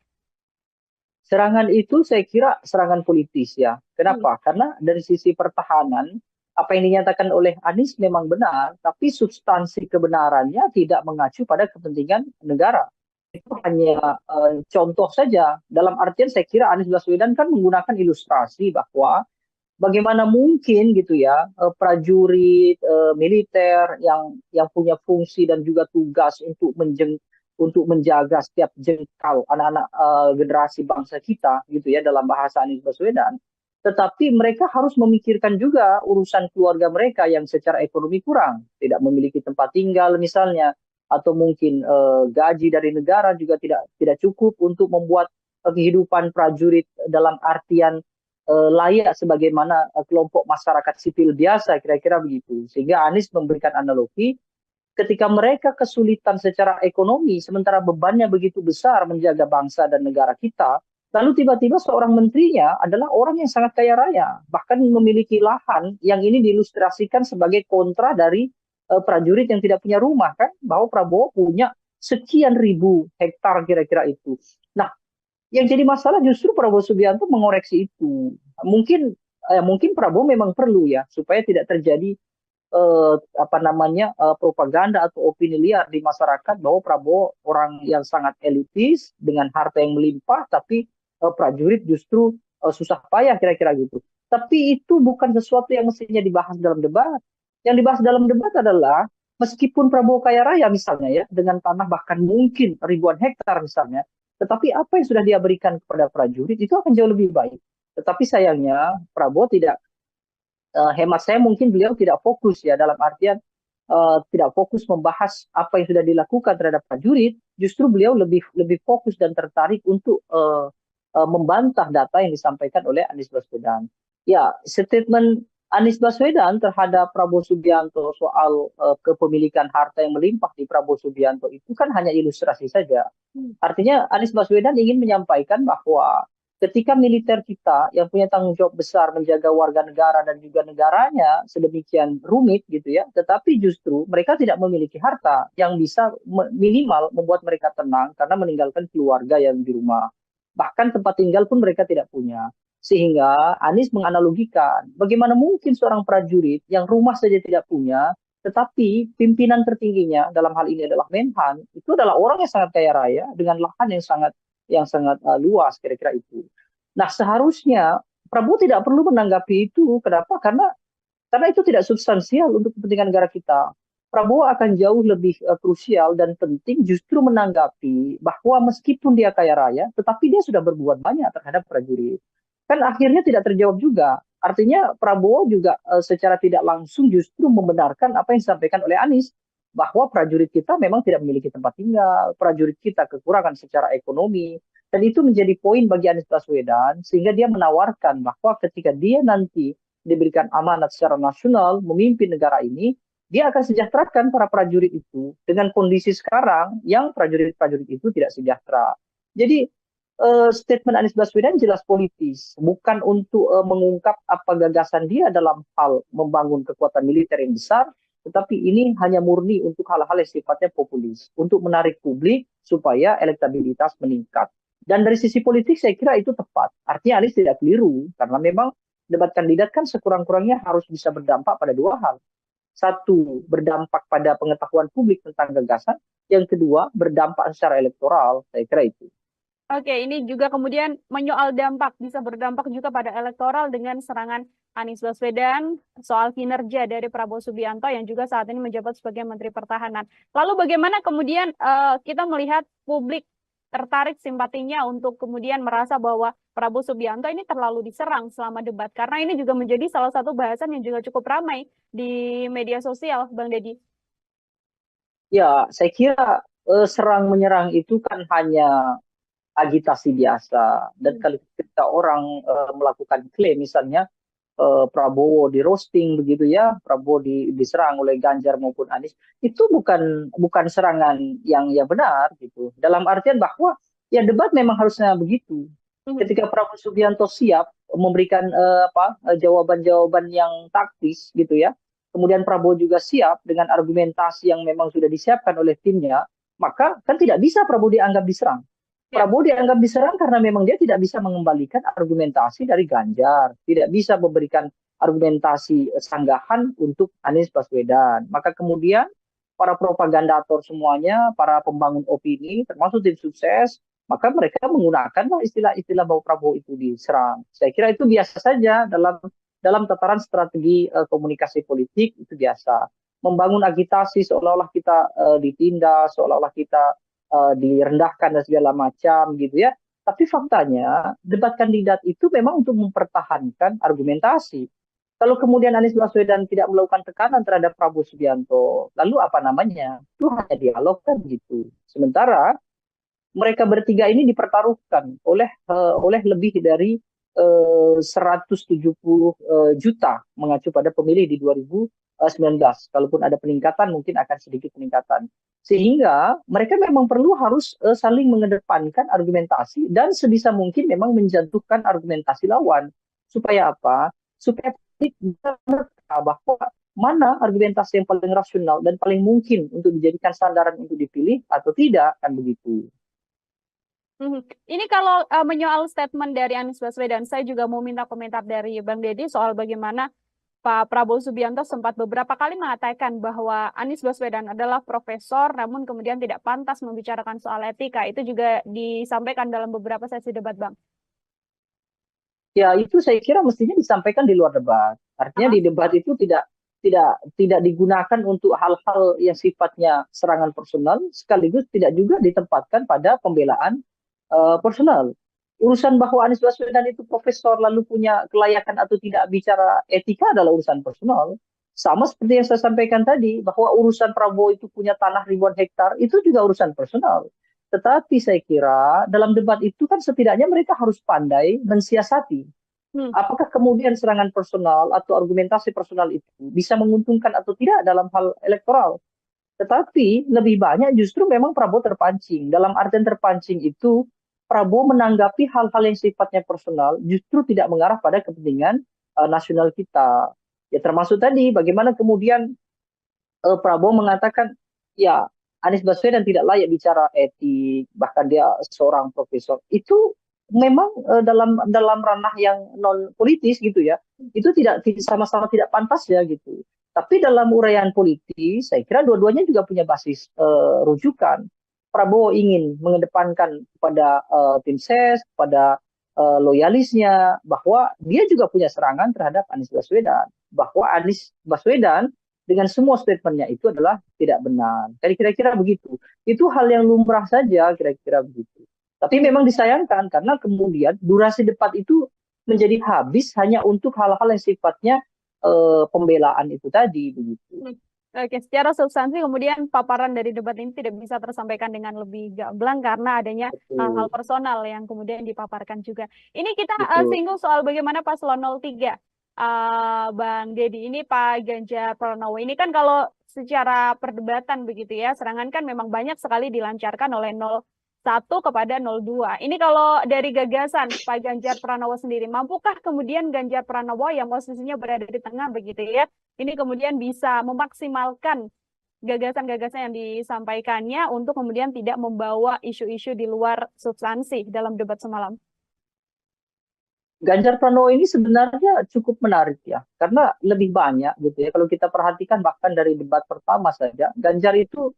A: Serangan itu saya kira serangan politis ya. Kenapa? Karena dari sisi pertahanan, apa yang dinyatakan oleh Anies memang benar, tapi substansi kebenarannya tidak mengacu pada kepentingan negara. Itu hanya contoh saja. Dalam artian saya kira Anies Baswedan kan menggunakan ilustrasi bahwa bagaimana mungkin gitu ya prajurit militer yang punya fungsi dan juga tugas untuk menjaga setiap jengkal anak-anak generasi bangsa kita gitu ya dalam bahasa Anies Baswedan. Tetapi mereka harus memikirkan juga urusan keluarga mereka yang secara ekonomi kurang, tidak memiliki tempat tinggal misalnya, atau mungkin gaji dari negara juga tidak cukup untuk membuat kehidupan prajurit dalam artian layak sebagaimana kelompok masyarakat sipil biasa, kira-kira begitu. Sehingga Anies memberikan analogi ketika mereka kesulitan secara ekonomi sementara bebannya begitu besar menjaga bangsa dan negara kita, lalu tiba-tiba seorang menterinya adalah orang yang sangat kaya raya, bahkan memiliki lahan yang ini diilustrasikan sebagai kontra dari prajurit yang tidak punya rumah kan, bahwa Prabowo punya sekian ribu hektar kira-kira itu. Nah, yang jadi masalah justru Prabowo Subianto mengoreksi itu. Mungkin Prabowo memang perlu ya supaya tidak terjadi propaganda atau opini liar di masyarakat bahwa Prabowo orang yang sangat elitis dengan harta yang melimpah, tapi prajurit justru susah payah kira-kira gitu. Tapi itu bukan sesuatu yang mestinya dibahas dalam debat. Yang dibahas dalam debat adalah meskipun Prabowo kaya raya misalnya ya, dengan tanah bahkan mungkin ribuan hektar misalnya, tetapi apa yang sudah dia berikan kepada prajurit itu akan jauh lebih baik. Tetapi sayangnya Prabowo tidak, hemat saya mungkin beliau tidak fokus ya, dalam artian tidak fokus membahas apa yang sudah dilakukan terhadap prajurit, justru beliau lebih fokus dan tertarik untuk membantah data yang disampaikan oleh Anies Baswedan. Ya, statement Anies Baswedan terhadap Prabowo Subianto soal kepemilikan harta yang melimpah di Prabowo Subianto itu kan hanya ilustrasi saja. Artinya Anies Baswedan ingin menyampaikan bahwa ketika militer kita yang punya tanggung jawab besar menjaga warga negara dan juga negaranya sedemikian rumit gitu ya, tetapi justru mereka tidak memiliki harta yang bisa minimal membuat mereka tenang karena meninggalkan keluarga yang di rumah. Bahkan tempat tinggal pun mereka tidak punya. Sehingga Anies menganalogikan bagaimana mungkin seorang prajurit yang rumah saja tidak punya, tetapi pimpinan tertingginya dalam hal ini adalah Menhan, itu adalah orang yang sangat kaya raya dengan lahan yang sangat luas kira-kira itu. Nah, seharusnya Prabowo tidak perlu menanggapi itu. Kenapa? Karena itu tidak substansial untuk kepentingan negara kita. Prabowo akan jauh lebih krusial dan penting justru menanggapi bahwa meskipun dia kaya raya, tetapi dia sudah berbuat banyak terhadap prajurit. Kan akhirnya tidak terjawab juga. Artinya Prabowo juga secara tidak langsung justru membenarkan apa yang disampaikan oleh Anies. bahwa prajurit kita memang tidak memiliki tempat tinggal, prajurit kita kekurangan secara ekonomi, dan itu menjadi poin bagi Anies Baswedan, sehingga dia menawarkan bahwa ketika dia nanti diberikan amanat secara nasional memimpin negara ini, dia akan sejahterakan para prajurit itu dengan kondisi sekarang yang prajurit-prajurit itu tidak sejahtera. Jadi statement Anies Baswedan jelas politis, bukan untuk mengungkap apa gagasan dia dalam hal membangun kekuatan militer yang besar, tetapi ini hanya murni untuk hal-hal yang sifatnya populis, untuk menarik publik supaya elektabilitas meningkat. Dan dari sisi politik saya kira itu tepat. Artinya Anies tidak keliru, karena memang debat kandidat kan sekurang-kurangnya harus bisa berdampak pada dua hal. Satu, berdampak pada pengetahuan publik tentang gagasan. Yang kedua, berdampak secara elektoral. Saya kira itu.
B: Oke, ini juga kemudian menyoal dampak, bisa berdampak juga pada elektoral dengan serangan Anies Baswedan soal kinerja dari Prabowo Subianto yang juga saat ini menjabat sebagai Menteri Pertahanan. Lalu bagaimana kemudian kita melihat publik tertarik simpatinya untuk kemudian merasa bahwa Prabowo Subianto ini terlalu diserang selama debat, karena ini juga menjadi salah satu bahasan yang juga cukup ramai di media sosial, Bang Deddy.
A: Ya, saya kira serang-menyerang itu kan hanya agitasi biasa. Dan kalau ketika orang melakukan klaim, misalnya Prabowo di roasting begitu ya, Prabowo diserang oleh Ganjar maupun Anies, itu bukan serangan yang benar gitu. Dalam artian bahwa ya debat memang harusnya begitu. Ketika Prabowo Subianto siap memberikan jawaban-jawaban yang taktis gitu ya, kemudian Prabowo juga siap dengan argumentasi yang memang sudah disiapkan oleh timnya, maka kan tidak bisa Prabowo dianggap diserang. Prabowo dianggap diserang karena memang dia tidak bisa mengembalikan argumentasi dari Ganjar, tidak bisa memberikan argumentasi sanggahan untuk Anies Baswedan. Maka kemudian para propagandator semuanya, para pembangun opini, termasuk tim sukses, maka mereka menggunakanlah istilah-istilah bahwa Prabowo itu diserang. Saya kira itu biasa saja dalam tataran strategi komunikasi politik, itu biasa. Membangun agitasi seolah-olah kita ditindas, seolah-olah kita direndahkan dan segala macam gitu ya. Tapi faktanya debat kandidat itu memang untuk mempertahankan argumentasi. Kalau kemudian Anies Baswedan tidak melakukan tekanan terhadap Prabowo Subianto, lalu apa namanya? Itu hanya dialog kan gitu. Sementara mereka bertiga ini dipertaruhkan oleh lebih dari 170 juta mengacu pada pemilih di 2019. Kalaupun ada peningkatan, mungkin akan sedikit peningkatan. Sehingga mereka memang perlu harus saling mengedepankan argumentasi dan sebisa mungkin memang menjatuhkan argumentasi lawan. Supaya apa? Supaya publik bisa menerka bahwa mana argumentasi yang paling rasional dan paling mungkin untuk dijadikan sandaran untuk dipilih atau tidak, kan begitu.
B: Ini kalau menyoal statement dari Anies Baswedan, saya juga mau minta komentar dari Bang Deddy soal bagaimana Pak Prabowo Subianto sempat beberapa kali mengatakan bahwa Anies Baswedan adalah profesor, namun kemudian tidak pantas membicarakan soal etika. Itu juga disampaikan dalam beberapa sesi debat, Bang.
A: Ya, itu saya kira mestinya disampaikan di luar debat. Artinya di debat itu tidak digunakan untuk hal-hal yang sifatnya serangan personal, sekaligus tidak juga ditempatkan pada pembelaan personal. Urusan bahwa Anies Baswedan itu profesor lalu punya kelayakan atau tidak bicara etika adalah urusan personal. Sama seperti yang saya sampaikan tadi, bahwa urusan Prabowo itu punya tanah ribuan hektar, itu juga urusan personal. Tetapi saya kira dalam debat itu kan setidaknya mereka harus pandai mensiasati. Apakah kemudian serangan personal atau argumentasi personal itu bisa menguntungkan atau tidak dalam hal elektoral. Tetapi lebih banyak justru memang Prabowo terpancing. Dalam artian terpancing itu, Prabowo menanggapi hal-hal yang sifatnya personal justru tidak mengarah pada kepentingan nasional kita. Ya termasuk tadi bagaimana kemudian Prabowo mengatakan ya Anies Baswedan tidak layak bicara etik, bahkan dia seorang profesor. Itu memang dalam ranah yang non politis gitu ya. Itu tidak sama-sama tidak pantas ya gitu. Tapi dalam uraian politis saya kira dua-duanya juga punya basis rujukan. Prabowo ingin mengedepankan kepada tim ses, kepada loyalisnya, bahwa dia juga punya serangan terhadap Anies Baswedan. Bahwa Anies Baswedan dengan semua statementnya itu adalah tidak benar. Kira-kira begitu. Itu hal yang lumrah saja, kira-kira begitu. Tapi memang disayangkan karena kemudian durasi debat itu menjadi habis hanya untuk hal-hal yang sifatnya pembelaan itu tadi begitu.
B: Oke, secara substansi kemudian paparan dari debat ini tidak bisa tersampaikan dengan lebih gamblang karena adanya hal-hal
A: Betul,
B: personal yang kemudian dipaparkan juga. Ini kita
A: betul.
B: singgung soal bagaimana paslon 03. Bang Deddy, ini Pak Ganjar Pranowo. Ini kan kalau secara perdebatan begitu ya, serangan kan memang banyak sekali dilancarkan oleh 01 kepada 02. Ini kalau dari gagasan Pak Ganjar Pranowo sendiri, mampukah kemudian Ganjar Pranowo yang posisinya berada di tengah begitu ya, ini kemudian bisa memaksimalkan gagasan-gagasan yang disampaikannya untuk kemudian tidak membawa isu-isu di luar substansi dalam debat semalam.
A: Ganjar Pranowo ini sebenarnya cukup menarik ya, karena lebih banyak gitu ya. Kalau kita perhatikan bahkan dari debat pertama saja, Ganjar itu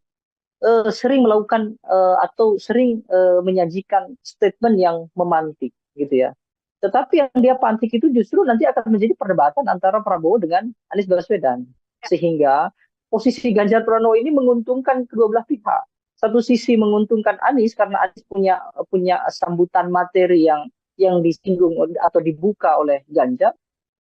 A: sering melakukan atau sering menyajikan statement yang memantik gitu ya. Tetapi yang dia pantik itu justru nanti akan menjadi perdebatan antara Prabowo dengan Anies Baswedan. Sehingga posisi Ganjar Pranowo ini menguntungkan kedua belah pihak. Satu sisi menguntungkan Anies karena Anies punya punya sambutan materi yang disinggung atau dibuka oleh Ganjar.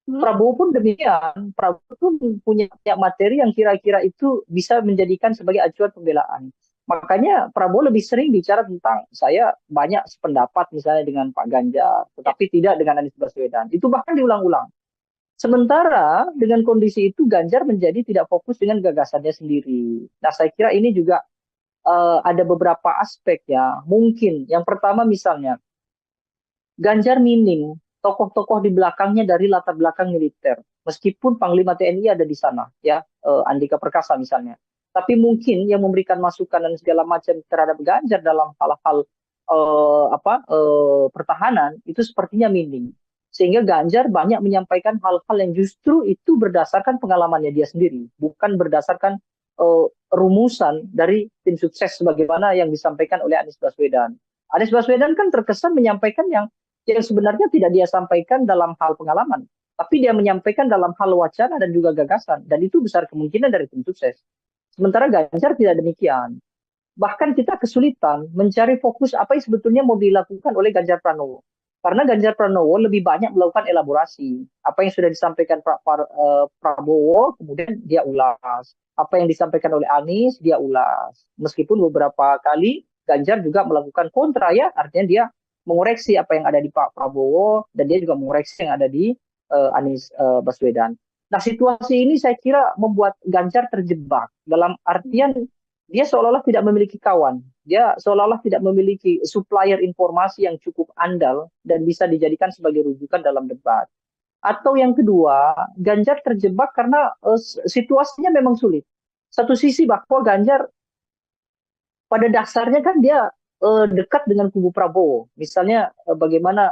A: Prabowo pun demikian. Prabowo pun punya materi yang kira-kira itu bisa menjadikan sebagai acuan pembelaan. Makanya Prabowo lebih sering bicara tentang saya banyak sependapat misalnya dengan Pak Ganjar, tetapi tidak dengan Anies Baswedan. Itu bahkan diulang-ulang. Sementara dengan kondisi itu Ganjar menjadi tidak fokus dengan gagasannya sendiri. Nah, saya kira ini juga ada beberapa aspek ya. Mungkin yang pertama misalnya Ganjar minim tokoh-tokoh di belakangnya dari latar belakang militer. Meskipun Panglima TNI ada di sana, ya Andika Perkasa misalnya. Tapi mungkin yang memberikan masukan dan segala macam terhadap Ganjar dalam hal-hal pertahanan itu sepertinya minim. Sehingga Ganjar banyak menyampaikan hal-hal yang justru itu berdasarkan pengalamannya dia sendiri, bukan berdasarkan rumusan dari tim sukses sebagaimana yang disampaikan oleh Anies Baswedan. Anies Baswedan kan terkesan menyampaikan yang sebenarnya tidak dia sampaikan dalam hal pengalaman, tapi dia menyampaikan dalam hal wacana dan juga gagasan, dan itu besar kemungkinan dari tim sukses. Sementara Ganjar tidak demikian. Bahkan kita kesulitan mencari fokus apa yang sebetulnya mau dilakukan oleh Ganjar Pranowo. Karena Ganjar Pranowo lebih banyak melakukan elaborasi. Apa yang sudah disampaikan Prabowo, kemudian dia ulas. Apa yang disampaikan oleh Anies, dia ulas. Meskipun beberapa kali Ganjar juga melakukan kontra ya, artinya dia mengoreksi apa yang ada di Pak Prabowo dan dia juga mengoreksi yang ada di Anies Baswedan. Nah, situasi ini saya kira membuat Ganjar terjebak dalam artian dia seolah-olah tidak memiliki kawan. Dia seolah-olah tidak memiliki supplier informasi yang cukup andal dan bisa dijadikan sebagai rujukan dalam debat. Atau yang kedua, Ganjar terjebak karena situasinya memang sulit. Satu sisi bahwa Ganjar pada dasarnya kan dia dekat dengan kubu Prabowo. Misalnya bagaimana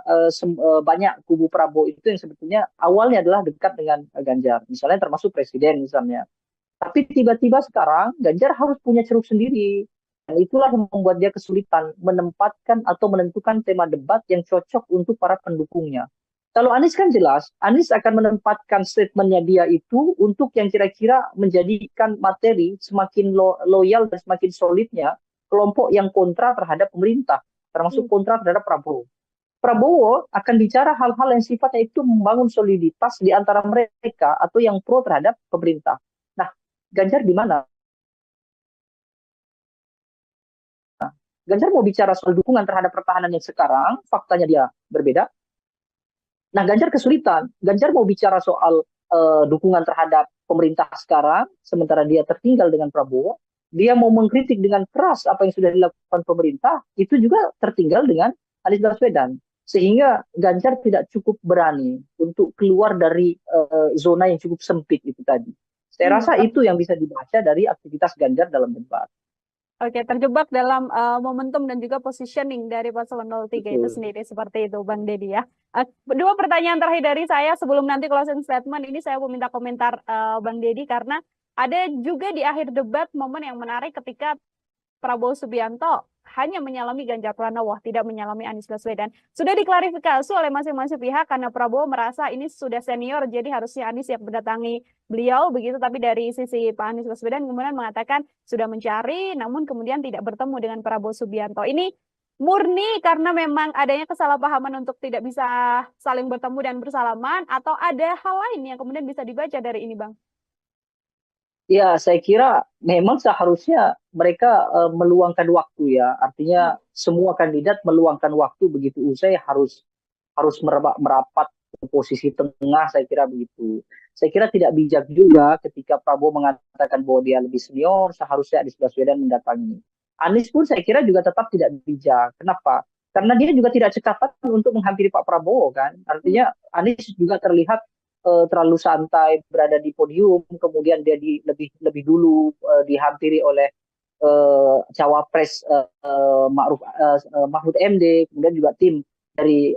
A: banyak kubu Prabowo itu yang sebetulnya awalnya adalah dekat dengan Ganjar. Misalnya termasuk presiden misalnya. Tapi tiba-tiba sekarang Ganjar harus punya ceruk sendiri. Dan itulah yang membuat dia kesulitan menempatkan atau menentukan tema debat yang cocok untuk para pendukungnya. Kalau Anies kan jelas, Anies akan menempatkan statementnya dia itu untuk yang kira-kira menjadikan materi semakin loyal dan semakin solidnya kelompok yang kontra terhadap pemerintah, termasuk kontra terhadap Prabowo. Prabowo akan bicara hal-hal yang sifatnya itu membangun soliditas di antara mereka atau yang pro terhadap pemerintah. Nah, Ganjar di mana? Ganjar mau bicara soal dukungan terhadap pertahanan yang sekarang, faktanya dia berbeda. Nah, Ganjar kesulitan. Ganjar mau bicara soal dukungan terhadap pemerintah sekarang, sementara dia tertinggal dengan Prabowo. Dia mau mengkritik dengan keras apa yang sudah dilakukan pemerintah, itu juga tertinggal dengan Anies Baswedan. Sehingga Ganjar tidak cukup berani untuk keluar dari zona yang cukup sempit itu tadi. Saya rasa itu yang bisa dibaca dari aktivitas Ganjar dalam debat.
B: Oke, terjebak dalam momentum dan juga positioning dari paslon 03 itu
A: Betul.
B: sendiri seperti itu, Bang Deddy ya. Dua pertanyaan terakhir dari saya sebelum nanti closing statement ini saya mau minta komentar Bang Deddy karena ada juga di akhir debat momen yang menarik ketika Prabowo Subianto hanya menyalami Ganjar Pranowo, tidak menyalami Anies Baswedan. Sudah diklarifikasi oleh masing-masing pihak karena Prabowo merasa ini sudah senior, jadi harusnya Anies yang mendatangi beliau begitu. Tapi dari sisi Pak Anies Baswedan kemudian mengatakan sudah mencari, namun kemudian tidak bertemu dengan Prabowo Subianto. Ini murni karena memang adanya kesalahpahaman untuk tidak bisa saling bertemu dan bersalaman, atau ada hal lain yang kemudian bisa dibaca dari ini, Bang?
A: Ya, saya kira memang seharusnya mereka meluangkan waktu ya. Artinya semua kandidat meluangkan waktu begitu usai harus harus merapat ke posisi tengah, saya kira begitu. Saya kira tidak bijak juga ketika Prabowo mengatakan bahwa dia lebih senior, seharusnya Anies Baswedan mendatangi. Anies pun saya kira juga tetap tidak bijak. Kenapa? Karena dia juga tidak cekatan untuk menghampiri Pak Prabowo kan. Artinya Anies juga terlihat terlalu santai berada di podium, kemudian dia lebih lebih dulu dihampiri oleh cawapres Mahfud MD, kemudian juga tim dari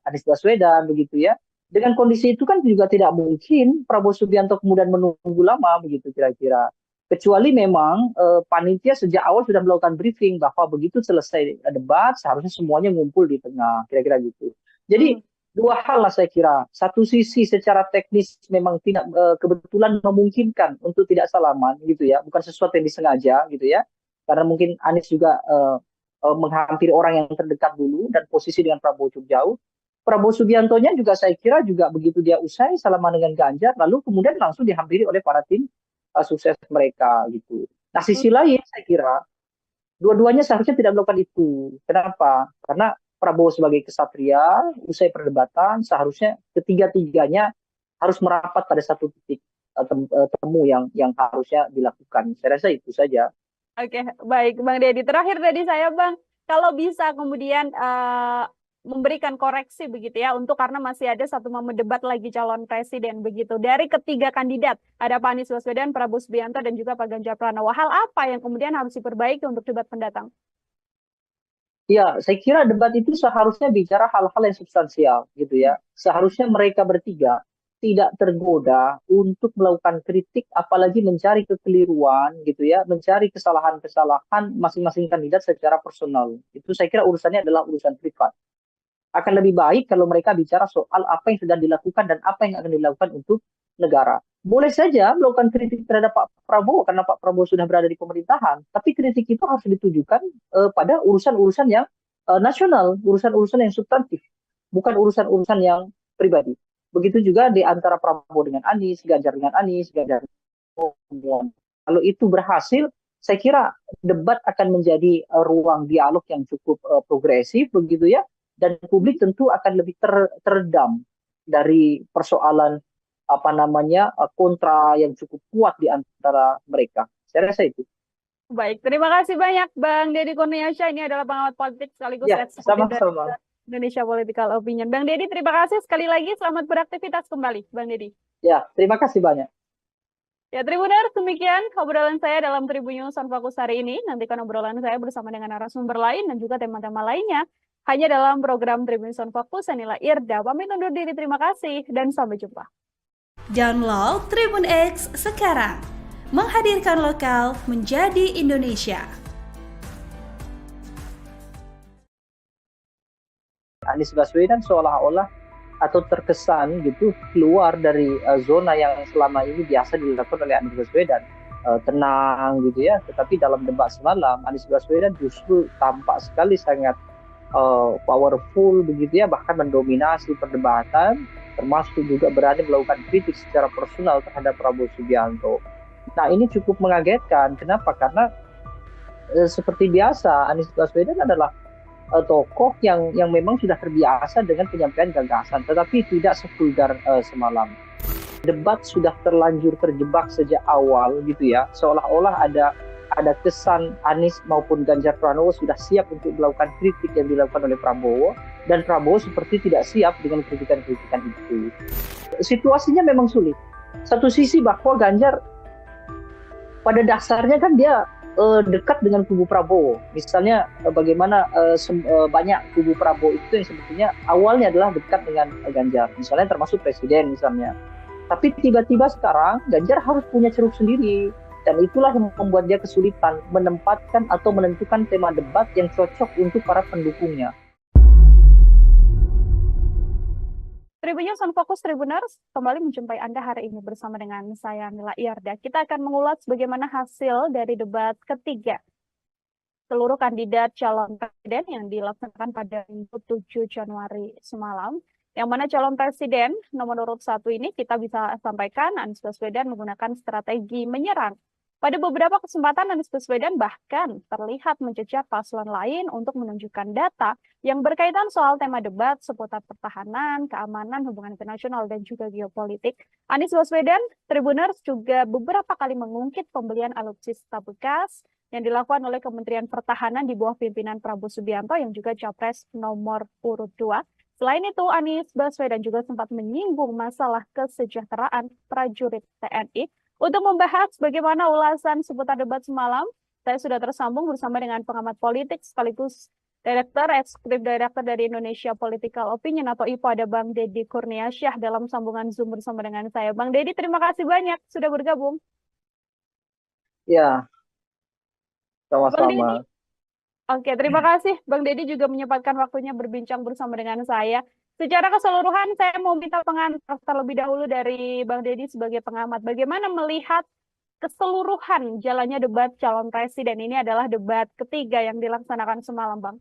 A: Anies Baswedan begitu ya. Dengan kondisi itu kan juga tidak mungkin Prabowo Subianto kemudian menunggu lama begitu kira-kira. Kecuali memang panitia sejak awal sudah melakukan briefing bahwa begitu selesai debat seharusnya semuanya ngumpul di tengah, kira-kira gitu. Jadi dua hal lah saya kira. Satu sisi secara teknis memang tidak kebetulan memungkinkan untuk tidak salaman gitu ya, bukan sesuatu yang disengaja gitu ya. Karena mungkin Anies juga menghampiri orang yang terdekat dulu dan posisi dengan Prabowo cukup jauh. Prabowo Subiantonya juga saya kira juga begitu dia usai salaman dengan Ganjar, lalu kemudian langsung dihampiri oleh para tim sukses mereka gitu. Nah sisi lain saya kira dua-duanya seharusnya tidak melakukan itu. Kenapa? Karena Prabowo sebagai kesatria, usai perdebatan, seharusnya ketiga-tiganya harus merapat pada satu titik temu yang harusnya dilakukan. Saya rasa itu saja.
B: Oke, baik Bang Deddy. Terakhir dari saya Bang, kalau bisa kemudian memberikan koreksi begitu ya, untuk karena masih ada satu momen debat lagi calon presiden begitu. Dari ketiga kandidat, ada Pak Anies Baswedan, Prabowo Subianto, dan juga Pak Ganjar Pranowo. Hal apa yang kemudian harus diperbaiki untuk debat pendatang?
A: Ya, saya kira debat itu seharusnya bicara hal-hal yang substansial gitu ya. Seharusnya mereka bertiga tidak tergoda untuk melakukan kritik, apalagi mencari kekeliruan gitu ya, mencari kesalahan-kesalahan masing-masing kandidat secara personal. Itu saya kira urusannya adalah urusan privat. Akan lebih baik kalau mereka bicara soal apa yang sedang dilakukan dan apa yang akan dilakukan untuk negara. Boleh saja melakukan kritik terhadap Pak Prabowo karena Pak Prabowo sudah berada di pemerintahan, tapi kritik itu harus ditujukan pada urusan-urusan yang nasional, urusan-urusan yang substantif, bukan urusan-urusan yang pribadi. Begitu juga di antara Prabowo dengan Anies, Ganjar dengan Anies, Ganjar dengan kalau itu berhasil, saya kira debat akan menjadi ruang dialog yang cukup progresif begitu ya, dan publik tentu akan lebih teredam dari persoalan apa namanya kontra yang cukup kuat di antara mereka. Saya rasa itu.
B: Baik, terima kasih banyak Bang Deddy Kurniasyah. Ini adalah pengamat politik sekaligus
A: Ya,
B: eksekutif dari
A: sama-sama.
B: Indonesia Political Opinion. Bang Deddy, terima kasih sekali lagi. Selamat beraktivitas kembali, Bang Deddy.
A: Ya, terima kasih banyak.
B: Ya, Tribuners, demikian obrolan saya dalam Tribun News on Fokus hari ini. Nantikan obrolan saya bersama dengan narasumber lain dan juga tema-tema lainnya hanya dalam program Tribun News on Fokus. Saya Nila Irda, pamit undur diri. Terima kasih dan sampai jumpa.
C: Download Tribun X sekarang. Menghadirkan lokal menjadi Indonesia.
A: Anies Baswedan seolah-olah atau terkesan gitu keluar dari zona yang selama ini biasa dilakukan oleh Anies Baswedan, tenang gitu ya. Tetapi dalam debat semalam Anies Baswedan justru tampak sekali sangat powerful begitu ya, bahkan mendominasi perdebatan, termasuk juga berani melakukan kritik secara personal terhadap Prabowo Subianto. Nah ini cukup mengagetkan. Kenapa? Karena seperti biasa Anies Baswedan adalah tokoh yang memang sudah terbiasa dengan penyampaian gagasan, tetapi tidak sevulgar semalam. Debat sudah terlanjur terjebak sejak awal gitu ya, seolah-olah ada kesan Anies maupun Ganjar Pranowo sudah siap untuk melakukan kritik yang dilakukan oleh Prabowo, dan Prabowo seperti tidak siap dengan kritikan-kritikan itu. Situasinya memang sulit. Satu sisi bahwa Ganjar pada dasarnya kan dia dekat dengan kubu Prabowo. Misalnya bagaimana banyak kubu Prabowo itu yang sebetulnya awalnya adalah dekat dengan Ganjar. Misalnya termasuk presiden misalnya. Tapi tiba-tiba sekarang Ganjar harus punya ceruk sendiri. Dan itulah yang membuat dia kesulitan menempatkan atau menentukan tema debat yang cocok untuk para pendukungnya.
B: Tribun News on Fokus Tribuners kembali menjumpai Anda hari ini bersama dengan saya Nila Irda. Kita akan mengulas bagaimana hasil dari debat ketiga seluruh kandidat calon presiden yang dilaksanakan pada Minggu 7 Januari semalam. Yang mana calon presiden nomor urut 1 ini kita bisa sampaikan Anies Baswedan menggunakan strategi menyerang. Pada beberapa kesempatan Anies Baswedan bahkan terlihat mencecar paslon lain untuk menunjukkan data yang berkaitan soal tema debat seputar pertahanan, keamanan, hubungan internasional, dan juga geopolitik. Anies Baswedan, Tribuners juga beberapa kali mengungkit pembelian alutsista bekas yang dilakukan oleh Kementerian Pertahanan di bawah pimpinan Prabowo Subianto yang juga capres nomor urut 2. Selain itu, Anies Baswedan juga sempat menyinggung masalah kesejahteraan prajurit TNI. Untuk membahas bagaimana ulasan seputar debat semalam, saya sudah tersambung bersama dengan pengamat politik sekaligus Eksekutif Direktur dari Indonesia Political Opinion atau IPO, ada Bang Deddy Kurniasyah dalam sambungan Zoom bersama dengan saya. Bang Deddy, terima kasih banyak sudah bergabung.
A: Ya,
B: Bang Deddy,
A: sama-sama.
B: oke, terima kasih. Bang Deddy juga menyempatkan waktunya berbincang bersama dengan saya. Secara keseluruhan, saya mau minta pengantar terlebih dahulu dari Bang Deddy sebagai pengamat. Bagaimana melihat keseluruhan jalannya debat calon presiden? Ini adalah debat ketiga yang dilaksanakan semalam, Bang.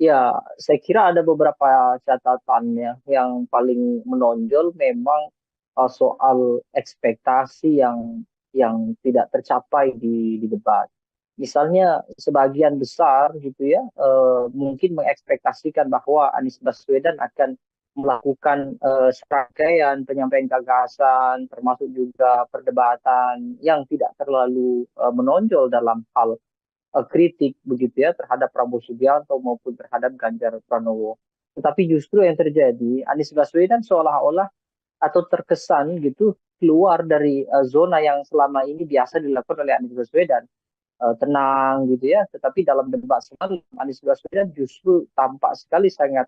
A: Ya, saya kira ada beberapa catatannya yang paling menonjol memang soal ekspektasi yang tidak tercapai di debat. Misalnya sebagian besar gitu ya mungkin mengekspektasikan bahwa Anies Baswedan akan melakukan serangkaian penyampaian gagasan termasuk juga perdebatan yang tidak terlalu menonjol dalam hal kritik begitu ya terhadap Prabowo Subianto maupun terhadap Ganjar Pranowo. Tetapi justru yang terjadi Anies Baswedan seolah-olah atau terkesan gitu keluar dari zona yang selama ini biasa dilakukan oleh Anies Baswedan, tenang gitu ya. Tetapi dalam debat semalam Anies Baswedan justru tampak sekali sangat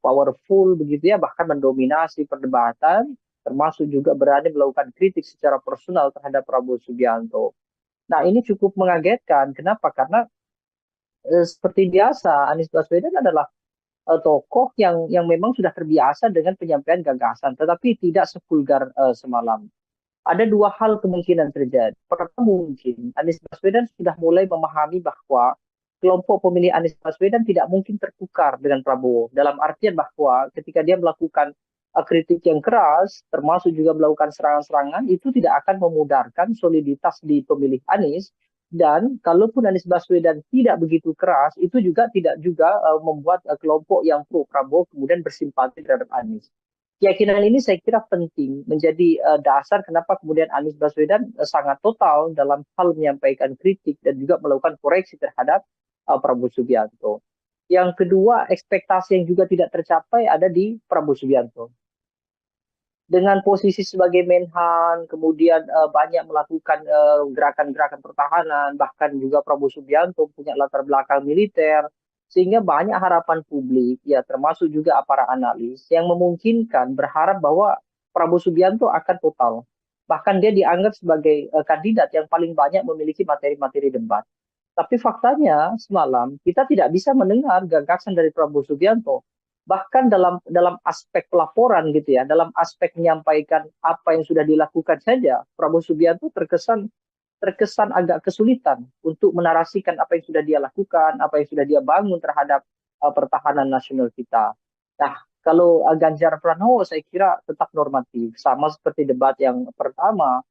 A: powerful begitu ya, bahkan mendominasi perdebatan, termasuk juga berani melakukan kritik secara personal terhadap Prabowo Subianto. Nah, ini cukup mengagetkan. Kenapa? Karena seperti biasa Anies Baswedan adalah tokoh yang memang sudah terbiasa dengan penyampaian gagasan, tetapi tidak sevulgar semalam. Ada dua hal kemungkinan terjadi. Pertama, mungkin Anies Baswedan sudah mulai memahami bahwa kelompok pemilih Anies Baswedan tidak mungkin tertukar dengan Prabowo. Dalam artian bahwa ketika dia melakukan kritik yang keras, termasuk juga melakukan serangan-serangan, itu tidak akan memudarkan soliditas di pemilih Anies. Dan kalaupun Anies Baswedan tidak begitu keras, itu juga tidak juga membuat kelompok yang pro Prabowo kemudian bersimpati terhadap Anies. Keyakinan ini saya kira penting menjadi dasar kenapa kemudian Anies Baswedan sangat total dalam hal menyampaikan kritik dan juga melakukan koreksi terhadap Prabowo Subianto. Yang kedua, ekspektasi yang juga tidak tercapai ada di Prabowo Subianto. Dengan posisi sebagai Menhan, kemudian banyak melakukan gerakan-gerakan pertahanan, bahkan juga Prabowo Subianto punya latar belakang militer, sehingga banyak harapan publik, ya termasuk juga para analis, yang memungkinkan berharap bahwa Prabowo Subianto akan total. Bahkan dia dianggap sebagai kandidat yang paling banyak memiliki materi-materi debat. Tapi faktanya semalam kita tidak bisa mendengar gagasan dari Prabowo Subianto. Bahkan dalam aspek pelaporan gitu ya, dalam aspek menyampaikan apa yang sudah dilakukan saja, Prabowo Subianto terkesan agak kesulitan untuk menarasikan apa yang sudah dia lakukan, apa yang sudah dia bangun terhadap pertahanan nasional kita. Nah, kalau Ganjar Pranowo saya kira tetap normatif, sama seperti debat yang pertama,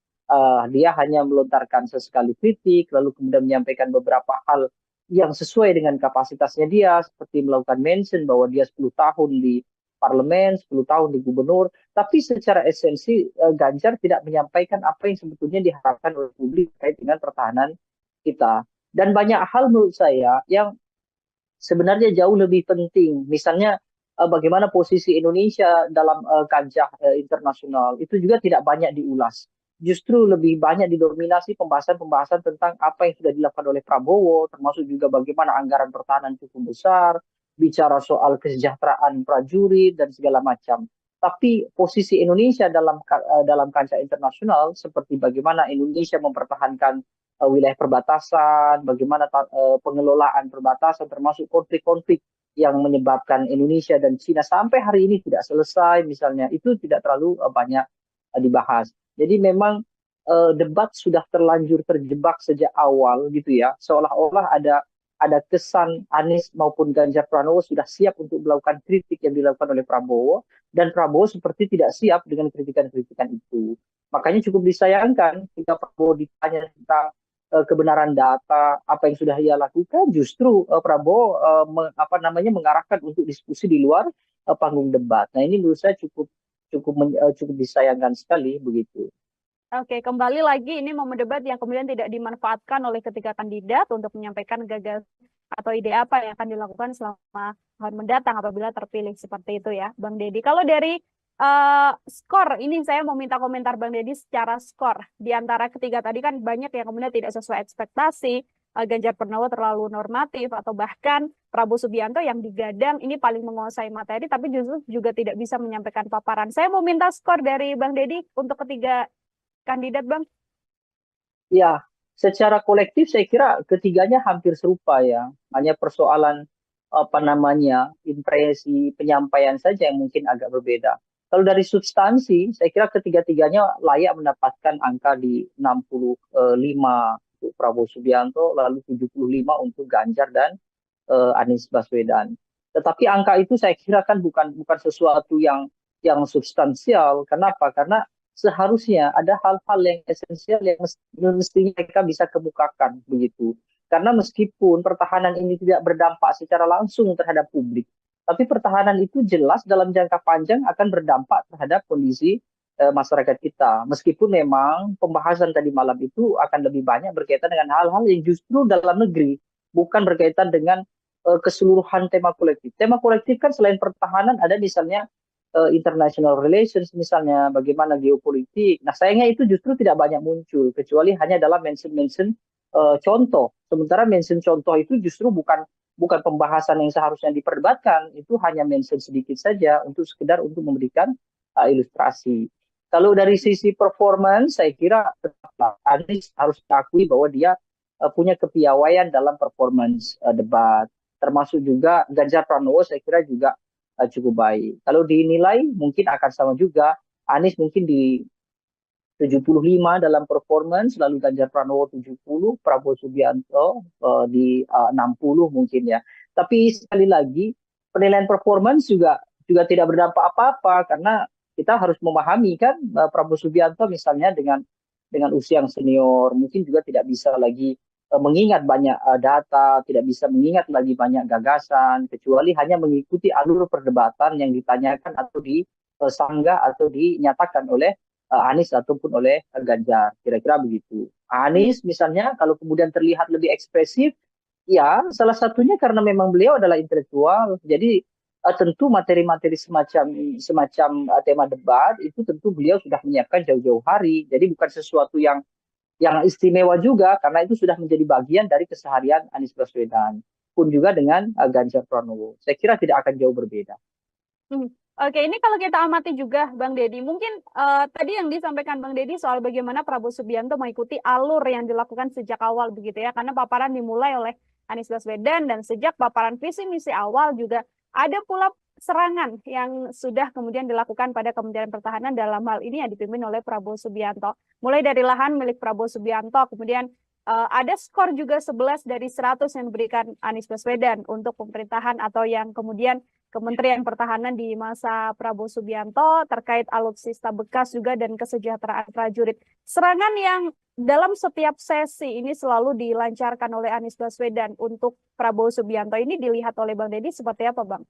A: dia hanya melontarkan sesekali kritik, lalu kemudian menyampaikan beberapa hal yang sesuai dengan kapasitasnya dia, seperti melakukan mention bahwa dia 10 tahun di parlemen, 10 tahun di gubernur, tapi secara esensi Ganjar tidak menyampaikan apa yang sebetulnya diharapkan oleh publik terkait dengan pertahanan kita. Dan banyak hal menurut saya yang sebenarnya jauh lebih penting. Misalnya bagaimana posisi Indonesia dalam kancah internasional, itu juga tidak banyak diulas. Justru lebih banyak didominasi pembahasan-pembahasan tentang apa yang sudah dilakukan oleh Prabowo, termasuk juga bagaimana anggaran pertahanan cukup besar, bicara soal kesejahteraan prajurit dan segala macam. Tapi posisi Indonesia dalam kancah internasional, seperti bagaimana Indonesia mempertahankan wilayah perbatasan, bagaimana pengelolaan perbatasan, termasuk konflik-konflik yang menyebabkan Indonesia dan Cina sampai hari ini tidak selesai, misalnya, itu tidak terlalu banyak dibahas. Jadi memang debat sudah terlanjur terjebak sejak awal gitu ya, seolah-olah ada ada kesan Anies maupun Ganjar Pranowo sudah siap untuk melakukan kritik yang dilakukan oleh Prabowo, dan Prabowo seperti tidak siap dengan kritikan-kritikan itu. Makanya cukup disayangkan jika Prabowo ditanya tentang kebenaran data, apa yang sudah ia lakukan, justru Prabowo mengarahkan untuk diskusi di luar panggung debat. Nah, ini menurut saya cukup disayangkan sekali begitu.
B: Oke, kembali lagi ini momen debat yang kemudian tidak dimanfaatkan oleh ketiga kandidat untuk menyampaikan gagasan atau ide apa yang akan dilakukan selama tahun mendatang apabila terpilih seperti itu ya, Bang Deddy. Kalau dari skor, ini saya mau minta komentar Bang Deddy secara skor. Di antara ketiga tadi kan banyak yang kemudian tidak sesuai ekspektasi, Ganjar Pranowo terlalu normatif, atau bahkan Prabowo Subianto yang digadang ini paling menguasai materi, tapi justru juga tidak bisa menyampaikan paparan. Saya mau minta skor dari Bang Deddy untuk ketiga kandidat, Bang.
A: Ya, secara kolektif saya kira ketiganya hampir serupa ya. Hanya persoalan impresi penyampaian saja yang mungkin agak berbeda. Kalau dari substansi, saya kira ketiga-tiganya layak mendapatkan angka di 65 untuk Prabowo Subianto, lalu 75 untuk Ganjar dan Anies Baswedan. Tetapi angka itu saya kira kan bukan sesuatu yang substansial. Kenapa? Karena seharusnya ada hal-hal yang esensial yang mestinya mereka bisa kemukakan begitu. Karena meskipun pertahanan ini tidak berdampak secara langsung terhadap publik, tapi pertahanan itu jelas dalam jangka panjang akan berdampak terhadap kondisi masyarakat kita. Meskipun memang pembahasan tadi malam itu akan lebih banyak berkaitan dengan hal-hal yang justru dalam negeri, bukan berkaitan dengan keseluruhan tema kolektif. Tema kolektif kan selain pertahanan ada misalnya international relations, misalnya bagaimana geopolitik. Nah, sayangnya itu justru tidak banyak muncul, kecuali hanya dalam mention-mention contoh. Sementara mention contoh itu justru bukan pembahasan yang seharusnya diperdebatkan, itu hanya mention sedikit saja untuk sekedar untuk memberikan ilustrasi. Kalau dari sisi performance, saya kira Anies harus diakui bahwa dia punya kepiawaian dalam performance debat. Termasuk juga Ganjar Pranowo, saya kira juga cukup baik. Kalau dinilai mungkin akan sama juga. Anies mungkin di 75 dalam performance, lalu Ganjar Pranowo 70, Prabowo Subianto di 60 mungkin ya. Tapi sekali lagi penilaian performance juga tidak berdampak apa-apa, karena kita harus memahami kan Prabowo Subianto misalnya dengan usia yang senior mungkin juga tidak bisa lagi mengingat banyak data, tidak bisa mengingat lagi banyak gagasan, kecuali hanya mengikuti alur perdebatan yang ditanyakan atau disanggah atau dinyatakan oleh Anies ataupun oleh Ganjar. Kira-kira begitu. Anies misalnya kalau kemudian terlihat lebih ekspresif, ya salah satunya karena memang beliau adalah intelektual. Jadi tentu materi-materi semacam tema debat itu tentu beliau sudah menyiapkan jauh-jauh hari. Jadi bukan sesuatu yang istimewa juga, karena itu sudah menjadi bagian dari keseharian Anies Baswedan. Pun juga dengan Ganjar Pranowo. Saya kira tidak akan jauh berbeda.
B: Oke, ini kalau kita amati juga Bang Deddy, mungkin tadi yang disampaikan Bang Deddy soal bagaimana Prabowo Subianto mengikuti alur yang dilakukan sejak awal begitu ya, karena paparan dimulai oleh Anies Baswedan, dan sejak paparan visi misi awal juga ada pula serangan yang sudah kemudian dilakukan pada Kementerian Pertahanan, dalam hal ini yang dipimpin oleh Prabowo Subianto. Mulai dari lahan milik Prabowo Subianto, kemudian ada skor juga 11 dari 100 yang diberikan Anies Baswedan untuk pemerintahan atau yang kemudian Kementerian Pertahanan di masa Prabowo Subianto terkait alutsista bekas juga dan kesejahteraan prajurit. Serangan yang dalam setiap sesi ini selalu dilancarkan oleh Anies Baswedan untuk Prabowo Subianto ini dilihat oleh Bang Deddy seperti apa, Bang?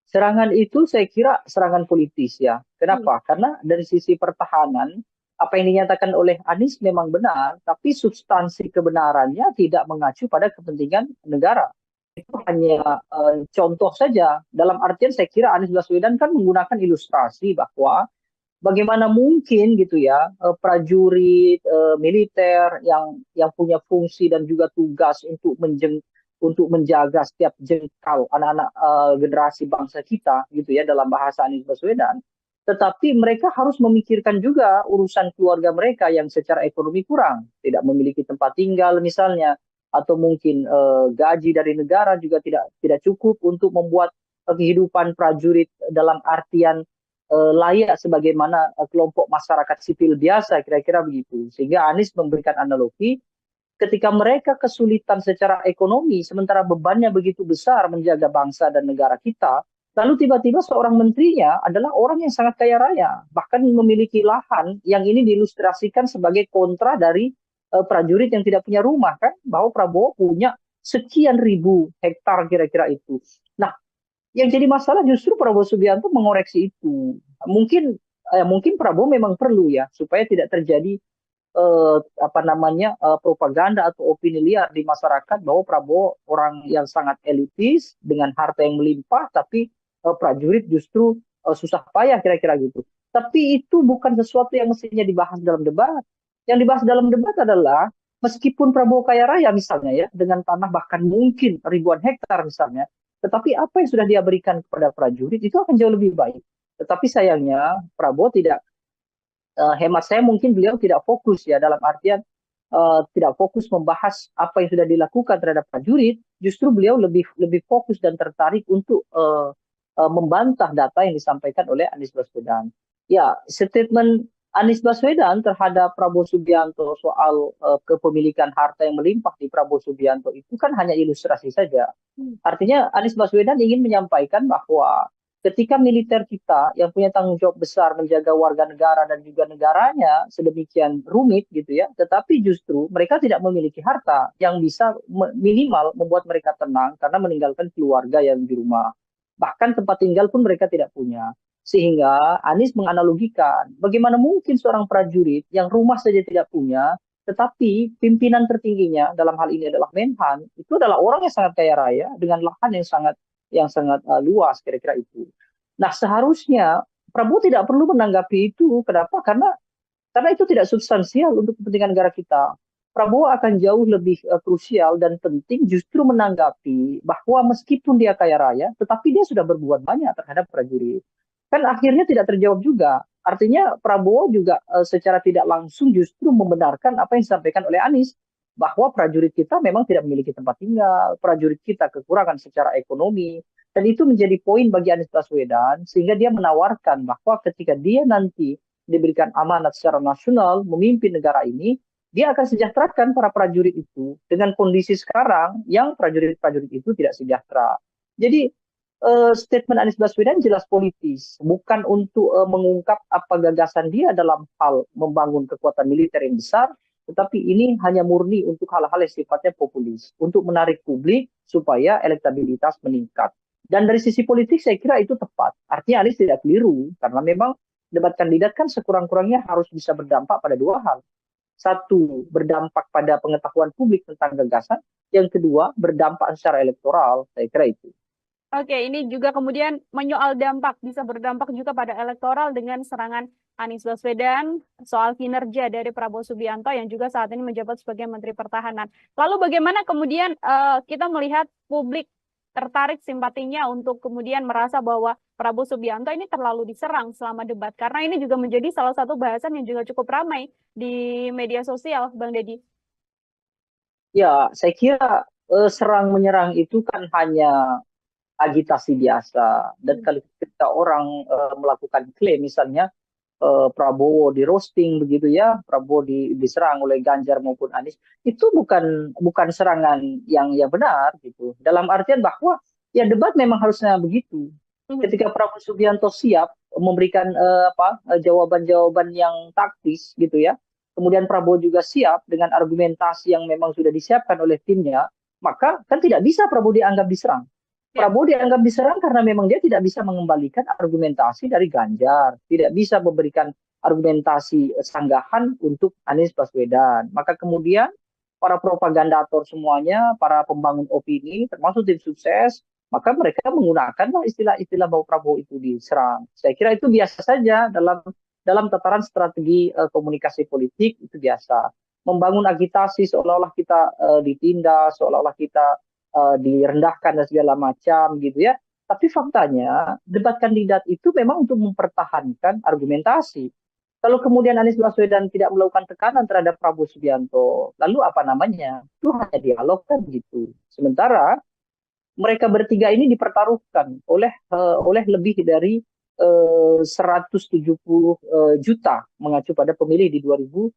A: Serangan itu saya kira serangan politis ya. Kenapa? Karena dari sisi pertahanan, apa yang dinyatakan oleh Anies memang benar, tapi substansi kebenarannya tidak mengacu pada kepentingan negara. Itu hanya contoh saja. Dalam artian saya kira Anies Baswedan kan menggunakan ilustrasi bahwa bagaimana mungkin gitu ya prajurit militer yang punya fungsi dan juga tugas untuk menjaga setiap jengkal anak-anak generasi bangsa kita gitu ya, dalam bahasa Anies Baswedan. Tetapi mereka harus memikirkan juga urusan keluarga mereka yang secara ekonomi kurang, tidak memiliki tempat tinggal misalnya, atau mungkin gaji dari negara juga tidak cukup untuk membuat kehidupan prajurit dalam artian layak sebagaimana kelompok masyarakat sipil biasa, kira-kira begitu. Sehingga Anies memberikan analogi ketika mereka kesulitan secara ekonomi, sementara bebannya begitu besar menjaga bangsa dan negara kita, lalu tiba-tiba seorang menterinya adalah orang yang sangat kaya raya, bahkan memiliki lahan yang ini diilustrasikan sebagai kontra dari prajurit yang tidak punya rumah, kan? Bahwa Prabowo punya sekian ribu hektar kira-kira itu. Nah, yang jadi masalah justru Prabowo Subianto mengoreksi itu. Mungkin Prabowo memang perlu ya supaya tidak terjadi propaganda atau opini liar di masyarakat bahwa Prabowo orang yang sangat elitis dengan harta yang melimpah, tapi prajurit justru susah payah kira-kira gitu. Tapi itu bukan sesuatu yang mestinya dibahas dalam debat. Yang dibahas dalam debat adalah meskipun Prabowo kaya raya misalnya ya dengan tanah bahkan mungkin ribuan hektar misalnya, tetapi apa yang sudah dia berikan kepada prajurit itu akan jauh lebih baik. Tetapi sayangnya Prabowo tidak, hemat saya mungkin beliau tidak fokus ya dalam artian tidak fokus membahas apa yang sudah dilakukan terhadap prajurit, justru beliau lebih fokus dan tertarik untuk membantah data yang disampaikan oleh Anies Baswedan. Ya, statement Anies Baswedan terhadap Prabowo Subianto soal kepemilikan harta yang melimpah di Prabowo Subianto itu kan hanya ilustrasi saja. Artinya Anies Baswedan ingin menyampaikan bahwa ketika militer kita yang punya tanggung jawab besar menjaga warga negara dan juga negaranya sedemikian rumit gitu ya, tetapi justru mereka tidak memiliki harta yang bisa minimal membuat mereka tenang karena meninggalkan keluarga yang di rumah. Bahkan tempat tinggal pun mereka tidak punya. Sehingga Anies menganalogikan bagaimana mungkin seorang prajurit yang rumah saja tidak punya, tetapi pimpinan tertingginya dalam hal ini adalah Menhan, itu adalah orang yang sangat kaya raya dengan lahan yang sangat luas kira-kira itu. Nah, seharusnya Prabowo tidak perlu menanggapi itu. Kenapa? Karena itu tidak substansial untuk kepentingan negara kita. Prabowo akan jauh lebih krusial dan penting justru menanggapi bahwa meskipun dia kaya raya, tetapi dia sudah berbuat banyak terhadap prajurit. Kan akhirnya tidak terjawab juga. Artinya Prabowo juga secara tidak langsung justru membenarkan apa yang disampaikan oleh Anies, bahwa prajurit kita memang tidak memiliki tempat tinggal, prajurit kita kekurangan secara ekonomi, dan itu menjadi poin bagi Anies Baswedan, sehingga dia menawarkan bahwa ketika dia nanti diberikan amanat secara nasional memimpin negara ini, dia akan sejahterakan para prajurit itu dengan kondisi sekarang yang prajurit-prajurit itu tidak sejahtera. Jadi statement Anies Baswedan jelas politis, bukan untuk mengungkap apa gagasan dia dalam hal membangun kekuatan militer yang besar, tetapi ini hanya murni untuk hal-hal yang sifatnya populis, untuk menarik publik supaya elektabilitas meningkat. Dan dari sisi politik saya kira itu tepat. Artinya Anies tidak keliru, karena memang debat kandidat kan sekurang-kurangnya harus bisa berdampak pada dua hal. Satu, berdampak pada pengetahuan publik tentang gagasan. Yang kedua, berdampak secara elektoral. Saya kira itu.
B: Oke, ini juga kemudian menyoal dampak, bisa berdampak juga pada elektoral dengan serangan Anies Baswedan soal kinerja dari Prabowo Subianto yang juga saat ini menjabat sebagai Menteri Pertahanan. Lalu bagaimana kemudian kita melihat publik tertarik simpatinya untuk kemudian merasa bahwa Prabowo Subianto ini terlalu diserang selama debat, karena ini juga menjadi salah satu bahasan yang juga cukup ramai di media sosial, Bang Deddy.
A: Ya, saya kira serang-menyerang itu kan hanya agitasi biasa. Dan kalau ketika orang melakukan klaim misalnya Prabowo di roasting begitu ya, Prabowo diserang oleh Ganjar maupun Anies, itu bukan serangan yang ya benar gitu. Dalam artian bahwa ya debat memang harusnya begitu. Ketika Prabowo Subianto siap memberikan jawaban-jawaban yang taktis gitu ya, kemudian Prabowo juga siap dengan argumentasi yang memang sudah disiapkan oleh timnya, maka kan tidak bisa Prabowo dianggap diserang. Prabowo dianggap diserang karena memang dia tidak bisa mengembalikan argumentasi dari Ganjar, tidak bisa memberikan argumentasi sanggahan untuk Anies Baswedan. Maka kemudian para propagandator semuanya, para pembangun opini, termasuk tim sukses, maka mereka menggunakanlah istilah-istilah bahwa Prabowo itu diserang. Saya kira itu biasa saja dalam tataran strategi komunikasi politik, itu biasa. Membangun agitasi seolah-olah kita ditindas, seolah-olah kita direndahkan dan segala macam gitu ya. Tapi faktanya debat kandidat itu memang untuk mempertahankan argumentasi. Kalau kemudian Anies Baswedan tidak melakukan tekanan terhadap Prabowo Subianto, lalu apa namanya? Itu hanya dialog kan gitu. Sementara mereka bertiga ini dipertaruhkan oleh lebih dari 170 juta mengacu pada pemilih di 2019.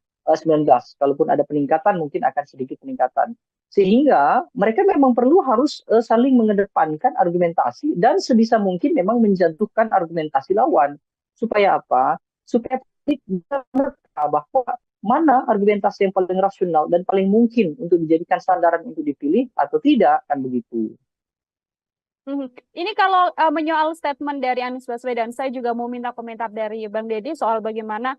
A: Kalaupun ada peningkatan mungkin akan sedikit peningkatan. Sehingga mereka memang perlu harus saling mengedepankan argumentasi dan sebisa mungkin memang menjatuhkan argumentasi lawan. Supaya apa? Supaya bisa menerka bahwa mana argumentasi yang paling rasional dan paling mungkin untuk dijadikan sandaran untuk dipilih atau tidak, kan begitu.
B: Ini kalau menyoal statement dari Anies Baswedan, saya juga mau minta komentar dari Bang Deddy soal bagaimana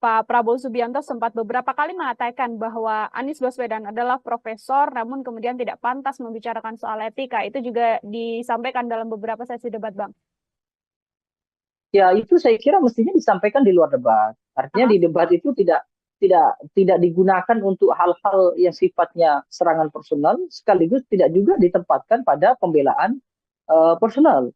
B: Pak Prabowo Subianto sempat beberapa kali mengatakan bahwa Anies Baswedan adalah profesor, namun kemudian tidak pantas membicarakan soal etika. Itu juga disampaikan dalam beberapa sesi debat, Bang.
A: Ya, itu saya kira mestinya disampaikan di luar debat. Artinya di debat itu tidak digunakan untuk hal-hal yang sifatnya serangan personal, sekaligus tidak juga ditempatkan pada pembelaan personal.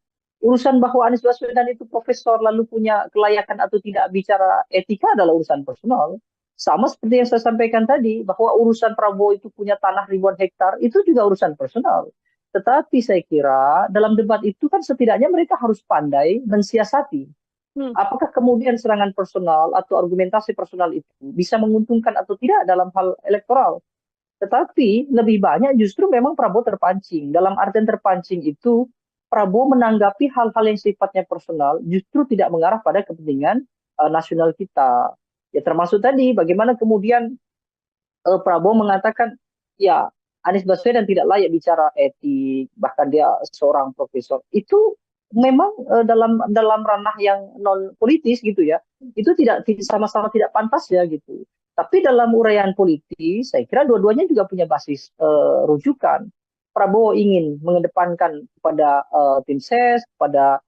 A: Urusan bahwa Anies Baswedan itu profesor lalu punya kelayakan atau tidak bicara etika adalah urusan personal. Sama seperti yang saya sampaikan tadi, bahwa urusan Prabowo itu punya tanah ribuan hektar, itu juga urusan personal. Tetapi saya kira dalam debat itu kan setidaknya mereka harus pandai mensiasati. Apakah kemudian serangan personal atau argumentasi personal itu bisa menguntungkan atau tidak dalam hal elektoral? Tetapi lebih banyak justru memang Prabowo terpancing. Dalam artian terpancing itu, Prabowo menanggapi hal-hal yang sifatnya personal justru tidak mengarah pada kepentingan nasional kita. Ya termasuk tadi bagaimana kemudian Prabowo mengatakan, ya Anies Baswedan tidak layak bicara etik, bahkan dia seorang profesor. Itu memang dalam ranah yang non politis gitu ya. Itu tidak sama-sama tidak pantas ya gitu. Tapi dalam uraian politis, saya kira dua-duanya juga punya basis rujukan. Prabowo ingin mengedepankan kepada tim ses, kepada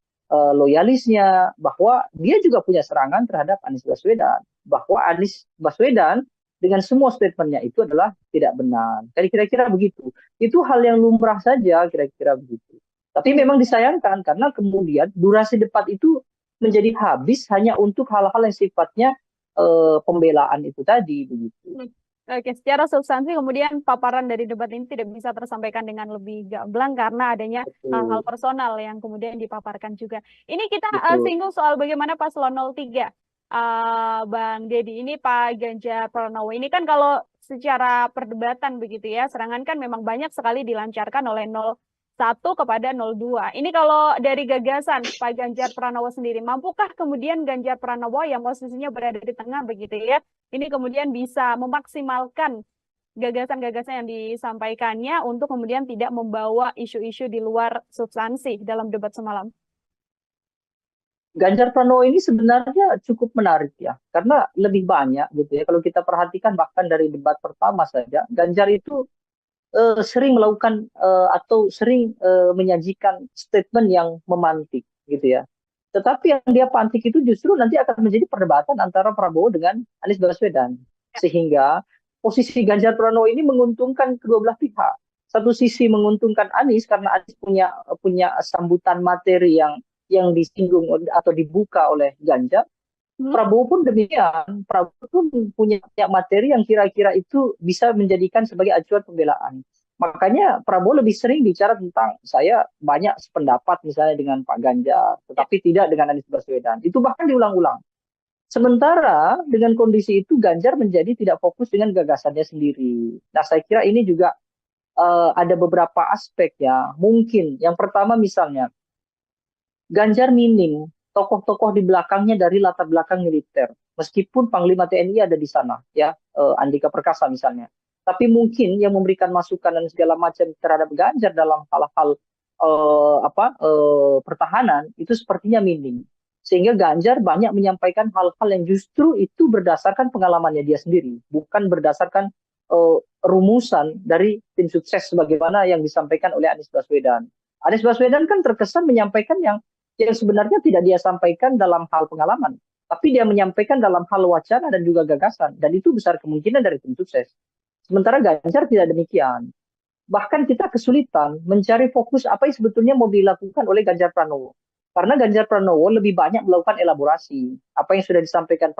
A: loyalisnya, bahwa dia juga punya serangan terhadap Anies Baswedan. Bahwa Anies Baswedan dengan semua statementnya itu adalah tidak benar. Kira-kira begitu. Itu hal yang lumrah saja, kira-kira begitu. Tapi memang disayangkan karena kemudian durasi debat itu menjadi habis hanya untuk hal-hal yang sifatnya pembelaan itu tadi, begitu.
B: Oke, secara substansi kemudian paparan dari debat ini tidak bisa tersampaikan dengan lebih gamblang karena adanya hal-hal personal yang kemudian dipaparkan juga. Ini kita singgung soal bagaimana paslon 03. Bang Deddy, ini Pak Ganjar Pranowo. Ini kan kalau secara perdebatan begitu ya, serangan kan memang banyak sekali dilancarkan oleh 01 kepada 02. Ini kalau dari gagasan Pak Ganjar Pranowo sendiri, mampukah kemudian Ganjar Pranowo yang posisinya berada di tengah begitu ya, ini kemudian bisa memaksimalkan gagasan-gagasan yang disampaikannya untuk kemudian tidak membawa isu-isu di luar substansi dalam debat semalam?
A: Ganjar Pranowo ini sebenarnya cukup menarik ya, karena lebih banyak gitu ya. Kalau kita perhatikan bahkan dari debat pertama saja, Ganjar itu sering melakukan atau sering menyajikan statement yang memantik gitu ya. Tetapi yang dia pantik itu justru nanti akan menjadi perdebatan antara Prabowo dengan Anies Baswedan. Sehingga posisi Ganjar Pranowo ini menguntungkan kedua belah pihak. Satu sisi menguntungkan Anies karena Anies punya sambutan materi yang disinggung atau dibuka oleh Ganjar. Prabowo pun demikian. Prabowo pun punya materi yang kira-kira itu bisa menjadikan sebagai acuan pembelaan. Makanya Prabowo lebih sering bicara tentang saya banyak sependapat misalnya dengan Pak Ganjar, tetapi tidak dengan Anies Baswedan. Itu bahkan diulang-ulang. Sementara dengan kondisi itu Ganjar menjadi tidak fokus dengan gagasannya sendiri. Nah saya kira ini juga ada beberapa aspek ya. Mungkin yang pertama misalnya Ganjar minim tokoh-tokoh di belakangnya dari latar belakang militer. Meskipun Panglima TNI ada di sana, ya Andika Perkasa misalnya. Tapi mungkin yang memberikan masukan dan segala macam terhadap Ganjar dalam hal-hal pertahanan itu sepertinya minim. Sehingga Ganjar banyak menyampaikan hal-hal yang justru itu berdasarkan pengalamannya dia sendiri, bukan berdasarkan rumusan dari tim sukses sebagaimana yang disampaikan oleh Anies Baswedan. Anies Baswedan kan terkesan menyampaikan yang sebenarnya tidak dia sampaikan dalam hal pengalaman, tapi dia menyampaikan dalam hal wacana dan juga gagasan, dan itu besar kemungkinan dari tim sukses. Sementara Ganjar tidak demikian. Bahkan kita kesulitan mencari fokus apa yang sebetulnya mau dilakukan oleh Ganjar Pranowo. Karena Ganjar Pranowo lebih banyak melakukan elaborasi. Apa yang sudah disampaikan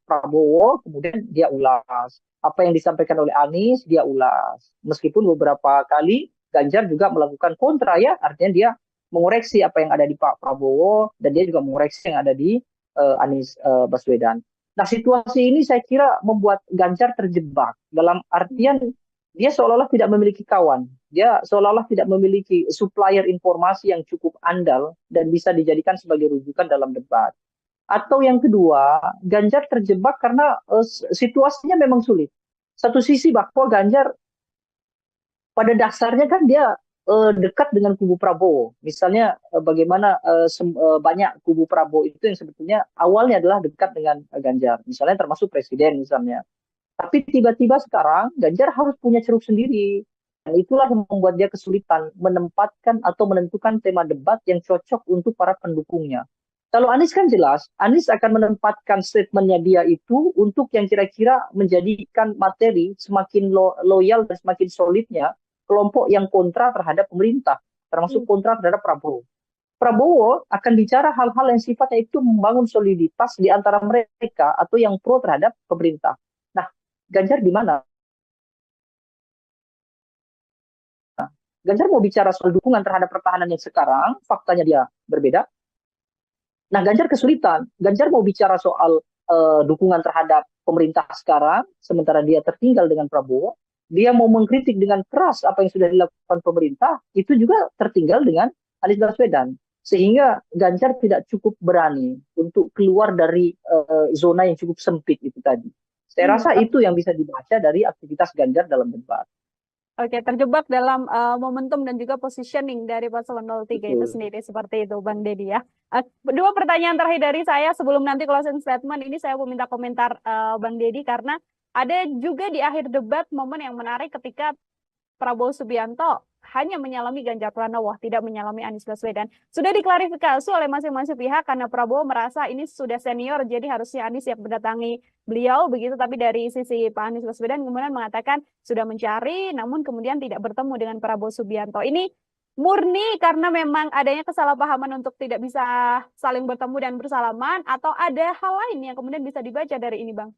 A: Prabowo, kemudian dia ulas. Apa yang disampaikan oleh Anies, dia ulas. Meskipun beberapa kali Ganjar juga melakukan kontra ya, artinya dia mengoreksi apa yang ada di Pak Prabowo, dan dia juga mengoreksi yang ada di Anies Baswedan. Nah, situasi ini saya kira membuat Ganjar terjebak dalam artian dia seolah-olah tidak memiliki kawan. Dia seolah-olah tidak memiliki supplier informasi yang cukup andal dan bisa dijadikan sebagai rujukan dalam debat. Atau yang kedua, Ganjar terjebak karena situasinya memang sulit. Satu sisi bahwa Ganjar pada dasarnya kan dia dekat dengan kubu Prabowo. Misalnya bagaimana banyak kubu Prabowo itu yang sebetulnya awalnya adalah dekat dengan Ganjar. Misalnya termasuk presiden misalnya. Tapi tiba-tiba sekarang Ganjar harus punya ceruk sendiri. Dan itulah yang membuat dia kesulitan menempatkan atau menentukan tema debat yang cocok untuk para pendukungnya. Kalau Anies kan jelas, Anies akan menempatkan statementnya dia itu untuk yang kira-kira menjadikan materi semakin loyal dan semakin solidnya kelompok yang kontra terhadap pemerintah, termasuk kontra terhadap Prabowo. Prabowo akan bicara hal-hal yang sifatnya itu membangun soliditas di antara mereka atau yang pro terhadap pemerintah. Nah, Ganjar di mana? Ganjar mau bicara soal dukungan terhadap pertahanan yang sekarang, faktanya dia berbeda. Nah, Ganjar kesulitan. Ganjar mau bicara soal dukungan terhadap pemerintah sekarang, sementara dia tertinggal dengan Prabowo. Dia mau mengkritik dengan keras apa yang sudah dilakukan pemerintah, itu juga tertinggal dengan Anies Baswedan. Sehingga Ganjar tidak cukup berani untuk keluar dari zona yang cukup sempit itu tadi. Saya rasa itu yang bisa dibaca dari aktivitas Ganjar dalam debat.
B: Oke, terjebak dalam momentum dan juga positioning dari paslon 03 itu sendiri, seperti itu Bang Deddy ya. Dua pertanyaan terakhir dari saya sebelum nanti closing statement ini saya mau minta komentar Bang Deddy, karena ada juga di akhir debat momen yang menarik ketika Prabowo Subianto hanya menyalami Ganjar Pranowo, tidak menyalami Anies Baswedan. Sudah diklarifikasi oleh masing-masing pihak karena Prabowo merasa ini sudah senior, jadi harusnya Anies yang mendatangi beliau begitu. Tapi dari sisi Pak Anies Baswedan kemudian mengatakan sudah mencari, namun kemudian tidak bertemu dengan Prabowo Subianto. Ini murni karena memang adanya kesalahpahaman untuk tidak bisa saling bertemu dan bersalaman, atau ada hal lain yang kemudian bisa dibaca dari ini, Bang?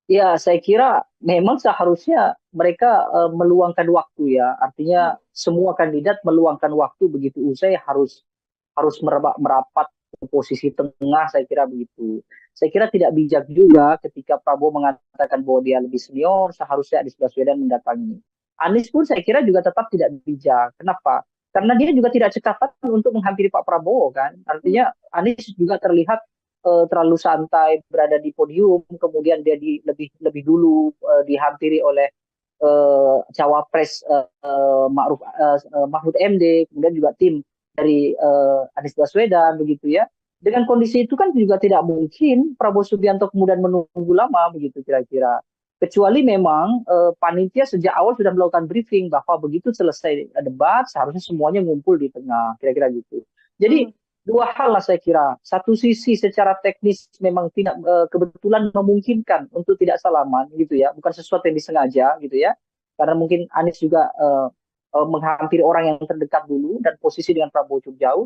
A: Ya, saya kira memang seharusnya mereka meluangkan waktu ya. Artinya semua kandidat meluangkan waktu begitu usai harus merapat ke posisi tengah, saya kira begitu. Saya kira tidak bijak juga ketika Prabowo mengatakan bahwa dia lebih senior, seharusnya Anies Baswedan mendatangi. Anies pun saya kira juga tetap tidak bijak. Kenapa? Karena dia juga tidak cekatan untuk menghampiri Pak Prabowo kan. Artinya Anies juga terlihat terlalu santai berada di podium, kemudian dia lebih dulu dihampiri oleh cawapres Mahfud MD, kemudian juga tim dari Anies Baswedan begitu ya. Dengan kondisi itu kan juga tidak mungkin Prabowo Subianto kemudian menunggu lama begitu kira-kira. Kecuali memang panitia sejak awal sudah melakukan briefing bahwa begitu selesai debat seharusnya semuanya ngumpul di tengah, kira-kira gitu. Jadi dua hal lah saya kira. Satu sisi secara teknis memang tidak kebetulan memungkinkan untuk tidak salaman gitu ya, bukan sesuatu yang disengaja gitu ya. Karena mungkin Anies juga menghampiri orang yang terdekat dulu dan posisi dengan Prabowo cukup jauh.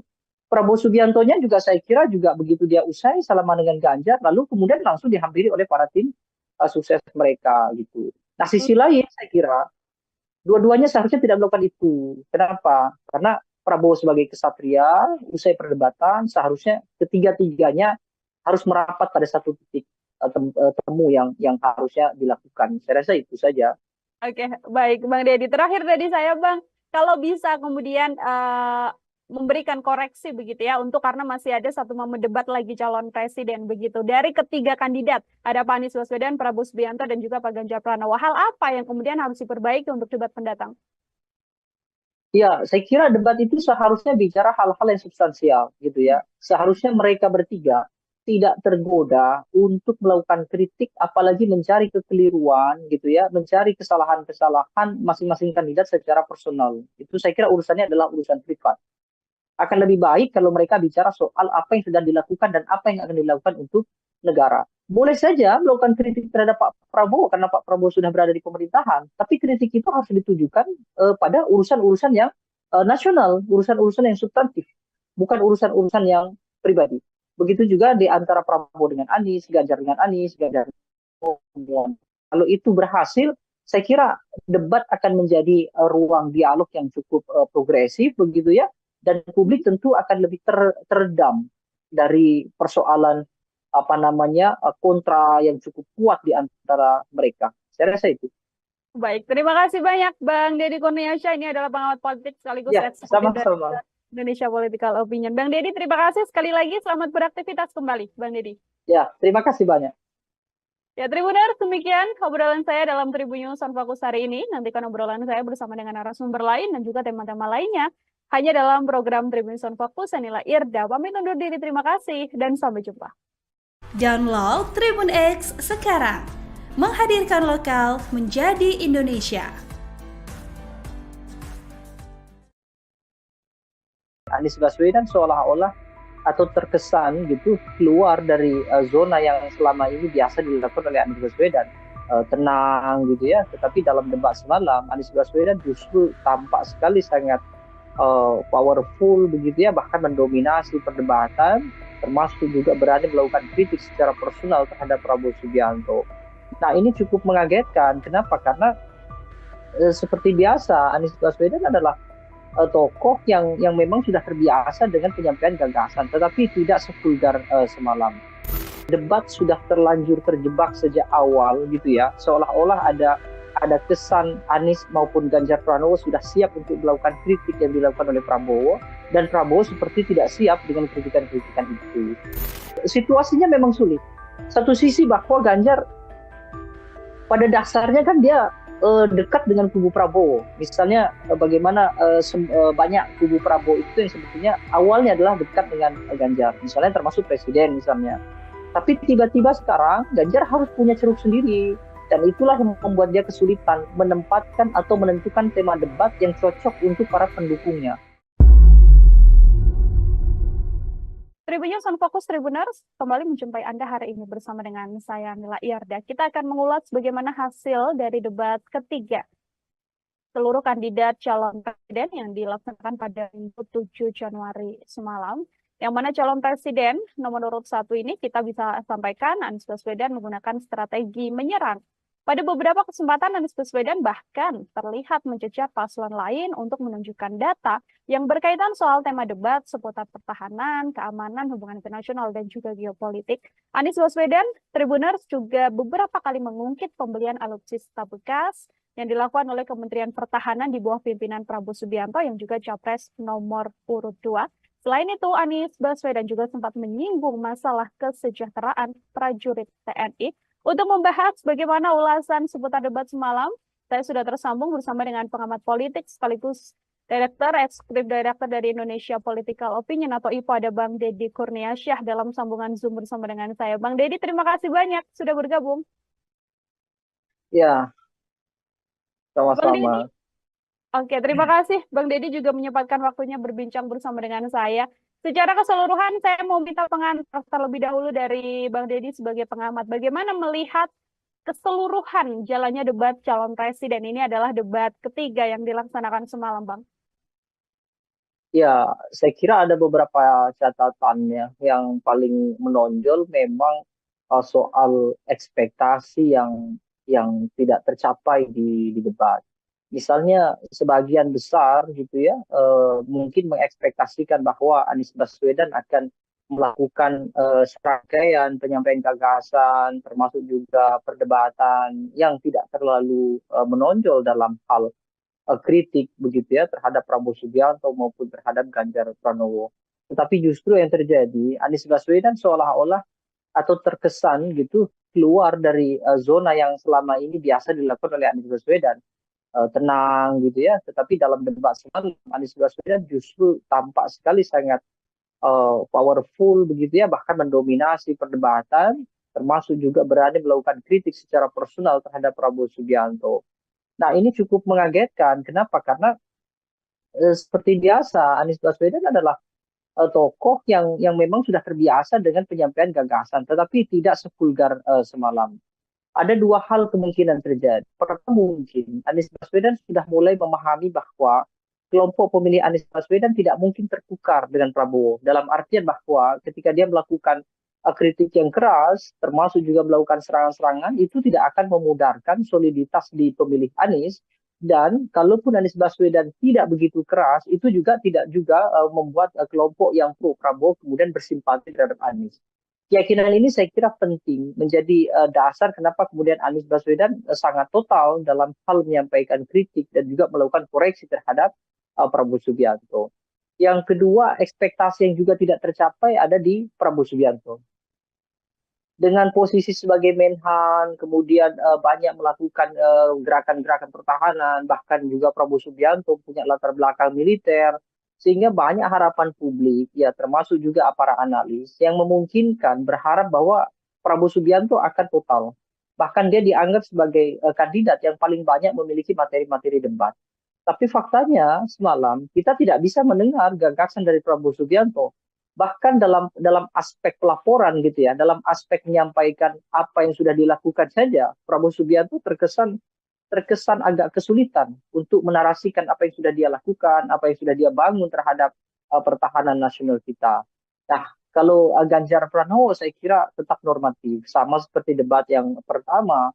A: Prabowo Subiantonya juga saya kira juga begitu dia usai salaman dengan Ganjar, lalu kemudian langsung dihampiri oleh para tim sukses mereka gitu. Nah, sisi lain saya kira dua-duanya seharusnya tidak melakukan itu. Kenapa? Karena Prabowo sebagai kesatria, usai perdebatan, seharusnya ketiga-tiganya harus merapat pada satu titik temu yang harusnya dilakukan. Saya rasa itu saja.
B: Oke, baik Bang Deddy. Terakhir tadi saya Bang, kalau bisa kemudian memberikan koreksi begitu ya, untuk karena masih ada satu momen debat lagi calon presiden begitu. Dari ketiga kandidat, ada Pak Anies Baswedan, Prabowo Subianto, dan juga Pak Ganjar Pranowo. Hal apa yang kemudian harus diperbaiki untuk debat mendatang?
A: Ya, saya kira debat itu seharusnya bicara hal-hal yang substansial gitu ya. Seharusnya mereka bertiga tidak tergoda untuk melakukan kritik, apalagi mencari kekeliruan gitu ya, mencari kesalahan-kesalahan masing-masing kandidat secara personal. Itu saya kira urusannya adalah urusan privat. Akan lebih baik kalau mereka bicara soal apa yang sedang dilakukan dan apa yang akan dilakukan untuk negara. Boleh saja melakukan kritik terhadap Pak Prabowo karena Pak Prabowo sudah berada di pemerintahan, tapi kritik itu harus ditujukan pada urusan-urusan yang nasional, urusan-urusan yang substantif, bukan urusan-urusan yang pribadi. Begitu juga di antara Prabowo dengan Anies, Ganjar dengan Anies, Ganjar dengan. Kalau itu berhasil, saya kira debat akan menjadi ruang dialog yang cukup progresif begitu ya, dan publik tentu akan lebih teredam dari persoalan kontra yang cukup kuat di antara mereka. Saya rasa itu.
B: Baik, terima kasih banyak Bang Deddy Kurniasyah. Ini adalah pengamat politik sekaligus
A: Ya,
B: eksekutif dari
A: sama-sama.
B: Indonesia Political Opinion. Bang Deddy, terima kasih sekali lagi. Selamat beraktivitas kembali, Bang Deddy.
A: Ya, terima kasih banyak.
B: Ya, Tribuners, demikian obrolan saya dalam Tribun News on Fokus hari ini. Nantikan obrolan saya bersama dengan narasumber lain dan juga tema-tema lainnya hanya dalam program Tribun News on Fokus. Saya Nila Irda, pamit undur diri. Terima kasih dan sampai jumpa.
C: Download Tribun X sekarang. Menghadirkan lokal menjadi Indonesia.
A: Anies Baswedan seolah-olah atau terkesan gitu keluar dari zona yang selama ini biasa dilakukan oleh Anies Baswedan, tenang gitu ya. Tetapi dalam debat semalam Anies Baswedan justru tampak sekali sangat powerful begitu ya, bahkan mendominasi perdebatan, termasuk juga berani melakukan kritik secara personal terhadap Prabowo Subianto. Nah, ini cukup mengagetkan. Kenapa? Karena seperti biasa Anies Baswedan adalah tokoh yang memang sudah terbiasa dengan penyampaian gagasan, tetapi tidak sevulgar semalam. Debat sudah terlanjur terjebak sejak awal gitu ya, seolah-olah ada kesan Anies maupun Ganjar Pranowo sudah siap untuk melakukan kritik yang dilakukan oleh Prabowo, dan Prabowo seperti tidak siap dengan kritikan-kritikan itu. Situasinya memang sulit. Satu sisi bahwa Ganjar pada dasarnya kan dia dekat dengan kubu Prabowo. Misalnya bagaimana banyak kubu Prabowo itu yang sebetulnya awalnya adalah dekat dengan Ganjar. Misalnya termasuk presiden misalnya. Tapi tiba-tiba sekarang Ganjar harus punya ceruk sendiri. Dan itulah yang membuat dia kesulitan menempatkan atau menentukan tema debat yang cocok untuk para pendukungnya.
B: Tribun News on Fokus Tribuners kembali menjumpai Anda hari ini bersama dengan saya Nila Irda. Kita akan mengulas bagaimana hasil dari debat ketiga seluruh kandidat calon presiden yang dilaksanakan pada Minggu 7 Januari semalam. Yang mana calon presiden nomor urut 1 ini kita bisa sampaikan Anies Baswedan menggunakan strategi menyerang. Pada beberapa kesempatan Anies Baswedan bahkan terlihat mencecar paslon lain untuk menunjukkan data yang berkaitan soal tema debat seputar pertahanan, keamanan, hubungan internasional, dan juga geopolitik. Anies Baswedan, Tribuners juga beberapa kali mengungkit pembelian alutsista bekas yang dilakukan oleh Kementerian Pertahanan di bawah pimpinan Prabowo Subianto yang juga capres nomor urut 2. Selain itu, Anies Baswedan juga sempat menyinggung masalah kesejahteraan prajurit TNI. Untuk membahas bagaimana ulasan seputar debat semalam, saya sudah tersambung bersama dengan pengamat politik sekaligus Eksekutif Direktur dari Indonesia Political Opinion atau IPO, ada Bang Deddy Kurniasyah dalam sambungan Zoom bersama dengan saya. Bang Deddy, terima kasih banyak sudah bergabung.
A: Ya, sama-sama.
B: Oke, terima kasih Bang Deddy juga menyempatkan waktunya berbincang bersama dengan saya. Secara keseluruhan, saya mau minta pengantar terlebih dahulu dari Bang Deddy sebagai pengamat. Bagaimana melihat keseluruhan jalannya debat calon presiden? Ini adalah debat ketiga yang dilaksanakan semalam, Bang.
A: Ya, saya kira ada beberapa catatannya. Yang paling menonjol memang soal ekspektasi yang tidak tercapai di debat. Misalnya sebagian besar gitu ya, mungkin mengekspektasikan bahwa Anies Baswedan akan melakukan serangkaian penyampaian gagasan, termasuk juga perdebatan yang tidak terlalu menonjol dalam hal kritik begitu ya terhadap Prabowo Subianto maupun terhadap Ganjar Pranowo. Tetapi justru yang terjadi, Anies Baswedan seolah-olah atau terkesan gitu keluar dari zona yang selama ini biasa dilakukan oleh Anies Baswedan, tenang gitu ya. Tetapi dalam debat semalam Anies Baswedan justru tampak sekali sangat powerful begitu ya, bahkan mendominasi perdebatan, termasuk juga berani melakukan kritik secara personal terhadap Prabowo Subianto. Nah, ini cukup mengagetkan. Kenapa? Karena seperti biasa Anies Baswedan adalah tokoh yang memang sudah terbiasa dengan penyampaian gagasan, tetapi tidak sevulgar semalam. Ada dua hal kemungkinan terjadi. Pertama, mungkin Anies Baswedan sudah mulai memahami bahwa kelompok pemilih Anies Baswedan tidak mungkin tertukar dengan Prabowo. Dalam artian bahwa ketika dia melakukan kritik yang keras, termasuk juga melakukan serangan-serangan, itu tidak akan memudarkan soliditas di pemilih Anies, Dan kalaupun Anies Baswedan tidak begitu keras, itu juga tidak juga membuat kelompok yang pro Prabowo kemudian bersimpati terhadap Anies. Keyakinan ini saya kira penting menjadi dasar kenapa kemudian Anies Baswedan sangat total dalam hal menyampaikan kritik dan juga melakukan koreksi terhadap Prabowo Subianto. Yang kedua, ekspektasi yang juga tidak tercapai ada di Prabowo Subianto. Dengan posisi sebagai Menhan, kemudian banyak melakukan gerakan-gerakan pertahanan, bahkan juga Prabowo Subianto punya latar belakang militer, sehingga banyak harapan publik, ya termasuk juga para analis, yang memungkinkan berharap bahwa Prabowo Subianto akan total. Bahkan dia dianggap sebagai kandidat yang paling banyak memiliki materi-materi debat. Tapi faktanya semalam kita tidak bisa mendengar gagasan dari Prabowo Subianto. Bahkan dalam aspek pelaporan gitu ya, dalam aspek menyampaikan apa yang sudah dilakukan saja, Prabowo Subianto terkesan agak kesulitan untuk menarasikan apa yang sudah dia lakukan, apa yang sudah dia bangun terhadap pertahanan nasional kita. Nah, kalau Ganjar Pranowo saya kira tetap normatif, sama seperti debat yang pertama,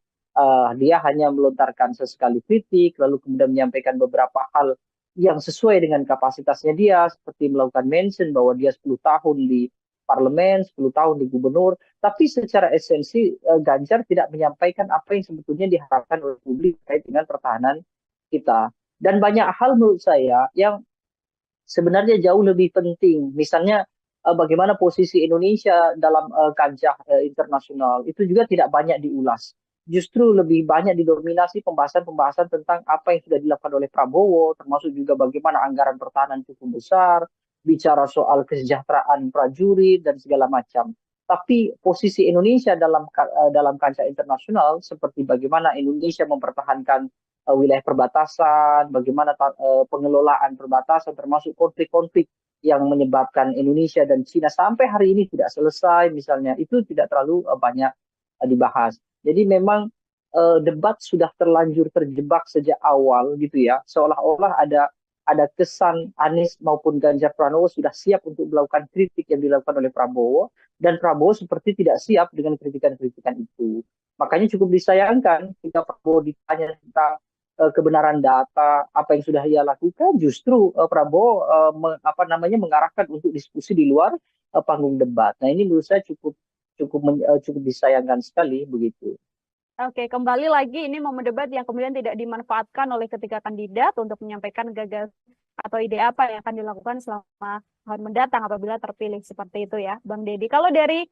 A: dia hanya melontarkan sesekali kritik, lalu kemudian menyampaikan beberapa hal yang sesuai dengan kapasitasnya dia, seperti melakukan mention bahwa dia 10 tahun di parlemen, 10 tahun di gubernur, tapi secara esensi Ganjar tidak menyampaikan apa yang sebetulnya diharapkan oleh publik terkait dengan pertahanan kita. Dan banyak hal menurut saya yang sebenarnya jauh lebih penting. Misalnya bagaimana posisi Indonesia dalam kancah internasional itu juga tidak banyak diulas. Justru lebih banyak didominasi pembahasan-pembahasan tentang apa yang sudah dilakukan oleh Prabowo, termasuk juga bagaimana anggaran pertahanan cukup besar, bicara soal kesejahteraan prajurit dan segala macam. Tapi posisi Indonesia dalam kancah internasional seperti bagaimana Indonesia mempertahankan wilayah perbatasan, bagaimana pengelolaan perbatasan termasuk konflik-konflik yang menyebabkan Indonesia dan China sampai hari ini tidak selesai misalnya, itu tidak terlalu banyak dibahas. Jadi memang debat sudah terlanjur terjebak sejak awal gitu ya, seolah-olah ada kesan Anies maupun Ganjar Pranowo sudah siap untuk melakukan kritik yang dilakukan oleh Prabowo, dan Prabowo seperti tidak siap dengan kritikan-kritikan itu. Makanya cukup disayangkan jika Prabowo ditanya tentang kebenaran data apa yang sudah ia lakukan, justru Prabowo mengarahkan untuk diskusi di luar panggung debat. Nah ini menurut saya cukup disayangkan sekali begitu.
B: Oke, kembali lagi ini momen debat yang kemudian tidak dimanfaatkan oleh ketiga kandidat untuk menyampaikan gagasan atau ide apa yang akan dilakukan selama tahun mendatang apabila terpilih seperti itu ya, Bang Deddy. Kalau dari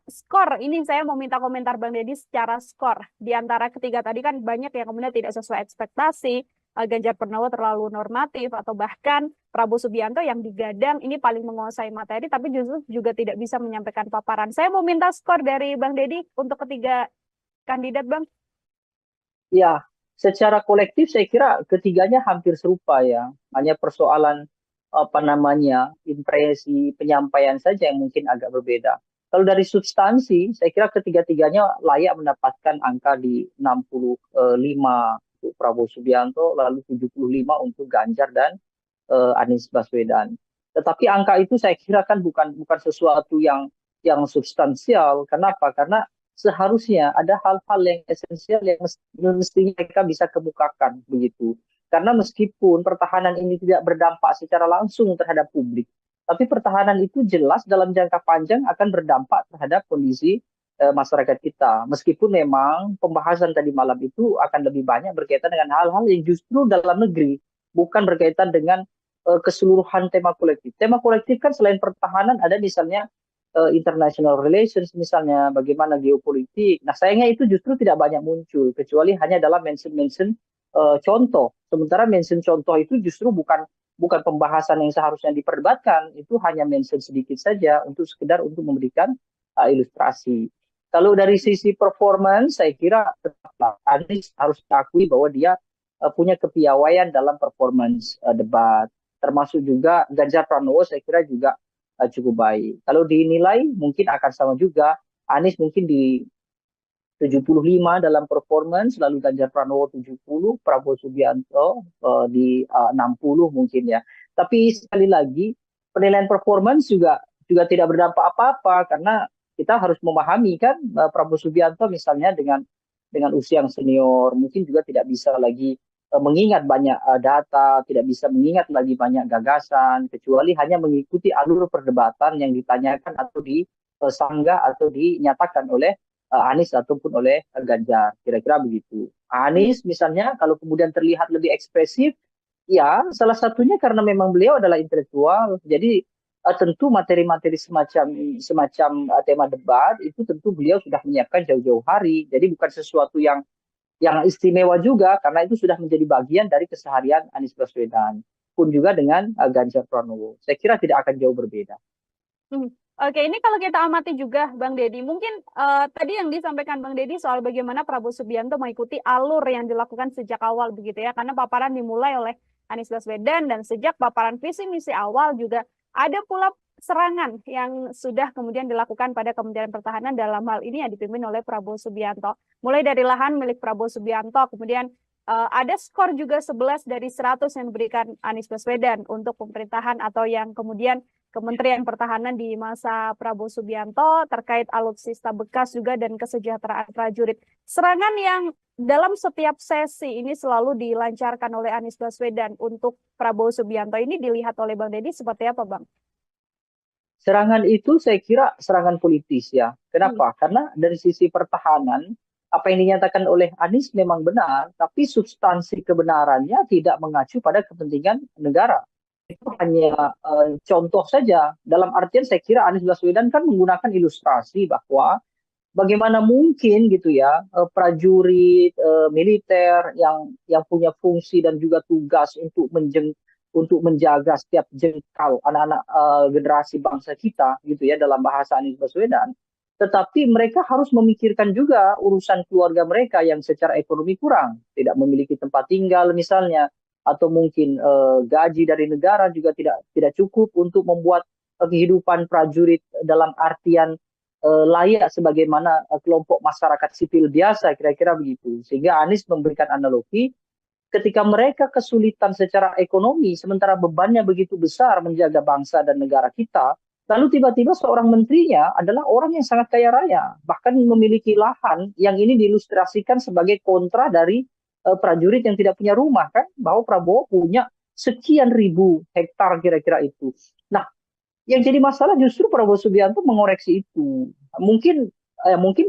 B: skor, ini saya mau minta komentar Bang Deddy secara skor. Di antara ketiga tadi kan banyak yang kemudian tidak sesuai ekspektasi, Ganjar Pranowo terlalu normatif, atau bahkan Prabowo Subianto yang digadang ini paling menguasai materi, tapi justru juga tidak bisa menyampaikan paparan. Saya mau minta skor dari Bang Deddy untuk ketiga kandidat, Bang.
A: Ya, secara kolektif saya kira ketiganya hampir serupa ya. Hanya persoalan impresi penyampaian saja yang mungkin agak berbeda. Kalau dari substansi, saya kira ketiga-tiganya layak mendapatkan angka di 65 untuk Prabowo Subianto, lalu 75 untuk Ganjar dan Anies Baswedan. Tetapi angka itu saya kira kan bukan sesuatu yang substansial. Kenapa? Karena seharusnya ada hal-hal yang esensial yang mestinya mereka bisa kemukakan begitu. Karena meskipun pertahanan ini tidak berdampak secara langsung terhadap publik, tapi pertahanan itu jelas dalam jangka panjang akan berdampak terhadap kondisi masyarakat kita. Meskipun memang pembahasan tadi malam itu akan lebih banyak berkaitan dengan hal-hal yang justru dalam negeri, bukan berkaitan dengan keseluruhan tema kolektif. Tema kolektif kan selain pertahanan ada misalnya international relations, misalnya bagaimana geopolitik. Nah sayangnya itu justru tidak banyak muncul, kecuali hanya dalam mention-mention contoh. Sementara mention contoh itu justru bukan pembahasan yang seharusnya diperdebatkan, itu hanya mention sedikit saja untuk sekedar untuk memberikan ilustrasi. Kalau dari sisi performance, saya kira tetaplah Anies harus diakui bahwa dia punya kepiawaian dalam performance debat. Termasuk juga Ganjar Pranowo saya kira juga cukup baik. Kalau dinilai mungkin akan sama juga. Anies mungkin di 75 dalam performance, lalu Ganjar Pranowo 70, Prabowo Subianto di 60 mungkin ya. Tapi sekali lagi penilaian performance juga tidak berdampak apa-apa, karena kita harus memahami kan Prabowo Subianto misalnya dengan usia yang senior mungkin juga tidak bisa lagi mengingat banyak data, tidak bisa mengingat lagi banyak gagasan, kecuali hanya mengikuti alur perdebatan yang ditanyakan atau disanggah atau dinyatakan oleh Anies ataupun oleh Ganjar. Kira-kira begitu. Anies misalnya kalau kemudian terlihat lebih ekspresif, ya salah satunya karena memang beliau adalah intelektual. Jadi tentu materi-materi semacam semacam tema debat itu tentu beliau sudah menyiapkan jauh-jauh hari. Jadi bukan sesuatu yang istimewa juga karena itu sudah menjadi bagian dari keseharian Anies Baswedan. Pun juga dengan Ganjar Pranowo. Saya kira tidak akan jauh berbeda.
B: Oke, ini kalau kita amati juga Bang Deddy, mungkin tadi yang disampaikan Bang Deddy soal bagaimana Prabowo Subianto mengikuti alur yang dilakukan sejak awal begitu ya, karena paparan dimulai oleh Anies Baswedan dan sejak paparan visi misi awal juga ada pula serangan yang sudah kemudian dilakukan pada Kementerian Pertahanan dalam hal ini yang dipimpin oleh Prabowo Subianto. Mulai dari lahan milik Prabowo Subianto, kemudian ada skor juga 11 dari 100 yang diberikan Anies Baswedan untuk pemerintahan atau yang kemudian Kementerian Pertahanan di masa Prabowo Subianto terkait alutsista bekas juga dan kesejahteraan prajurit. Serangan yang dalam setiap sesi ini selalu dilancarkan oleh Anies Baswedan untuk Prabowo Subianto ini dilihat oleh Bang Deddy seperti apa, Bang?
A: Serangan itu saya kira serangan politis ya. Kenapa? Karena dari sisi pertahanan, apa yang dinyatakan oleh Anies memang benar, tapi substansi kebenarannya tidak mengacu pada kepentingan negara. Itu hanya contoh saja. Dalam artian saya kira Anies Baswedan kan menggunakan ilustrasi bahwa bagaimana mungkin gitu ya prajurit militer yang punya fungsi dan juga tugas untuk menjaga setiap jengkal anak-anak generasi bangsa kita gitu ya dalam bahasa Anies Baswedan. Tetapi mereka harus memikirkan juga urusan keluarga mereka yang secara ekonomi kurang, tidak memiliki tempat tinggal misalnya, atau mungkin gaji dari negara juga tidak cukup untuk membuat kehidupan prajurit dalam artian layak sebagaimana kelompok masyarakat sipil biasa, kira-kira begitu. Sehingga Anies memberikan analogi ketika mereka kesulitan secara ekonomi, sementara bebannya begitu besar menjaga bangsa dan negara kita, lalu tiba-tiba seorang menterinya adalah orang yang sangat kaya raya, bahkan memiliki lahan yang ini diilustrasikan sebagai kontra dari prajurit yang tidak punya rumah kan, bahwa Prabowo punya sekian ribu hektar kira-kira itu. Nah, yang jadi masalah justru Prabowo Subianto mengoreksi itu. Mungkin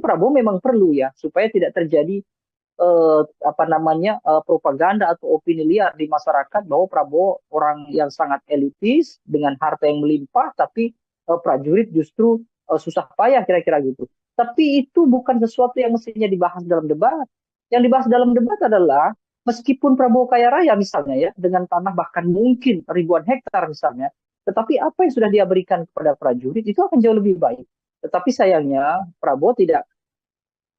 A: Prabowo memang perlu ya supaya tidak terjadi propaganda atau opini liar di masyarakat bahwa Prabowo orang yang sangat elitis dengan harta yang melimpah, tapi prajurit justru susah payah kira-kira gitu. Tapi itu bukan sesuatu yang mestinya dibahas dalam debat. Yang dibahas dalam debat adalah meskipun Prabowo kaya raya misalnya ya, dengan tanah bahkan mungkin ribuan hektar misalnya, tetapi apa yang sudah dia berikan kepada prajurit itu akan jauh lebih baik. Tetapi sayangnya Prabowo tidak,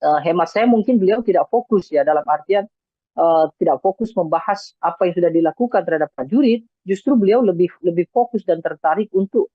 A: hemat saya mungkin beliau tidak fokus ya, dalam artian tidak fokus membahas apa yang sudah dilakukan terhadap prajurit, justru beliau lebih fokus dan tertarik untuk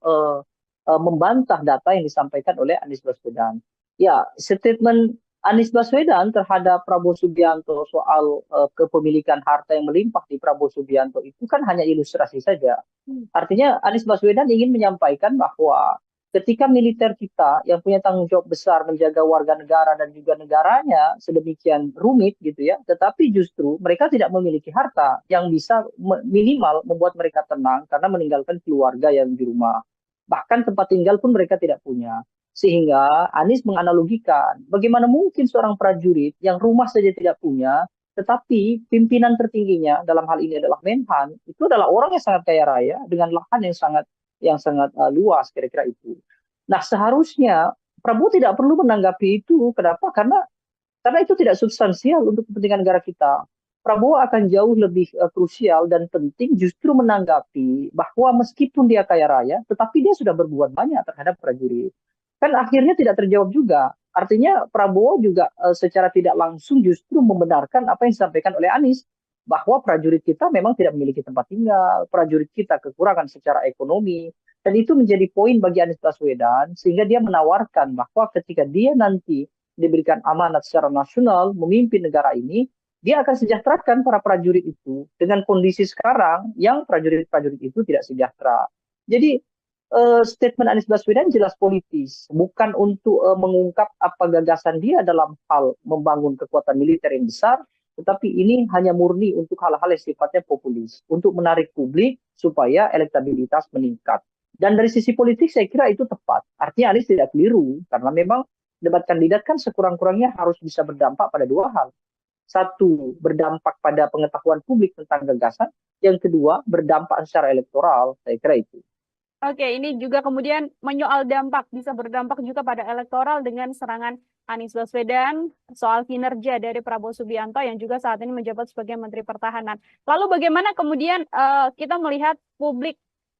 A: membantah data yang disampaikan oleh Anies Baswedan. Ya, statement Anies Baswedan terhadap Prabowo Subianto soal kepemilikan harta yang melimpah di Prabowo Subianto itu kan hanya ilustrasi saja. Artinya Anies Baswedan ingin menyampaikan bahwa ketika militer kita yang punya tanggung jawab besar menjaga warga negara dan juga negaranya sedemikian rumit gitu ya, tetapi justru mereka tidak memiliki harta yang bisa minimal membuat mereka tenang karena meninggalkan keluarga yang di rumah. Bahkan tempat tinggal pun mereka tidak punya. Sehingga Anies menganalogikan bagaimana mungkin seorang prajurit yang rumah saja tidak punya, tetapi pimpinan tertingginya dalam hal ini adalah Menhan, itu adalah orang yang sangat kaya raya dengan lahan yang sangat luas kira-kira itu. Nah, seharusnya Prabowo tidak perlu menanggapi itu. Kenapa? Karena itu tidak substansial untuk kepentingan negara kita. Prabowo akan jauh lebih krusial dan penting justru menanggapi bahwa meskipun dia kaya raya, tetapi dia sudah berbuat banyak terhadap prajurit. Kan akhirnya tidak terjawab juga. Artinya Prabowo juga secara tidak langsung justru membenarkan apa yang disampaikan oleh Anies, bahwa prajurit kita memang tidak memiliki tempat tinggal, prajurit kita kekurangan secara ekonomi, dan itu menjadi poin bagi Anies Baswedan, sehingga dia menawarkan bahwa ketika dia nanti diberikan amanat secara nasional memimpin negara ini, dia akan sejahterakan para prajurit itu dengan kondisi sekarang yang prajurit-prajurit itu tidak sejahtera. Jadi statement Anies Baswedan jelas politis, bukan untuk mengungkap apa gagasan dia dalam hal membangun kekuatan militer yang besar, Tetapi ini hanya murni untuk hal-hal yang sifatnya populis, untuk menarik publik supaya elektabilitas meningkat. Dan dari sisi politik saya kira itu tepat. Artinya Anies tidak keliru, karena memang debat kandidat kan sekurang-kurangnya harus bisa berdampak pada dua hal. Satu, berdampak pada pengetahuan publik tentang gagasan. Yang kedua, berdampak secara elektoral. Saya kira itu.
B: Oke, ini juga kemudian menyoal dampak, bisa berdampak juga pada elektoral dengan serangan Anies Baswedan soal kinerja dari Prabowo Subianto yang juga saat ini menjabat sebagai Menteri Pertahanan. Lalu bagaimana kemudian kita melihat publik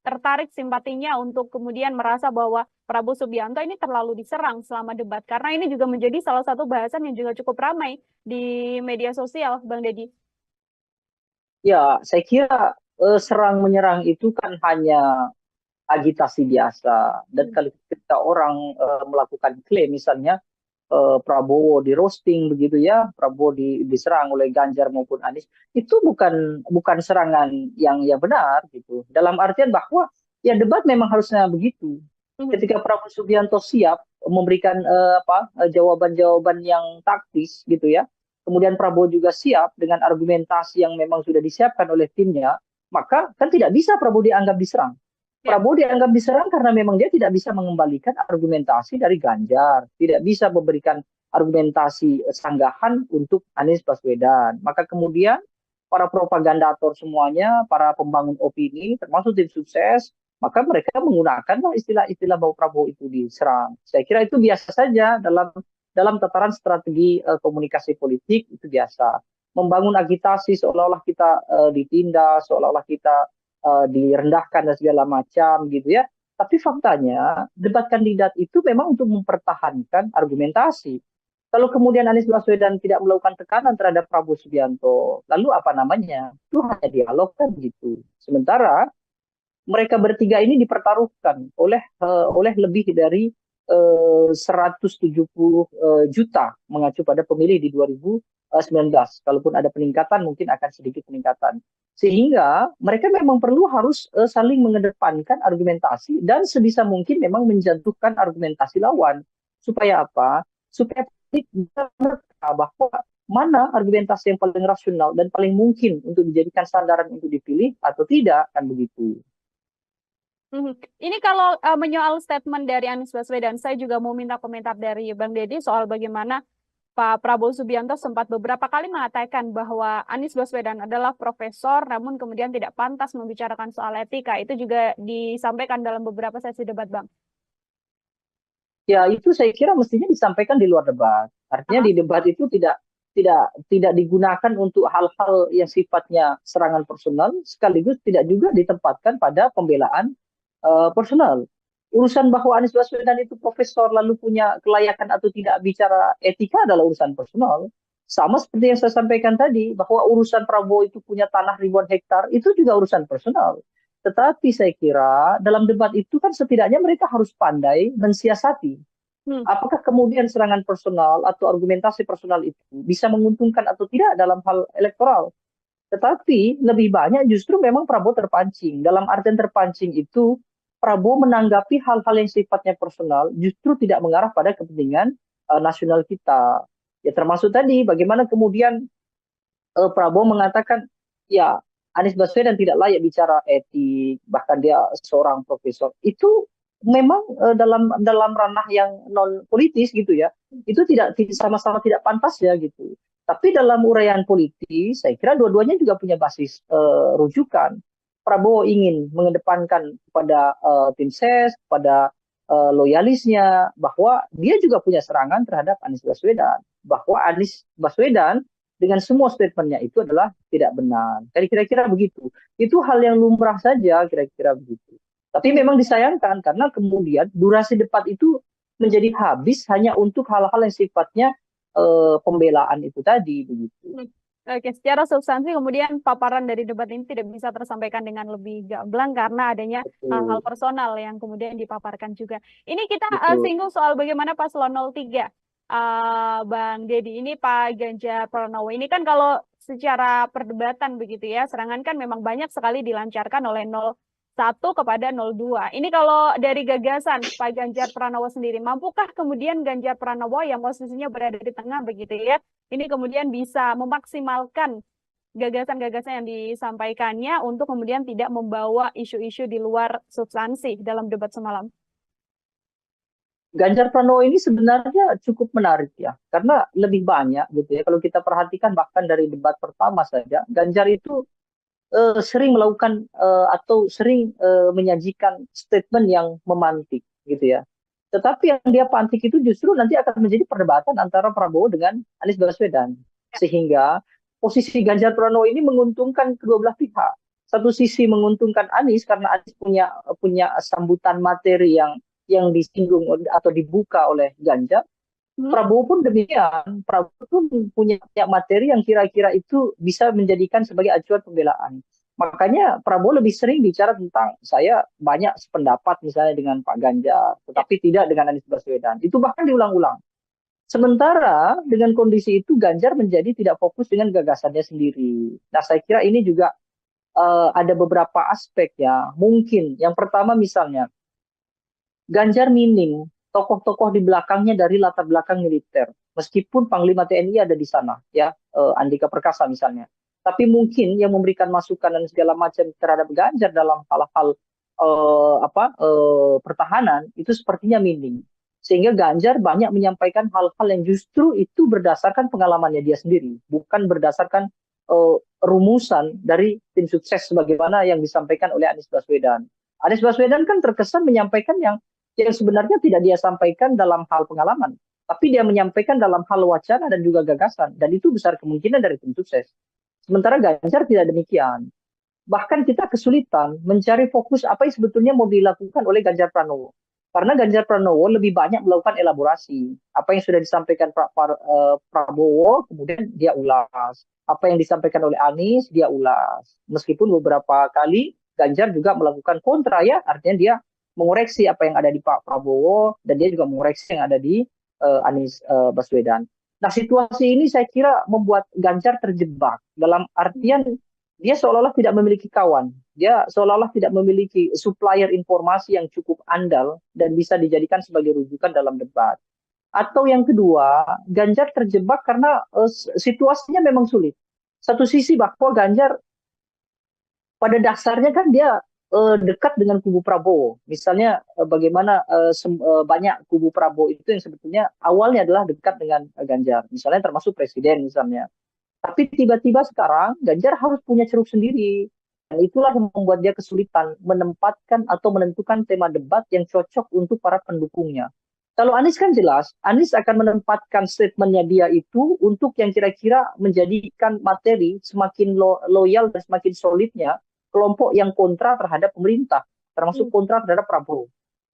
B: tertarik simpatinya untuk kemudian merasa bahwa Prabowo Subianto ini terlalu diserang selama debat, karena ini juga menjadi salah satu bahasan yang juga cukup ramai di media sosial, Bang Deddy.
A: Ya, saya kira serang menyerang itu kan hanya agitasi biasa. Dan kalau ketika orang melakukan klaim, misalnya Prabowo di roasting begitu ya, Prabowo diserang oleh Ganjar maupun Anies, itu bukan serangan yang benar gitu. Dalam artian bahwa ya debat memang harusnya begitu. Ketika Prabowo Subianto siap memberikan jawaban-jawaban yang taktis gitu ya, kemudian Prabowo juga siap dengan argumentasi yang memang sudah disiapkan oleh timnya, maka kan tidak bisa Prabowo dianggap diserang. Prabowo dianggap diserang karena memang dia tidak bisa mengembalikan argumentasi dari Ganjar, tidak bisa memberikan argumentasi sanggahan untuk Anies Baswedan. Maka kemudian para propagandator semuanya, para pembangun opini, termasuk tim sukses, maka mereka menggunakanlah istilah-istilah bahwa Prabowo itu diserang. Saya kira itu biasa saja dalam tataran strategi komunikasi politik, itu biasa. Membangun agitasi seolah-olah kita ditindas, seolah-olah kita direndahkan dan segala macam gitu ya. Tapi faktanya debat kandidat itu memang untuk mempertahankan argumentasi. Kalau kemudian Anies Baswedan tidak melakukan tekanan terhadap Prabowo Subianto, lalu apa namanya? Itu hanya dialog kan gitu. Sementara mereka bertiga ini dipertaruhkan oleh lebih dari 170 juta mengacu pada pemilih di 2019. Kalaupun ada peningkatan, mungkin akan sedikit peningkatan. Sehingga mereka memang perlu harus saling mengedepankan argumentasi dan sebisa mungkin memang menjatuhkan argumentasi lawan. Supaya apa? Supaya bisa mereka bahwa mana argumentasi yang paling rasional dan paling mungkin untuk dijadikan sandaran untuk dipilih atau tidak, kan begitu.
B: Ini kalau menyoal statement dari Anies Baswedan, saya juga mau minta komentar dari Bang Deddy soal bagaimana Pak Prabowo Subianto sempat beberapa kali mengatakan bahwa Anies Baswedan adalah profesor, namun kemudian tidak pantas membicarakan soal etika. Itu juga disampaikan dalam beberapa sesi debat, Bang.
A: Ya, itu saya kira mestinya disampaikan di luar debat. Artinya di debat itu tidak digunakan untuk hal-hal yang sifatnya serangan personal, sekaligus tidak juga ditempatkan pada pembelaan personal. Urusan bahwa Anies Baswedan itu profesor lalu punya kelayakan atau tidak bicara etika adalah urusan personal. Sama seperti yang saya sampaikan tadi, bahwa urusan Prabowo itu punya tanah ribuan hektar, itu juga urusan personal. Tetapi saya kira dalam debat itu kan setidaknya mereka harus pandai mensiasati. Apakah kemudian serangan personal atau argumentasi personal itu bisa menguntungkan atau tidak dalam hal elektoral? Tetapi lebih banyak justru memang Prabowo terpancing. Dalam artian terpancing itu, Prabowo menanggapi hal-hal yang sifatnya personal justru tidak mengarah pada kepentingan nasional kita. Ya termasuk tadi bagaimana kemudian Prabowo mengatakan ya Anies Baswedan tidak layak bicara etik, bahkan dia seorang profesor. Itu memang dalam ranah yang non politis gitu ya. Itu tidak sama-sama tidak pantas ya gitu. Tapi dalam uraian politis, saya kira dua-duanya juga punya basis rujukan. Prabowo ingin mengedepankan kepada tim ses, kepada loyalisnya, bahwa dia juga punya serangan terhadap Anies Baswedan. Bahwa Anies Baswedan dengan semua statementnya itu adalah tidak benar. Jadi kira-kira begitu. Itu hal yang lumrah saja, kira-kira begitu. Tapi memang disayangkan karena kemudian durasi debat itu menjadi habis hanya untuk hal-hal yang sifatnya pembelaan itu tadi begitu.
B: Oke, secara substansi kemudian paparan dari debat ini tidak bisa tersampaikan dengan lebih gamblang karena adanya hal-hal personal yang kemudian dipaparkan juga. Ini kita singgung soal bagaimana paslon 03, Bang Deddy, ini Pak Ganjar Pranowo. Ini kan kalau secara perdebatan begitu ya, serangan kan memang banyak sekali dilancarkan oleh 1-02. Ini kalau dari gagasan Pak Ganjar Pranowo sendiri, mampukah kemudian Ganjar Pranowo yang posisinya berada di tengah begitu ya, ini kemudian bisa memaksimalkan gagasan-gagasan yang disampaikannya untuk kemudian tidak membawa isu-isu di luar substansi dalam debat semalam?
A: Ganjar Pranowo ini sebenarnya cukup menarik ya, karena lebih banyak gitu ya. Kalau kita perhatikan bahkan dari debat pertama saja, Ganjar itu sering melakukan atau sering menyajikan statement yang memantik gitu ya. Tetapi yang dia pantik itu justru nanti akan menjadi perdebatan antara Prabowo dengan Anies Baswedan. Sehingga posisi Ganjar Pranowo ini menguntungkan kedua belah pihak. Satu sisi menguntungkan Anies karena Anies punya punya sambutan materi yang disinggung atau dibuka oleh Ganjar. Prabowo pun demikian. Prabowo pun punya materi yang kira-kira itu bisa menjadikan sebagai acuan pembelaan. Makanya Prabowo lebih sering bicara tentang saya banyak sependapat misalnya dengan Pak Ganjar, tetapi tidak dengan Anies Baswedan. Itu bahkan diulang-ulang. Sementara dengan kondisi itu Ganjar menjadi tidak fokus dengan gagasannya sendiri. Nah, saya kira ini juga ada beberapa aspek ya. Mungkin yang pertama misalnya Ganjar minim tokoh-tokoh di belakangnya dari latar belakang militer. Meskipun Panglima TNI ada di sana, ya, Andika Perkasa misalnya. Tapi mungkin yang memberikan masukan dan segala macam terhadap Ganjar dalam hal-hal pertahanan itu sepertinya minim. Sehingga Ganjar banyak menyampaikan hal-hal yang justru itu berdasarkan pengalamannya dia sendiri, bukan berdasarkan rumusan dari tim sukses sebagaimana yang disampaikan oleh Anies Baswedan. Anies Baswedan kan terkesan menyampaikan yang sebenarnya tidak dia sampaikan dalam hal pengalaman, tapi dia menyampaikan dalam hal wacana dan juga gagasan, dan itu besar kemungkinan dari tim sukses. Sementara Ganjar tidak demikian. Bahkan kita kesulitan mencari fokus apa yang sebetulnya mau dilakukan oleh Ganjar Pranowo. Karena Ganjar Pranowo lebih banyak melakukan elaborasi. Apa yang sudah disampaikan Prabowo, kemudian dia ulas. Apa yang disampaikan oleh Anies, dia ulas. Meskipun beberapa kali Ganjar juga melakukan kontra ya, artinya dia mengoreksi apa yang ada di Pak Prabowo dan dia juga mengoreksi yang ada di Anies Baswedan. Nah, situasi ini saya kira membuat Ganjar terjebak dalam artian dia seolah-olah tidak memiliki kawan. Dia seolah-olah tidak memiliki supplier informasi yang cukup andal dan bisa dijadikan sebagai rujukan dalam debat. Atau yang kedua, Ganjar terjebak karena situasinya memang sulit. Satu sisi bahwa Ganjar pada dasarnya kan dia dekat dengan kubu Prabowo. Misalnya bagaimana banyak kubu Prabowo itu yang sebetulnya awalnya adalah dekat dengan Ganjar. Misalnya termasuk presiden misalnya. Tapi tiba-tiba sekarang Ganjar harus punya ceruk sendiri. Dan itulah yang membuat dia kesulitan menempatkan atau menentukan tema debat yang cocok untuk para pendukungnya. Kalau Anies kan jelas, Anies akan menempatkan statementnya dia itu untuk yang kira-kira menjadikan materi semakin loyal dan semakin solidnya kelompok yang kontra terhadap pemerintah, termasuk kontra terhadap Prabowo.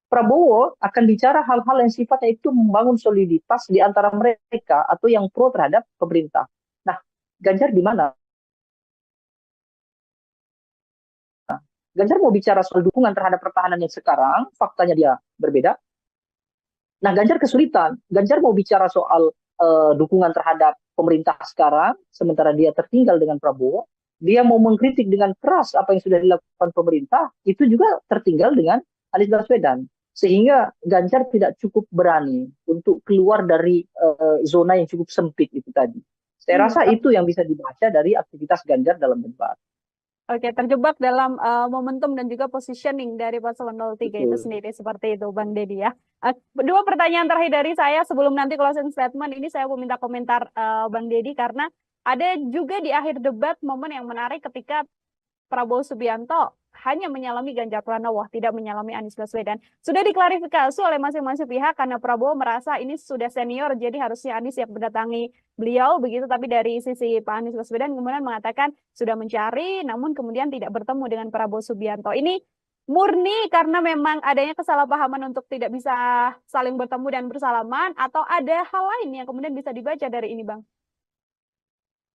A: Prabowo akan bicara hal-hal yang sifatnya itu membangun soliditas di antara mereka atau yang pro terhadap pemerintah. Nah, Ganjar di mana? Ganjar mau bicara soal dukungan terhadap pertahanan yang sekarang, faktanya dia berbeda. Nah, Ganjar kesulitan. Ganjar mau bicara soal dukungan terhadap pemerintah sekarang, sementara dia tertinggal dengan Prabowo. Dia mau mengkritik dengan keras apa yang sudah dilakukan pemerintah, itu juga tertinggal dengan Anies Baswedan. Sehingga Ganjar tidak cukup berani untuk keluar dari zona yang cukup sempit itu tadi. Saya rasa itu yang bisa dibaca dari aktivitas Ganjar dalam debat.
B: Oke, terjebak dalam momentum dan juga positioning dari paslon 03 itu sendiri, seperti itu Bang Deddy ya. Dua pertanyaan terakhir dari saya sebelum nanti closing statement, ini saya mau minta komentar Bang Deddy karena ada juga di akhir debat momen yang menarik ketika Prabowo Subianto hanya menyalami Ganjar Pranowo, tidak menyalami Anies Baswedan. Sudah diklarifikasi oleh masing-masing pihak karena Prabowo merasa ini sudah senior, jadi harusnya Anies yang mendatangi beliau begitu. Tapi dari sisi Pak Anies Baswedan kemudian mengatakan sudah mencari, namun kemudian tidak bertemu dengan Prabowo Subianto. Ini murni karena memang adanya kesalahpahaman untuk tidak bisa saling bertemu dan bersalaman, atau ada hal lain yang kemudian bisa dibaca dari ini, Bang?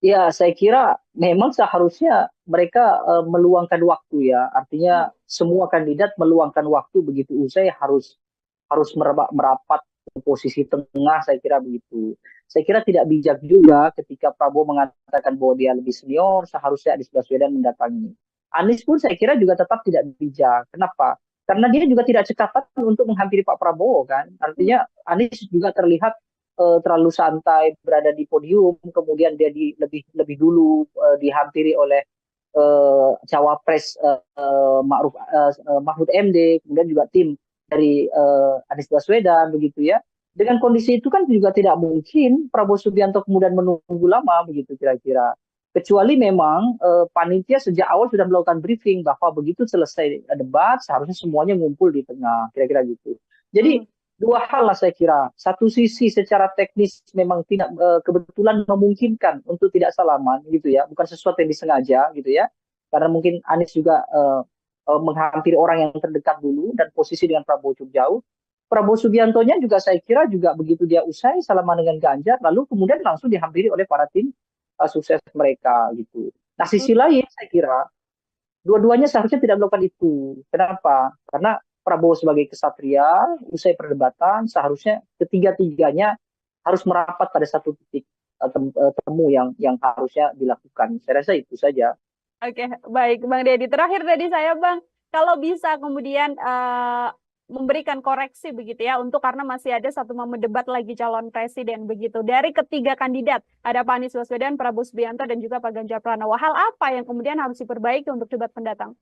A: Ya, saya kira memang seharusnya mereka meluangkan waktu ya. Artinya semua kandidat meluangkan waktu begitu usai harus merapat ke posisi tengah, saya kira begitu. Saya kira tidak bijak juga ketika Prabowo mengatakan bahwa dia lebih senior, seharusnya Anies Baswedan mendatangi. Anies pun saya kira juga tetap tidak bijak. Kenapa? Karena dia juga tidak cekatan untuk menghampiri Pak Prabowo kan. Artinya Anies juga terlihat terlalu santai berada di podium, kemudian dia lebih lebih dulu dihampiri oleh cawapres Mahfud MD, kemudian juga tim dari Anies Baswedan begitu ya. Dengan kondisi itu kan juga tidak mungkin Prabowo Subianto kemudian menunggu lama begitu kira-kira. Kecuali memang panitia sejak awal sudah melakukan briefing bahwa begitu selesai debat seharusnya semuanya ngumpul di tengah, kira-kira gitu. Jadi dua hal lah saya kira. Satu sisi secara teknis memang tidak kebetulan memungkinkan untuk tidak salaman gitu ya, bukan sesuatu yang disengaja gitu ya. Karena mungkin Anies juga menghampiri orang yang terdekat dulu dan posisi dengan Prabowo cukup jauh. Prabowo Subiantonya juga saya kira juga begitu dia usai salaman dengan Ganjar, lalu kemudian langsung dihampiri oleh para tim sukses mereka gitu. Nah sisi lain saya kira dua-duanya seharusnya tidak melakukan itu. Kenapa? Karena Prabowo sebagai kesatria, usai perdebatan, seharusnya ketiga-tiganya harus merapat pada satu titik temu yang harusnya dilakukan. Saya rasa itu saja.
B: Oke, baik Bang Deddy. Terakhir tadi saya Bang, kalau bisa kemudian memberikan koreksi begitu ya, untuk karena masih ada satu momen debat lagi calon presiden begitu. Dari ketiga kandidat, ada Pak Anies Baswedan, Prabowo Subianto, dan juga Pak Ganjar Pranowo. Hal apa yang kemudian harus diperbaiki untuk debat mendatang?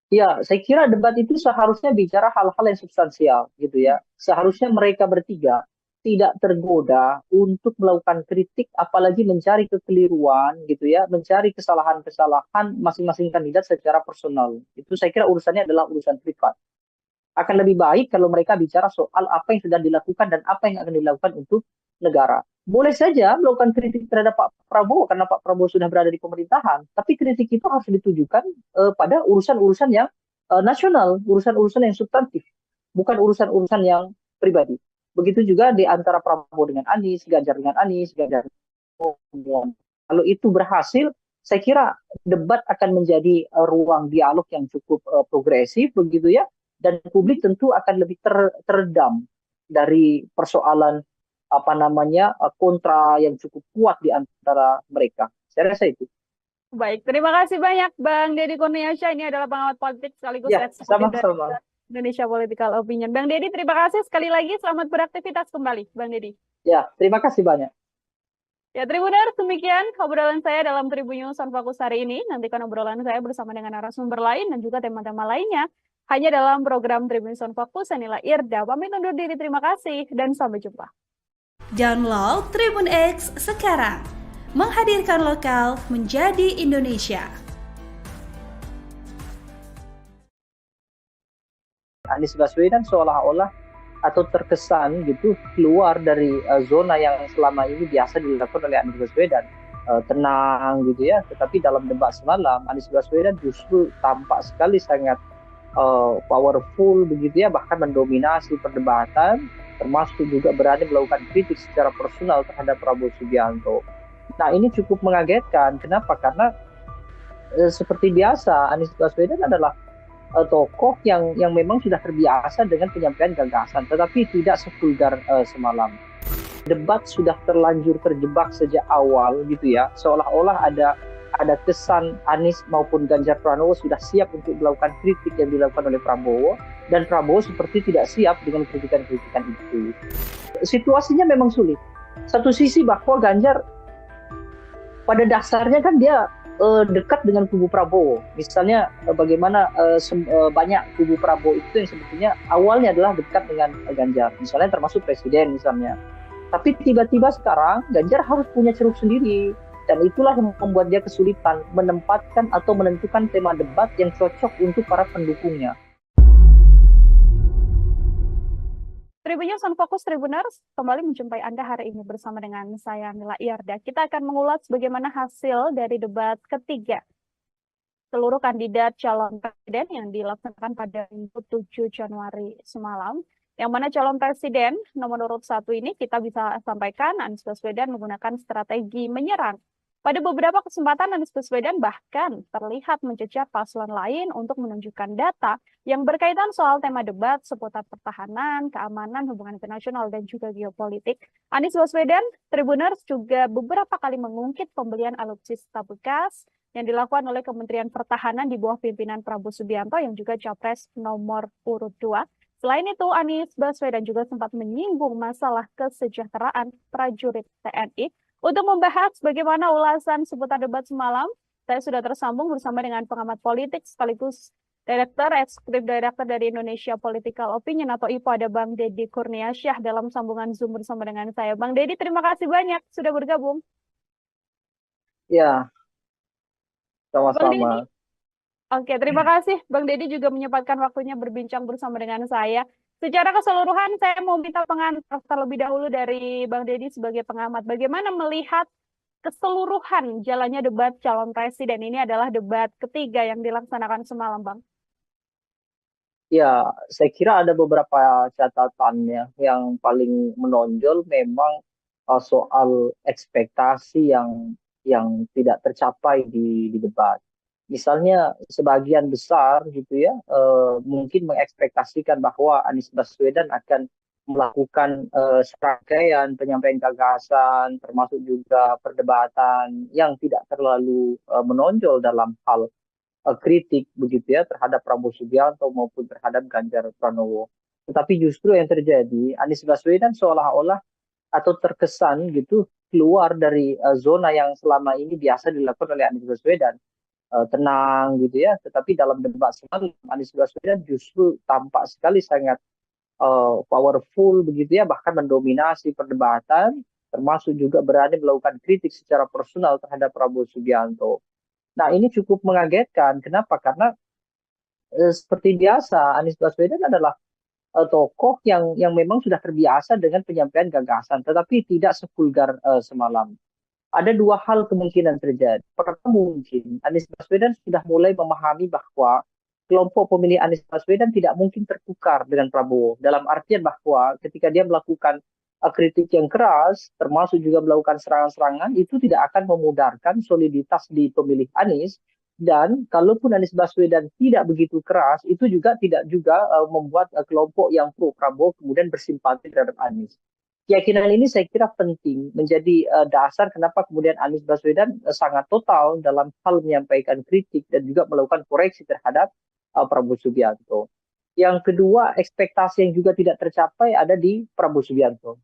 A: Ya, saya kira debat itu seharusnya bicara hal-hal yang substansial gitu ya. Seharusnya mereka bertiga tidak tergoda untuk melakukan kritik, apalagi mencari kekeliruan gitu ya, mencari kesalahan-kesalahan masing-masing kandidat secara personal. Itu saya kira urusannya adalah urusan privat. Akan lebih baik kalau mereka bicara soal apa yang sudah dilakukan dan apa yang akan dilakukan untuk negara. Boleh saja melakukan kritik terhadap Pak Prabowo karena Pak Prabowo sudah berada di pemerintahan, tapi kritik itu harus ditujukan pada urusan-urusan yang nasional, urusan-urusan yang substantif, bukan urusan-urusan yang pribadi. Begitu juga di antara Prabowo dengan Anies, Ganjar dengan Anies, Ganjar dengan. Kalau itu berhasil, saya kira debat akan menjadi ruang dialog yang cukup progresif begitu ya, dan publik tentu akan lebih teredam dari persoalan apa namanya kontra yang cukup kuat di antara mereka. Saya rasa itu.
B: Baik, terima kasih banyak Bang Deddy Kurniasyah. Ini adalah pengamat politik sekaligus
A: Ya,
B: eksekutif dari
A: sama-sama.
B: Indonesia Political Opinion. Bang Deddy, terima kasih sekali lagi. Selamat beraktivitas kembali, Bang Deddy.
A: Ya, terima kasih banyak.
B: Ya, Tribuners, demikian obrolan saya dalam Tribun News on Fokus hari ini. Nantikan obrolan saya bersama dengan narasumber lain dan juga tema-tema lainnya hanya dalam program Tribun News on Fokus. Saya Nila Irda, pamit undur diri. Terima kasih dan sampai jumpa.
C: Download Tribun X sekarang. Menghadirkan lokal menjadi Indonesia.
A: Anies Baswedan seolah-olah atau terkesan gitu keluar dari zona yang selama ini biasa dilakukan oleh Anies Baswedan, tenang gitu ya. Tetapi dalam debat semalam Anies Baswedan justru tampak sekali sangat powerful begitu ya, bahkan mendominasi perdebatan, termasuk juga berani melakukan kritik secara personal terhadap Prabowo Subianto. Nah ini cukup mengagetkan. Kenapa? Karena seperti biasa Anies Baswedan adalah tokoh yang memang sudah terbiasa dengan penyampaian gagasan, tetapi tidak sevulgar semalam. Debat sudah terlanjur terjebak sejak awal gitu ya, seolah-olah ada kesan Anies maupun Ganjar Pranowo sudah siap untuk melakukan kritik yang dilakukan oleh Prabowo, dan Prabowo seperti tidak siap dengan kritikan-kritikan itu. Situasinya memang sulit. Satu sisi bahwa Ganjar pada dasarnya kan dia dekat dengan kubu Prabowo. Misalnya bagaimana banyak kubu Prabowo itu yang sebetulnya awalnya adalah dekat dengan Ganjar. Misalnya termasuk presiden misalnya. Tapi tiba-tiba sekarang Ganjar harus punya ceruk sendiri. Dan itulah yang membuat dia kesulitan menempatkan atau menentukan tema debat yang cocok untuk para pendukungnya.
B: Tribun News on Fokus Tribuners kembali menjumpai Anda hari ini bersama dengan saya Nila Irda. Kita akan mengulas bagaimana hasil dari debat ketiga seluruh kandidat calon presiden yang dilaksanakan pada Minggu 7 Januari semalam. Yang mana calon presiden nomor urut 1 ini kita bisa sampaikan Anies Baswedan menggunakan strategi menyerang. Pada beberapa kesempatan Anies Baswedan bahkan terlihat mencecar paslon lain untuk menunjukkan data yang berkaitan soal tema debat seputar pertahanan, keamanan, hubungan internasional, dan juga geopolitik. Anies Baswedan, Tribuners juga beberapa kali mengungkit pembelian alutsista bekas, yang dilakukan oleh Kementerian Pertahanan di bawah pimpinan Prabowo Subianto yang juga capres nomor urut 2. Selain itu, Anies Baswedan juga sempat menyinggung masalah kesejahteraan prajurit TNI. Untuk membahas bagaimana ulasan seputar debat semalam, saya sudah tersambung bersama dengan pengamat politik sekaligus Eksekutif Director dari Indonesia Political Opinion atau IPO, ada Bang Deddy Kurniasyah dalam sambungan Zoom bersama dengan saya. Bang Deddy, terima kasih banyak sudah bergabung.
A: Ya,
B: Bang Deddy,
A: sama-sama.
B: oke, terima kasih. Bang Deddy juga menyempatkan waktunya berbincang bersama dengan saya. Secara keseluruhan, saya mau minta pengantar terlebih dahulu dari Bang Deddy sebagai pengamat. Bagaimana melihat keseluruhan jalannya debat calon presiden? Ini adalah debat ketiga yang dilaksanakan semalam, Bang.
A: Ya, saya kira ada beberapa catatannya yang paling menonjol memang soal ekspektasi yang tidak tercapai di debat. Misalnya sebagian besar gitu ya, mungkin mengekspektasikan bahwa Anies Baswedan akan melakukan serangkaian penyampaian gagasan, termasuk juga perdebatan yang tidak terlalu menonjol dalam hal kritik begitu ya terhadap Prabowo Subianto maupun terhadap Ganjar Pranowo. Tetapi justru yang terjadi, Anies Baswedan seolah-olah atau terkesan gitu keluar dari zona yang selama ini biasa dilakukan oleh Anies Baswedan. Tenang gitu ya, tetapi dalam debat semalam Anies Baswedan justru tampak sekali sangat powerful begitu ya, bahkan mendominasi perdebatan, termasuk juga berani melakukan kritik secara personal terhadap Prabowo Subianto. Nah, ini cukup mengagetkan. Kenapa? Karena seperti biasa, Anies Baswedan adalah tokoh yang memang sudah terbiasa dengan penyampaian gagasan, tetapi tidak sevulgar semalam. Ada dua hal kemungkinan terjadi. Pertama, mungkin Anies Baswedan sudah mulai memahami bahwa kelompok pemilih Anies Baswedan tidak mungkin tertukar dengan Prabowo. Dalam artian bahwa ketika dia melakukan kritik yang keras, termasuk juga melakukan serangan-serangan, itu tidak akan memudarkan soliditas di pemilih Anies. Dan kalaupun Anies Baswedan tidak begitu keras, itu juga tidak juga membuat kelompok yang pro Prabowo kemudian bersimpati terhadap Anies. Keyakinan ini saya kira penting menjadi dasar kenapa kemudian Anies Baswedan sangat total dalam hal menyampaikan kritik dan juga melakukan koreksi terhadap Prabowo Subianto. Yang kedua, ekspektasi yang juga tidak tercapai ada di Prabowo Subianto.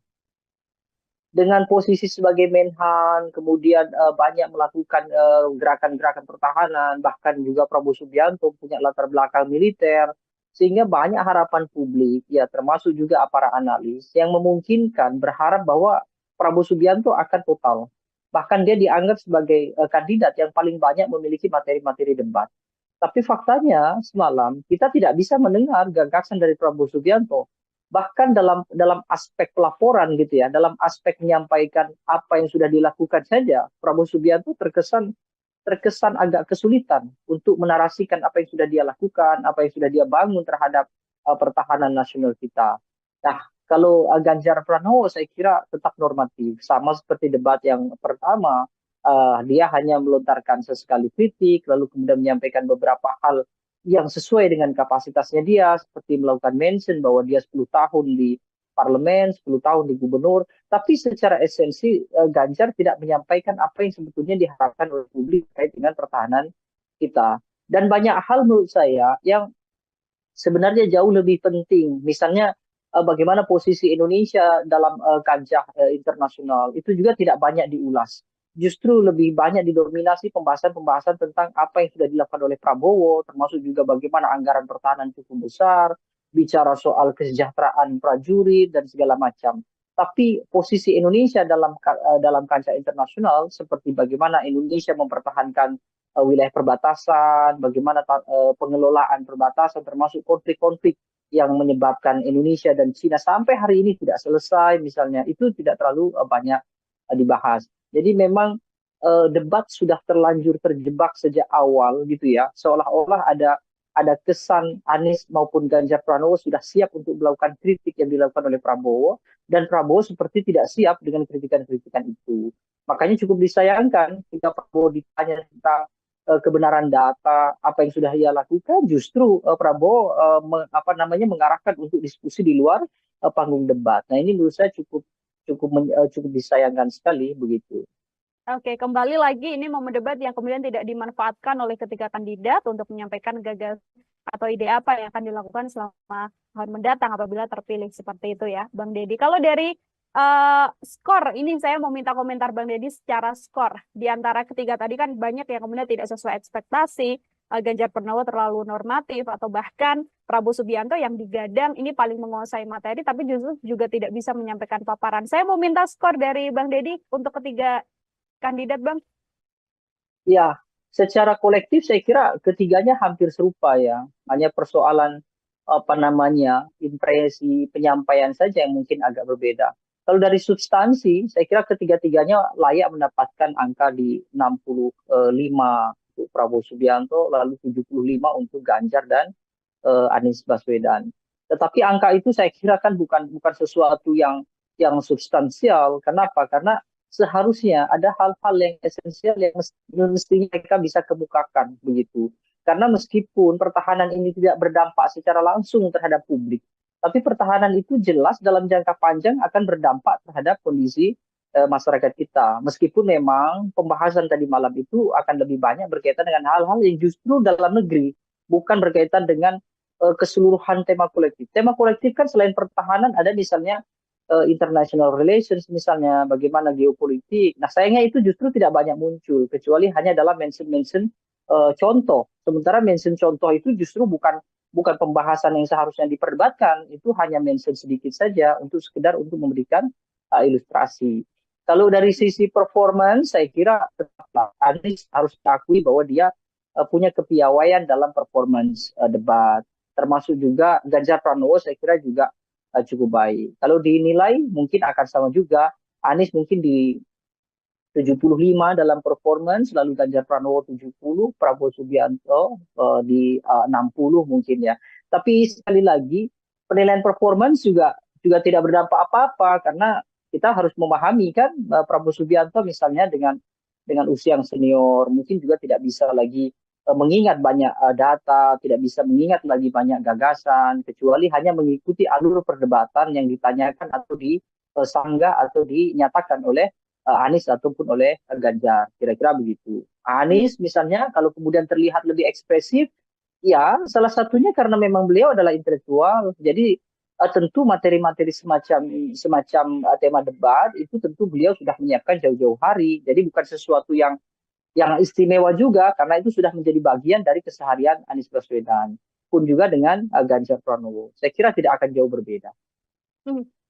A: Dengan posisi sebagai Menhan, kemudian banyak melakukan gerakan-gerakan pertahanan, bahkan juga Prabowo Subianto punya latar belakang militer, sehingga banyak harapan publik, ya termasuk juga para analis, yang memungkinkan berharap bahwa Prabowo Subianto akan total. Bahkan dia dianggap sebagai kandidat yang paling banyak memiliki materi-materi debat. Tapi faktanya semalam kita tidak bisa mendengar gagasan dari Prabowo Subianto. Bahkan dalam aspek pelaporan gitu ya, dalam aspek menyampaikan apa yang sudah dilakukan saja, Prabowo Subianto terkesan agak kesulitan untuk menarasikan apa yang sudah dia lakukan, apa yang sudah dia bangun terhadap pertahanan nasional kita. Nah, kalau Ganjar Pranowo saya kira tetap normatif, sama seperti debat yang pertama, dia hanya melontarkan sesekali kritik, lalu kemudian menyampaikan beberapa hal yang sesuai dengan kapasitasnya dia, seperti melakukan mention bahwa dia 10 tahun di parlemen, 10 tahun di gubernur, tapi secara esensi Ganjar tidak menyampaikan apa yang sebetulnya diharapkan oleh publik terkait dengan pertahanan kita. Dan banyak hal menurut saya yang sebenarnya jauh lebih penting, misalnya bagaimana posisi Indonesia dalam kancah internasional, itu juga tidak banyak diulas. Justru lebih banyak didominasi pembahasan-pembahasan tentang apa yang sudah dilakukan oleh Prabowo, termasuk juga bagaimana anggaran pertahanan cukup besar, bicara soal kesejahteraan prajurit dan segala macam. Tapi posisi Indonesia dalam kancah internasional, seperti bagaimana Indonesia mempertahankan wilayah perbatasan, bagaimana pengelolaan perbatasan, termasuk konflik-konflik yang menyebabkan Indonesia dan China sampai hari ini tidak selesai, misalnya, itu tidak terlalu banyak dibahas. Jadi memang debat sudah terlanjur terjebak sejak awal gitu ya, seolah-olah ada kesan Anies maupun Ganjar Pranowo sudah siap untuk melakukan kritik yang dilakukan oleh Prabowo, dan Prabowo seperti tidak siap dengan kritikan-kritikan itu. Makanya cukup disayangkan jika Prabowo ditanya tentang kebenaran data apa yang sudah ia lakukan, justru Prabowo mengarahkan untuk diskusi di luar panggung debat. Nah, ini menurut saya cukup disayangkan sekali begitu.
B: Oke, kembali lagi ini momen debat yang kemudian tidak dimanfaatkan oleh ketiga kandidat untuk menyampaikan gagasan atau ide apa yang akan dilakukan selama tahun mendatang apabila terpilih seperti itu ya, Bang Deddy. Kalau dari skor, ini saya mau minta komentar Bang Deddy secara skor. Di antara ketiga tadi kan banyak yang kemudian tidak sesuai ekspektasi, Ganjar Pranowo terlalu normatif, atau bahkan Prabowo Subianto yang digadang ini paling menguasai materi, tapi justru juga tidak bisa menyampaikan paparan. Saya mau minta skor dari Bang Deddy untuk ketiga kandidat, Bang.
A: Ya, secara kolektif saya kira ketiganya hampir serupa ya. Hanya persoalan apa namanya impresi penyampaian saja yang mungkin agak berbeda. Kalau dari substansi, saya kira ketiga-tiganya layak mendapatkan angka di 65 untuk Prabowo Subianto, lalu 75 untuk Ganjar dan Anies Baswedan. Tetapi angka itu saya kira kan bukan sesuatu yang substansial. Kenapa? Karena seharusnya ada hal-hal yang esensial yang mestinya mereka bisa kemukakan begitu. Karena meskipun pertahanan ini tidak berdampak secara langsung terhadap publik, tapi pertahanan itu jelas dalam jangka panjang akan berdampak terhadap kondisi masyarakat kita. Meskipun memang pembahasan tadi malam itu akan lebih banyak berkaitan dengan hal-hal yang justru dalam negeri, bukan berkaitan dengan keseluruhan tema kolektif. Tema kolektif kan selain pertahanan ada misalnya international relations, misalnya bagaimana geopolitik. Nah, sayangnya itu justru tidak banyak muncul, kecuali hanya dalam mention-mention contoh. Sementara mention contoh itu justru bukan pembahasan yang seharusnya diperdebatkan, itu hanya mention sedikit saja untuk sekedar untuk memberikan ilustrasi. Kalau dari sisi performance, saya kira Anies harus diakui bahwa dia punya kepiawaian dalam performance debat. Termasuk juga Ganjar Pranowo, saya kira juga cukup baik. Kalau dinilai mungkin akan sama juga. Anies mungkin di 75 dalam performance, lalu Ganjar Pranowo 70, Prabowo Subianto di 60 mungkin ya. Tapi sekali lagi penilaian performance juga tidak berdampak apa-apa karena kita harus memahami kan Prabowo Subianto misalnya dengan usia yang senior mungkin juga tidak bisa lagi mengingat banyak data, tidak bisa mengingat lagi banyak gagasan, kecuali hanya mengikuti alur perdebatan yang ditanyakan atau disanggah atau dinyatakan oleh Anies ataupun oleh Ganjar. Kira-kira begitu. Anies misalnya kalau kemudian terlihat lebih ekspresif, ya salah satunya karena memang beliau adalah intelektual, jadi tentu materi-materi semacam tema debat itu tentu beliau sudah menyiapkan jauh-jauh hari. Jadi bukan sesuatu yang istimewa juga karena itu sudah menjadi bagian dari keseharian Anies Baswedan. Pun juga dengan Ganjar Pranowo. Saya kira tidak akan jauh berbeda.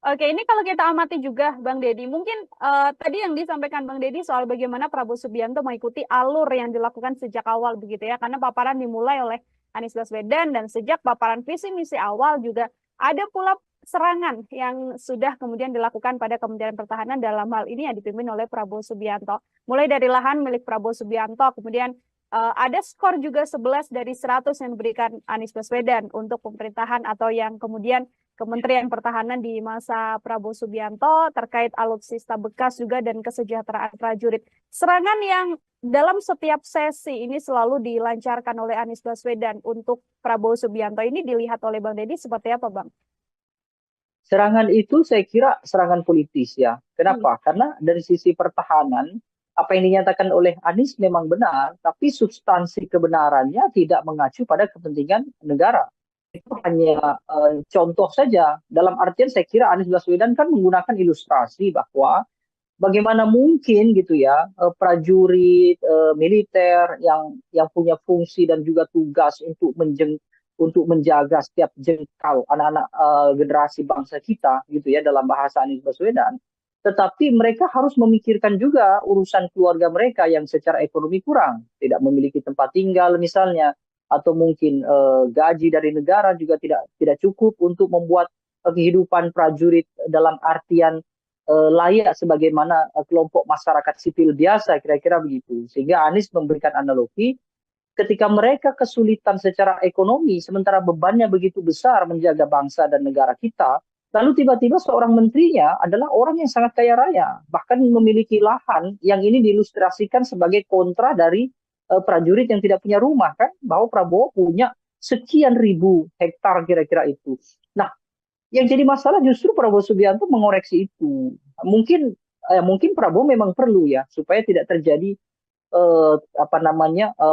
B: Oke, ini kalau kita amati juga Bang Deddy, mungkin tadi yang disampaikan Bang Deddy soal bagaimana Prabowo Subianto mengikuti alur yang dilakukan sejak awal begitu ya, karena paparan dimulai oleh Anies Baswedan dan sejak paparan visi misi awal juga ada pula serangan yang sudah kemudian dilakukan pada Kementerian Pertahanan dalam hal ini yang dipimpin oleh Prabowo Subianto. Mulai dari lahan milik Prabowo Subianto, kemudian ada skor juga 11 dari 100 yang diberikan Anies Baswedan untuk pemerintahan atau yang kemudian Kementerian Pertahanan di masa Prabowo Subianto terkait alutsista bekas juga dan kesejahteraan prajurit. Serangan yang dalam setiap sesi ini selalu dilancarkan oleh Anies Baswedan untuk Prabowo Subianto ini dilihat oleh Bang Deddy seperti apa, Bang?
A: Serangan itu saya kira serangan politis ya. Kenapa? Karena dari sisi pertahanan, apa yang dinyatakan oleh Anies memang benar, tapi substansi kebenarannya tidak mengacu pada kepentingan negara. Itu hanya contoh saja. Dalam artian saya kira Anies Baswedan kan menggunakan ilustrasi bahwa bagaimana mungkin gitu ya prajurit militer yang punya fungsi dan juga tugas untuk menjaga setiap jengkal anak-anak generasi bangsa kita gitu ya dalam bahasa Anies Baswedan, tetapi mereka harus memikirkan juga urusan keluarga mereka yang secara ekonomi kurang, tidak memiliki tempat tinggal misalnya, atau mungkin gaji dari negara juga tidak cukup untuk membuat kehidupan prajurit dalam artian layak sebagaimana kelompok masyarakat sipil biasa, kira-kira begitu. Sehingga Anies memberikan analogi ketika mereka kesulitan secara ekonomi, sementara bebannya begitu besar menjaga bangsa dan negara kita, lalu tiba-tiba seorang menterinya adalah orang yang sangat kaya raya, bahkan memiliki lahan yang ini diilustrasikan sebagai kontra dari prajurit yang tidak punya rumah kan, bahwa Prabowo punya sekian ribu hektar kira-kira itu. Nah, yang jadi masalah justru Prabowo Subianto mengoreksi itu. Mungkin mungkin Prabowo memang perlu ya supaya tidak terjadi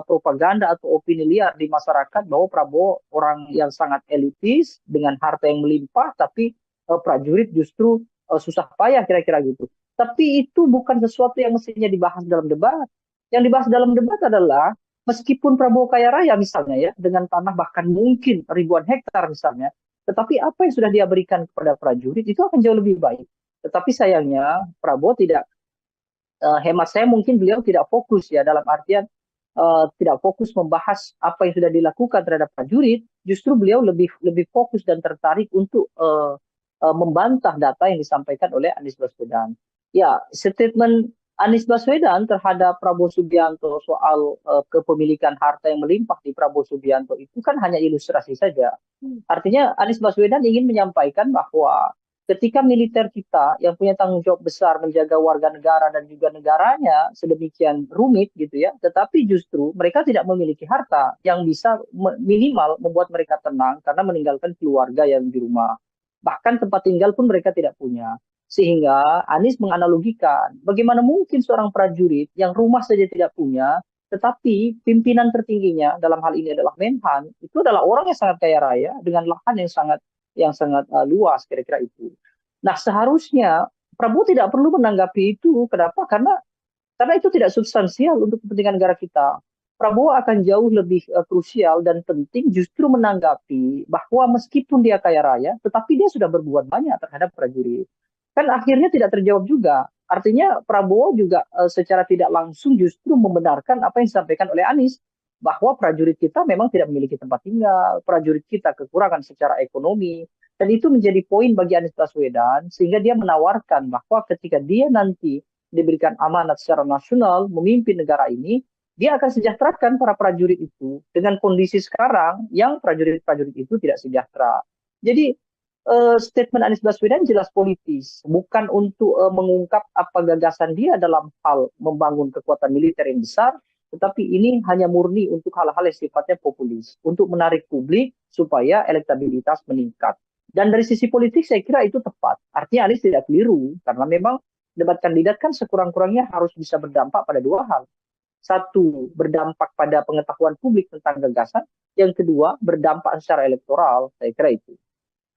A: propaganda atau opini liar di masyarakat bahwa Prabowo orang yang sangat elitis dengan harta yang melimpah, tapi prajurit justru susah payah kira-kira gitu. Tapi itu bukan sesuatu yang mestinya dibahas dalam debat. Yang dibahas dalam debat adalah meskipun Prabowo kaya raya misalnya ya dengan tanah bahkan mungkin ribuan hektar misalnya, tetapi apa yang sudah dia berikan kepada prajurit itu akan jauh lebih baik. Tetapi sayangnya Prabowo tidak, hemat saya mungkin beliau tidak fokus ya dalam artian tidak fokus membahas apa yang sudah dilakukan terhadap prajurit, justru beliau lebih fokus dan tertarik untuk membantah data yang disampaikan oleh Anies Baswedan. Ya, statement Anies Baswedan terhadap Prabowo Subianto soal kepemilikan harta yang melimpah di Prabowo Subianto itu kan hanya ilustrasi saja. Artinya Anies Baswedan ingin menyampaikan bahwa ketika militer kita yang punya tanggung jawab besar menjaga warga negara dan juga negaranya sedemikian rumit gitu ya, tetapi justru mereka tidak memiliki harta yang bisa minimal membuat mereka tenang karena meninggalkan keluarga yang di rumah. Bahkan tempat tinggal pun mereka tidak punya. Sehingga Anies menganalogikan bagaimana mungkin seorang prajurit yang rumah saja tidak punya, tetapi pimpinan tertingginya dalam hal ini adalah Menhan, itu adalah orang yang sangat kaya raya dengan lahan yang sangat luas kira-kira itu. Nah, seharusnya Prabowo tidak perlu menanggapi itu. Kenapa? Karena itu tidak substansial untuk kepentingan negara kita. Prabowo akan jauh lebih krusial dan penting justru menanggapi bahwa meskipun dia kaya raya, tetapi dia sudah berbuat banyak terhadap prajurit. Kan akhirnya tidak terjawab juga. Artinya Prabowo juga secara tidak langsung justru membenarkan apa yang disampaikan oleh Anies bahwa prajurit kita memang tidak memiliki tempat tinggal, prajurit kita kekurangan secara ekonomi, dan itu menjadi poin bagi Anies Baswedan, sehingga dia menawarkan bahwa ketika dia nanti diberikan amanat secara nasional memimpin negara ini, dia akan sejahterakan para prajurit itu dengan kondisi sekarang yang prajurit-prajurit itu tidak sejahtera. Jadi statement Anies Baswedan jelas politis, bukan untuk mengungkap apa gagasan dia dalam hal membangun kekuatan militer yang besar, tetapi ini hanya murni untuk hal-hal yang sifatnya populis, untuk menarik publik supaya elektabilitas meningkat. Dan dari sisi politik saya kira itu tepat. Artinya Anies tidak keliru, karena memang debat kandidat kan sekurang-kurangnya harus bisa berdampak pada dua hal. Satu, berdampak pada pengetahuan publik tentang gagasan. Yang kedua, berdampak secara elektoral. Saya kira itu.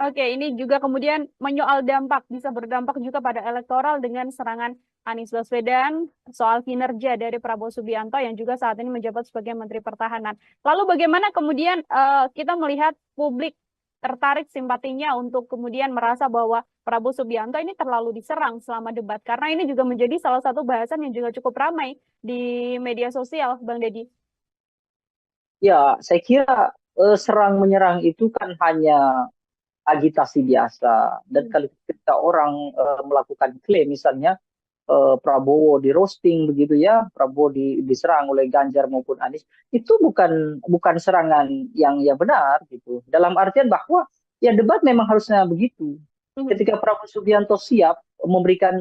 B: Oke, ini juga kemudian menyoal dampak, bisa berdampak juga pada elektoral dengan serangan Anies Baswedan soal kinerja dari Prabowo Subianto yang juga saat ini menjabat sebagai Menteri Pertahanan. Lalu bagaimana kemudian kita melihat publik tertarik simpatinya untuk kemudian merasa bahwa Prabowo Subianto ini terlalu diserang selama debat, karena ini juga menjadi salah satu bahasan yang juga cukup ramai di media sosial, Bang Deddy.
A: Ya, saya kira serang-menyerang itu kan hanya agitasi biasa. Dan kalau kita orang melakukan klaim misalnya Prabowo di roasting begitu ya, Prabowo diserang oleh Ganjar maupun Anies, itu bukan serangan yang benar gitu. Dalam artian bahwa ya debat memang harusnya begitu. Ketika Prabowo Subianto siap memberikan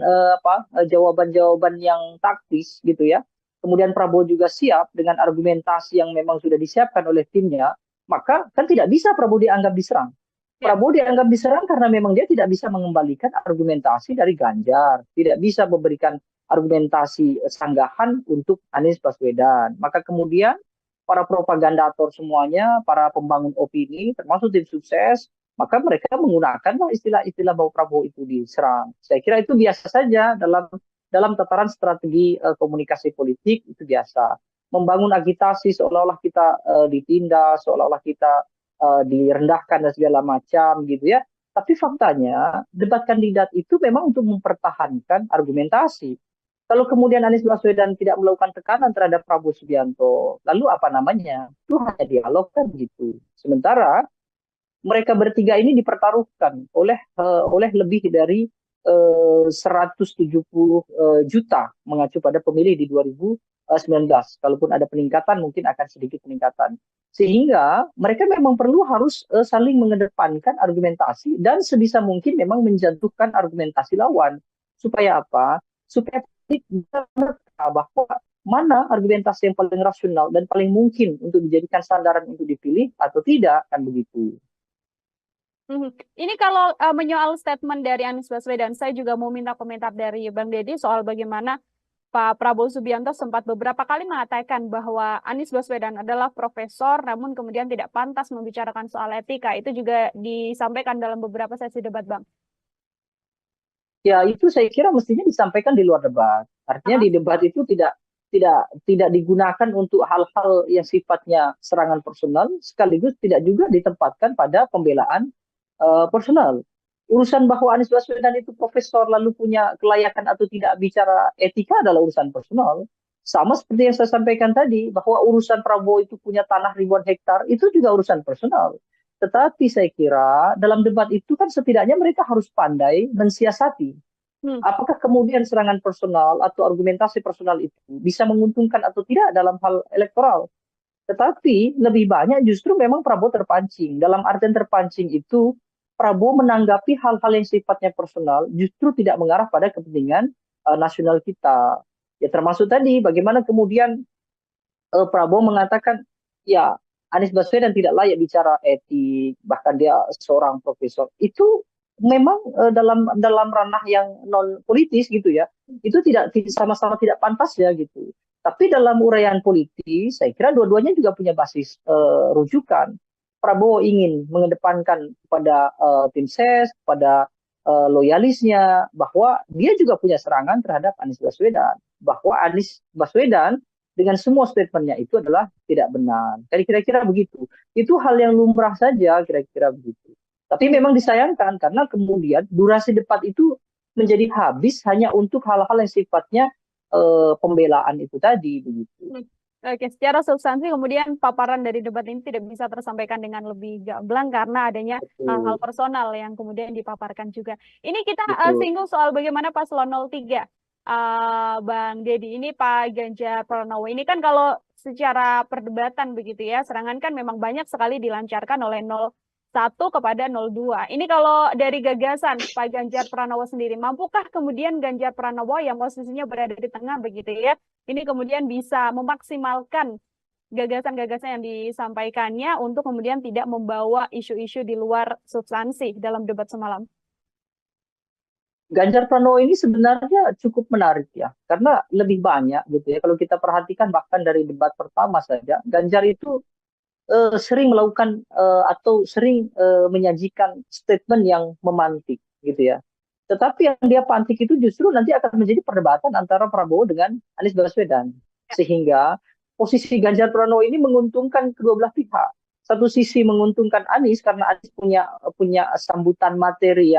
A: jawaban-jawaban yang taktis gitu ya, kemudian Prabowo juga siap dengan argumentasi yang memang sudah disiapkan oleh timnya, maka kan tidak bisa Prabowo dianggap diserang. Prabowo dianggap diserang karena memang dia tidak bisa mengembalikan argumentasi dari Ganjar, tidak bisa memberikan argumentasi sanggahan untuk Anies Baswedan. Maka kemudian para propagandator semuanya, para pembangun opini, termasuk tim sukses, maka mereka menggunakanlah istilah-istilah bahwa Prabowo itu diserang. Saya kira itu biasa saja dalam tataran strategi komunikasi politik, itu biasa. Membangun agitasi seolah-olah kita ditindas, seolah-olah kita direndahkan dan segala macam gitu ya. Tapi faktanya debat kandidat itu memang untuk mempertahankan argumentasi. Kalau kemudian Anies Baswedan tidak melakukan tekanan terhadap Prabowo Subianto, lalu apa namanya? Itu hanya dialog kan gitu. Sementara mereka bertiga ini dipertaruhkan oleh lebih dari 170 juta mengacu pada pemilih di 2019. Kalaupun ada peningkatan mungkin akan sedikit peningkatan. Sehingga mereka memang perlu harus saling mengedepankan argumentasi dan sebisa mungkin memang menjatuhkan argumentasi lawan. Supaya apa? Supaya bisa mereka bahwa mana argumentasi yang paling rasional dan paling mungkin untuk dijadikan sandaran untuk dipilih atau tidak, kan begitu.
B: Ini kalau menyoal statement dari Anies Baswedan, saya juga mau minta komentar dari Bang Deddy soal bagaimana Pak Prabowo Subianto sempat beberapa kali mengatakan bahwa Anies Baswedan adalah profesor, namun kemudian tidak pantas membicarakan soal etika. Itu juga disampaikan dalam beberapa sesi debat, Bang.
A: Ya, itu saya kira mestinya disampaikan di luar debat. Artinya
B: Aha.
A: di debat itu tidak digunakan untuk hal-hal yang sifatnya serangan personal, sekaligus tidak juga ditempatkan pada pembelaan personal. Urusan bahwa Anies Baswedan itu profesor lalu punya kelayakan atau tidak bicara etika adalah urusan personal. Sama seperti yang saya sampaikan tadi, bahwa urusan Prabowo itu punya tanah ribuan hektar, itu juga urusan personal. Tetapi saya kira dalam debat itu kan setidaknya mereka harus pandai mensiasati.
B: Hmm.
A: Apakah kemudian serangan personal atau argumentasi personal itu bisa menguntungkan atau tidak dalam hal elektoral? Tetapi lebih banyak justru memang Prabowo terpancing. Dalam artian terpancing itu, Prabowo menanggapi hal-hal yang sifatnya personal justru tidak mengarah pada kepentingan nasional kita. Ya termasuk tadi bagaimana kemudian Prabowo mengatakan, ya Anies Baswedan tidak layak bicara etik, bahkan dia seorang profesor. Itu memang dalam ranah yang non politis gitu ya. Itu sama-sama tidak pantas ya gitu. Tapi dalam uraian politis, saya kira dua-duanya juga punya basis rujukan. Prabowo ingin mengedepankan kepada tim ses, kepada loyalisnya, bahwa dia juga punya serangan terhadap Anies Baswedan. Bahwa Anies Baswedan dengan semua statementnya itu adalah tidak benar. Jadi kira-kira begitu. Itu hal yang lumrah saja, kira-kira begitu. Tapi memang disayangkan karena kemudian durasi debat itu menjadi habis hanya untuk hal-hal yang sifatnya pembelaan itu tadi begitu.
B: Oke, secara substansi kemudian paparan dari debat ini tidak bisa tersampaikan dengan lebih gamblang karena adanya hal-hal
A: Betul,
B: personal yang kemudian dipaparkan juga. Ini kita
A: betul.
B: singgung soal bagaimana Paslon 03, Bang Deddy, ini Pak Ganjar Pranowo. Ini kan kalau secara perdebatan begitu ya, serangan kan memang banyak sekali dilancarkan oleh 01 kepada 02. Ini kalau dari gagasan Pak Ganjar Pranowo sendiri, mampukah kemudian Ganjar Pranowo yang posisinya berada di tengah begitu ya, ini kemudian bisa memaksimalkan gagasan-gagasan yang disampaikannya untuk kemudian tidak membawa isu-isu di luar substansi dalam debat semalam?
A: Ganjar Pranowo ini sebenarnya cukup menarik ya, karena lebih banyak gitu ya. Kalau kita perhatikan bahkan dari debat pertama saja, Ganjar itu sering melakukan atau sering menyajikan statement yang memantik gitu ya. Tetapi yang dia pantik itu justru nanti akan menjadi perdebatan antara Prabowo dengan Anies Baswedan. Sehingga posisi Ganjar Pranowo ini menguntungkan kedua belah pihak. Satu sisi menguntungkan Anies karena Anies punya punya sambutan materi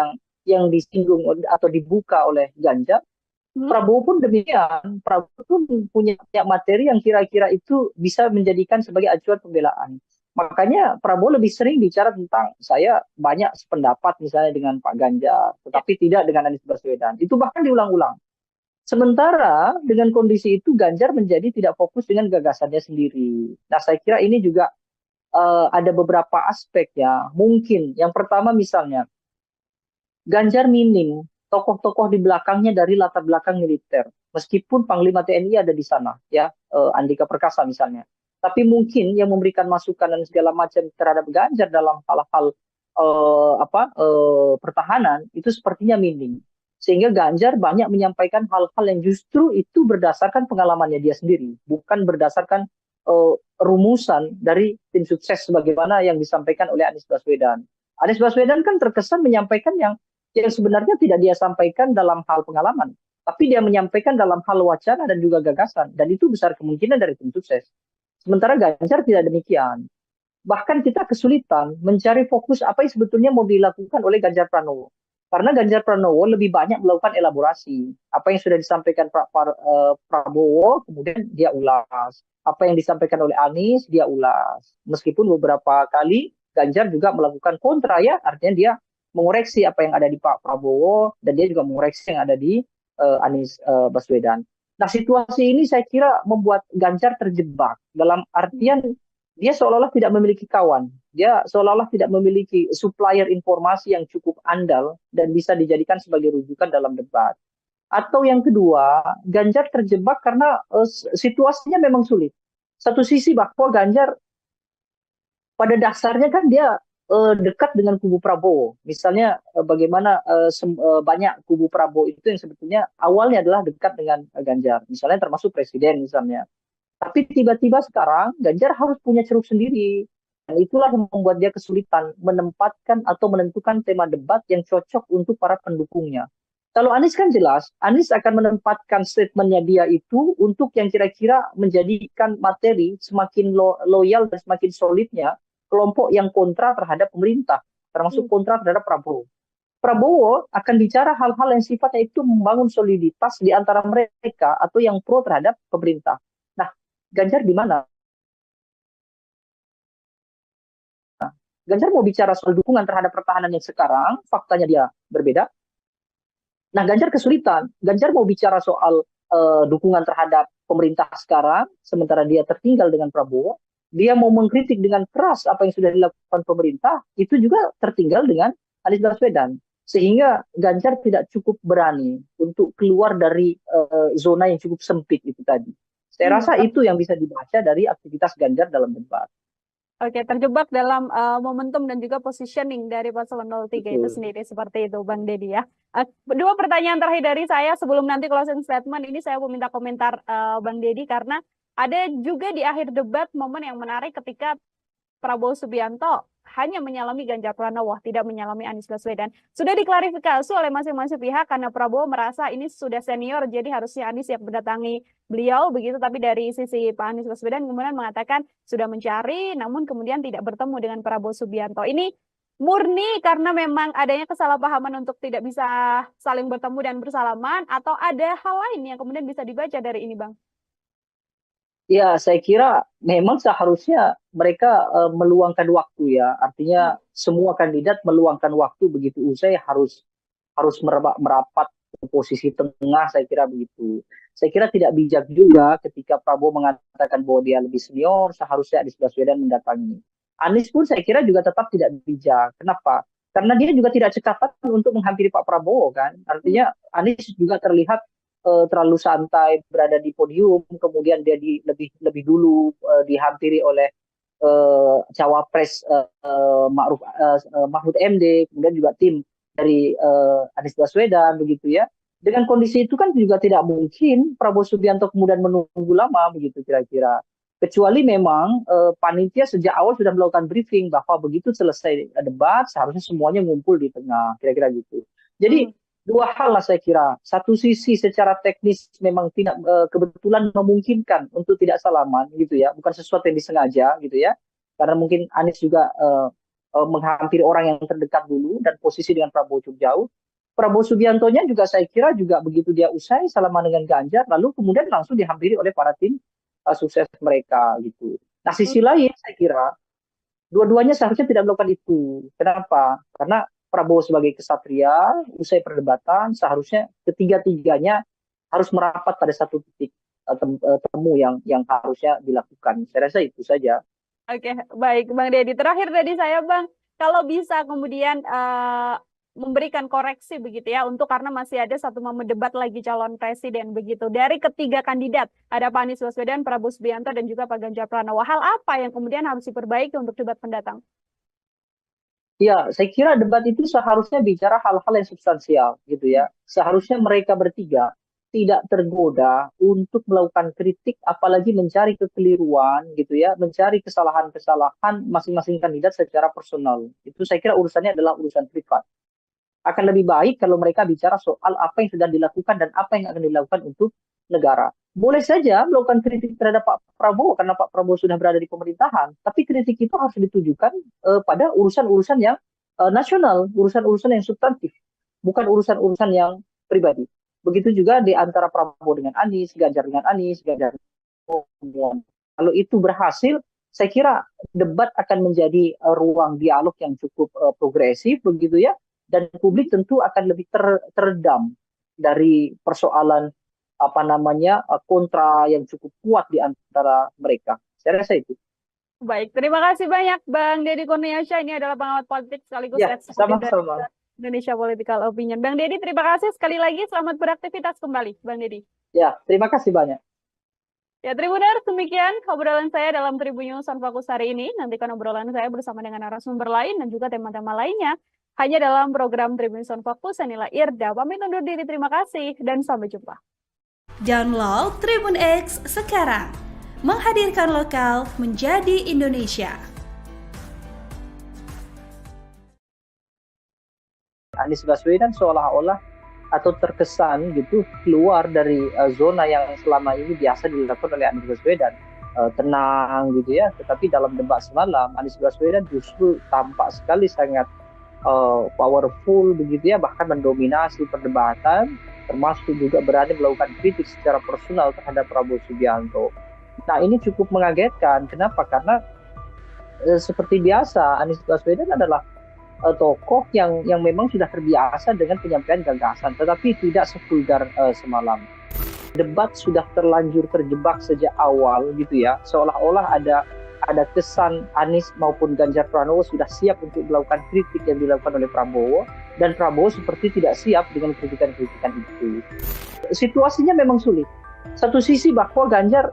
A: yang disinggung atau dibuka oleh Ganjar. Prabowo pun demikian. Prabowo pun punya materi yang kira-kira itu bisa menjadikan sebagai acuan pembelaan. Makanya Prabowo lebih sering bicara tentang saya banyak sependapat misalnya dengan Pak Ganjar, tetapi tidak dengan Anies Baswedan. Itu bahkan diulang-ulang. Sementara dengan kondisi itu Ganjar menjadi tidak fokus dengan gagasannya sendiri. Nah, saya kira ini juga ada beberapa aspek ya. Mungkin yang pertama misalnya Ganjar minim tokoh-tokoh di belakangnya dari latar belakang militer. Meskipun Panglima TNI ada di sana, ya Andika Perkasa misalnya. Tapi mungkin yang memberikan masukan dan segala macam terhadap Ganjar dalam hal-hal pertahanan itu sepertinya minim. Sehingga Ganjar banyak menyampaikan hal-hal yang justru itu berdasarkan pengalamannya dia sendiri, bukan berdasarkan rumusan dari tim sukses sebagaimana yang disampaikan oleh Anies Baswedan. Anies Baswedan kan terkesan menyampaikan yang sebenarnya tidak dia sampaikan dalam hal pengalaman, tapi dia menyampaikan dalam hal wacana dan juga gagasan, dan itu besar kemungkinan dari tim sukses. Sementara Ganjar tidak demikian. Bahkan kita kesulitan mencari fokus apa yang sebetulnya mau dilakukan oleh Ganjar Pranowo. Karena Ganjar Pranowo lebih banyak melakukan elaborasi. Apa yang sudah disampaikan Prabowo, kemudian dia ulas. Apa yang disampaikan oleh Anies, dia ulas. Meskipun beberapa kali Ganjar juga melakukan kontra ya, artinya dia mengoreksi apa yang ada di Pak Prabowo, dan dia juga mengoreksi yang ada di Anies Baswedan. Nah, situasi ini saya kira membuat Ganjar terjebak dalam artian dia seolah-olah tidak memiliki kawan. Dia seolah-olah tidak memiliki supplier informasi yang cukup andal dan bisa dijadikan sebagai rujukan dalam debat. Atau yang kedua, Ganjar terjebak karena situasinya memang sulit. Satu sisi bahwa Ganjar pada dasarnya kan dia dekat dengan kubu Prabowo. Misalnya bagaimana banyak kubu Prabowo itu yang sebetulnya awalnya adalah dekat dengan Ganjar, misalnya termasuk presiden misalnya. Tapi tiba-tiba sekarang Ganjar harus punya ceruk sendiri. Dan itulah yang membuat dia kesulitan menempatkan atau menentukan tema debat yang cocok untuk para pendukungnya. Kalau Anies kan jelas, Anies akan menempatkan statementnya dia itu untuk yang kira-kira menjadikan materi semakin loyal dan semakin solidnya kelompok yang kontra terhadap pemerintah, termasuk kontra terhadap Prabowo. Prabowo akan bicara hal-hal yang sifatnya itu membangun soliditas di antara mereka atau yang pro terhadap pemerintah. Nah, Ganjar di mana? Ganjar mau bicara soal dukungan terhadap pertahanan yang sekarang, faktanya dia berbeda. Nah, Ganjar kesulitan. Ganjar mau bicara soal dukungan terhadap pemerintah sekarang, sementara dia tertinggal dengan Prabowo. Dia mau mengkritik dengan keras apa yang sudah dilakukan pemerintah, itu juga tertinggal dengan Anies Baswedan. Sehingga Ganjar tidak cukup berani untuk keluar dari zona yang cukup sempit itu tadi. Saya rasa itu yang bisa dibaca dari aktivitas Ganjar dalam debat.
B: Oke, terjebak dalam momentum dan juga positioning dari paslon 03 itu sendiri, seperti itu Bang Deddy ya. Dua pertanyaan terakhir dari saya sebelum nanti closing statement ini saya mau minta komentar Bang Deddy, karena ada juga di akhir debat momen yang menarik ketika Prabowo Subianto hanya menyalami Ganjar Pranowo, tidak menyalami Anies Baswedan. Sudah diklarifikasi oleh masing-masing pihak karena Prabowo merasa ini sudah senior, jadi harusnya Anies yang mendatangi beliau begitu. Tapi dari sisi Pak Anies Baswedan kemudian mengatakan sudah mencari, namun kemudian tidak bertemu dengan Prabowo Subianto. Ini murni karena memang adanya kesalahpahaman untuk tidak bisa saling bertemu dan bersalaman, atau ada hal lain yang kemudian bisa dibaca dari ini, Bang?
A: Ya, saya kira memang seharusnya mereka meluangkan waktu ya. Artinya semua kandidat meluangkan waktu begitu usai harus merapat ke posisi tengah, saya kira begitu. Saya kira tidak bijak juga ketika Prabowo mengatakan bahwa dia lebih senior, seharusnya Anies Baswedan mendatangi. Anies pun saya kira juga tetap tidak bijak. Kenapa? Karena dia juga tidak cekatan untuk menghampiri Pak Prabowo kan. Artinya Anies juga terlihat terlalu santai berada di podium, kemudian dia lebih dulu dihampiri oleh cawapres Mahfud MD, kemudian juga tim dari Anies Baswedan begitu ya. Dengan kondisi itu kan juga tidak mungkin Prabowo Subianto kemudian menunggu lama begitu kira-kira. Kecuali memang panitia sejak awal sudah melakukan briefing bahwa begitu selesai debat seharusnya semuanya ngumpul di tengah, kira-kira gitu. Jadi dua hal lah saya kira. Satu sisi secara teknis memang tidak kebetulan memungkinkan untuk tidak salaman gitu ya, bukan sesuatu yang disengaja gitu ya. Karena mungkin Anies juga menghampiri orang yang terdekat dulu dan posisi dengan Prabowo cukup jauh. Prabowo Subiantonya juga saya kira juga begitu dia usai salaman dengan Ganjar, lalu kemudian langsung dihampiri oleh para tim sukses mereka gitu. Nah, sisi lain saya kira dua-duanya seharusnya tidak melakukan itu. Kenapa? Karena Prabowo sebagai kesatria, usai perdebatan, seharusnya ketiga-tiganya harus merapat pada satu titik temu yang harusnya dilakukan. Saya rasa itu saja.
B: Oke, baik Bang Deddy. Terakhir tadi saya Bang, kalau bisa kemudian memberikan koreksi begitu ya, untuk karena masih ada satu momen debat lagi calon presiden begitu. Dari ketiga kandidat, ada Pak Anies Baswedan, Prabowo Subianto, dan juga Pak Ganjar Pranowo. Hal apa yang kemudian harus diperbaiki untuk debat mendatang?
A: Ya, saya kira debat itu seharusnya bicara hal-hal yang substansial gitu ya. Seharusnya mereka bertiga tidak tergoda untuk melakukan kritik, apalagi mencari kekeliruan gitu ya, mencari kesalahan-kesalahan masing-masing kandidat secara personal. Itu saya kira urusannya adalah urusan privat. Akan lebih baik kalau mereka bicara soal apa yang sudah dilakukan dan apa yang akan dilakukan untuk negara. Boleh saja melakukan kritik terhadap Pak Prabowo karena Pak Prabowo sudah berada di pemerintahan, tapi kritik itu harus ditujukan pada urusan-urusan yang nasional, urusan-urusan yang substantif, bukan urusan-urusan yang pribadi. Begitu juga di antara Prabowo dengan Anies, Ganjar dengan Anies, Ganjar dengan. Kalau itu berhasil, saya kira debat akan menjadi ruang dialog yang cukup progresif, begitu ya, dan publik tentu akan lebih teredam dari persoalan kontra yang cukup kuat di antara mereka. Saya rasa itu.
B: Baik, terima kasih banyak Bang Deddy Kurniasyah. Ini adalah pengamat politik sekaligus
A: sama-sama
B: Indonesia Political Opinion. Bang Deddy, terima kasih sekali lagi. Selamat beraktivitas kembali, Bang Deddy.
A: Ya, terima kasih banyak.
B: Ya, Tribuners, demikian obrolan saya dalam Tribun News on Fokus hari ini. Nantikan obrolan saya bersama dengan narasumber lain dan juga tema-tema lainnya hanya dalam program Tribun News on Fokus. Saya Nila Irda, pamit undur diri. Terima kasih dan sampai jumpa.
C: Download Tribun X sekarang. Menghadirkan lokal menjadi Indonesia.
A: Anies Baswedan seolah-olah atau terkesan gitu keluar dari zona yang selama ini biasa dilakukan oleh Anies Baswedan, tenang gitu ya. Tetapi dalam debat semalam Anies Baswedan justru tampak sekali sangat powerful begitu ya, bahkan mendominasi perdebatan, termasuk juga berani melakukan kritik secara personal terhadap Prabowo Subianto. Nah, ini cukup mengagetkan. Kenapa? Karena seperti biasa Anies Baswedan adalah tokoh yang memang sudah terbiasa dengan penyampaian gagasan, tetapi tidak sevulgar semalam. Debat sudah terlanjur terjebak sejak awal gitu ya, seolah-olah ada kesan Anies maupun Ganjar Pranowo sudah siap untuk melakukan kritik yang dilakukan oleh Prabowo, dan Prabowo seperti tidak siap dengan kritikan-kritikan itu. Situasinya memang sulit. Satu sisi bahwa Ganjar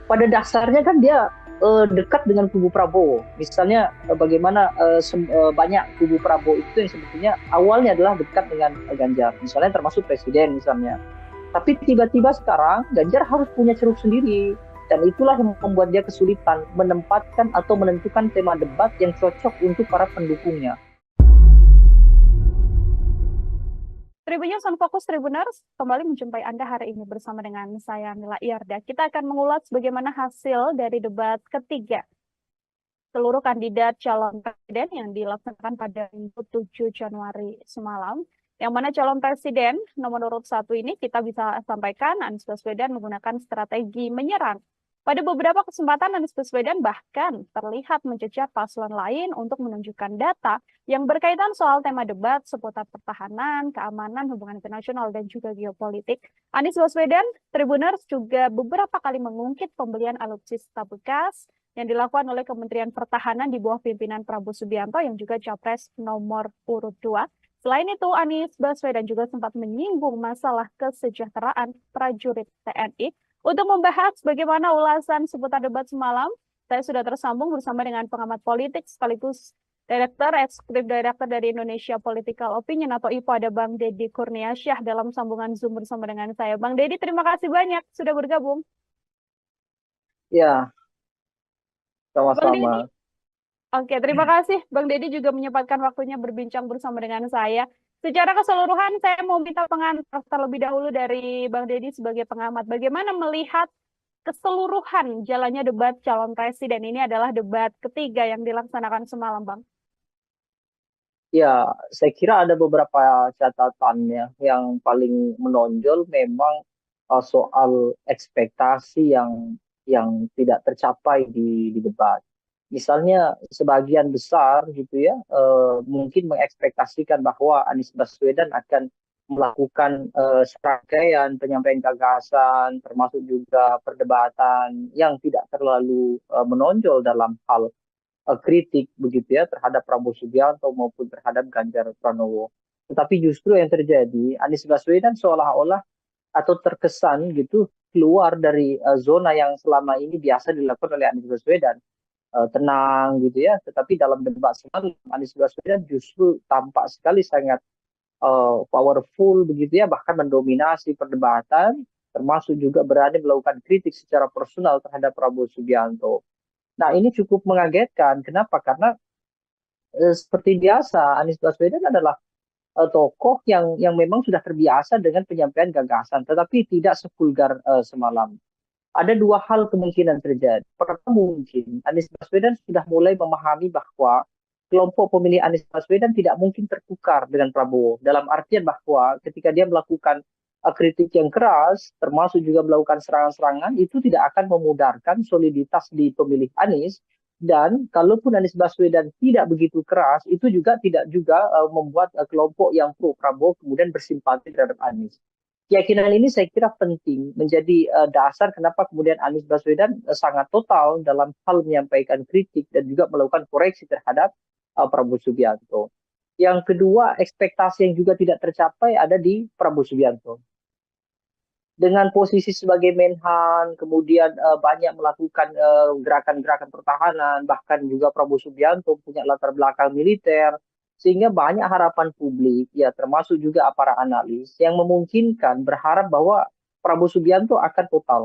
A: pada dasarnya kan dia dekat dengan kubu Prabowo. Misalnya bagaimana banyak kubu Prabowo itu yang sebetulnya awalnya adalah dekat dengan Ganjar. Misalnya termasuk presiden misalnya. Tapi tiba-tiba sekarang Ganjar harus punya ceruk sendiri. Dan itulah yang membuat dia kesulitan menempatkan atau menentukan tema debat yang cocok untuk para pendukungnya.
B: Tribun News on Fokus Tribuners kembali menjumpai Anda hari ini bersama dengan saya Nila Irda. Kita akan mengulas bagaimana hasil dari debat ketiga seluruh kandidat calon presiden yang dilaksanakan pada Minggu 7 Januari semalam. Yang mana calon presiden nomor urut 1 ini kita bisa sampaikan Anies Baswedan menggunakan strategi menyerang. Pada beberapa kesempatan Anies Baswedan bahkan terlihat mencecar paslon lain untuk menunjukkan data yang berkaitan soal tema debat seputar pertahanan, keamanan, hubungan internasional, dan juga geopolitik. Anies Baswedan, Tribuners juga beberapa kali mengungkit pembelian alutsista bekas yang dilakukan oleh Kementerian Pertahanan di bawah pimpinan Prabowo Subianto yang juga capres nomor urut 2. Selain itu, Anies Baswedan juga sempat menyinggung masalah kesejahteraan prajurit TNI. Untuk membahas bagaimana ulasan seputar debat semalam, saya sudah tersambung bersama dengan pengamat politik sekaligus Eksekutif Direktur dari Indonesia Political Opinion atau IPO, ada Bang Deddy Kurniasyah dalam sambungan Zoom bersama dengan saya. Bang Deddy, terima kasih banyak sudah bergabung.
A: Ya,
B: Bang Deddy,
A: sama-sama.
B: oke, terima kasih. Bang Deddy juga menyempatkan waktunya berbincang bersama dengan saya. Secara keseluruhan, saya mau minta pengantar terlebih dahulu dari Bang Deddy sebagai pengamat. Bagaimana melihat keseluruhan jalannya debat calon presiden? Ini adalah debat ketiga yang dilaksanakan semalam, Bang.
A: Ya, saya kira ada beberapa catatannya. Yang paling menonjol memang soal ekspektasi yang tidak tercapai di debat. Misalnya sebagian besar gitu ya, mungkin mengekspektasikan bahwa Anies Baswedan akan melakukan serangkaian penyampaian gagasan, termasuk juga perdebatan yang tidak terlalu menonjol dalam hal kritik begitu ya terhadap Prabowo Subianto maupun terhadap Ganjar Pranowo. Tetapi justru yang terjadi, Anies Baswedan seolah-olah atau terkesan gitu keluar dari zona yang selama ini biasa dilakukan oleh Anies Baswedan, tenang gitu ya. Tetapi dalam debat semalam Anies Baswedan justru tampak sekali sangat powerful begitu ya, bahkan mendominasi perdebatan, termasuk juga berani melakukan kritik secara personal terhadap Prabowo Subianto. Nah, ini cukup mengagetkan. Kenapa? Karena seperti biasa Anies Baswedan adalah tokoh yang memang sudah terbiasa dengan penyampaian gagasan, tetapi tidak sevulgar semalam. Ada dua hal kemungkinan terjadi. Pertama, mungkin Anies Baswedan sudah mulai memahami bahwa kelompok pemilih Anies Baswedan tidak mungkin tertukar dengan Prabowo. Dalam artian bahwa ketika dia melakukan kritik yang keras, termasuk juga melakukan serangan-serangan, itu tidak akan memudarkan soliditas di pemilih Anies. Dan kalaupun Anies Baswedan tidak begitu keras, itu juga tidak juga membuat kelompok yang pro Prabowo kemudian bersimpati terhadap Anies. Keyakinan ini saya kira penting menjadi dasar kenapa kemudian Anies Baswedan sangat total dalam hal menyampaikan kritik dan juga melakukan koreksi terhadap Prabowo Subianto. Yang kedua, ekspektasi yang juga tidak tercapai ada di Prabowo Subianto. dengan posisi sebagai Menhan, kemudian banyak melakukan gerakan-gerakan pertahanan, bahkan juga Prabowo Subianto punya latar belakang militer, sehingga banyak harapan publik, ya termasuk juga para analis yang memungkinkan berharap bahwa Prabowo Subianto akan total.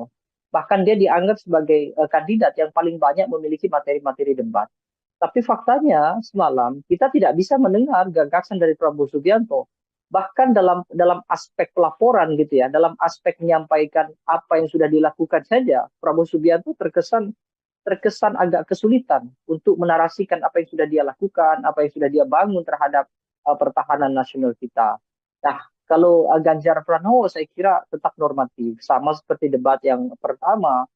A: Bahkan dia dianggap sebagai kandidat yang paling banyak memiliki materi-materi debat. Tapi faktanya semalam kita tidak bisa mendengar gagasan dari Prabowo Subianto. Bahkan dalam aspek pelaporan gitu ya, dalam aspek menyampaikan apa yang sudah dilakukan saja, Prabowo Subianto terkesan agak kesulitan untuk menarasikan apa yang sudah dia lakukan, apa yang sudah dia bangun terhadap pertahanan nasional kita. Nah, kalau Ganjar Pranowo saya kira tetap normatif, sama seperti debat yang pertama,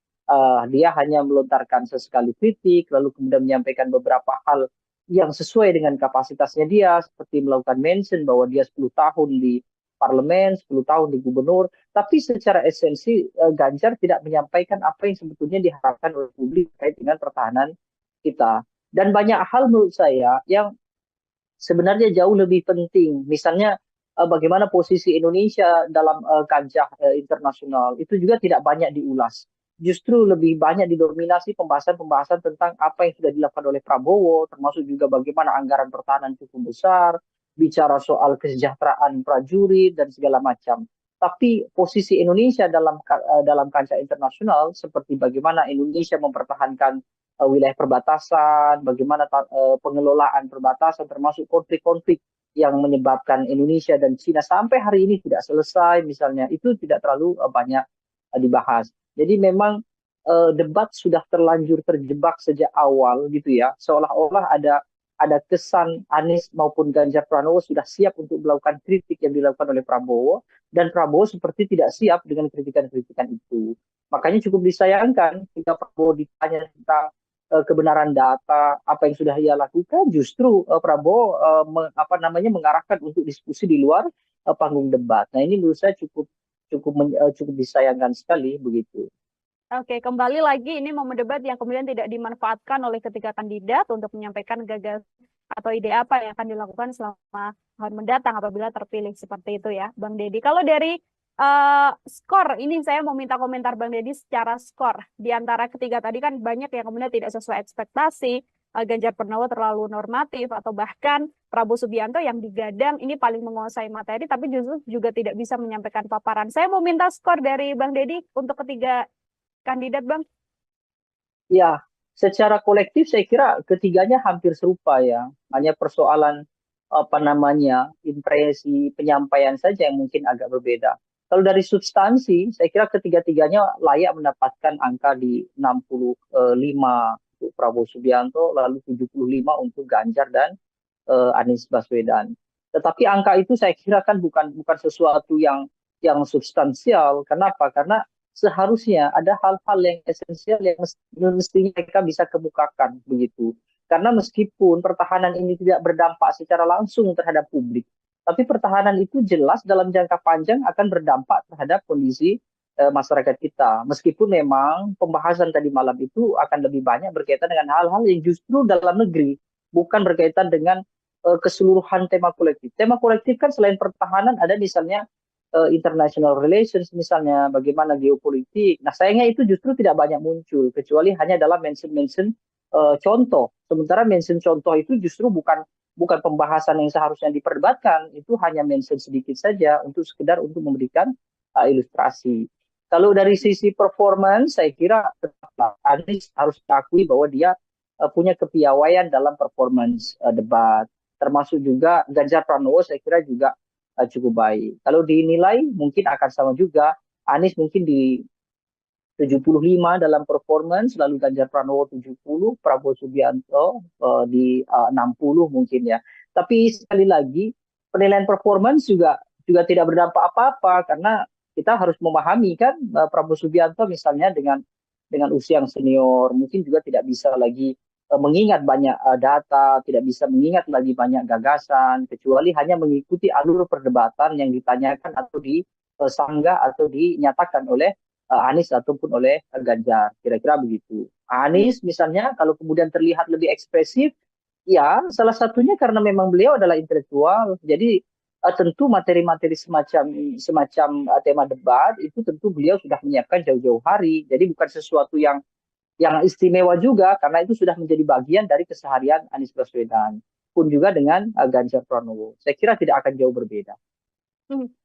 A: dia hanya melontarkan sesekali kritik, lalu kemudian menyampaikan beberapa hal yang sesuai dengan kapasitasnya dia, seperti melakukan mention bahwa dia 10 tahun di parlemen, 10 tahun di gubernur, tapi secara esensi Ganjar tidak menyampaikan apa yang sebetulnya diharapkan oleh publik terkait dengan pertahanan kita. Dan banyak hal menurut saya yang sebenarnya jauh lebih penting. Misalnya bagaimana posisi Indonesia dalam kancah internasional itu juga tidak banyak diulas. Justru lebih banyak didominasi pembahasan-pembahasan tentang apa yang sudah dilakukan oleh Prabowo, termasuk juga bagaimana anggaran pertahanan cukup besar, bicara soal kesejahteraan prajurit dan segala macam. Tapi posisi Indonesia dalam kancah internasional seperti bagaimana Indonesia mempertahankan wilayah perbatasan, bagaimana pengelolaan perbatasan termasuk konflik-konflik yang menyebabkan Indonesia dan China sampai hari ini tidak selesai misalnya, itu tidak terlalu banyak dibahas. Jadi memang debat sudah terlanjur terjebak sejak awal gitu ya, seolah-olah ada kesan Anies maupun Ganjar Pranowo sudah siap untuk melakukan kritik yang dilakukan oleh Prabowo, dan Prabowo seperti tidak siap dengan kritikan-kritikan itu. Makanya cukup disayangkan jika Prabowo ditanya tentang kebenaran data apa yang sudah ia lakukan, justru Prabowo mengarahkan untuk diskusi di luar panggung debat. Nah ini menurut saya cukup disayangkan sekali begitu.
B: Oke, kembali lagi ini momen debat yang kemudian tidak dimanfaatkan oleh ketiga kandidat untuk menyampaikan gagasan atau ide apa yang akan dilakukan selama tahun mendatang apabila terpilih seperti itu ya, Bang Deddy. Kalau dari skor, ini saya mau minta komentar Bang Deddy secara skor. Di antara ketiga tadi kan banyak yang kemudian tidak sesuai ekspektasi, Ganjar Pranowo terlalu normatif, atau bahkan Prabowo Subianto yang digadang ini paling menguasai materi, tapi justru juga tidak bisa menyampaikan paparan. Saya mau minta skor dari Bang Deddy untuk ketiga kandidat, Bang.
A: Ya, secara kolektif saya kira ketiganya hampir serupa ya. Hanya persoalan impresi penyampaian saja yang mungkin agak berbeda. Kalau dari substansi, saya kira ketiga-tiganya layak mendapatkan angka di 65 untuk Prabowo Subianto, lalu 75 untuk Ganjar dan Anies Baswedan. Tetapi angka itu saya kira kan bukan sesuatu yang substansial. Kenapa? Karena seharusnya ada hal-hal yang esensial yang mestinya mereka bisa kemukakan begitu. Karena meskipun pertahanan ini tidak berdampak secara langsung terhadap publik, tapi pertahanan itu jelas dalam jangka panjang akan berdampak terhadap kondisi masyarakat kita. Meskipun memang pembahasan tadi malam itu akan lebih banyak berkaitan dengan hal-hal yang justru dalam negeri, bukan berkaitan dengan keseluruhan tema kolektif. Tema kolektif kan selain pertahanan ada misalnya international relations, misalnya bagaimana geopolitik. Nah sayangnya itu justru tidak banyak muncul, kecuali hanya dalam mention-mention contoh. Sementara mention contoh itu justru bukan pembahasan yang seharusnya diperdebatkan, itu hanya mention sedikit saja untuk sekedar untuk memberikan ilustrasi. Kalau dari sisi performance, saya kira Anies harus diakui bahwa dia punya kepiawaian dalam performance debat. Termasuk juga Ganjar Pranowo saya kira juga cukup baik. Kalau dinilai mungkin akan sama juga. Anies mungkin di 75 dalam performance, lalu Ganjar Pranowo 70, Prabowo Subianto di 60 mungkin ya. Tapi sekali lagi penilaian performance juga tidak berdampak apa-apa, karena kita harus memahami kan Prabowo Subianto misalnya dengan usia yang senior mungkin juga tidak bisa lagi mengingat banyak data, tidak bisa mengingat lagi banyak gagasan, kecuali hanya mengikuti alur perdebatan yang ditanyakan atau disanggah atau dinyatakan oleh Anies ataupun oleh Ganjar. Kira-kira begitu. Anies misalnya kalau kemudian terlihat lebih ekspresif, ya salah satunya karena memang beliau adalah intelektual. Jadi tentu materi-materi semacam semacam tema debat itu tentu beliau sudah menyiapkan jauh-jauh hari. Jadi bukan sesuatu yang istimewa juga karena itu sudah menjadi bagian dari keseharian Anies Baswedan. Pun juga dengan Ganjar Pranowo. Saya kira tidak akan jauh berbeda.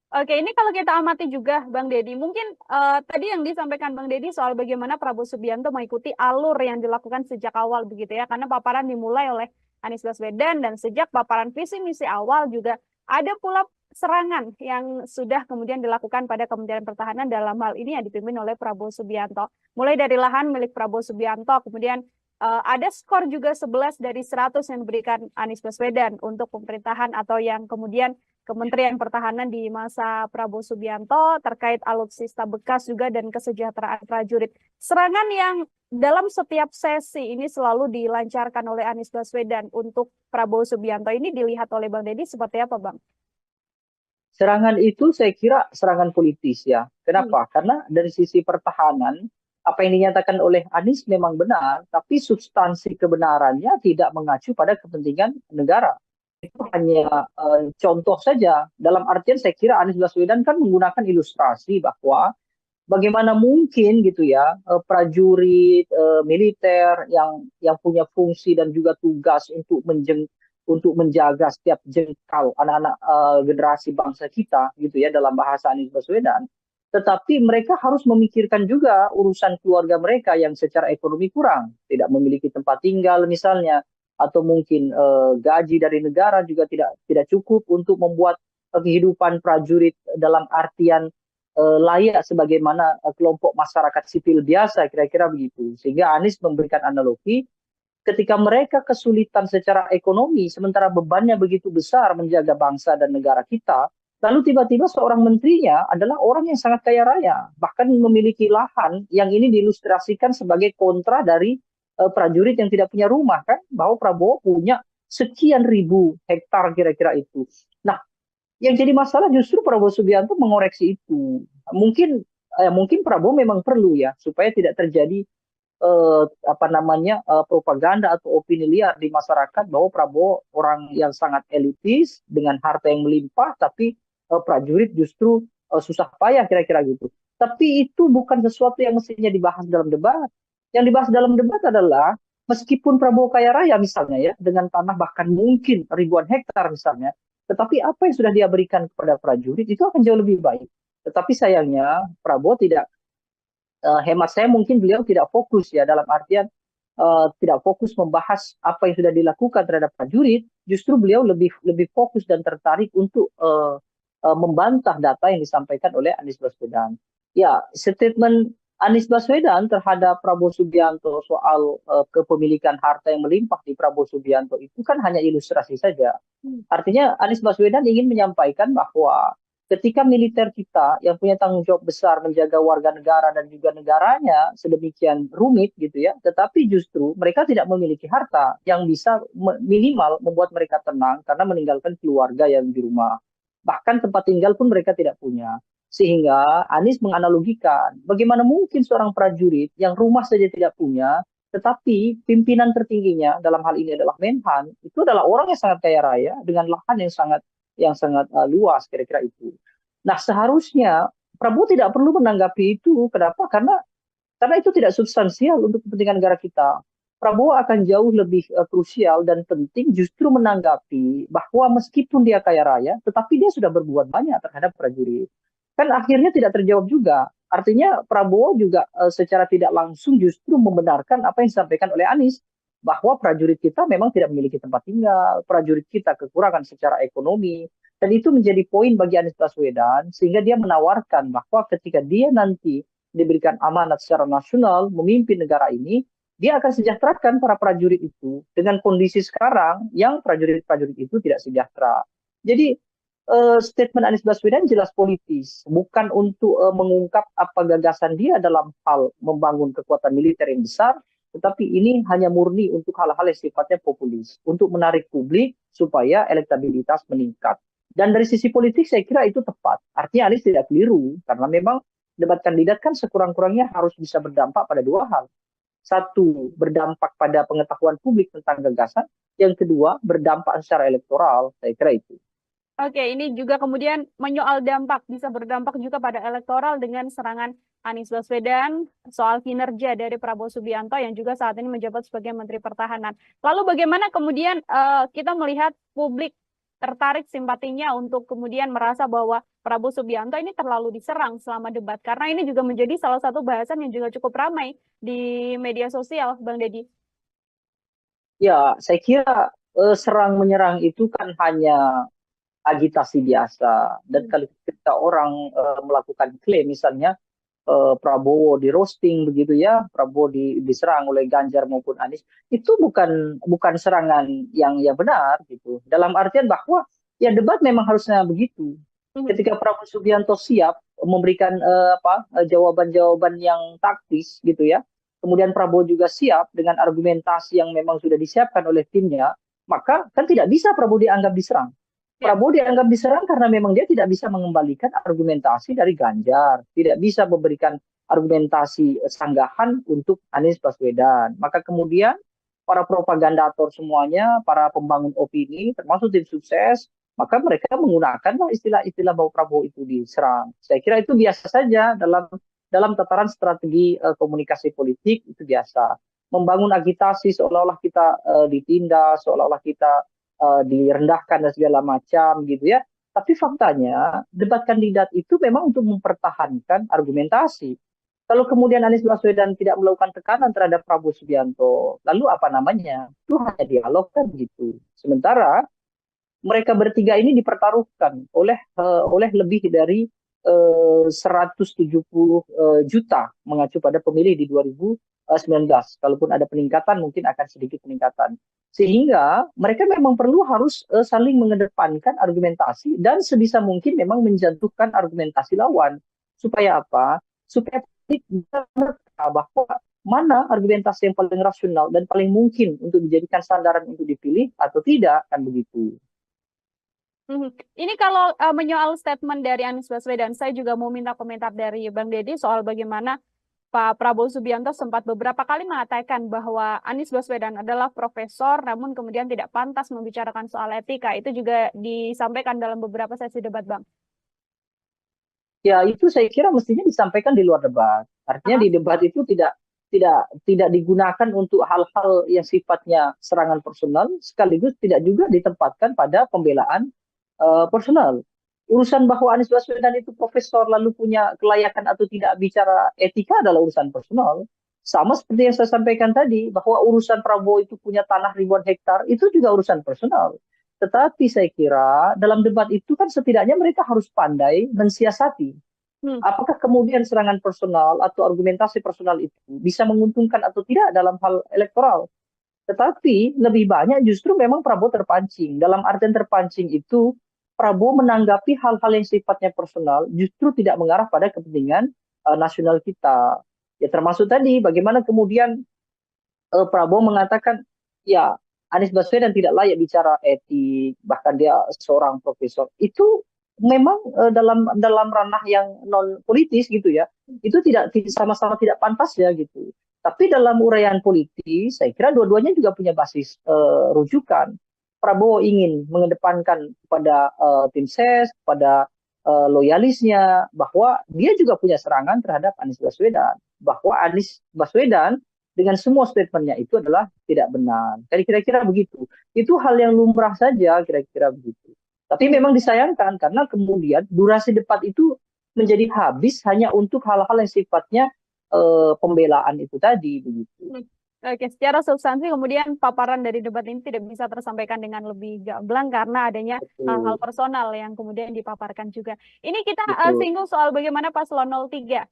B: Oke, ini kalau kita amati juga Bang Deddy, mungkin tadi yang disampaikan Bang Deddy soal bagaimana Prabowo Subianto mengikuti alur yang dilakukan sejak awal begitu ya, karena paparan dimulai oleh Anies Baswedan dan sejak paparan visi misi awal juga ada pula serangan yang sudah kemudian dilakukan pada Kementerian Pertahanan dalam hal ini yang dipimpin oleh Prabowo Subianto. Mulai dari lahan milik Prabowo Subianto, kemudian ada skor juga 11 dari 100 yang diberikan Anies Baswedan untuk pemerintahan atau yang kemudian Kementerian Pertahanan di masa Prabowo Subianto terkait alutsista bekas juga dan kesejahteraan prajurit. Serangan yang dalam setiap sesi ini selalu dilancarkan oleh Anies Baswedan untuk Prabowo Subianto ini dilihat oleh Bang Deddy seperti apa, Bang?
A: Serangan itu saya kira serangan politis ya. Kenapa? Karena dari sisi pertahanan, apa yang dinyatakan oleh Anies memang benar, tapi substansi kebenarannya tidak mengacu pada kepentingan negara. Itu hanya contoh saja. Dalam artian saya kira Anies Baswedan kan menggunakan ilustrasi bahwa bagaimana mungkin gitu ya prajurit militer yang punya fungsi dan juga tugas untuk menjaga setiap jengkal anak-anak generasi bangsa kita gitu ya dalam bahasa Anies Baswedan. Tetapi mereka harus memikirkan juga urusan keluarga mereka yang secara ekonomi kurang, tidak memiliki tempat tinggal misalnya, atau mungkin gaji dari negara juga tidak cukup untuk membuat kehidupan prajurit dalam artian layak sebagaimana kelompok masyarakat sipil biasa, kira-kira begitu. Sehingga Anies memberikan analogi ketika mereka kesulitan secara ekonomi, sementara bebannya begitu besar menjaga bangsa dan negara kita, lalu tiba-tiba seorang menterinya adalah orang yang sangat kaya raya, bahkan memiliki lahan yang ini diilustrasikan sebagai kontra dari prajurit yang tidak punya rumah kan, bahwa Prabowo punya sekian ribu hektar kira-kira itu. Nah, yang jadi masalah justru Prabowo Subianto mengoreksi itu. Mungkin Prabowo memang perlu ya supaya tidak terjadi propaganda atau opini liar di masyarakat bahwa Prabowo orang yang sangat elitis dengan harta yang melimpah, tapi prajurit justru susah payah kira-kira gitu. Tapi itu bukan sesuatu yang mestinya dibahas dalam debat. Yang dibahas dalam debat adalah meskipun Prabowo kaya raya misalnya ya, dengan tanah bahkan mungkin ribuan hektar misalnya, tetapi apa yang sudah dia berikan kepada prajurit itu akan jauh lebih baik. Tetapi sayangnya Prabowo tidak, hemat saya mungkin beliau tidak fokus ya dalam artian tidak fokus membahas apa yang sudah dilakukan terhadap prajurit, justru beliau lebih fokus dan tertarik untuk membantah data yang disampaikan oleh Anies Baswedan. Ya, statement Anies Baswedan terhadap Prabowo Subianto soal kepemilikan harta yang melimpah di Prabowo Subianto itu kan hanya ilustrasi saja. Artinya Anies Baswedan ingin menyampaikan bahwa ketika militer kita yang punya tanggung jawab besar menjaga warga negara dan juga negaranya sedemikian rumit gitu ya, tetapi justru mereka tidak memiliki harta yang bisa minimal membuat mereka tenang karena meninggalkan keluarga yang di rumah. Bahkan tempat tinggal pun mereka tidak punya. Sehingga Anies menganalogikan bagaimana mungkin seorang prajurit yang rumah saja tidak punya, tetapi pimpinan tertingginya dalam hal ini adalah Menhan, itu adalah orang yang sangat kaya raya dengan lahan yang sangat luas kira-kira itu. Nah, seharusnya Prabowo tidak perlu menanggapi itu. Kenapa? Karena itu tidak substansial untuk kepentingan negara kita. Prabowo akan jauh lebih krusial dan penting justru menanggapi bahwa meskipun dia kaya raya, tetapi dia sudah berbuat banyak terhadap prajurit. Kan akhirnya tidak terjawab juga. Artinya Prabowo juga secara tidak langsung justru membenarkan apa yang disampaikan oleh Anies, bahwa prajurit kita memang tidak memiliki tempat tinggal, prajurit kita kekurangan secara ekonomi, dan itu menjadi poin bagi Anies Baswedan, sehingga dia menawarkan bahwa ketika dia nanti diberikan amanat secara nasional memimpin negara ini, dia akan sejahterakan para prajurit itu dengan kondisi sekarang yang prajurit-prajurit itu tidak sejahtera. Jadi statement Anies Baswedan jelas politis, bukan untuk mengungkap apa gagasan dia dalam hal membangun kekuatan militer yang besar, tetapi ini hanya murni untuk hal-hal yang sifatnya populis, untuk menarik publik supaya elektabilitas meningkat. Dan dari sisi politik saya kira itu tepat. Artinya Anies tidak keliru, karena memang debat kandidat kan sekurang-kurangnya harus bisa berdampak pada dua hal. Satu, berdampak pada pengetahuan publik tentang gagasan. Yang kedua, berdampak secara elektoral. Saya kira itu.
B: Oke, ini juga kemudian menyoal dampak, bisa berdampak juga pada elektoral dengan serangan Anies Baswedan soal kinerja dari Prabowo Subianto yang juga saat ini menjabat sebagai Menteri Pertahanan. Lalu bagaimana kemudian kita melihat publik tertarik simpatinya untuk kemudian merasa bahwa Prabowo Subianto ini terlalu diserang selama debat, karena ini juga menjadi salah satu bahasan yang juga cukup ramai di media sosial, Bang Deddy.
A: Ya, saya kira serang menyerang itu kan hanya agitasi biasa. Dan kalau ketika orang melakukan klaim, misalnya Prabowo di roasting begitu ya, Prabowo diserang oleh Ganjar maupun Anies, itu bukan serangan yang benar gitu. Dalam artian bahwa ya debat memang harusnya begitu. Ketika Prabowo Subianto siap memberikan jawaban-jawaban yang taktis gitu ya, kemudian Prabowo juga siap dengan argumentasi yang memang sudah disiapkan oleh timnya, maka kan tidak bisa Prabowo dianggap diserang. Prabowo dianggap diserang karena memang dia tidak bisa mengembalikan argumentasi dari Ganjar, tidak bisa memberikan argumentasi sanggahan untuk Anies Baswedan. Maka kemudian para propagandator semuanya, para pembangun opini, termasuk tim sukses, maka mereka menggunakanlah istilah-istilah bahwa Prabowo itu diserang. Saya kira itu biasa saja dalam tataran strategi komunikasi politik, itu biasa. Membangun agitasi seolah-olah kita ditindas, seolah-olah kita direndahkan dan segala macam gitu ya. Tapi faktanya debat kandidat itu memang untuk mempertahankan argumentasi. Kalau kemudian Anies Baswedan tidak melakukan tekanan terhadap Prabowo Subianto, lalu apa namanya? Itu hanya dialog kan gitu. Sementara mereka bertiga ini dipertaruhkan oleh lebih dari 170 juta mengacu pada pemilih di 2019. Kalaupun ada peningkatan mungkin akan sedikit peningkatan. Sehingga mereka memang perlu harus saling mengedepankan argumentasi dan sebisa mungkin memang menjatuhkan argumentasi lawan. Supaya apa? Supaya publik bisa mereka bahwa mana argumentasi yang paling rasional dan paling mungkin untuk dijadikan sandaran untuk dipilih atau tidak, kan begitu.
B: Ini kalau menyoal statement dari Anies Baswedan, saya juga mau minta komentar dari Bang Deddy soal bagaimana Pak Prabowo Subianto sempat beberapa kali mengatakan bahwa Anies Baswedan adalah profesor, namun kemudian tidak pantas membicarakan soal etika. Itu juga disampaikan dalam beberapa sesi debat, Bang.
A: Ya, itu saya kira mestinya disampaikan di luar debat. Artinya di debat itu tidak digunakan untuk hal-hal yang sifatnya serangan personal, sekaligus tidak juga ditempatkan pada pembelaan personal. Urusan bahwa Anies Baswedan itu profesor lalu punya kelayakan atau tidak bicara etika adalah urusan personal. Sama seperti yang saya sampaikan tadi, bahwa urusan Prabowo itu punya tanah ribuan hektar, itu juga urusan personal. Tetapi saya kira dalam debat itu kan setidaknya mereka harus pandai mensiasati. Apakah kemudian serangan personal atau argumentasi personal itu bisa menguntungkan atau tidak dalam hal elektoral? Tetapi lebih banyak justru memang Prabowo terpancing. Dalam artian terpancing itu Prabowo menanggapi hal-hal yang sifatnya personal justru tidak mengarah pada kepentingan nasional kita. Ya termasuk tadi bagaimana kemudian Prabowo mengatakan ya Anies Baswedan tidak layak bicara etik, bahkan dia seorang profesor. Itu memang dalam ranah yang non politis gitu ya. Itu tidak sama-sama tidak pantas ya gitu. Tapi dalam uraian politis, saya kira dua-duanya juga punya basis rujukan. Prabowo ingin mengedepankan kepada tim ses, kepada loyalisnya, bahwa dia juga punya serangan terhadap Anies Baswedan. Bahwa Anies Baswedan dengan semua statementnya itu adalah tidak benar. Jadi kira-kira begitu. Itu hal yang lumrah saja, kira-kira begitu. Tapi memang disayangkan karena kemudian durasi debat itu menjadi habis hanya untuk hal-hal yang sifatnya pembelaan itu tadi begitu.
B: Oke, secara substansi kemudian paparan dari debat ini tidak bisa tersampaikan dengan lebih gamblang karena adanya hal-hal personal yang kemudian dipaparkan juga. Ini kita singgung soal bagaimana paslon 03,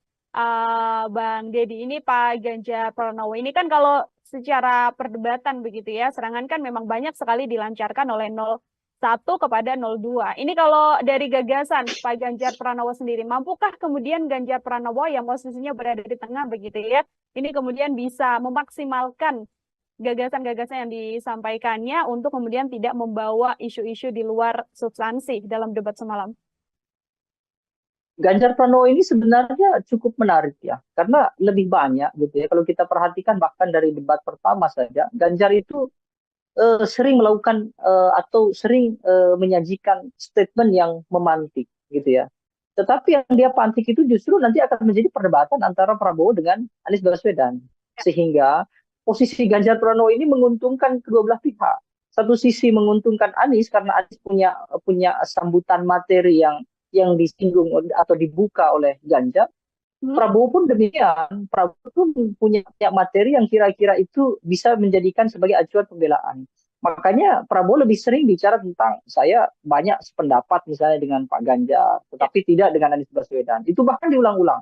B: Bang Deddy, ini Pak Ganjar Pranowo. Ini kan kalau secara perdebatan begitu ya, serangan kan memang banyak sekali dilancarkan oleh 01 kepada 02. Ini kalau dari gagasan Pak Ganjar Pranowo sendiri, mampukah kemudian Ganjar Pranowo yang posisinya berada di tengah begitu ya, ini kemudian bisa memaksimalkan gagasan-gagasan yang disampaikannya untuk kemudian tidak membawa isu-isu di luar substansi dalam debat semalam?
A: Ganjar Pranowo ini sebenarnya cukup menarik ya, karena lebih banyak gitu ya. Kalau kita perhatikan bahkan dari debat pertama saja, Ganjar itu sering melakukan atau sering menyajikan statement yang memantik gitu ya. Tetapi yang dia pantik itu justru nanti akan menjadi perdebatan antara Prabowo dengan Anies Baswedan. Sehingga posisi Ganjar Pranowo ini menguntungkan kedua belah pihak. Satu sisi menguntungkan Anies karena Anies punya punya sambutan materi yang disinggung atau dibuka oleh Ganjar. Prabowo pun demikian. Prabowo pun punya materi yang kira-kira itu bisa menjadikan sebagai acuan pembelaan. Makanya Prabowo lebih sering bicara tentang saya banyak sependapat misalnya dengan Pak Ganjar, tetapi tidak dengan Anies Baswedan. Itu bahkan diulang-ulang.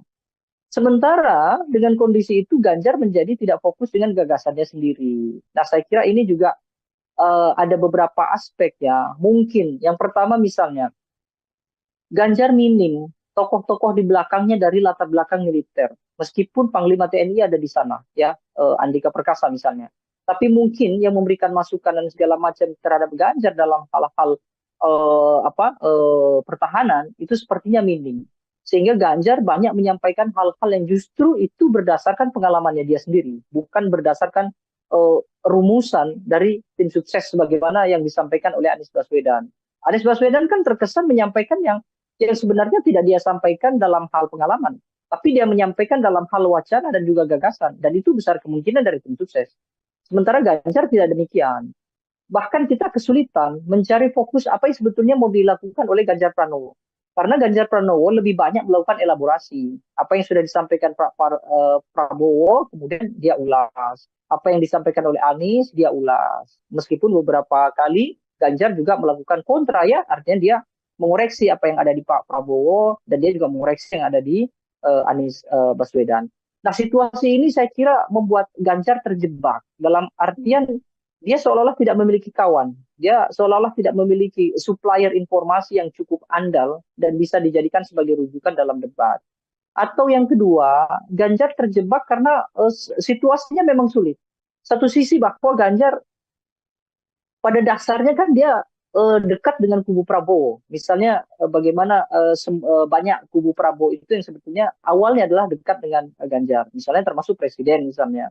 A: Sementara dengan kondisi itu Ganjar menjadi tidak fokus dengan gagasannya sendiri. Nah, saya kira ini juga ada beberapa aspek ya. Mungkin yang pertama misalnya Ganjar minim tokoh-tokoh di belakangnya dari latar belakang militer. Meskipun Panglima TNI ada di sana, ya, Andika Perkasa misalnya. Tapi mungkin yang memberikan masukan dan segala macam terhadap Ganjar dalam hal-hal pertahanan itu sepertinya minim. Sehingga Ganjar banyak menyampaikan hal-hal yang justru itu berdasarkan pengalamannya dia sendiri, bukan berdasarkan rumusan dari tim sukses sebagaimana yang disampaikan oleh Anies Baswedan. Anies Baswedan kan terkesan menyampaikan yang sebenarnya tidak dia sampaikan dalam hal pengalaman, tapi dia menyampaikan dalam hal wacana dan juga gagasan, dan itu besar kemungkinan dari tim sukses. Sementara Ganjar tidak demikian. Bahkan kita kesulitan mencari fokus apa yang sebetulnya mau dilakukan oleh Ganjar Pranowo. Karena Ganjar Pranowo lebih banyak melakukan elaborasi. Apa yang sudah disampaikan Prabowo, kemudian dia ulas. Apa yang disampaikan oleh Anies, dia ulas. Meskipun beberapa kali Ganjar juga melakukan kontra ya, artinya dia mengoreksi apa yang ada di Pak Prabowo, dan dia juga mengoreksi yang ada di Anies Baswedan. Nah, situasi ini saya kira membuat Ganjar terjebak dalam artian dia seolah-olah tidak memiliki kawan. Dia seolah-olah tidak memiliki supplier informasi yang cukup andal dan bisa dijadikan sebagai rujukan dalam debat. Atau yang kedua, Ganjar terjebak karena situasinya memang sulit. Satu sisi bahwa Ganjar pada dasarnya kan dia dekat dengan kubu Prabowo. Misalnya bagaimana banyak kubu Prabowo itu yang sebetulnya awalnya adalah dekat dengan Ganjar. Misalnya termasuk presiden misalnya.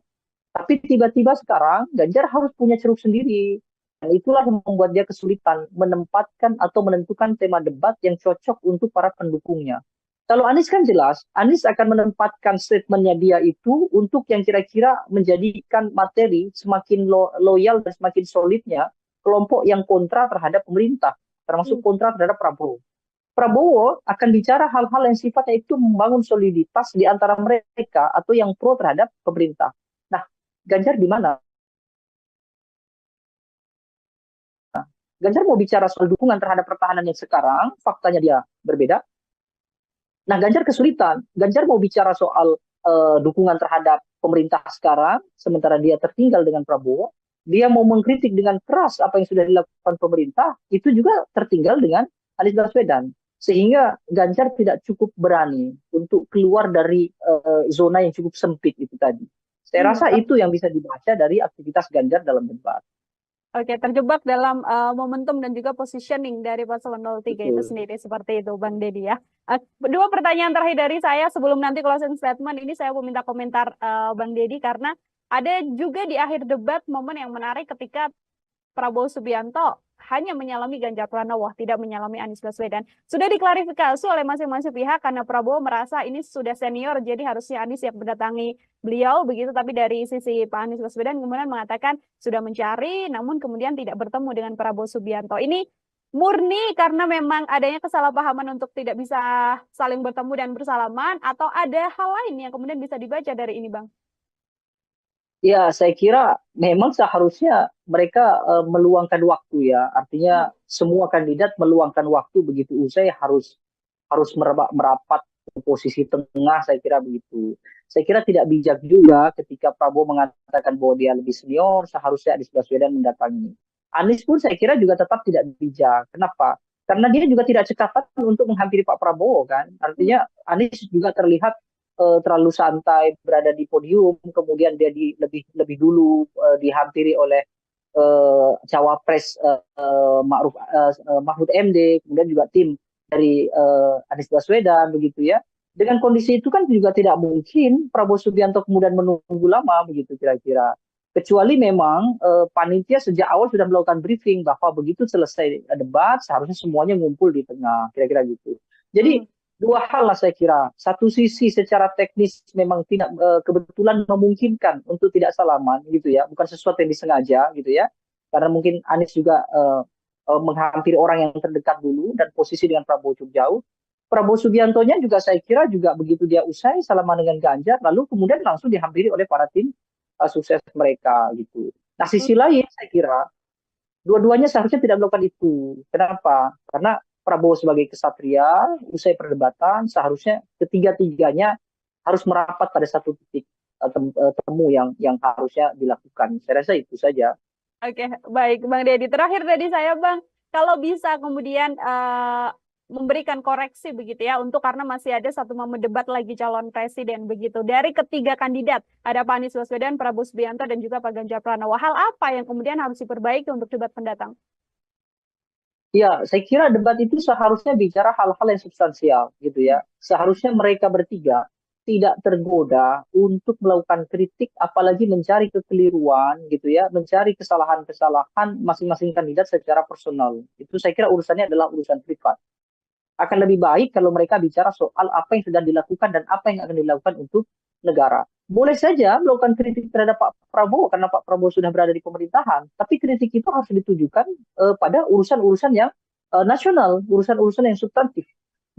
A: Tapi tiba-tiba sekarang Ganjar harus punya ceruk sendiri. Dan itulah yang membuat dia kesulitan menempatkan atau menentukan tema debat yang cocok untuk para pendukungnya. Kalau Anies kan jelas, Anies akan menempatkan statementnya dia itu untuk yang kira-kira menjadikan materi semakin loyal dan semakin solidnya kelompok yang kontra terhadap pemerintah, termasuk kontra terhadap Prabowo. Prabowo akan bicara hal-hal yang sifatnya itu membangun soliditas di antara mereka atau yang pro terhadap pemerintah. Nah, Ganjar di mana? Ganjar mau bicara soal dukungan terhadap pertahanan yang sekarang, faktanya dia berbeda. Nah, Ganjar kesulitan. Ganjar mau bicara soal dukungan terhadap pemerintah sekarang, sementara dia tertinggal dengan Prabowo. Dia mau mengkritik dengan keras apa yang sudah dilakukan pemerintah, itu juga tertinggal dengan Anies Baswedan. Sehingga Ganjar tidak cukup berani untuk keluar dari zona yang cukup sempit itu tadi. Saya rasa itu yang bisa dibaca dari aktivitas Ganjar dalam debat.
B: Oke, terjebak dalam momentum dan juga positioning dari paslon 03 itu sendiri, seperti itu Bang Deddy ya. Dua pertanyaan terakhir dari saya sebelum nanti closing statement ini saya mau minta komentar Bang Deddy, karena ada juga di akhir debat momen yang menarik ketika Prabowo Subianto hanya menyalami Ganjar Pranowo, tidak menyalami Anies Baswedan. Sudah diklarifikasi oleh masing-masing pihak karena Prabowo merasa ini sudah senior, jadi harusnya Anies yang mendatangi beliau begitu. Tapi dari sisi Pak Anies Baswedan kemudian mengatakan sudah mencari, namun kemudian tidak bertemu dengan Prabowo Subianto. Ini murni karena memang adanya kesalahpahaman untuk tidak bisa saling bertemu dan bersalaman, atau ada hal lain yang kemudian bisa dibaca dari ini, Bang?
A: Ya, saya kira memang seharusnya mereka meluangkan waktu ya. Artinya semua kandidat meluangkan waktu begitu usai harus merapat ke posisi tengah, saya kira begitu. Saya kira tidak bijak juga ketika Prabowo mengatakan bahwa dia lebih senior, seharusnya Anies Baswedan mendatangi. Anies pun saya kira juga tetap tidak bijak. Kenapa? Karena dia juga tidak cekatan untuk menghampiri Pak Prabowo kan. Artinya Anies juga terlihat terlalu santai berada di podium, kemudian dia lebih dulu dihampiri oleh cawapres Mahfud MD, kemudian juga tim dari Anies Baswedan begitu ya. Dengan kondisi itu kan juga tidak mungkin Prabowo Subianto kemudian menunggu lama begitu kira-kira. Kecuali memang panitia sejak awal sudah melakukan briefing bahwa begitu selesai debat seharusnya semuanya ngumpul di tengah, kira-kira gitu. Jadi dua hal lah saya kira. Satu sisi secara teknis memang tidak kebetulan memungkinkan untuk tidak salaman gitu ya, bukan sesuatu yang disengaja gitu ya. Karena mungkin Anies juga menghampiri orang yang terdekat dulu dan posisi dengan Prabowo cukup jauh. Prabowo Subiantonya juga saya kira juga begitu dia usai salaman dengan Ganjar, lalu kemudian langsung dihampiri oleh para tim sukses mereka gitu. Nah sisi lain saya kira dua-duanya seharusnya tidak melakukan itu. Kenapa? Karena Prabowo sebagai kesatria usai perdebatan seharusnya ketiga-tiganya harus merapat pada satu titik temu yang harusnya dilakukan. Saya rasa itu saja.
B: Oke, baik Bang Deddy. Terakhir tadi saya Bang, kalau bisa kemudian memberikan koreksi begitu ya, untuk karena masih ada satu momen debat lagi calon presiden begitu. Dari ketiga kandidat, ada Pak Anies Baswedan, Prabowo Subianto, dan juga Pak Ganjar Pranowo. Hal apa yang kemudian harus diperbaiki untuk debat pendatang?
A: Ya, saya kira debat itu seharusnya bicara hal-hal yang substansial gitu ya. Seharusnya mereka bertiga tidak tergoda untuk melakukan kritik, apalagi mencari kekeliruan gitu ya, mencari kesalahan-kesalahan masing-masing kandidat secara personal. Itu saya kira urusannya adalah urusan privat. Akan lebih baik kalau mereka bicara soal apa yang sudah dilakukan dan apa yang akan dilakukan untuk negara. Boleh saja melakukan kritik terhadap Pak Prabowo karena Pak Prabowo sudah berada di pemerintahan, tapi kritik itu harus ditujukan pada urusan-urusan yang nasional, urusan-urusan yang substantif,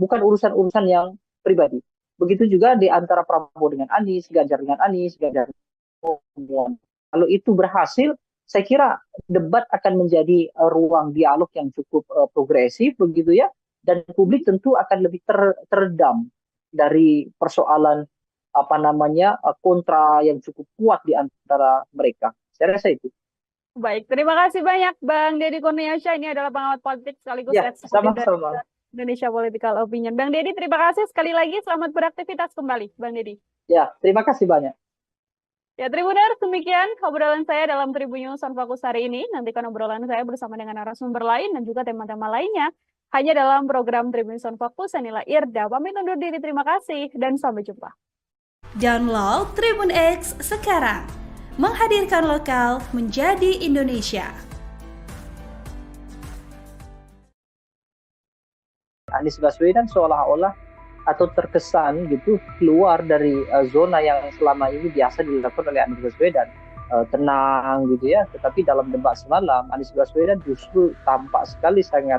A: bukan urusan-urusan yang pribadi. Begitu juga di antara Prabowo dengan Anies, Ganjar dengan Anies, Ganjar dengan. Kalau itu berhasil, saya kira debat akan menjadi ruang dialog yang cukup progresif begitu ya, dan publik tentu akan lebih teredam dari persoalan apa namanya kontra yang cukup kuat di antara mereka. Saya rasa itu.
B: Baik, terima kasih banyak Bang Deddy Kurniasyah. Ini adalah pengamat politik sekaligus
A: Ya,
B: eksekutif dari
A: sama-sama.
B: Indonesia Political Opinion. Bang Deddy, terima kasih sekali lagi. Selamat beraktivitas kembali, Bang Deddy.
A: Ya, terima kasih banyak.
B: Ya, Tribuners, demikian obrolan saya dalam Tribun News on Fokus hari ini. Nantikan obrolan saya bersama dengan narasumber lain dan juga tema-tema lainnya hanya dalam program Tribun News on Fokus. Saya Nila Irda, pamit undur diri. Terima kasih dan sampai jumpa.
C: Download Tribun X sekarang. Menghadirkan lokal menjadi Indonesia.
A: Anies Baswedan seolah-olah atau terkesan gitu keluar dari zona yang selama ini biasa dilakukan oleh Anies Baswedan, tenang gitu ya. Tetapi dalam debat semalam Anies Baswedan justru tampak sekali sangat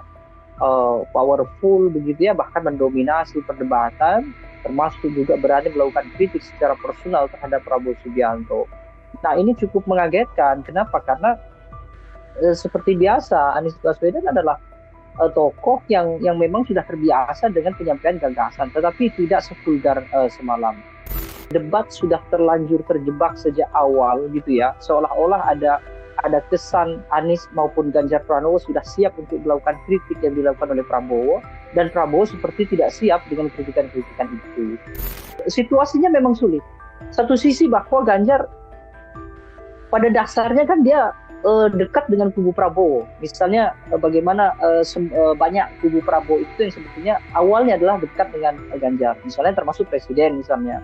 A: powerful begitu ya, bahkan mendominasi perdebatan, termasuk juga berani melakukan kritik secara personal terhadap Prabowo Subianto. Nah ini cukup mengagetkan. Kenapa? Karena seperti biasa Anies Baswedan adalah tokoh yang memang sudah terbiasa dengan penyampaian gagasan, tetapi tidak sevulgar semalam. Debat sudah terlanjur terjebak sejak awal gitu ya, seolah-olah ada kesan Anies maupun Ganjar Pranowo sudah siap untuk melakukan kritik yang dilakukan oleh Prabowo, dan Prabowo seperti tidak siap dengan kritikan-kritikan itu. Situasinya memang sulit. Satu sisi bahwa Ganjar pada dasarnya kan dia dekat dengan kubu Prabowo. Misalnya bagaimana banyak kubu Prabowo itu yang sebetulnya awalnya adalah dekat dengan Ganjar. Misalnya termasuk presiden misalnya.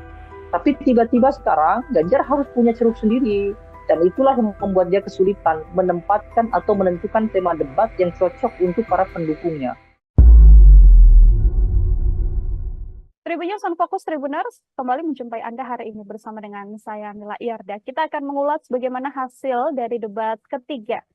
A: Tapi tiba-tiba sekarang Ganjar harus punya ceruk sendiri. Dan itulah yang membuat dia kesulitan menempatkan atau menentukan tema debat yang cocok untuk para pendukungnya.
B: Tribun News on Fokus Tribuners kembali menjumpai Anda hari ini bersama dengan saya Nila Irda. Kita akan mengulas bagaimana hasil dari debat ketiga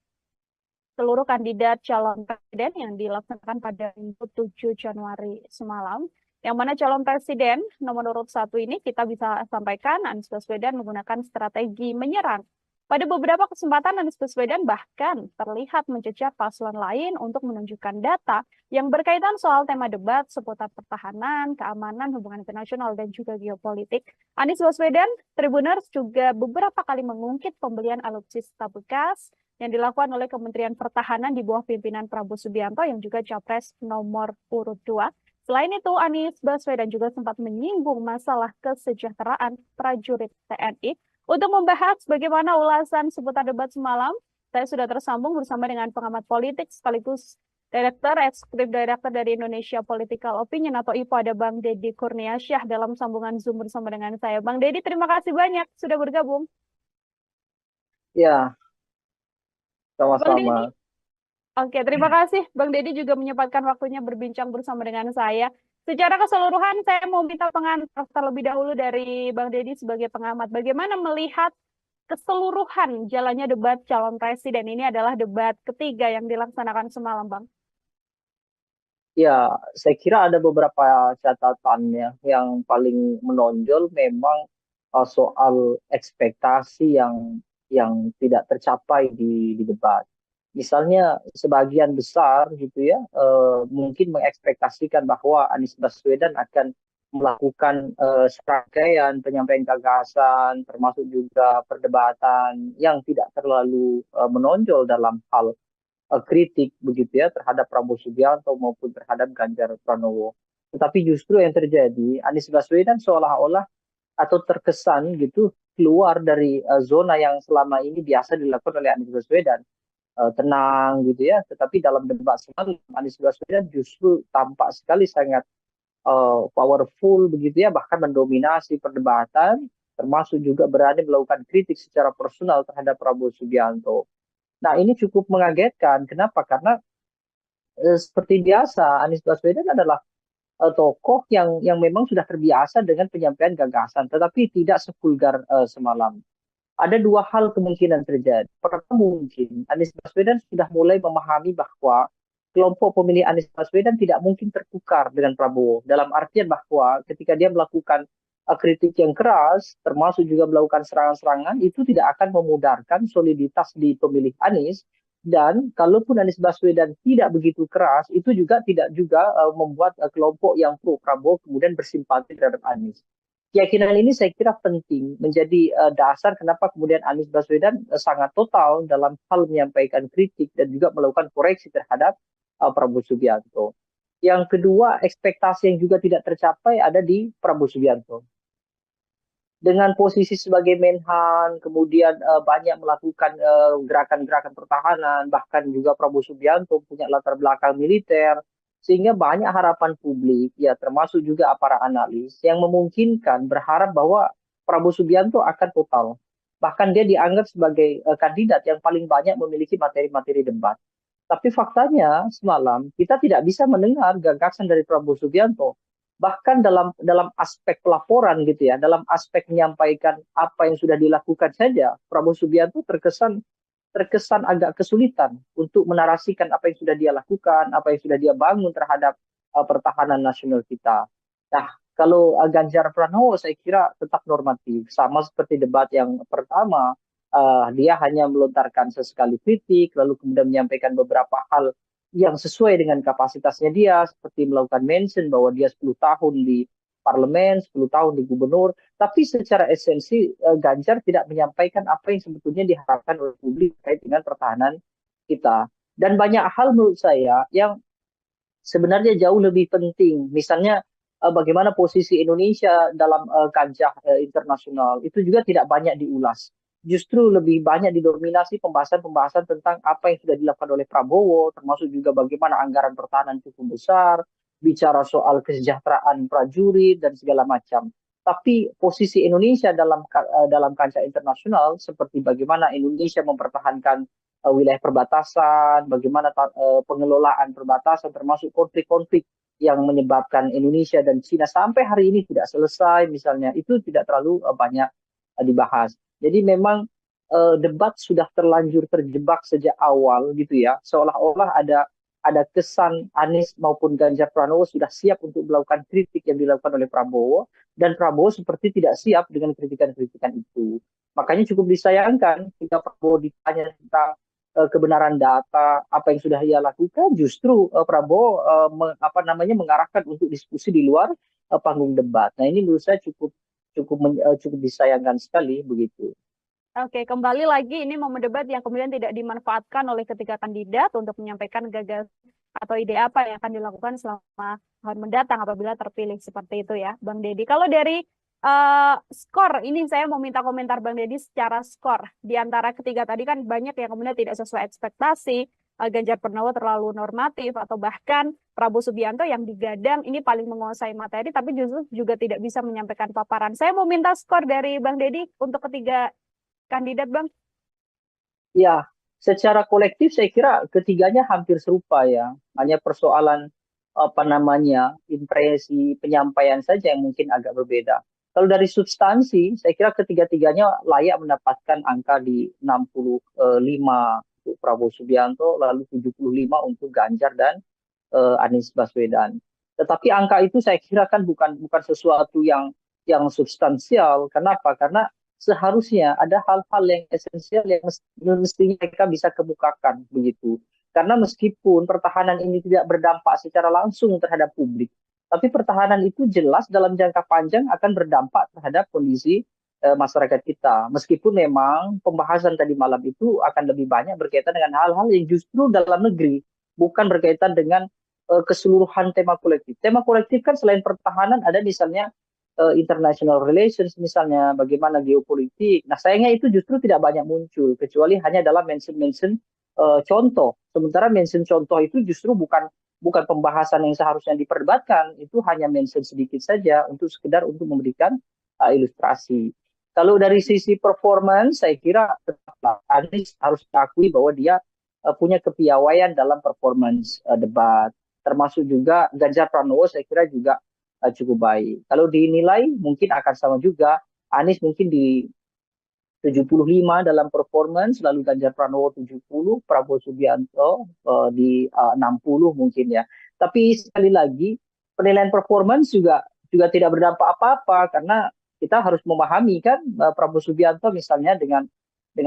B: seluruh kandidat calon presiden yang dilaksanakan pada Minggu 7 Januari semalam. Yang mana calon presiden nomor urut 1 ini kita bisa sampaikan Anies Baswedan menggunakan strategi menyerang. Pada beberapa kesempatan Anies Baswedan bahkan terlihat mencecar paslon lain untuk menunjukkan data yang berkaitan soal tema debat seputar pertahanan, keamanan, hubungan internasional, dan juga geopolitik. Anies Baswedan, Tribuners juga beberapa kali mengungkit pembelian alutsista bekas yang dilakukan oleh Kementerian Pertahanan di bawah pimpinan Prabowo Subianto yang juga capres nomor urut 2. Selain itu, Anies Baswedan juga sempat menyinggung masalah kesejahteraan prajurit TNI. Untuk membahas bagaimana ulasan seputar debat semalam, saya sudah tersambung bersama dengan pengamat politik sekaligus Eksekutif Direktur dari Indonesia Political Opinion atau IPO, ada Bang Deddy Kurniasyah dalam sambungan Zoom bersama dengan saya. Bang Deddy, terima kasih banyak sudah bergabung.
A: Ya,
B: Bang Deddy,
A: sama-sama.
B: oke, terima kasih Bang Deddy juga menyempatkan waktunya berbincang bersama dengan saya. Secara keseluruhan, saya mau minta pengantar terlebih dahulu dari Bang Deddy sebagai pengamat. Bagaimana melihat keseluruhan jalannya debat calon presiden? Ini adalah debat ketiga yang dilaksanakan semalam, Bang.
A: Ya, saya kira ada beberapa catatannya yang paling menonjol memang soal ekspektasi yang tidak tercapai di debat. Misalnya sebagian besar gitu ya mungkin mengekspektasikan bahwa Anies Baswedan akan melakukan serangkaian penyampaian gagasan termasuk juga perdebatan yang tidak terlalu menonjol dalam hal kritik begitu ya terhadap Prabowo Subianto maupun terhadap Ganjar Pranowo. Tetapi justru yang terjadi Anies Baswedan seolah-olah atau terkesan gitu keluar dari zona yang selama ini biasa dilakukan oleh Anies Baswedan. Tenang gitu ya, tetapi dalam debat semalam Anies Baswedan justru tampak sekali sangat powerful begitu ya, bahkan mendominasi perdebatan, termasuk juga berani melakukan kritik secara personal terhadap Prabowo Subianto. Nah, ini cukup mengagetkan. Kenapa? Karena seperti biasa Anies Baswedan adalah tokoh yang memang sudah terbiasa dengan penyampaian gagasan, tetapi tidak sevulgar semalam. Ada dua hal kemungkinan terjadi. Pertama mungkin Anies Baswedan sudah mulai memahami bahwa kelompok pemilih Anies Baswedan tidak mungkin tertukar dengan Prabowo. Dalam artian bahwa ketika dia melakukan kritik yang keras, termasuk juga melakukan serangan-serangan, itu tidak akan memudarkan soliditas di pemilih Anies. Dan kalaupun Anies Baswedan tidak begitu keras, itu juga tidak juga membuat kelompok yang pro Prabowo kemudian bersimpati terhadap Anies. Keyakinan ini saya kira penting menjadi dasar kenapa kemudian Anies Baswedan sangat total dalam hal menyampaikan kritik dan juga melakukan koreksi terhadap Prabowo Subianto. Yang kedua, ekspektasi yang juga tidak tercapai ada di Prabowo Subianto. Dengan posisi sebagai Menhan, kemudian banyak melakukan gerakan-gerakan pertahanan, bahkan juga Prabowo Subianto punya latar belakang militer, sehingga banyak harapan publik, ya termasuk juga para analis, yang memungkinkan berharap bahwa Prabowo Subianto akan total. Bahkan dia dianggap sebagai kandidat yang paling banyak memiliki materi-materi debat. Tapi faktanya semalam kita tidak bisa mendengar gagasan dari Prabowo Subianto. Bahkan dalam aspek pelaporan gitu ya, dalam aspek menyampaikan apa yang sudah dilakukan saja, Prabowo Subianto terkesan agak kesulitan untuk menarasikan apa yang sudah dia lakukan, apa yang sudah dia bangun terhadap pertahanan nasional kita. Nah, kalau Ganjar Pranowo saya kira tetap normatif, sama seperti debat yang pertama, dia hanya melontarkan sesekali kritik, lalu kemudian menyampaikan beberapa hal yang sesuai dengan kapasitasnya dia, seperti melakukan mention bahwa dia 10 tahun di parlemen, 10 tahun di gubernur, tapi secara esensi Ganjar tidak menyampaikan apa yang sebetulnya diharapkan oleh publik terkait dengan pertahanan kita. Dan banyak hal menurut saya yang sebenarnya jauh lebih penting. Misalnya bagaimana posisi Indonesia dalam kancah internasional itu juga tidak banyak diulas. Justru lebih banyak didominasi pembahasan-pembahasan tentang apa yang sudah dilakukan oleh Prabowo, termasuk juga bagaimana anggaran pertahanan cukup besar, bicara soal kesejahteraan prajurit dan segala macam. Tapi posisi Indonesia dalam kancah internasional seperti bagaimana Indonesia mempertahankan wilayah perbatasan, bagaimana pengelolaan perbatasan termasuk konflik-konflik yang menyebabkan Indonesia dan Cina sampai hari ini tidak selesai misalnya itu tidak terlalu banyak dibahas. Jadi memang debat sudah terlanjur terjebak sejak awal gitu ya, seolah-olah ada kesan Anies maupun Ganjar Pranowo sudah siap untuk melakukan kritik yang dilakukan oleh Prabowo dan Prabowo seperti tidak siap dengan kritikan-kritikan itu. Makanya cukup disayangkan jika Prabowo ditanya tentang kebenaran data apa yang sudah ia lakukan justru Prabowo mengarahkan untuk diskusi di luar panggung debat. Nah ini menurut saya cukup disayangkan sekali begitu.
B: Oke, kembali lagi ini momen debat yang kemudian tidak dimanfaatkan oleh ketiga kandidat untuk menyampaikan gagasan atau ide apa yang akan dilakukan selama tahun mendatang apabila terpilih seperti itu ya, Bang Deddy. Kalau dari skor, ini saya mau minta komentar Bang Deddy secara skor. Di antara ketiga tadi kan banyak yang kemudian tidak sesuai ekspektasi, Ganjar Pranowo terlalu normatif, atau bahkan Prabowo Subianto yang digadang ini paling menguasai materi, tapi justru juga tidak bisa menyampaikan paparan. Saya mau minta skor dari Bang Deddy untuk ketiga kandidat, Bang.
A: Ya, secara kolektif saya kira ketiganya hampir serupa ya. Hanya persoalan apa namanya impresi penyampaian saja yang mungkin agak berbeda. Kalau dari substansi, saya kira ketiga-tiganya layak mendapatkan angka di 65 untuk Prabowo Subianto, lalu 75 untuk Ganjar dan Anies Baswedan. Tetapi angka itu saya kira kan bukan sesuatu yang substansial. Kenapa? Karena seharusnya ada hal-hal yang esensial yang mestinya mereka bisa kemukakan begitu. Karena meskipun pertahanan ini tidak berdampak secara langsung terhadap publik, tapi pertahanan itu jelas dalam jangka panjang akan berdampak terhadap kondisi masyarakat kita. Meskipun memang pembahasan tadi malam itu akan lebih banyak berkaitan dengan hal-hal yang justru dalam negeri, bukan berkaitan dengan keseluruhan tema kolektif. Tema kolektif kan selain pertahanan ada misalnya international relations, misalnya bagaimana geopolitik. Nah, sayangnya itu justru tidak banyak muncul, kecuali hanya dalam mention-mention contoh. Sementara mention contoh itu justru bukan pembahasan yang seharusnya diperdebatkan, itu hanya mention sedikit saja untuk sekedar untuk memberikan ilustrasi. Kalau dari sisi performance, saya kira Anies harus diakui bahwa dia punya kepiawaian dalam performance debat. Termasuk juga Ganjar Pranowo saya kira juga cukup baik. Kalau dinilai mungkin akan sama juga. Anies mungkin di 75 dalam performance, lalu Ganjar Pranowo 70, Prabowo Subianto di 60 mungkin ya. Tapi sekali lagi penilaian performance juga tidak berdampak apa-apa karena kita harus memahami kan Prabowo Subianto misalnya dengan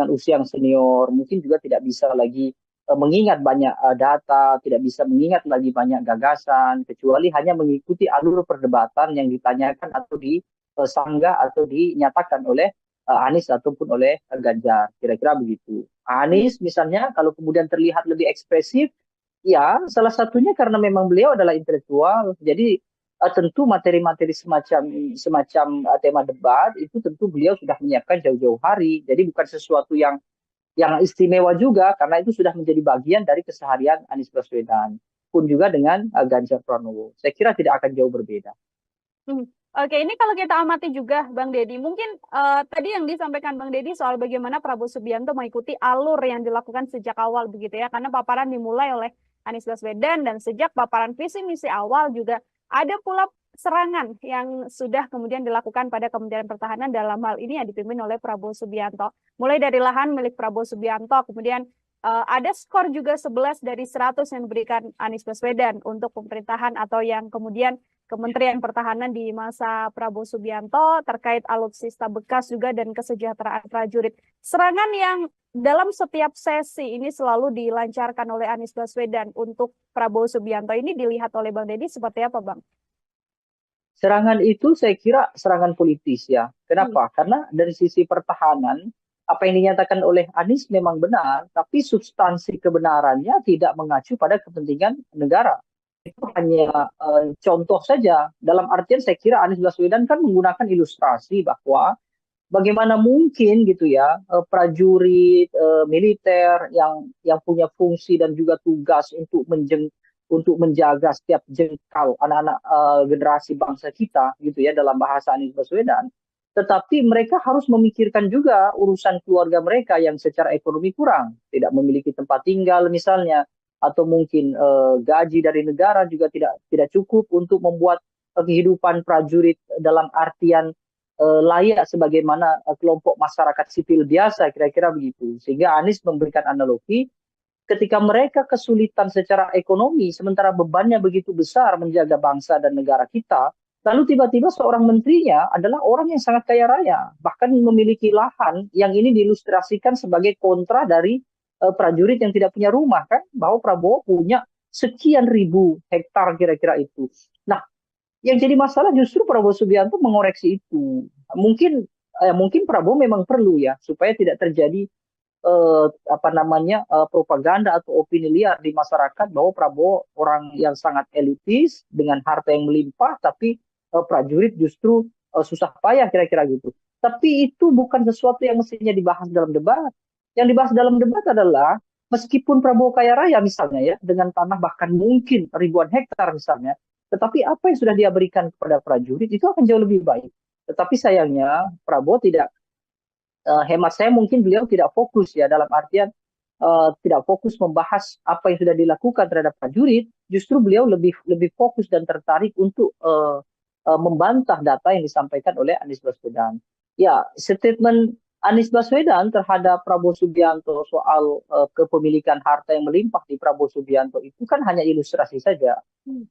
A: usia yang senior mungkin juga tidak bisa lagi mengingat banyak data, tidak bisa mengingat lagi banyak gagasan, kecuali hanya mengikuti alur perdebatan yang ditanyakan atau disanggah atau dinyatakan oleh Anies ataupun oleh Ganjar. Kira-kira begitu. Anies misalnya kalau kemudian terlihat lebih ekspresif, ya salah satunya karena memang beliau adalah intelektual. Jadi tentu materi-materi semacam tema debat itu tentu beliau sudah menyiapkan jauh-jauh hari. Jadi bukan sesuatu yang istimewa juga karena itu sudah menjadi bagian dari keseharian Anies Baswedan pun juga dengan Ganjar Pranowo. Saya kira tidak akan jauh berbeda.
B: Oke, ini kalau kita amati juga Bang Deddy, mungkin tadi yang disampaikan Bang Deddy soal bagaimana Prabowo Subianto mengikuti alur yang dilakukan sejak awal begitu ya, karena paparan dimulai oleh Anies Baswedan dan sejak paparan visi misi awal juga ada pula serangan yang sudah kemudian dilakukan pada Kementerian Pertahanan dalam hal ini yang dipimpin oleh Prabowo Subianto. Mulai dari lahan milik Prabowo Subianto, kemudian ada skor juga 11 dari 100 yang diberikan Anies Baswedan untuk pemerintahan atau yang kemudian Kementerian Pertahanan di masa Prabowo Subianto terkait alutsista bekas juga dan kesejahteraan prajurit. Serangan yang dalam setiap sesi ini selalu dilancarkan oleh Anies Baswedan untuk Prabowo Subianto ini dilihat oleh Bang Deddy seperti apa, Bang?
A: Serangan itu saya kira serangan politis ya. Kenapa? Karena dari sisi pertahanan, apa yang dinyatakan oleh Anies memang benar, tapi substansi kebenarannya tidak mengacu pada kepentingan negara. Itu hanya contoh saja. Dalam artian saya kira Anies Baswedan kan menggunakan ilustrasi bahwa bagaimana mungkin gitu ya prajurit militer yang punya fungsi dan juga tugas untuk menjaga setiap jengkal anak-anak generasi bangsa kita gitu ya dalam bahasa Anies Baswedan, tetapi mereka harus memikirkan juga urusan keluarga mereka yang secara ekonomi kurang, tidak memiliki tempat tinggal misalnya, atau mungkin gaji dari negara juga tidak cukup untuk membuat kehidupan prajurit dalam artian layak sebagaimana kelompok masyarakat sipil biasa, kira-kira begitu. Sehingga Anies memberikan analogi ketika mereka kesulitan secara ekonomi, sementara bebannya begitu besar menjaga bangsa dan negara kita, lalu tiba-tiba seorang menterinya adalah orang yang sangat kaya raya, bahkan memiliki lahan yang ini diilustrasikan sebagai kontra dari prajurit yang tidak punya rumah, kan? Bahwa Prabowo punya sekian ribu hektar kira-kira itu. Nah, yang jadi masalah justru Prabowo Subianto mengoreksi itu. Mungkin Prabowo memang perlu ya supaya tidak terjadi propaganda atau opini liar di masyarakat bahwa Prabowo orang yang sangat elitis dengan harta yang melimpah, tapi prajurit justru susah payah kira-kira gitu. Tapi itu bukan sesuatu yang mestinya dibahas dalam debat. Yang dibahas dalam debat adalah meskipun Prabowo kaya raya misalnya ya dengan tanah bahkan mungkin ribuan hektar misalnya, tetapi apa yang sudah dia berikan kepada prajurit itu akan jauh lebih baik. Tetapi sayangnya Prabowo tidak hemat saya mungkin beliau tidak fokus ya dalam artian tidak fokus membahas apa yang sudah dilakukan terhadap prajurit, justru beliau lebih lebih fokus dan tertarik untuk membantah data yang disampaikan oleh Anies Baswedan. Ya, statement Anies Baswedan terhadap Prabowo Subianto soal kepemilikan harta yang melimpah di Prabowo Subianto itu kan hanya ilustrasi saja.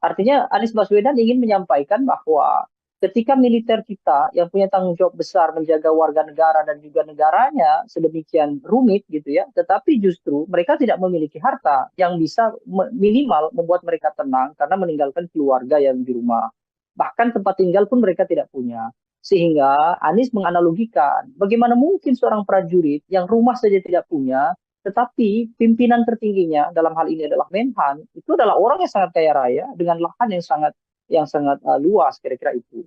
A: Artinya Anies Baswedan ingin menyampaikan bahwa ketika militer kita yang punya tanggung jawab besar menjaga warga negara dan juga negaranya sedemikian rumit gitu ya, tetapi justru mereka tidak memiliki harta yang bisa minimal membuat mereka tenang karena meninggalkan keluarga yang di rumah. Bahkan tempat tinggal pun mereka tidak punya. Sehingga Anies menganalogikan bagaimana mungkin seorang prajurit yang rumah saja tidak punya, tetapi pimpinan tertingginya dalam hal ini adalah Menhan, itu adalah orang yang sangat kaya raya dengan lahan yang sangat luas kira-kira itu.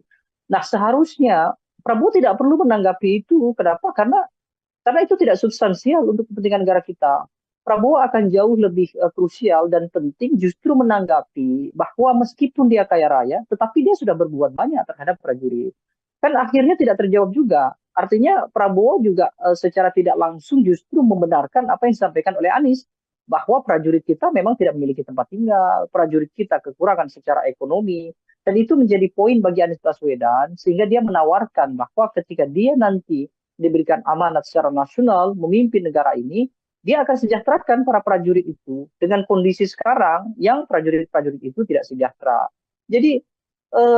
A: Nah, seharusnya Prabowo tidak perlu menanggapi itu. Kenapa? Karena itu tidak substansial untuk kepentingan negara kita. Prabowo akan jauh lebih krusial dan penting justru menanggapi bahwa meskipun dia kaya raya, tetapi dia sudah berbuat banyak terhadap prajurit. Kan akhirnya tidak terjawab juga. Artinya Prabowo juga secara tidak langsung justru membenarkan apa yang disampaikan oleh Anies, bahwa prajurit kita memang tidak memiliki tempat tinggal, prajurit kita kekurangan secara ekonomi, dan itu menjadi poin bagi Anies Baswedan, sehingga dia menawarkan bahwa ketika dia nanti diberikan amanat secara nasional memimpin negara ini, dia akan sejahterakan para prajurit itu dengan kondisi sekarang yang prajurit-prajurit itu tidak sejahtera. Jadi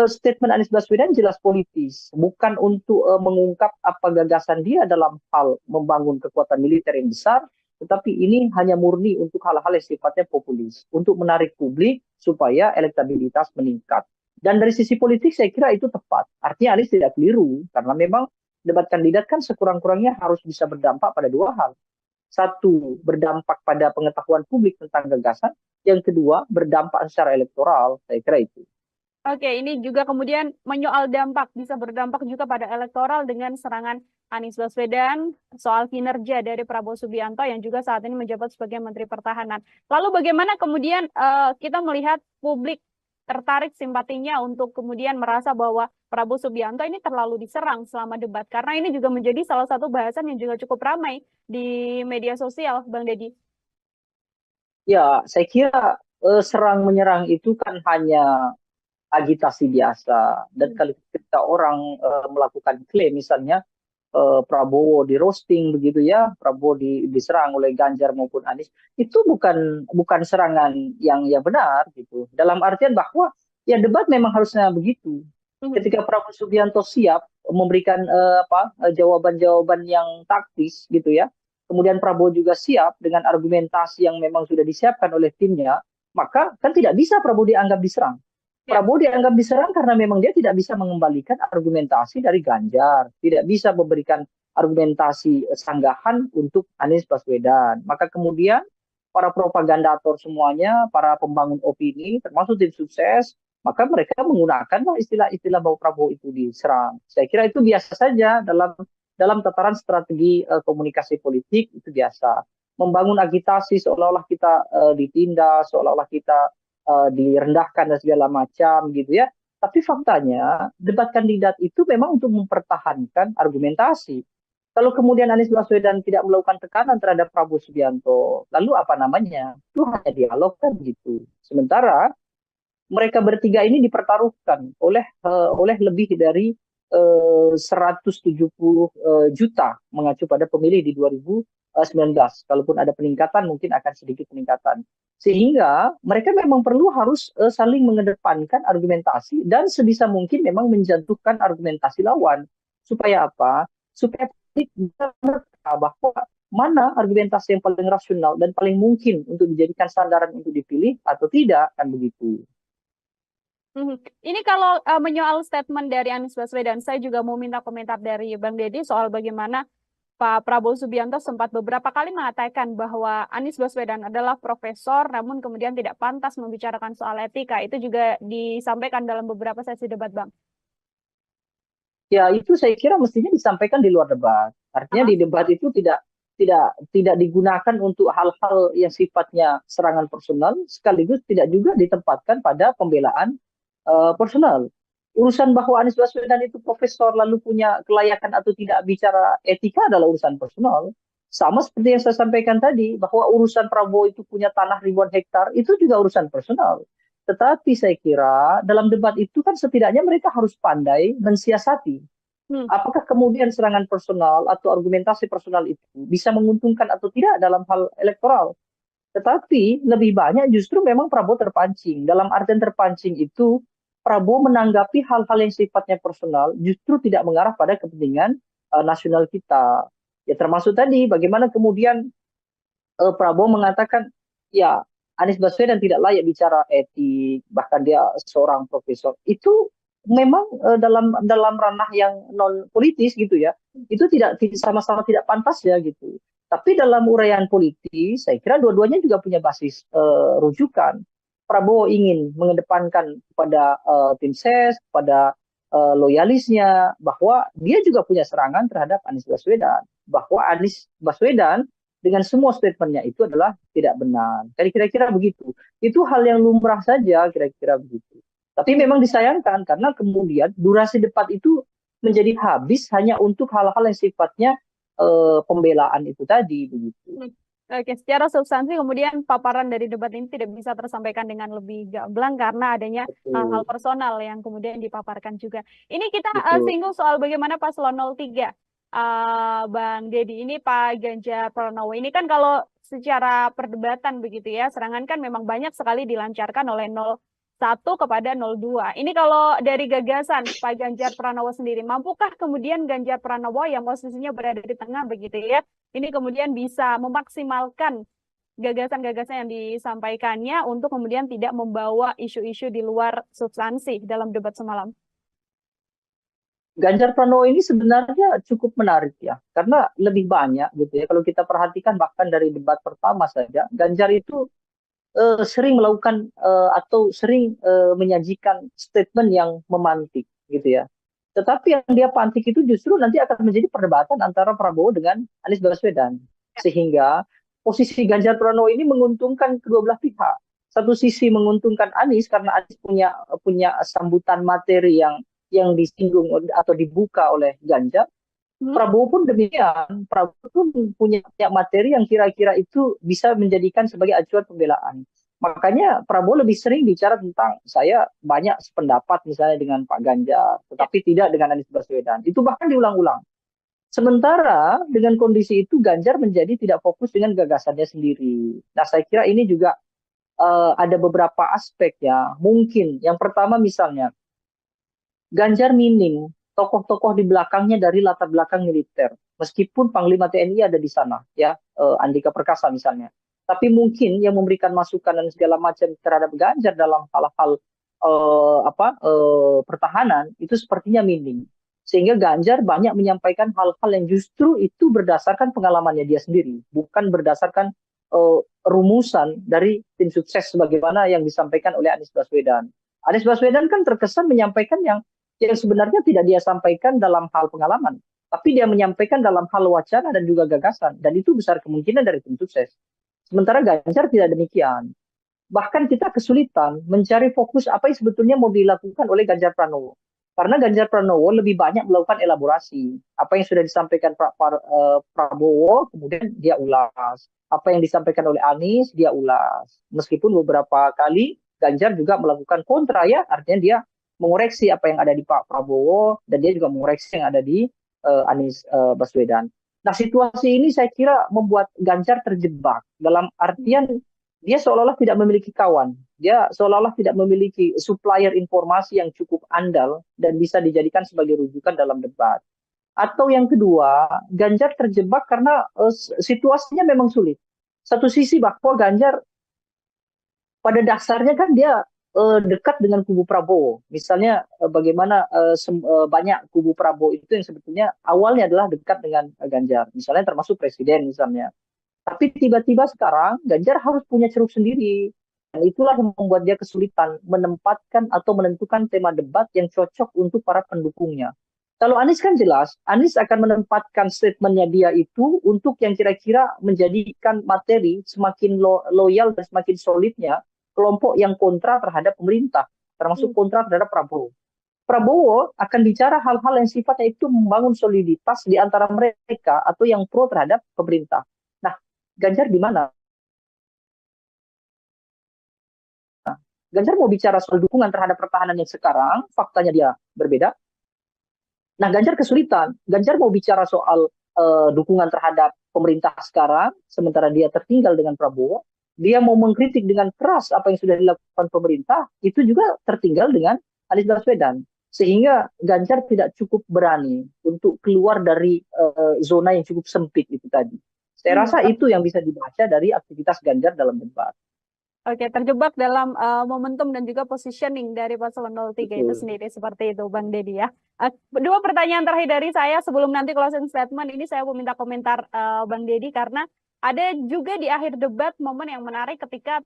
A: statement Anies Baswedan jelas politis, bukan untuk mengungkap apa gagasan dia dalam hal membangun kekuatan militer yang besar, tetapi ini hanya murni untuk hal-hal yang sifatnya populis, untuk menarik publik supaya elektabilitas meningkat. Dan dari sisi politik saya kira itu tepat. Artinya Anies tidak keliru, karena memang debat kandidat kan sekurang-kurangnya harus bisa berdampak pada dua hal. Satu, berdampak pada pengetahuan publik tentang gagasan. Yang kedua, berdampak secara elektoral. Saya kira itu.
B: Oke, ini juga kemudian menyoal dampak, bisa berdampak juga pada elektoral dengan serangan Anies Baswedan soal kinerja dari Prabowo Subianto yang juga saat ini menjabat sebagai Menteri Pertahanan. Lalu bagaimana kemudian kita melihat publik tertarik simpatinya untuk kemudian merasa bahwa Prabowo Subianto ini terlalu diserang selama debat, karena ini juga menjadi salah satu bahasan yang juga cukup ramai di media sosial, Bang Deddy.
A: Ya, saya kira serang menyerang itu kan hanya agitasi biasa. Dan kalau ketika orang melakukan klaim, misalnya Prabowo di roasting begitu ya, Prabowo diserang oleh Ganjar maupun Anies, itu bukan serangan yang benar gitu. Dalam artian bahwa ya debat memang harusnya begitu. Ketika Prabowo Subianto siap memberikan jawaban-jawaban yang taktis gitu ya, kemudian Prabowo juga siap dengan argumentasi yang memang sudah disiapkan oleh timnya, maka kan tidak bisa Prabowo dianggap diserang. Prabowo dianggap diserang karena memang dia tidak bisa mengembalikan argumentasi dari Ganjar, tidak bisa memberikan argumentasi sanggahan untuk Anies Baswedan. Maka kemudian para propagandator semuanya, para pembangun opini, termasuk tim sukses, maka mereka menggunakanlah istilah-istilah bahwa Prabowo itu diserang. Saya kira itu biasa saja dalam tataran strategi komunikasi politik, itu biasa. Membangun agitasi seolah-olah kita ditindas, seolah-olah kita direndahkan dan segala macam gitu ya. Tapi faktanya debat kandidat itu memang untuk mempertahankan argumentasi. Kalau kemudian Anies Baswedan tidak melakukan tekanan terhadap Prabowo Subianto, lalu apa namanya? Itu hanya dialog kan gitu. Sementara mereka bertiga ini dipertaruhkan oleh lebih dari 170 juta mengacu pada pemilih di 2019. Kalaupun ada peningkatan, mungkin akan sedikit peningkatan. Sehingga mereka memang perlu harus saling mengedepankan argumentasi dan sebisa mungkin memang menjatuhkan argumentasi lawan. Supaya apa? Supaya publik bisa menerka bahwa mana argumentasi yang paling rasional dan paling mungkin untuk dijadikan sandaran untuk dipilih atau tidak, kan begitu.
B: Ini kalau menyoal statement dari Anies Baswedan, saya juga mau minta komentar dari Bang Deddy soal bagaimana Pak Prabowo Subianto sempat beberapa kali mengatakan bahwa Anies Baswedan adalah profesor, namun kemudian tidak pantas membicarakan soal etika. Itu juga disampaikan dalam beberapa sesi debat, Bang.
A: Ya, itu saya kira mestinya disampaikan di luar debat. Artinya di debat itu tidak digunakan untuk hal-hal yang sifatnya serangan personal, sekaligus tidak juga ditempatkan pada pembelaan personal. Urusan bahwa Anies Baswedan itu profesor lalu punya kelayakan atau tidak bicara etika adalah urusan personal. Sama seperti yang saya sampaikan tadi, bahwa urusan Prabowo itu punya tanah ribuan hektar, itu juga urusan personal. Tetapi saya kira dalam debat itu kan setidaknya mereka harus pandai mensiasati.
B: Hmm.
A: Apakah kemudian serangan personal atau argumentasi personal itu bisa menguntungkan atau tidak dalam hal elektoral? Tetapi lebih banyak justru memang Prabowo terpancing. Dalam artian terpancing itu, Prabowo menanggapi hal-hal yang sifatnya personal justru tidak mengarah pada kepentingan nasional kita. Ya termasuk tadi bagaimana kemudian Prabowo mengatakan ya Anies Baswedan tidak layak bicara etik, bahkan dia seorang profesor. Itu memang dalam dalam ranah yang non politis gitu ya. Itu sama-sama tidak pantas ya gitu. Tapi dalam uraian politis, saya kira dua-duanya juga punya basis rujukan. Prabowo ingin mengedepankan kepada tim ses, pada loyalisnya, bahwa dia juga punya serangan terhadap Anies Baswedan. Bahwa Anies Baswedan dengan semua statementnya itu adalah tidak benar. Kira-kira begitu. Itu hal yang lumrah saja, kira-kira begitu. Tapi memang disayangkan karena kemudian durasi debat itu menjadi habis hanya untuk hal-hal yang sifatnya pembelaan itu tadi begitu.
B: Oke, secara substansi kemudian paparan dari debat ini tidak bisa tersampaikan dengan lebih gamblang karena adanya hal-hal personal yang kemudian dipaparkan juga. Ini kita singgung soal bagaimana paslon 03. Bang Deddy, ini Pak Ganjar Pranowo ini kan kalau secara perdebatan begitu ya, serangan kan memang banyak sekali dilancarkan oleh 01 kepada 02. Ini kalau dari gagasan Pak Ganjar Pranowo sendiri, mampukah kemudian Ganjar Pranowo yang posisinya berada di tengah begitu ya, ini kemudian bisa memaksimalkan gagasan-gagasan yang disampaikannya untuk kemudian tidak membawa isu-isu di luar substansi dalam debat semalam?
A: Ganjar Pranowo ini sebenarnya cukup menarik ya, karena lebih banyak gitu ya. Kalau kita perhatikan bahkan dari debat pertama saja, Ganjar itu sering melakukan atau sering menyajikan statement yang memantik gitu ya. Tetapi yang dia pantik itu justru nanti akan menjadi perdebatan antara Prabowo dengan Anies Baswedan. Sehingga posisi Ganjar Pranowo ini menguntungkan kedua belah pihak. Satu sisi menguntungkan Anies karena Anies punya sambutan materi yang disinggung atau dibuka oleh Ganjar. Prabowo pun demikian. Prabowo pun punya materi yang kira-kira itu bisa menjadikan sebagai acuan pembelaan. Makanya Prabowo lebih sering bicara tentang saya banyak sependapat misalnya dengan Pak Ganjar, tetapi tidak dengan Anies Baswedan. Itu bahkan diulang-ulang. Sementara dengan kondisi itu Ganjar menjadi tidak fokus dengan gagasannya sendiri. Nah saya kira ini juga ada beberapa aspek ya. Mungkin yang pertama misalnya Ganjar minim tokoh-tokoh di belakangnya dari latar belakang militer. Meskipun Panglima TNI ada di sana, ya Andika Perkasa misalnya. Tapi mungkin yang memberikan masukan dan segala macam terhadap Ganjar dalam hal-hal pertahanan itu sepertinya minim. Sehingga Ganjar banyak menyampaikan hal-hal yang justru itu berdasarkan pengalamannya dia sendiri, bukan berdasarkan rumusan dari tim sukses sebagaimana yang disampaikan oleh Anies Baswedan. Anies Baswedan kan terkesan menyampaikan yang sebenarnya tidak dia sampaikan dalam hal pengalaman, tapi dia menyampaikan dalam hal wacana dan juga gagasan, dan itu besar kemungkinan dari tim sukses. Sementara Ganjar tidak demikian. Bahkan kita kesulitan mencari fokus apa yang sebetulnya mau dilakukan oleh Ganjar Pranowo. Karena Ganjar Pranowo lebih banyak melakukan elaborasi. Apa yang sudah disampaikan Prabowo, kemudian dia ulas. Apa yang disampaikan oleh Anies, dia ulas. Meskipun beberapa kali Ganjar juga melakukan kontra ya, artinya dia mengoreksi apa yang ada di Pak Prabowo dan dia juga mengoreksi yang ada di Anies Baswedan. Nah situasi ini saya kira membuat Ganjar terjebak dalam artian dia seolah-olah tidak memiliki kawan, dia seolah-olah tidak memiliki supplier informasi yang cukup andal dan bisa dijadikan sebagai rujukan dalam debat. Atau yang kedua, Ganjar terjebak karena situasinya memang sulit. Satu sisi bahwa Ganjar pada dasarnya kan dia dekat dengan kubu Prabowo. Misalnya bagaimana banyak kubu Prabowo itu yang sebetulnya awalnya adalah dekat dengan Ganjar. Misalnya termasuk presiden misalnya. Tapi tiba-tiba sekarang Ganjar harus punya ceruk sendiri. Dan itulah yang membuat dia kesulitan menempatkan atau menentukan tema debat yang cocok untuk para pendukungnya. Kalau Anies kan jelas, Anies akan menempatkan statementnya dia itu untuk yang kira-kira menjadikan materi semakin loyal dan semakin solidnya kelompok yang kontra terhadap pemerintah, termasuk kontra terhadap Prabowo. Prabowo akan bicara hal-hal yang sifatnya itu membangun soliditas di antara mereka atau yang pro terhadap pemerintah. Nah, Ganjar di mana? Ganjar mau bicara soal dukungan terhadap pertahanan yang sekarang, faktanya dia berbeda. Nah, Ganjar kesulitan. Ganjar mau bicara soal dukungan terhadap pemerintah sekarang, sementara dia tertinggal dengan Prabowo. Dia mau mengkritik dengan keras apa yang sudah dilakukan pemerintah, itu juga tertinggal dengan Anies Baswedan. Sehingga Ganjar tidak cukup berani untuk keluar dari zona yang cukup sempit itu tadi. Saya rasa itu yang bisa dibaca dari aktivitas Ganjar dalam debat.
B: Oke, terjebak dalam momentum dan juga positioning dari paslon 03 itu sendiri, seperti itu Bang Deddy ya. Dua pertanyaan terakhir dari saya sebelum nanti closing statement, ini saya mau minta komentar Bang Deddy, karena ada juga di akhir debat momen yang menarik ketika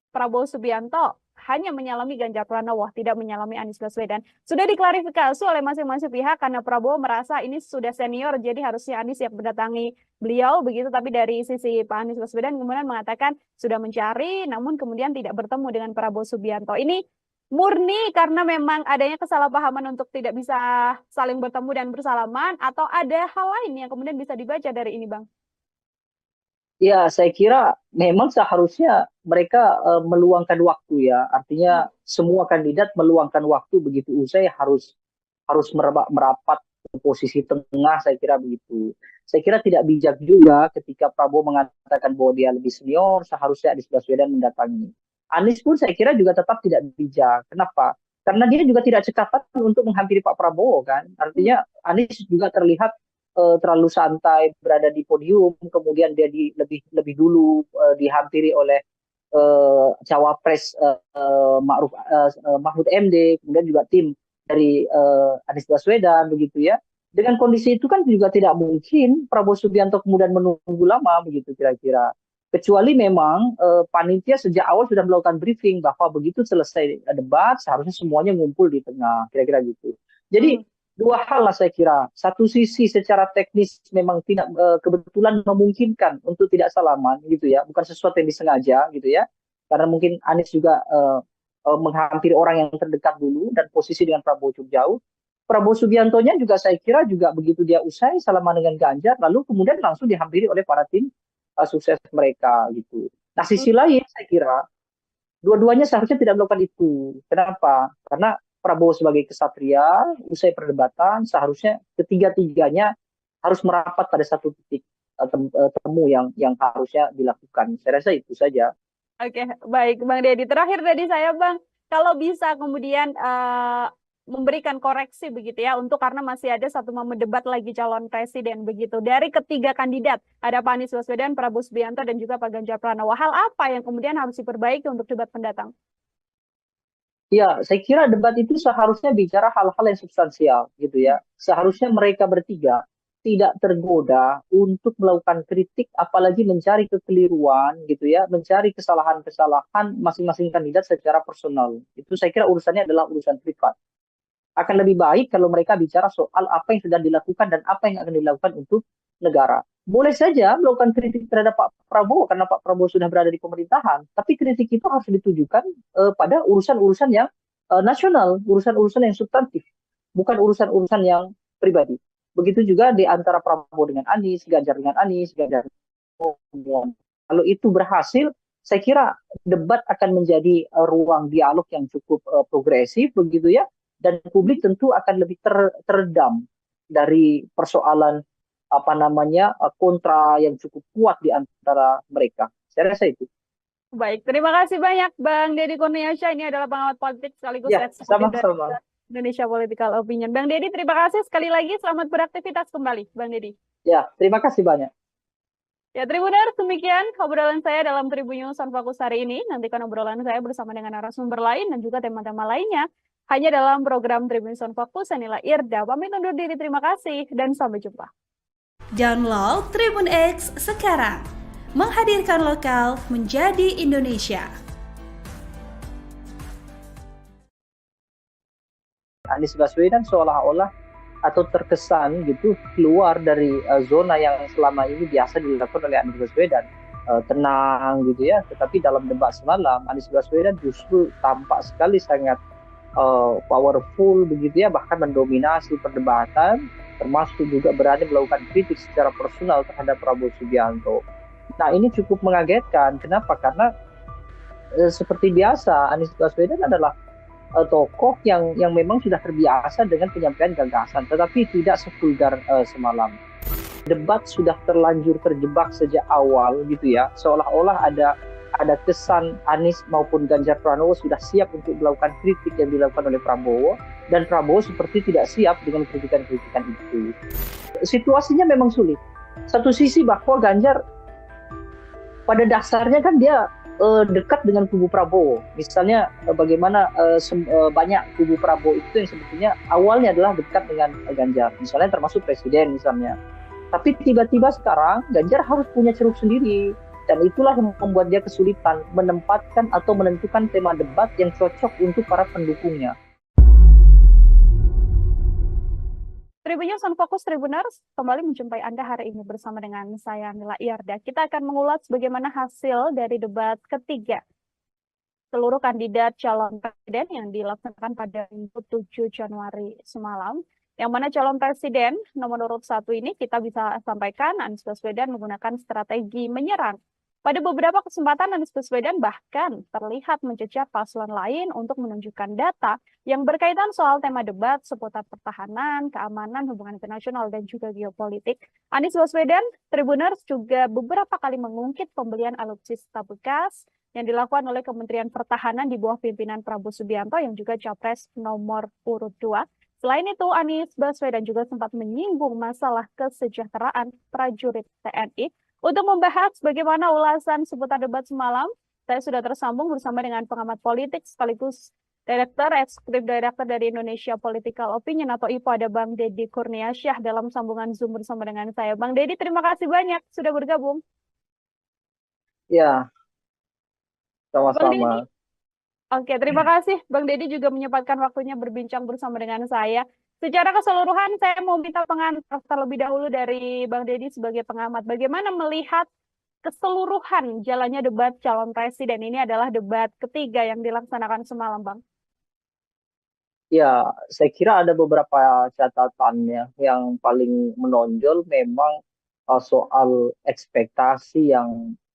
B: Prabowo Subianto hanya menyalami Ganjar Pranowo, tidak menyalami Anies Baswedan. Sudah diklarifikasi oleh masing-masing pihak karena Prabowo merasa ini sudah senior, jadi harusnya Anies yang mendatangi beliau begitu. Tapi dari sisi Pak Anies Baswedan kemudian mengatakan sudah mencari, namun kemudian tidak bertemu dengan Prabowo Subianto. Ini murni karena memang adanya kesalahpahaman untuk tidak bisa saling bertemu dan bersalaman, atau ada hal lain yang kemudian bisa dibaca dari ini, Bang?
A: Ya, saya kira memang seharusnya mereka meluangkan waktu ya. Artinya semua kandidat meluangkan waktu begitu usai harus merapat ke posisi tengah, saya kira begitu. Saya kira tidak bijak juga ketika Prabowo mengatakan bahwa dia lebih senior, seharusnya Anies Baswedan mendatangi. Anies pun saya kira juga tetap tidak bijak. Kenapa? Karena dia juga tidak cekatan untuk menghampiri Pak Prabowo kan. Artinya Anies juga terlihat terlalu santai berada di podium, kemudian dia lebih dulu dihampiri oleh cawapres Mahfud MD, kemudian juga tim dari Anies Baswedan begitu ya. Dengan kondisi itu kan juga tidak mungkin Prabowo Subianto kemudian menunggu lama begitu kira-kira. Kecuali memang panitia sejak awal sudah melakukan briefing bahwa begitu selesai debat seharusnya semuanya ngumpul di tengah, kira-kira gitu. Jadi dua hal lah saya kira. Satu sisi secara teknis memang tidak kebetulan memungkinkan untuk tidak salaman gitu ya, bukan sesuatu yang disengaja gitu ya. Karena mungkin Anies juga menghampiri orang yang terdekat dulu dan posisi dengan Prabowo cukup jauh. Prabowo Subiantonya juga saya kira juga begitu dia usai salaman dengan Ganjar, lalu kemudian langsung dihampiri oleh para tim sukses mereka gitu. Nah, sisi lain saya kira dua-duanya seharusnya tidak melakukan itu. Kenapa? Karena Prabowo sebagai kesatria, usai perdebatan, seharusnya ketiga-tiganya harus merapat pada satu titik temu yang harusnya dilakukan. Saya rasa itu saja.
B: Oke, baik Bang Deddy. Terakhir dari saya Bang, kalau bisa kemudian memberikan koreksi begitu ya, untuk karena masih ada satu momen debat lagi calon presiden begitu. Dari ketiga kandidat, ada Pak Anies Baswedan, Prabowo Subianto, dan juga Pak Ganjar Pranowo. Hal apa yang kemudian harus diperbaiki untuk debat pendatang?
A: Ya, saya kira debat itu seharusnya bicara hal-hal yang substansial gitu ya. Seharusnya mereka bertiga tidak tergoda untuk melakukan kritik, apalagi mencari kekeliruan gitu ya, mencari kesalahan-kesalahan masing-masing kandidat secara personal. Itu saya kira urusannya adalah urusan privat. Akan lebih baik kalau mereka bicara soal apa yang sudah dilakukan dan apa yang akan dilakukan untuk negara. Boleh saja melakukan kritik terhadap Pak Prabowo karena Pak Prabowo sudah berada di pemerintahan, tapi kritik itu harus ditujukan pada urusan-urusan yang nasional, urusan-urusan yang substantif, bukan urusan-urusan yang pribadi. Begitu juga di antara Prabowo dengan Anies, Ganjar dengan Anies, Ganjar dengan. Kalau itu berhasil, saya kira debat akan menjadi ruang dialog yang cukup progresif, begitu ya, dan publik tentu akan lebih teredam dari persoalan kontra yang cukup kuat di antara mereka. Saya rasa itu.
B: Baik, terima kasih banyak Bang Deddy Kurniasyah. Ini adalah pengamat politik sekaligus
A: sama-sama
B: Indonesia Political Opinion. Bang Deddy, terima kasih sekali lagi. Selamat beraktivitas kembali, Bang Deddy.
A: Ya, terima kasih banyak.
B: Ya, Tribuners, demikian obrolan saya dalam Tribun News on Fokus hari ini. Nantikan obrolan saya bersama dengan narasumber lain dan juga tema-tema lainnya hanya dalam program Tribun News on Fokus. Saya Irda, pamit undur diri. Terima kasih dan sampai jumpa.
C: Download Tribun X sekarang, menghadirkan lokal menjadi Indonesia.
A: Anies Baswedan seolah-olah atau terkesan gitu keluar dari zona yang selama ini biasa dilakukan oleh Anies Baswedan, tenang gitu ya. Tetapi dalam debat semalam Anies Baswedan justru tampak sekali sangat powerful begitu ya, bahkan mendominasi perdebatan, termasuk juga berani melakukan kritik secara personal terhadap Prabowo Subianto. Nah, ini cukup mengagetkan. Kenapa? Karena seperti biasa Anies Baswedan adalah tokoh yang memang sudah terbiasa dengan penyampaian gagasan, tetapi tidak sevulgar semalam. Debat sudah terlanjur terjebak sejak awal gitu ya, seolah-olah ada kesan Anies maupun Ganjar Pranowo sudah siap untuk melakukan kritik yang dilakukan oleh Prabowo, dan Prabowo seperti tidak siap dengan kritikan-kritikan itu. Situasinya memang sulit. Satu sisi bahwa Ganjar pada dasarnya kan dia dekat dengan kubu Prabowo. Misalnya bagaimana banyak kubu Prabowo itu yang sebetulnya awalnya adalah dekat dengan Ganjar. Misalnya termasuk presiden misalnya. Tapi tiba-tiba sekarang Ganjar harus punya ceruk sendiri. Dan itulah yang membuat dia kesulitan menempatkan atau menentukan tema debat yang cocok untuk para pendukungnya.
B: Tribunnews on Fokus Tribuners kembali menjumpai Anda hari ini bersama dengan saya Mila Iyarda. Kita akan mengulas bagaimana hasil dari debat ketiga seluruh kandidat calon presiden yang dilaksanakan pada Minggu 7 Januari semalam. Yang mana calon presiden nomor urut 1 ini kita bisa sampaikan Anies Baswedan menggunakan strategi menyerang. Pada beberapa kesempatan Anies Baswedan bahkan terlihat mencecar paslon lain untuk menunjukkan data yang berkaitan soal tema debat seputar pertahanan, keamanan, hubungan internasional, dan juga geopolitik. Anies Baswedan, Tribuners juga beberapa kali mengungkit pembelian alutsista bekas yang dilakukan oleh Kementerian Pertahanan di bawah pimpinan Prabowo Subianto yang juga capres nomor urut 2. Selain itu, Anies Baswedan juga sempat menyinggung masalah kesejahteraan prajurit TNI. Untuk membahas bagaimana ulasan seputar debat semalam, saya sudah tersambung bersama dengan pengamat politik sekaligus Eksekutif Direktur dari Indonesia Political Opinion atau IPO, ada Bang Deddy Kurniasyah dalam sambungan Zoom bersama dengan saya. Bang Deddy, terima kasih banyak sudah bergabung.
A: Ya,
B: Bang Deddy,
A: sama-sama.
B: oke, terima kasih. Bang Deddy juga menyempatkan waktunya berbincang bersama dengan saya. Secara keseluruhan, saya mau minta pengantar terlebih dahulu dari Bang Deddy sebagai pengamat. Bagaimana melihat keseluruhan jalannya debat calon presiden? Ini adalah debat ketiga yang dilaksanakan semalam, Bang.
A: Ya, saya kira ada beberapa catatannya. Yang paling menonjol memang soal ekspektasi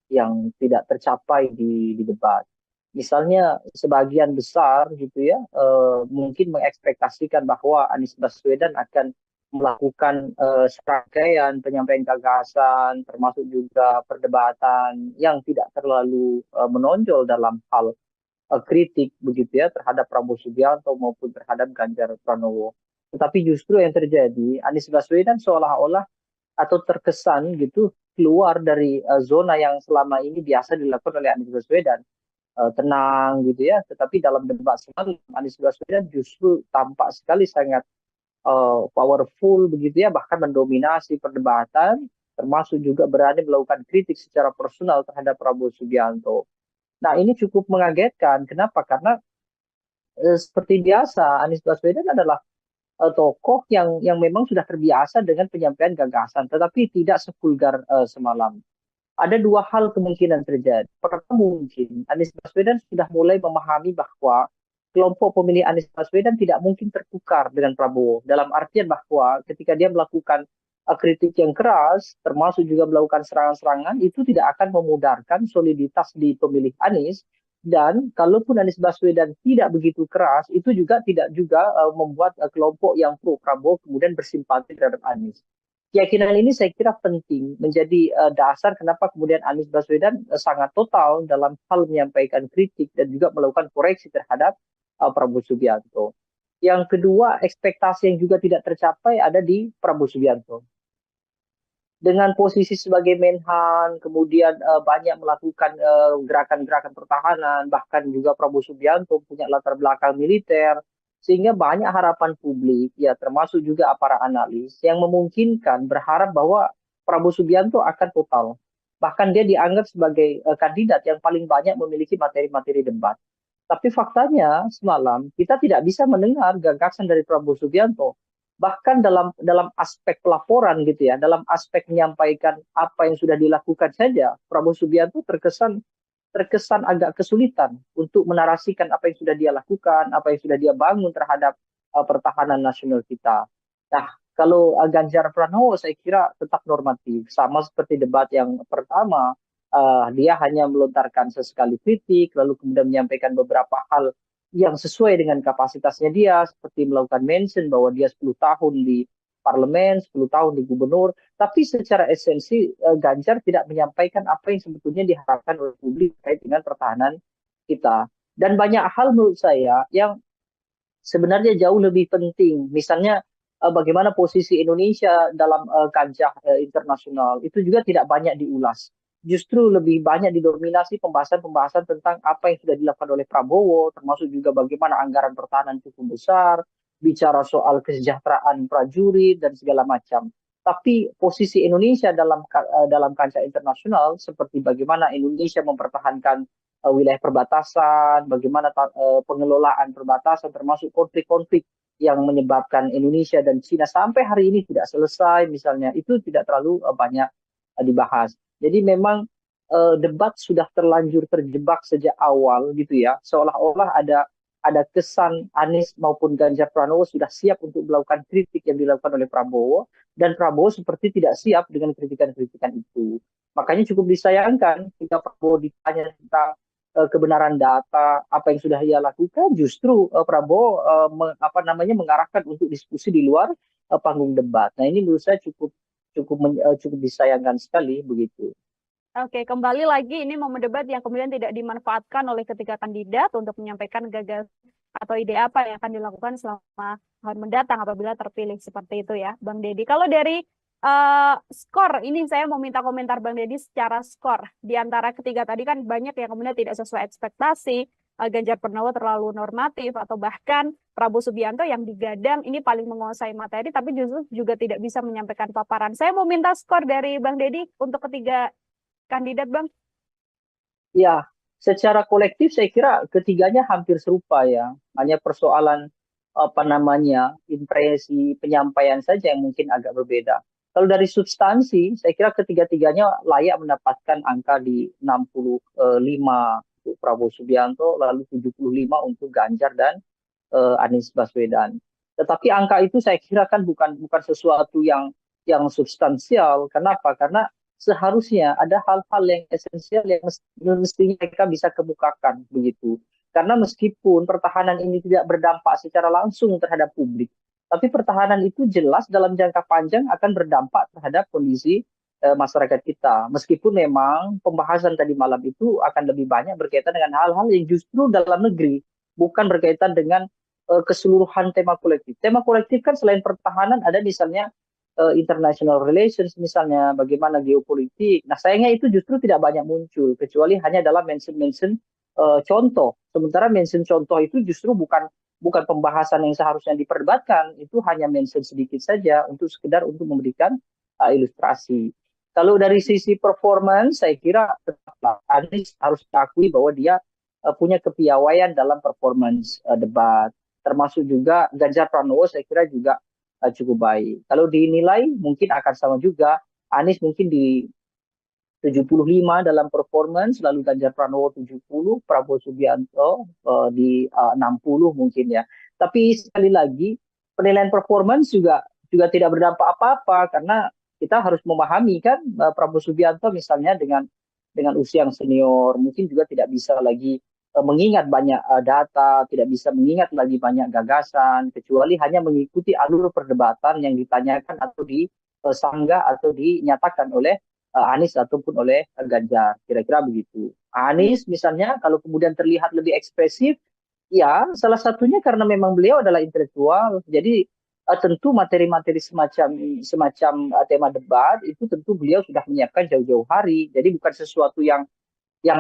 A: yang tidak tercapai di debat. Misalnya sebagian besar gitu ya, mungkin mengekspektasikan bahwa Anies Baswedan akan melakukan serangkaian penyampaian gagasan, termasuk juga perdebatan yang tidak terlalu menonjol dalam hal kritik begitu ya terhadap Prabowo Subianto maupun terhadap Ganjar Pranowo. Tetapi justru yang terjadi, Anies Baswedan seolah-olah atau terkesan gitu keluar dari zona yang selama ini biasa dilakukan oleh Anies Baswedan. Tenang gitu ya, tetapi dalam debat semalam Anies Baswedan justru tampak sekali sangat powerful begitu ya, bahkan mendominasi perdebatan, termasuk juga berani melakukan kritik secara personal terhadap Prabowo Subianto. Nah, ini cukup mengagetkan. Kenapa? Karena seperti biasa Anies Baswedan adalah tokoh yang memang sudah terbiasa dengan penyampaian gagasan, tetapi tidak sevulgar semalam. Ada dua hal kemungkinan terjadi. Pertama, mungkin Anies Baswedan sudah mulai memahami bahwa kelompok pemilih Anies Baswedan tidak mungkin tertukar dengan Prabowo. Dalam artian bahwa ketika dia melakukan kritik yang keras, termasuk juga melakukan serangan-serangan, itu tidak akan memudarkan soliditas di pemilih Anies. Dan kalaupun Anies Baswedan tidak begitu keras, itu juga tidak juga membuat kelompok yang pro Prabowo kemudian bersimpati terhadap Anies. Keyakinan ini saya kira penting menjadi dasar kenapa kemudian Anies Baswedan sangat total dalam hal menyampaikan kritik dan juga melakukan koreksi terhadap Prabowo Subianto. Yang kedua, ekspektasi yang juga tidak tercapai ada di Prabowo Subianto. Dengan posisi sebagai Menhan, kemudian banyak melakukan gerakan-gerakan pertahanan, bahkan juga Prabowo Subianto punya latar belakang militer, sehingga banyak harapan publik, ya termasuk juga para analis, yang memungkinkan berharap bahwa Prabowo Subianto akan total. Bahkan dia dianggap sebagai kandidat yang paling banyak memiliki materi-materi debat. Tapi faktanya semalam kita tidak bisa mendengar gagasan dari Prabowo Subianto. Bahkan dalam aspek pelaporan gitu ya, dalam aspek menyampaikan apa yang sudah dilakukan saja, Prabowo Subianto terkesan terkesan agak kesulitan untuk menarasikan apa yang sudah dia lakukan, apa yang sudah dia bangun terhadap pertahanan nasional kita. Nah, kalau Ganjar Pranowo saya kira tetap normatif, sama seperti debat yang pertama, dia hanya melontarkan sesekali kritik, lalu kemudian menyampaikan beberapa hal yang sesuai dengan kapasitasnya dia, seperti melakukan mention bahwa dia 10 tahun di parlemen, 10 tahun di gubernur, tapi secara esensi Ganjar tidak menyampaikan apa yang sebetulnya diharapkan oleh publik terkait dengan pertahanan kita. Dan banyak hal menurut saya yang sebenarnya jauh lebih penting. Misalnya bagaimana posisi Indonesia dalam kancah internasional itu juga tidak banyak diulas. Justru lebih banyak didominasi pembahasan-pembahasan tentang apa yang sudah dilakukan oleh Prabowo, termasuk juga bagaimana anggaran pertahanan cukup besar, bicara soal kesejahteraan prajurit dan segala macam. Tapi posisi Indonesia dalam kancah internasional seperti bagaimana Indonesia mempertahankan wilayah perbatasan, bagaimana pengelolaan perbatasan termasuk konflik-konflik yang menyebabkan Indonesia dan Cina sampai hari ini tidak selesai misalnya, itu tidak terlalu banyak dibahas. Jadi memang debat sudah terlanjur terjebak sejak awal gitu ya, seolah-olah ada kesan Anies maupun Ganjar Pranowo sudah siap untuk melakukan kritik yang dilakukan oleh Prabowo, dan Prabowo seperti tidak siap dengan kritikan-kritikan itu. Makanya cukup disayangkan jika Prabowo ditanya tentang kebenaran data apa yang sudah ia lakukan, justru Prabowo mengarahkan untuk diskusi di luar panggung debat. Nah, ini menurut saya cukup disayangkan sekali begitu.
B: Oke, kembali lagi ini momen debat yang kemudian tidak dimanfaatkan oleh ketiga kandidat untuk menyampaikan gagasan atau ide apa yang akan dilakukan selama tahun mendatang apabila terpilih, seperti itu ya, Bang Deddy. Kalau dari skor, ini saya mau minta komentar Bang Deddy secara skor. Di antara ketiga tadi kan banyak yang kemudian tidak sesuai ekspektasi, Ganjar Pranowo terlalu normatif, atau bahkan Prabowo Subianto yang digadang ini paling menguasai materi, tapi justru juga tidak bisa menyampaikan paparan. Saya mau minta skor dari Bang Deddy untuk ketiga kandidat, Bang.
A: Ya, secara kolektif saya kira ketiganya hampir serupa ya. Hanya persoalan impresi penyampaian saja yang mungkin agak berbeda. Kalau dari substansi, saya kira ketiga-tiganya layak mendapatkan angka di 65 untuk Prabowo Subianto, lalu 75 untuk Ganjar dan Anies Baswedan. Tetapi angka itu saya kira kan bukan sesuatu yang substansial. Kenapa? Karena seharusnya ada hal-hal yang esensial yang mestinya mereka bisa kemukakan begitu. Karena meskipun pertahanan ini tidak berdampak secara langsung terhadap publik, tapi pertahanan itu jelas dalam jangka panjang akan berdampak terhadap kondisi masyarakat kita. Meskipun memang pembahasan tadi malam itu akan lebih banyak berkaitan dengan hal-hal yang justru dalam negeri, bukan berkaitan dengan keseluruhan tema kolektif. Tema kolektif kan selain pertahanan ada misalnya international relations, misalnya bagaimana geopolitik. Nah, sayangnya itu justru tidak banyak muncul, kecuali hanya dalam mention-mention contoh. Sementara mention contoh itu justru bukan pembahasan yang seharusnya diperdebatkan, itu hanya mention sedikit saja untuk sekedar untuk memberikan ilustrasi. Kalau dari sisi performance, saya kira Anies harus diakui bahwa dia punya kepiawaian dalam performance debat. Termasuk juga Ganjar Pranowo saya kira juga cukup baik. Kalau dinilai mungkin akan sama juga. Anies mungkin di 75 dalam performance, lalu Ganjar Pranowo 70, Prabowo Subianto di 60 mungkin ya. Tapi sekali lagi penilaian performance juga tidak berdampak apa-apa, karena kita harus memahami kan Prabowo Subianto misalnya dengan usia yang senior mungkin juga tidak bisa lagi mengingat banyak data, tidak bisa mengingat lagi banyak gagasan, kecuali hanya mengikuti alur perdebatan yang ditanyakan atau disanggah atau dinyatakan oleh Anies ataupun oleh Ganjar. Kira-kira begitu. Anies misalnya kalau kemudian terlihat lebih ekspresif, ya salah satunya karena memang beliau adalah intelektual. Jadi tentu materi-materi semacam tema debat itu tentu beliau sudah menyiapkan jauh-jauh hari. Jadi bukan sesuatu yang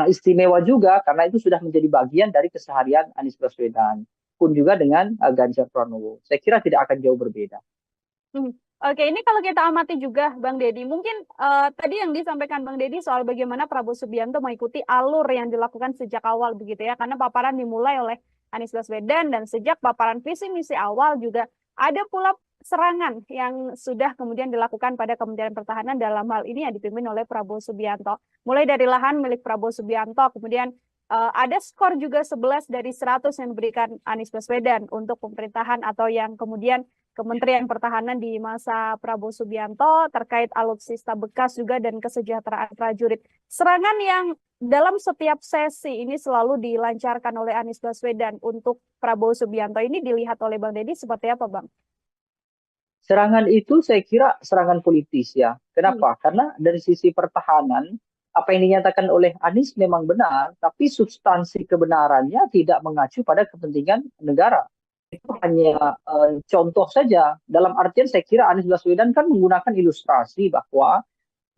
A: istimewa juga, karena itu sudah menjadi bagian dari keseharian Anies Baswedan. Pun juga dengan Ganjar Pranowo. Saya kira tidak akan jauh berbeda.
B: Oke, ini kalau kita amati juga Bang Deddy, mungkin tadi yang disampaikan Bang Deddy soal bagaimana Prabowo Subianto mengikuti alur yang dilakukan sejak awal begitu ya, karena paparan dimulai oleh Anies Baswedan dan sejak paparan visi misi awal juga ada pula serangan yang sudah kemudian dilakukan pada Kementerian Pertahanan dalam hal ini yang dipimpin oleh Prabowo Subianto. Mulai dari lahan milik Prabowo Subianto, kemudian ada skor juga 11 dari 100 yang diberikan Anies Baswedan untuk pemerintahan atau yang kemudian Kementerian Pertahanan di masa Prabowo Subianto terkait alutsista bekas juga dan kesejahteraan prajurit. Serangan yang dalam setiap sesi ini selalu dilancarkan oleh Anies Baswedan untuk Prabowo Subianto ini dilihat oleh Bang Deddy seperti apa, Bang?
A: Serangan itu saya kira serangan politis ya. Kenapa? Karena dari sisi pertahanan, apa yang dinyatakan oleh Anies memang benar, tapi substansi kebenarannya tidak mengacu pada kepentingan negara. Itu hanya contoh saja. Dalam artian saya kira Anies Baswedan kan menggunakan ilustrasi bahwa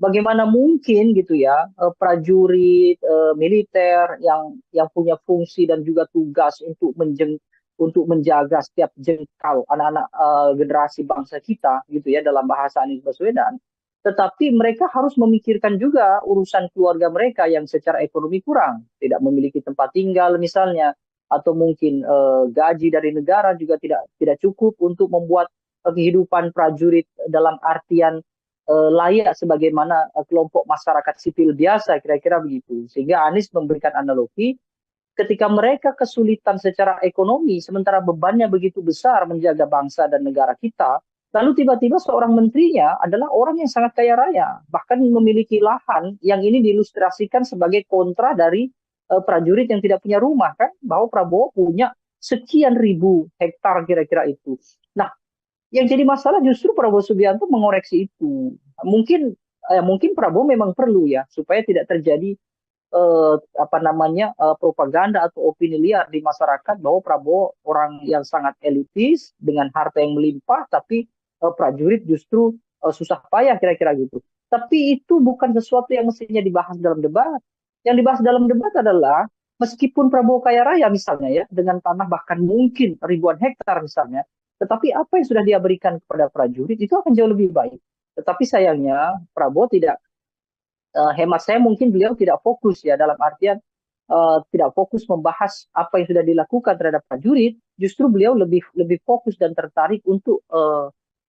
A: bagaimana mungkin gitu ya prajurit militer yang punya fungsi dan juga tugas untuk menjaga setiap jengkal anak-anak generasi bangsa kita gitu ya dalam bahasa Anies Baswedan, tetapi mereka harus memikirkan juga urusan keluarga mereka yang secara ekonomi kurang, tidak memiliki tempat tinggal misalnya, atau mungkin gaji dari negara juga tidak cukup untuk membuat kehidupan prajurit dalam artian layak sebagaimana kelompok masyarakat sipil biasa, kira-kira begitu. Sehingga Anies memberikan analogi ketika mereka kesulitan secara ekonomi, sementara bebannya begitu besar menjaga bangsa dan negara kita, lalu tiba-tiba seorang menterinya adalah orang yang sangat kaya raya, bahkan memiliki lahan yang ini diilustrasikan sebagai kontra dari prajurit yang tidak punya rumah, kan? Bahwa Prabowo punya sekian ribu hektar kira-kira itu. Nah, yang jadi masalah justru Prabowo Subianto mengoreksi itu. Mungkin Prabowo memang perlu ya supaya tidak terjadi propaganda atau opini liar di masyarakat bahwa Prabowo orang yang sangat elitis dengan harta yang melimpah, tapi prajurit justru susah payah kira-kira gitu. Tapi itu bukan sesuatu yang mestinya dibahas dalam debat. Yang dibahas dalam debat adalah meskipun Prabowo kaya raya misalnya ya dengan tanah bahkan mungkin ribuan hektar misalnya, tetapi apa yang sudah dia berikan kepada prajurit itu akan jauh lebih baik. Tetapi sayangnya Prabowo tidak hemat saya mungkin beliau tidak fokus ya dalam artian tidak fokus membahas apa yang sudah dilakukan terhadap prajurit, justru beliau lebih fokus dan tertarik untuk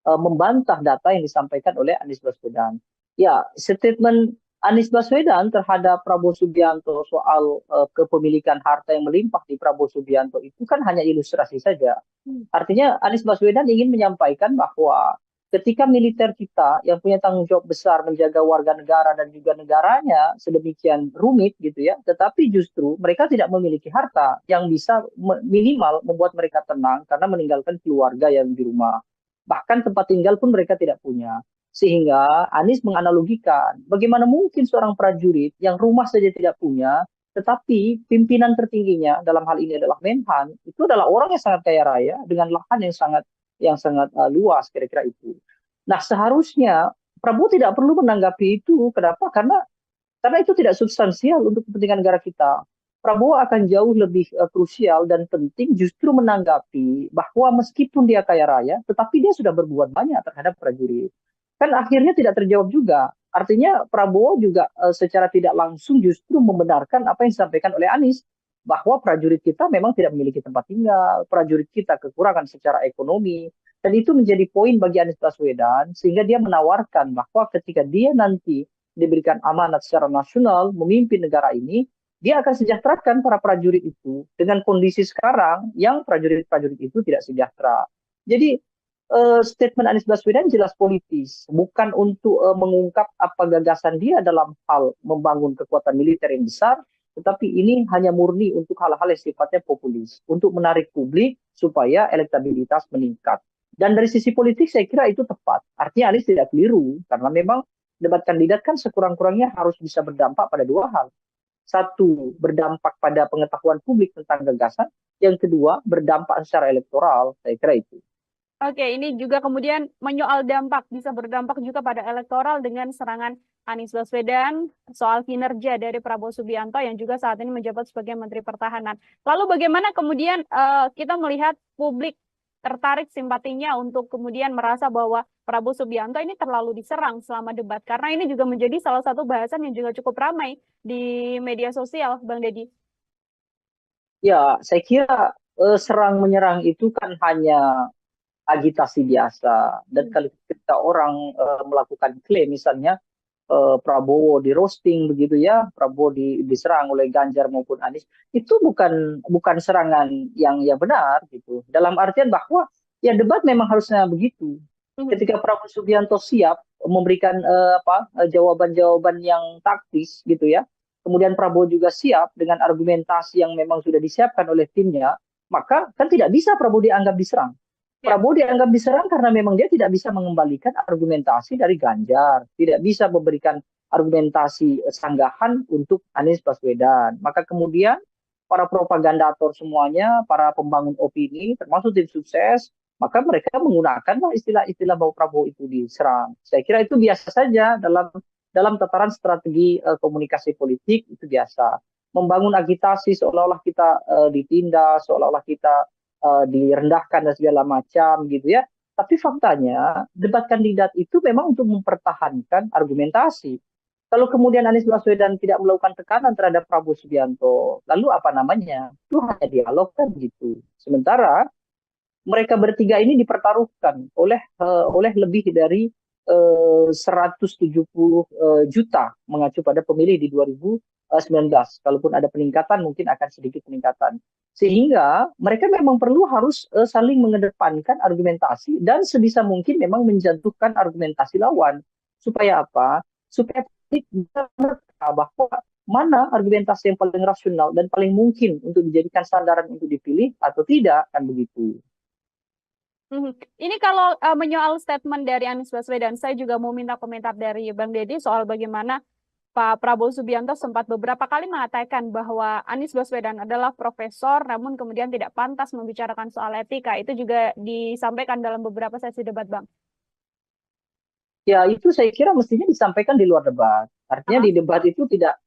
A: membantah data yang disampaikan oleh Anies Baswedan. Ya, statement Anies Baswedan terhadap Prabowo Subianto soal kepemilikan harta yang melimpah di Prabowo Subianto itu kan hanya ilustrasi saja. Artinya Anies Baswedan ingin menyampaikan bahwa ketika militer kita yang punya tanggung jawab besar menjaga warga negara dan juga negaranya sedemikian rumit gitu ya, tetapi justru mereka tidak memiliki harta yang bisa minimal membuat mereka tenang karena meninggalkan keluarga yang di rumah. Bahkan tempat tinggal pun mereka tidak punya. Sehingga Anies menganalogikan bagaimana mungkin seorang prajurit yang rumah saja tidak punya, tetapi pimpinan tertingginya dalam hal ini adalah Menhan, itu adalah orang yang sangat kaya raya dengan lahan yang sangat luas kira-kira itu. Nah, seharusnya Prabowo tidak perlu menanggapi itu. Kenapa? Karena itu tidak substansial untuk kepentingan negara kita. Prabowo akan jauh lebih krusial dan penting justru menanggapi bahwa meskipun dia kaya raya, tetapi dia sudah berbuat banyak terhadap prajurit. Kan akhirnya tidak terjawab juga. Artinya Prabowo juga secara tidak langsung justru membenarkan apa yang disampaikan oleh Anies, bahwa prajurit kita memang tidak memiliki tempat tinggal, prajurit kita kekurangan secara ekonomi, dan itu menjadi poin bagi Anies Baswedan, sehingga dia menawarkan bahwa ketika dia nanti diberikan amanat secara nasional memimpin negara ini, dia akan sejahterakan para prajurit itu dengan kondisi sekarang yang prajurit-prajurit itu tidak sejahtera. Jadi statement Anies Baswedan jelas politis, bukan untuk mengungkap apa gagasan dia dalam hal membangun kekuatan militer yang besar, tetapi ini hanya murni untuk hal-hal yang sifatnya populis, untuk menarik publik supaya elektabilitas meningkat. Dan dari sisi politik saya kira itu tepat. Artinya Anies tidak keliru, karena memang debat kandidat kan sekurang-kurangnya harus bisa berdampak pada dua hal. Satu, berdampak pada pengetahuan publik tentang gagasan. Yang kedua, berdampak secara elektoral. Saya kira itu.
B: Oke, ini juga kemudian menyoal dampak, bisa berdampak juga pada elektoral dengan serangan Anies Baswedan soal kinerja dari Prabowo Subianto yang juga saat ini menjabat sebagai Menteri Pertahanan. Lalu bagaimana kemudian kita melihat publik tertarik simpatinya untuk kemudian merasa bahwa Prabowo Subianto ini terlalu diserang selama debat, karena ini juga menjadi salah satu bahasan yang juga cukup ramai di media sosial, Bang Deddy.
A: Ya, saya kira serang-menyerang itu kan hanya agitasi biasa. Dan kalau ketika orang melakukan klaim misalnya Prabowo di roasting begitu ya, Prabowo diserang oleh Ganjar maupun Anies, itu bukan serangan yang benar gitu. Dalam artian bahwa ya debat memang harusnya begitu. Ketika Prabowo Subianto siap memberikan jawaban-jawaban yang taktis gitu ya, kemudian Prabowo juga siap dengan argumentasi yang memang sudah disiapkan oleh timnya, maka kan tidak bisa Prabowo dianggap diserang. Prabowo dianggap diserang karena memang dia tidak bisa mengembalikan argumentasi dari Ganjar, tidak bisa memberikan argumentasi sanggahan untuk Anies Baswedan. Maka kemudian para propagandator semuanya, para pembangun opini, termasuk tim sukses, maka mereka menggunakanlah istilah-istilah bahwa Prabowo itu diserang. Saya kira itu biasa saja dalam tataran strategi komunikasi politik, itu biasa. Membangun agitasi seolah-olah kita ditindas, seolah-olah kita direndahkan dan segala macam gitu ya. Tapi faktanya debat kandidat itu memang untuk mempertahankan argumentasi. Kalau kemudian Anies Baswedan tidak melakukan tekanan terhadap Prabowo Subianto, lalu apa namanya? Itu hanya dialog kan gitu. Sementara mereka bertiga ini dipertaruhkan oleh lebih dari 170 juta mengacu pada pemilih di 2019. Kalaupun ada peningkatan mungkin akan sedikit peningkatan. Sehingga mereka memang perlu harus saling mengedepankan argumentasi dan sebisa mungkin memang menjatuhkan argumentasi lawan. Supaya apa? Supaya publik bisa menerka bahwa mana argumentasi yang paling rasional dan paling mungkin untuk dijadikan sandaran untuk dipilih atau tidak, kan begitu.
B: Ini kalau menyoal statement dari Anies Baswedan, saya juga mau minta komentar dari Bang Deddy soal bagaimana Pak Prabowo Subianto sempat beberapa kali mengatakan bahwa Anies Baswedan adalah profesor, namun kemudian tidak pantas membicarakan soal etika. Itu juga disampaikan dalam beberapa sesi debat, Bang.
A: Ya, itu saya kira mestinya disampaikan di luar debat. Artinya di debat itu tidak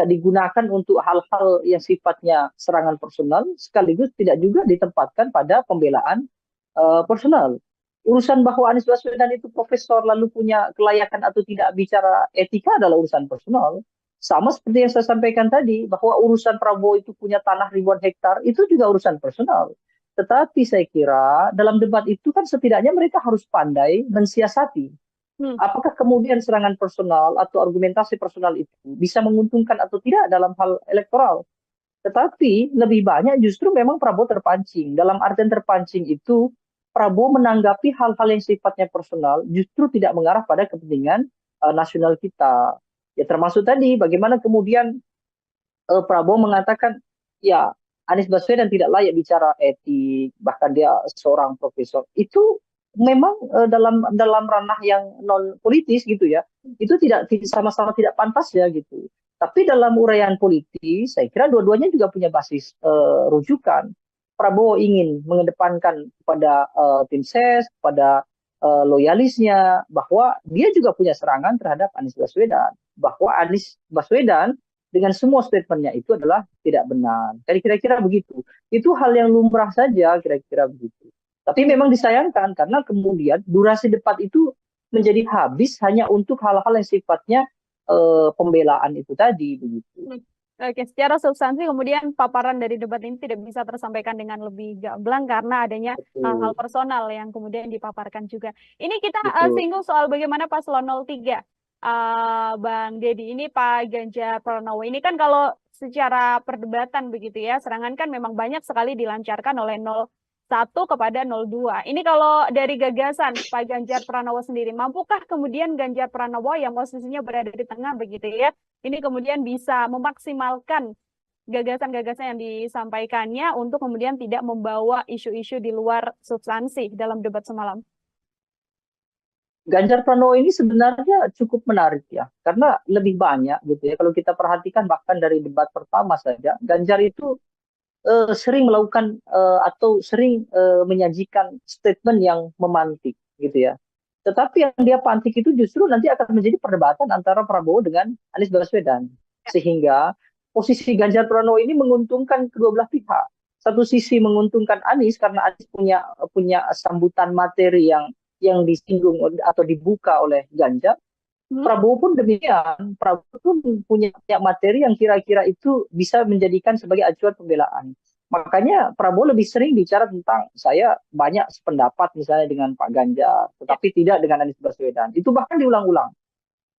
A: digunakan untuk hal-hal yang sifatnya serangan personal, sekaligus tidak juga ditempatkan pada pembelaan personal. Urusan bahwa Anies Baswedan itu profesor lalu punya kelayakan atau tidak bicara etika adalah urusan personal. Sama seperti yang saya sampaikan tadi, bahwa urusan Prabowo itu punya tanah ribuan hektar, itu juga urusan personal. Tetapi saya kira dalam debat itu kan setidaknya mereka harus pandai mensiasati. Apakah kemudian serangan personal atau argumentasi personal itu bisa menguntungkan atau tidak dalam hal elektoral. Tetapi lebih banyak justru memang Prabowo terpancing. Dalam artian terpancing itu, Prabowo menanggapi hal-hal yang sifatnya personal justru tidak mengarah pada kepentingan nasional kita. Ya termasuk tadi bagaimana kemudian Prabowo mengatakan ya Anies Baswedan tidak layak bicara etik, bahkan dia seorang profesor. Itu memang dalam ranah yang non politis gitu ya. Itu tidak sama-sama tidak pantas ya gitu. Tapi dalam uraian politis, saya kira dua-duanya juga punya basis rujukan. Prabowo ingin mengedepankan kepada tim ses, kepada loyalisnya, bahwa dia juga punya serangan terhadap Anies Baswedan. Bahwa Anies Baswedan dengan semua statementnya itu adalah tidak benar. Kira-kira begitu. Itu hal yang lumrah saja, kira-kira begitu. Tapi memang disayangkan karena kemudian durasi debat itu menjadi habis hanya untuk hal-hal yang sifatnya pembelaan itu tadi begitu.
B: Oke, secara substansi kemudian paparan dari debat ini tidak bisa tersampaikan dengan lebih gamblang karena adanya hal-hal personal yang kemudian dipaparkan juga. Ini kita singgung soal bagaimana paslon 03, Bang Deddy, ini Pak Ganjar Pranowo. Ini kan kalau secara perdebatan begitu ya, serangan kan memang banyak sekali dilancarkan oleh 01 kepada 02. Ini kalau dari gagasan Pak Ganjar Pranowo sendiri, mampukah kemudian Ganjar Pranowo yang posisinya berada di tengah begitu ya, ini kemudian bisa memaksimalkan gagasan-gagasan yang disampaikannya untuk kemudian tidak membawa isu-isu di luar substansi dalam debat semalam?
A: Ganjar Pranowo ini sebenarnya cukup menarik ya, karena lebih banyak gitu ya. Kalau kita perhatikan bahkan dari debat pertama saja, Ganjar itu sering melakukan atau sering menyajikan statement yang memantik gitu ya. Tetapi yang dia pantik itu justru nanti akan menjadi perdebatan antara Prabowo dengan Anies Baswedan. Sehingga posisi Ganjar Pranowo ini menguntungkan kedua belah pihak. Satu sisi menguntungkan Anies karena Anies punya sambutan materi yang disinggung atau dibuka oleh Ganjar. Prabowo pun demikian. Prabowo pun punya materi yang kira-kira itu bisa menjadikan sebagai acuan pembelaan. Makanya Prabowo lebih sering bicara tentang saya banyak sependapat misalnya dengan Pak Ganjar, tetapi tidak dengan Anies Baswedan. Itu bahkan diulang-ulang.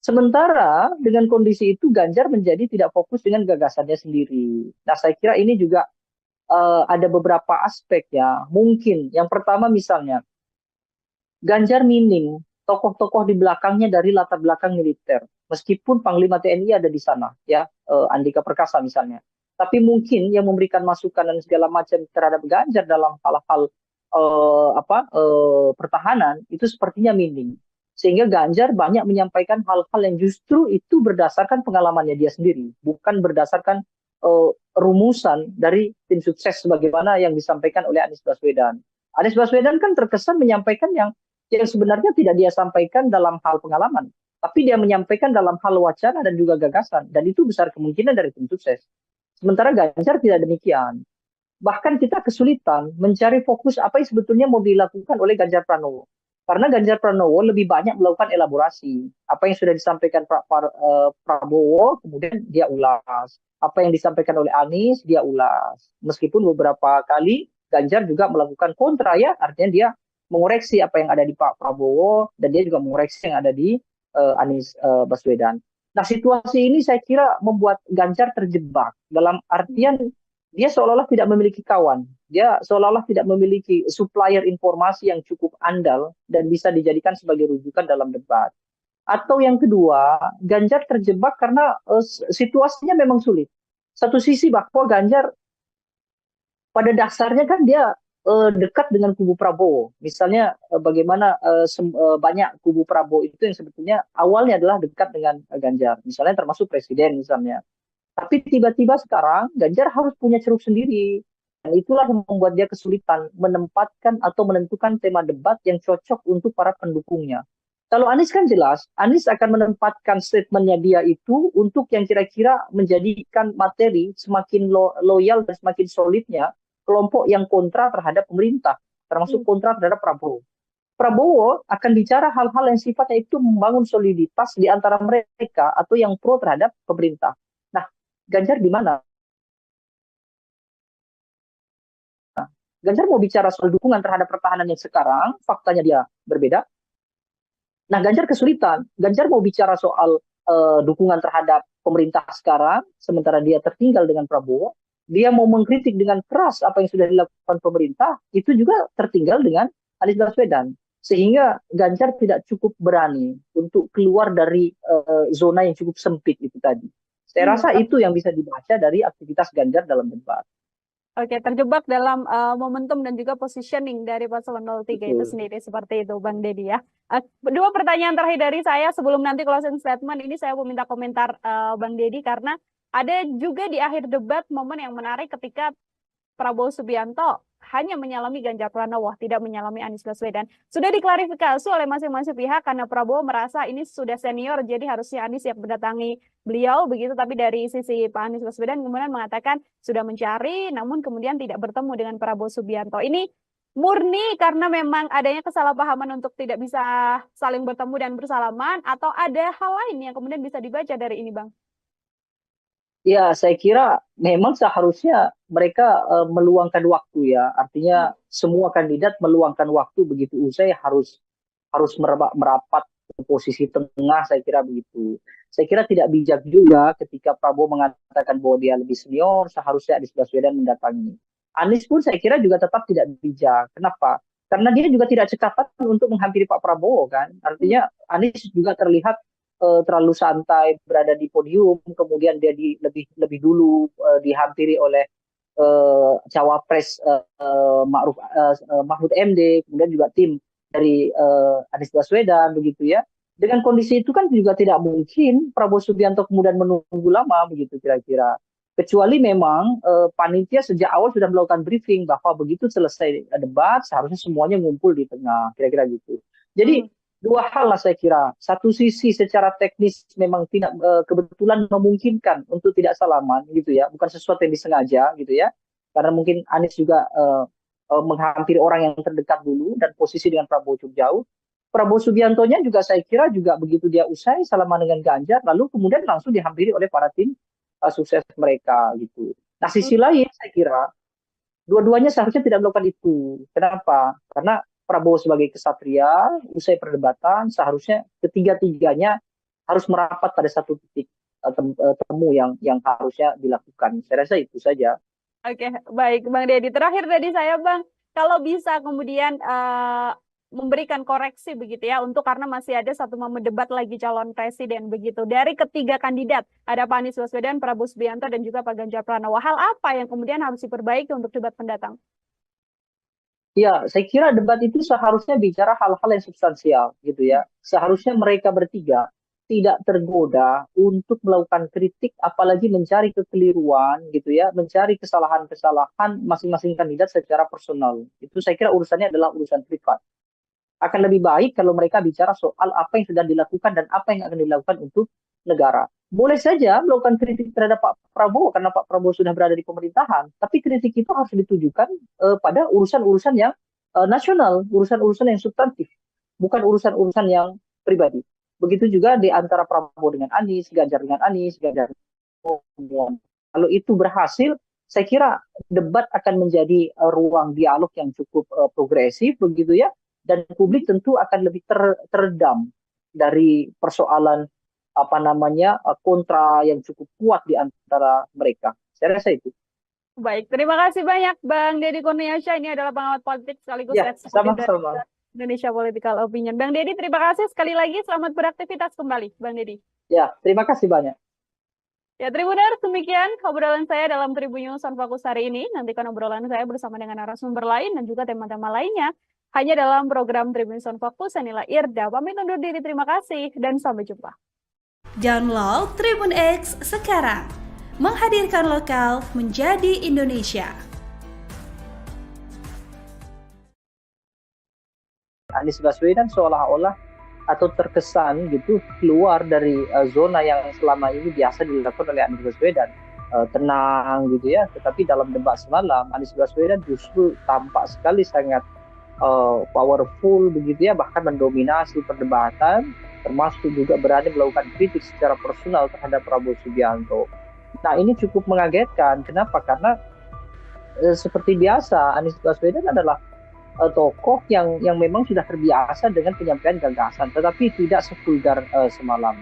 A: Sementara dengan kondisi itu Ganjar menjadi tidak fokus dengan gagasannya sendiri. Nah, saya kira ini juga ada beberapa aspek ya. Mungkin yang pertama misalnya Ganjar minim tokoh-tokoh di belakangnya dari latar belakang militer. Meskipun Panglima TNI ada di sana, ya, Andika Perkasa misalnya. Tapi mungkin yang memberikan masukan dan segala macam terhadap Ganjar dalam hal-hal pertahanan itu sepertinya minim. Sehingga Ganjar banyak menyampaikan hal-hal yang justru itu berdasarkan pengalamannya dia sendiri, bukan berdasarkan rumusan dari tim sukses sebagaimana yang disampaikan oleh Anies Baswedan. Anies Baswedan kan terkesan menyampaikan yang sebenarnya tidak dia sampaikan dalam hal pengalaman, tapi dia menyampaikan dalam hal wacana dan juga gagasan, dan itu besar kemungkinan dari tim sukses. Sementara Ganjar tidak demikian. Bahkan kita kesulitan mencari fokus apa yang sebetulnya mau dilakukan oleh Ganjar Pranowo. Karena Ganjar Pranowo lebih banyak melakukan elaborasi. Apa yang sudah disampaikan Prabowo, kemudian dia ulas. Apa yang disampaikan oleh Anies, dia ulas. Meskipun beberapa kali Ganjar juga melakukan kontra, ya, artinya dia mengoreksi apa yang ada di Pak Prabowo, dan dia juga mengoreksi yang ada di Anies Baswedan. Nah, situasi ini saya kira membuat Ganjar terjebak dalam artian dia seolah-olah tidak memiliki kawan. Dia seolah-olah tidak memiliki supplier informasi yang cukup andal dan bisa dijadikan sebagai rujukan dalam debat. Atau yang kedua, Ganjar terjebak karena situasinya memang sulit. Satu sisi bahwa Ganjar pada dasarnya kan dia dekat dengan kubu Prabowo. Misalnya bagaimana banyak kubu Prabowo itu yang sebetulnya awalnya adalah dekat dengan Ganjar. Misalnya termasuk presiden misalnya. Tapi tiba-tiba sekarang Ganjar harus punya ceruk sendiri. Dan itulah yang membuat dia kesulitan menempatkan atau menentukan tema debat yang cocok untuk para pendukungnya. Kalau Anies kan jelas, Anies akan menempatkan statementnya dia itu untuk yang kira-kira menjadikan materi semakin loyal dan semakin solidnya kelompok yang kontra terhadap pemerintah, termasuk kontra terhadap Prabowo. Prabowo akan bicara hal-hal yang sifatnya itu membangun soliditas di antara mereka atau yang pro terhadap pemerintah. Nah, Ganjar di mana? Ganjar mau bicara soal dukungan terhadap pertahanan yang sekarang, faktanya dia berbeda. Nah, Ganjar kesulitan. Ganjar mau bicara soal dukungan terhadap pemerintah sekarang, sementara dia tertinggal dengan Prabowo. Dia mau mengkritik dengan keras apa yang sudah dilakukan pemerintah, itu juga tertinggal dengan Anies Baswedan. Sehingga Ganjar tidak cukup berani untuk keluar dari zona yang cukup sempit itu tadi. Saya rasa itu yang bisa dibaca dari aktivitas Ganjar dalam debat.
B: Oke, terjebak dalam momentum dan juga positioning dari paslon 03 itu sendiri, seperti itu Bang Deddy ya. Dua pertanyaan terakhir dari saya sebelum nanti closing statement ini saya mau minta komentar Bang Deddy, karena ada juga di akhir debat momen yang menarik ketika Prabowo Subianto hanya menyalami Ganjar Pranowo, tidak menyalami Anies Baswedan. Sudah diklarifikasi oleh masing-masing pihak karena Prabowo merasa ini sudah senior, jadi harusnya Anies yang mendatangi beliau begitu. Tapi dari sisi Pak Anies Baswedan kemudian mengatakan sudah mencari, namun kemudian tidak bertemu dengan Prabowo Subianto. Ini murni karena memang adanya kesalahpahaman untuk tidak bisa saling bertemu dan bersalaman, atau ada hal lain yang kemudian bisa dibaca dari ini, Bang?
A: Ya, saya kira memang seharusnya mereka meluangkan waktu ya. Artinya semua kandidat meluangkan waktu begitu usai harus merapat ke posisi tengah, saya kira begitu. Saya kira tidak bijak juga ketika Prabowo mengatakan bahwa dia lebih senior, seharusnya Anies Baswedan mendatangi. Anies pun saya kira juga tetap tidak bijak. Kenapa? Karena dia juga tidak cekatan untuk menghampiri Pak Prabowo kan. Artinya Anies juga terlihat terlalu santai berada di podium, kemudian dia lebih dulu dihampiri oleh cawapres Mahfud MD, kemudian juga tim dari Anies Baswedan begitu ya. Dengan kondisi itu kan juga tidak mungkin Prabowo Subianto kemudian menunggu lama begitu kira-kira. Kecuali memang panitia sejak awal sudah melakukan briefing bahwa begitu selesai debat seharusnya semuanya ngumpul di tengah, kira-kira gitu. Jadi dua hal lah saya kira. Satu sisi secara teknis memang tidak kebetulan memungkinkan untuk tidak salaman gitu ya, bukan sesuatu yang disengaja gitu ya. Karena mungkin Anies juga menghampiri orang yang terdekat dulu dan posisi dengan Prabowo cukup jauh. Prabowo Subiantonya juga saya kira juga begitu dia usai salaman dengan Ganjar, lalu kemudian langsung dihampiri oleh para tim sukses mereka gitu. Nah, sisi lain saya kira Dua-duanya seharusnya tidak melakukan itu. Kenapa? Karena Prabowo sebagai kesatria, usai perdebatan, seharusnya ketiga-tiganya harus merapat pada satu titik temu yang harusnya dilakukan. Saya rasa itu saja.
B: Oke, baik Bang Deddy. Terakhir dari saya Bang, kalau bisa kemudian memberikan koreksi begitu ya, untuk karena masih ada satu momen debat lagi calon presiden begitu. Dari ketiga kandidat, ada Pak Anies Baswedan, Prabowo Subianto, dan juga Pak Ganjar Pranowo. Hal apa yang kemudian harus diperbaiki untuk debat mendatang?
A: Ya, saya kira debat itu seharusnya bicara hal-hal yang substansial gitu ya. Seharusnya mereka bertiga tidak tergoda untuk melakukan kritik, apalagi mencari kekeliruan gitu ya, mencari kesalahan-kesalahan masing-masing kandidat secara personal. Itu saya kira urusannya adalah urusan privat. Akan lebih baik kalau mereka bicara soal apa yang sedang dilakukan dan apa yang akan dilakukan untuk negara. Boleh saja melakukan kritik terhadap Pak Prabowo karena Pak Prabowo sudah berada di pemerintahan, tapi kritik itu harus ditujukan pada urusan-urusan yang nasional, urusan-urusan yang substantif, bukan urusan-urusan yang pribadi. Begitu juga di antara Prabowo dengan Anies, Ganjar dengan Anies, Ganjar dengan. Kalau itu berhasil, saya kira debat akan menjadi ruang dialog yang cukup progresif begitu ya, dan publik tentu akan lebih teredam dari persoalan apa namanya kontra yang cukup kuat di antara mereka. Saya rasa itu.
B: Baik, terima kasih banyak Bang Deddy Kurniasyah. Ini adalah pengamat politik sekaligus
A: Ya,
B: eksekutif dari
A: sama-sama.
B: Indonesia Political Opinion. Bang Deddy, terima kasih sekali lagi. Selamat beraktivitas kembali, Bang Deddy.
A: Ya, terima kasih banyak.
B: Ya, Tribuners, demikian obrolan saya dalam Tribun News on Fokus hari ini. Nantikan obrolan saya bersama dengan narasumber lain dan juga tema-tema lainnya hanya dalam program Tribun News on Fokus. Saya Nila Irda, pamit undur diri. Terima kasih dan sampai jumpa.
C: Download Tribun X sekarang. Menghadirkan lokal menjadi Indonesia.
A: Anies Baswedan seolah-olah atau terkesan gitu keluar dari zona yang selama ini biasa dilakukan oleh Anies Baswedan, tenang gitu ya. Tetapi dalam debat semalam Anies Baswedan justru tampak sekali sangat powerful begitu ya, bahkan mendominasi perdebatan, termasuk juga berani melakukan kritik secara personal terhadap Prabowo Subianto. Nah, ini cukup mengagetkan. Kenapa? Karena seperti biasa Anies Baswedan adalah tokoh yang memang sudah terbiasa dengan penyampaian gagasan, tetapi tidak sevulgar semalam.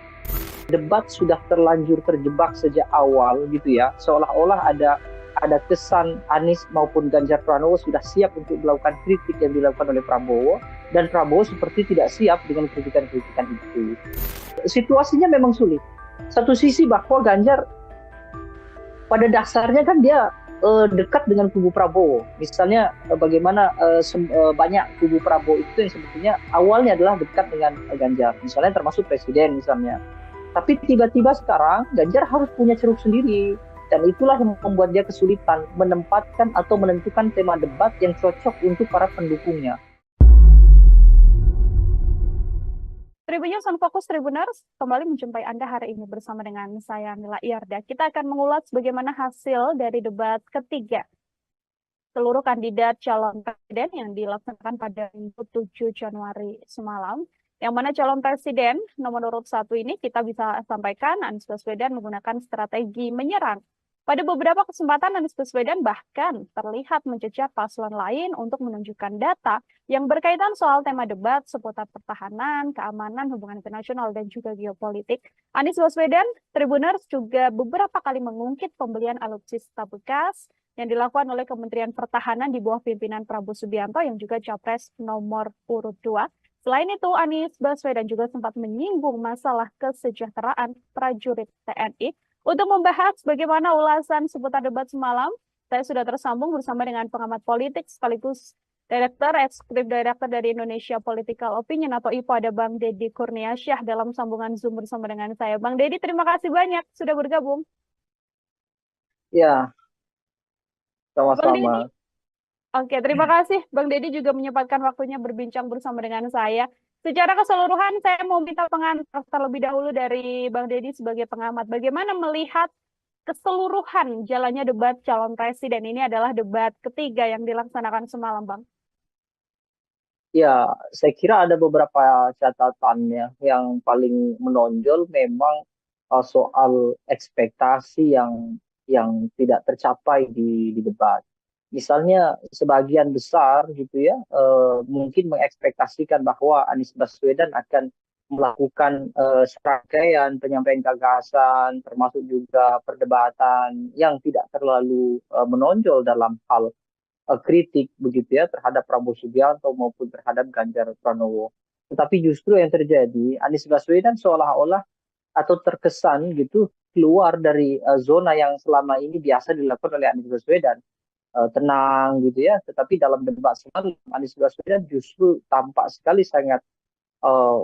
A: Debat sudah terlanjur terjebak sejak awal gitu ya, seolah-olah ada kesan Anies maupun Ganjar Pranowo sudah siap untuk melakukan kritik yang dilakukan oleh Prabowo, dan Prabowo seperti tidak siap dengan kritikan-kritikan itu. Situasinya memang sulit. Satu sisi bahwa Ganjar pada dasarnya kan dia dekat dengan kubu Prabowo. Misalnya bagaimana banyak kubu Prabowo itu yang sebetulnya awalnya adalah dekat dengan Ganjar. Misalnya termasuk presiden misalnya. Tapi tiba-tiba sekarang Ganjar harus punya ceruk sendiri. Dan itulah yang membuat dia kesulitan menempatkan atau menentukan tema debat yang cocok untuk para pendukungnya.
B: Tribun News on Fokus Tribuners kembali menjumpai Anda hari ini bersama dengan saya Nila Irda. Kita akan mengulas bagaimana hasil dari debat ketiga seluruh kandidat calon presiden yang dilaksanakan pada Minggu 7 Januari semalam. Yang mana calon presiden nomor urut 1 ini kita bisa sampaikan Anies Baswedan menggunakan strategi menyerang. Pada beberapa kesempatan Anies Baswedan bahkan terlihat mencecar paslon lain untuk menunjukkan data yang berkaitan soal tema debat seputar pertahanan, keamanan, hubungan internasional, dan juga geopolitik. Anies Baswedan, Tribuners juga beberapa kali mengungkit pembelian alutsista bekas yang dilakukan oleh Kementerian Pertahanan di bawah pimpinan Prabowo Subianto yang juga capres nomor urut 2. Selain itu, Anies Baswedan juga sempat menyinggung masalah kesejahteraan prajurit TNI. Untuk membahas bagaimana ulasan seputar debat semalam, saya sudah tersambung bersama dengan pengamat politik sekaligus Eksekutif Direktur dari Indonesia Political Opinion atau IPO, ada Bang Deddy Kurniasyah dalam sambungan Zoom bersama dengan saya. Bang Deddy, terima kasih banyak sudah bergabung.
A: Ya, sama-sama.
B: Oke, terima kasih. Bang Deddy juga menyempatkan waktunya berbincang bersama dengan saya. Secara keseluruhan, saya mau minta pengantar terlebih dahulu dari Bang Deddy sebagai pengamat. Bagaimana melihat keseluruhan jalannya debat calon presiden? Ini adalah debat ketiga yang dilaksanakan semalam, Bang.
A: Ya, saya kira ada beberapa catatannya. Yang paling menonjol memang soal ekspektasi yang tidak tercapai di debat. Misalnya sebagian besar gitu ya, mungkin mengekspektasikan bahwa Anies Baswedan akan melakukan serangkaian penyampaian gagasan, termasuk juga perdebatan yang tidak terlalu menonjol dalam hal kritik begitu ya terhadap Prabowo Subianto maupun terhadap Ganjar Pranowo. Tetapi justru yang terjadi, Anies Baswedan seolah-olah atau terkesan gitu keluar dari zona yang selama ini biasa dilakukan oleh Anies Baswedan, tenang gitu ya. Tetapi dalam debat semalam Anies Baswedan justru tampak sekali sangat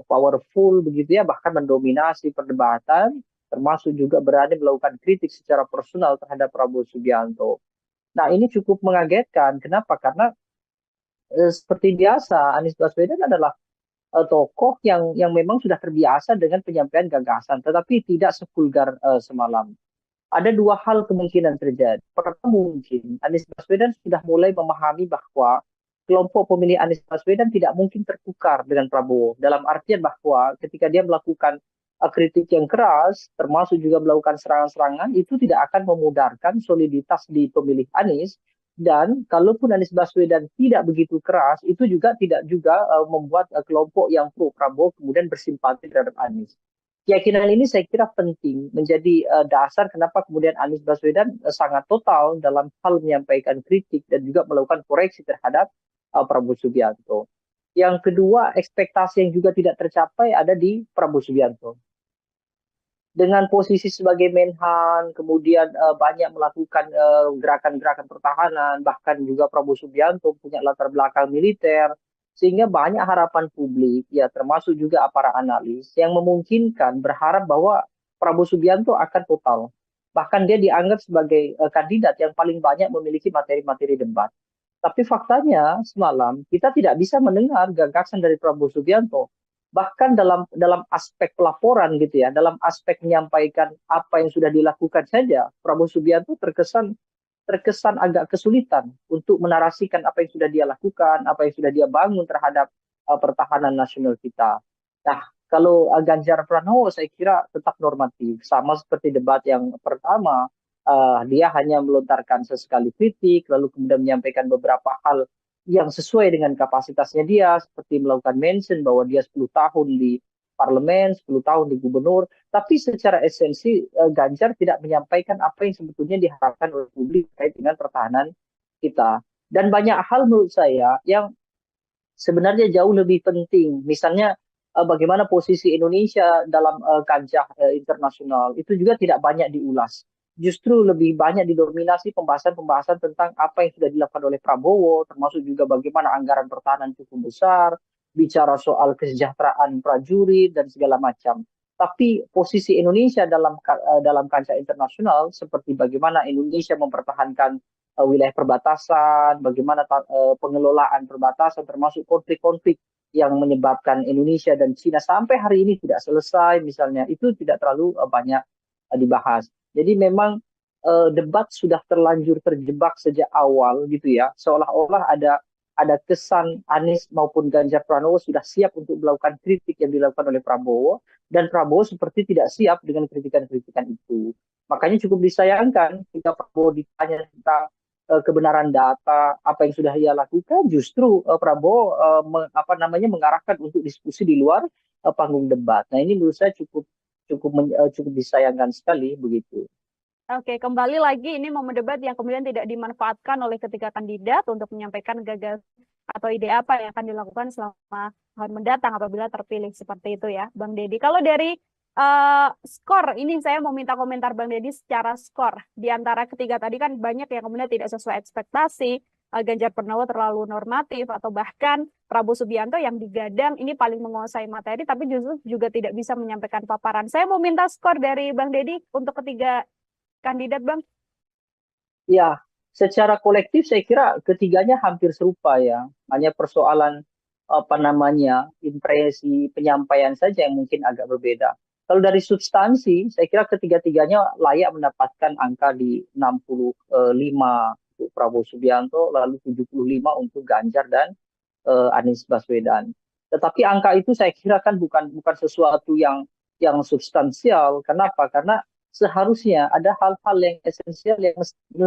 A: powerful begitu ya, bahkan mendominasi perdebatan, termasuk juga berani melakukan kritik secara personal terhadap Prabowo Subianto. Nah ini cukup mengagetkan. Kenapa? Karena seperti biasa Anies Baswedan adalah tokoh yang memang sudah terbiasa dengan penyampaian gagasan, tetapi tidak sevulgar semalam. Ada dua hal kemungkinan terjadi. Pertama, mungkin Anies Baswedan sudah mulai memahami bahwa kelompok pemilih Anies Baswedan tidak mungkin tertukar dengan Prabowo. Dalam artian bahwa ketika dia melakukan kritik yang keras, termasuk juga melakukan serangan-serangan, itu tidak akan memudarkan soliditas di pemilih Anies. Dan kalaupun Anies Baswedan tidak begitu keras, itu juga tidak juga membuat kelompok yang pro Prabowo kemudian bersimpati terhadap Anies. Keyakinan ini saya kira penting menjadi dasar kenapa kemudian Anies Baswedan sangat total dalam hal menyampaikan kritik dan juga melakukan koreksi terhadap Prabowo Subianto. Yang kedua, ekspektasi yang juga tidak tercapai ada di Prabowo Subianto. Dengan posisi sebagai Menhan, kemudian banyak melakukan gerakan-gerakan pertahanan, bahkan juga Prabowo Subianto punya latar belakang militer, sehingga banyak harapan publik, ya termasuk juga para analis, yang memungkinkan berharap bahwa Prabowo Subianto akan total. Bahkan dia dianggap sebagai kandidat yang paling banyak memiliki materi-materi debat. Tapi faktanya semalam kita tidak bisa mendengar gagasan dari Prabowo Subianto. Bahkan dalam aspek pelaporan gitu ya, dalam aspek menyampaikan apa yang sudah dilakukan saja, Prabowo Subianto terkesan agak kesulitan untuk menarasikan apa yang sudah dia lakukan, apa yang sudah dia bangun terhadap pertahanan nasional kita. Nah, kalau Ganjar Pranowo saya kira tetap normatif, sama seperti debat yang pertama, dia hanya melontarkan sesekali kritik, lalu kemudian menyampaikan beberapa hal yang sesuai dengan kapasitasnya dia, seperti melakukan mention bahwa dia 10 tahun di parlemen, 10 tahun di gubernur, tapi secara esensi Ganjar tidak menyampaikan apa yang sebetulnya diharapkan oleh publik terkait dengan pertahanan kita. Dan banyak hal menurut saya yang sebenarnya jauh lebih penting. Misalnya bagaimana posisi Indonesia dalam kancah internasional itu juga tidak banyak diulas. Justru lebih banyak didominasi pembahasan-pembahasan tentang apa yang sudah dilakukan oleh Prabowo, termasuk juga bagaimana anggaran pertahanan cukup besar, bicara soal kesejahteraan prajurit dan segala macam. Tapi posisi Indonesia dalam kancah internasional seperti bagaimana Indonesia mempertahankan wilayah perbatasan, bagaimana pengelolaan perbatasan termasuk konflik-konflik yang menyebabkan Indonesia dan Cina sampai hari ini tidak selesai misalnya, itu tidak terlalu banyak dibahas. Jadi memang debat sudah terlanjur terjebak sejak awal gitu ya, seolah-olah ada kesan Anies maupun Ganjar Pranowo sudah siap untuk melakukan kritik yang dilakukan oleh Prabowo, dan Prabowo seperti tidak siap dengan kritikan-kritikan itu. Makanya cukup disayangkan jika Prabowo ditanya tentang kebenaran data apa yang sudah ia lakukan, justru Prabowo mengarahkan untuk diskusi di luar panggung debat. Nah ini menurut saya cukup disayangkan sekali begitu.
B: Oke, kembali lagi ini momen debat yang kemudian tidak dimanfaatkan oleh ketiga kandidat untuk menyampaikan gagasan atau ide apa yang akan dilakukan selama tahun mendatang apabila terpilih seperti itu ya, Bang Deddy. Kalau dari skor, ini saya mau minta komentar Bang Deddy secara skor. Di antara ketiga tadi kan banyak yang kemudian tidak sesuai ekspektasi, Ganjar Pranowo terlalu normatif, atau bahkan Prabowo Subianto yang digadang ini paling menguasai materi, tapi justru juga tidak bisa menyampaikan paparan. Saya mau minta skor dari Bang Deddy untuk ketiga kandidat, Bang.
A: Ya, secara kolektif saya kira ketiganya hampir serupa ya. Hanya persoalan impresi penyampaian saja yang mungkin agak berbeda. Kalau dari substansi, saya kira ketiga-tiganya layak mendapatkan angka di 65 untuk Prabowo Subianto, lalu 75 untuk Ganjar dan Anies Baswedan. Tetapi angka itu saya kira kan bukan sesuatu yang substansial. Kenapa? Karena seharusnya ada hal-hal yang esensial yang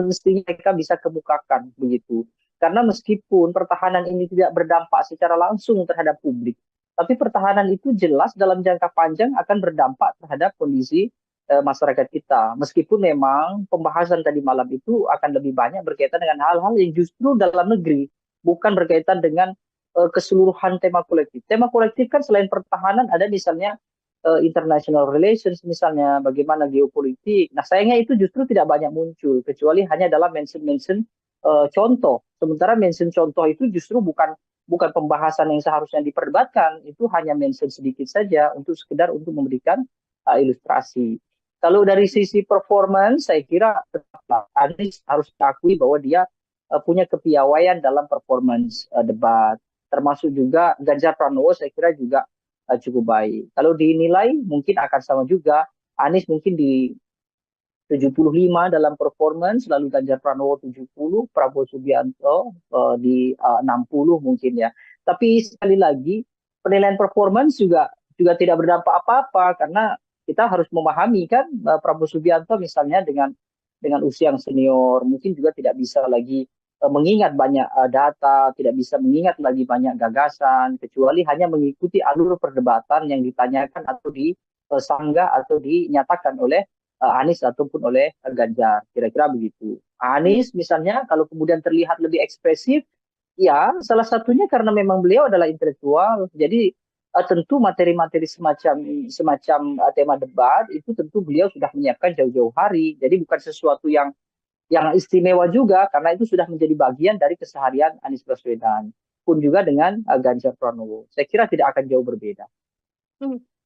A: mestinya mereka bisa kemukakan begitu. Karena meskipun pertahanan ini tidak berdampak secara langsung terhadap publik, tapi pertahanan itu jelas dalam jangka panjang akan berdampak terhadap kondisi masyarakat kita. Meskipun memang pembahasan tadi malam itu akan lebih banyak berkaitan dengan hal-hal yang justru dalam negeri, bukan berkaitan dengan keseluruhan tema kolektif. Tema kolektif kan selain pertahanan ada misalnya international relations, misalnya bagaimana geopolitik. Nah, sayangnya itu justru tidak banyak muncul, kecuali hanya dalam mention-mention contoh. Sementara mention contoh itu justru bukan pembahasan yang seharusnya diperdebatkan, itu hanya mention sedikit saja untuk sekedar untuk memberikan ilustrasi. Kalau dari sisi performance, saya kira tetaplah Anies harus diakui bahwa dia punya kepiawaian dalam performance debat. Termasuk juga Ganjar Pranowo saya kira juga cukup baik. Kalau dinilai mungkin akan sama juga. Anies mungkin di 75 dalam performance, lalu Ganjar Pranowo 70, Prabowo Subianto di 60 mungkin ya. Tapi sekali lagi penilaian performance juga tidak berdampak apa-apa karena kita harus memahami kan Prabowo Subianto misalnya dengan usia yang senior mungkin juga tidak bisa lagi mengingat banyak data, tidak bisa mengingat lagi banyak gagasan, kecuali hanya mengikuti alur perdebatan yang ditanyakan atau disanggah atau dinyatakan oleh Anies ataupun oleh Ganjar, kira-kira begitu. Anies misalnya kalau kemudian terlihat lebih ekspresif, ya salah satunya karena memang beliau adalah intelektual, jadi tentu materi-materi semacam tema debat itu tentu beliau sudah menyiapkan jauh-jauh hari, jadi bukan sesuatu yang istimewa juga karena itu sudah menjadi bagian dari keseharian Anies Baswedan. Pun juga dengan Ganjar Pranowo. Saya kira tidak akan jauh berbeda.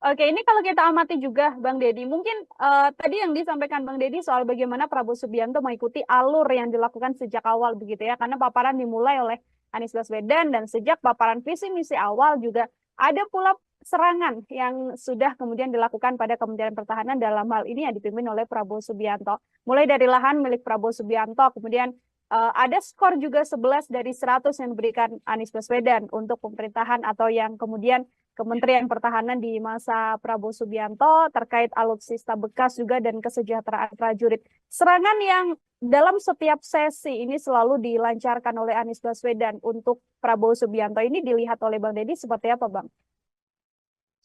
B: Oke, ini kalau kita amati juga Bang Deddy, mungkin tadi yang disampaikan Bang Deddy soal bagaimana Prabowo Subianto mengikuti alur yang dilakukan sejak awal begitu ya, karena paparan dimulai oleh Anies Baswedan dan sejak paparan visi misi awal juga ada pula serangan yang sudah kemudian dilakukan pada Kementerian Pertahanan dalam hal ini yang dipimpin oleh Prabowo Subianto. Mulai dari lahan milik Prabowo Subianto, kemudian ada skor juga 11 dari 100 yang diberikan Anies Baswedan untuk pemerintahan atau yang kemudian Kementerian Pertahanan di masa Prabowo Subianto terkait alutsista bekas juga dan kesejahteraan prajurit. Serangan yang dalam setiap sesi ini selalu dilancarkan oleh Anies Baswedan untuk Prabowo Subianto ini dilihat oleh Bang Deddy seperti apa, Bang?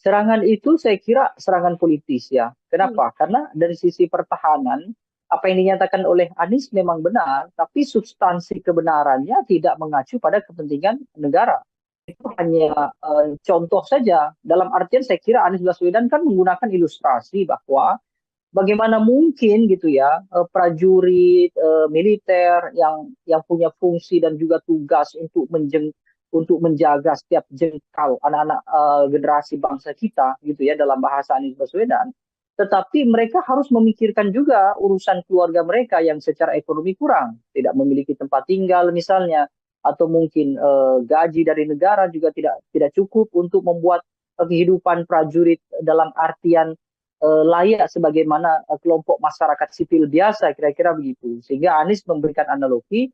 A: Serangan itu saya kira serangan politis ya. Kenapa? Karena dari sisi pertahanan, apa yang dinyatakan oleh Anies memang benar, tapi substansi kebenarannya tidak mengacu pada kepentingan negara. Itu hanya contoh saja. Dalam artian saya kira Anies Baswedan kan menggunakan ilustrasi bahwa bagaimana mungkin gitu ya prajurit militer yang punya fungsi dan juga tugas untuk menjaga setiap jengkal anak-anak generasi bangsa kita gitu ya dalam bahasa Anies Baswedan. Tetapi mereka harus memikirkan juga urusan keluarga mereka yang secara ekonomi kurang, tidak memiliki tempat tinggal misalnya, atau mungkin gaji dari negara juga tidak cukup untuk membuat kehidupan prajurit dalam artian layak sebagaimana kelompok masyarakat sipil biasa, kira-kira begitu. Sehingga Anies memberikan analogi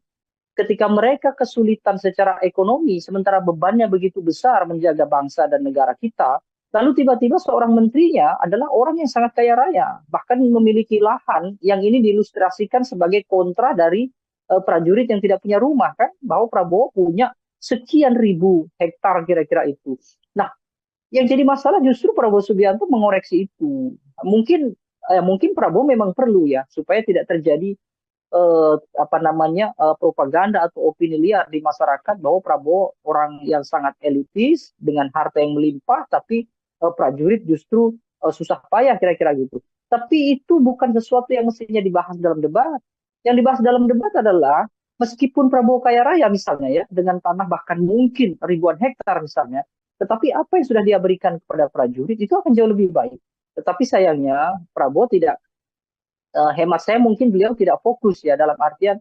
A: ketika mereka kesulitan secara ekonomi, sementara bebannya begitu besar menjaga bangsa dan negara kita, lalu tiba-tiba seorang menterinya adalah orang yang sangat kaya raya, bahkan memiliki lahan yang ini diilustrasikan sebagai kontra dari prajurit yang tidak punya rumah kan, bahwa Prabowo punya sekian ribu hektar kira-kira itu. Nah, yang jadi masalah justru Prabowo Subianto mengoreksi itu. Mungkin Prabowo memang perlu ya supaya tidak terjadi propaganda atau opini liar di masyarakat bahwa Prabowo orang yang sangat elitis dengan harta yang melimpah, tapi prajurit justru susah payah kira-kira gitu. Tapi itu bukan sesuatu yang mestinya dibahas dalam debat. Yang dibahas dalam debat adalah meskipun Prabowo kaya raya misalnya ya, dengan tanah bahkan mungkin ribuan hektar misalnya, tetapi apa yang sudah dia berikan kepada prajurit itu akan jauh lebih baik. Tetapi sayangnya Prabowo tidak, hemat saya mungkin beliau tidak fokus ya, dalam artian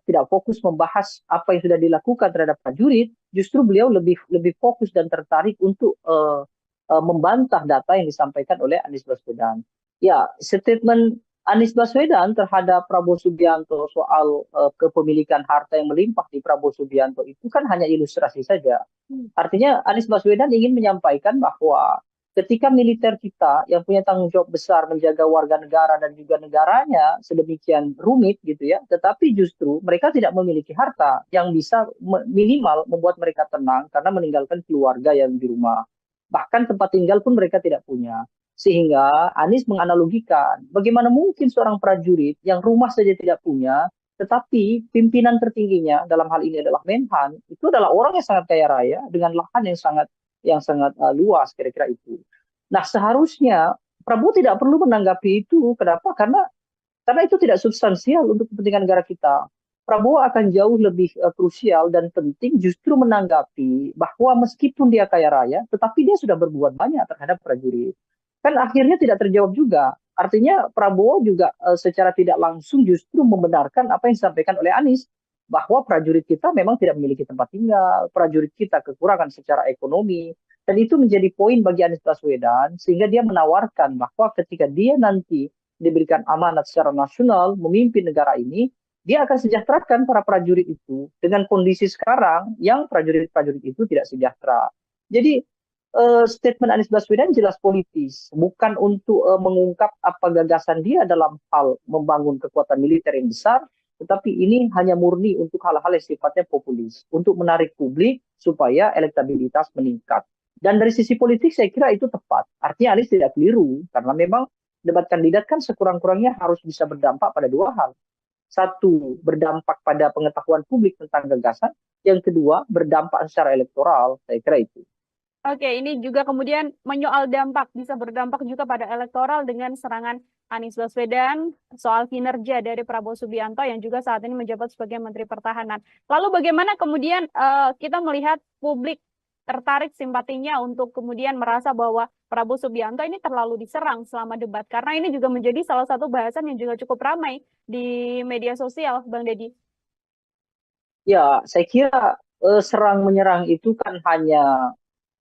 A: tidak fokus membahas apa yang sudah dilakukan terhadap prajurit, justru beliau lebih fokus dan tertarik untuk membantah data yang disampaikan oleh Anies Baswedan. Ya, statement Anies Baswedan terhadap Prabowo Subianto soal kepemilikan harta yang melimpah di Prabowo Subianto itu kan hanya ilustrasi saja. Artinya Anies Baswedan ingin menyampaikan bahwa Ketika militer kita yang punya tanggung jawab besar menjaga warga negara dan juga negaranya sedemikian rumit gitu ya, tetapi justru mereka tidak memiliki harta yang bisa minimal membuat mereka tenang karena meninggalkan keluarga yang di rumah. Bahkan tempat tinggal pun mereka tidak punya. Sehingga Anies menganalogikan bagaimana mungkin seorang prajurit yang rumah saja tidak punya, tetapi pimpinan tertingginya dalam hal ini adalah Menhan, itu adalah orang yang sangat kaya raya dengan lahan yang sangat luas kira-kira itu. Nah, seharusnya Prabowo tidak perlu menanggapi itu. Kenapa? Karena itu tidak substansial untuk kepentingan negara kita. Prabowo akan jauh lebih krusial dan penting justru menanggapi bahwa meskipun dia kaya raya, tetapi dia sudah berbuat banyak terhadap prajurit. Kan akhirnya tidak terjawab juga. Artinya Prabowo juga secara tidak langsung justru membenarkan apa yang disampaikan oleh Anies bahwa prajurit kita memang tidak memiliki tempat tinggal, prajurit kita kekurangan secara ekonomi, dan itu menjadi poin bagi Anies Baswedan, sehingga dia menawarkan bahwa ketika dia nanti diberikan amanat secara nasional memimpin negara ini, dia akan sejahterakan para prajurit itu dengan kondisi sekarang yang prajurit-prajurit itu tidak sejahtera. Jadi statement Anies Baswedan jelas politis, bukan untuk mengungkap apa gagasan dia dalam hal membangun kekuatan militer yang besar, tetapi ini hanya murni untuk hal-hal yang sifatnya populis, untuk menarik publik supaya elektabilitas meningkat. Dan dari sisi politik saya kira itu tepat. Artinya Anies tidak keliru, karena memang debat kandidat kan sekurang-kurangnya harus bisa berdampak pada dua hal. Satu, berdampak pada pengetahuan publik tentang gagasan. Yang kedua, berdampak secara elektoral. Saya kira itu.
B: Oke, ini juga kemudian menyoal dampak, bisa berdampak juga pada elektoral dengan serangan Anies Baswedan soal kinerja dari Prabowo Subianto yang juga saat ini menjabat sebagai Menteri Pertahanan. Lalu bagaimana kemudian kita melihat publik tertarik simpatinya untuk kemudian merasa bahwa Prabowo Subianto ini terlalu diserang selama debat, karena ini juga menjadi salah satu bahasan yang juga cukup ramai di media sosial, Bang Deddy.
A: Ya, saya kira serang menyerang itu kan hanya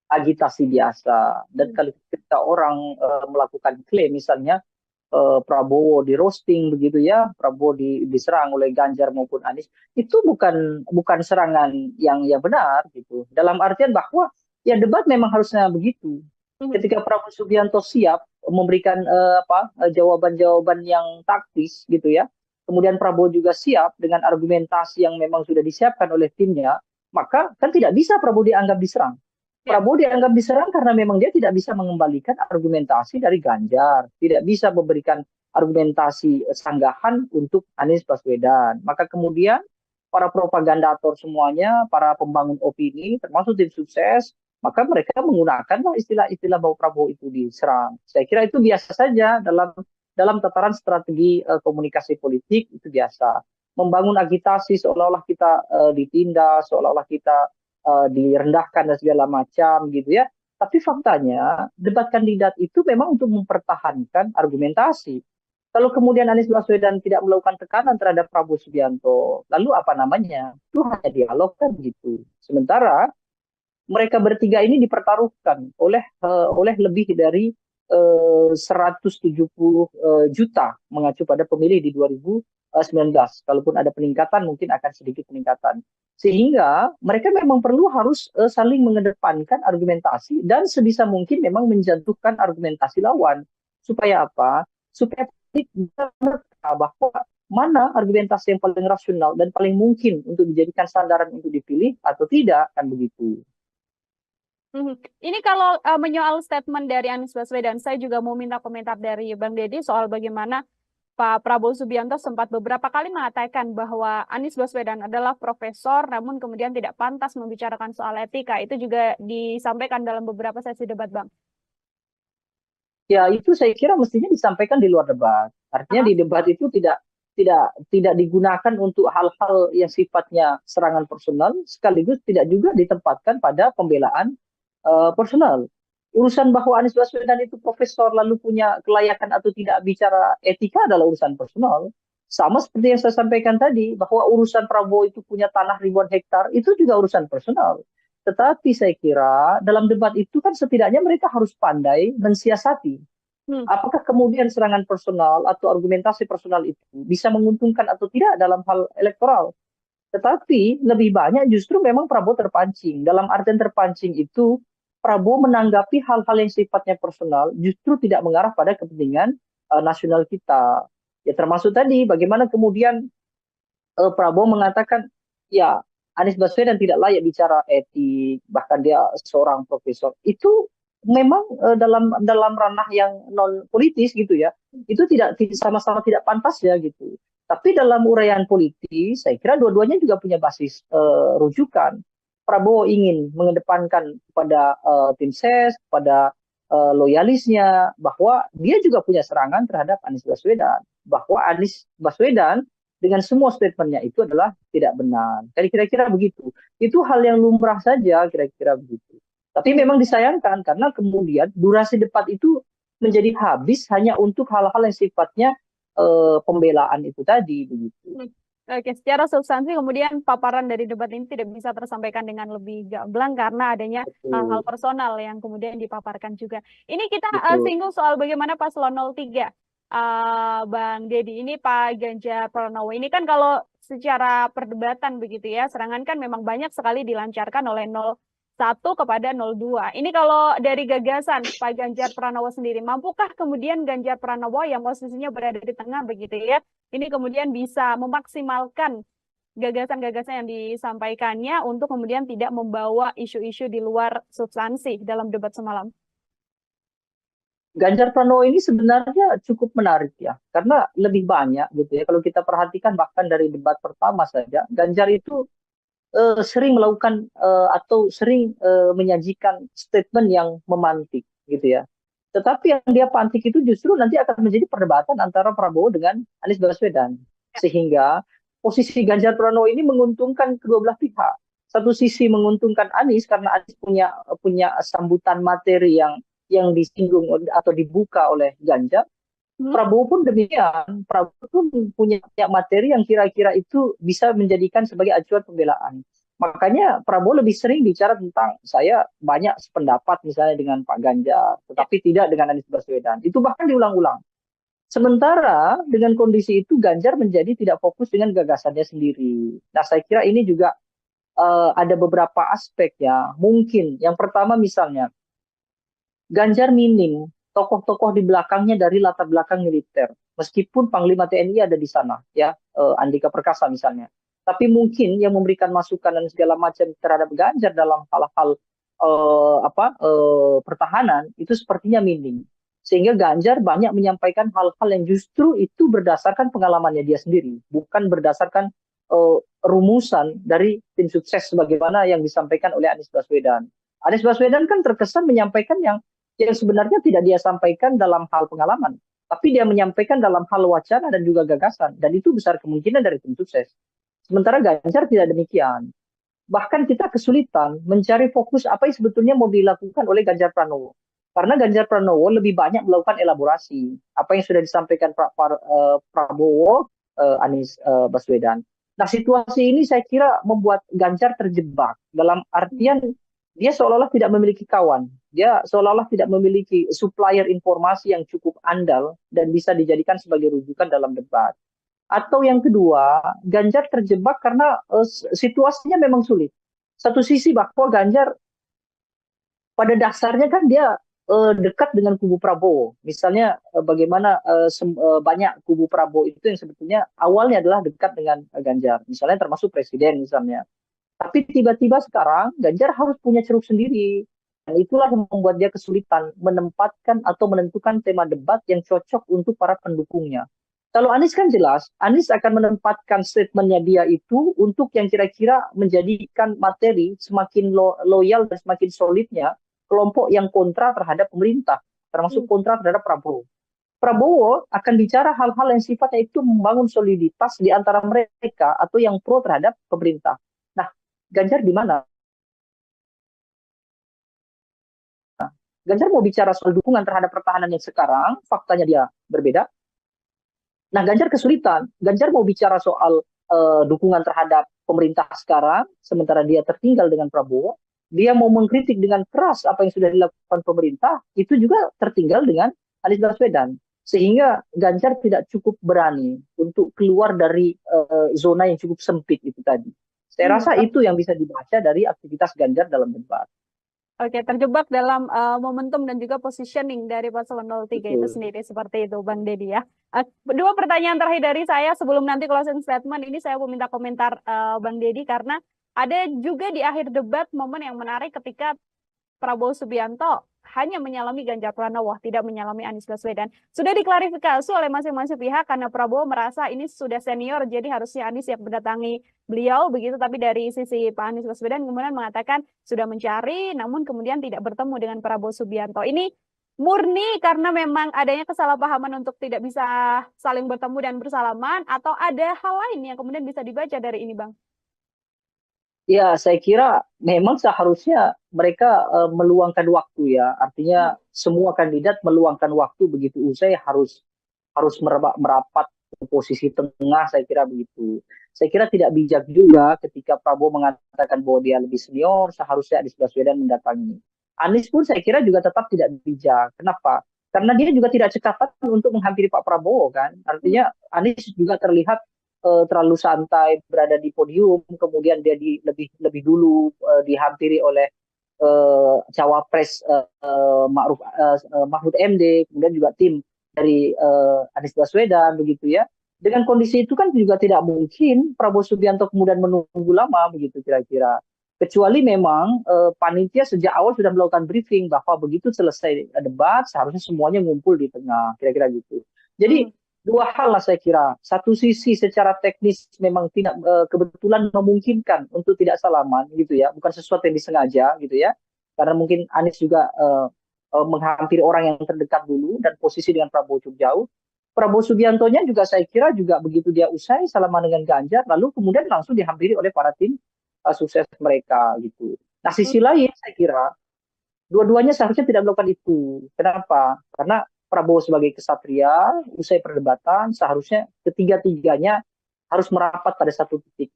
A: agitasi biasa. Dan kalau ketika orang melakukan klaim, misalnya Prabowo di roasting begitu ya, Prabowo diserang oleh Ganjar maupun Anies, itu bukan serangan yang ya benar gitu. Dalam artian bahwa ya debat memang harusnya begitu. Ketika Prabowo Subianto siap memberikan jawaban-jawaban yang taktis gitu ya, kemudian Prabowo juga siap dengan argumentasi yang memang sudah disiapkan oleh timnya, maka kan tidak bisa Prabowo dianggap diserang. Prabowo dianggap diserang karena memang dia tidak bisa mengembalikan argumentasi dari Ganjar, tidak bisa memberikan argumentasi sanggahan untuk Anies Baswedan. Maka kemudian para propagandator semuanya, para pembangun opini, termasuk tim sukses, maka mereka menggunakanlah istilah-istilah bahwa Prabowo itu diserang. Saya kira itu biasa saja dalam tataran strategi komunikasi politik, itu biasa. Membangun agitasi seolah-olah kita ditindas, seolah-olah kita direndahkan dan segala macam gitu ya. Tapi faktanya debat kandidat itu memang untuk mempertahankan argumentasi. Kalau kemudian Anies Baswedan tidak melakukan tekanan terhadap Prabowo Subianto, lalu apa namanya? Itu hanya dialog kan gitu. Sementara mereka bertiga ini dipertaruhkan oleh lebih dari 170 juta mengacu pada pemilih di 2019. Kalaupun ada peningkatan, mungkin akan sedikit peningkatan. Sehingga mereka memang perlu harus saling mengedepankan argumentasi dan sebisa mungkin memang menjatuhkan argumentasi lawan. Supaya apa? Supaya bisa menerka bahwa mana argumentasi yang paling rasional dan paling mungkin untuk dijadikan sandaran untuk dipilih atau tidak, kan begitu.
B: Ini kalau menyoal statement dari Anies Baswedan, saya juga mau minta komentar dari Bang Deddy soal bagaimana Pak Prabowo Subianto sempat beberapa kali mengatakan bahwa Anies Baswedan adalah profesor, namun kemudian tidak pantas membicarakan soal etika. Itu juga disampaikan dalam beberapa sesi debat, Bang.
A: Ya, itu saya kira mestinya disampaikan di luar debat. Artinya di debat itu tidak digunakan untuk hal-hal yang sifatnya serangan personal, sekaligus tidak juga ditempatkan pada pembelaan personal. Urusan bahwa Anies Baswedan itu profesor lalu punya kelayakan atau tidak bicara etika adalah urusan personal. Sama seperti yang saya sampaikan tadi, bahwa urusan Prabowo itu punya tanah ribuan hektar, itu juga urusan personal. Tetapi saya kira dalam debat itu kan setidaknya mereka harus pandai mensiasati. Apakah kemudian serangan personal atau argumentasi personal itu bisa menguntungkan atau tidak dalam hal elektoral? Tetapi lebih banyak justru memang Prabowo terpancing. Dalam artian terpancing itu Prabowo menanggapi hal-hal yang sifatnya personal justru tidak mengarah pada kepentingan nasional kita. Ya termasuk tadi bagaimana kemudian Prabowo mengatakan ya Anies Baswedan tidak layak bicara etik, bahkan dia seorang profesor. Itu memang dalam dalam ranah yang non politis gitu ya. Itu sama-sama tidak pantas ya gitu. Tapi dalam uraian politis, saya kira dua-duanya juga punya basis rujukan. Prabowo ingin mengedepankan kepada tim ses, kepada loyalisnya, bahwa dia juga punya serangan terhadap Anies Baswedan. Bahwa Anies Baswedan dengan semua statementnya itu adalah tidak benar. Kira-kira begitu. Itu hal yang lumrah saja, kira-kira begitu. Tapi memang disayangkan karena kemudian durasi debat itu menjadi habis hanya untuk hal-hal yang sifatnya pembelaan itu tadi, begitu.
B: Oke, secara substansi kemudian paparan dari debat ini tidak bisa tersampaikan dengan lebih gamblang karena adanya hal-hal personal yang kemudian dipaparkan juga. Ini kita singgung soal bagaimana paslon 03. Bang Deddy, ini Pak Ganjar Pranowo ini kan kalau secara perdebatan begitu ya, serangan kan memang banyak sekali dilancarkan oleh 01 kepada 02. Ini kalau dari gagasan Pak Ganjar Pranowo sendiri, mampukah kemudian Ganjar Pranowo yang posisinya berada di tengah begitu ya, ini kemudian bisa memaksimalkan gagasan-gagasan yang disampaikannya untuk kemudian tidak membawa isu-isu di luar substansi dalam debat semalam?
A: Ganjar Pranowo ini sebenarnya cukup menarik ya, karena lebih banyak gitu ya. Kalau kita perhatikan bahkan dari debat pertama saja, Ganjar itu sering melakukan atau sering menyajikan statement yang memantik gitu ya. Tetapi yang dia pantik itu justru nanti akan menjadi perdebatan antara Prabowo dengan Anies Baswedan. Sehingga posisi Ganjar Pranowo ini menguntungkan kedua belah pihak. Satu sisi menguntungkan Anies karena Anies punya sambutan materi yang disinggung atau dibuka oleh Ganjar. Prabowo pun demikian. Prabowo pun punya materi yang kira-kira itu bisa menjadikan sebagai acuan pembelaan. Makanya Prabowo lebih sering bicara tentang saya banyak sependapat misalnya dengan Pak Ganjar, tetapi tidak dengan Anies Baswedan. Itu bahkan diulang-ulang. Sementara dengan kondisi itu Ganjar menjadi tidak fokus dengan gagasannya sendiri. Nah saya kira ini juga ada beberapa aspek ya. Mungkin yang pertama misalnya Ganjar minim tokoh-tokoh di belakangnya dari latar belakang militer. Meskipun Panglima TNI ada di sana, ya Andika Perkasa misalnya. Tapi mungkin yang memberikan masukan dan segala macam terhadap Ganjar dalam hal-hal pertahanan itu sepertinya minim. Sehingga Ganjar banyak menyampaikan hal-hal yang justru itu berdasarkan pengalamannya dia sendiri, bukan berdasarkan rumusan dari tim sukses sebagaimana yang disampaikan oleh Anies Baswedan. Anies Baswedan kan terkesan menyampaikan yang sebenarnya tidak dia sampaikan dalam hal pengalaman, tapi dia menyampaikan dalam hal wacana dan juga gagasan, dan itu besar kemungkinan dari tim sukses. Sementara Ganjar tidak demikian. Bahkan kita kesulitan mencari fokus apa yang sebetulnya mau dilakukan oleh Ganjar Pranowo. Karena Ganjar Pranowo lebih banyak melakukan elaborasi, apa yang sudah disampaikan Prabowo, Anies Baswedan. Nah situasi ini saya kira membuat Ganjar terjebak, dalam artian dia seolah-olah tidak memiliki kawan. Dia seolah-olah tidak memiliki supplier informasi yang cukup andal dan bisa dijadikan sebagai rujukan dalam debat. Atau yang kedua, Ganjar terjebak karena situasinya memang sulit. Satu sisi bahwa Ganjar pada dasarnya kan dia dekat dengan kubu Prabowo. Misalnya bagaimana banyak kubu Prabowo itu yang sebetulnya awalnya adalah dekat dengan Ganjar. Misalnya termasuk presiden misalnya. Tapi tiba-tiba sekarang Ganjar harus punya ceruk sendiri. Dan itulah yang membuat dia kesulitan menempatkan atau menentukan tema debat yang cocok untuk para pendukungnya. Kalau Anies kan jelas, Anies akan menempatkan statementnya dia itu untuk yang kira-kira menjadikan materi semakin loyal dan semakin solidnya kelompok yang kontra terhadap pemerintah, termasuk kontra terhadap Prabowo. Prabowo akan bicara hal-hal yang sifatnya itu membangun soliditas di antara mereka atau yang pro terhadap pemerintah. Ganjar di mana? Ganjar mau bicara soal dukungan terhadap pertahanan yang sekarang, faktanya dia berbeda. Nah, Ganjar kesulitan. Ganjar mau bicara soal dukungan terhadap pemerintah sekarang, sementara dia tertinggal dengan Prabowo. Dia mau mengkritik dengan keras apa yang sudah dilakukan pemerintah, itu juga tertinggal dengan Anies Baswedan. Sehingga Ganjar tidak cukup berani untuk keluar dari zona yang cukup sempit itu tadi. Saya rasa itu yang bisa dibaca dari aktivitas Ganjar dalam debat.
B: Oke, terjebak dalam momentum dan juga positioning dari paslon 03 itu
A: Betul.
B: sendiri seperti itu, Bang Dedi ya. Dua pertanyaan terakhir dari saya sebelum nanti closing statement ini saya mau minta komentar Bang Dedi karena ada juga di akhir debat momen yang menarik ketika Prabowo Subianto hanya menyalami Ganjar Pranowo, tidak menyalami Anies Baswedan. Sudah diklarifikasi oleh masing-masing pihak karena Prabowo merasa ini sudah senior, jadi harusnya Anies yang mendatangi beliau begitu. Tapi dari sisi Pak Anies Baswedan kemudian mengatakan sudah mencari, namun kemudian tidak bertemu dengan Prabowo Subianto. Ini murni karena memang adanya kesalahpahaman untuk tidak bisa saling bertemu dan bersalaman, atau ada hal lain yang kemudian bisa dibaca dari ini, Bang?
A: Ya, saya kira memang seharusnya mereka meluangkan waktu ya. Artinya semua kandidat meluangkan waktu begitu usai harus merapat ke posisi tengah, saya kira begitu. Saya kira tidak bijak juga ketika Prabowo mengatakan bahwa dia lebih senior, seharusnya Anies Baswedan mendatangi. Anies pun saya kira juga tetap tidak bijak. Kenapa? Karena dia juga tidak cekatan untuk menghampiri Pak Prabowo kan. Artinya Anies juga terlihat terlalu santai berada di podium, kemudian dia lebih dulu dihampiri oleh cawapres Mahfud MD, kemudian juga tim dari Anies Baswedan begitu ya. Dengan kondisi itu kan juga tidak mungkin Prabowo Subianto kemudian menunggu lama begitu kira-kira. Kecuali memang panitia sejak awal sudah melakukan briefing bahwa begitu selesai debat seharusnya semuanya ngumpul di tengah, kira-kira gitu. Jadi dua hal lah saya kira. Satu sisi secara teknis memang tidak kebetulan memungkinkan untuk tidak salaman gitu ya, bukan sesuatu yang disengaja gitu ya. Karena mungkin Anies juga menghampiri orang yang terdekat dulu dan posisi dengan Prabowo cukup jauh. Prabowo Subiantonya juga saya kira juga begitu dia usai salaman dengan Ganjar, lalu kemudian langsung dihampiri oleh para tim sukses mereka gitu. Nah sisi lain saya kira dua-duanya seharusnya tidak melakukan itu. Kenapa? Karena Prabowo sebagai kesatria, usai perdebatan, seharusnya ketiga-tiganya harus merapat pada satu titik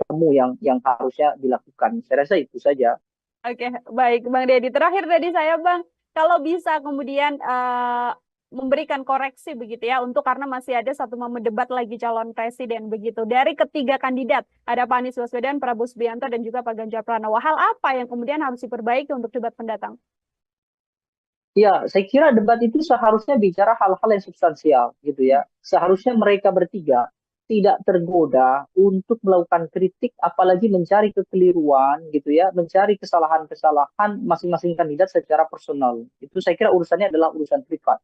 A: temu yang harusnya dilakukan. Saya rasa itu saja.
B: Oke, baik Bang Dedi. Terakhir tadi saya Bang, kalau bisa kemudian memberikan koreksi begitu ya, untuk karena masih ada satu momen debat lagi calon presiden begitu. Dari ketiga kandidat, ada Pak Anies Baswedan, Prabowo Subianto, dan juga Pak Ganjar Pranowo. Hal apa yang kemudian harus diperbaiki untuk debat pendatang?
A: Ya, saya kira debat itu seharusnya bicara hal-hal yang substansial gitu ya. Seharusnya mereka bertiga tidak tergoda untuk melakukan kritik, apalagi mencari kekeliruan gitu ya, mencari kesalahan-kesalahan masing-masing kandidat secara personal. Itu saya kira urusannya adalah urusan privat.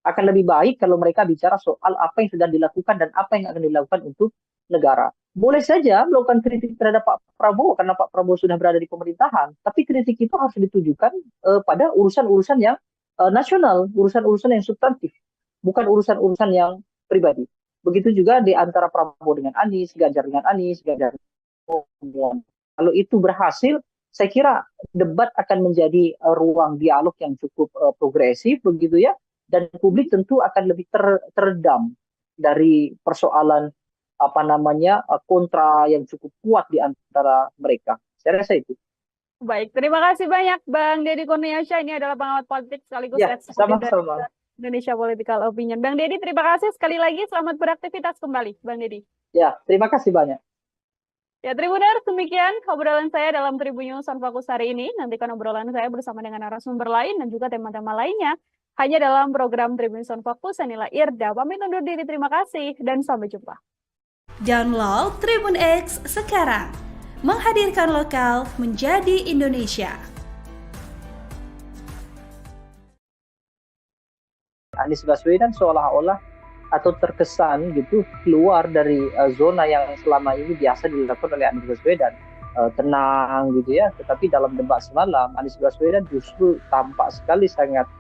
A: Akan lebih baik kalau mereka bicara soal apa yang sudah dilakukan dan apa yang akan dilakukan untuk negara. Boleh saja melakukan kritik terhadap Pak Prabowo karena Pak Prabowo sudah berada di pemerintahan, tapi kritik itu harus ditujukan pada urusan-urusan yang nasional, urusan-urusan yang substantif, bukan urusan-urusan yang pribadi. Begitu juga di antara Prabowo dengan Anies, Ganjar dengan Anies, Ganjar dengan. Kalau itu berhasil, saya kira debat akan menjadi ruang dialog yang cukup progresif, begitu ya, dan publik tentu akan lebih teredam dari persoalan kontra yang cukup kuat di antara mereka. Saya rasa itu.
B: Baik, terima kasih banyak Bang Dedi Kurniasyah. Ini adalah pengamat politik sekaligus
A: sama-sama.
B: Indonesia Political Opinion. Bang Dedi, terima kasih sekali lagi. Selamat beraktivitas kembali, Bang Dedi.
A: Ya, terima kasih banyak.
B: Ya, Tribuners, demikian obrolan saya dalam Tribun News on Fokus hari ini. Nantikan obrolan saya bersama dengan narasumber lain dan juga tema-tema lainnya hanya dalam program Tribun News on Fokus. Inilah Irda, pamit undur diri. Terima kasih dan sampai jumpa.
C: Download Tribun X sekarang. Menghadirkan lokal menjadi Indonesia.
A: Anies Baswedan seolah-olah atau terkesan gitu keluar dari zona yang selama ini biasa dilakukan oleh Anies Baswedan, tenang gitu ya. Tetapi dalam debat semalam Anies Baswedan justru tampak sekali sangat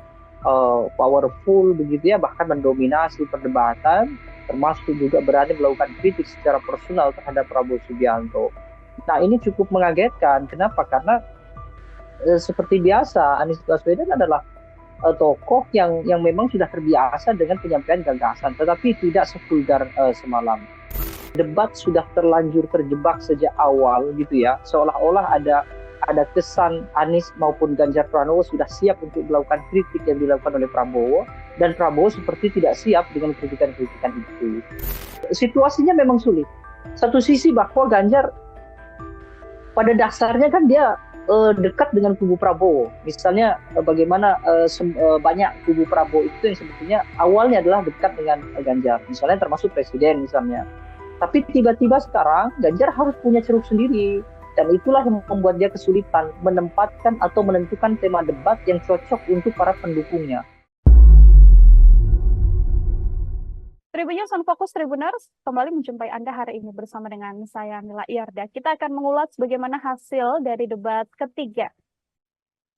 A: powerful begitu ya, bahkan mendominasi perdebatan, termasuk juga berani melakukan kritik secara personal terhadap Prabowo Subianto. Nah ini cukup mengagetkan. Kenapa? Karena seperti biasa Anies Baswedan adalah tokoh yang memang sudah terbiasa dengan penyampaian gagasan, tetapi tidak sevulgar semalam. Debat sudah terlanjur terjebak sejak awal gitu ya, seolah-olah ada kesan Anies maupun Ganjar Pranowo sudah siap untuk melakukan kritik yang dilakukan oleh Prabowo, dan Prabowo seperti tidak siap dengan kritikan-kritikan itu. Situasinya memang sulit. Satu sisi bahwa Ganjar pada dasarnya kan dia dekat dengan kubu Prabowo. Misalnya bagaimana banyak kubu Prabowo itu yang sebetulnya awalnya adalah dekat dengan Ganjar, misalnya termasuk presiden misalnya. Tapi tiba-tiba sekarang Ganjar harus punya ceruk sendiri. Dan itulah yang membuat dia kesulitan menempatkan atau menentukan tema debat yang cocok untuk para pendukungnya.
B: Tribunnews on Fokus Tribuners kembali menjumpai Anda hari ini bersama dengan saya Mila Iyarda. Kita akan mengulas bagaimana hasil dari debat ketiga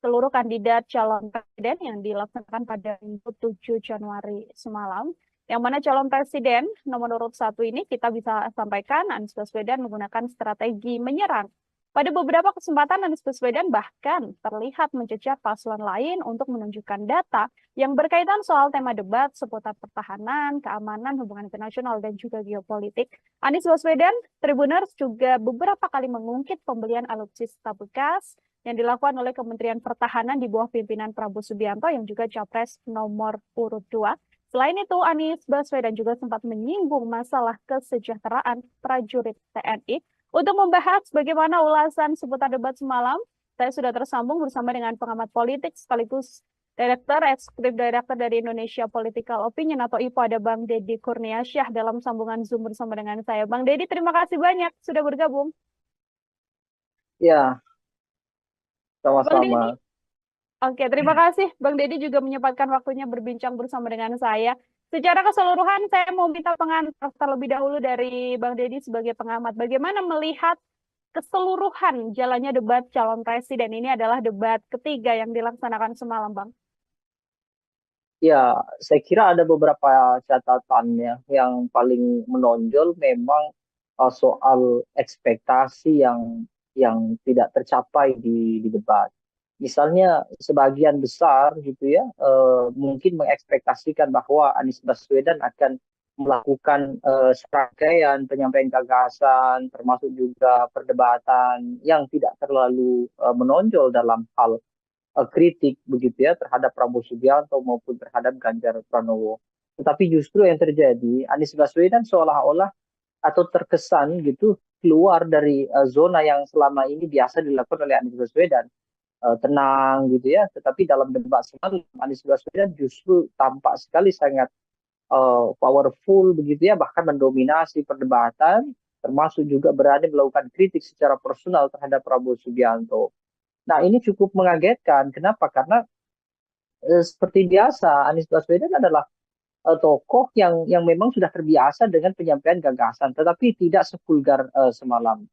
B: seluruh kandidat calon presiden yang dilaksanakan pada Minggu 7 Januari semalam. Yang mana calon presiden nomor urut 1 ini kita bisa sampaikan Anies Baswedan menggunakan strategi menyerang. Pada beberapa kesempatan Anies Baswedan bahkan terlihat mencecar paslon lain untuk menunjukkan data yang berkaitan soal tema debat seputar pertahanan, keamanan, hubungan internasional, dan juga geopolitik. Anies Baswedan, Tribuners juga beberapa kali mengungkit pembelian alutsista bekas yang dilakukan oleh Kementerian Pertahanan di bawah pimpinan Prabowo Subianto yang juga capres nomor urut 2. Selain itu, Anies Baswedan juga sempat menyinggung masalah kesejahteraan prajurit TNI. Untuk membahas bagaimana ulasan seputar debat semalam, saya sudah tersambung bersama dengan pengamat politik sekaligus Eksekutif Direktur dari Indonesia Political Opinion atau IPO, ada Bang Deddy Kurniasyah dalam sambungan Zoom bersama dengan saya. Bang Deddy, terima kasih banyak sudah bergabung.
A: Ya,
B: Bang Deddy,
A: sama-sama.
B: oke, terima kasih. Bang Deddy juga menyempatkan waktunya berbincang bersama dengan saya. Secara keseluruhan, saya mau minta pengantar terlebih dahulu dari Bang Deddy sebagai pengamat. Bagaimana melihat keseluruhan jalannya debat calon presiden? Ini adalah debat ketiga yang dilaksanakan semalam, Bang.
A: Ya, saya kira ada beberapa catatannya yang paling menonjol memang soal ekspektasi yang tidak tercapai di debat. Misalnya sebagian besar gitu ya mungkin mengekspektasikan bahwa Anies Baswedan akan melakukan serangkaian penyampaian gagasan termasuk juga perdebatan yang tidak terlalu menonjol dalam hal kritik begitu ya terhadap Prabowo Subianto maupun terhadap Ganjar Pranowo. Tetapi justru yang terjadi Anies Baswedan seolah-olah atau terkesan gitu keluar dari zona yang selama ini biasa dilakukan oleh Anies Baswedan, tenang gitu ya. Tetapi dalam debat semalam Anies Baswedan justru tampak sekali sangat powerful begitu ya, bahkan mendominasi perdebatan, termasuk juga berani melakukan kritik secara personal terhadap Prabowo Subianto. Nah ini cukup mengagetkan. Kenapa? Karena seperti biasa Anies Baswedan adalah tokoh yang memang sudah terbiasa dengan penyampaian gagasan, tetapi tidak sevulgar semalam.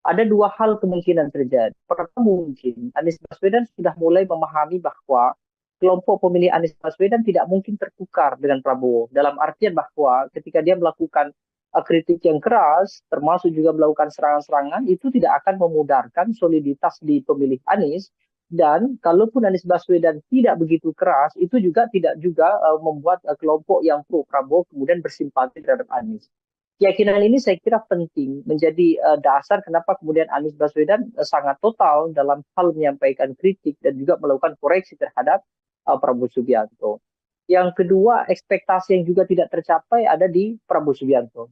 A: Ada dua hal kemungkinan terjadi. Pertama, mungkin Anies Baswedan sudah mulai memahami bahwa kelompok pemilih Anies Baswedan tidak mungkin tertukar dengan Prabowo. Dalam artian bahwa ketika dia melakukan kritik yang keras, termasuk juga melakukan serangan-serangan, itu tidak akan memudarkan soliditas di pemilih Anies. Dan kalaupun Anies Baswedan tidak begitu keras, itu juga tidak juga membuat kelompok yang pro Prabowo kemudian bersimpati terhadap Anies. Keyakinan ini saya kira penting menjadi dasar kenapa kemudian Anies Baswedan sangat total dalam hal menyampaikan kritik dan juga melakukan koreksi terhadap Prabowo Subianto. Yang kedua, ekspektasi yang juga tidak tercapai ada di Prabowo Subianto.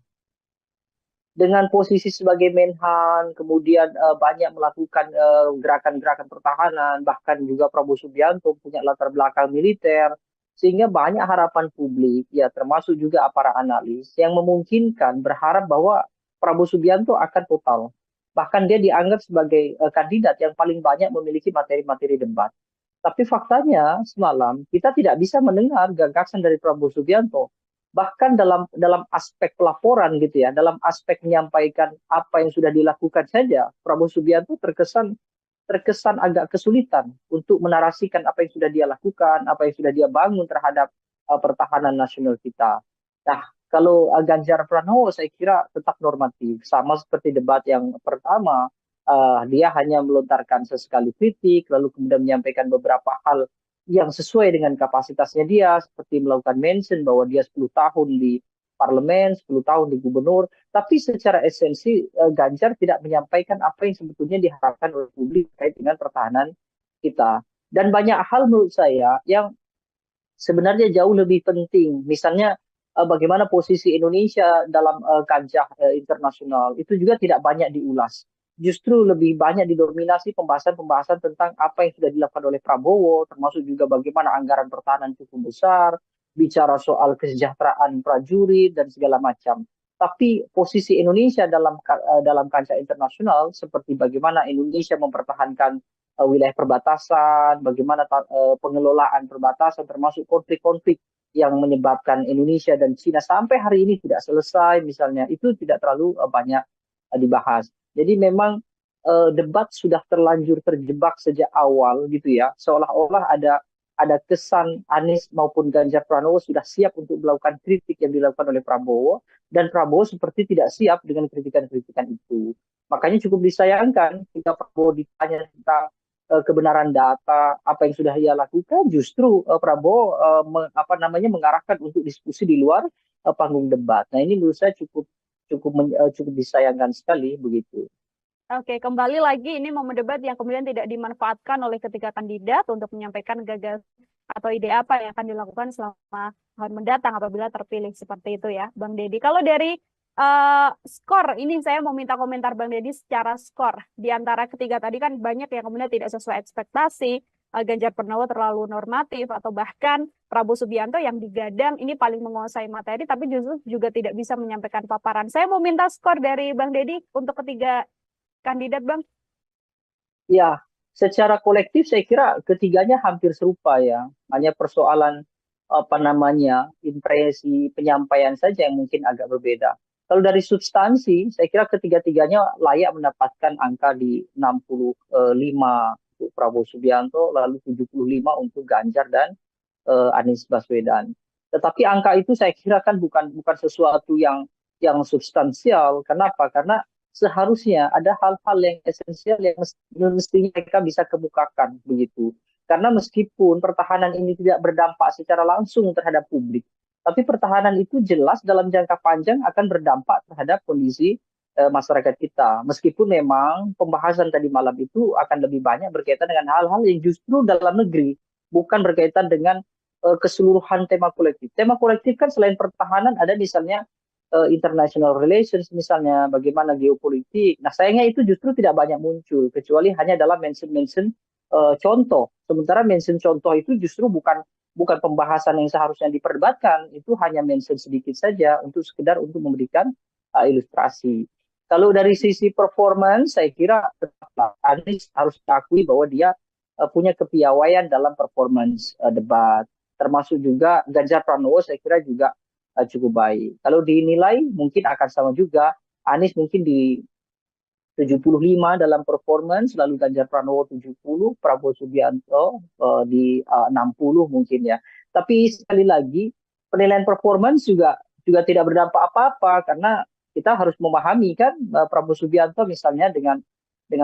A: Dengan posisi sebagai Menhan, kemudian banyak melakukan gerakan-gerakan pertahanan, bahkan juga Prabowo Subianto punya latar belakang militer, sehingga banyak harapan publik, ya termasuk juga para analis, yang memungkinkan berharap bahwa Prabowo Subianto akan total. Bahkan dia dianggap sebagai kandidat yang paling banyak memiliki materi-materi debat. Tapi faktanya semalam kita tidak bisa mendengar gagasan dari Prabowo Subianto. Bahkan dalam aspek pelaporan gitu ya, dalam aspek menyampaikan apa yang sudah dilakukan saja, Prabowo Subianto terkesan agak kesulitan untuk menarasikan apa yang sudah dia lakukan, apa yang sudah dia bangun terhadap pertahanan nasional kita. Nah, kalau Ganjar Pranowo saya kira tetap normatif, sama seperti debat yang pertama, dia hanya melontarkan sesekali kritik, lalu kemudian menyampaikan beberapa hal yang sesuai dengan kapasitasnya dia, seperti melakukan mention bahwa dia 10 tahun di parlemen, 10 tahun di gubernur, tapi secara esensi Ganjar tidak menyampaikan apa yang sebetulnya diharapkan oleh publik terkait dengan pertahanan kita. Dan banyak hal menurut saya yang sebenarnya jauh lebih penting, misalnya bagaimana posisi Indonesia dalam kancah internasional, itu juga tidak banyak diulas. justru lebih banyak didominasi pembahasan-pembahasan tentang apa yang sudah dilakukan oleh Prabowo, termasuk juga bagaimana anggaran pertahanan cukup besar, bicara soal kesejahteraan prajurit dan segala macam. Tapi posisi Indonesia dalam kancah internasional seperti bagaimana Indonesia mempertahankan wilayah perbatasan, bagaimana pengelolaan perbatasan termasuk konflik-konflik yang menyebabkan Indonesia dan Cina sampai hari ini tidak selesai misalnya, itu tidak terlalu banyak dibahas. Jadi memang debat sudah terlanjur terjebak sejak awal gitu ya, seolah-olah ada kesan Anies maupun Ganjar Pranowo sudah siap untuk melakukan kritik yang dilakukan oleh Prabowo, dan Prabowo seperti tidak siap dengan kritikan-kritikan itu. Makanya cukup disayangkan jika Prabowo ditanya tentang kebenaran data, apa yang sudah ia lakukan, justru Prabowo mengarahkan untuk diskusi di luar panggung debat. Nah ini menurut saya cukup disayangkan sekali begitu.
B: Oke, kembali lagi ini momen debat yang kemudian tidak dimanfaatkan oleh ketiga kandidat untuk menyampaikan gagasan atau ide apa yang akan dilakukan selama tahun mendatang apabila terpilih seperti itu ya, Bang Deddy. Kalau dari skor, ini saya mau minta komentar Bang Deddy secara skor. Di antara ketiga tadi kan banyak yang kemudian tidak sesuai ekspektasi, Ganjar Pranowo terlalu normatif, atau bahkan Prabowo Subianto yang digadang ini paling menguasai materi, tapi justru juga tidak bisa menyampaikan paparan. Saya mau minta skor dari Bang Deddy untuk ketiga kandidat, Bang.
A: Ya, secara kolektif saya kira ketiganya hampir serupa ya. Hanya persoalan impresi penyampaian saja yang mungkin agak berbeda. Kalau dari substansi, saya kira ketiga-tiganya layak mendapatkan angka di 65 untuk Prabowo Subianto, lalu 75 untuk Ganjar dan Anies Baswedan. Tetapi angka itu saya kira kan bukan sesuatu yang substansial. Kenapa? Karena seharusnya ada hal-hal yang esensial yang mestinya mereka bisa kemukakan begitu. Karena meskipun pertahanan ini tidak berdampak secara langsung terhadap publik, tapi pertahanan itu jelas dalam jangka panjang akan berdampak terhadap kondisi masyarakat kita. Meskipun memang pembahasan tadi malam itu akan lebih banyak berkaitan dengan hal-hal yang justru dalam negeri, bukan berkaitan dengan keseluruhan tema kolektif. Tema kolektif kan selain pertahanan ada misalnya international relations, misalnya bagaimana geopolitik. Nah sayangnya itu justru tidak banyak muncul, kecuali hanya dalam mention-mention contoh. Sementara mention contoh itu justru bukan pembahasan yang seharusnya diperdebatkan, itu hanya mention sedikit saja untuk sekedar untuk memberikan ilustrasi. Kalau dari sisi performance, saya kira Anies harus diakui bahwa dia punya kepiawaian dalam performance debat. Termasuk juga Ganjar Pranowo, saya kira juga cukup baik. Kalau dinilai mungkin akan sama juga. Anies mungkin di 75 dalam performance, lalu Ganjar Pranowo 70, Prabowo Subianto di 60 mungkin ya. Tapi sekali lagi penilaian performance juga tidak berdampak apa-apa, karena kita harus memahami kan Prabowo Subianto misalnya dengan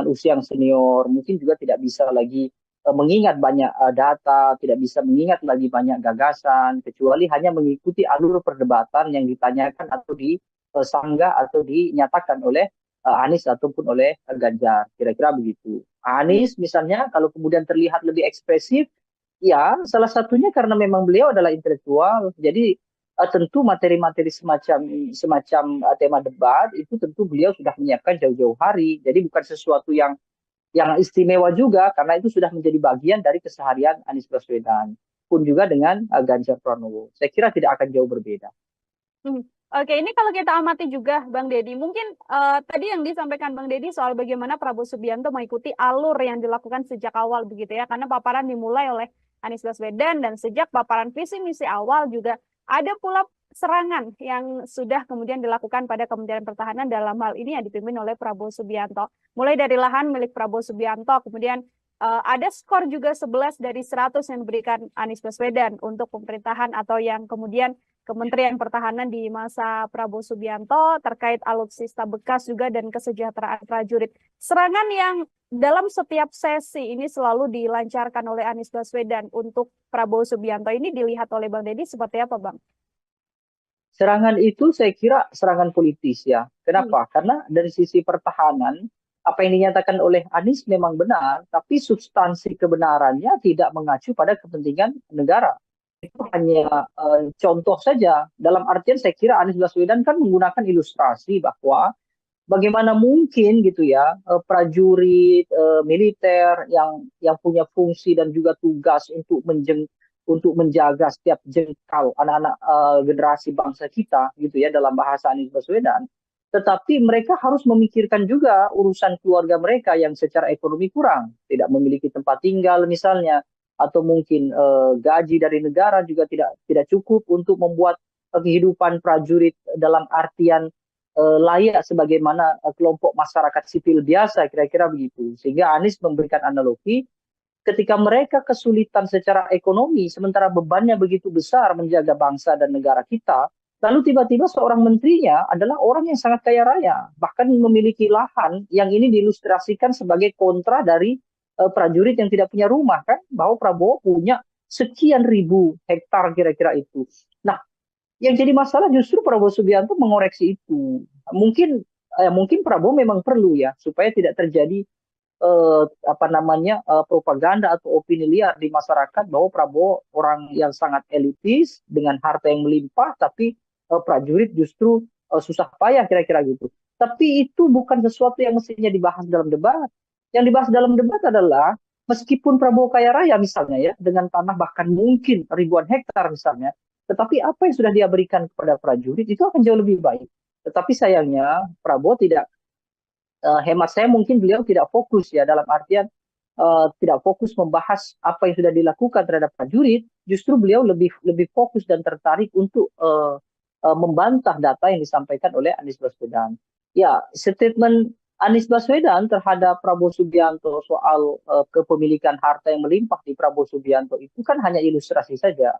A: usia yang senior mungkin juga tidak bisa lagi mengingat banyak data, tidak bisa mengingat lagi banyak gagasan, kecuali hanya mengikuti alur perdebatan yang ditanyakan atau disanggah atau dinyatakan oleh Anies ataupun oleh Ganjar. Kira-kira begitu. Anies misalnya kalau kemudian terlihat lebih ekspresif, ya salah satunya karena memang beliau adalah intelektual. Jadi tentu materi-materi semacam tema debat itu tentu beliau sudah menyiapkan jauh-jauh hari. Jadi bukan sesuatu yang istimewa juga, karena itu sudah menjadi bagian dari keseharian Anies Baswedan. Pun juga dengan Ganjar Pranowo. Saya kira tidak akan jauh berbeda.
B: Oke, ini kalau kita amati juga Bang Deddy, mungkin tadi yang disampaikan Bang Deddy soal bagaimana Prabowo Subianto mengikuti alur yang dilakukan sejak awal begitu ya, karena paparan dimulai oleh Anies Baswedan dan sejak paparan visi misi awal juga ada pula serangan yang sudah kemudian dilakukan pada Kementerian Pertahanan dalam hal ini yang dipimpin oleh Prabowo Subianto. Mulai dari lahan milik Prabowo Subianto, kemudian ada skor juga 11 dari 100 yang diberikan Anies Baswedan untuk pemerintahan atau yang kemudian Kementerian Pertahanan di masa Prabowo Subianto terkait alutsista bekas juga dan kesejahteraan prajurit. Serangan yang dalam setiap sesi ini selalu dilancarkan oleh Anies Baswedan untuk Prabowo Subianto ini dilihat oleh Bang Deddy seperti apa, Bang?
A: Serangan itu saya kira serangan politis ya. Kenapa? Karena dari sisi pertahanan, apa yang dinyatakan oleh Anies memang benar, tapi substansi kebenarannya tidak mengacu pada kepentingan negara. Itu hanya contoh saja. Dalam artian saya kira Anies Baswedan kan menggunakan ilustrasi bahwa bagaimana mungkin gitu ya prajurit militer yang punya fungsi dan juga tugas untuk menjaga setiap jengkal anak-anak generasi bangsa kita gitu ya dalam bahasa Anies Baswedan, tetapi mereka harus memikirkan juga urusan keluarga mereka yang secara ekonomi kurang, tidak memiliki tempat tinggal misalnya, atau mungkin gaji dari negara juga tidak cukup untuk membuat kehidupan prajurit dalam artian layak sebagaimana kelompok masyarakat sipil biasa, kira-kira begitu. Sehingga Anies memberikan analogi ketika mereka kesulitan secara ekonomi, sementara bebannya begitu besar menjaga bangsa dan negara kita, lalu tiba-tiba seorang menterinya adalah orang yang sangat kaya raya, bahkan memiliki lahan yang ini diilustrasikan sebagai kontra dari prajurit yang tidak punya rumah, kan? Bahwa Prabowo punya sekian ribu hektar kira-kira itu. Nah, yang jadi masalah justru Prabowo Subianto mengoreksi itu. Mungkin Prabowo memang perlu ya supaya tidak terjadi propaganda atau opini liar di masyarakat bahwa Prabowo orang yang sangat elitis dengan harta yang melimpah, tapi prajurit justru susah payah kira-kira gitu. Tapi itu bukan sesuatu yang mestinya dibahas dalam debat. Yang dibahas dalam debat adalah meskipun Prabowo kaya raya misalnya ya dengan tanah bahkan mungkin ribuan hektar misalnya, tetapi apa yang sudah dia berikan kepada prajurit itu akan jauh lebih baik. Tetapi sayangnya Prabowo tidak, hemat saya mungkin beliau tidak fokus ya dalam artian tidak fokus membahas apa yang sudah dilakukan terhadap prajurit. Justru beliau lebih fokus dan tertarik untuk membantah data yang disampaikan oleh Anies Baswedan. Ya, statement Anies Baswedan terhadap Prabowo Subianto soal kepemilikan harta yang melimpah di Prabowo Subianto itu kan hanya ilustrasi saja.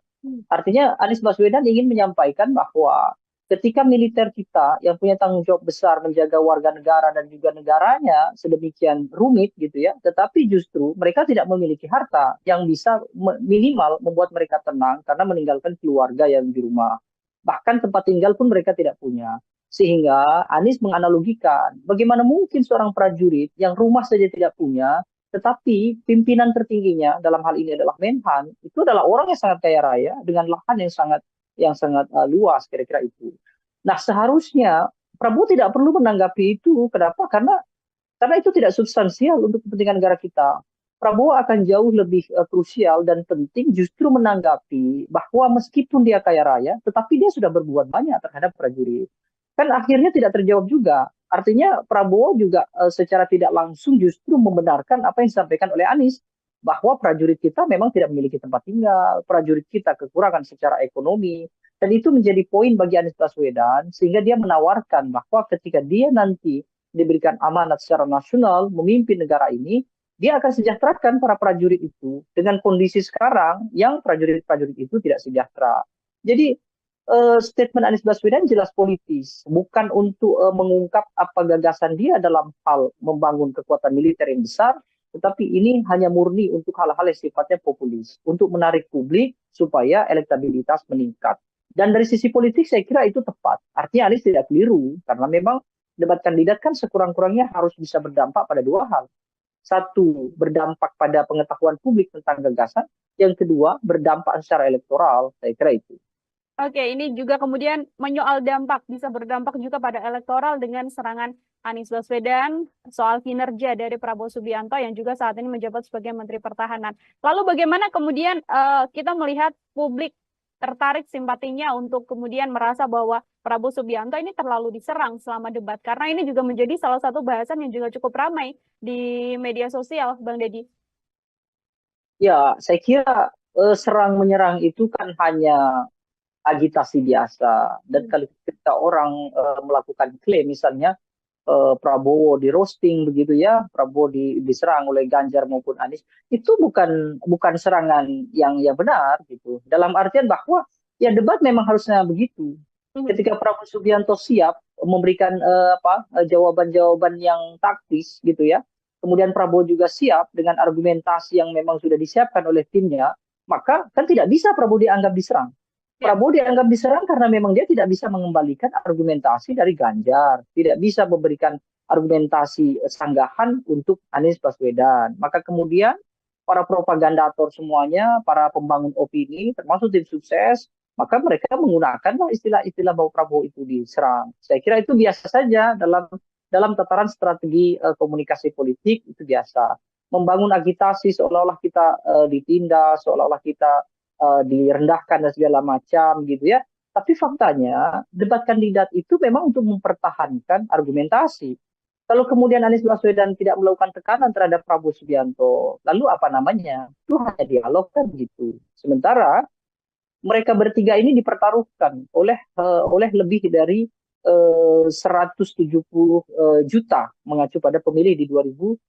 A: Artinya Anies Baswedan ingin menyampaikan bahwa ketika militer kita yang punya tanggung jawab besar menjaga warga negara dan juga negaranya sedemikian rumit gitu ya, tetapi justru mereka tidak memiliki harta yang bisa minimal membuat mereka tenang karena meninggalkan keluarga yang di rumah. Bahkan tempat tinggal pun mereka tidak punya. Sehingga Anies menganalogikan bagaimana mungkin seorang prajurit yang rumah saja tidak punya, tetapi pimpinan tertingginya dalam hal ini adalah Menhan, itu adalah orang yang sangat kaya raya dengan lahan yang sangat luas kira-kira itu. Nah, seharusnya Prabowo tidak perlu menanggapi itu. Kenapa? Karena itu tidak substansial untuk kepentingan negara kita. Prabowo akan jauh lebih krusial dan penting justru menanggapi bahwa meskipun dia kaya raya, tetapi dia sudah berbuat banyak terhadap prajurit. Kan akhirnya tidak terjawab juga. Artinya Prabowo juga secara tidak langsung justru membenarkan apa yang disampaikan oleh Anies, bahwa prajurit kita memang tidak memiliki tempat tinggal, prajurit kita kekurangan secara ekonomi, dan itu menjadi poin bagi Anies Baswedan, sehingga dia menawarkan bahwa ketika dia nanti diberikan amanat secara nasional memimpin negara ini, dia akan sejahterakan para prajurit itu dengan kondisi sekarang yang prajurit-prajurit itu tidak sejahtera. Jadi statement Anies Baswedan jelas politis, bukan untuk mengungkap apa gagasan dia dalam hal membangun kekuatan militer yang besar, tetapi ini hanya murni untuk hal-hal yang sifatnya populis, untuk menarik publik supaya elektabilitas meningkat. Dan dari sisi politik saya kira itu tepat. Artinya Anies tidak keliru, karena memang debat kandidat kan sekurang-kurangnya harus bisa berdampak pada dua hal. Satu, berdampak pada pengetahuan publik tentang gagasan. Yang kedua, berdampak secara elektoral. Saya kira itu.
B: Oke, ini juga kemudian menyoal dampak, bisa berdampak juga pada elektoral dengan serangan Anies Baswedan soal kinerja dari Prabowo Subianto yang juga saat ini menjabat sebagai Menteri Pertahanan. Lalu bagaimana kemudian kita melihat publik tertarik simpatinya untuk kemudian merasa bahwa Prabowo Subianto ini terlalu diserang selama debat, karena ini juga menjadi salah satu bahasan yang juga cukup ramai di media sosial, Bang Deddy.
A: Ya, saya kira serang menyerang itu kan hanya agitasi biasa. Dan kalau kita orang melakukan klaim misalnya Prabowo di roasting begitu ya, Prabowo diserang oleh Ganjar maupun Anies, itu bukan serangan yang benar gitu. Dalam artian bahwa ya debat memang harusnya begitu. Ketika Prabowo Subianto siap memberikan jawaban-jawaban yang taktis gitu ya, kemudian Prabowo juga siap dengan argumentasi yang memang sudah disiapkan oleh timnya, maka kan tidak bisa Prabowo dianggap diserang. Prabowo dianggap diserang karena memang dia tidak bisa mengembalikan argumentasi dari Ganjar, tidak bisa memberikan argumentasi sanggahan untuk Anies Baswedan. Maka kemudian para propagandator semuanya, para pembangun opini, termasuk tim sukses, maka mereka menggunakanlah istilah-istilah bahwa Prabowo itu diserang. Saya kira itu biasa saja dalam dalam tataran strategi komunikasi politik itu biasa. Membangun agitasi seolah-olah kita ditindas, seolah-olah kita direndahkan dan segala macam gitu ya. Tapi faktanya debat kandidat itu memang untuk mempertahankan argumentasi. Kalau kemudian Anies Baswedan tidak melakukan tekanan terhadap Prabowo Subianto, lalu apa namanya? Itu hanya dialog kan gitu. Sementara mereka bertiga ini dipertaruhkan oleh lebih dari 170 juta mengacu pada pemilih di 2019.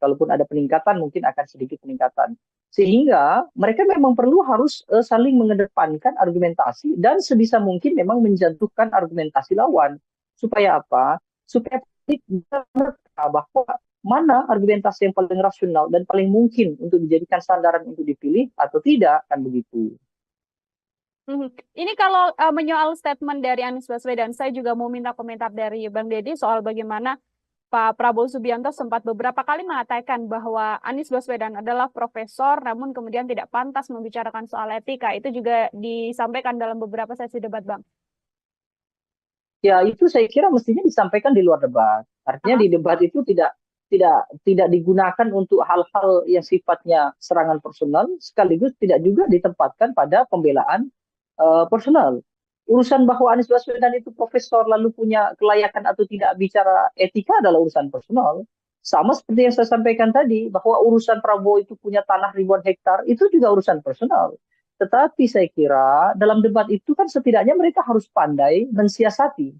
A: Kalaupun ada peningkatan mungkin akan sedikit peningkatan. Sehingga mereka memang perlu harus saling mengedepankan argumentasi dan sebisa mungkin memang menjatuhkan argumentasi lawan. Supaya apa? Supaya publik bisa menerka bahwa mana argumentasi yang paling rasional dan paling mungkin untuk dijadikan sandaran untuk dipilih atau tidak, kan begitu.
B: Ini kalau menyoal statement dari Anies Baswedan, saya juga mau minta komentar dari Bang Deddy soal bagaimana Pak Prabowo Subianto sempat beberapa kali mengatakan bahwa Anies Baswedan adalah profesor, namun kemudian tidak pantas membicarakan soal etika. Itu juga disampaikan dalam beberapa sesi debat, Bang.
A: Ya, itu saya kira mestinya disampaikan di luar debat. Artinya di debat itu tidak digunakan untuk hal-hal yang sifatnya serangan personal, sekaligus tidak juga ditempatkan pada pembelaan personal. Urusan bahwa Anies Baswedan itu profesor lalu punya kelayakan atau tidak bicara etika adalah urusan personal. Sama seperti yang saya sampaikan tadi, bahwa urusan Prabowo itu punya tanah ribuan hektar, itu juga urusan personal. Tetapi saya kira dalam debat itu kan setidaknya mereka harus pandai mensiasati.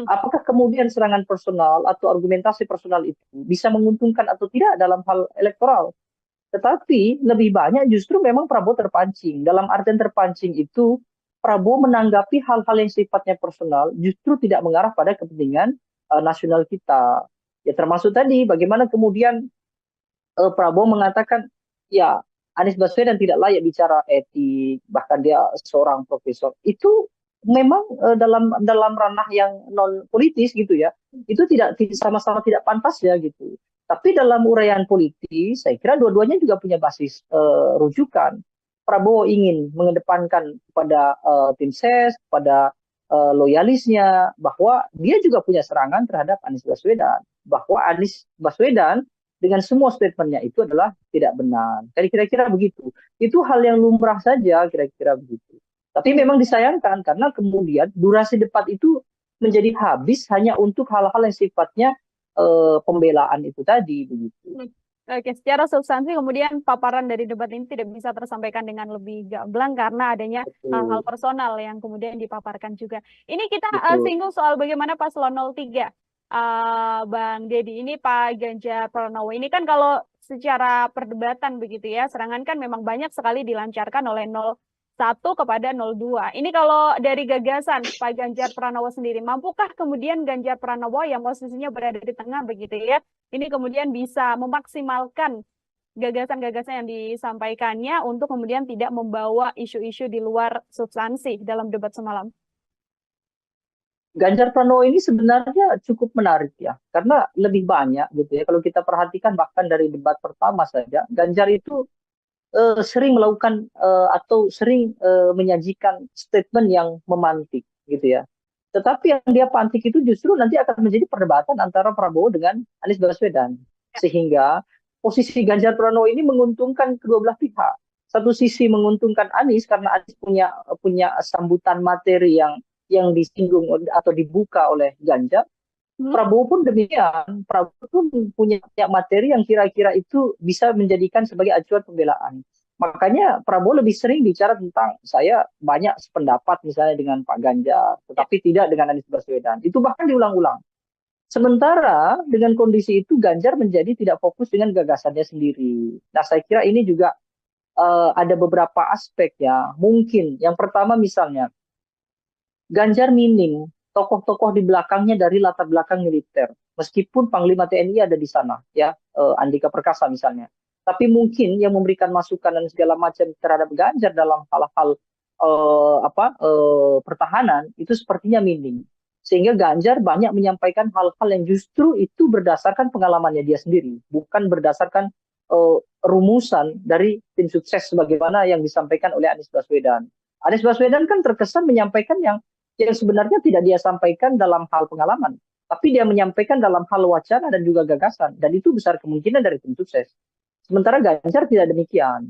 A: Apakah kemudian serangan personal atau argumentasi personal itu bisa menguntungkan atau tidak dalam hal elektoral. Tetapi lebih banyak justru memang Prabowo terpancing. Dalam artian terpancing itu, Prabowo menanggapi hal-hal yang sifatnya personal justru tidak mengarah pada kepentingan nasional kita. Ya termasuk tadi bagaimana kemudian Prabowo mengatakan ya Anies Baswedan tidak layak bicara etik, bahkan dia seorang profesor. Itu memang dalam ranah yang non politis gitu ya. Itu tidak sama-sama tidak pantas ya gitu. Tapi dalam uraian politis saya kira dua-duanya juga punya basis rujukan. Prabowo ingin mengedepankan kepada tim ses, kepada loyalisnya, bahwa dia juga punya serangan terhadap Anies Baswedan. Bahwa Anies Baswedan dengan semua statementnya itu adalah tidak benar. Kira-kira begitu. Itu hal yang lumrah saja, kira-kira begitu. Tapi memang disayangkan karena kemudian durasi debat itu menjadi habis hanya untuk hal-hal yang sifatnya pembelaan itu tadi, begitu.
B: Oke, secara substansi kemudian paparan dari debat ini tidak bisa tersampaikan dengan lebih gamblang karena adanya hal-hal personal yang kemudian dipaparkan juga. Ini kita singgung soal bagaimana paslon 03, Bang Deddy, ini Pak Ganjar Pranowo. Ini kan kalau secara perdebatan begitu ya, serangan kan memang banyak sekali dilancarkan oleh 01 kepada 02. Ini kalau dari gagasan Pak Ganjar Pranowo sendiri, mampukah kemudian Ganjar Pranowo yang posisinya berada di tengah begitu ya, ini kemudian bisa memaksimalkan gagasan-gagasan yang disampaikannya untuk kemudian tidak membawa isu-isu di luar substansi dalam debat semalam?
A: Ganjar Pranowo ini sebenarnya cukup menarik ya, karena lebih banyak gitu ya. Kalau kita perhatikan bahkan dari debat pertama saja, Ganjar itu sering melakukan atau sering menyajikan statement yang memantik gitu ya. Tetapi yang dia pantik itu justru nanti akan menjadi perdebatan antara Prabowo dengan Anies Baswedan. Sehingga posisi Ganjar Pranowo ini menguntungkan kedua belah pihak. Satu sisi menguntungkan Anies karena Anies punya sambutan materi yang disinggung atau dibuka oleh Ganjar. Prabowo pun demikian. Prabowo pun punya materi yang kira-kira itu bisa menjadikan sebagai acuan pembelaan. Makanya Prabowo lebih sering bicara tentang saya banyak sependapat misalnya dengan Pak Ganjar, tetapi tidak dengan Anies Baswedan. Itu bahkan diulang-ulang. Sementara dengan kondisi itu Ganjar menjadi tidak fokus dengan gagasannya sendiri. Nah saya kira ini juga ada beberapa aspek ya. Mungkin yang pertama misalnya Ganjar minim tokoh-tokoh di belakangnya dari latar belakang militer. Meskipun Panglima TNI ada di sana, ya Andika Perkasa misalnya. Tapi mungkin yang memberikan masukan dan segala macam terhadap Ganjar dalam hal-hal pertahanan itu sepertinya minim. Sehingga Ganjar banyak menyampaikan hal-hal yang justru itu berdasarkan pengalamannya dia sendiri, bukan berdasarkan rumusan dari tim sukses sebagaimana yang disampaikan oleh Anies Baswedan. Anies Baswedan kan terkesan menyampaikan yang sebenarnya tidak dia sampaikan dalam hal pengalaman. tapi dia menyampaikan dalam hal wacana dan juga gagasan, dan itu besar kemungkinan dari tim sukses. Sementara Ganjar tidak demikian.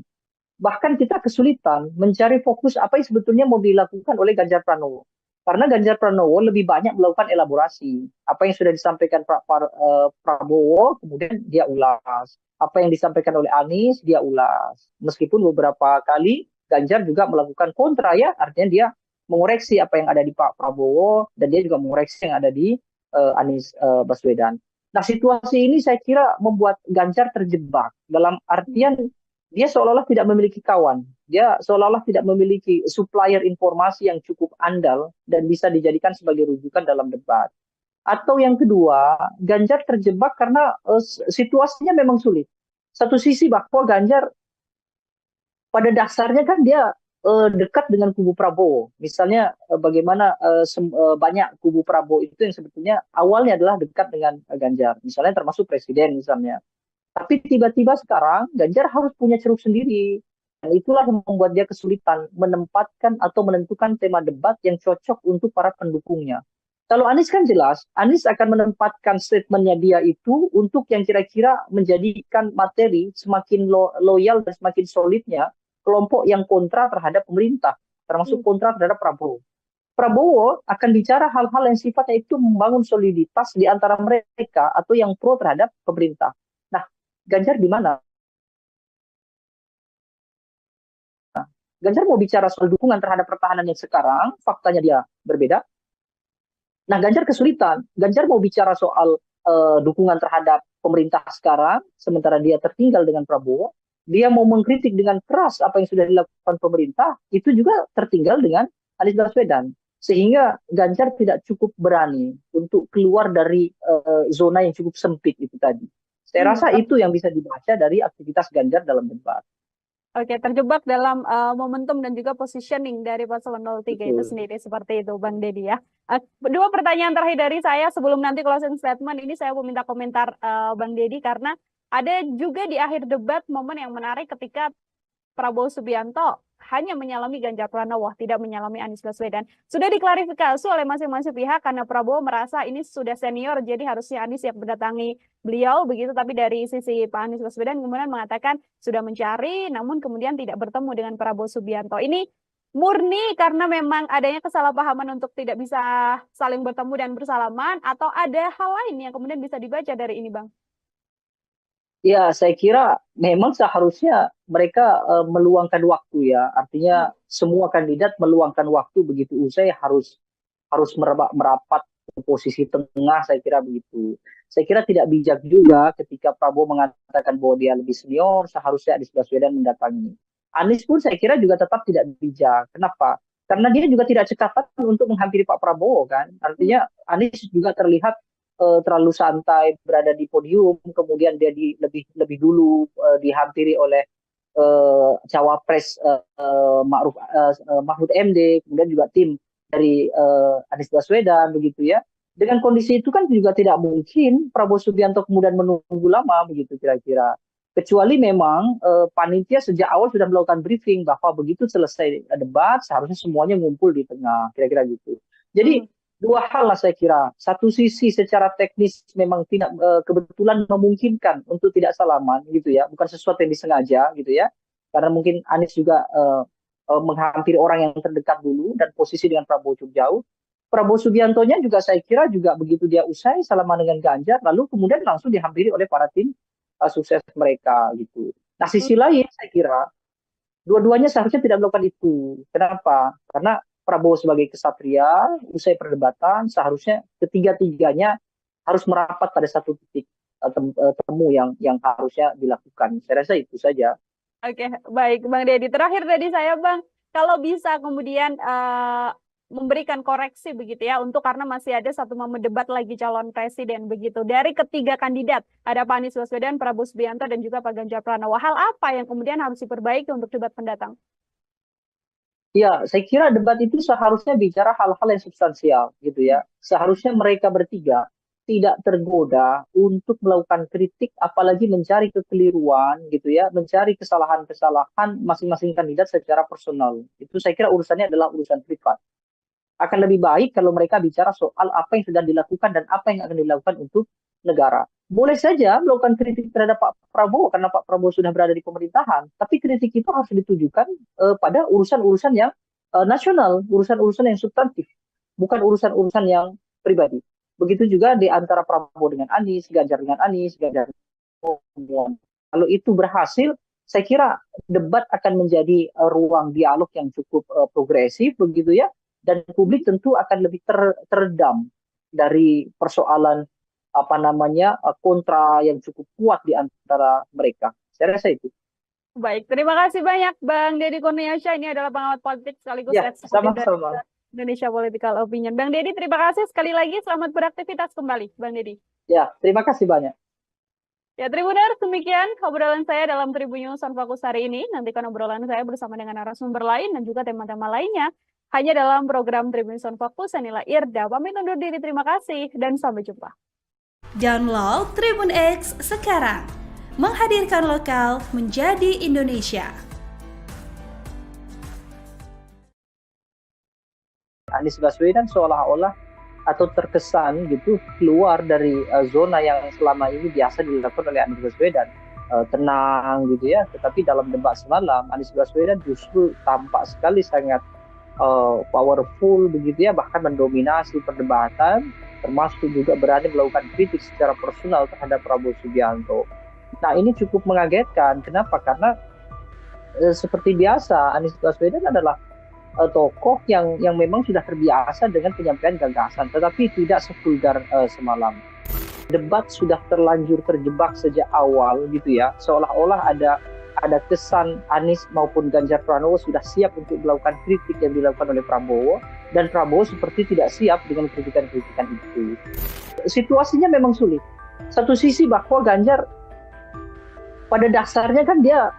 A: Bahkan kita kesulitan mencari fokus apa yang sebetulnya mau dilakukan oleh Ganjar Pranowo. Karena Ganjar Pranowo lebih banyak melakukan elaborasi. Apa yang sudah disampaikan Prabowo, kemudian dia ulas. Apa yang disampaikan oleh Anies, dia ulas. Meskipun beberapa kali Ganjar juga melakukan kontra ya, artinya dia mengoreksi apa yang ada di Pak Prabowo, dan dia juga mengoreksi yang ada di Anies Baswedan. Nah, situasi ini saya kira membuat Ganjar terjebak dalam artian dia seolah-olah tidak memiliki kawan. Dia seolah-olah tidak memiliki supplier informasi yang cukup andal dan bisa dijadikan sebagai rujukan dalam debat. Atau yang kedua, Ganjar terjebak karena situasinya memang sulit. Satu sisi bahwa Ganjar pada dasarnya kan dia dekat dengan kubu Prabowo. Misalnya bagaimana banyak kubu Prabowo itu yang sebetulnya awalnya adalah dekat dengan Ganjar. Misalnya termasuk presiden misalnya. Tapi tiba-tiba sekarang Ganjar harus punya ceruk sendiri. Dan itulah yang membuat dia kesulitan menempatkan atau menentukan tema debat yang cocok untuk para pendukungnya. Kalau Anies kan jelas, Anies akan menempatkan statementnya dia itu untuk yang kira-kira menjadikan materi semakin loyal dan semakin solidnya kelompok yang kontra terhadap pemerintah, termasuk kontra terhadap Prabowo. Prabowo akan bicara hal-hal yang sifatnya itu membangun soliditas di antara mereka atau yang pro terhadap pemerintah. Nah, Ganjar di mana? Nah, Ganjar mau bicara soal dukungan terhadap pertahanan yang sekarang, faktanya dia berbeda. Nah, Ganjar kesulitan. Ganjar mau bicara soal dukungan terhadap pemerintah sekarang, sementara dia tertinggal dengan Prabowo. Dia mau mengkritik dengan keras apa yang sudah dilakukan pemerintah, itu juga tertinggal dengan Anies Baswedan. Sehingga Ganjar tidak cukup berani untuk keluar dari zona yang cukup sempit itu tadi. Saya rasa itu yang bisa dibaca dari aktivitas Ganjar dalam debat.
B: Oke, terjebak dalam momentum dan juga positioning dari paslon 03 itu sendiri, seperti itu Bang Deddy ya. Dua pertanyaan terakhir dari saya sebelum nanti closing statement, ini saya mau minta komentar Bang Deddy, karena ada juga di akhir debat momen yang menarik ketika Prabowo Subianto hanya menyalami Ganjar Pranowo, tidak menyalami Anies Baswedan. Sudah diklarifikasi oleh masing-masing pihak karena Prabowo merasa ini sudah senior, jadi harusnya Anies yang mendatangi beliau begitu. Tapi dari sisi Pak Anies Baswedan kemudian mengatakan sudah mencari, namun kemudian tidak bertemu dengan Prabowo Subianto. Ini murni karena memang adanya kesalahpahaman untuk tidak bisa saling bertemu dan bersalaman, atau ada hal lain yang kemudian bisa dibaca dari ini, Bang?
A: Ya, saya kira memang seharusnya mereka meluangkan waktu ya. Artinya semua kandidat meluangkan waktu begitu usai harus merapat ke posisi tengah, saya kira begitu. Saya kira tidak bijak juga ketika Prabowo mengatakan bahwa dia lebih senior, seharusnya Anies Baswedan mendatangi. Anies pun saya kira juga tetap tidak bijak. Kenapa? Karena dia juga tidak cekatan untuk menghampiri Pak Prabowo kan. Artinya Anies juga terlihat terlalu santai berada di podium, kemudian dia lebih dulu dihampiri oleh cawapres Mahfud MD, kemudian juga tim dari Anies Baswedan begitu ya. Dengan kondisi itu kan juga tidak mungkin Prabowo Subianto kemudian menunggu lama begitu kira-kira. Kecuali memang panitia sejak awal sudah melakukan briefing bahwa begitu selesai debat seharusnya semuanya ngumpul di tengah, kira-kira gitu. Jadi dua hal lah saya kira. Satu sisi secara teknis memang tidak kebetulan memungkinkan untuk tidak salaman gitu ya, bukan sesuatu yang disengaja gitu ya. Karena mungkin Anies juga menghampiri orang yang terdekat dulu dan posisi dengan Prabowo cukup jauh. Prabowo Subiantonya juga saya kira juga begitu dia usai salaman dengan Ganjar, lalu kemudian langsung dihampiri oleh para tim sukses mereka gitu. Nah, sisi lain saya kira dua-duanya seharusnya tidak melakukan itu. Kenapa? Karena Prabowo sebagai kesatria, usai perdebatan, seharusnya ketiga-tiganya harus merapat pada satu titik temu yang harusnya dilakukan. Saya rasa itu saja.
B: Oke, baik Bang Deddy. Terakhir tadi saya Bang, kalau bisa kemudian memberikan koreksi begitu ya, untuk karena masih ada satu momen debat lagi calon presiden begitu. Dari ketiga kandidat, ada Pak Anies Baswedan, Prabowo Subianto, dan juga Pak Ganjar Pranowo. Hal apa yang kemudian harus diperbaiki untuk debat mendatang?
A: Ya, saya kira debat itu seharusnya bicara hal-hal yang substansial gitu ya. Seharusnya mereka bertiga tidak tergoda untuk melakukan kritik, apalagi mencari kekeliruan gitu ya, mencari kesalahan-kesalahan masing-masing kandidat secara personal. Itu saya kira urusannya adalah urusan privat. Akan lebih baik kalau mereka bicara soal apa yang sudah dilakukan dan apa yang akan dilakukan untuk negara. Boleh saja melakukan kritik terhadap Pak Prabowo karena Pak Prabowo sudah berada di pemerintahan, tapi kritik itu harus ditujukan pada urusan-urusan yang nasional, urusan-urusan yang substantif, bukan urusan-urusan yang pribadi. Begitu juga di antara Prabowo dengan Anies, Ganjar dengan Anies, Ganjar dengan. Kalau itu berhasil, saya kira debat akan menjadi ruang dialog yang cukup progresif begitu ya, dan publik tentu akan lebih teredam dari persoalan apa namanya kontra yang cukup kuat di antara mereka. Saya rasa itu.
B: Baik, terima kasih banyak Bang Deddy Kurniasyah. Ini adalah pengamat politik sekaligus
A: Ya,
B: eksekutif dari
A: sama-sama.
B: Indonesia Political Opinion. Bang Deddy, terima kasih sekali lagi. Selamat beraktivitas kembali, Bang Deddy.
A: Ya, terima kasih banyak.
B: Ya, Tribuners, demikian obrolan saya dalam Tribun News on Fokus hari ini. Nantikan obrolan saya bersama dengan narasumber lain dan juga tema-tema lainnya hanya dalam program Tribun News on Fokus. Saya Nila Irda, pamit undur diri. Terima kasih dan sampai jumpa.
C: Download Tribun X sekarang. Menghadirkan lokal menjadi Indonesia.
A: Anies Baswedan seolah-olah atau terkesan gitu keluar dari zona yang selama ini biasa dilakukan oleh Anies Baswedan, tenang gitu ya. Tetapi dalam debat semalam Anies Baswedan justru tampak sekali sangat powerful begitu ya, bahkan mendominasi perdebatan, termasuk juga berani melakukan kritik secara personal terhadap Prabowo Subianto. Nah, ini cukup mengagetkan. Kenapa? Karena seperti biasa Anies Baswedan adalah tokoh yang memang sudah terbiasa dengan penyampaian gagasan, tetapi tidak sevulgar semalam. Debat sudah terlanjur terjebak sejak awal gitu ya, seolah-olah ada kesan Anies maupun Ganjar Pranowo sudah siap untuk melakukan kritik yang dilakukan oleh Prabowo, dan Prabowo seperti tidak siap dengan kritikan-kritikan itu. Situasinya memang sulit. Satu sisi bahwa Ganjar pada dasarnya kan dia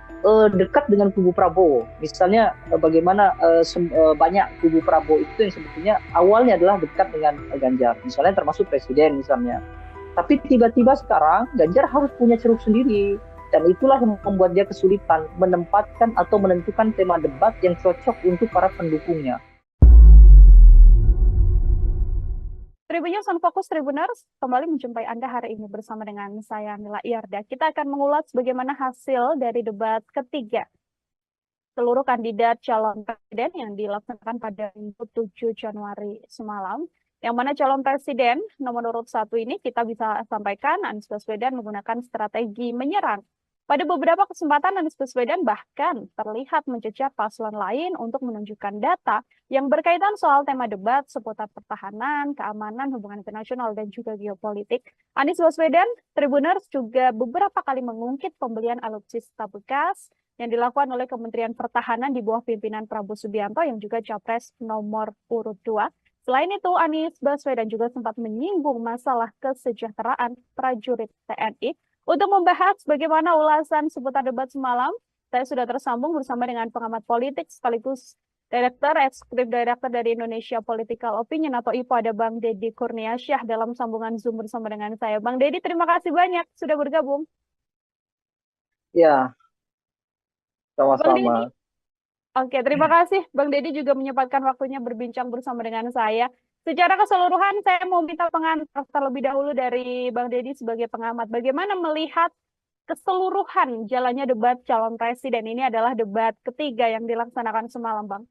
A: dekat dengan kubu Prabowo. Misalnya bagaimana banyak kubu Prabowo itu yang sebetulnya awalnya adalah dekat dengan Ganjar. Misalnya termasuk presiden misalnya. Tapi tiba-tiba sekarang Ganjar harus punya ceruk sendiri. Dan itulah yang membuat dia kesulitan menempatkan atau menentukan tema debat yang cocok untuk para pendukungnya.
B: Tribun News on Fokus Tribuners kembali menjumpai Anda hari ini bersama dengan saya Nila Irda. Kita akan mengulas bagaimana hasil dari debat ketiga seluruh kandidat calon presiden yang dilaksanakan pada Minggu 7 Januari semalam. Yang mana calon presiden nomor urut 1 ini kita bisa sampaikan Anies Baswedan menggunakan strategi menyerang. Pada beberapa kesempatan Anies Baswedan bahkan terlihat mencecar paslon lain untuk menunjukkan data yang berkaitan soal tema debat seputar pertahanan, keamanan, hubungan internasional, dan juga geopolitik. Anies Baswedan, Tribuners juga beberapa kali mengungkit pembelian alutsista bekas yang dilakukan oleh Kementerian Pertahanan di bawah pimpinan Prabowo Subianto yang juga capres nomor urut 2. Selain itu, Anies Baswedan juga sempat menyinggung masalah kesejahteraan prajurit TNI. Untuk membahas bagaimana ulasan seputar debat semalam, saya sudah tersambung bersama dengan pengamat politik sekaligus Eksekutif Direktur dari Indonesia Political Opinion atau IPO, ada Bang Deddy Kurniasyah dalam sambungan Zoom bersama dengan saya. Bang Deddy, terima kasih banyak sudah bergabung.
A: Ya, sama-sama.
B: Oke, terima kasih. Bang Deddy juga menyempatkan waktunya berbincang bersama dengan saya. Secara keseluruhan, saya mau minta pengantar terlebih dahulu dari Bang Deddy sebagai pengamat. Bagaimana melihat keseluruhan jalannya debat calon presiden? Ini adalah debat ketiga yang dilaksanakan semalam, Bang.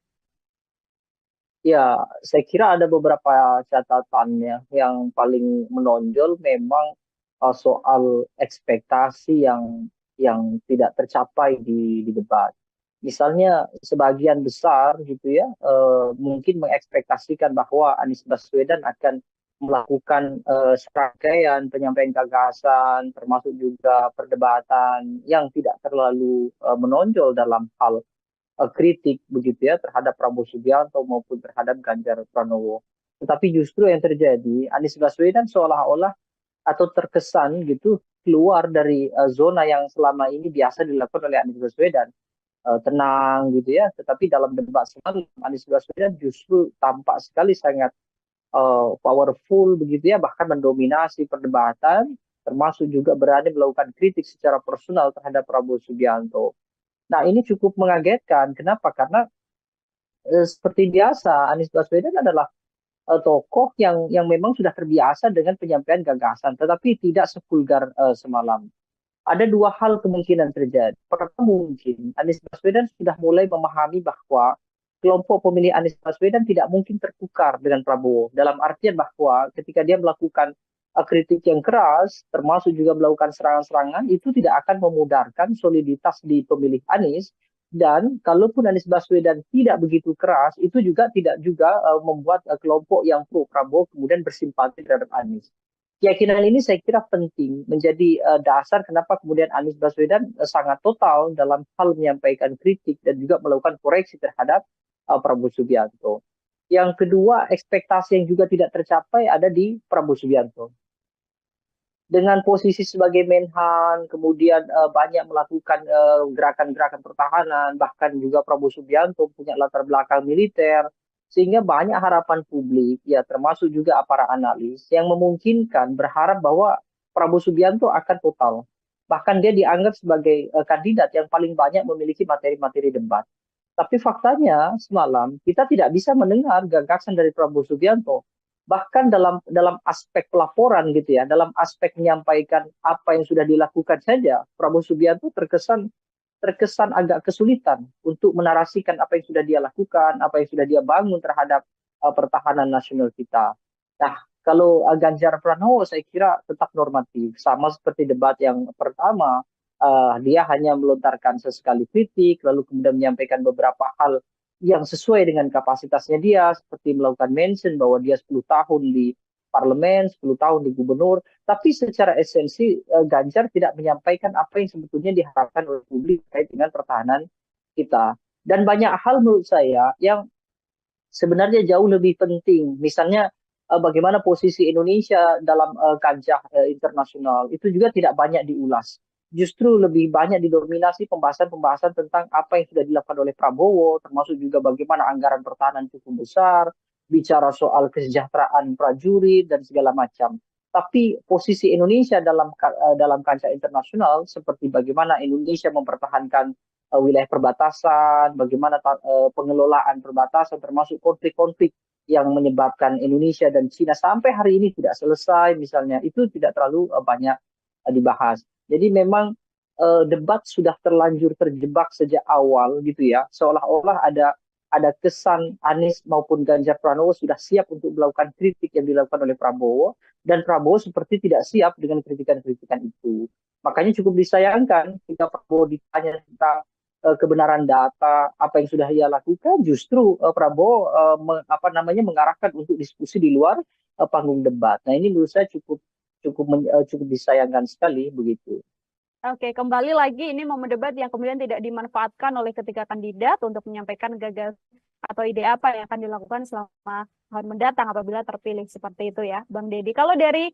A: Ya, saya kira ada beberapa catatannya. Yang paling menonjol memang soal ekspektasi yang tidak tercapai di debat. Misalnya sebagian besar gitu ya mungkin mengekspektasikan bahwa Anies Baswedan akan melakukan serangkaian penyampaian gagasan termasuk juga perdebatan yang tidak terlalu menonjol dalam hal kritik begitu ya terhadap Prabowo Subianto maupun terhadap Ganjar Pranowo. Tetapi justru yang terjadi Anies Baswedan seolah-olah atau terkesan gitu keluar dari zona yang selama ini biasa dilakukan oleh Anies Baswedan, tenang gitu ya. Tetapi dalam debat semalam Anies Baswedan justru tampak sekali sangat powerful begitu ya, bahkan mendominasi perdebatan, termasuk juga berani melakukan kritik secara personal terhadap Prabowo Subianto. Nah, ini cukup mengagetkan. Kenapa? Karena seperti biasa Anies Baswedan adalah tokoh yang memang sudah terbiasa dengan penyampaian gagasan, tetapi tidak sevulgar semalam. Ada dua hal kemungkinan terjadi. Pertama, mungkin Anies Baswedan sudah mulai memahami bahwa kelompok pemilih Anies Baswedan tidak mungkin tertukar dengan Prabowo. Dalam artian bahwa ketika dia melakukan kritik yang keras, termasuk juga melakukan serangan-serangan, itu tidak akan memudarkan soliditas di pemilih Anies. Dan kalaupun Anies Baswedan tidak begitu keras, itu juga tidak juga membuat kelompok yang pro Prabowo kemudian bersimpati terhadap Anies. Keyakinan ini saya kira penting menjadi dasar kenapa kemudian Anies Baswedan sangat total dalam hal menyampaikan kritik dan juga melakukan koreksi terhadap Prabowo Subianto. Yang kedua, ekspektasi yang juga tidak tercapai ada di Prabowo Subianto. Dengan posisi sebagai Menhan, kemudian banyak melakukan gerakan-gerakan pertahanan, bahkan juga Prabowo Subianto punya latar belakang militer, sehingga banyak harapan publik, ya termasuk juga para analis, yang memungkinkan berharap bahwa Prabowo Subianto akan total. Bahkan dia dianggap sebagai kandidat yang paling banyak memiliki materi-materi debat. Tapi faktanya semalam kita tidak bisa mendengar gagasan dari Prabowo Subianto. Bahkan dalam aspek pelaporan gitu ya, dalam aspek menyampaikan apa yang sudah dilakukan saja, Prabowo Subianto terkesan agak kesulitan untuk menarasikan apa yang sudah dia lakukan, apa yang sudah dia bangun terhadap pertahanan nasional kita. Nah, kalau Ganjar Pranowo saya kira tetap normatif, sama seperti debat yang pertama, dia hanya melontarkan sesekali kritik, lalu kemudian menyampaikan beberapa hal yang sesuai dengan kapasitasnya dia, seperti melakukan mention bahwa dia 10 tahun di parlemen, 10 tahun di gubernur, tapi secara esensi Ganjar tidak menyampaikan apa yang sebetulnya diharapkan oleh publik terkait dengan pertahanan kita. Dan banyak hal menurut saya yang sebenarnya jauh lebih penting. Misalnya bagaimana posisi Indonesia dalam kancah internasional itu juga tidak banyak diulas. Justru lebih banyak didominasi pembahasan-pembahasan tentang apa yang sudah dilakukan oleh Prabowo, termasuk juga bagaimana anggaran pertahanan cukup besar, bicara soal kesejahteraan prajurit dan segala macam. Tapi posisi Indonesia dalam kancah internasional seperti bagaimana Indonesia mempertahankan wilayah perbatasan, bagaimana pengelolaan perbatasan termasuk konflik-konflik yang menyebabkan Indonesia dan Cina sampai hari ini tidak selesai misalnya, itu tidak terlalu banyak dibahas. Jadi memang debat sudah terlanjur terjebak sejak awal gitu ya, seolah-olah ada kesan Anies maupun Ganjar Pranowo sudah siap untuk melakukan kritik yang dilakukan oleh Prabowo, dan Prabowo seperti tidak siap dengan kritikan-kritikan itu. Makanya cukup disayangkan jika Prabowo ditanya tentang kebenaran data, apa yang sudah ia lakukan, justru Prabowo mengarahkan untuk diskusi di luar panggung debat. Nah ini menurut saya cukup disayangkan sekali begitu.
B: Oke, kembali lagi ini momen debat yang kemudian tidak dimanfaatkan oleh ketiga kandidat untuk menyampaikan gagasan atau ide apa yang akan dilakukan selama tahun mendatang apabila terpilih seperti itu ya, Bang Deddy. Kalau dari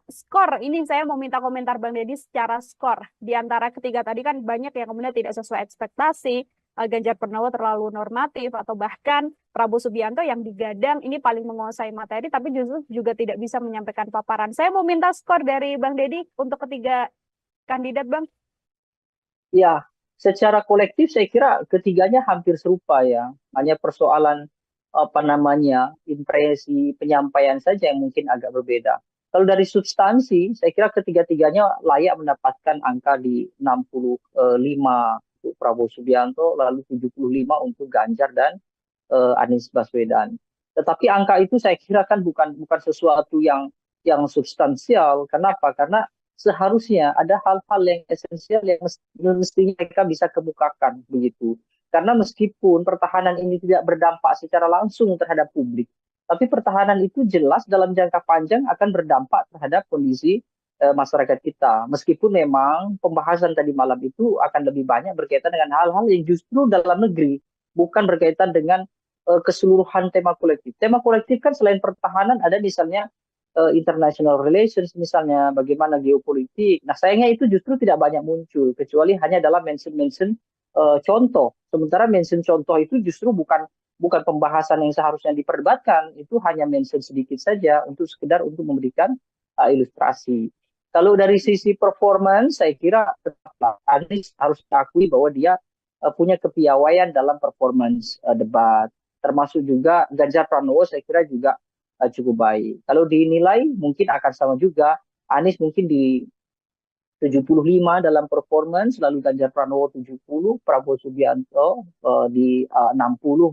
B: skor, ini saya mau minta komentar Bang Deddy secara skor. Di antara ketiga tadi kan banyak yang kemudian tidak sesuai ekspektasi, Ganjar Pranowo terlalu normatif, atau bahkan Prabowo Subianto yang digadang ini paling menguasai materi, tapi justru juga tidak bisa menyampaikan paparan. Saya mau minta skor dari Bang Deddy untuk ketiga kandidat, Bang.
A: Ya, secara kolektif saya kira ketiganya hampir serupa ya. Hanya persoalan impresi penyampaian saja yang mungkin agak berbeda. Kalau dari substansi, saya kira ketiga-tiganya layak mendapatkan angka di 65 untuk Prabowo Subianto, lalu 75 untuk Ganjar dan Anies Baswedan. Tetapi angka itu saya kira kan bukan sesuatu yang substansial. Kenapa? Karena seharusnya ada hal-hal yang esensial yang mestinya mereka bisa kemukakan begitu. Karena meskipun pertahanan ini tidak berdampak secara langsung terhadap publik, tapi pertahanan itu jelas dalam jangka panjang akan berdampak terhadap kondisi masyarakat kita. Meskipun memang pembahasan tadi malam itu akan lebih banyak berkaitan dengan hal-hal yang justru dalam negeri, bukan berkaitan dengan keseluruhan tema kolektif. Tema kolektif kan selain pertahanan ada misalnya international relations, misalnya bagaimana geopolitik. Nah sayangnya itu justru tidak banyak muncul, kecuali hanya dalam mention-mention contoh. Sementara mention contoh itu justru bukan pembahasan yang seharusnya diperdebatkan, itu hanya mention sedikit saja untuk sekedar untuk memberikan ilustrasi. Kalau dari sisi performance, saya kira Anies harus diakui bahwa dia punya kepiawaian dalam performance debat. termasuk juga Ganjar Pranowo saya kira juga cukup baik. Kalau dinilai mungkin akan sama juga, Anies mungkin di 75 dalam performance, lalu Ganjar Pranowo 70, Prabowo Subianto di 60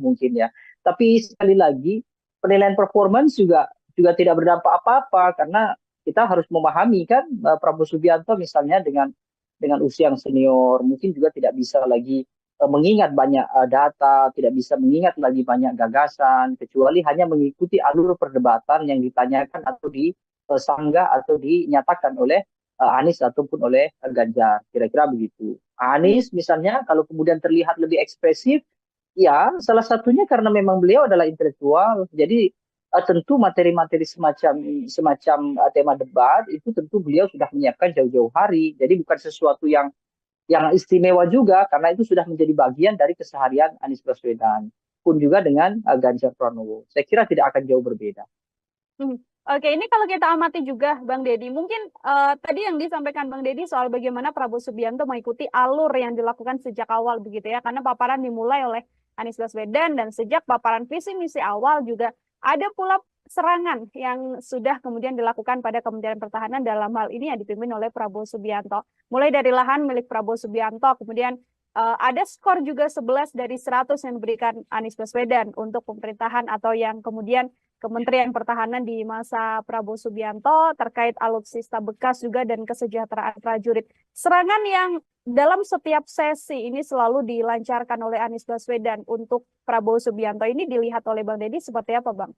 A: mungkin ya. Tapi sekali lagi penilaian performance juga tidak berdampak apa-apa karena kita harus memahami kan Prabowo Subianto misalnya dengan usia yang senior mungkin juga tidak bisa lagi mengingat banyak data, tidak bisa mengingat lagi banyak gagasan kecuali hanya mengikuti alur perdebatan yang ditanyakan atau disanggah atau dinyatakan oleh Anies ataupun oleh Ganjar, kira-kira begitu. Anies misalnya kalau kemudian terlihat lebih ekspresif, ya salah satunya karena memang beliau adalah intelektual, jadi tentu materi-materi semacam tema debat itu tentu beliau sudah menyiapkan jauh-jauh hari, jadi bukan sesuatu yang istimewa juga karena itu sudah menjadi bagian dari keseharian Anies Baswedan, pun juga dengan Ganjar Pranowo. Saya kira tidak akan jauh berbeda.
B: Oke, ini kalau kita amati juga Bang Deddy, mungkin tadi yang disampaikan Bang Deddy soal bagaimana Prabowo Subianto mengikuti alur yang dilakukan sejak awal begitu ya, karena paparan dimulai oleh Anies Baswedan dan sejak paparan visi misi awal juga ada pula serangan yang sudah kemudian dilakukan pada Kementerian Pertahanan dalam hal ini yang dipimpin oleh Prabowo Subianto. Mulai dari lahan milik Prabowo Subianto, kemudian ada skor juga 11 dari 100 yang diberikan Anies Baswedan untuk pemerintahan atau yang kemudian Kementerian Pertahanan di masa Prabowo Subianto terkait alutsista bekas juga dan kesejahteraan prajurit. Serangan yang dalam setiap sesi ini selalu dilancarkan oleh Anies Baswedan untuk Prabowo Subianto ini dilihat oleh Bang Deddy seperti apa, Bang?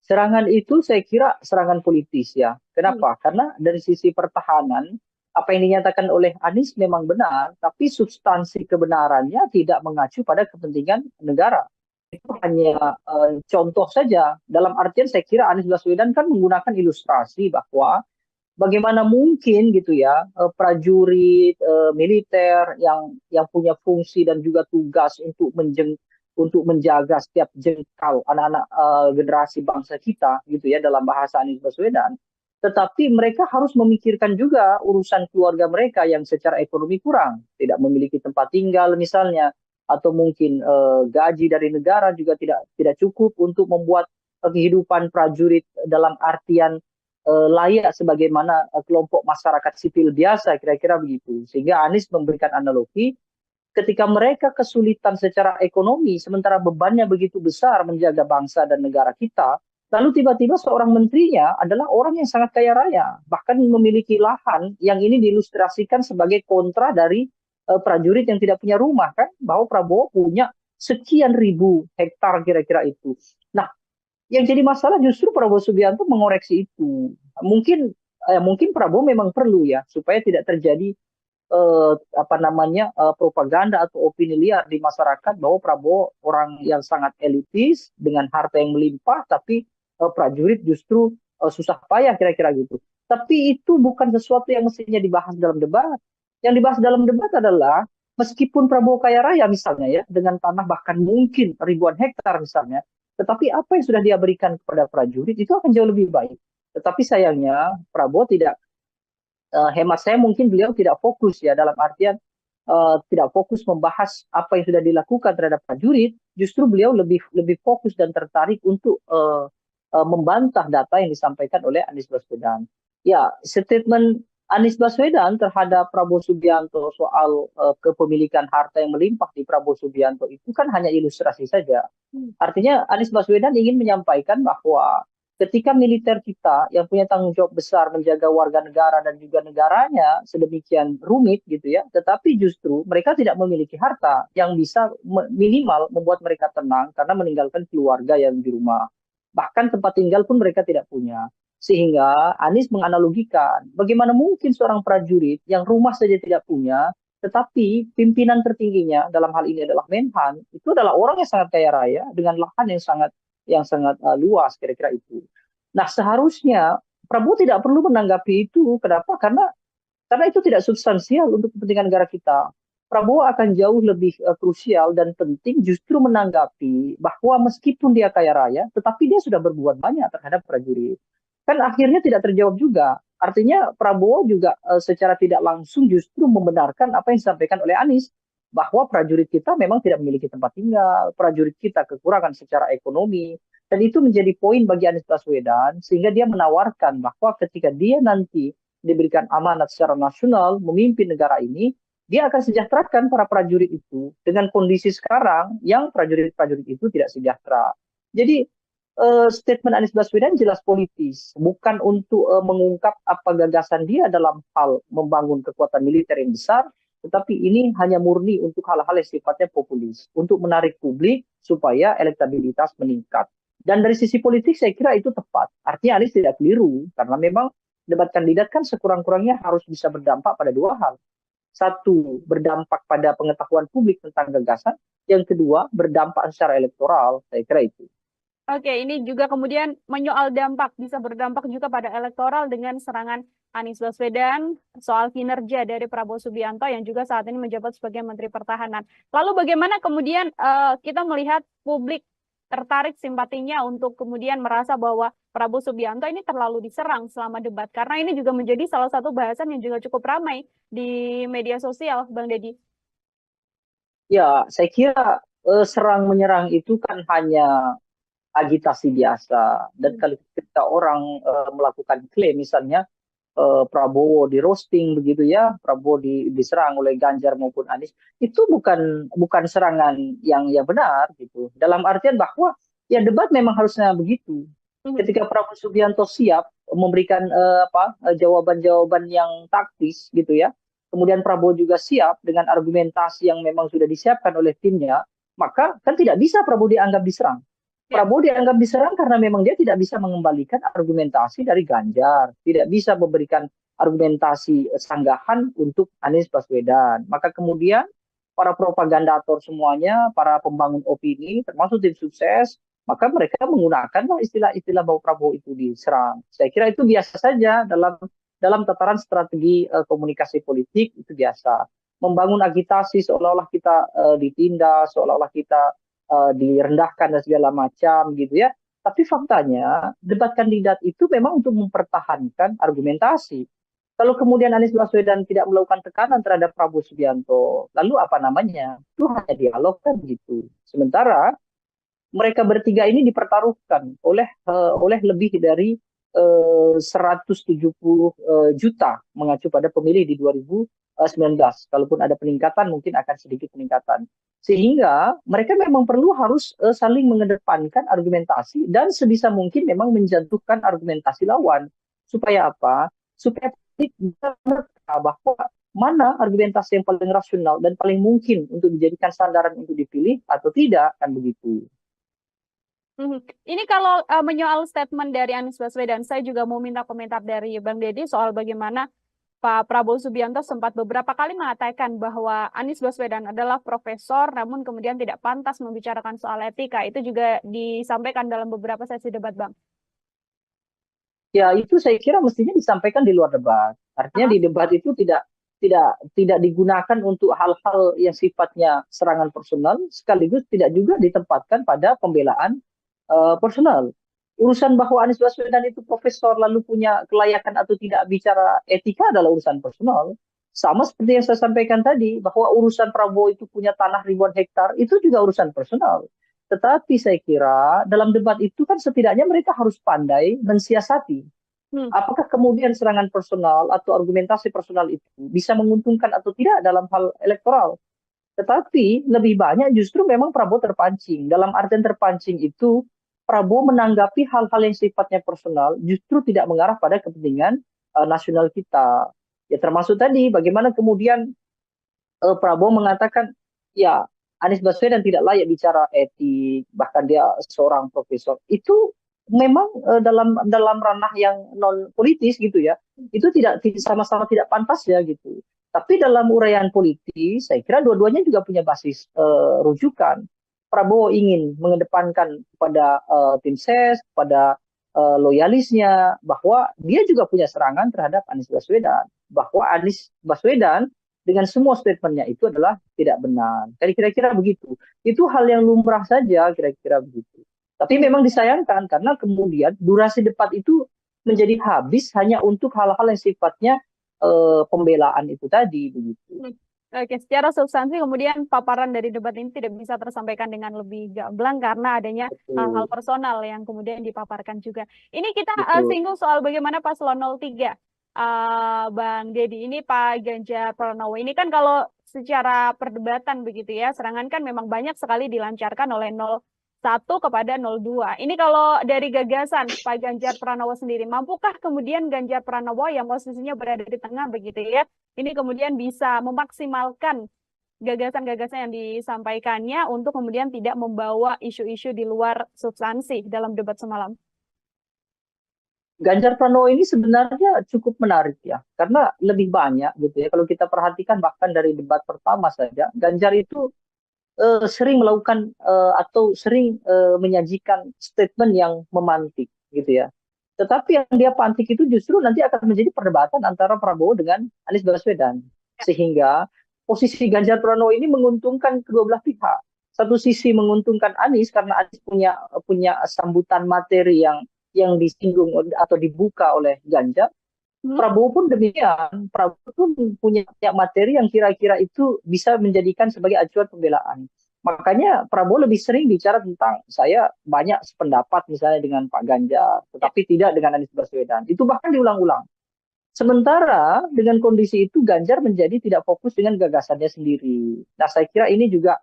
A: Serangan itu saya kira serangan politis ya. Kenapa? Karena dari sisi pertahanan, apa yang dinyatakan oleh Anies memang benar, tapi substansi kebenarannya tidak mengacu pada kepentingan negara. Itu hanya contoh saja. Dalam artian saya kira Anies Baswedan kan menggunakan ilustrasi bahwa bagaimana mungkin gitu ya prajurit militer yang punya fungsi dan juga tugas untuk menjaga setiap jengkal anak-anak generasi bangsa kita gitu ya dalam bahasa Anies Baswedan, tetapi mereka harus memikirkan juga urusan keluarga mereka yang secara ekonomi kurang, tidak memiliki tempat tinggal misalnya, atau mungkin gaji dari negara juga tidak cukup untuk membuat kehidupan prajurit dalam artian layak sebagaimana kelompok masyarakat sipil biasa, kira-kira begitu. Sehingga Anies memberikan analogi ketika mereka kesulitan secara ekonomi sementara bebannya begitu besar menjaga bangsa dan negara kita, lalu tiba-tiba seorang menterinya adalah orang yang sangat kaya raya, bahkan memiliki lahan yang ini diilustrasikan sebagai kontra dari prajurit yang tidak punya rumah kan, bahwa Prabowo punya sekian ribu hektar kira-kira itu. Nah, yang jadi masalah justru Prabowo Subianto mengoreksi itu. Mungkin Prabowo memang perlu ya supaya tidak terjadi propaganda atau opini liar di masyarakat bahwa Prabowo orang yang sangat elitis dengan harta yang melimpah, tapi prajurit justru susah payah kira-kira gitu. Tapi itu bukan sesuatu yang mestinya dibahas dalam debat. Yang dibahas dalam debat adalah meskipun Prabowo kaya raya misalnya ya, dengan tanah bahkan mungkin ribuan hektar misalnya, tetapi apa yang sudah dia berikan kepada prajurit itu akan jauh lebih baik. Tetapi sayangnya Prabowo tidak, hemat saya mungkin beliau tidak fokus ya, dalam artian tidak fokus membahas apa yang sudah dilakukan terhadap prajurit, justru beliau lebih fokus dan tertarik untuk membantah data yang disampaikan oleh Anies Baswedan. Ya, statement Anies Baswedan terhadap Prabowo Subianto soal kepemilikan harta yang melimpah di Prabowo Subianto itu kan hanya ilustrasi saja. Artinya Anies Baswedan ingin menyampaikan bahwa ketika militer kita yang punya tanggung jawab besar menjaga warga negara dan juga negaranya sedemikian rumit gitu ya, tetapi justru mereka tidak memiliki harta yang bisa minimal membuat mereka tenang karena meninggalkan keluarga yang di rumah. Bahkan tempat tinggal pun mereka tidak punya. Sehingga Anies menganalogikan bagaimana mungkin seorang prajurit yang rumah saja tidak punya, tetapi pimpinan tertingginya dalam hal ini adalah Menhan, itu adalah orang yang sangat kaya raya dengan lahan yang sangat luas kira-kira itu. Nah, seharusnya Prabowo tidak perlu menanggapi itu. Kenapa? Karena itu tidak substansial untuk kepentingan negara kita. Prabowo akan jauh lebih krusial dan penting justru menanggapi bahwa meskipun dia kaya raya, tetapi dia sudah berbuat banyak terhadap prajurit. Kan akhirnya tidak terjawab juga. Artinya Prabowo juga secara tidak langsung justru membenarkan apa yang disampaikan oleh Anies, bahwa prajurit kita memang tidak memiliki tempat tinggal, prajurit kita kekurangan secara ekonomi, dan itu menjadi poin bagi Anies Baswedan, sehingga dia menawarkan bahwa ketika dia nanti diberikan amanat secara nasional memimpin negara ini, dia akan sejahterakan para prajurit itu dengan kondisi sekarang yang prajurit-prajurit itu tidak sejahtera. Jadi statement Anies Baswedan jelas politis, bukan untuk mengungkap apa gagasan dia dalam hal membangun kekuatan militer yang besar, tetapi ini hanya murni untuk hal-hal yang sifatnya populis, untuk menarik publik supaya elektabilitas meningkat. Dan dari sisi politik saya kira itu tepat. Artinya Anies tidak keliru, karena memang debat kandidat kan sekurang-kurangnya harus bisa berdampak pada dua hal. Satu, berdampak pada pengetahuan publik tentang gagasan. Yang kedua, berdampak secara elektoral. Saya kira itu.
B: Oke, ini juga kemudian menyoal dampak, bisa berdampak juga pada elektoral dengan serangan Anies Baswedan soal kinerja dari Prabowo Subianto yang juga saat ini menjabat sebagai Menteri Pertahanan. Lalu bagaimana kemudian kita melihat publik tertarik simpatinya untuk kemudian merasa bahwa Prabowo Subianto ini terlalu diserang selama debat? Karena ini juga menjadi salah satu bahasan yang juga cukup ramai di media sosial, Bang Deddy.
A: Ya, saya kira serang-menyerang itu kan hanya agitasi biasa. Dan kalau ketika orang melakukan klaim, misalnya Prabowo di roasting begitu ya, Prabowo diserang oleh Ganjar maupun Anies, itu bukan serangan yang benar gitu. Dalam artian bahwa ya debat memang harusnya begitu. Ketika Prabowo Subianto siap memberikan jawaban-jawaban yang taktis gitu ya, kemudian Prabowo juga siap dengan argumentasi yang memang sudah disiapkan oleh timnya, maka kan tidak bisa Prabowo dianggap diserang. Prabowo dianggap diserang karena memang dia tidak bisa mengembalikan argumentasi dari Ganjar, tidak bisa memberikan argumentasi sanggahan untuk Anies Baswedan. Maka kemudian para propagandator semuanya, para pembangun opini, termasuk tim sukses, maka mereka menggunakan istilah-istilah bahwa Prabowo itu diserang. Saya kira itu biasa saja dalam tataran strategi komunikasi politik, itu biasa. Membangun agitasi seolah-olah kita ditindas, seolah-olah kita direndahkan dan segala macam gitu ya. Tapi faktanya debat kandidat itu memang untuk mempertahankan argumentasi. Kalau kemudian Anies Baswedan tidak melakukan tekanan terhadap Prabowo Subianto, lalu apa namanya? Itu hanya dialog kan gitu. Sementara mereka bertiga ini dipertaruhkan oleh lebih dari 170 juta mengacu pada pemilih di 2019. Kalaupun ada peningkatan mungkin akan sedikit peningkatan. Sehingga mereka memang perlu harus saling mengedepankan argumentasi dan sebisa mungkin memang menjatuhkan argumentasi lawan. Supaya apa? Supaya publik bisa menerka bahwa mana argumentasi yang paling rasional dan paling mungkin untuk dijadikan sandaran untuk dipilih atau tidak, kan begitu.
B: Ini kalau menyoal statement dari Anies Baswedan, saya juga mau minta komentar dari Bang Deddy soal bagaimana Pak Prabowo Subianto sempat beberapa kali mengatakan bahwa Anies Baswedan adalah profesor, namun kemudian tidak pantas membicarakan soal etika. Itu juga disampaikan dalam beberapa sesi debat, Bang.
A: Ya, itu saya kira mestinya disampaikan di luar debat. Artinya di debat itu tidak digunakan untuk hal-hal yang sifatnya serangan personal, sekaligus tidak juga ditempatkan pada pembelaan personal. Urusan bahwa Anies Baswedan itu profesor lalu punya kelayakan atau tidak bicara etika adalah urusan personal. Sama seperti yang saya sampaikan tadi, bahwa urusan Prabowo itu punya tanah ribuan hektar, itu juga urusan personal. Tetapi saya kira dalam debat itu kan setidaknya mereka harus pandai mensiasati. Apakah kemudian serangan personal atau argumentasi personal itu bisa menguntungkan atau tidak dalam hal elektoral. Tetapi lebih banyak justru memang Prabowo terpancing. Dalam artian terpancing itu, Prabowo menanggapi hal-hal yang sifatnya personal justru tidak mengarah pada kepentingan nasional kita. Ya termasuk tadi bagaimana kemudian Prabowo mengatakan ya Anies Baswedan tidak layak bicara etik, bahkan dia seorang profesor. Itu memang dalam ranah yang non politis gitu ya. Itu tidak sama-sama tidak pantas ya gitu. Tapi dalam uraian politis saya kira dua-duanya juga punya basis rujukan. Prabowo ingin mengedepankan kepada tim ses, kepada loyalisnya, bahwa dia juga punya serangan terhadap Anies Baswedan. Bahwa Anies Baswedan dengan semua statementnya itu adalah tidak benar. Kira-kira begitu. Itu hal yang lumrah saja, kira-kira begitu. Tapi memang disayangkan karena kemudian durasi debat itu menjadi habis hanya untuk hal-hal yang sifatnya pembelaan itu tadi begitu.
B: Oke, secara substansi kemudian paparan dari debat ini tidak bisa tersampaikan dengan lebih gamblang karena adanya hal-hal
A: Betul,
B: personal yang kemudian dipaparkan juga. Ini kita
A: betul.
B: singgung soal bagaimana paslon 03, Bang Deddy. Ini Pak Ganjar Pranowo. Ini kan kalau secara perdebatan begitu ya, serangan kan memang banyak sekali dilancarkan oleh 01 kepada 02. Ini kalau dari gagasan Pak Ganjar Pranowo sendiri, mampukah kemudian Ganjar Pranowo yang posisinya berada di tengah begitu ya, ini kemudian bisa memaksimalkan gagasan-gagasan yang disampaikannya untuk kemudian tidak membawa isu-isu di luar substansi dalam debat semalam.
A: Ganjar Pranowo ini sebenarnya cukup menarik ya, karena lebih banyak gitu ya. Kalau kita perhatikan bahkan dari debat pertama saja, Ganjar itu sering melakukan atau sering menyajikan statement yang memantik gitu ya. Tetapi yang dia pantik itu justru nanti akan menjadi perdebatan antara Prabowo dengan Anies Baswedan. Sehingga posisi Ganjar Pranowo ini menguntungkan kedua belah pihak. Satu sisi menguntungkan Anies karena Anies punya punya sambutan materi yang disinggung atau dibuka oleh Ganjar. Prabowo pun demikian. Prabowo pun punya materi yang kira-kira itu bisa menjadikan sebagai acuan pembelaan. Makanya Prabowo lebih sering bicara tentang saya banyak sependapat misalnya dengan Pak Ganjar, tetapi tidak dengan Anies Baswedan. Itu bahkan diulang-ulang. Sementara dengan kondisi itu Ganjar menjadi tidak fokus dengan gagasannya sendiri. Nah, saya kira ini juga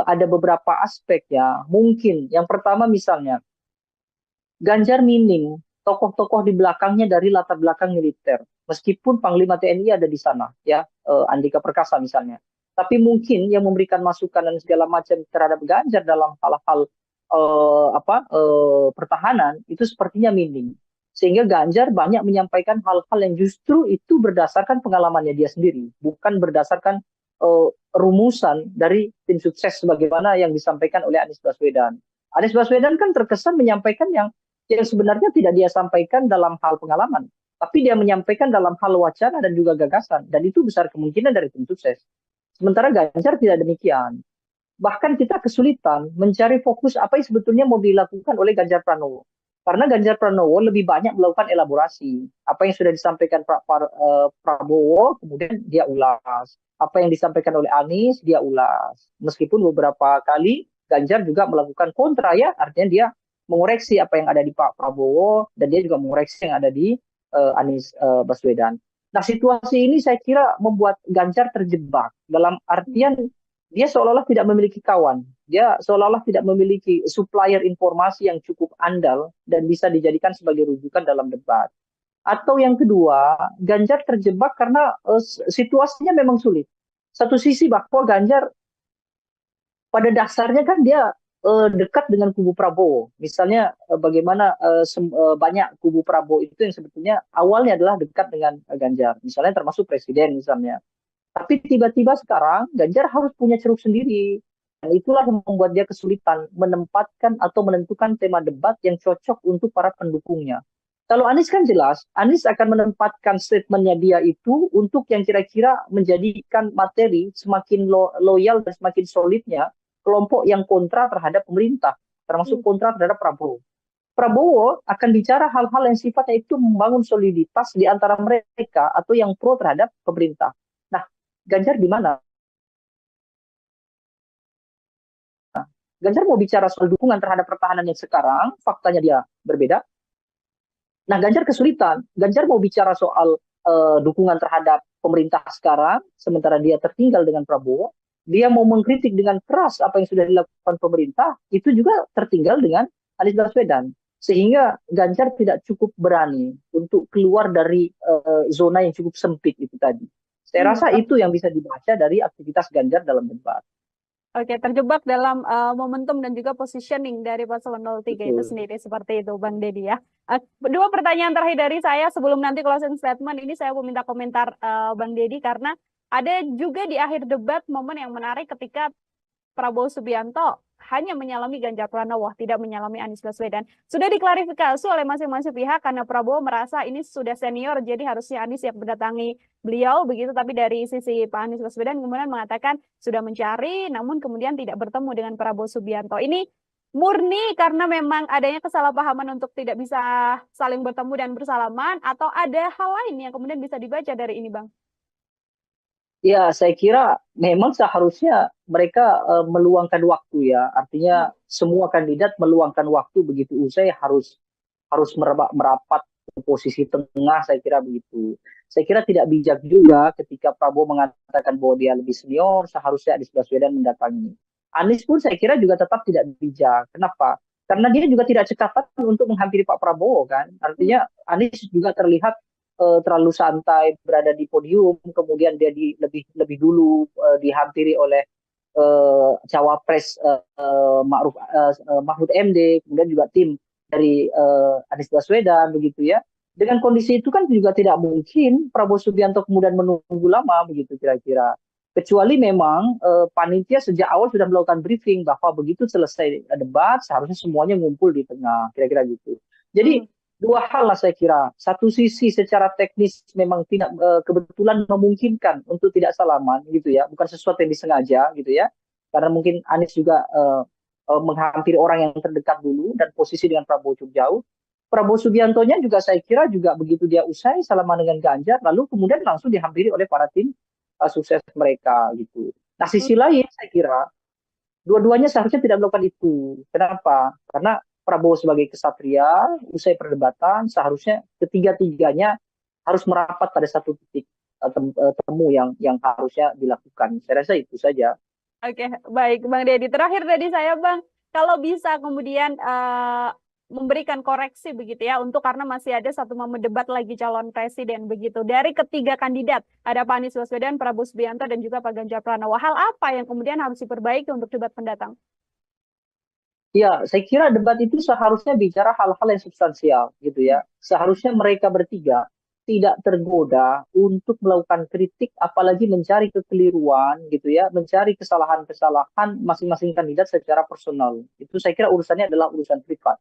A: ada beberapa aspek ya. Mungkin yang pertama misalnya Ganjar minim tokoh-tokoh di belakangnya dari latar belakang militer. Meskipun Panglima TNI ada di sana, ya Andika Perkasa misalnya. Tapi mungkin yang memberikan masukan dan segala macam terhadap Ganjar dalam hal-hal pertahanan itu sepertinya minim. Sehingga Ganjar banyak menyampaikan hal-hal yang justru itu berdasarkan pengalamannya dia sendiri, bukan berdasarkan rumusan dari tim sukses sebagaimana yang disampaikan oleh Anies Baswedan. Anies Baswedan kan terkesan menyampaikan yang sebenarnya tidak dia sampaikan dalam hal pengalaman, tapi dia menyampaikan dalam hal wacana dan juga gagasan, dan itu besar kemungkinan dari tim sukses. Sementara Ganjar tidak demikian. Bahkan kita kesulitan mencari fokus apa yang sebetulnya mau dilakukan oleh Ganjar Pranowo. Karena Ganjar Pranowo lebih banyak melakukan elaborasi. Apa yang sudah disampaikan Prabowo, kemudian dia ulas. Apa yang disampaikan oleh Anies, dia ulas. Meskipun beberapa kali Ganjar juga melakukan kontra ya, artinya dia mengoreksi apa yang ada di Pak Prabowo dan dia juga mengoreksi yang ada di Anies Baswedan. Nah, situasi ini saya kira membuat Ganjar terjebak dalam artian dia seolah-olah tidak memiliki kawan. Dia seolah-olah tidak memiliki supplier informasi yang cukup andal dan bisa dijadikan sebagai rujukan dalam debat. Atau yang kedua, Ganjar terjebak karena situasinya memang sulit. Satu sisi bahwa Ganjar pada dasarnya kan dia dekat dengan kubu Prabowo. Misalnya bagaimana banyak kubu Prabowo itu yang sebetulnya awalnya adalah dekat dengan Ganjar. Misalnya termasuk presiden misalnya. Tapi tiba-tiba sekarang Ganjar harus punya ceruk sendiri. Dan itulah yang membuat dia kesulitan menempatkan atau menentukan tema debat yang cocok untuk para pendukungnya. Kalau Anies kan jelas, Anies akan menempatkan statementnya dia itu untuk yang kira-kira menjadikan materi semakin loyal dan semakin solidnya kelompok yang kontra terhadap pemerintah, termasuk kontra terhadap Prabowo. Prabowo akan bicara hal-hal yang sifatnya itu membangun soliditas di antara mereka atau yang pro terhadap pemerintah. Nah, Ganjar di mana? Ganjar mau bicara soal dukungan terhadap pertahanan yang sekarang, faktanya dia berbeda. Nah, Ganjar kesulitan. Ganjar mau bicara soal dukungan terhadap pemerintah sekarang, sementara dia tertinggal dengan Prabowo. Dia mau mengkritik dengan keras apa yang sudah dilakukan pemerintah, itu juga tertinggal dengan Anies Baswedan. Sehingga Ganjar tidak cukup berani untuk keluar dari zona yang cukup sempit itu tadi. Saya rasa itu yang bisa dibaca dari aktivitas Ganjar dalam debat.
B: Oke, terjebak dalam momentum dan juga positioning dari paslon 03 itu
A: Betul.
B: sendiri seperti itu, Bang Deddy ya. Dua pertanyaan terakhir dari saya sebelum nanti closing statement ini saya mau minta komentar Bang Deddy karena ada juga di akhir debat momen yang menarik ketika Prabowo Subianto hanya menyalami Ganjar Pranowo, tidak menyalami Anies Baswedan. Sudah diklarifikasi oleh masing-masing pihak karena Prabowo merasa ini sudah senior, jadi harusnya Anies yang mendatangi beliau begitu. Tapi dari sisi Pak Anies Baswedan kemudian mengatakan sudah mencari, namun kemudian tidak bertemu dengan Prabowo Subianto. Ini murni karena memang adanya kesalahpahaman untuk tidak bisa saling bertemu dan bersalaman, atau ada hal lain yang kemudian bisa dibaca dari ini, Bang?
A: Ya, saya kira memang seharusnya mereka meluangkan waktu ya. Artinya semua kandidat meluangkan waktu begitu usai harus harus merapat ke posisi tengah, saya kira begitu. Saya kira tidak bijak juga ketika Prabowo mengatakan bahwa dia lebih senior, seharusnya Anies Baswedan mendatangi. Anies pun saya kira juga tetap tidak bijak. Kenapa? Karena dia juga tidak cekatan untuk menghampiri Pak Prabowo kan. Artinya Anies juga terlihat terlalu santai berada di podium, kemudian dia lebih lebih dulu dihampiri oleh cawapres Mahfud MD, kemudian juga tim dari Anies Baswedan begitu ya. Dengan kondisi itu kan juga tidak mungkin Prabowo Subianto kemudian menunggu lama begitu kira-kira. Kecuali memang panitia sejak awal sudah melakukan briefing bahwa begitu selesai debat seharusnya semuanya ngumpul di tengah, kira-kira gitu. Jadi dua hal lah saya kira. Satu sisi secara teknis memang tidak kebetulan memungkinkan untuk tidak salaman gitu ya, bukan sesuatu yang disengaja gitu ya. Karena mungkin Anies juga menghampiri orang yang terdekat dulu dan posisi dengan Prabowo cukup jauh. Prabowo Subiantonya juga saya kira juga begitu dia usai salaman dengan Ganjar, lalu kemudian langsung dihampiri oleh para tim sukses mereka gitu. Nah sisi lain saya kira dua-duanya seharusnya tidak melakukan itu. Kenapa? Karena Prabowo sebagai kesatria, usai perdebatan, seharusnya ketiga-tiganya harus merapat pada satu titik temu yang harusnya dilakukan. Saya rasa itu saja.
B: Oke, baik Bang Deddy. Terakhir tadi saya Bang, kalau bisa kemudian memberikan koreksi begitu ya, untuk karena masih ada satu momen debat lagi calon presiden begitu. Dari ketiga kandidat, ada Pak Anies Baswedan, Prabowo Subianto, dan juga Pak Ganjar Pranowo. Hal apa yang kemudian harus diperbaiki untuk debat pendatang?
A: Ya, saya kira debat itu seharusnya bicara hal-hal yang substansial gitu ya. Seharusnya mereka bertiga tidak tergoda untuk melakukan kritik, apalagi mencari kekeliruan gitu ya, mencari kesalahan-kesalahan masing-masing kandidat secara personal. Itu saya kira urusannya adalah urusan privat.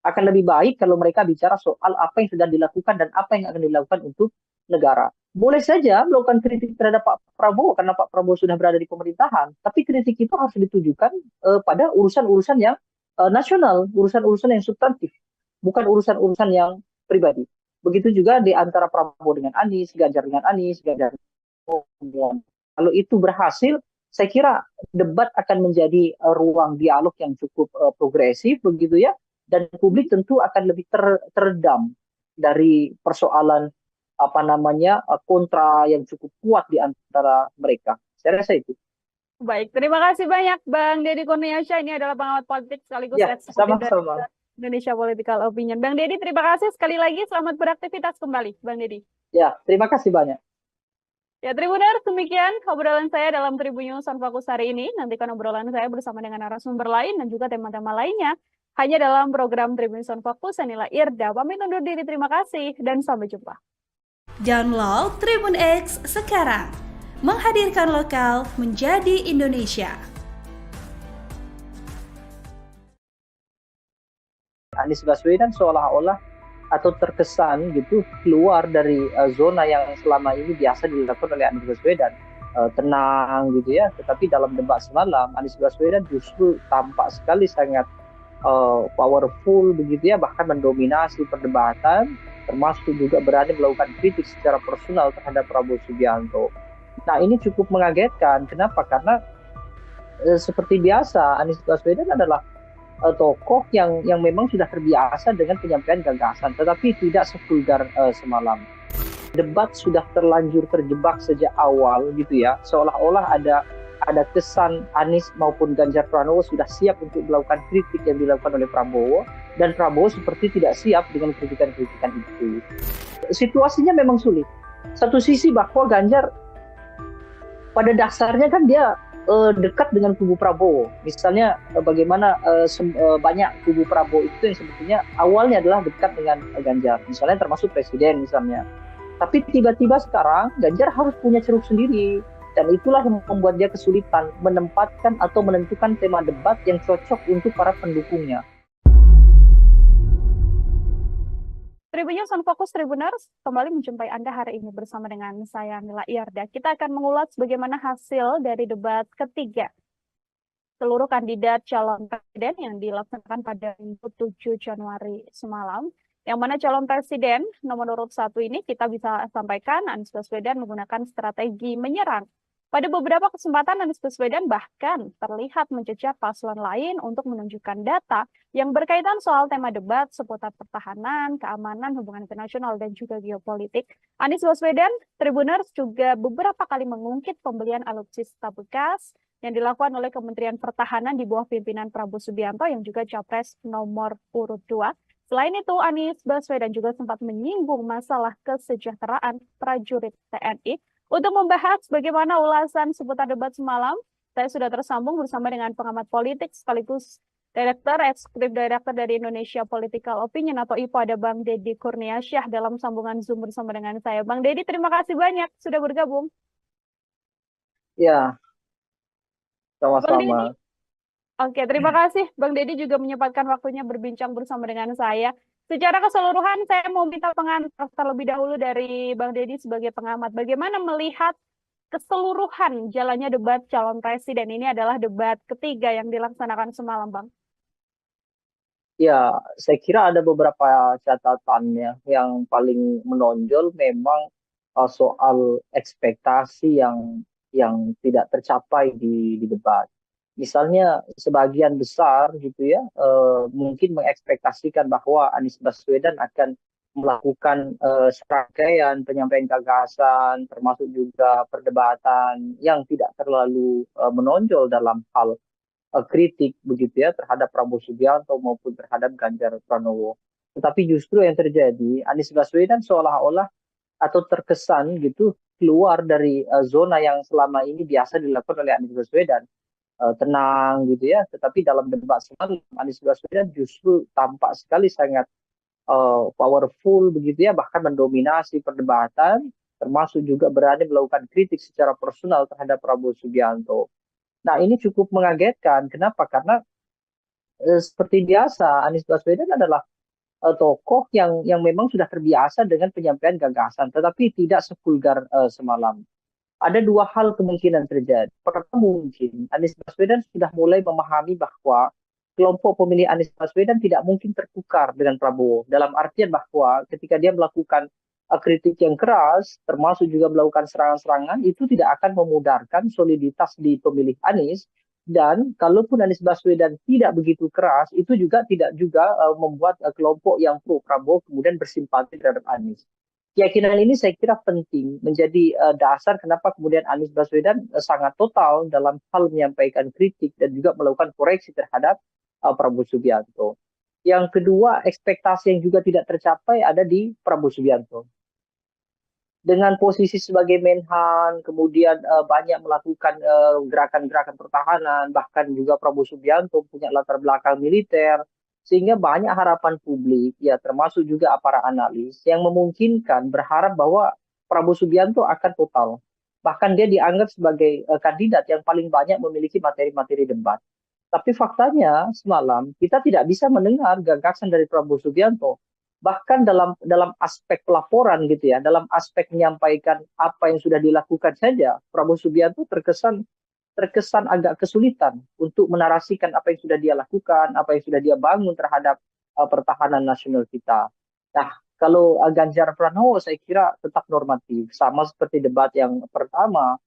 A: Akan lebih baik kalau mereka bicara soal apa yang sedang dilakukan dan apa yang akan dilakukan untuk negara. Boleh saja melakukan kritik terhadap Pak Prabowo karena Pak Prabowo sudah berada di pemerintahan, tapi kritik itu harus ditujukan pada urusan-urusan yang nasional, urusan-urusan yang substantif, bukan urusan-urusan yang pribadi. Begitu juga di antara Prabowo dengan Anies, Ganjar dengan Anies, Ganjar dengan kalau itu berhasil, saya kira debat akan menjadi ruang dialog yang cukup progresif begitu ya, dan publik tentu akan lebih teredam dari persoalan apa namanya kontra yang cukup kuat di antara mereka. Saya rasa itu.
B: Baik, terima kasih banyak Bang Deddy Kurniasyah. Ini adalah pengamat politik sekaligus
A: Ya,
B: eksekutif dari
A: sama-sama.
B: Indonesia Political Opinion. Bang Deddy, terima kasih sekali lagi. Selamat beraktivitas kembali, Bang Deddy.
A: Ya, terima kasih banyak.
B: Ya, Tribuners, demikian obrolan saya dalam Tribun News on Fokus hari ini. Nantikan obrolan saya bersama dengan narasumber lain dan juga tema-tema lainnya hanya dalam program Tribun News on Fokus. Saya Nila Irda, pamit undur diri. Terima kasih dan sampai jumpa.
C: Download Tribun X sekarang. Menghadirkan lokal menjadi Indonesia.
A: Anies Baswedan seolah-olah atau terkesan gitu keluar dari zona yang selama ini biasa dilakukan oleh Anies Baswedan, tenang gitu ya. Tetapi dalam debat semalam Anies Baswedan justru tampak sekali sangat powerful begitu ya, bahkan mendominasi perdebatan, termasuk juga berani melakukan kritik secara personal terhadap Prabowo Subianto. Nah ini cukup mengagetkan. Kenapa? Karena seperti biasa Anies Baswedan adalah tokoh yang memang sudah terbiasa dengan penyampaian gagasan, tetapi tidak sevulgar semalam. Debat sudah terlanjur terjebak sejak awal gitu ya, seolah-olah ada kesan Anies maupun Ganjar Pranowo sudah siap untuk melakukan kritik yang dilakukan oleh Prabowo, dan Prabowo seperti tidak siap dengan kritikan-kritikan itu. Situasinya memang sulit. Satu sisi bahwa Ganjar pada dasarnya kan dia dekat dengan kubu Prabowo. Misalnya bagaimana banyak kubu Prabowo itu yang sebetulnya awalnya adalah dekat dengan Ganjar. Misalnya termasuk presiden misalnya. Tapi tiba-tiba sekarang Ganjar harus punya ceruk sendiri. Dan itulah yang membuat dia kesulitan menempatkan atau menentukan tema debat yang cocok untuk para pendukungnya.
B: Tribun News on Fokus Tribuners kembali menjumpai Anda hari ini bersama dengan saya Nila Irda. Kita akan mengulas bagaimana hasil dari debat ketiga seluruh kandidat calon presiden yang dilaksanakan pada Minggu 7 Januari semalam. Yang mana calon presiden nomor urut 1 ini kita bisa sampaikan Anies Baswedan menggunakan strategi menyerang. Pada beberapa kesempatan Anies Baswedan bahkan terlihat mencecar paslon lain untuk menunjukkan data yang berkaitan soal tema debat seputar pertahanan, keamanan, hubungan internasional, dan juga geopolitik. Anies Baswedan, Tribuners juga beberapa kali mengungkit pembelian alutsista bekas yang dilakukan oleh Kementerian Pertahanan di bawah pimpinan Prabowo Subianto yang juga capres nomor urut 2. Selain itu, Anies Baswedan juga sempat menyinggung masalah kesejahteraan prajurit TNI. Untuk membahas bagaimana ulasan seputar debat semalam, saya sudah tersambung bersama dengan pengamat politik sekaligus Eksekutif Direktur dari Indonesia Political Opinion atau IPO, ada Bang Deddy Kurniasyah dalam sambungan Zoom bersama dengan saya. Bang Deddy, terima kasih banyak sudah bergabung.
A: Ya,
B: Bang Deddy,
A: sama-sama.
B: oke, terima kasih. Bang Deddy juga menyempatkan waktunya berbincang bersama dengan saya. Secara keseluruhan, saya mau minta pengantar terlebih dahulu dari Bang Deddy sebagai pengamat. Bagaimana melihat keseluruhan jalannya debat calon presiden? Ini adalah debat ketiga yang dilaksanakan semalam, Bang.
A: Ya, saya kira ada beberapa catatannya yang paling menonjol memang soal ekspektasi yang tidak tercapai di debat. Misalnya sebagian besar gitu ya mungkin mengekspektasikan bahwa Anies Baswedan akan melakukan serangkaian penyampaian gagasan termasuk juga perdebatan yang tidak terlalu menonjol dalam hal kritik begitu ya terhadap Prabowo Subianto maupun terhadap Ganjar Pranowo. Tetapi justru yang terjadi Anies Baswedan seolah-olah atau terkesan gitu keluar dari zona yang selama ini biasa dilakukan oleh Anies Baswedan, tenang gitu ya. Tetapi dalam debat semalam Anies Baswedan justru tampak sekali sangat powerful begitu ya, bahkan mendominasi perdebatan, termasuk juga berani melakukan kritik secara personal terhadap Prabowo Subianto. Nah, ini cukup mengagetkan. Kenapa? Karena seperti biasa Anies Baswedan adalah tokoh yang memang sudah terbiasa dengan penyampaian gagasan, tetapi tidak sevulgar semalam. Ada dua hal kemungkinan terjadi. Pertama, mungkin Anies Baswedan sudah mulai memahami bahwa kelompok pemilih Anies Baswedan tidak mungkin tertukar dengan Prabowo. Dalam artian bahwa ketika dia melakukan kritik yang keras, termasuk juga melakukan serangan-serangan, itu tidak akan memudarkan soliditas di pemilih Anies. Dan kalaupun Anies Baswedan tidak begitu keras, itu juga tidak juga membuat kelompok yang pro Prabowo kemudian bersimpati terhadap Anies. Keyakinan ini saya kira penting menjadi dasar kenapa kemudian Anies Baswedan sangat total dalam hal menyampaikan kritik dan juga melakukan koreksi terhadap Prabowo Subianto. Yang kedua, ekspektasi yang juga tidak tercapai ada di Prabowo Subianto. Dengan posisi sebagai Menhan, kemudian banyak melakukan gerakan-gerakan pertahanan, bahkan juga Prabowo Subianto punya latar belakang militer, sehingga banyak harapan publik, ya termasuk juga para analis, yang memungkinkan berharap bahwa Prabowo Subianto akan total. Bahkan dia dianggap sebagai kandidat yang paling banyak memiliki materi-materi debat. Tapi faktanya semalam kita tidak bisa mendengar gagasan dari Prabowo Subianto. Bahkan dalam aspek pelaporan gitu ya, dalam aspek menyampaikan apa yang sudah dilakukan saja, Prabowo Subianto terkesan agak kesulitan untuk menarasikan apa yang sudah dia lakukan, apa yang sudah dia bangun terhadap pertahanan nasional kita. Nah, kalau Ganjar Pranowo saya kira tetap normatif, sama seperti debat yang pertama,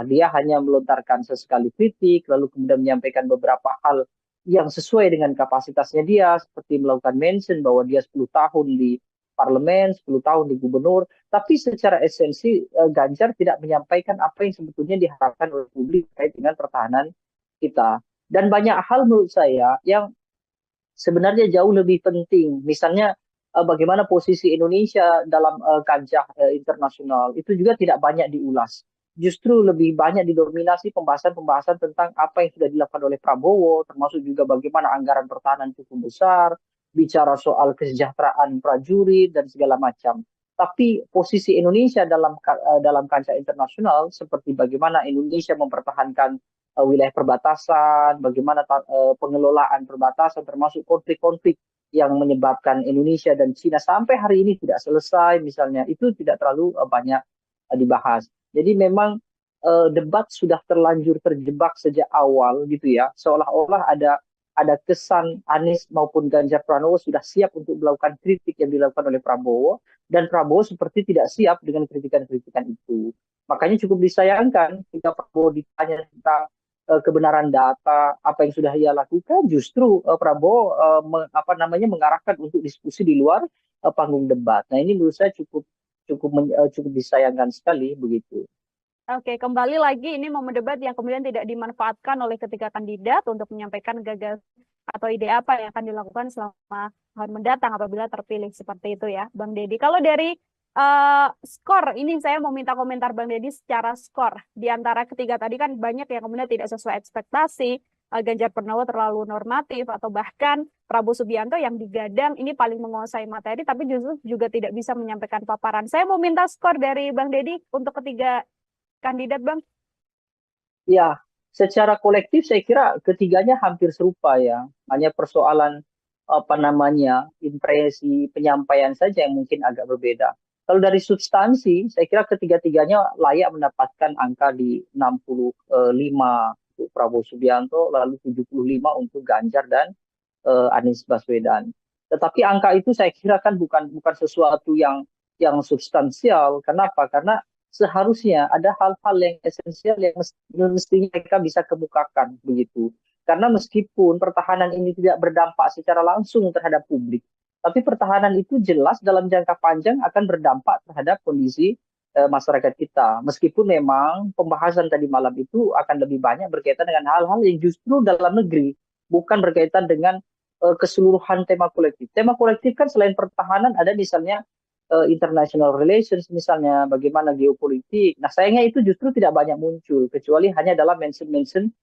A: dia hanya melontarkan sesekali kritik, lalu kemudian menyampaikan beberapa hal yang sesuai dengan kapasitasnya dia, seperti melakukan mention bahwa dia 10 tahun di parlemen, 10 tahun di gubernur, tapi secara esensi Ganjar tidak menyampaikan apa yang sebetulnya diharapkan oleh publik terkait dengan pertahanan kita. Dan banyak hal menurut saya yang sebenarnya jauh lebih penting. Misalnya bagaimana posisi Indonesia dalam kancah internasional, itu juga tidak banyak diulas. Justru lebih banyak didominasi pembahasan-pembahasan tentang apa yang sudah dilakukan oleh Prabowo, termasuk juga bagaimana anggaran pertahanan cukup besar, bicara soal kesejahteraan prajurit dan segala macam. Tapi posisi Indonesia dalam kancah internasional seperti bagaimana Indonesia mempertahankan wilayah perbatasan, bagaimana pengelolaan perbatasan termasuk konflik-konflik yang menyebabkan Indonesia dan Cina sampai hari ini tidak selesai misalnya, itu tidak terlalu banyak dibahas. Jadi memang debat sudah terlanjur terjebak sejak awal gitu ya, seolah-olah ada ada kesan Anies maupun Ganjar Pranowo sudah siap untuk melakukan kritik yang dilakukan oleh Prabowo, dan Prabowo seperti tidak siap dengan kritikan-kritikan itu. Makanya cukup disayangkan jika Prabowo ditanya tentang kebenaran data, apa yang sudah ia lakukan, justru Prabowo mengarahkan untuk diskusi di luar panggung debat. Nah, ini menurut saya cukup disayangkan sekali begitu.
B: Oke, kembali lagi ini momen debat yang kemudian tidak dimanfaatkan oleh ketiga kandidat untuk menyampaikan gagasan atau ide apa yang akan dilakukan selama tahun mendatang apabila terpilih seperti itu ya, Bang Deddy. Kalau dari skor, ini saya mau minta komentar Bang Deddy secara skor. Di antara ketiga tadi kan banyak yang kemudian tidak sesuai ekspektasi, Ganjar Pranowo terlalu normatif, atau bahkan Prabowo Subianto yang digadang ini paling menguasai materi, tapi justru juga tidak bisa menyampaikan paparan. Saya mau minta skor dari Bang Deddy untuk ketiga kandidat, Bang.
A: Ya, secara kolektif saya kira ketiganya hampir serupa ya. Hanya persoalan impresi penyampaian saja yang mungkin agak berbeda. Kalau dari substansi, saya kira ketiga-tiganya layak mendapatkan angka di 65 untuk Prabowo Subianto, lalu 75 untuk Ganjar dan Anies Baswedan. Tetapi angka itu saya kira kan bukan sesuatu yang substansial. Kenapa? Karena seharusnya ada hal-hal yang esensial yang mestinya mereka bisa kemukakan begitu. Karena meskipun pertahanan ini tidak berdampak secara langsung terhadap publik, tapi pertahanan itu jelas dalam jangka panjang akan berdampak terhadap kondisi masyarakat kita. Meskipun memang pembahasan tadi malam itu akan lebih banyak berkaitan dengan hal-hal yang justru dalam negeri, bukan berkaitan dengan keseluruhan tema kolektif. Tema kolektif kan selain pertahanan ada misalnya international relations, misalnya bagaimana geopolitik. Nah, sayangnya itu justru tidak banyak muncul, kecuali hanya dalam mention-mention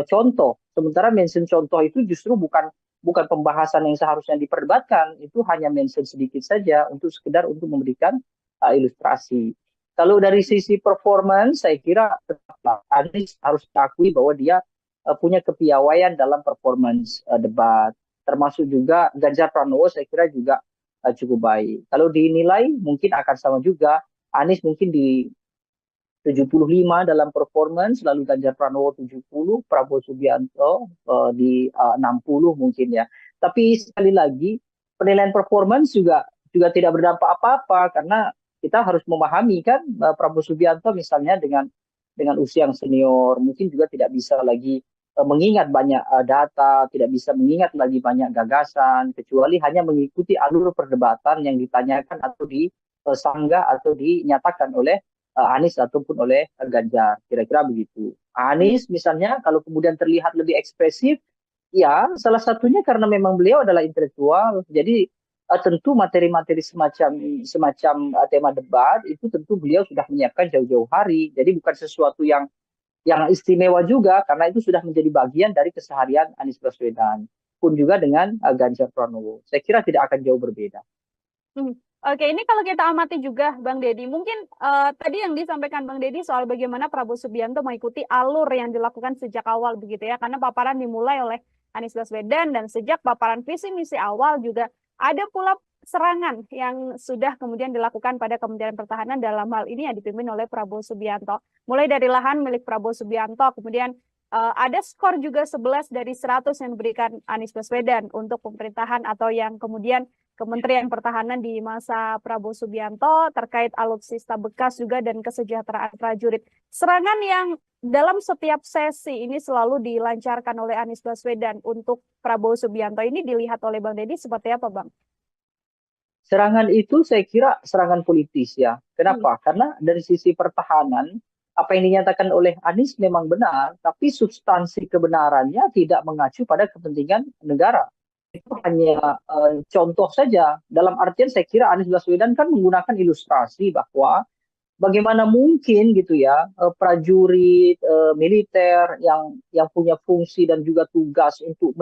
A: contoh. Sementara mention contoh itu justru bukan pembahasan yang seharusnya diperdebatkan, itu hanya mention sedikit saja untuk sekedar untuk memberikan ilustrasi. Kalau dari sisi performance, saya kira Anies harus diakui bahwa dia punya kepiawaian dalam performance debat. Termasuk juga Ganjar Pranowo saya kira juga cukup baik. Kalau dinilai mungkin akan sama juga. Anies mungkin di 75 dalam performance, lalu Ganjar Pranowo 70, Prabowo Subianto di 60 mungkin ya. Tapi sekali lagi penilaian performance juga tidak berdampak apa-apa, karena kita harus memahami kan Prabowo Subianto misalnya dengan usia yang senior mungkin juga tidak bisa lagi mengingat banyak data, tidak bisa mengingat lagi banyak gagasan, kecuali hanya mengikuti alur perdebatan yang ditanyakan atau disanggah atau dinyatakan oleh Anies ataupun oleh Ganjar. Kira-kira begitu. Anies misalnya kalau kemudian terlihat lebih ekspresif, ya salah satunya karena memang beliau adalah intelektual. Jadi tentu materi-materi semacam tema debat itu tentu beliau sudah menyiapkan jauh-jauh hari. Jadi bukan sesuatu yang istimewa juga, karena itu sudah menjadi bagian dari keseharian Anies Baswedan. Pun juga dengan Ganjar Pranowo. Saya kira tidak akan jauh berbeda.
B: Oke, ini kalau kita amati juga Bang Deddy, mungkin tadi yang disampaikan Bang Deddy soal bagaimana Prabowo Subianto mengikuti alur yang dilakukan sejak awal begitu ya, karena paparan dimulai oleh Anies Baswedan, dan sejak paparan visi misi awal juga ada pula serangan yang sudah kemudian dilakukan pada Kementerian Pertahanan, dalam hal ini yang dipimpin oleh Prabowo Subianto. Mulai dari lahan milik Prabowo Subianto, kemudian ada skor juga 11 dari 100 yang diberikan Anies Baswedan untuk pemerintahan atau yang kemudian Kementerian Pertahanan di masa Prabowo Subianto terkait alutsista bekas juga dan kesejahteraan prajurit. Serangan yang dalam setiap sesi ini selalu dilancarkan oleh Anies Baswedan untuk Prabowo Subianto ini dilihat oleh Bang Deddy seperti apa, Bang?
A: Serangan itu saya kira serangan politis ya. Kenapa? Karena dari sisi pertahanan, apa yang dinyatakan oleh Anies memang benar, tapi substansi kebenarannya tidak mengacu pada kepentingan negara. Itu hanya contoh saja. Dalam artian saya kira Anies Baswedan kan menggunakan ilustrasi bahwa bagaimana mungkin gitu ya prajurit militer yang punya fungsi dan juga tugas untuk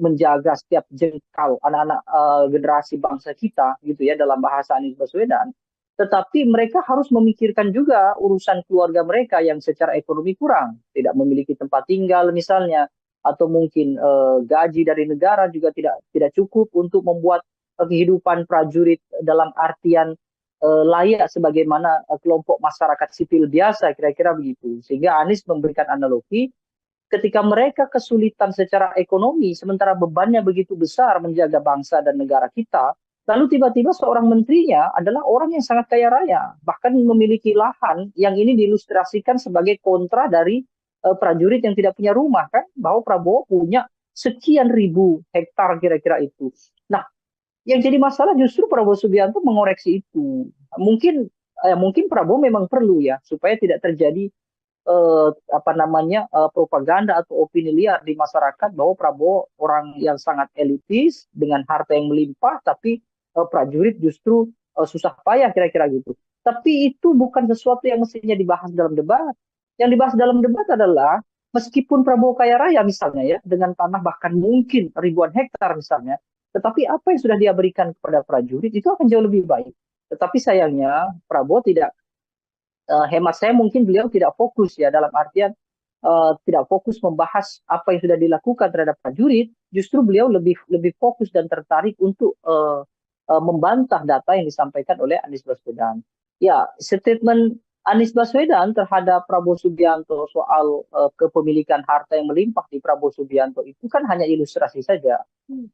A: menjaga setiap jengkal anak-anak generasi bangsa kita gitu ya, dalam bahasa Anies Baswedan. Tetapi mereka harus memikirkan juga urusan keluarga mereka yang secara ekonomi kurang, tidak memiliki tempat tinggal misalnya, atau mungkin gaji dari negara juga tidak cukup untuk membuat kehidupan prajurit dalam artian layak sebagaimana kelompok masyarakat sipil biasa, kira-kira begitu. Sehingga Anies memberikan analogi ketika mereka kesulitan secara ekonomi, sementara bebannya begitu besar menjaga bangsa dan negara kita, lalu tiba-tiba seorang menterinya adalah orang yang sangat kaya raya, bahkan memiliki lahan yang ini diilustrasikan sebagai kontra dari prajurit yang tidak punya rumah, kan? Bahwa Prabowo punya sekian ribu hektar kira-kira itu. Nah, yang jadi masalah justru Prabowo Subianto mengoreksi itu. Mungkin Prabowo memang perlu ya supaya tidak terjadi propaganda atau opini liar di masyarakat bahwa Prabowo orang yang sangat elitis dengan harta yang melimpah, tapi prajurit justru susah payah kira-kira gitu. Tapi itu bukan sesuatu yang mestinya dibahas dalam debat. Yang dibahas dalam debat adalah meskipun Prabowo kaya raya misalnya ya dengan tanah bahkan mungkin ribuan hektar misalnya, tetapi apa yang sudah dia berikan kepada prajurit itu akan jauh lebih baik. Tetapi sayangnya Prabowo tidak, hemat saya mungkin beliau tidak fokus ya dalam artian tidak fokus membahas apa yang sudah dilakukan terhadap prajurit, justru beliau lebih fokus dan tertarik untuk membantah data yang disampaikan oleh Anies Baswedan. Ya, statement Anies Baswedan terhadap Prabowo Subianto soal kepemilikan harta yang melimpah di Prabowo Subianto itu kan hanya ilustrasi saja.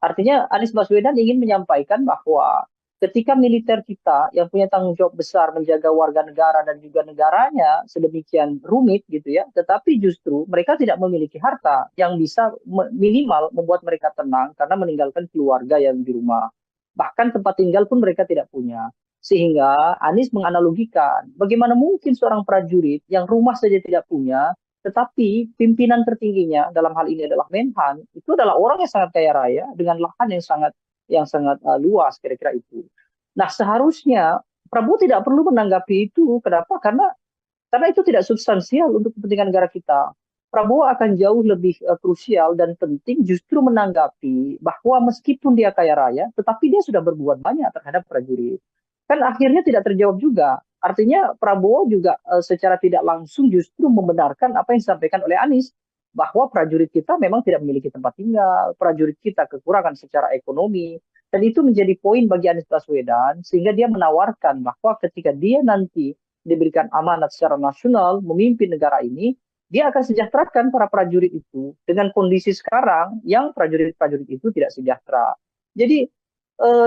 A: Artinya Anies Baswedan ingin menyampaikan bahwa ketika militer kita yang punya tanggung jawab besar menjaga warga negara dan juga negaranya sedemikian rumit gitu ya, tetapi justru mereka tidak memiliki harta yang bisa minimal membuat mereka tenang karena meninggalkan keluarga yang di rumah. Bahkan tempat tinggal pun mereka tidak punya. Sehingga Anies menganalogikan bagaimana mungkin seorang prajurit yang rumah saja tidak punya, tetapi pimpinan tertingginya dalam hal ini adalah Menhan, itu adalah orang yang sangat kaya raya dengan lahan yang sangat luas kira-kira itu. Nah, seharusnya Prabowo tidak perlu menanggapi itu. Kenapa? Karena itu tidak substansial untuk kepentingan negara kita. Prabowo akan jauh lebih krusial dan penting justru menanggapi bahwa meskipun dia kaya raya, tetapi dia sudah berbuat banyak terhadap prajurit. Kan akhirnya tidak terjawab juga. Artinya Prabowo juga secara tidak langsung justru membenarkan apa yang disampaikan oleh Anies, bahwa prajurit kita memang tidak memiliki tempat tinggal, prajurit kita kekurangan secara ekonomi, dan itu menjadi poin bagi Anies Baswedan, sehingga dia menawarkan bahwa ketika dia nanti diberikan amanat secara nasional memimpin negara ini, dia akan sejahterakan para prajurit itu dengan kondisi sekarang yang prajurit-prajurit itu tidak sejahtera. Jadi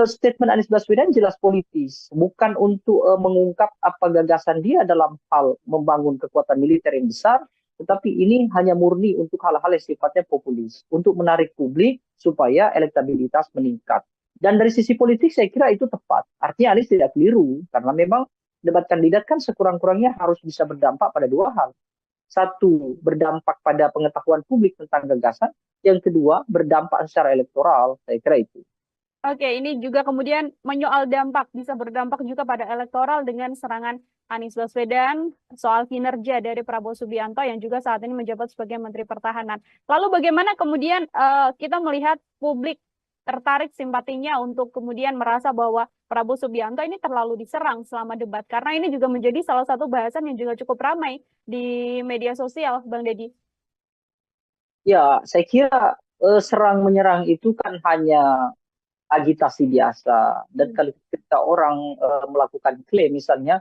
A: statement Anies Baswedan jelas politis, bukan untuk mengungkap apa gagasan dia dalam hal membangun kekuatan militer yang besar, tetapi ini hanya murni untuk hal-hal yang sifatnya populis, untuk menarik publik supaya elektabilitas meningkat. Dan dari sisi politik saya kira itu tepat. Artinya Anies tidak keliru, karena memang debat kandidat kan sekurang-kurangnya harus bisa berdampak pada dua hal. Satu, berdampak pada pengetahuan publik tentang gagasan. Yang kedua, berdampak secara elektoral. Saya kira itu.
B: Oke, ini juga kemudian menyoal dampak, bisa berdampak juga pada elektoral dengan serangan Anies Baswedan soal kinerja dari Prabowo Subianto yang juga saat ini menjabat sebagai Menteri Pertahanan. Lalu bagaimana kemudian kita melihat publik tertarik simpatinya untuk kemudian merasa bahwa Prabowo Subianto ini terlalu diserang selama debat, karena ini juga menjadi salah satu bahasan yang juga cukup ramai di media sosial, Bang Deddy.
A: Ya, saya kira serang-menyerang itu kan hanya agitasi biasa. Dan kalau ketika orang melakukan klaim misalnya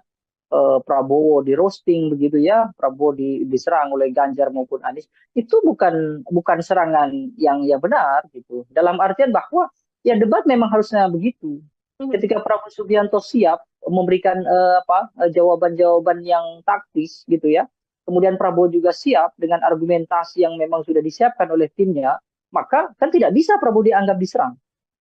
A: Prabowo di roasting begitu ya, Prabowo diserang oleh Ganjar maupun Anies, itu bukan serangan yang benar gitu. Dalam artian bahwa ya debat memang harusnya begitu. Ketika Prabowo Subianto siap memberikan jawaban-jawaban yang taktis gitu ya, kemudian Prabowo juga siap dengan argumentasi yang memang sudah disiapkan oleh timnya, maka kan tidak bisa Prabowo dianggap diserang.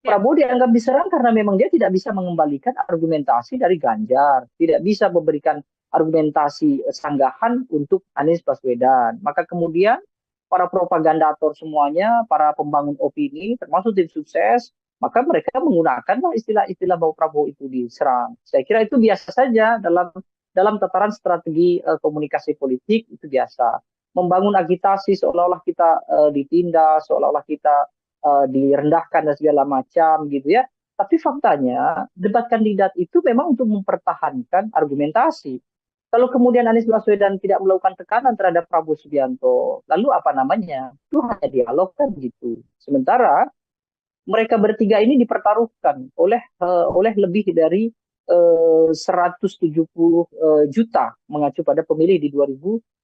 A: Prabowo dianggap diserang karena memang dia tidak bisa mengembalikan argumentasi dari Ganjar, tidak bisa memberikan argumentasi sanggahan untuk Anies Baswedan. Maka kemudian para propagandator semuanya, para pembangun opini, termasuk tim sukses, maka mereka menggunakanlah istilah-istilah bahwa Prabowo itu diserang. Saya kira itu biasa saja dalam tataran strategi komunikasi politik, itu biasa. Membangun agitasi seolah-olah kita ditindas, seolah-olah kita direndahkan dan segala macam gitu ya. Tapi faktanya debat kandidat itu memang untuk mempertahankan argumentasi. Kalau kemudian Anies Baswedan tidak melakukan tekanan terhadap Prabowo Subianto, lalu apa namanya? Itu hanya dialog kan gitu. Sementara mereka bertiga ini dipertaruhkan oleh lebih dari 170 juta mengacu pada pemilih di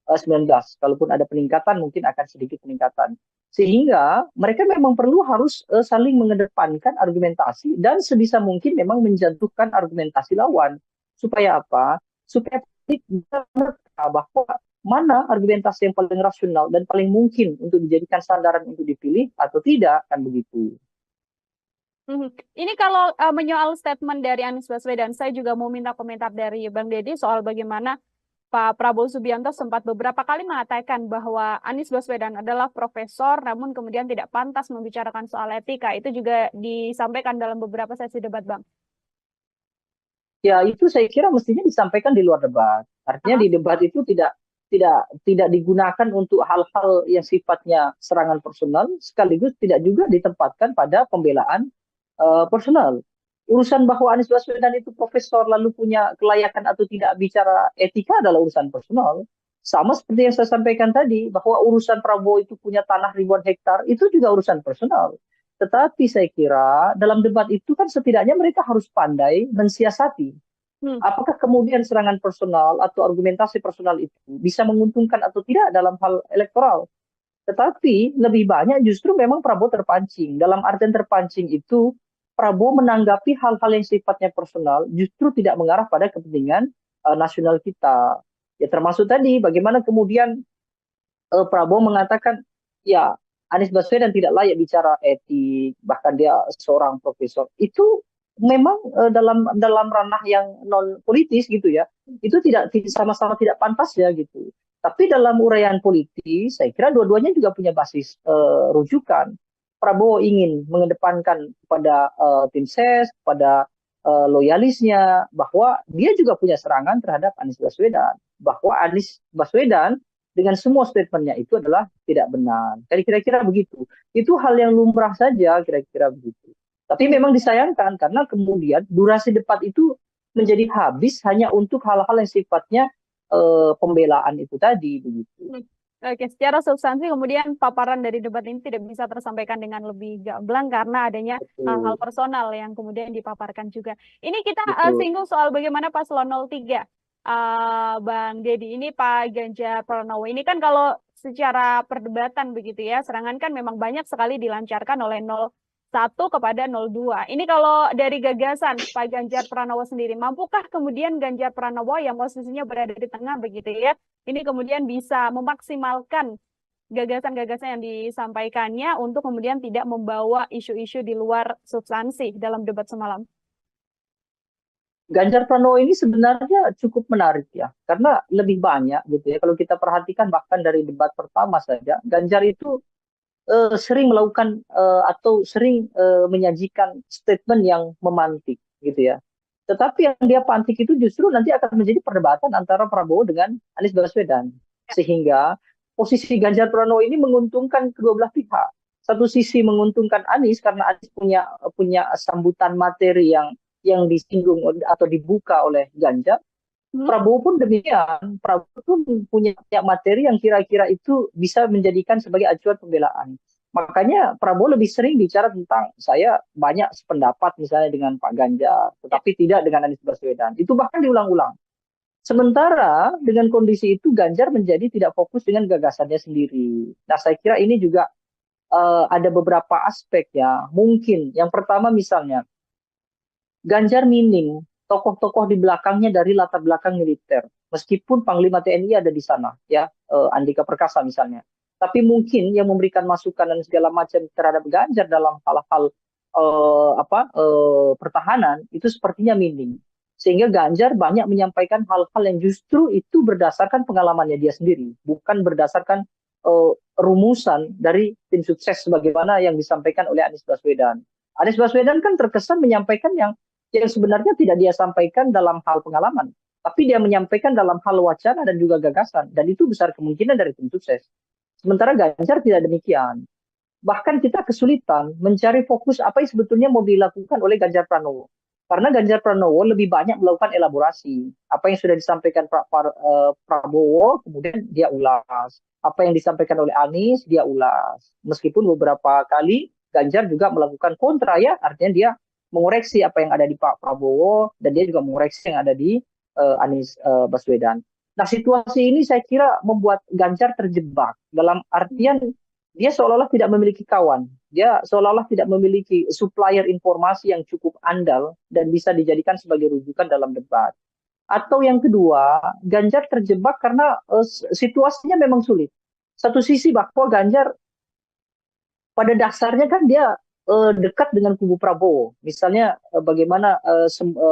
A: 19. Kalaupun ada peningkatan, mungkin akan sedikit peningkatan. Sehingga mereka memang perlu harus saling mengedepankan argumentasi dan sebisa mungkin memang menjatuhkan argumentasi lawan. Supaya apa? Supaya publik bisa menerka bahwa mana argumentasi yang paling rasional dan paling mungkin untuk dijadikan sandaran untuk dipilih atau tidak, kan begitu.
B: Ini kalau menyoal statement dari Anies Baswedan, saya juga mau minta komentar dari Bang Deddy soal bagaimana Pak Prabowo Subianto sempat beberapa kali mengatakan bahwa Anies Baswedan adalah profesor, namun kemudian tidak pantas membicarakan soal etika. Itu juga disampaikan dalam beberapa sesi debat, Bang.
A: Ya, itu saya kira mestinya disampaikan di luar debat. Artinya di debat itu tidak digunakan untuk hal-hal yang sifatnya serangan personal, sekaligus tidak juga ditempatkan pada pembelaan personal. Urusan bahwa Anies Baswedan itu profesor lalu punya kelayakan atau tidak bicara etika adalah urusan personal. Sama seperti yang saya sampaikan tadi, bahwa urusan Prabowo itu punya tanah ribuan hektar, itu juga urusan personal. Tetapi saya kira dalam debat itu kan setidaknya mereka harus pandai mensiasati. Apakah kemudian serangan personal atau argumentasi personal itu bisa menguntungkan atau tidak dalam hal elektoral? Tetapi lebih banyak justru memang Prabowo terpancing. Dalam artian terpancing itu, Prabowo menanggapi hal-hal yang sifatnya personal justru tidak mengarah pada kepentingan nasional kita. Ya termasuk tadi bagaimana kemudian Prabowo mengatakan, ya Anies Baswedan tidak layak bicara etik, bahkan dia seorang profesor. Itu memang dalam ranah yang non politis gitu ya. Itu tidak sama-sama tidak pantas ya gitu. Tapi dalam uraian politis, saya kira dua-duanya juga punya basis rujukan. Prabowo ingin mengedepankan kepada tim ses, kepada loyalisnya, bahwa dia juga punya serangan terhadap Anies Baswedan. Bahwa Anies Baswedan dengan semua statementnya itu adalah tidak benar. Kira-kira begitu. Itu hal yang lumrah saja, kira-kira begitu. Tapi memang disayangkan karena kemudian durasi debat itu menjadi habis hanya untuk hal-hal yang sifatnya pembelaan itu tadi, begitu.
B: Oke, secara substansi kemudian paparan dari debat ini tidak bisa tersampaikan dengan lebih gamblang karena adanya hal-hal personal yang kemudian dipaparkan juga. Ini kita singgung soal bagaimana paslon 03. Bang Deddy, ini Pak Ganjar Pranowo. Ini kan kalau secara perdebatan begitu ya, serangan kan memang banyak sekali dilancarkan oleh 01 kepada 02. Ini kalau dari gagasan Pak Ganjar Pranowo sendiri, mampukah kemudian Ganjar Pranowo yang posisinya berada di tengah begitu ya, ini kemudian bisa memaksimalkan gagasan-gagasan yang disampaikannya untuk kemudian tidak membawa isu-isu di luar substansi dalam debat semalam?
A: Ganjar Pranowo ini sebenarnya cukup menarik ya, karena lebih banyak gitu ya. Kalau kita perhatikan bahkan dari debat pertama saja, Ganjar itu sering melakukan atau sering menyajikan statement yang memantik gitu ya. Tetapi yang dia pantik itu justru nanti akan menjadi perdebatan antara Prabowo dengan Anies Baswedan. Sehingga posisi Ganjar Pranowo ini menguntungkan kedua belah pihak. Satu sisi menguntungkan Anies karena Anies punya sambutan materi yang disinggung atau dibuka oleh Ganjar. Prabowo pun demikian. Prabowo pun punya materi yang kira-kira itu bisa menjadikan sebagai acuan pembelaan. Makanya Prabowo lebih sering bicara tentang saya banyak sependapat misalnya dengan Pak Ganjar, tetapi tidak dengan Anies Baswedan. Itu bahkan diulang-ulang. Sementara dengan kondisi itu Ganjar menjadi tidak fokus dengan gagasannya sendiri. Nah saya kira ini juga ada beberapa aspek ya. Mungkin yang pertama misalnya Ganjar minim tokoh-tokoh di belakangnya dari latar belakang militer. Meskipun Panglima TNI ada di sana, ya Andika Perkasa misalnya. Tapi mungkin yang memberikan masukan dan segala macam terhadap Ganjar dalam hal-hal pertahanan itu sepertinya minim. Sehingga Ganjar banyak menyampaikan hal-hal yang justru itu berdasarkan pengalamannya dia sendiri, bukan berdasarkan rumusan dari tim sukses sebagaimana yang disampaikan oleh Anies Baswedan. Anies Baswedan kan terkesan menyampaikan yang sebenarnya tidak dia sampaikan dalam hal pengalaman, tapi dia menyampaikan dalam hal wacana dan juga gagasan, dan itu besar kemungkinan dari tim sukses. Sementara Ganjar tidak demikian. Bahkan kita kesulitan mencari fokus apa yang sebetulnya mau dilakukan oleh Ganjar Pranowo. Karena Ganjar Pranowo lebih banyak melakukan elaborasi. Apa yang sudah disampaikan Prabowo, kemudian dia ulas. Apa yang disampaikan oleh Anies, dia ulas. Meskipun beberapa kali Ganjar juga melakukan kontra ya, artinya dia mengoreksi apa yang ada di Pak Prabowo dan dia juga mengoreksi yang ada di Anies Baswedan. Nah, situasi ini saya kira membuat Ganjar terjebak dalam artian dia seolah-olah tidak memiliki kawan. Dia seolah-olah tidak memiliki supplier informasi yang cukup andal dan bisa dijadikan sebagai rujukan dalam debat. Atau yang kedua, Ganjar terjebak karena situasinya memang sulit. Satu sisi bahwa Ganjar pada dasarnya kan dia dekat dengan kubu Prabowo. Misalnya bagaimana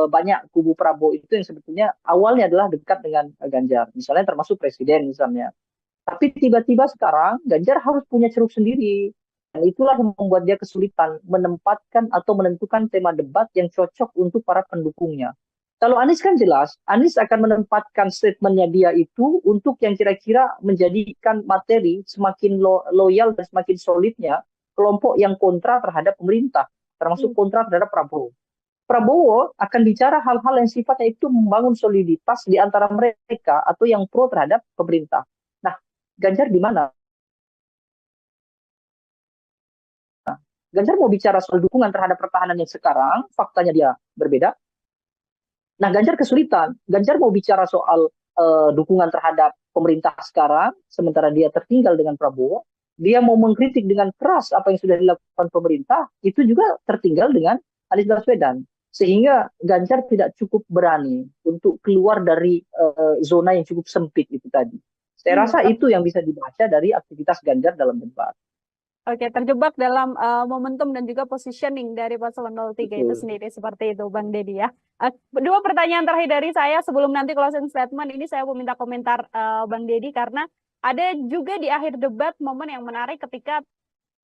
A: banyak kubu Prabowo itu yang sebetulnya awalnya adalah dekat dengan Ganjar. Misalnya termasuk presiden misalnya. Tapi tiba-tiba sekarang Ganjar harus punya ceruk sendiri. Dan itulah yang membuat dia kesulitan menempatkan atau menentukan tema debat yang cocok untuk para pendukungnya. Kalau Anies kan jelas, Anies akan menempatkan statementnya dia itu untuk yang kira-kira menjadikan materi semakin loyal dan semakin solidnya kelompok yang kontra terhadap pemerintah, termasuk kontra terhadap Prabowo. Prabowo akan bicara hal-hal yang sifatnya itu membangun soliditas di antara mereka atau yang pro terhadap pemerintah. Nah, Ganjar di mana? Ganjar mau bicara soal dukungan terhadap pertahanan yang sekarang, faktanya dia berbeda. Nah, Ganjar kesulitan. Ganjar mau bicara soal dukungan terhadap pemerintah sekarang, sementara dia tertinggal dengan Prabowo. Dia mau mengkritik dengan keras apa yang sudah dilakukan pemerintah, itu juga tertinggal dengan Anies Baswedan. Sehingga Ganjar tidak cukup berani untuk keluar dari zona yang cukup sempit itu tadi. Saya rasa itu yang bisa dibaca dari aktivitas Ganjar dalam debat.
B: Oke, terjebak dalam momentum dan juga positioning dari paslon 03 itu sendiri, seperti itu Bang Deddy ya. Dua pertanyaan terakhir dari saya sebelum nanti closing statement ini saya mau minta komentar Bang Deddy karena ada juga di akhir debat momen yang menarik ketika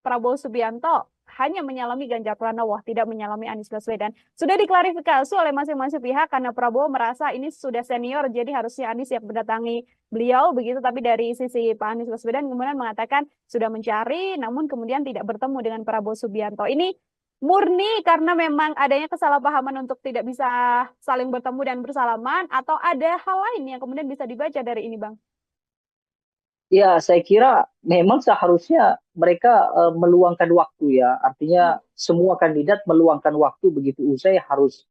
B: Prabowo Subianto hanya menyalami Ganjar Pranowo, tidak menyalami Anies Baswedan. Sudah diklarifikasi oleh masing-masing pihak karena Prabowo merasa ini sudah senior, jadi harusnya Anies yang mendatangi beliau begitu. Tapi dari sisi Pak Anies Baswedan kemudian mengatakan sudah mencari, namun kemudian tidak bertemu dengan Prabowo Subianto. Ini murni karena memang adanya kesalahpahaman untuk tidak bisa saling bertemu dan bersalaman, atau ada hal lain yang kemudian bisa dibaca dari ini, Bang?
A: Ya, saya kira memang seharusnya mereka meluangkan waktu ya. Artinya semua kandidat meluangkan waktu begitu usai harus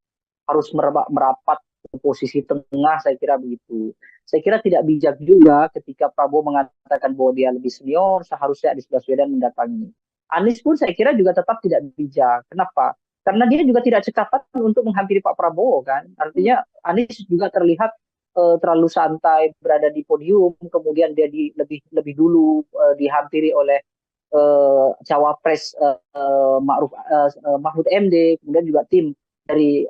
A: merapat ke posisi tengah, saya kira begitu. Saya kira tidak bijak juga ketika Prabowo mengatakan bahwa dia lebih senior, seharusnya Anies Baswedan mendatangi. Anies pun saya kira juga tetap tidak bijak. Kenapa? Karena dia juga tidak cekatan untuk menghampiri Pak Prabowo kan. Artinya Anies juga terlihat terlalu santai berada di podium, kemudian dia lebih dulu dihampiri oleh cawapres Mahfud MD, kemudian juga tim dari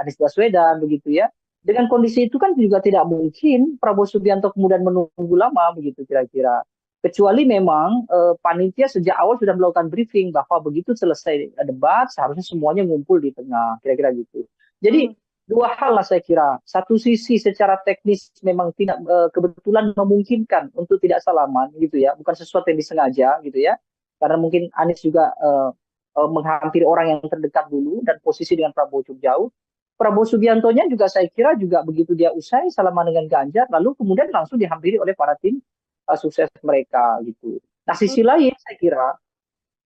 A: Anies Baswedan begitu ya. Dengan kondisi itu kan juga tidak mungkin Prabowo Subianto kemudian menunggu lama begitu kira-kira. Kecuali memang panitia sejak awal sudah melakukan briefing bahwa begitu selesai debat seharusnya semuanya ngumpul di tengah, kira-kira gitu. Jadi dua hal lah saya kira. Satu sisi secara teknis memang tidak kebetulan memungkinkan untuk tidak salaman gitu ya, bukan sesuatu yang disengaja gitu ya. Karena mungkin Anies juga menghampiri orang yang terdekat dulu dan posisi dengan Prabowo cukup jauh. Prabowo Subiantonya juga saya kira juga begitu dia usai salaman dengan Ganjar, lalu kemudian langsung dihampiri oleh para tim sukses mereka gitu. Nah, sisi lain saya kira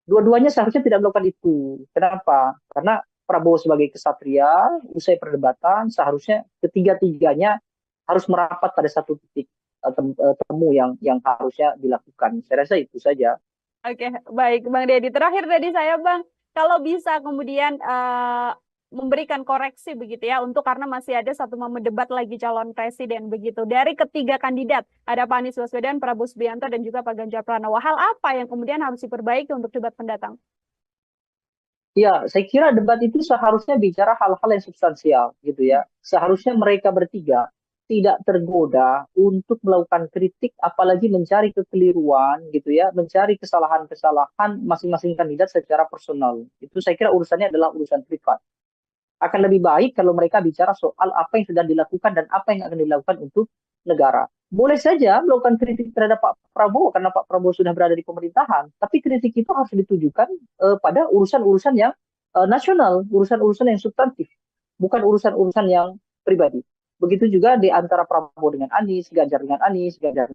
A: dua-duanya seharusnya tidak melakukan itu. Kenapa? Karena Prabowo sebagai kesatria, usai perdebatan, seharusnya ketiga-tiganya harus merapat pada satu titik temu yang harusnya dilakukan. Saya rasa itu saja.
B: Oke, baik Bang Deddy. Terakhir tadi saya Bang, kalau bisa kemudian memberikan koreksi begitu ya, untuk karena masih ada satu momen debat lagi calon presiden begitu. Dari ketiga kandidat, ada Pak Anies Baswedan, Prabowo Subianto, dan juga Pak Ganjar Pranowo. Hal apa yang kemudian harus diperbaiki untuk debat mendatang?
A: Ya, saya kira debat itu seharusnya bicara hal-hal yang substansial gitu ya. Seharusnya mereka bertiga tidak tergoda untuk melakukan kritik, apalagi mencari kekeliruan gitu ya, mencari kesalahan-kesalahan masing-masing kandidat secara personal. Itu saya kira urusannya adalah urusan privat. Akan lebih baik kalau mereka bicara soal apa yang sudah dilakukan dan apa yang akan dilakukan untuk negara. Boleh saja melakukan kritik terhadap Pak Prabowo karena Pak Prabowo sudah berada di pemerintahan, tapi kritik itu harus ditujukan pada urusan-urusan yang nasional, urusan-urusan yang substantif, bukan urusan-urusan yang pribadi. Begitu juga di antara Prabowo dengan Anies, Ganjar dengan Anies, Ganjar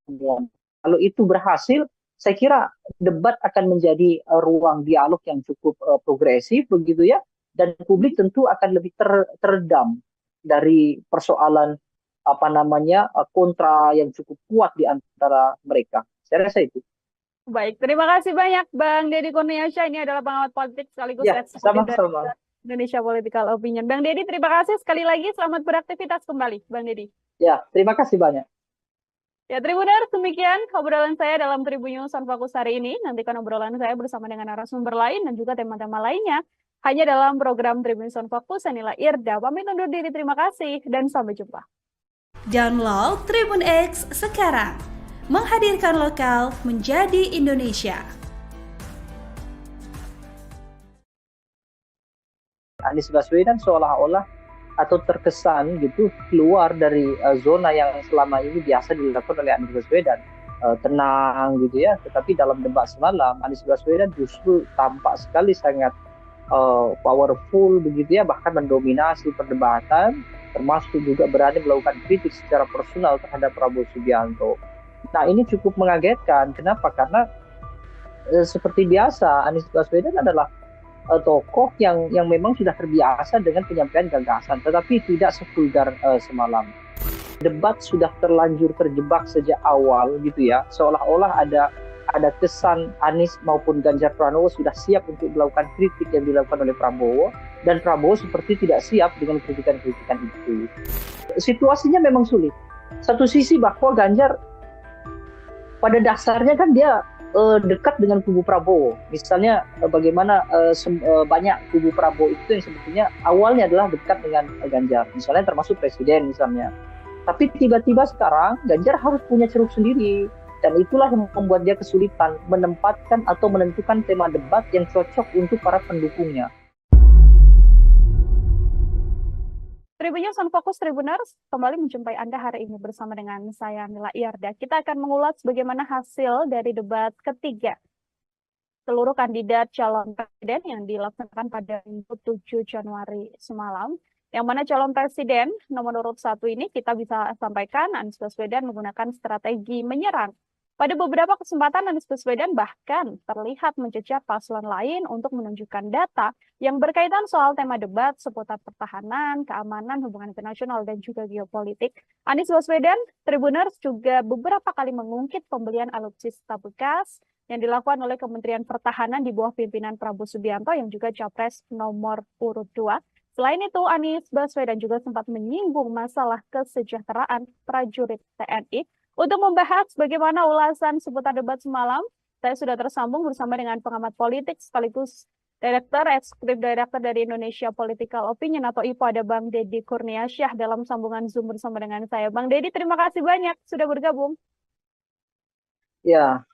A: dengan. Kalau itu berhasil, saya kira debat akan menjadi ruang dialog yang cukup progresif, begitu ya, dan publik tentu akan lebih teredam dari persoalan apa namanya kontra yang cukup kuat di antara mereka. Saya rasa itu.
B: Baik, terima kasih banyak Bang Deddy Kurniasyah. Ini adalah pengamat politik sekaligus
A: Ya,
B: eksekutif dari
A: sama-sama.
B: Indonesia Political Opinion. Bang Deddy, terima kasih sekali lagi. Selamat beraktivitas kembali, Bang Deddy.
A: Ya, terima kasih banyak.
B: Ya, Tribuners, demikian obrolan saya dalam Tribun News on Fokus hari ini. Nantikan obrolan saya bersama dengan narasumber lain dan juga tema-tema lainnya hanya dalam program Tribun News on Fokus. Saya Nila Irda, pamit undur diri. Terima kasih dan sampai jumpa.
C: Download Tribun X sekarang. Menghadirkan lokal menjadi Indonesia.
A: Anies Baswedan seolah-olah atau terkesan gitu keluar dari zona yang selama ini biasa dilakukan oleh Anies Baswedan, tenang gitu ya. Tetapi dalam debat semalam Anies Baswedan justru tampak sekali sangat powerful begitu ya, bahkan mendominasi perdebatan, termasuk juga berani melakukan kritik secara personal terhadap Prabowo Subianto. Nah, ini cukup mengagetkan. Kenapa? Karena seperti biasa Anies Baswedan adalah tokoh yang memang sudah terbiasa dengan penyampaian gagasan, tetapi tidak sevulgar semalam. Debat sudah terlanjur terjebak sejak awal gitu ya, seolah-olah ada kesan Anies maupun Ganjar Pranowo sudah siap untuk melakukan kritik yang dilakukan oleh Prabowo, dan Prabowo seperti tidak siap dengan kritikan-kritikan itu. Situasinya memang sulit. Satu sisi bahwa Ganjar pada dasarnya kan dia dekat dengan kubu Prabowo. Misalnya bagaimana banyak kubu Prabowo itu yang sebetulnya awalnya adalah dekat dengan Ganjar. Misalnya termasuk presiden misalnya. Tapi tiba-tiba sekarang Ganjar harus punya ceruk sendiri. Dan itulah yang membuat dia kesulitan menempatkan atau menentukan tema debat yang cocok untuk para pendukungnya.
B: Tribun News on Fokus Tribuners kembali menjumpai Anda hari ini bersama dengan saya Nila Irda. Kita akan mengulas bagaimana hasil dari debat ketiga seluruh kandidat calon presiden yang dilaksanakan pada Minggu 7 Januari semalam. Yang mana calon presiden nomor urut 1 ini kita bisa sampaikan Anies Baswedan menggunakan strategi menyerang. Pada beberapa kesempatan Anies Baswedan bahkan terlihat mencecar paslon lain untuk menunjukkan data yang berkaitan soal tema debat seputar pertahanan, keamanan, hubungan internasional, dan juga geopolitik. Anies Baswedan, Tribuners juga beberapa kali mengungkit pembelian alutsista bekas yang dilakukan oleh Kementerian Pertahanan di bawah pimpinan Prabowo Subianto yang juga capres nomor urut 2. Selain itu, Anies Baswedan juga sempat menyinggung masalah kesejahteraan prajurit TNI. Untuk membahas bagaimana ulasan seputar debat semalam, saya sudah tersambung bersama dengan pengamat politik sekaligus Eksekutif Direktur dari Indonesia Political Opinion atau IPO, ada Bang Deddy Kurniasyah dalam sambungan Zoom bersama dengan saya. Bang Deddy, terima kasih banyak sudah bergabung.
A: Ya,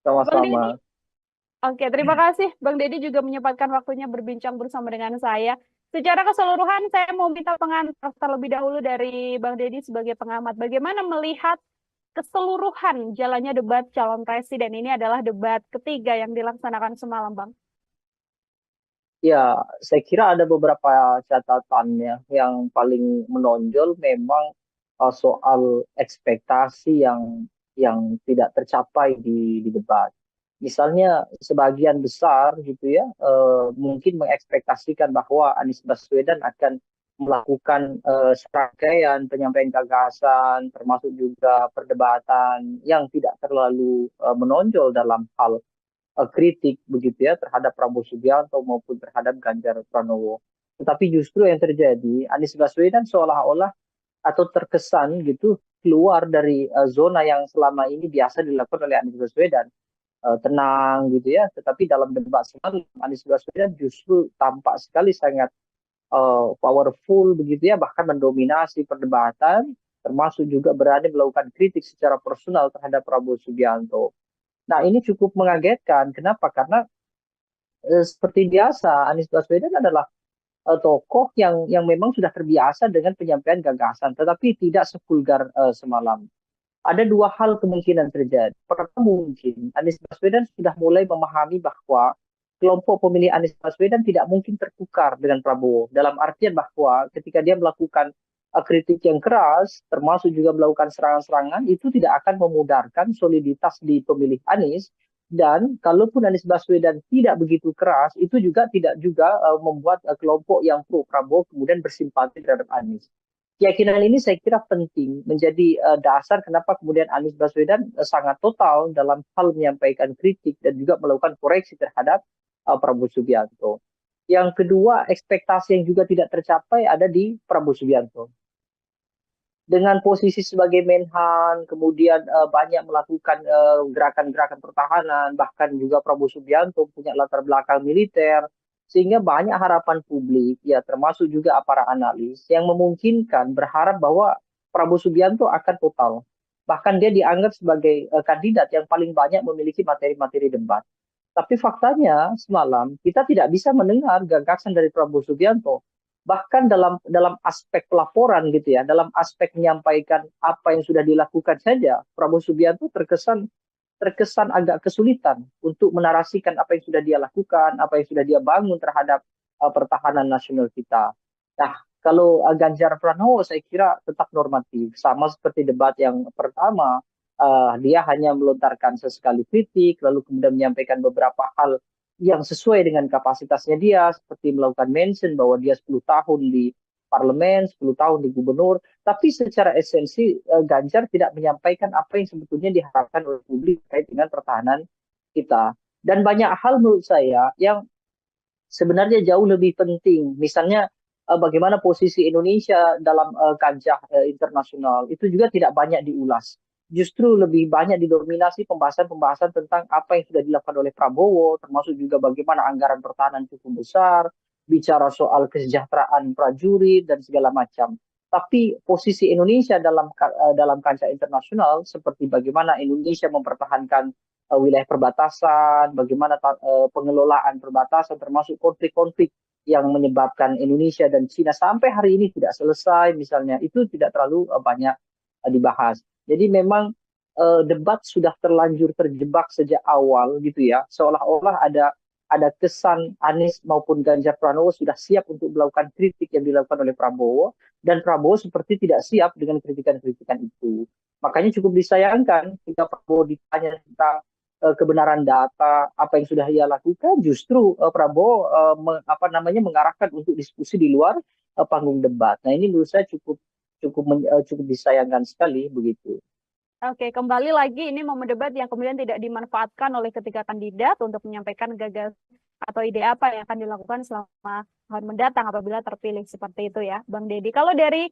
B: Bang Deddy,
A: sama-sama.
B: oke, terima kasih. Bang Deddy juga menyempatkan waktunya berbincang bersama dengan saya. Secara keseluruhan, saya mau minta pengantar terlebih dahulu dari Bang Deddy sebagai pengamat. Bagaimana melihat keseluruhan jalannya debat calon presiden? Ini adalah debat ketiga yang dilaksanakan semalam, Bang.
A: Ya, saya kira ada beberapa catatannya. Yang paling menonjol memang soal ekspektasi yang tidak tercapai di debat. Misalnya sebagian besar gitu ya, mungkin mengekspektasikan bahwa Anies Baswedan akan melakukan serangkaian penyampaian gagasan, termasuk juga perdebatan yang tidak terlalu menonjol dalam hal kritik begitu ya terhadap Prabowo Subianto maupun terhadap Ganjar Pranowo. Tetapi justru yang terjadi, Anies Baswedan seolah-olah atau terkesan gitu keluar dari zona yang selama ini biasa dilakukan oleh Anies Baswedan, tenang gitu ya. Tetapi dalam debat semalam Anies Baswedan justru tampak sekali sangat powerful begitu ya, bahkan mendominasi perdebatan, termasuk juga berani melakukan kritik secara personal terhadap Prabowo Subianto. Nah, ini cukup mengagetkan. Kenapa? Karena seperti biasa Anies Baswedan adalah tokoh yang memang sudah terbiasa dengan penyampaian gagasan, tetapi tidak sevulgar semalam. Ada dua hal kemungkinan terjadi. Pertama, mungkin Anies Baswedan sudah mulai memahami bahwa kelompok pemilih Anies Baswedan tidak mungkin tertukar dengan Prabowo. Dalam artian bahwa ketika dia melakukan kritik yang keras, termasuk juga melakukan serangan-serangan, itu tidak akan memudarkan soliditas di pemilih Anies. Dan kalaupun Anies Baswedan tidak begitu keras, itu juga tidak juga membuat kelompok yang pro Prabowo kemudian bersimpati terhadap Anies. keyakinan ini saya kira penting menjadi dasar kenapa kemudian Anies Baswedan sangat total dalam hal menyampaikan kritik dan juga melakukan koreksi terhadap Prabowo Subianto. Yang kedua, ekspektasi yang juga tidak tercapai ada di Prabowo Subianto. Dengan posisi sebagai Menhan, kemudian banyak melakukan gerakan-gerakan pertahanan, bahkan juga Prabowo Subianto punya latar belakang militer, sehingga banyak harapan publik, ya termasuk juga para analis, yang memungkinkan berharap bahwa Prabowo Subianto akan total. Bahkan dia dianggap sebagai kandidat yang paling banyak memiliki materi-materi debat. Tapi faktanya semalam kita tidak bisa mendengar gagasan dari Prabowo Subianto. Bahkan dalam aspek pelaporan gitu ya, dalam aspek menyampaikan apa yang sudah dilakukan saja, Prabowo Subianto terkesan agak kesulitan untuk menarasikan apa yang sudah dia lakukan, apa yang sudah dia bangun terhadap pertahanan nasional kita. Nah, kalau Ganjar Pranowo saya kira tetap normatif, sama seperti debat yang pertama, dia hanya melontarkan sesekali kritik, lalu kemudian menyampaikan beberapa hal yang sesuai dengan kapasitasnya dia, seperti melakukan mention bahwa dia 10 tahun di parlemen, 10 tahun di gubernur, tapi secara esensi Ganjar tidak menyampaikan apa yang sebetulnya diharapkan oleh publik terkait dengan pertahanan kita. Dan banyak hal menurut saya yang sebenarnya jauh lebih penting. Misalnya bagaimana posisi Indonesia dalam kancah internasional itu juga tidak banyak diulas. Justru lebih banyak didominasi pembahasan-pembahasan tentang apa yang sudah dilakukan oleh Prabowo, termasuk juga bagaimana anggaran pertahanan cukup besar, bicara soal kesejahteraan prajurit dan segala macam. Tapi posisi Indonesia dalam kancah internasional seperti bagaimana Indonesia mempertahankan wilayah perbatasan, bagaimana pengelolaan perbatasan termasuk konflik-konflik yang menyebabkan Indonesia dan China sampai hari ini tidak selesai misalnya, itu tidak terlalu banyak dibahas. Jadi memang debat sudah terlanjur terjebak sejak awal gitu ya, seolah-olah ada kesan Anies maupun Ganjar Pranowo sudah siap untuk melakukan kritik yang dilakukan oleh Prabowo, dan Prabowo seperti tidak siap dengan kritikan-kritikan itu. Makanya cukup disayangkan jika Prabowo ditanya tentang kebenaran data apa yang sudah ia lakukan, justru Prabowo mengarahkan untuk diskusi di luar panggung debat. Nah ini menurut saya cukup disayangkan sekali begitu.
B: Oke, kembali lagi ini momen debat yang kemudian tidak dimanfaatkan oleh ketiga kandidat untuk menyampaikan gagasan atau ide apa yang akan dilakukan selama tahun mendatang apabila terpilih seperti itu ya, Bang Deddy. Kalau dari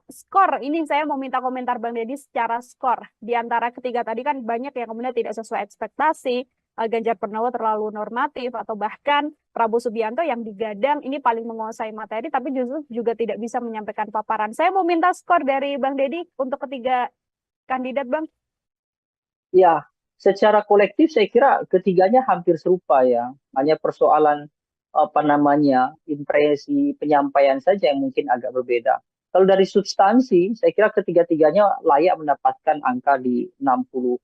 B: skor, ini saya mau minta komentar Bang Deddy secara skor. Di antara ketiga tadi kan banyak yang kemudian tidak sesuai ekspektasi, Ganjar Pranowo terlalu normatif, atau bahkan Prabowo Subianto yang digadang ini paling menguasai materi, tapi justru juga tidak bisa menyampaikan paparan. Saya mau minta skor dari Bang Deddy untuk ketiga kandidat, Bang.
A: Ya, secara kolektif saya kira ketiganya hampir serupa ya. Hanya persoalan impresi penyampaian saja yang mungkin agak berbeda. Kalau dari substansi, saya kira ketiga-tiganya layak mendapatkan angka di 65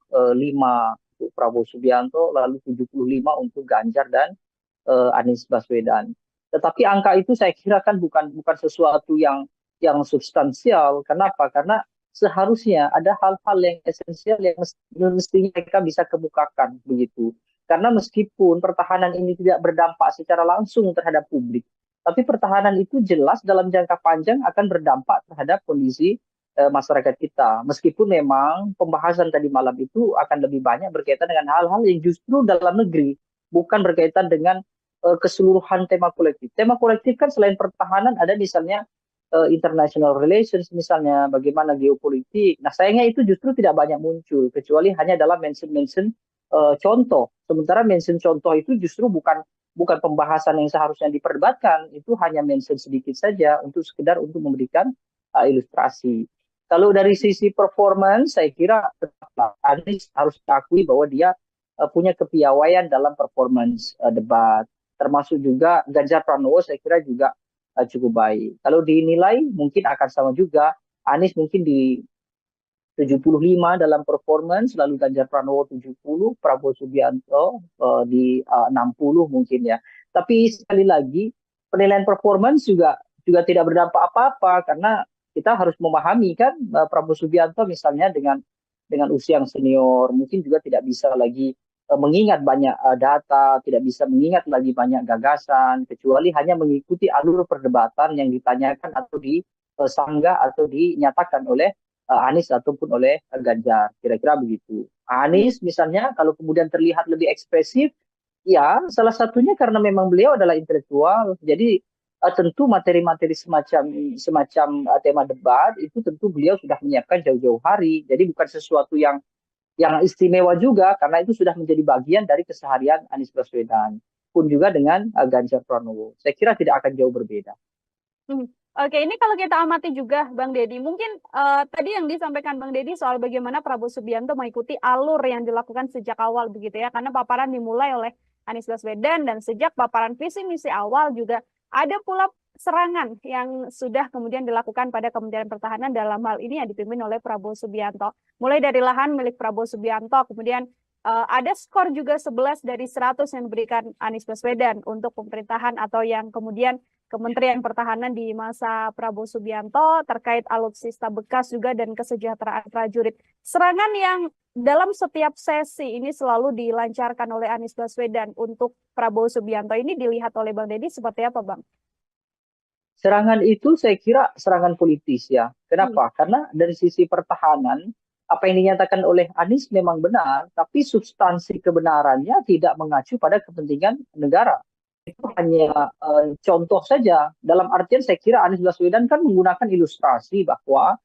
A: untuk Prabowo Subianto, lalu 75 untuk Ganjar dan Anies Baswedan. Tetapi angka itu saya kira kan bukan sesuatu yang substansial. Kenapa? Karena seharusnya ada hal-hal yang esensial yang mestinya mereka bisa kemukakan begitu. Karena meskipun pertahanan ini tidak berdampak secara langsung terhadap publik, tapi pertahanan itu jelas dalam jangka panjang akan berdampak terhadap kondisi masyarakat kita. Meskipun memang pembahasan tadi malam itu akan lebih banyak berkaitan dengan hal-hal yang justru dalam negeri, bukan berkaitan dengan keseluruhan tema kolektif. Tema kolektif kan selain pertahanan ada misalnya international relations, misalnya bagaimana geopolitik. Nah sayangnya itu justru tidak banyak muncul, kecuali hanya dalam mention-mention contoh. Sementara mention contoh itu justru bukan pembahasan yang seharusnya diperdebatkan, itu hanya mention sedikit saja untuk sekedar untuk memberikan ilustrasi. Kalau dari sisi performance, saya kira Anies harus diakui bahwa dia punya kepiawaian dalam performance debat. Termasuk juga Ganjar Pranowo saya kira juga cukup baik. Kalau dinilai mungkin akan sama juga. Anies mungkin di 75 dalam performance, lalu Ganjar Pranowo 70, Prabowo Subianto di 60 mungkin ya. Tapi sekali lagi penilaian performance juga tidak berdampak apa-apa, karena kita harus memahami kan Prabowo Subianto misalnya dengan usia yang senior mungkin juga tidak bisa lagi mengingat banyak data, tidak bisa mengingat lagi banyak gagasan, kecuali hanya mengikuti alur perdebatan yang ditanyakan atau sanggah atau dinyatakan oleh Anies ataupun oleh Ganjar. Kira-kira begitu. Anies misalnya kalau kemudian terlihat lebih ekspresif, ya salah satunya karena memang beliau adalah intelektual. Jadi tentu materi-materi semacam semacam tema debat itu tentu beliau sudah menyiapkan jauh-jauh hari. Jadi bukan sesuatu yang istimewa juga karena itu sudah menjadi bagian dari keseharian Anies Baswedan. Pun juga dengan Ganjar Pranowo. Saya kira tidak akan jauh berbeda.
B: Oke, ini kalau kita amati juga Bang Deddy, mungkin tadi yang disampaikan Bang Deddy soal bagaimana Prabowo Subianto mengikuti alur yang dilakukan sejak awal begitu ya, karena paparan dimulai oleh Anies Baswedan dan sejak paparan visi misi awal juga ada pula serangan yang sudah kemudian dilakukan pada Kementerian Pertahanan dalam hal ini yang dipimpin oleh Prabowo Subianto. Mulai dari lahan milik Prabowo Subianto, kemudian ada skor juga 11 dari 100 yang diberikan Anies Baswedan untuk pemerintahan atau yang kemudian Kementerian Pertahanan di masa Prabowo Subianto terkait alutsista bekas juga dan kesejahteraan prajurit. Serangan yang dalam setiap sesi ini selalu dilancarkan oleh Anies Baswedan untuk Prabowo Subianto ini dilihat oleh Bang Deddy seperti apa, Bang?
A: Serangan itu saya kira serangan politis ya. Kenapa? Karena dari sisi pertahanan, apa yang dinyatakan oleh Anies memang benar, tapi substansi kebenarannya tidak mengacu pada kepentingan negara. Itu hanya contoh saja. Dalam artian saya kira Anies Baswedan kan menggunakan ilustrasi bahwa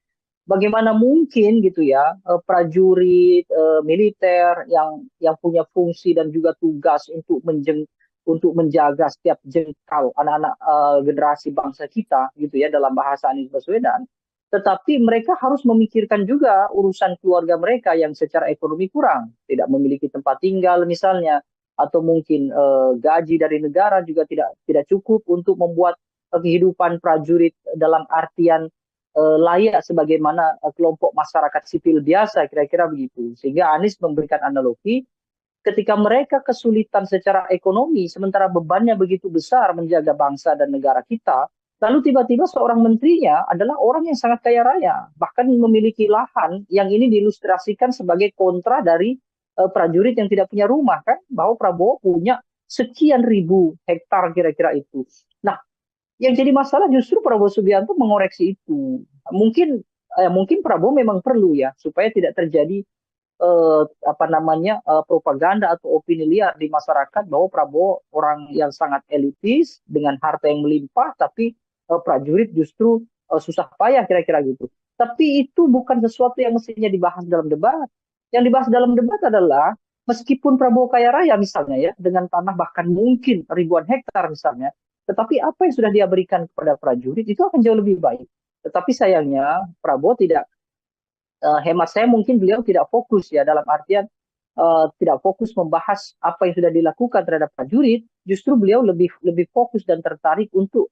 A: bagaimana mungkin gitu ya prajurit militer yang punya fungsi dan juga tugas untuk menjaga setiap jengkal anak-anak generasi bangsa kita gitu ya dalam bahasa Anies Baswedan. Tetapi mereka harus memikirkan juga urusan keluarga mereka yang secara ekonomi kurang, tidak memiliki tempat tinggal misalnya, atau mungkin gaji dari negara juga tidak cukup untuk membuat kehidupan prajurit dalam artian layak sebagaimana kelompok masyarakat sipil biasa, kira-kira begitu. Sehingga Anies memberikan analogi ketika mereka kesulitan secara ekonomi, sementara bebannya begitu besar menjaga bangsa dan negara kita, lalu tiba-tiba seorang menterinya adalah orang yang sangat kaya raya, bahkan memiliki lahan yang ini diilustrasikan sebagai kontra dari prajurit yang tidak punya rumah kan, bahwa Prabowo punya sekian ribu hektar kira-kira itu. Nah, yang jadi masalah justru Prabowo Subianto mengoreksi itu. Mungkin Prabowo memang perlu ya supaya tidak terjadi propaganda atau opini liar di masyarakat bahwa Prabowo orang yang sangat elitis dengan harta yang melimpah, tapi prajurit justru susah payah kira-kira gitu. Tapi itu bukan sesuatu yang mestinya dibahas dalam debat. Yang dibahas dalam debat adalah meskipun Prabowo kaya raya misalnya ya, dengan tanah bahkan mungkin ribuan hektar misalnya, tetapi apa yang sudah dia berikan kepada prajurit itu akan jauh lebih baik. Tetapi sayangnya Prabowo tidak, hemat saya mungkin beliau tidak fokus ya, dalam artian tidak fokus membahas apa yang sudah dilakukan terhadap prajurit, justru beliau lebih fokus dan tertarik untuk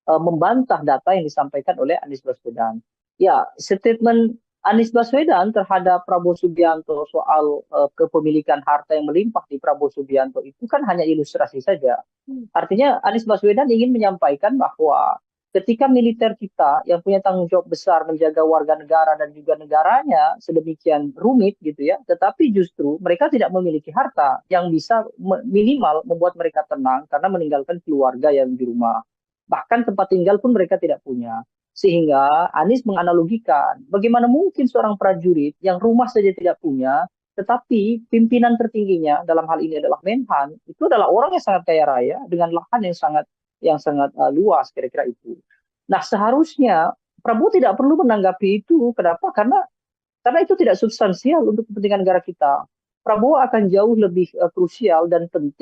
A: membantah data yang disampaikan oleh Anies Baswedan. Ya, statement Anies Baswedan terhadap Prabowo Subianto soal kepemilikan harta yang melimpah di Prabowo Subianto itu kan hanya ilustrasi saja. Artinya Anies Baswedan ingin menyampaikan bahwa ketika militer kita yang punya tanggung jawab besar menjaga warga negara dan juga negaranya sedemikian rumit gitu ya, tetapi justru mereka tidak memiliki harta yang bisa minimal membuat mereka tenang karena meninggalkan keluarga yang di rumah. Bahkan tempat tinggal pun mereka tidak punya. Sehingga Anies menganalogikan bagaimana mungkin seorang prajurit yang rumah saja tidak punya, tetapi pimpinan tertingginya dalam hal ini adalah Menhan, itu adalah orang yang sangat kaya raya dengan lahan yang sangat luas kira-kira itu. Nah, seharusnya Prabowo tidak perlu menanggapi itu. Kenapa? Karena itu tidak substansial untuk kepentingan negara kita. Prabowo akan jauh lebih krusial dan penting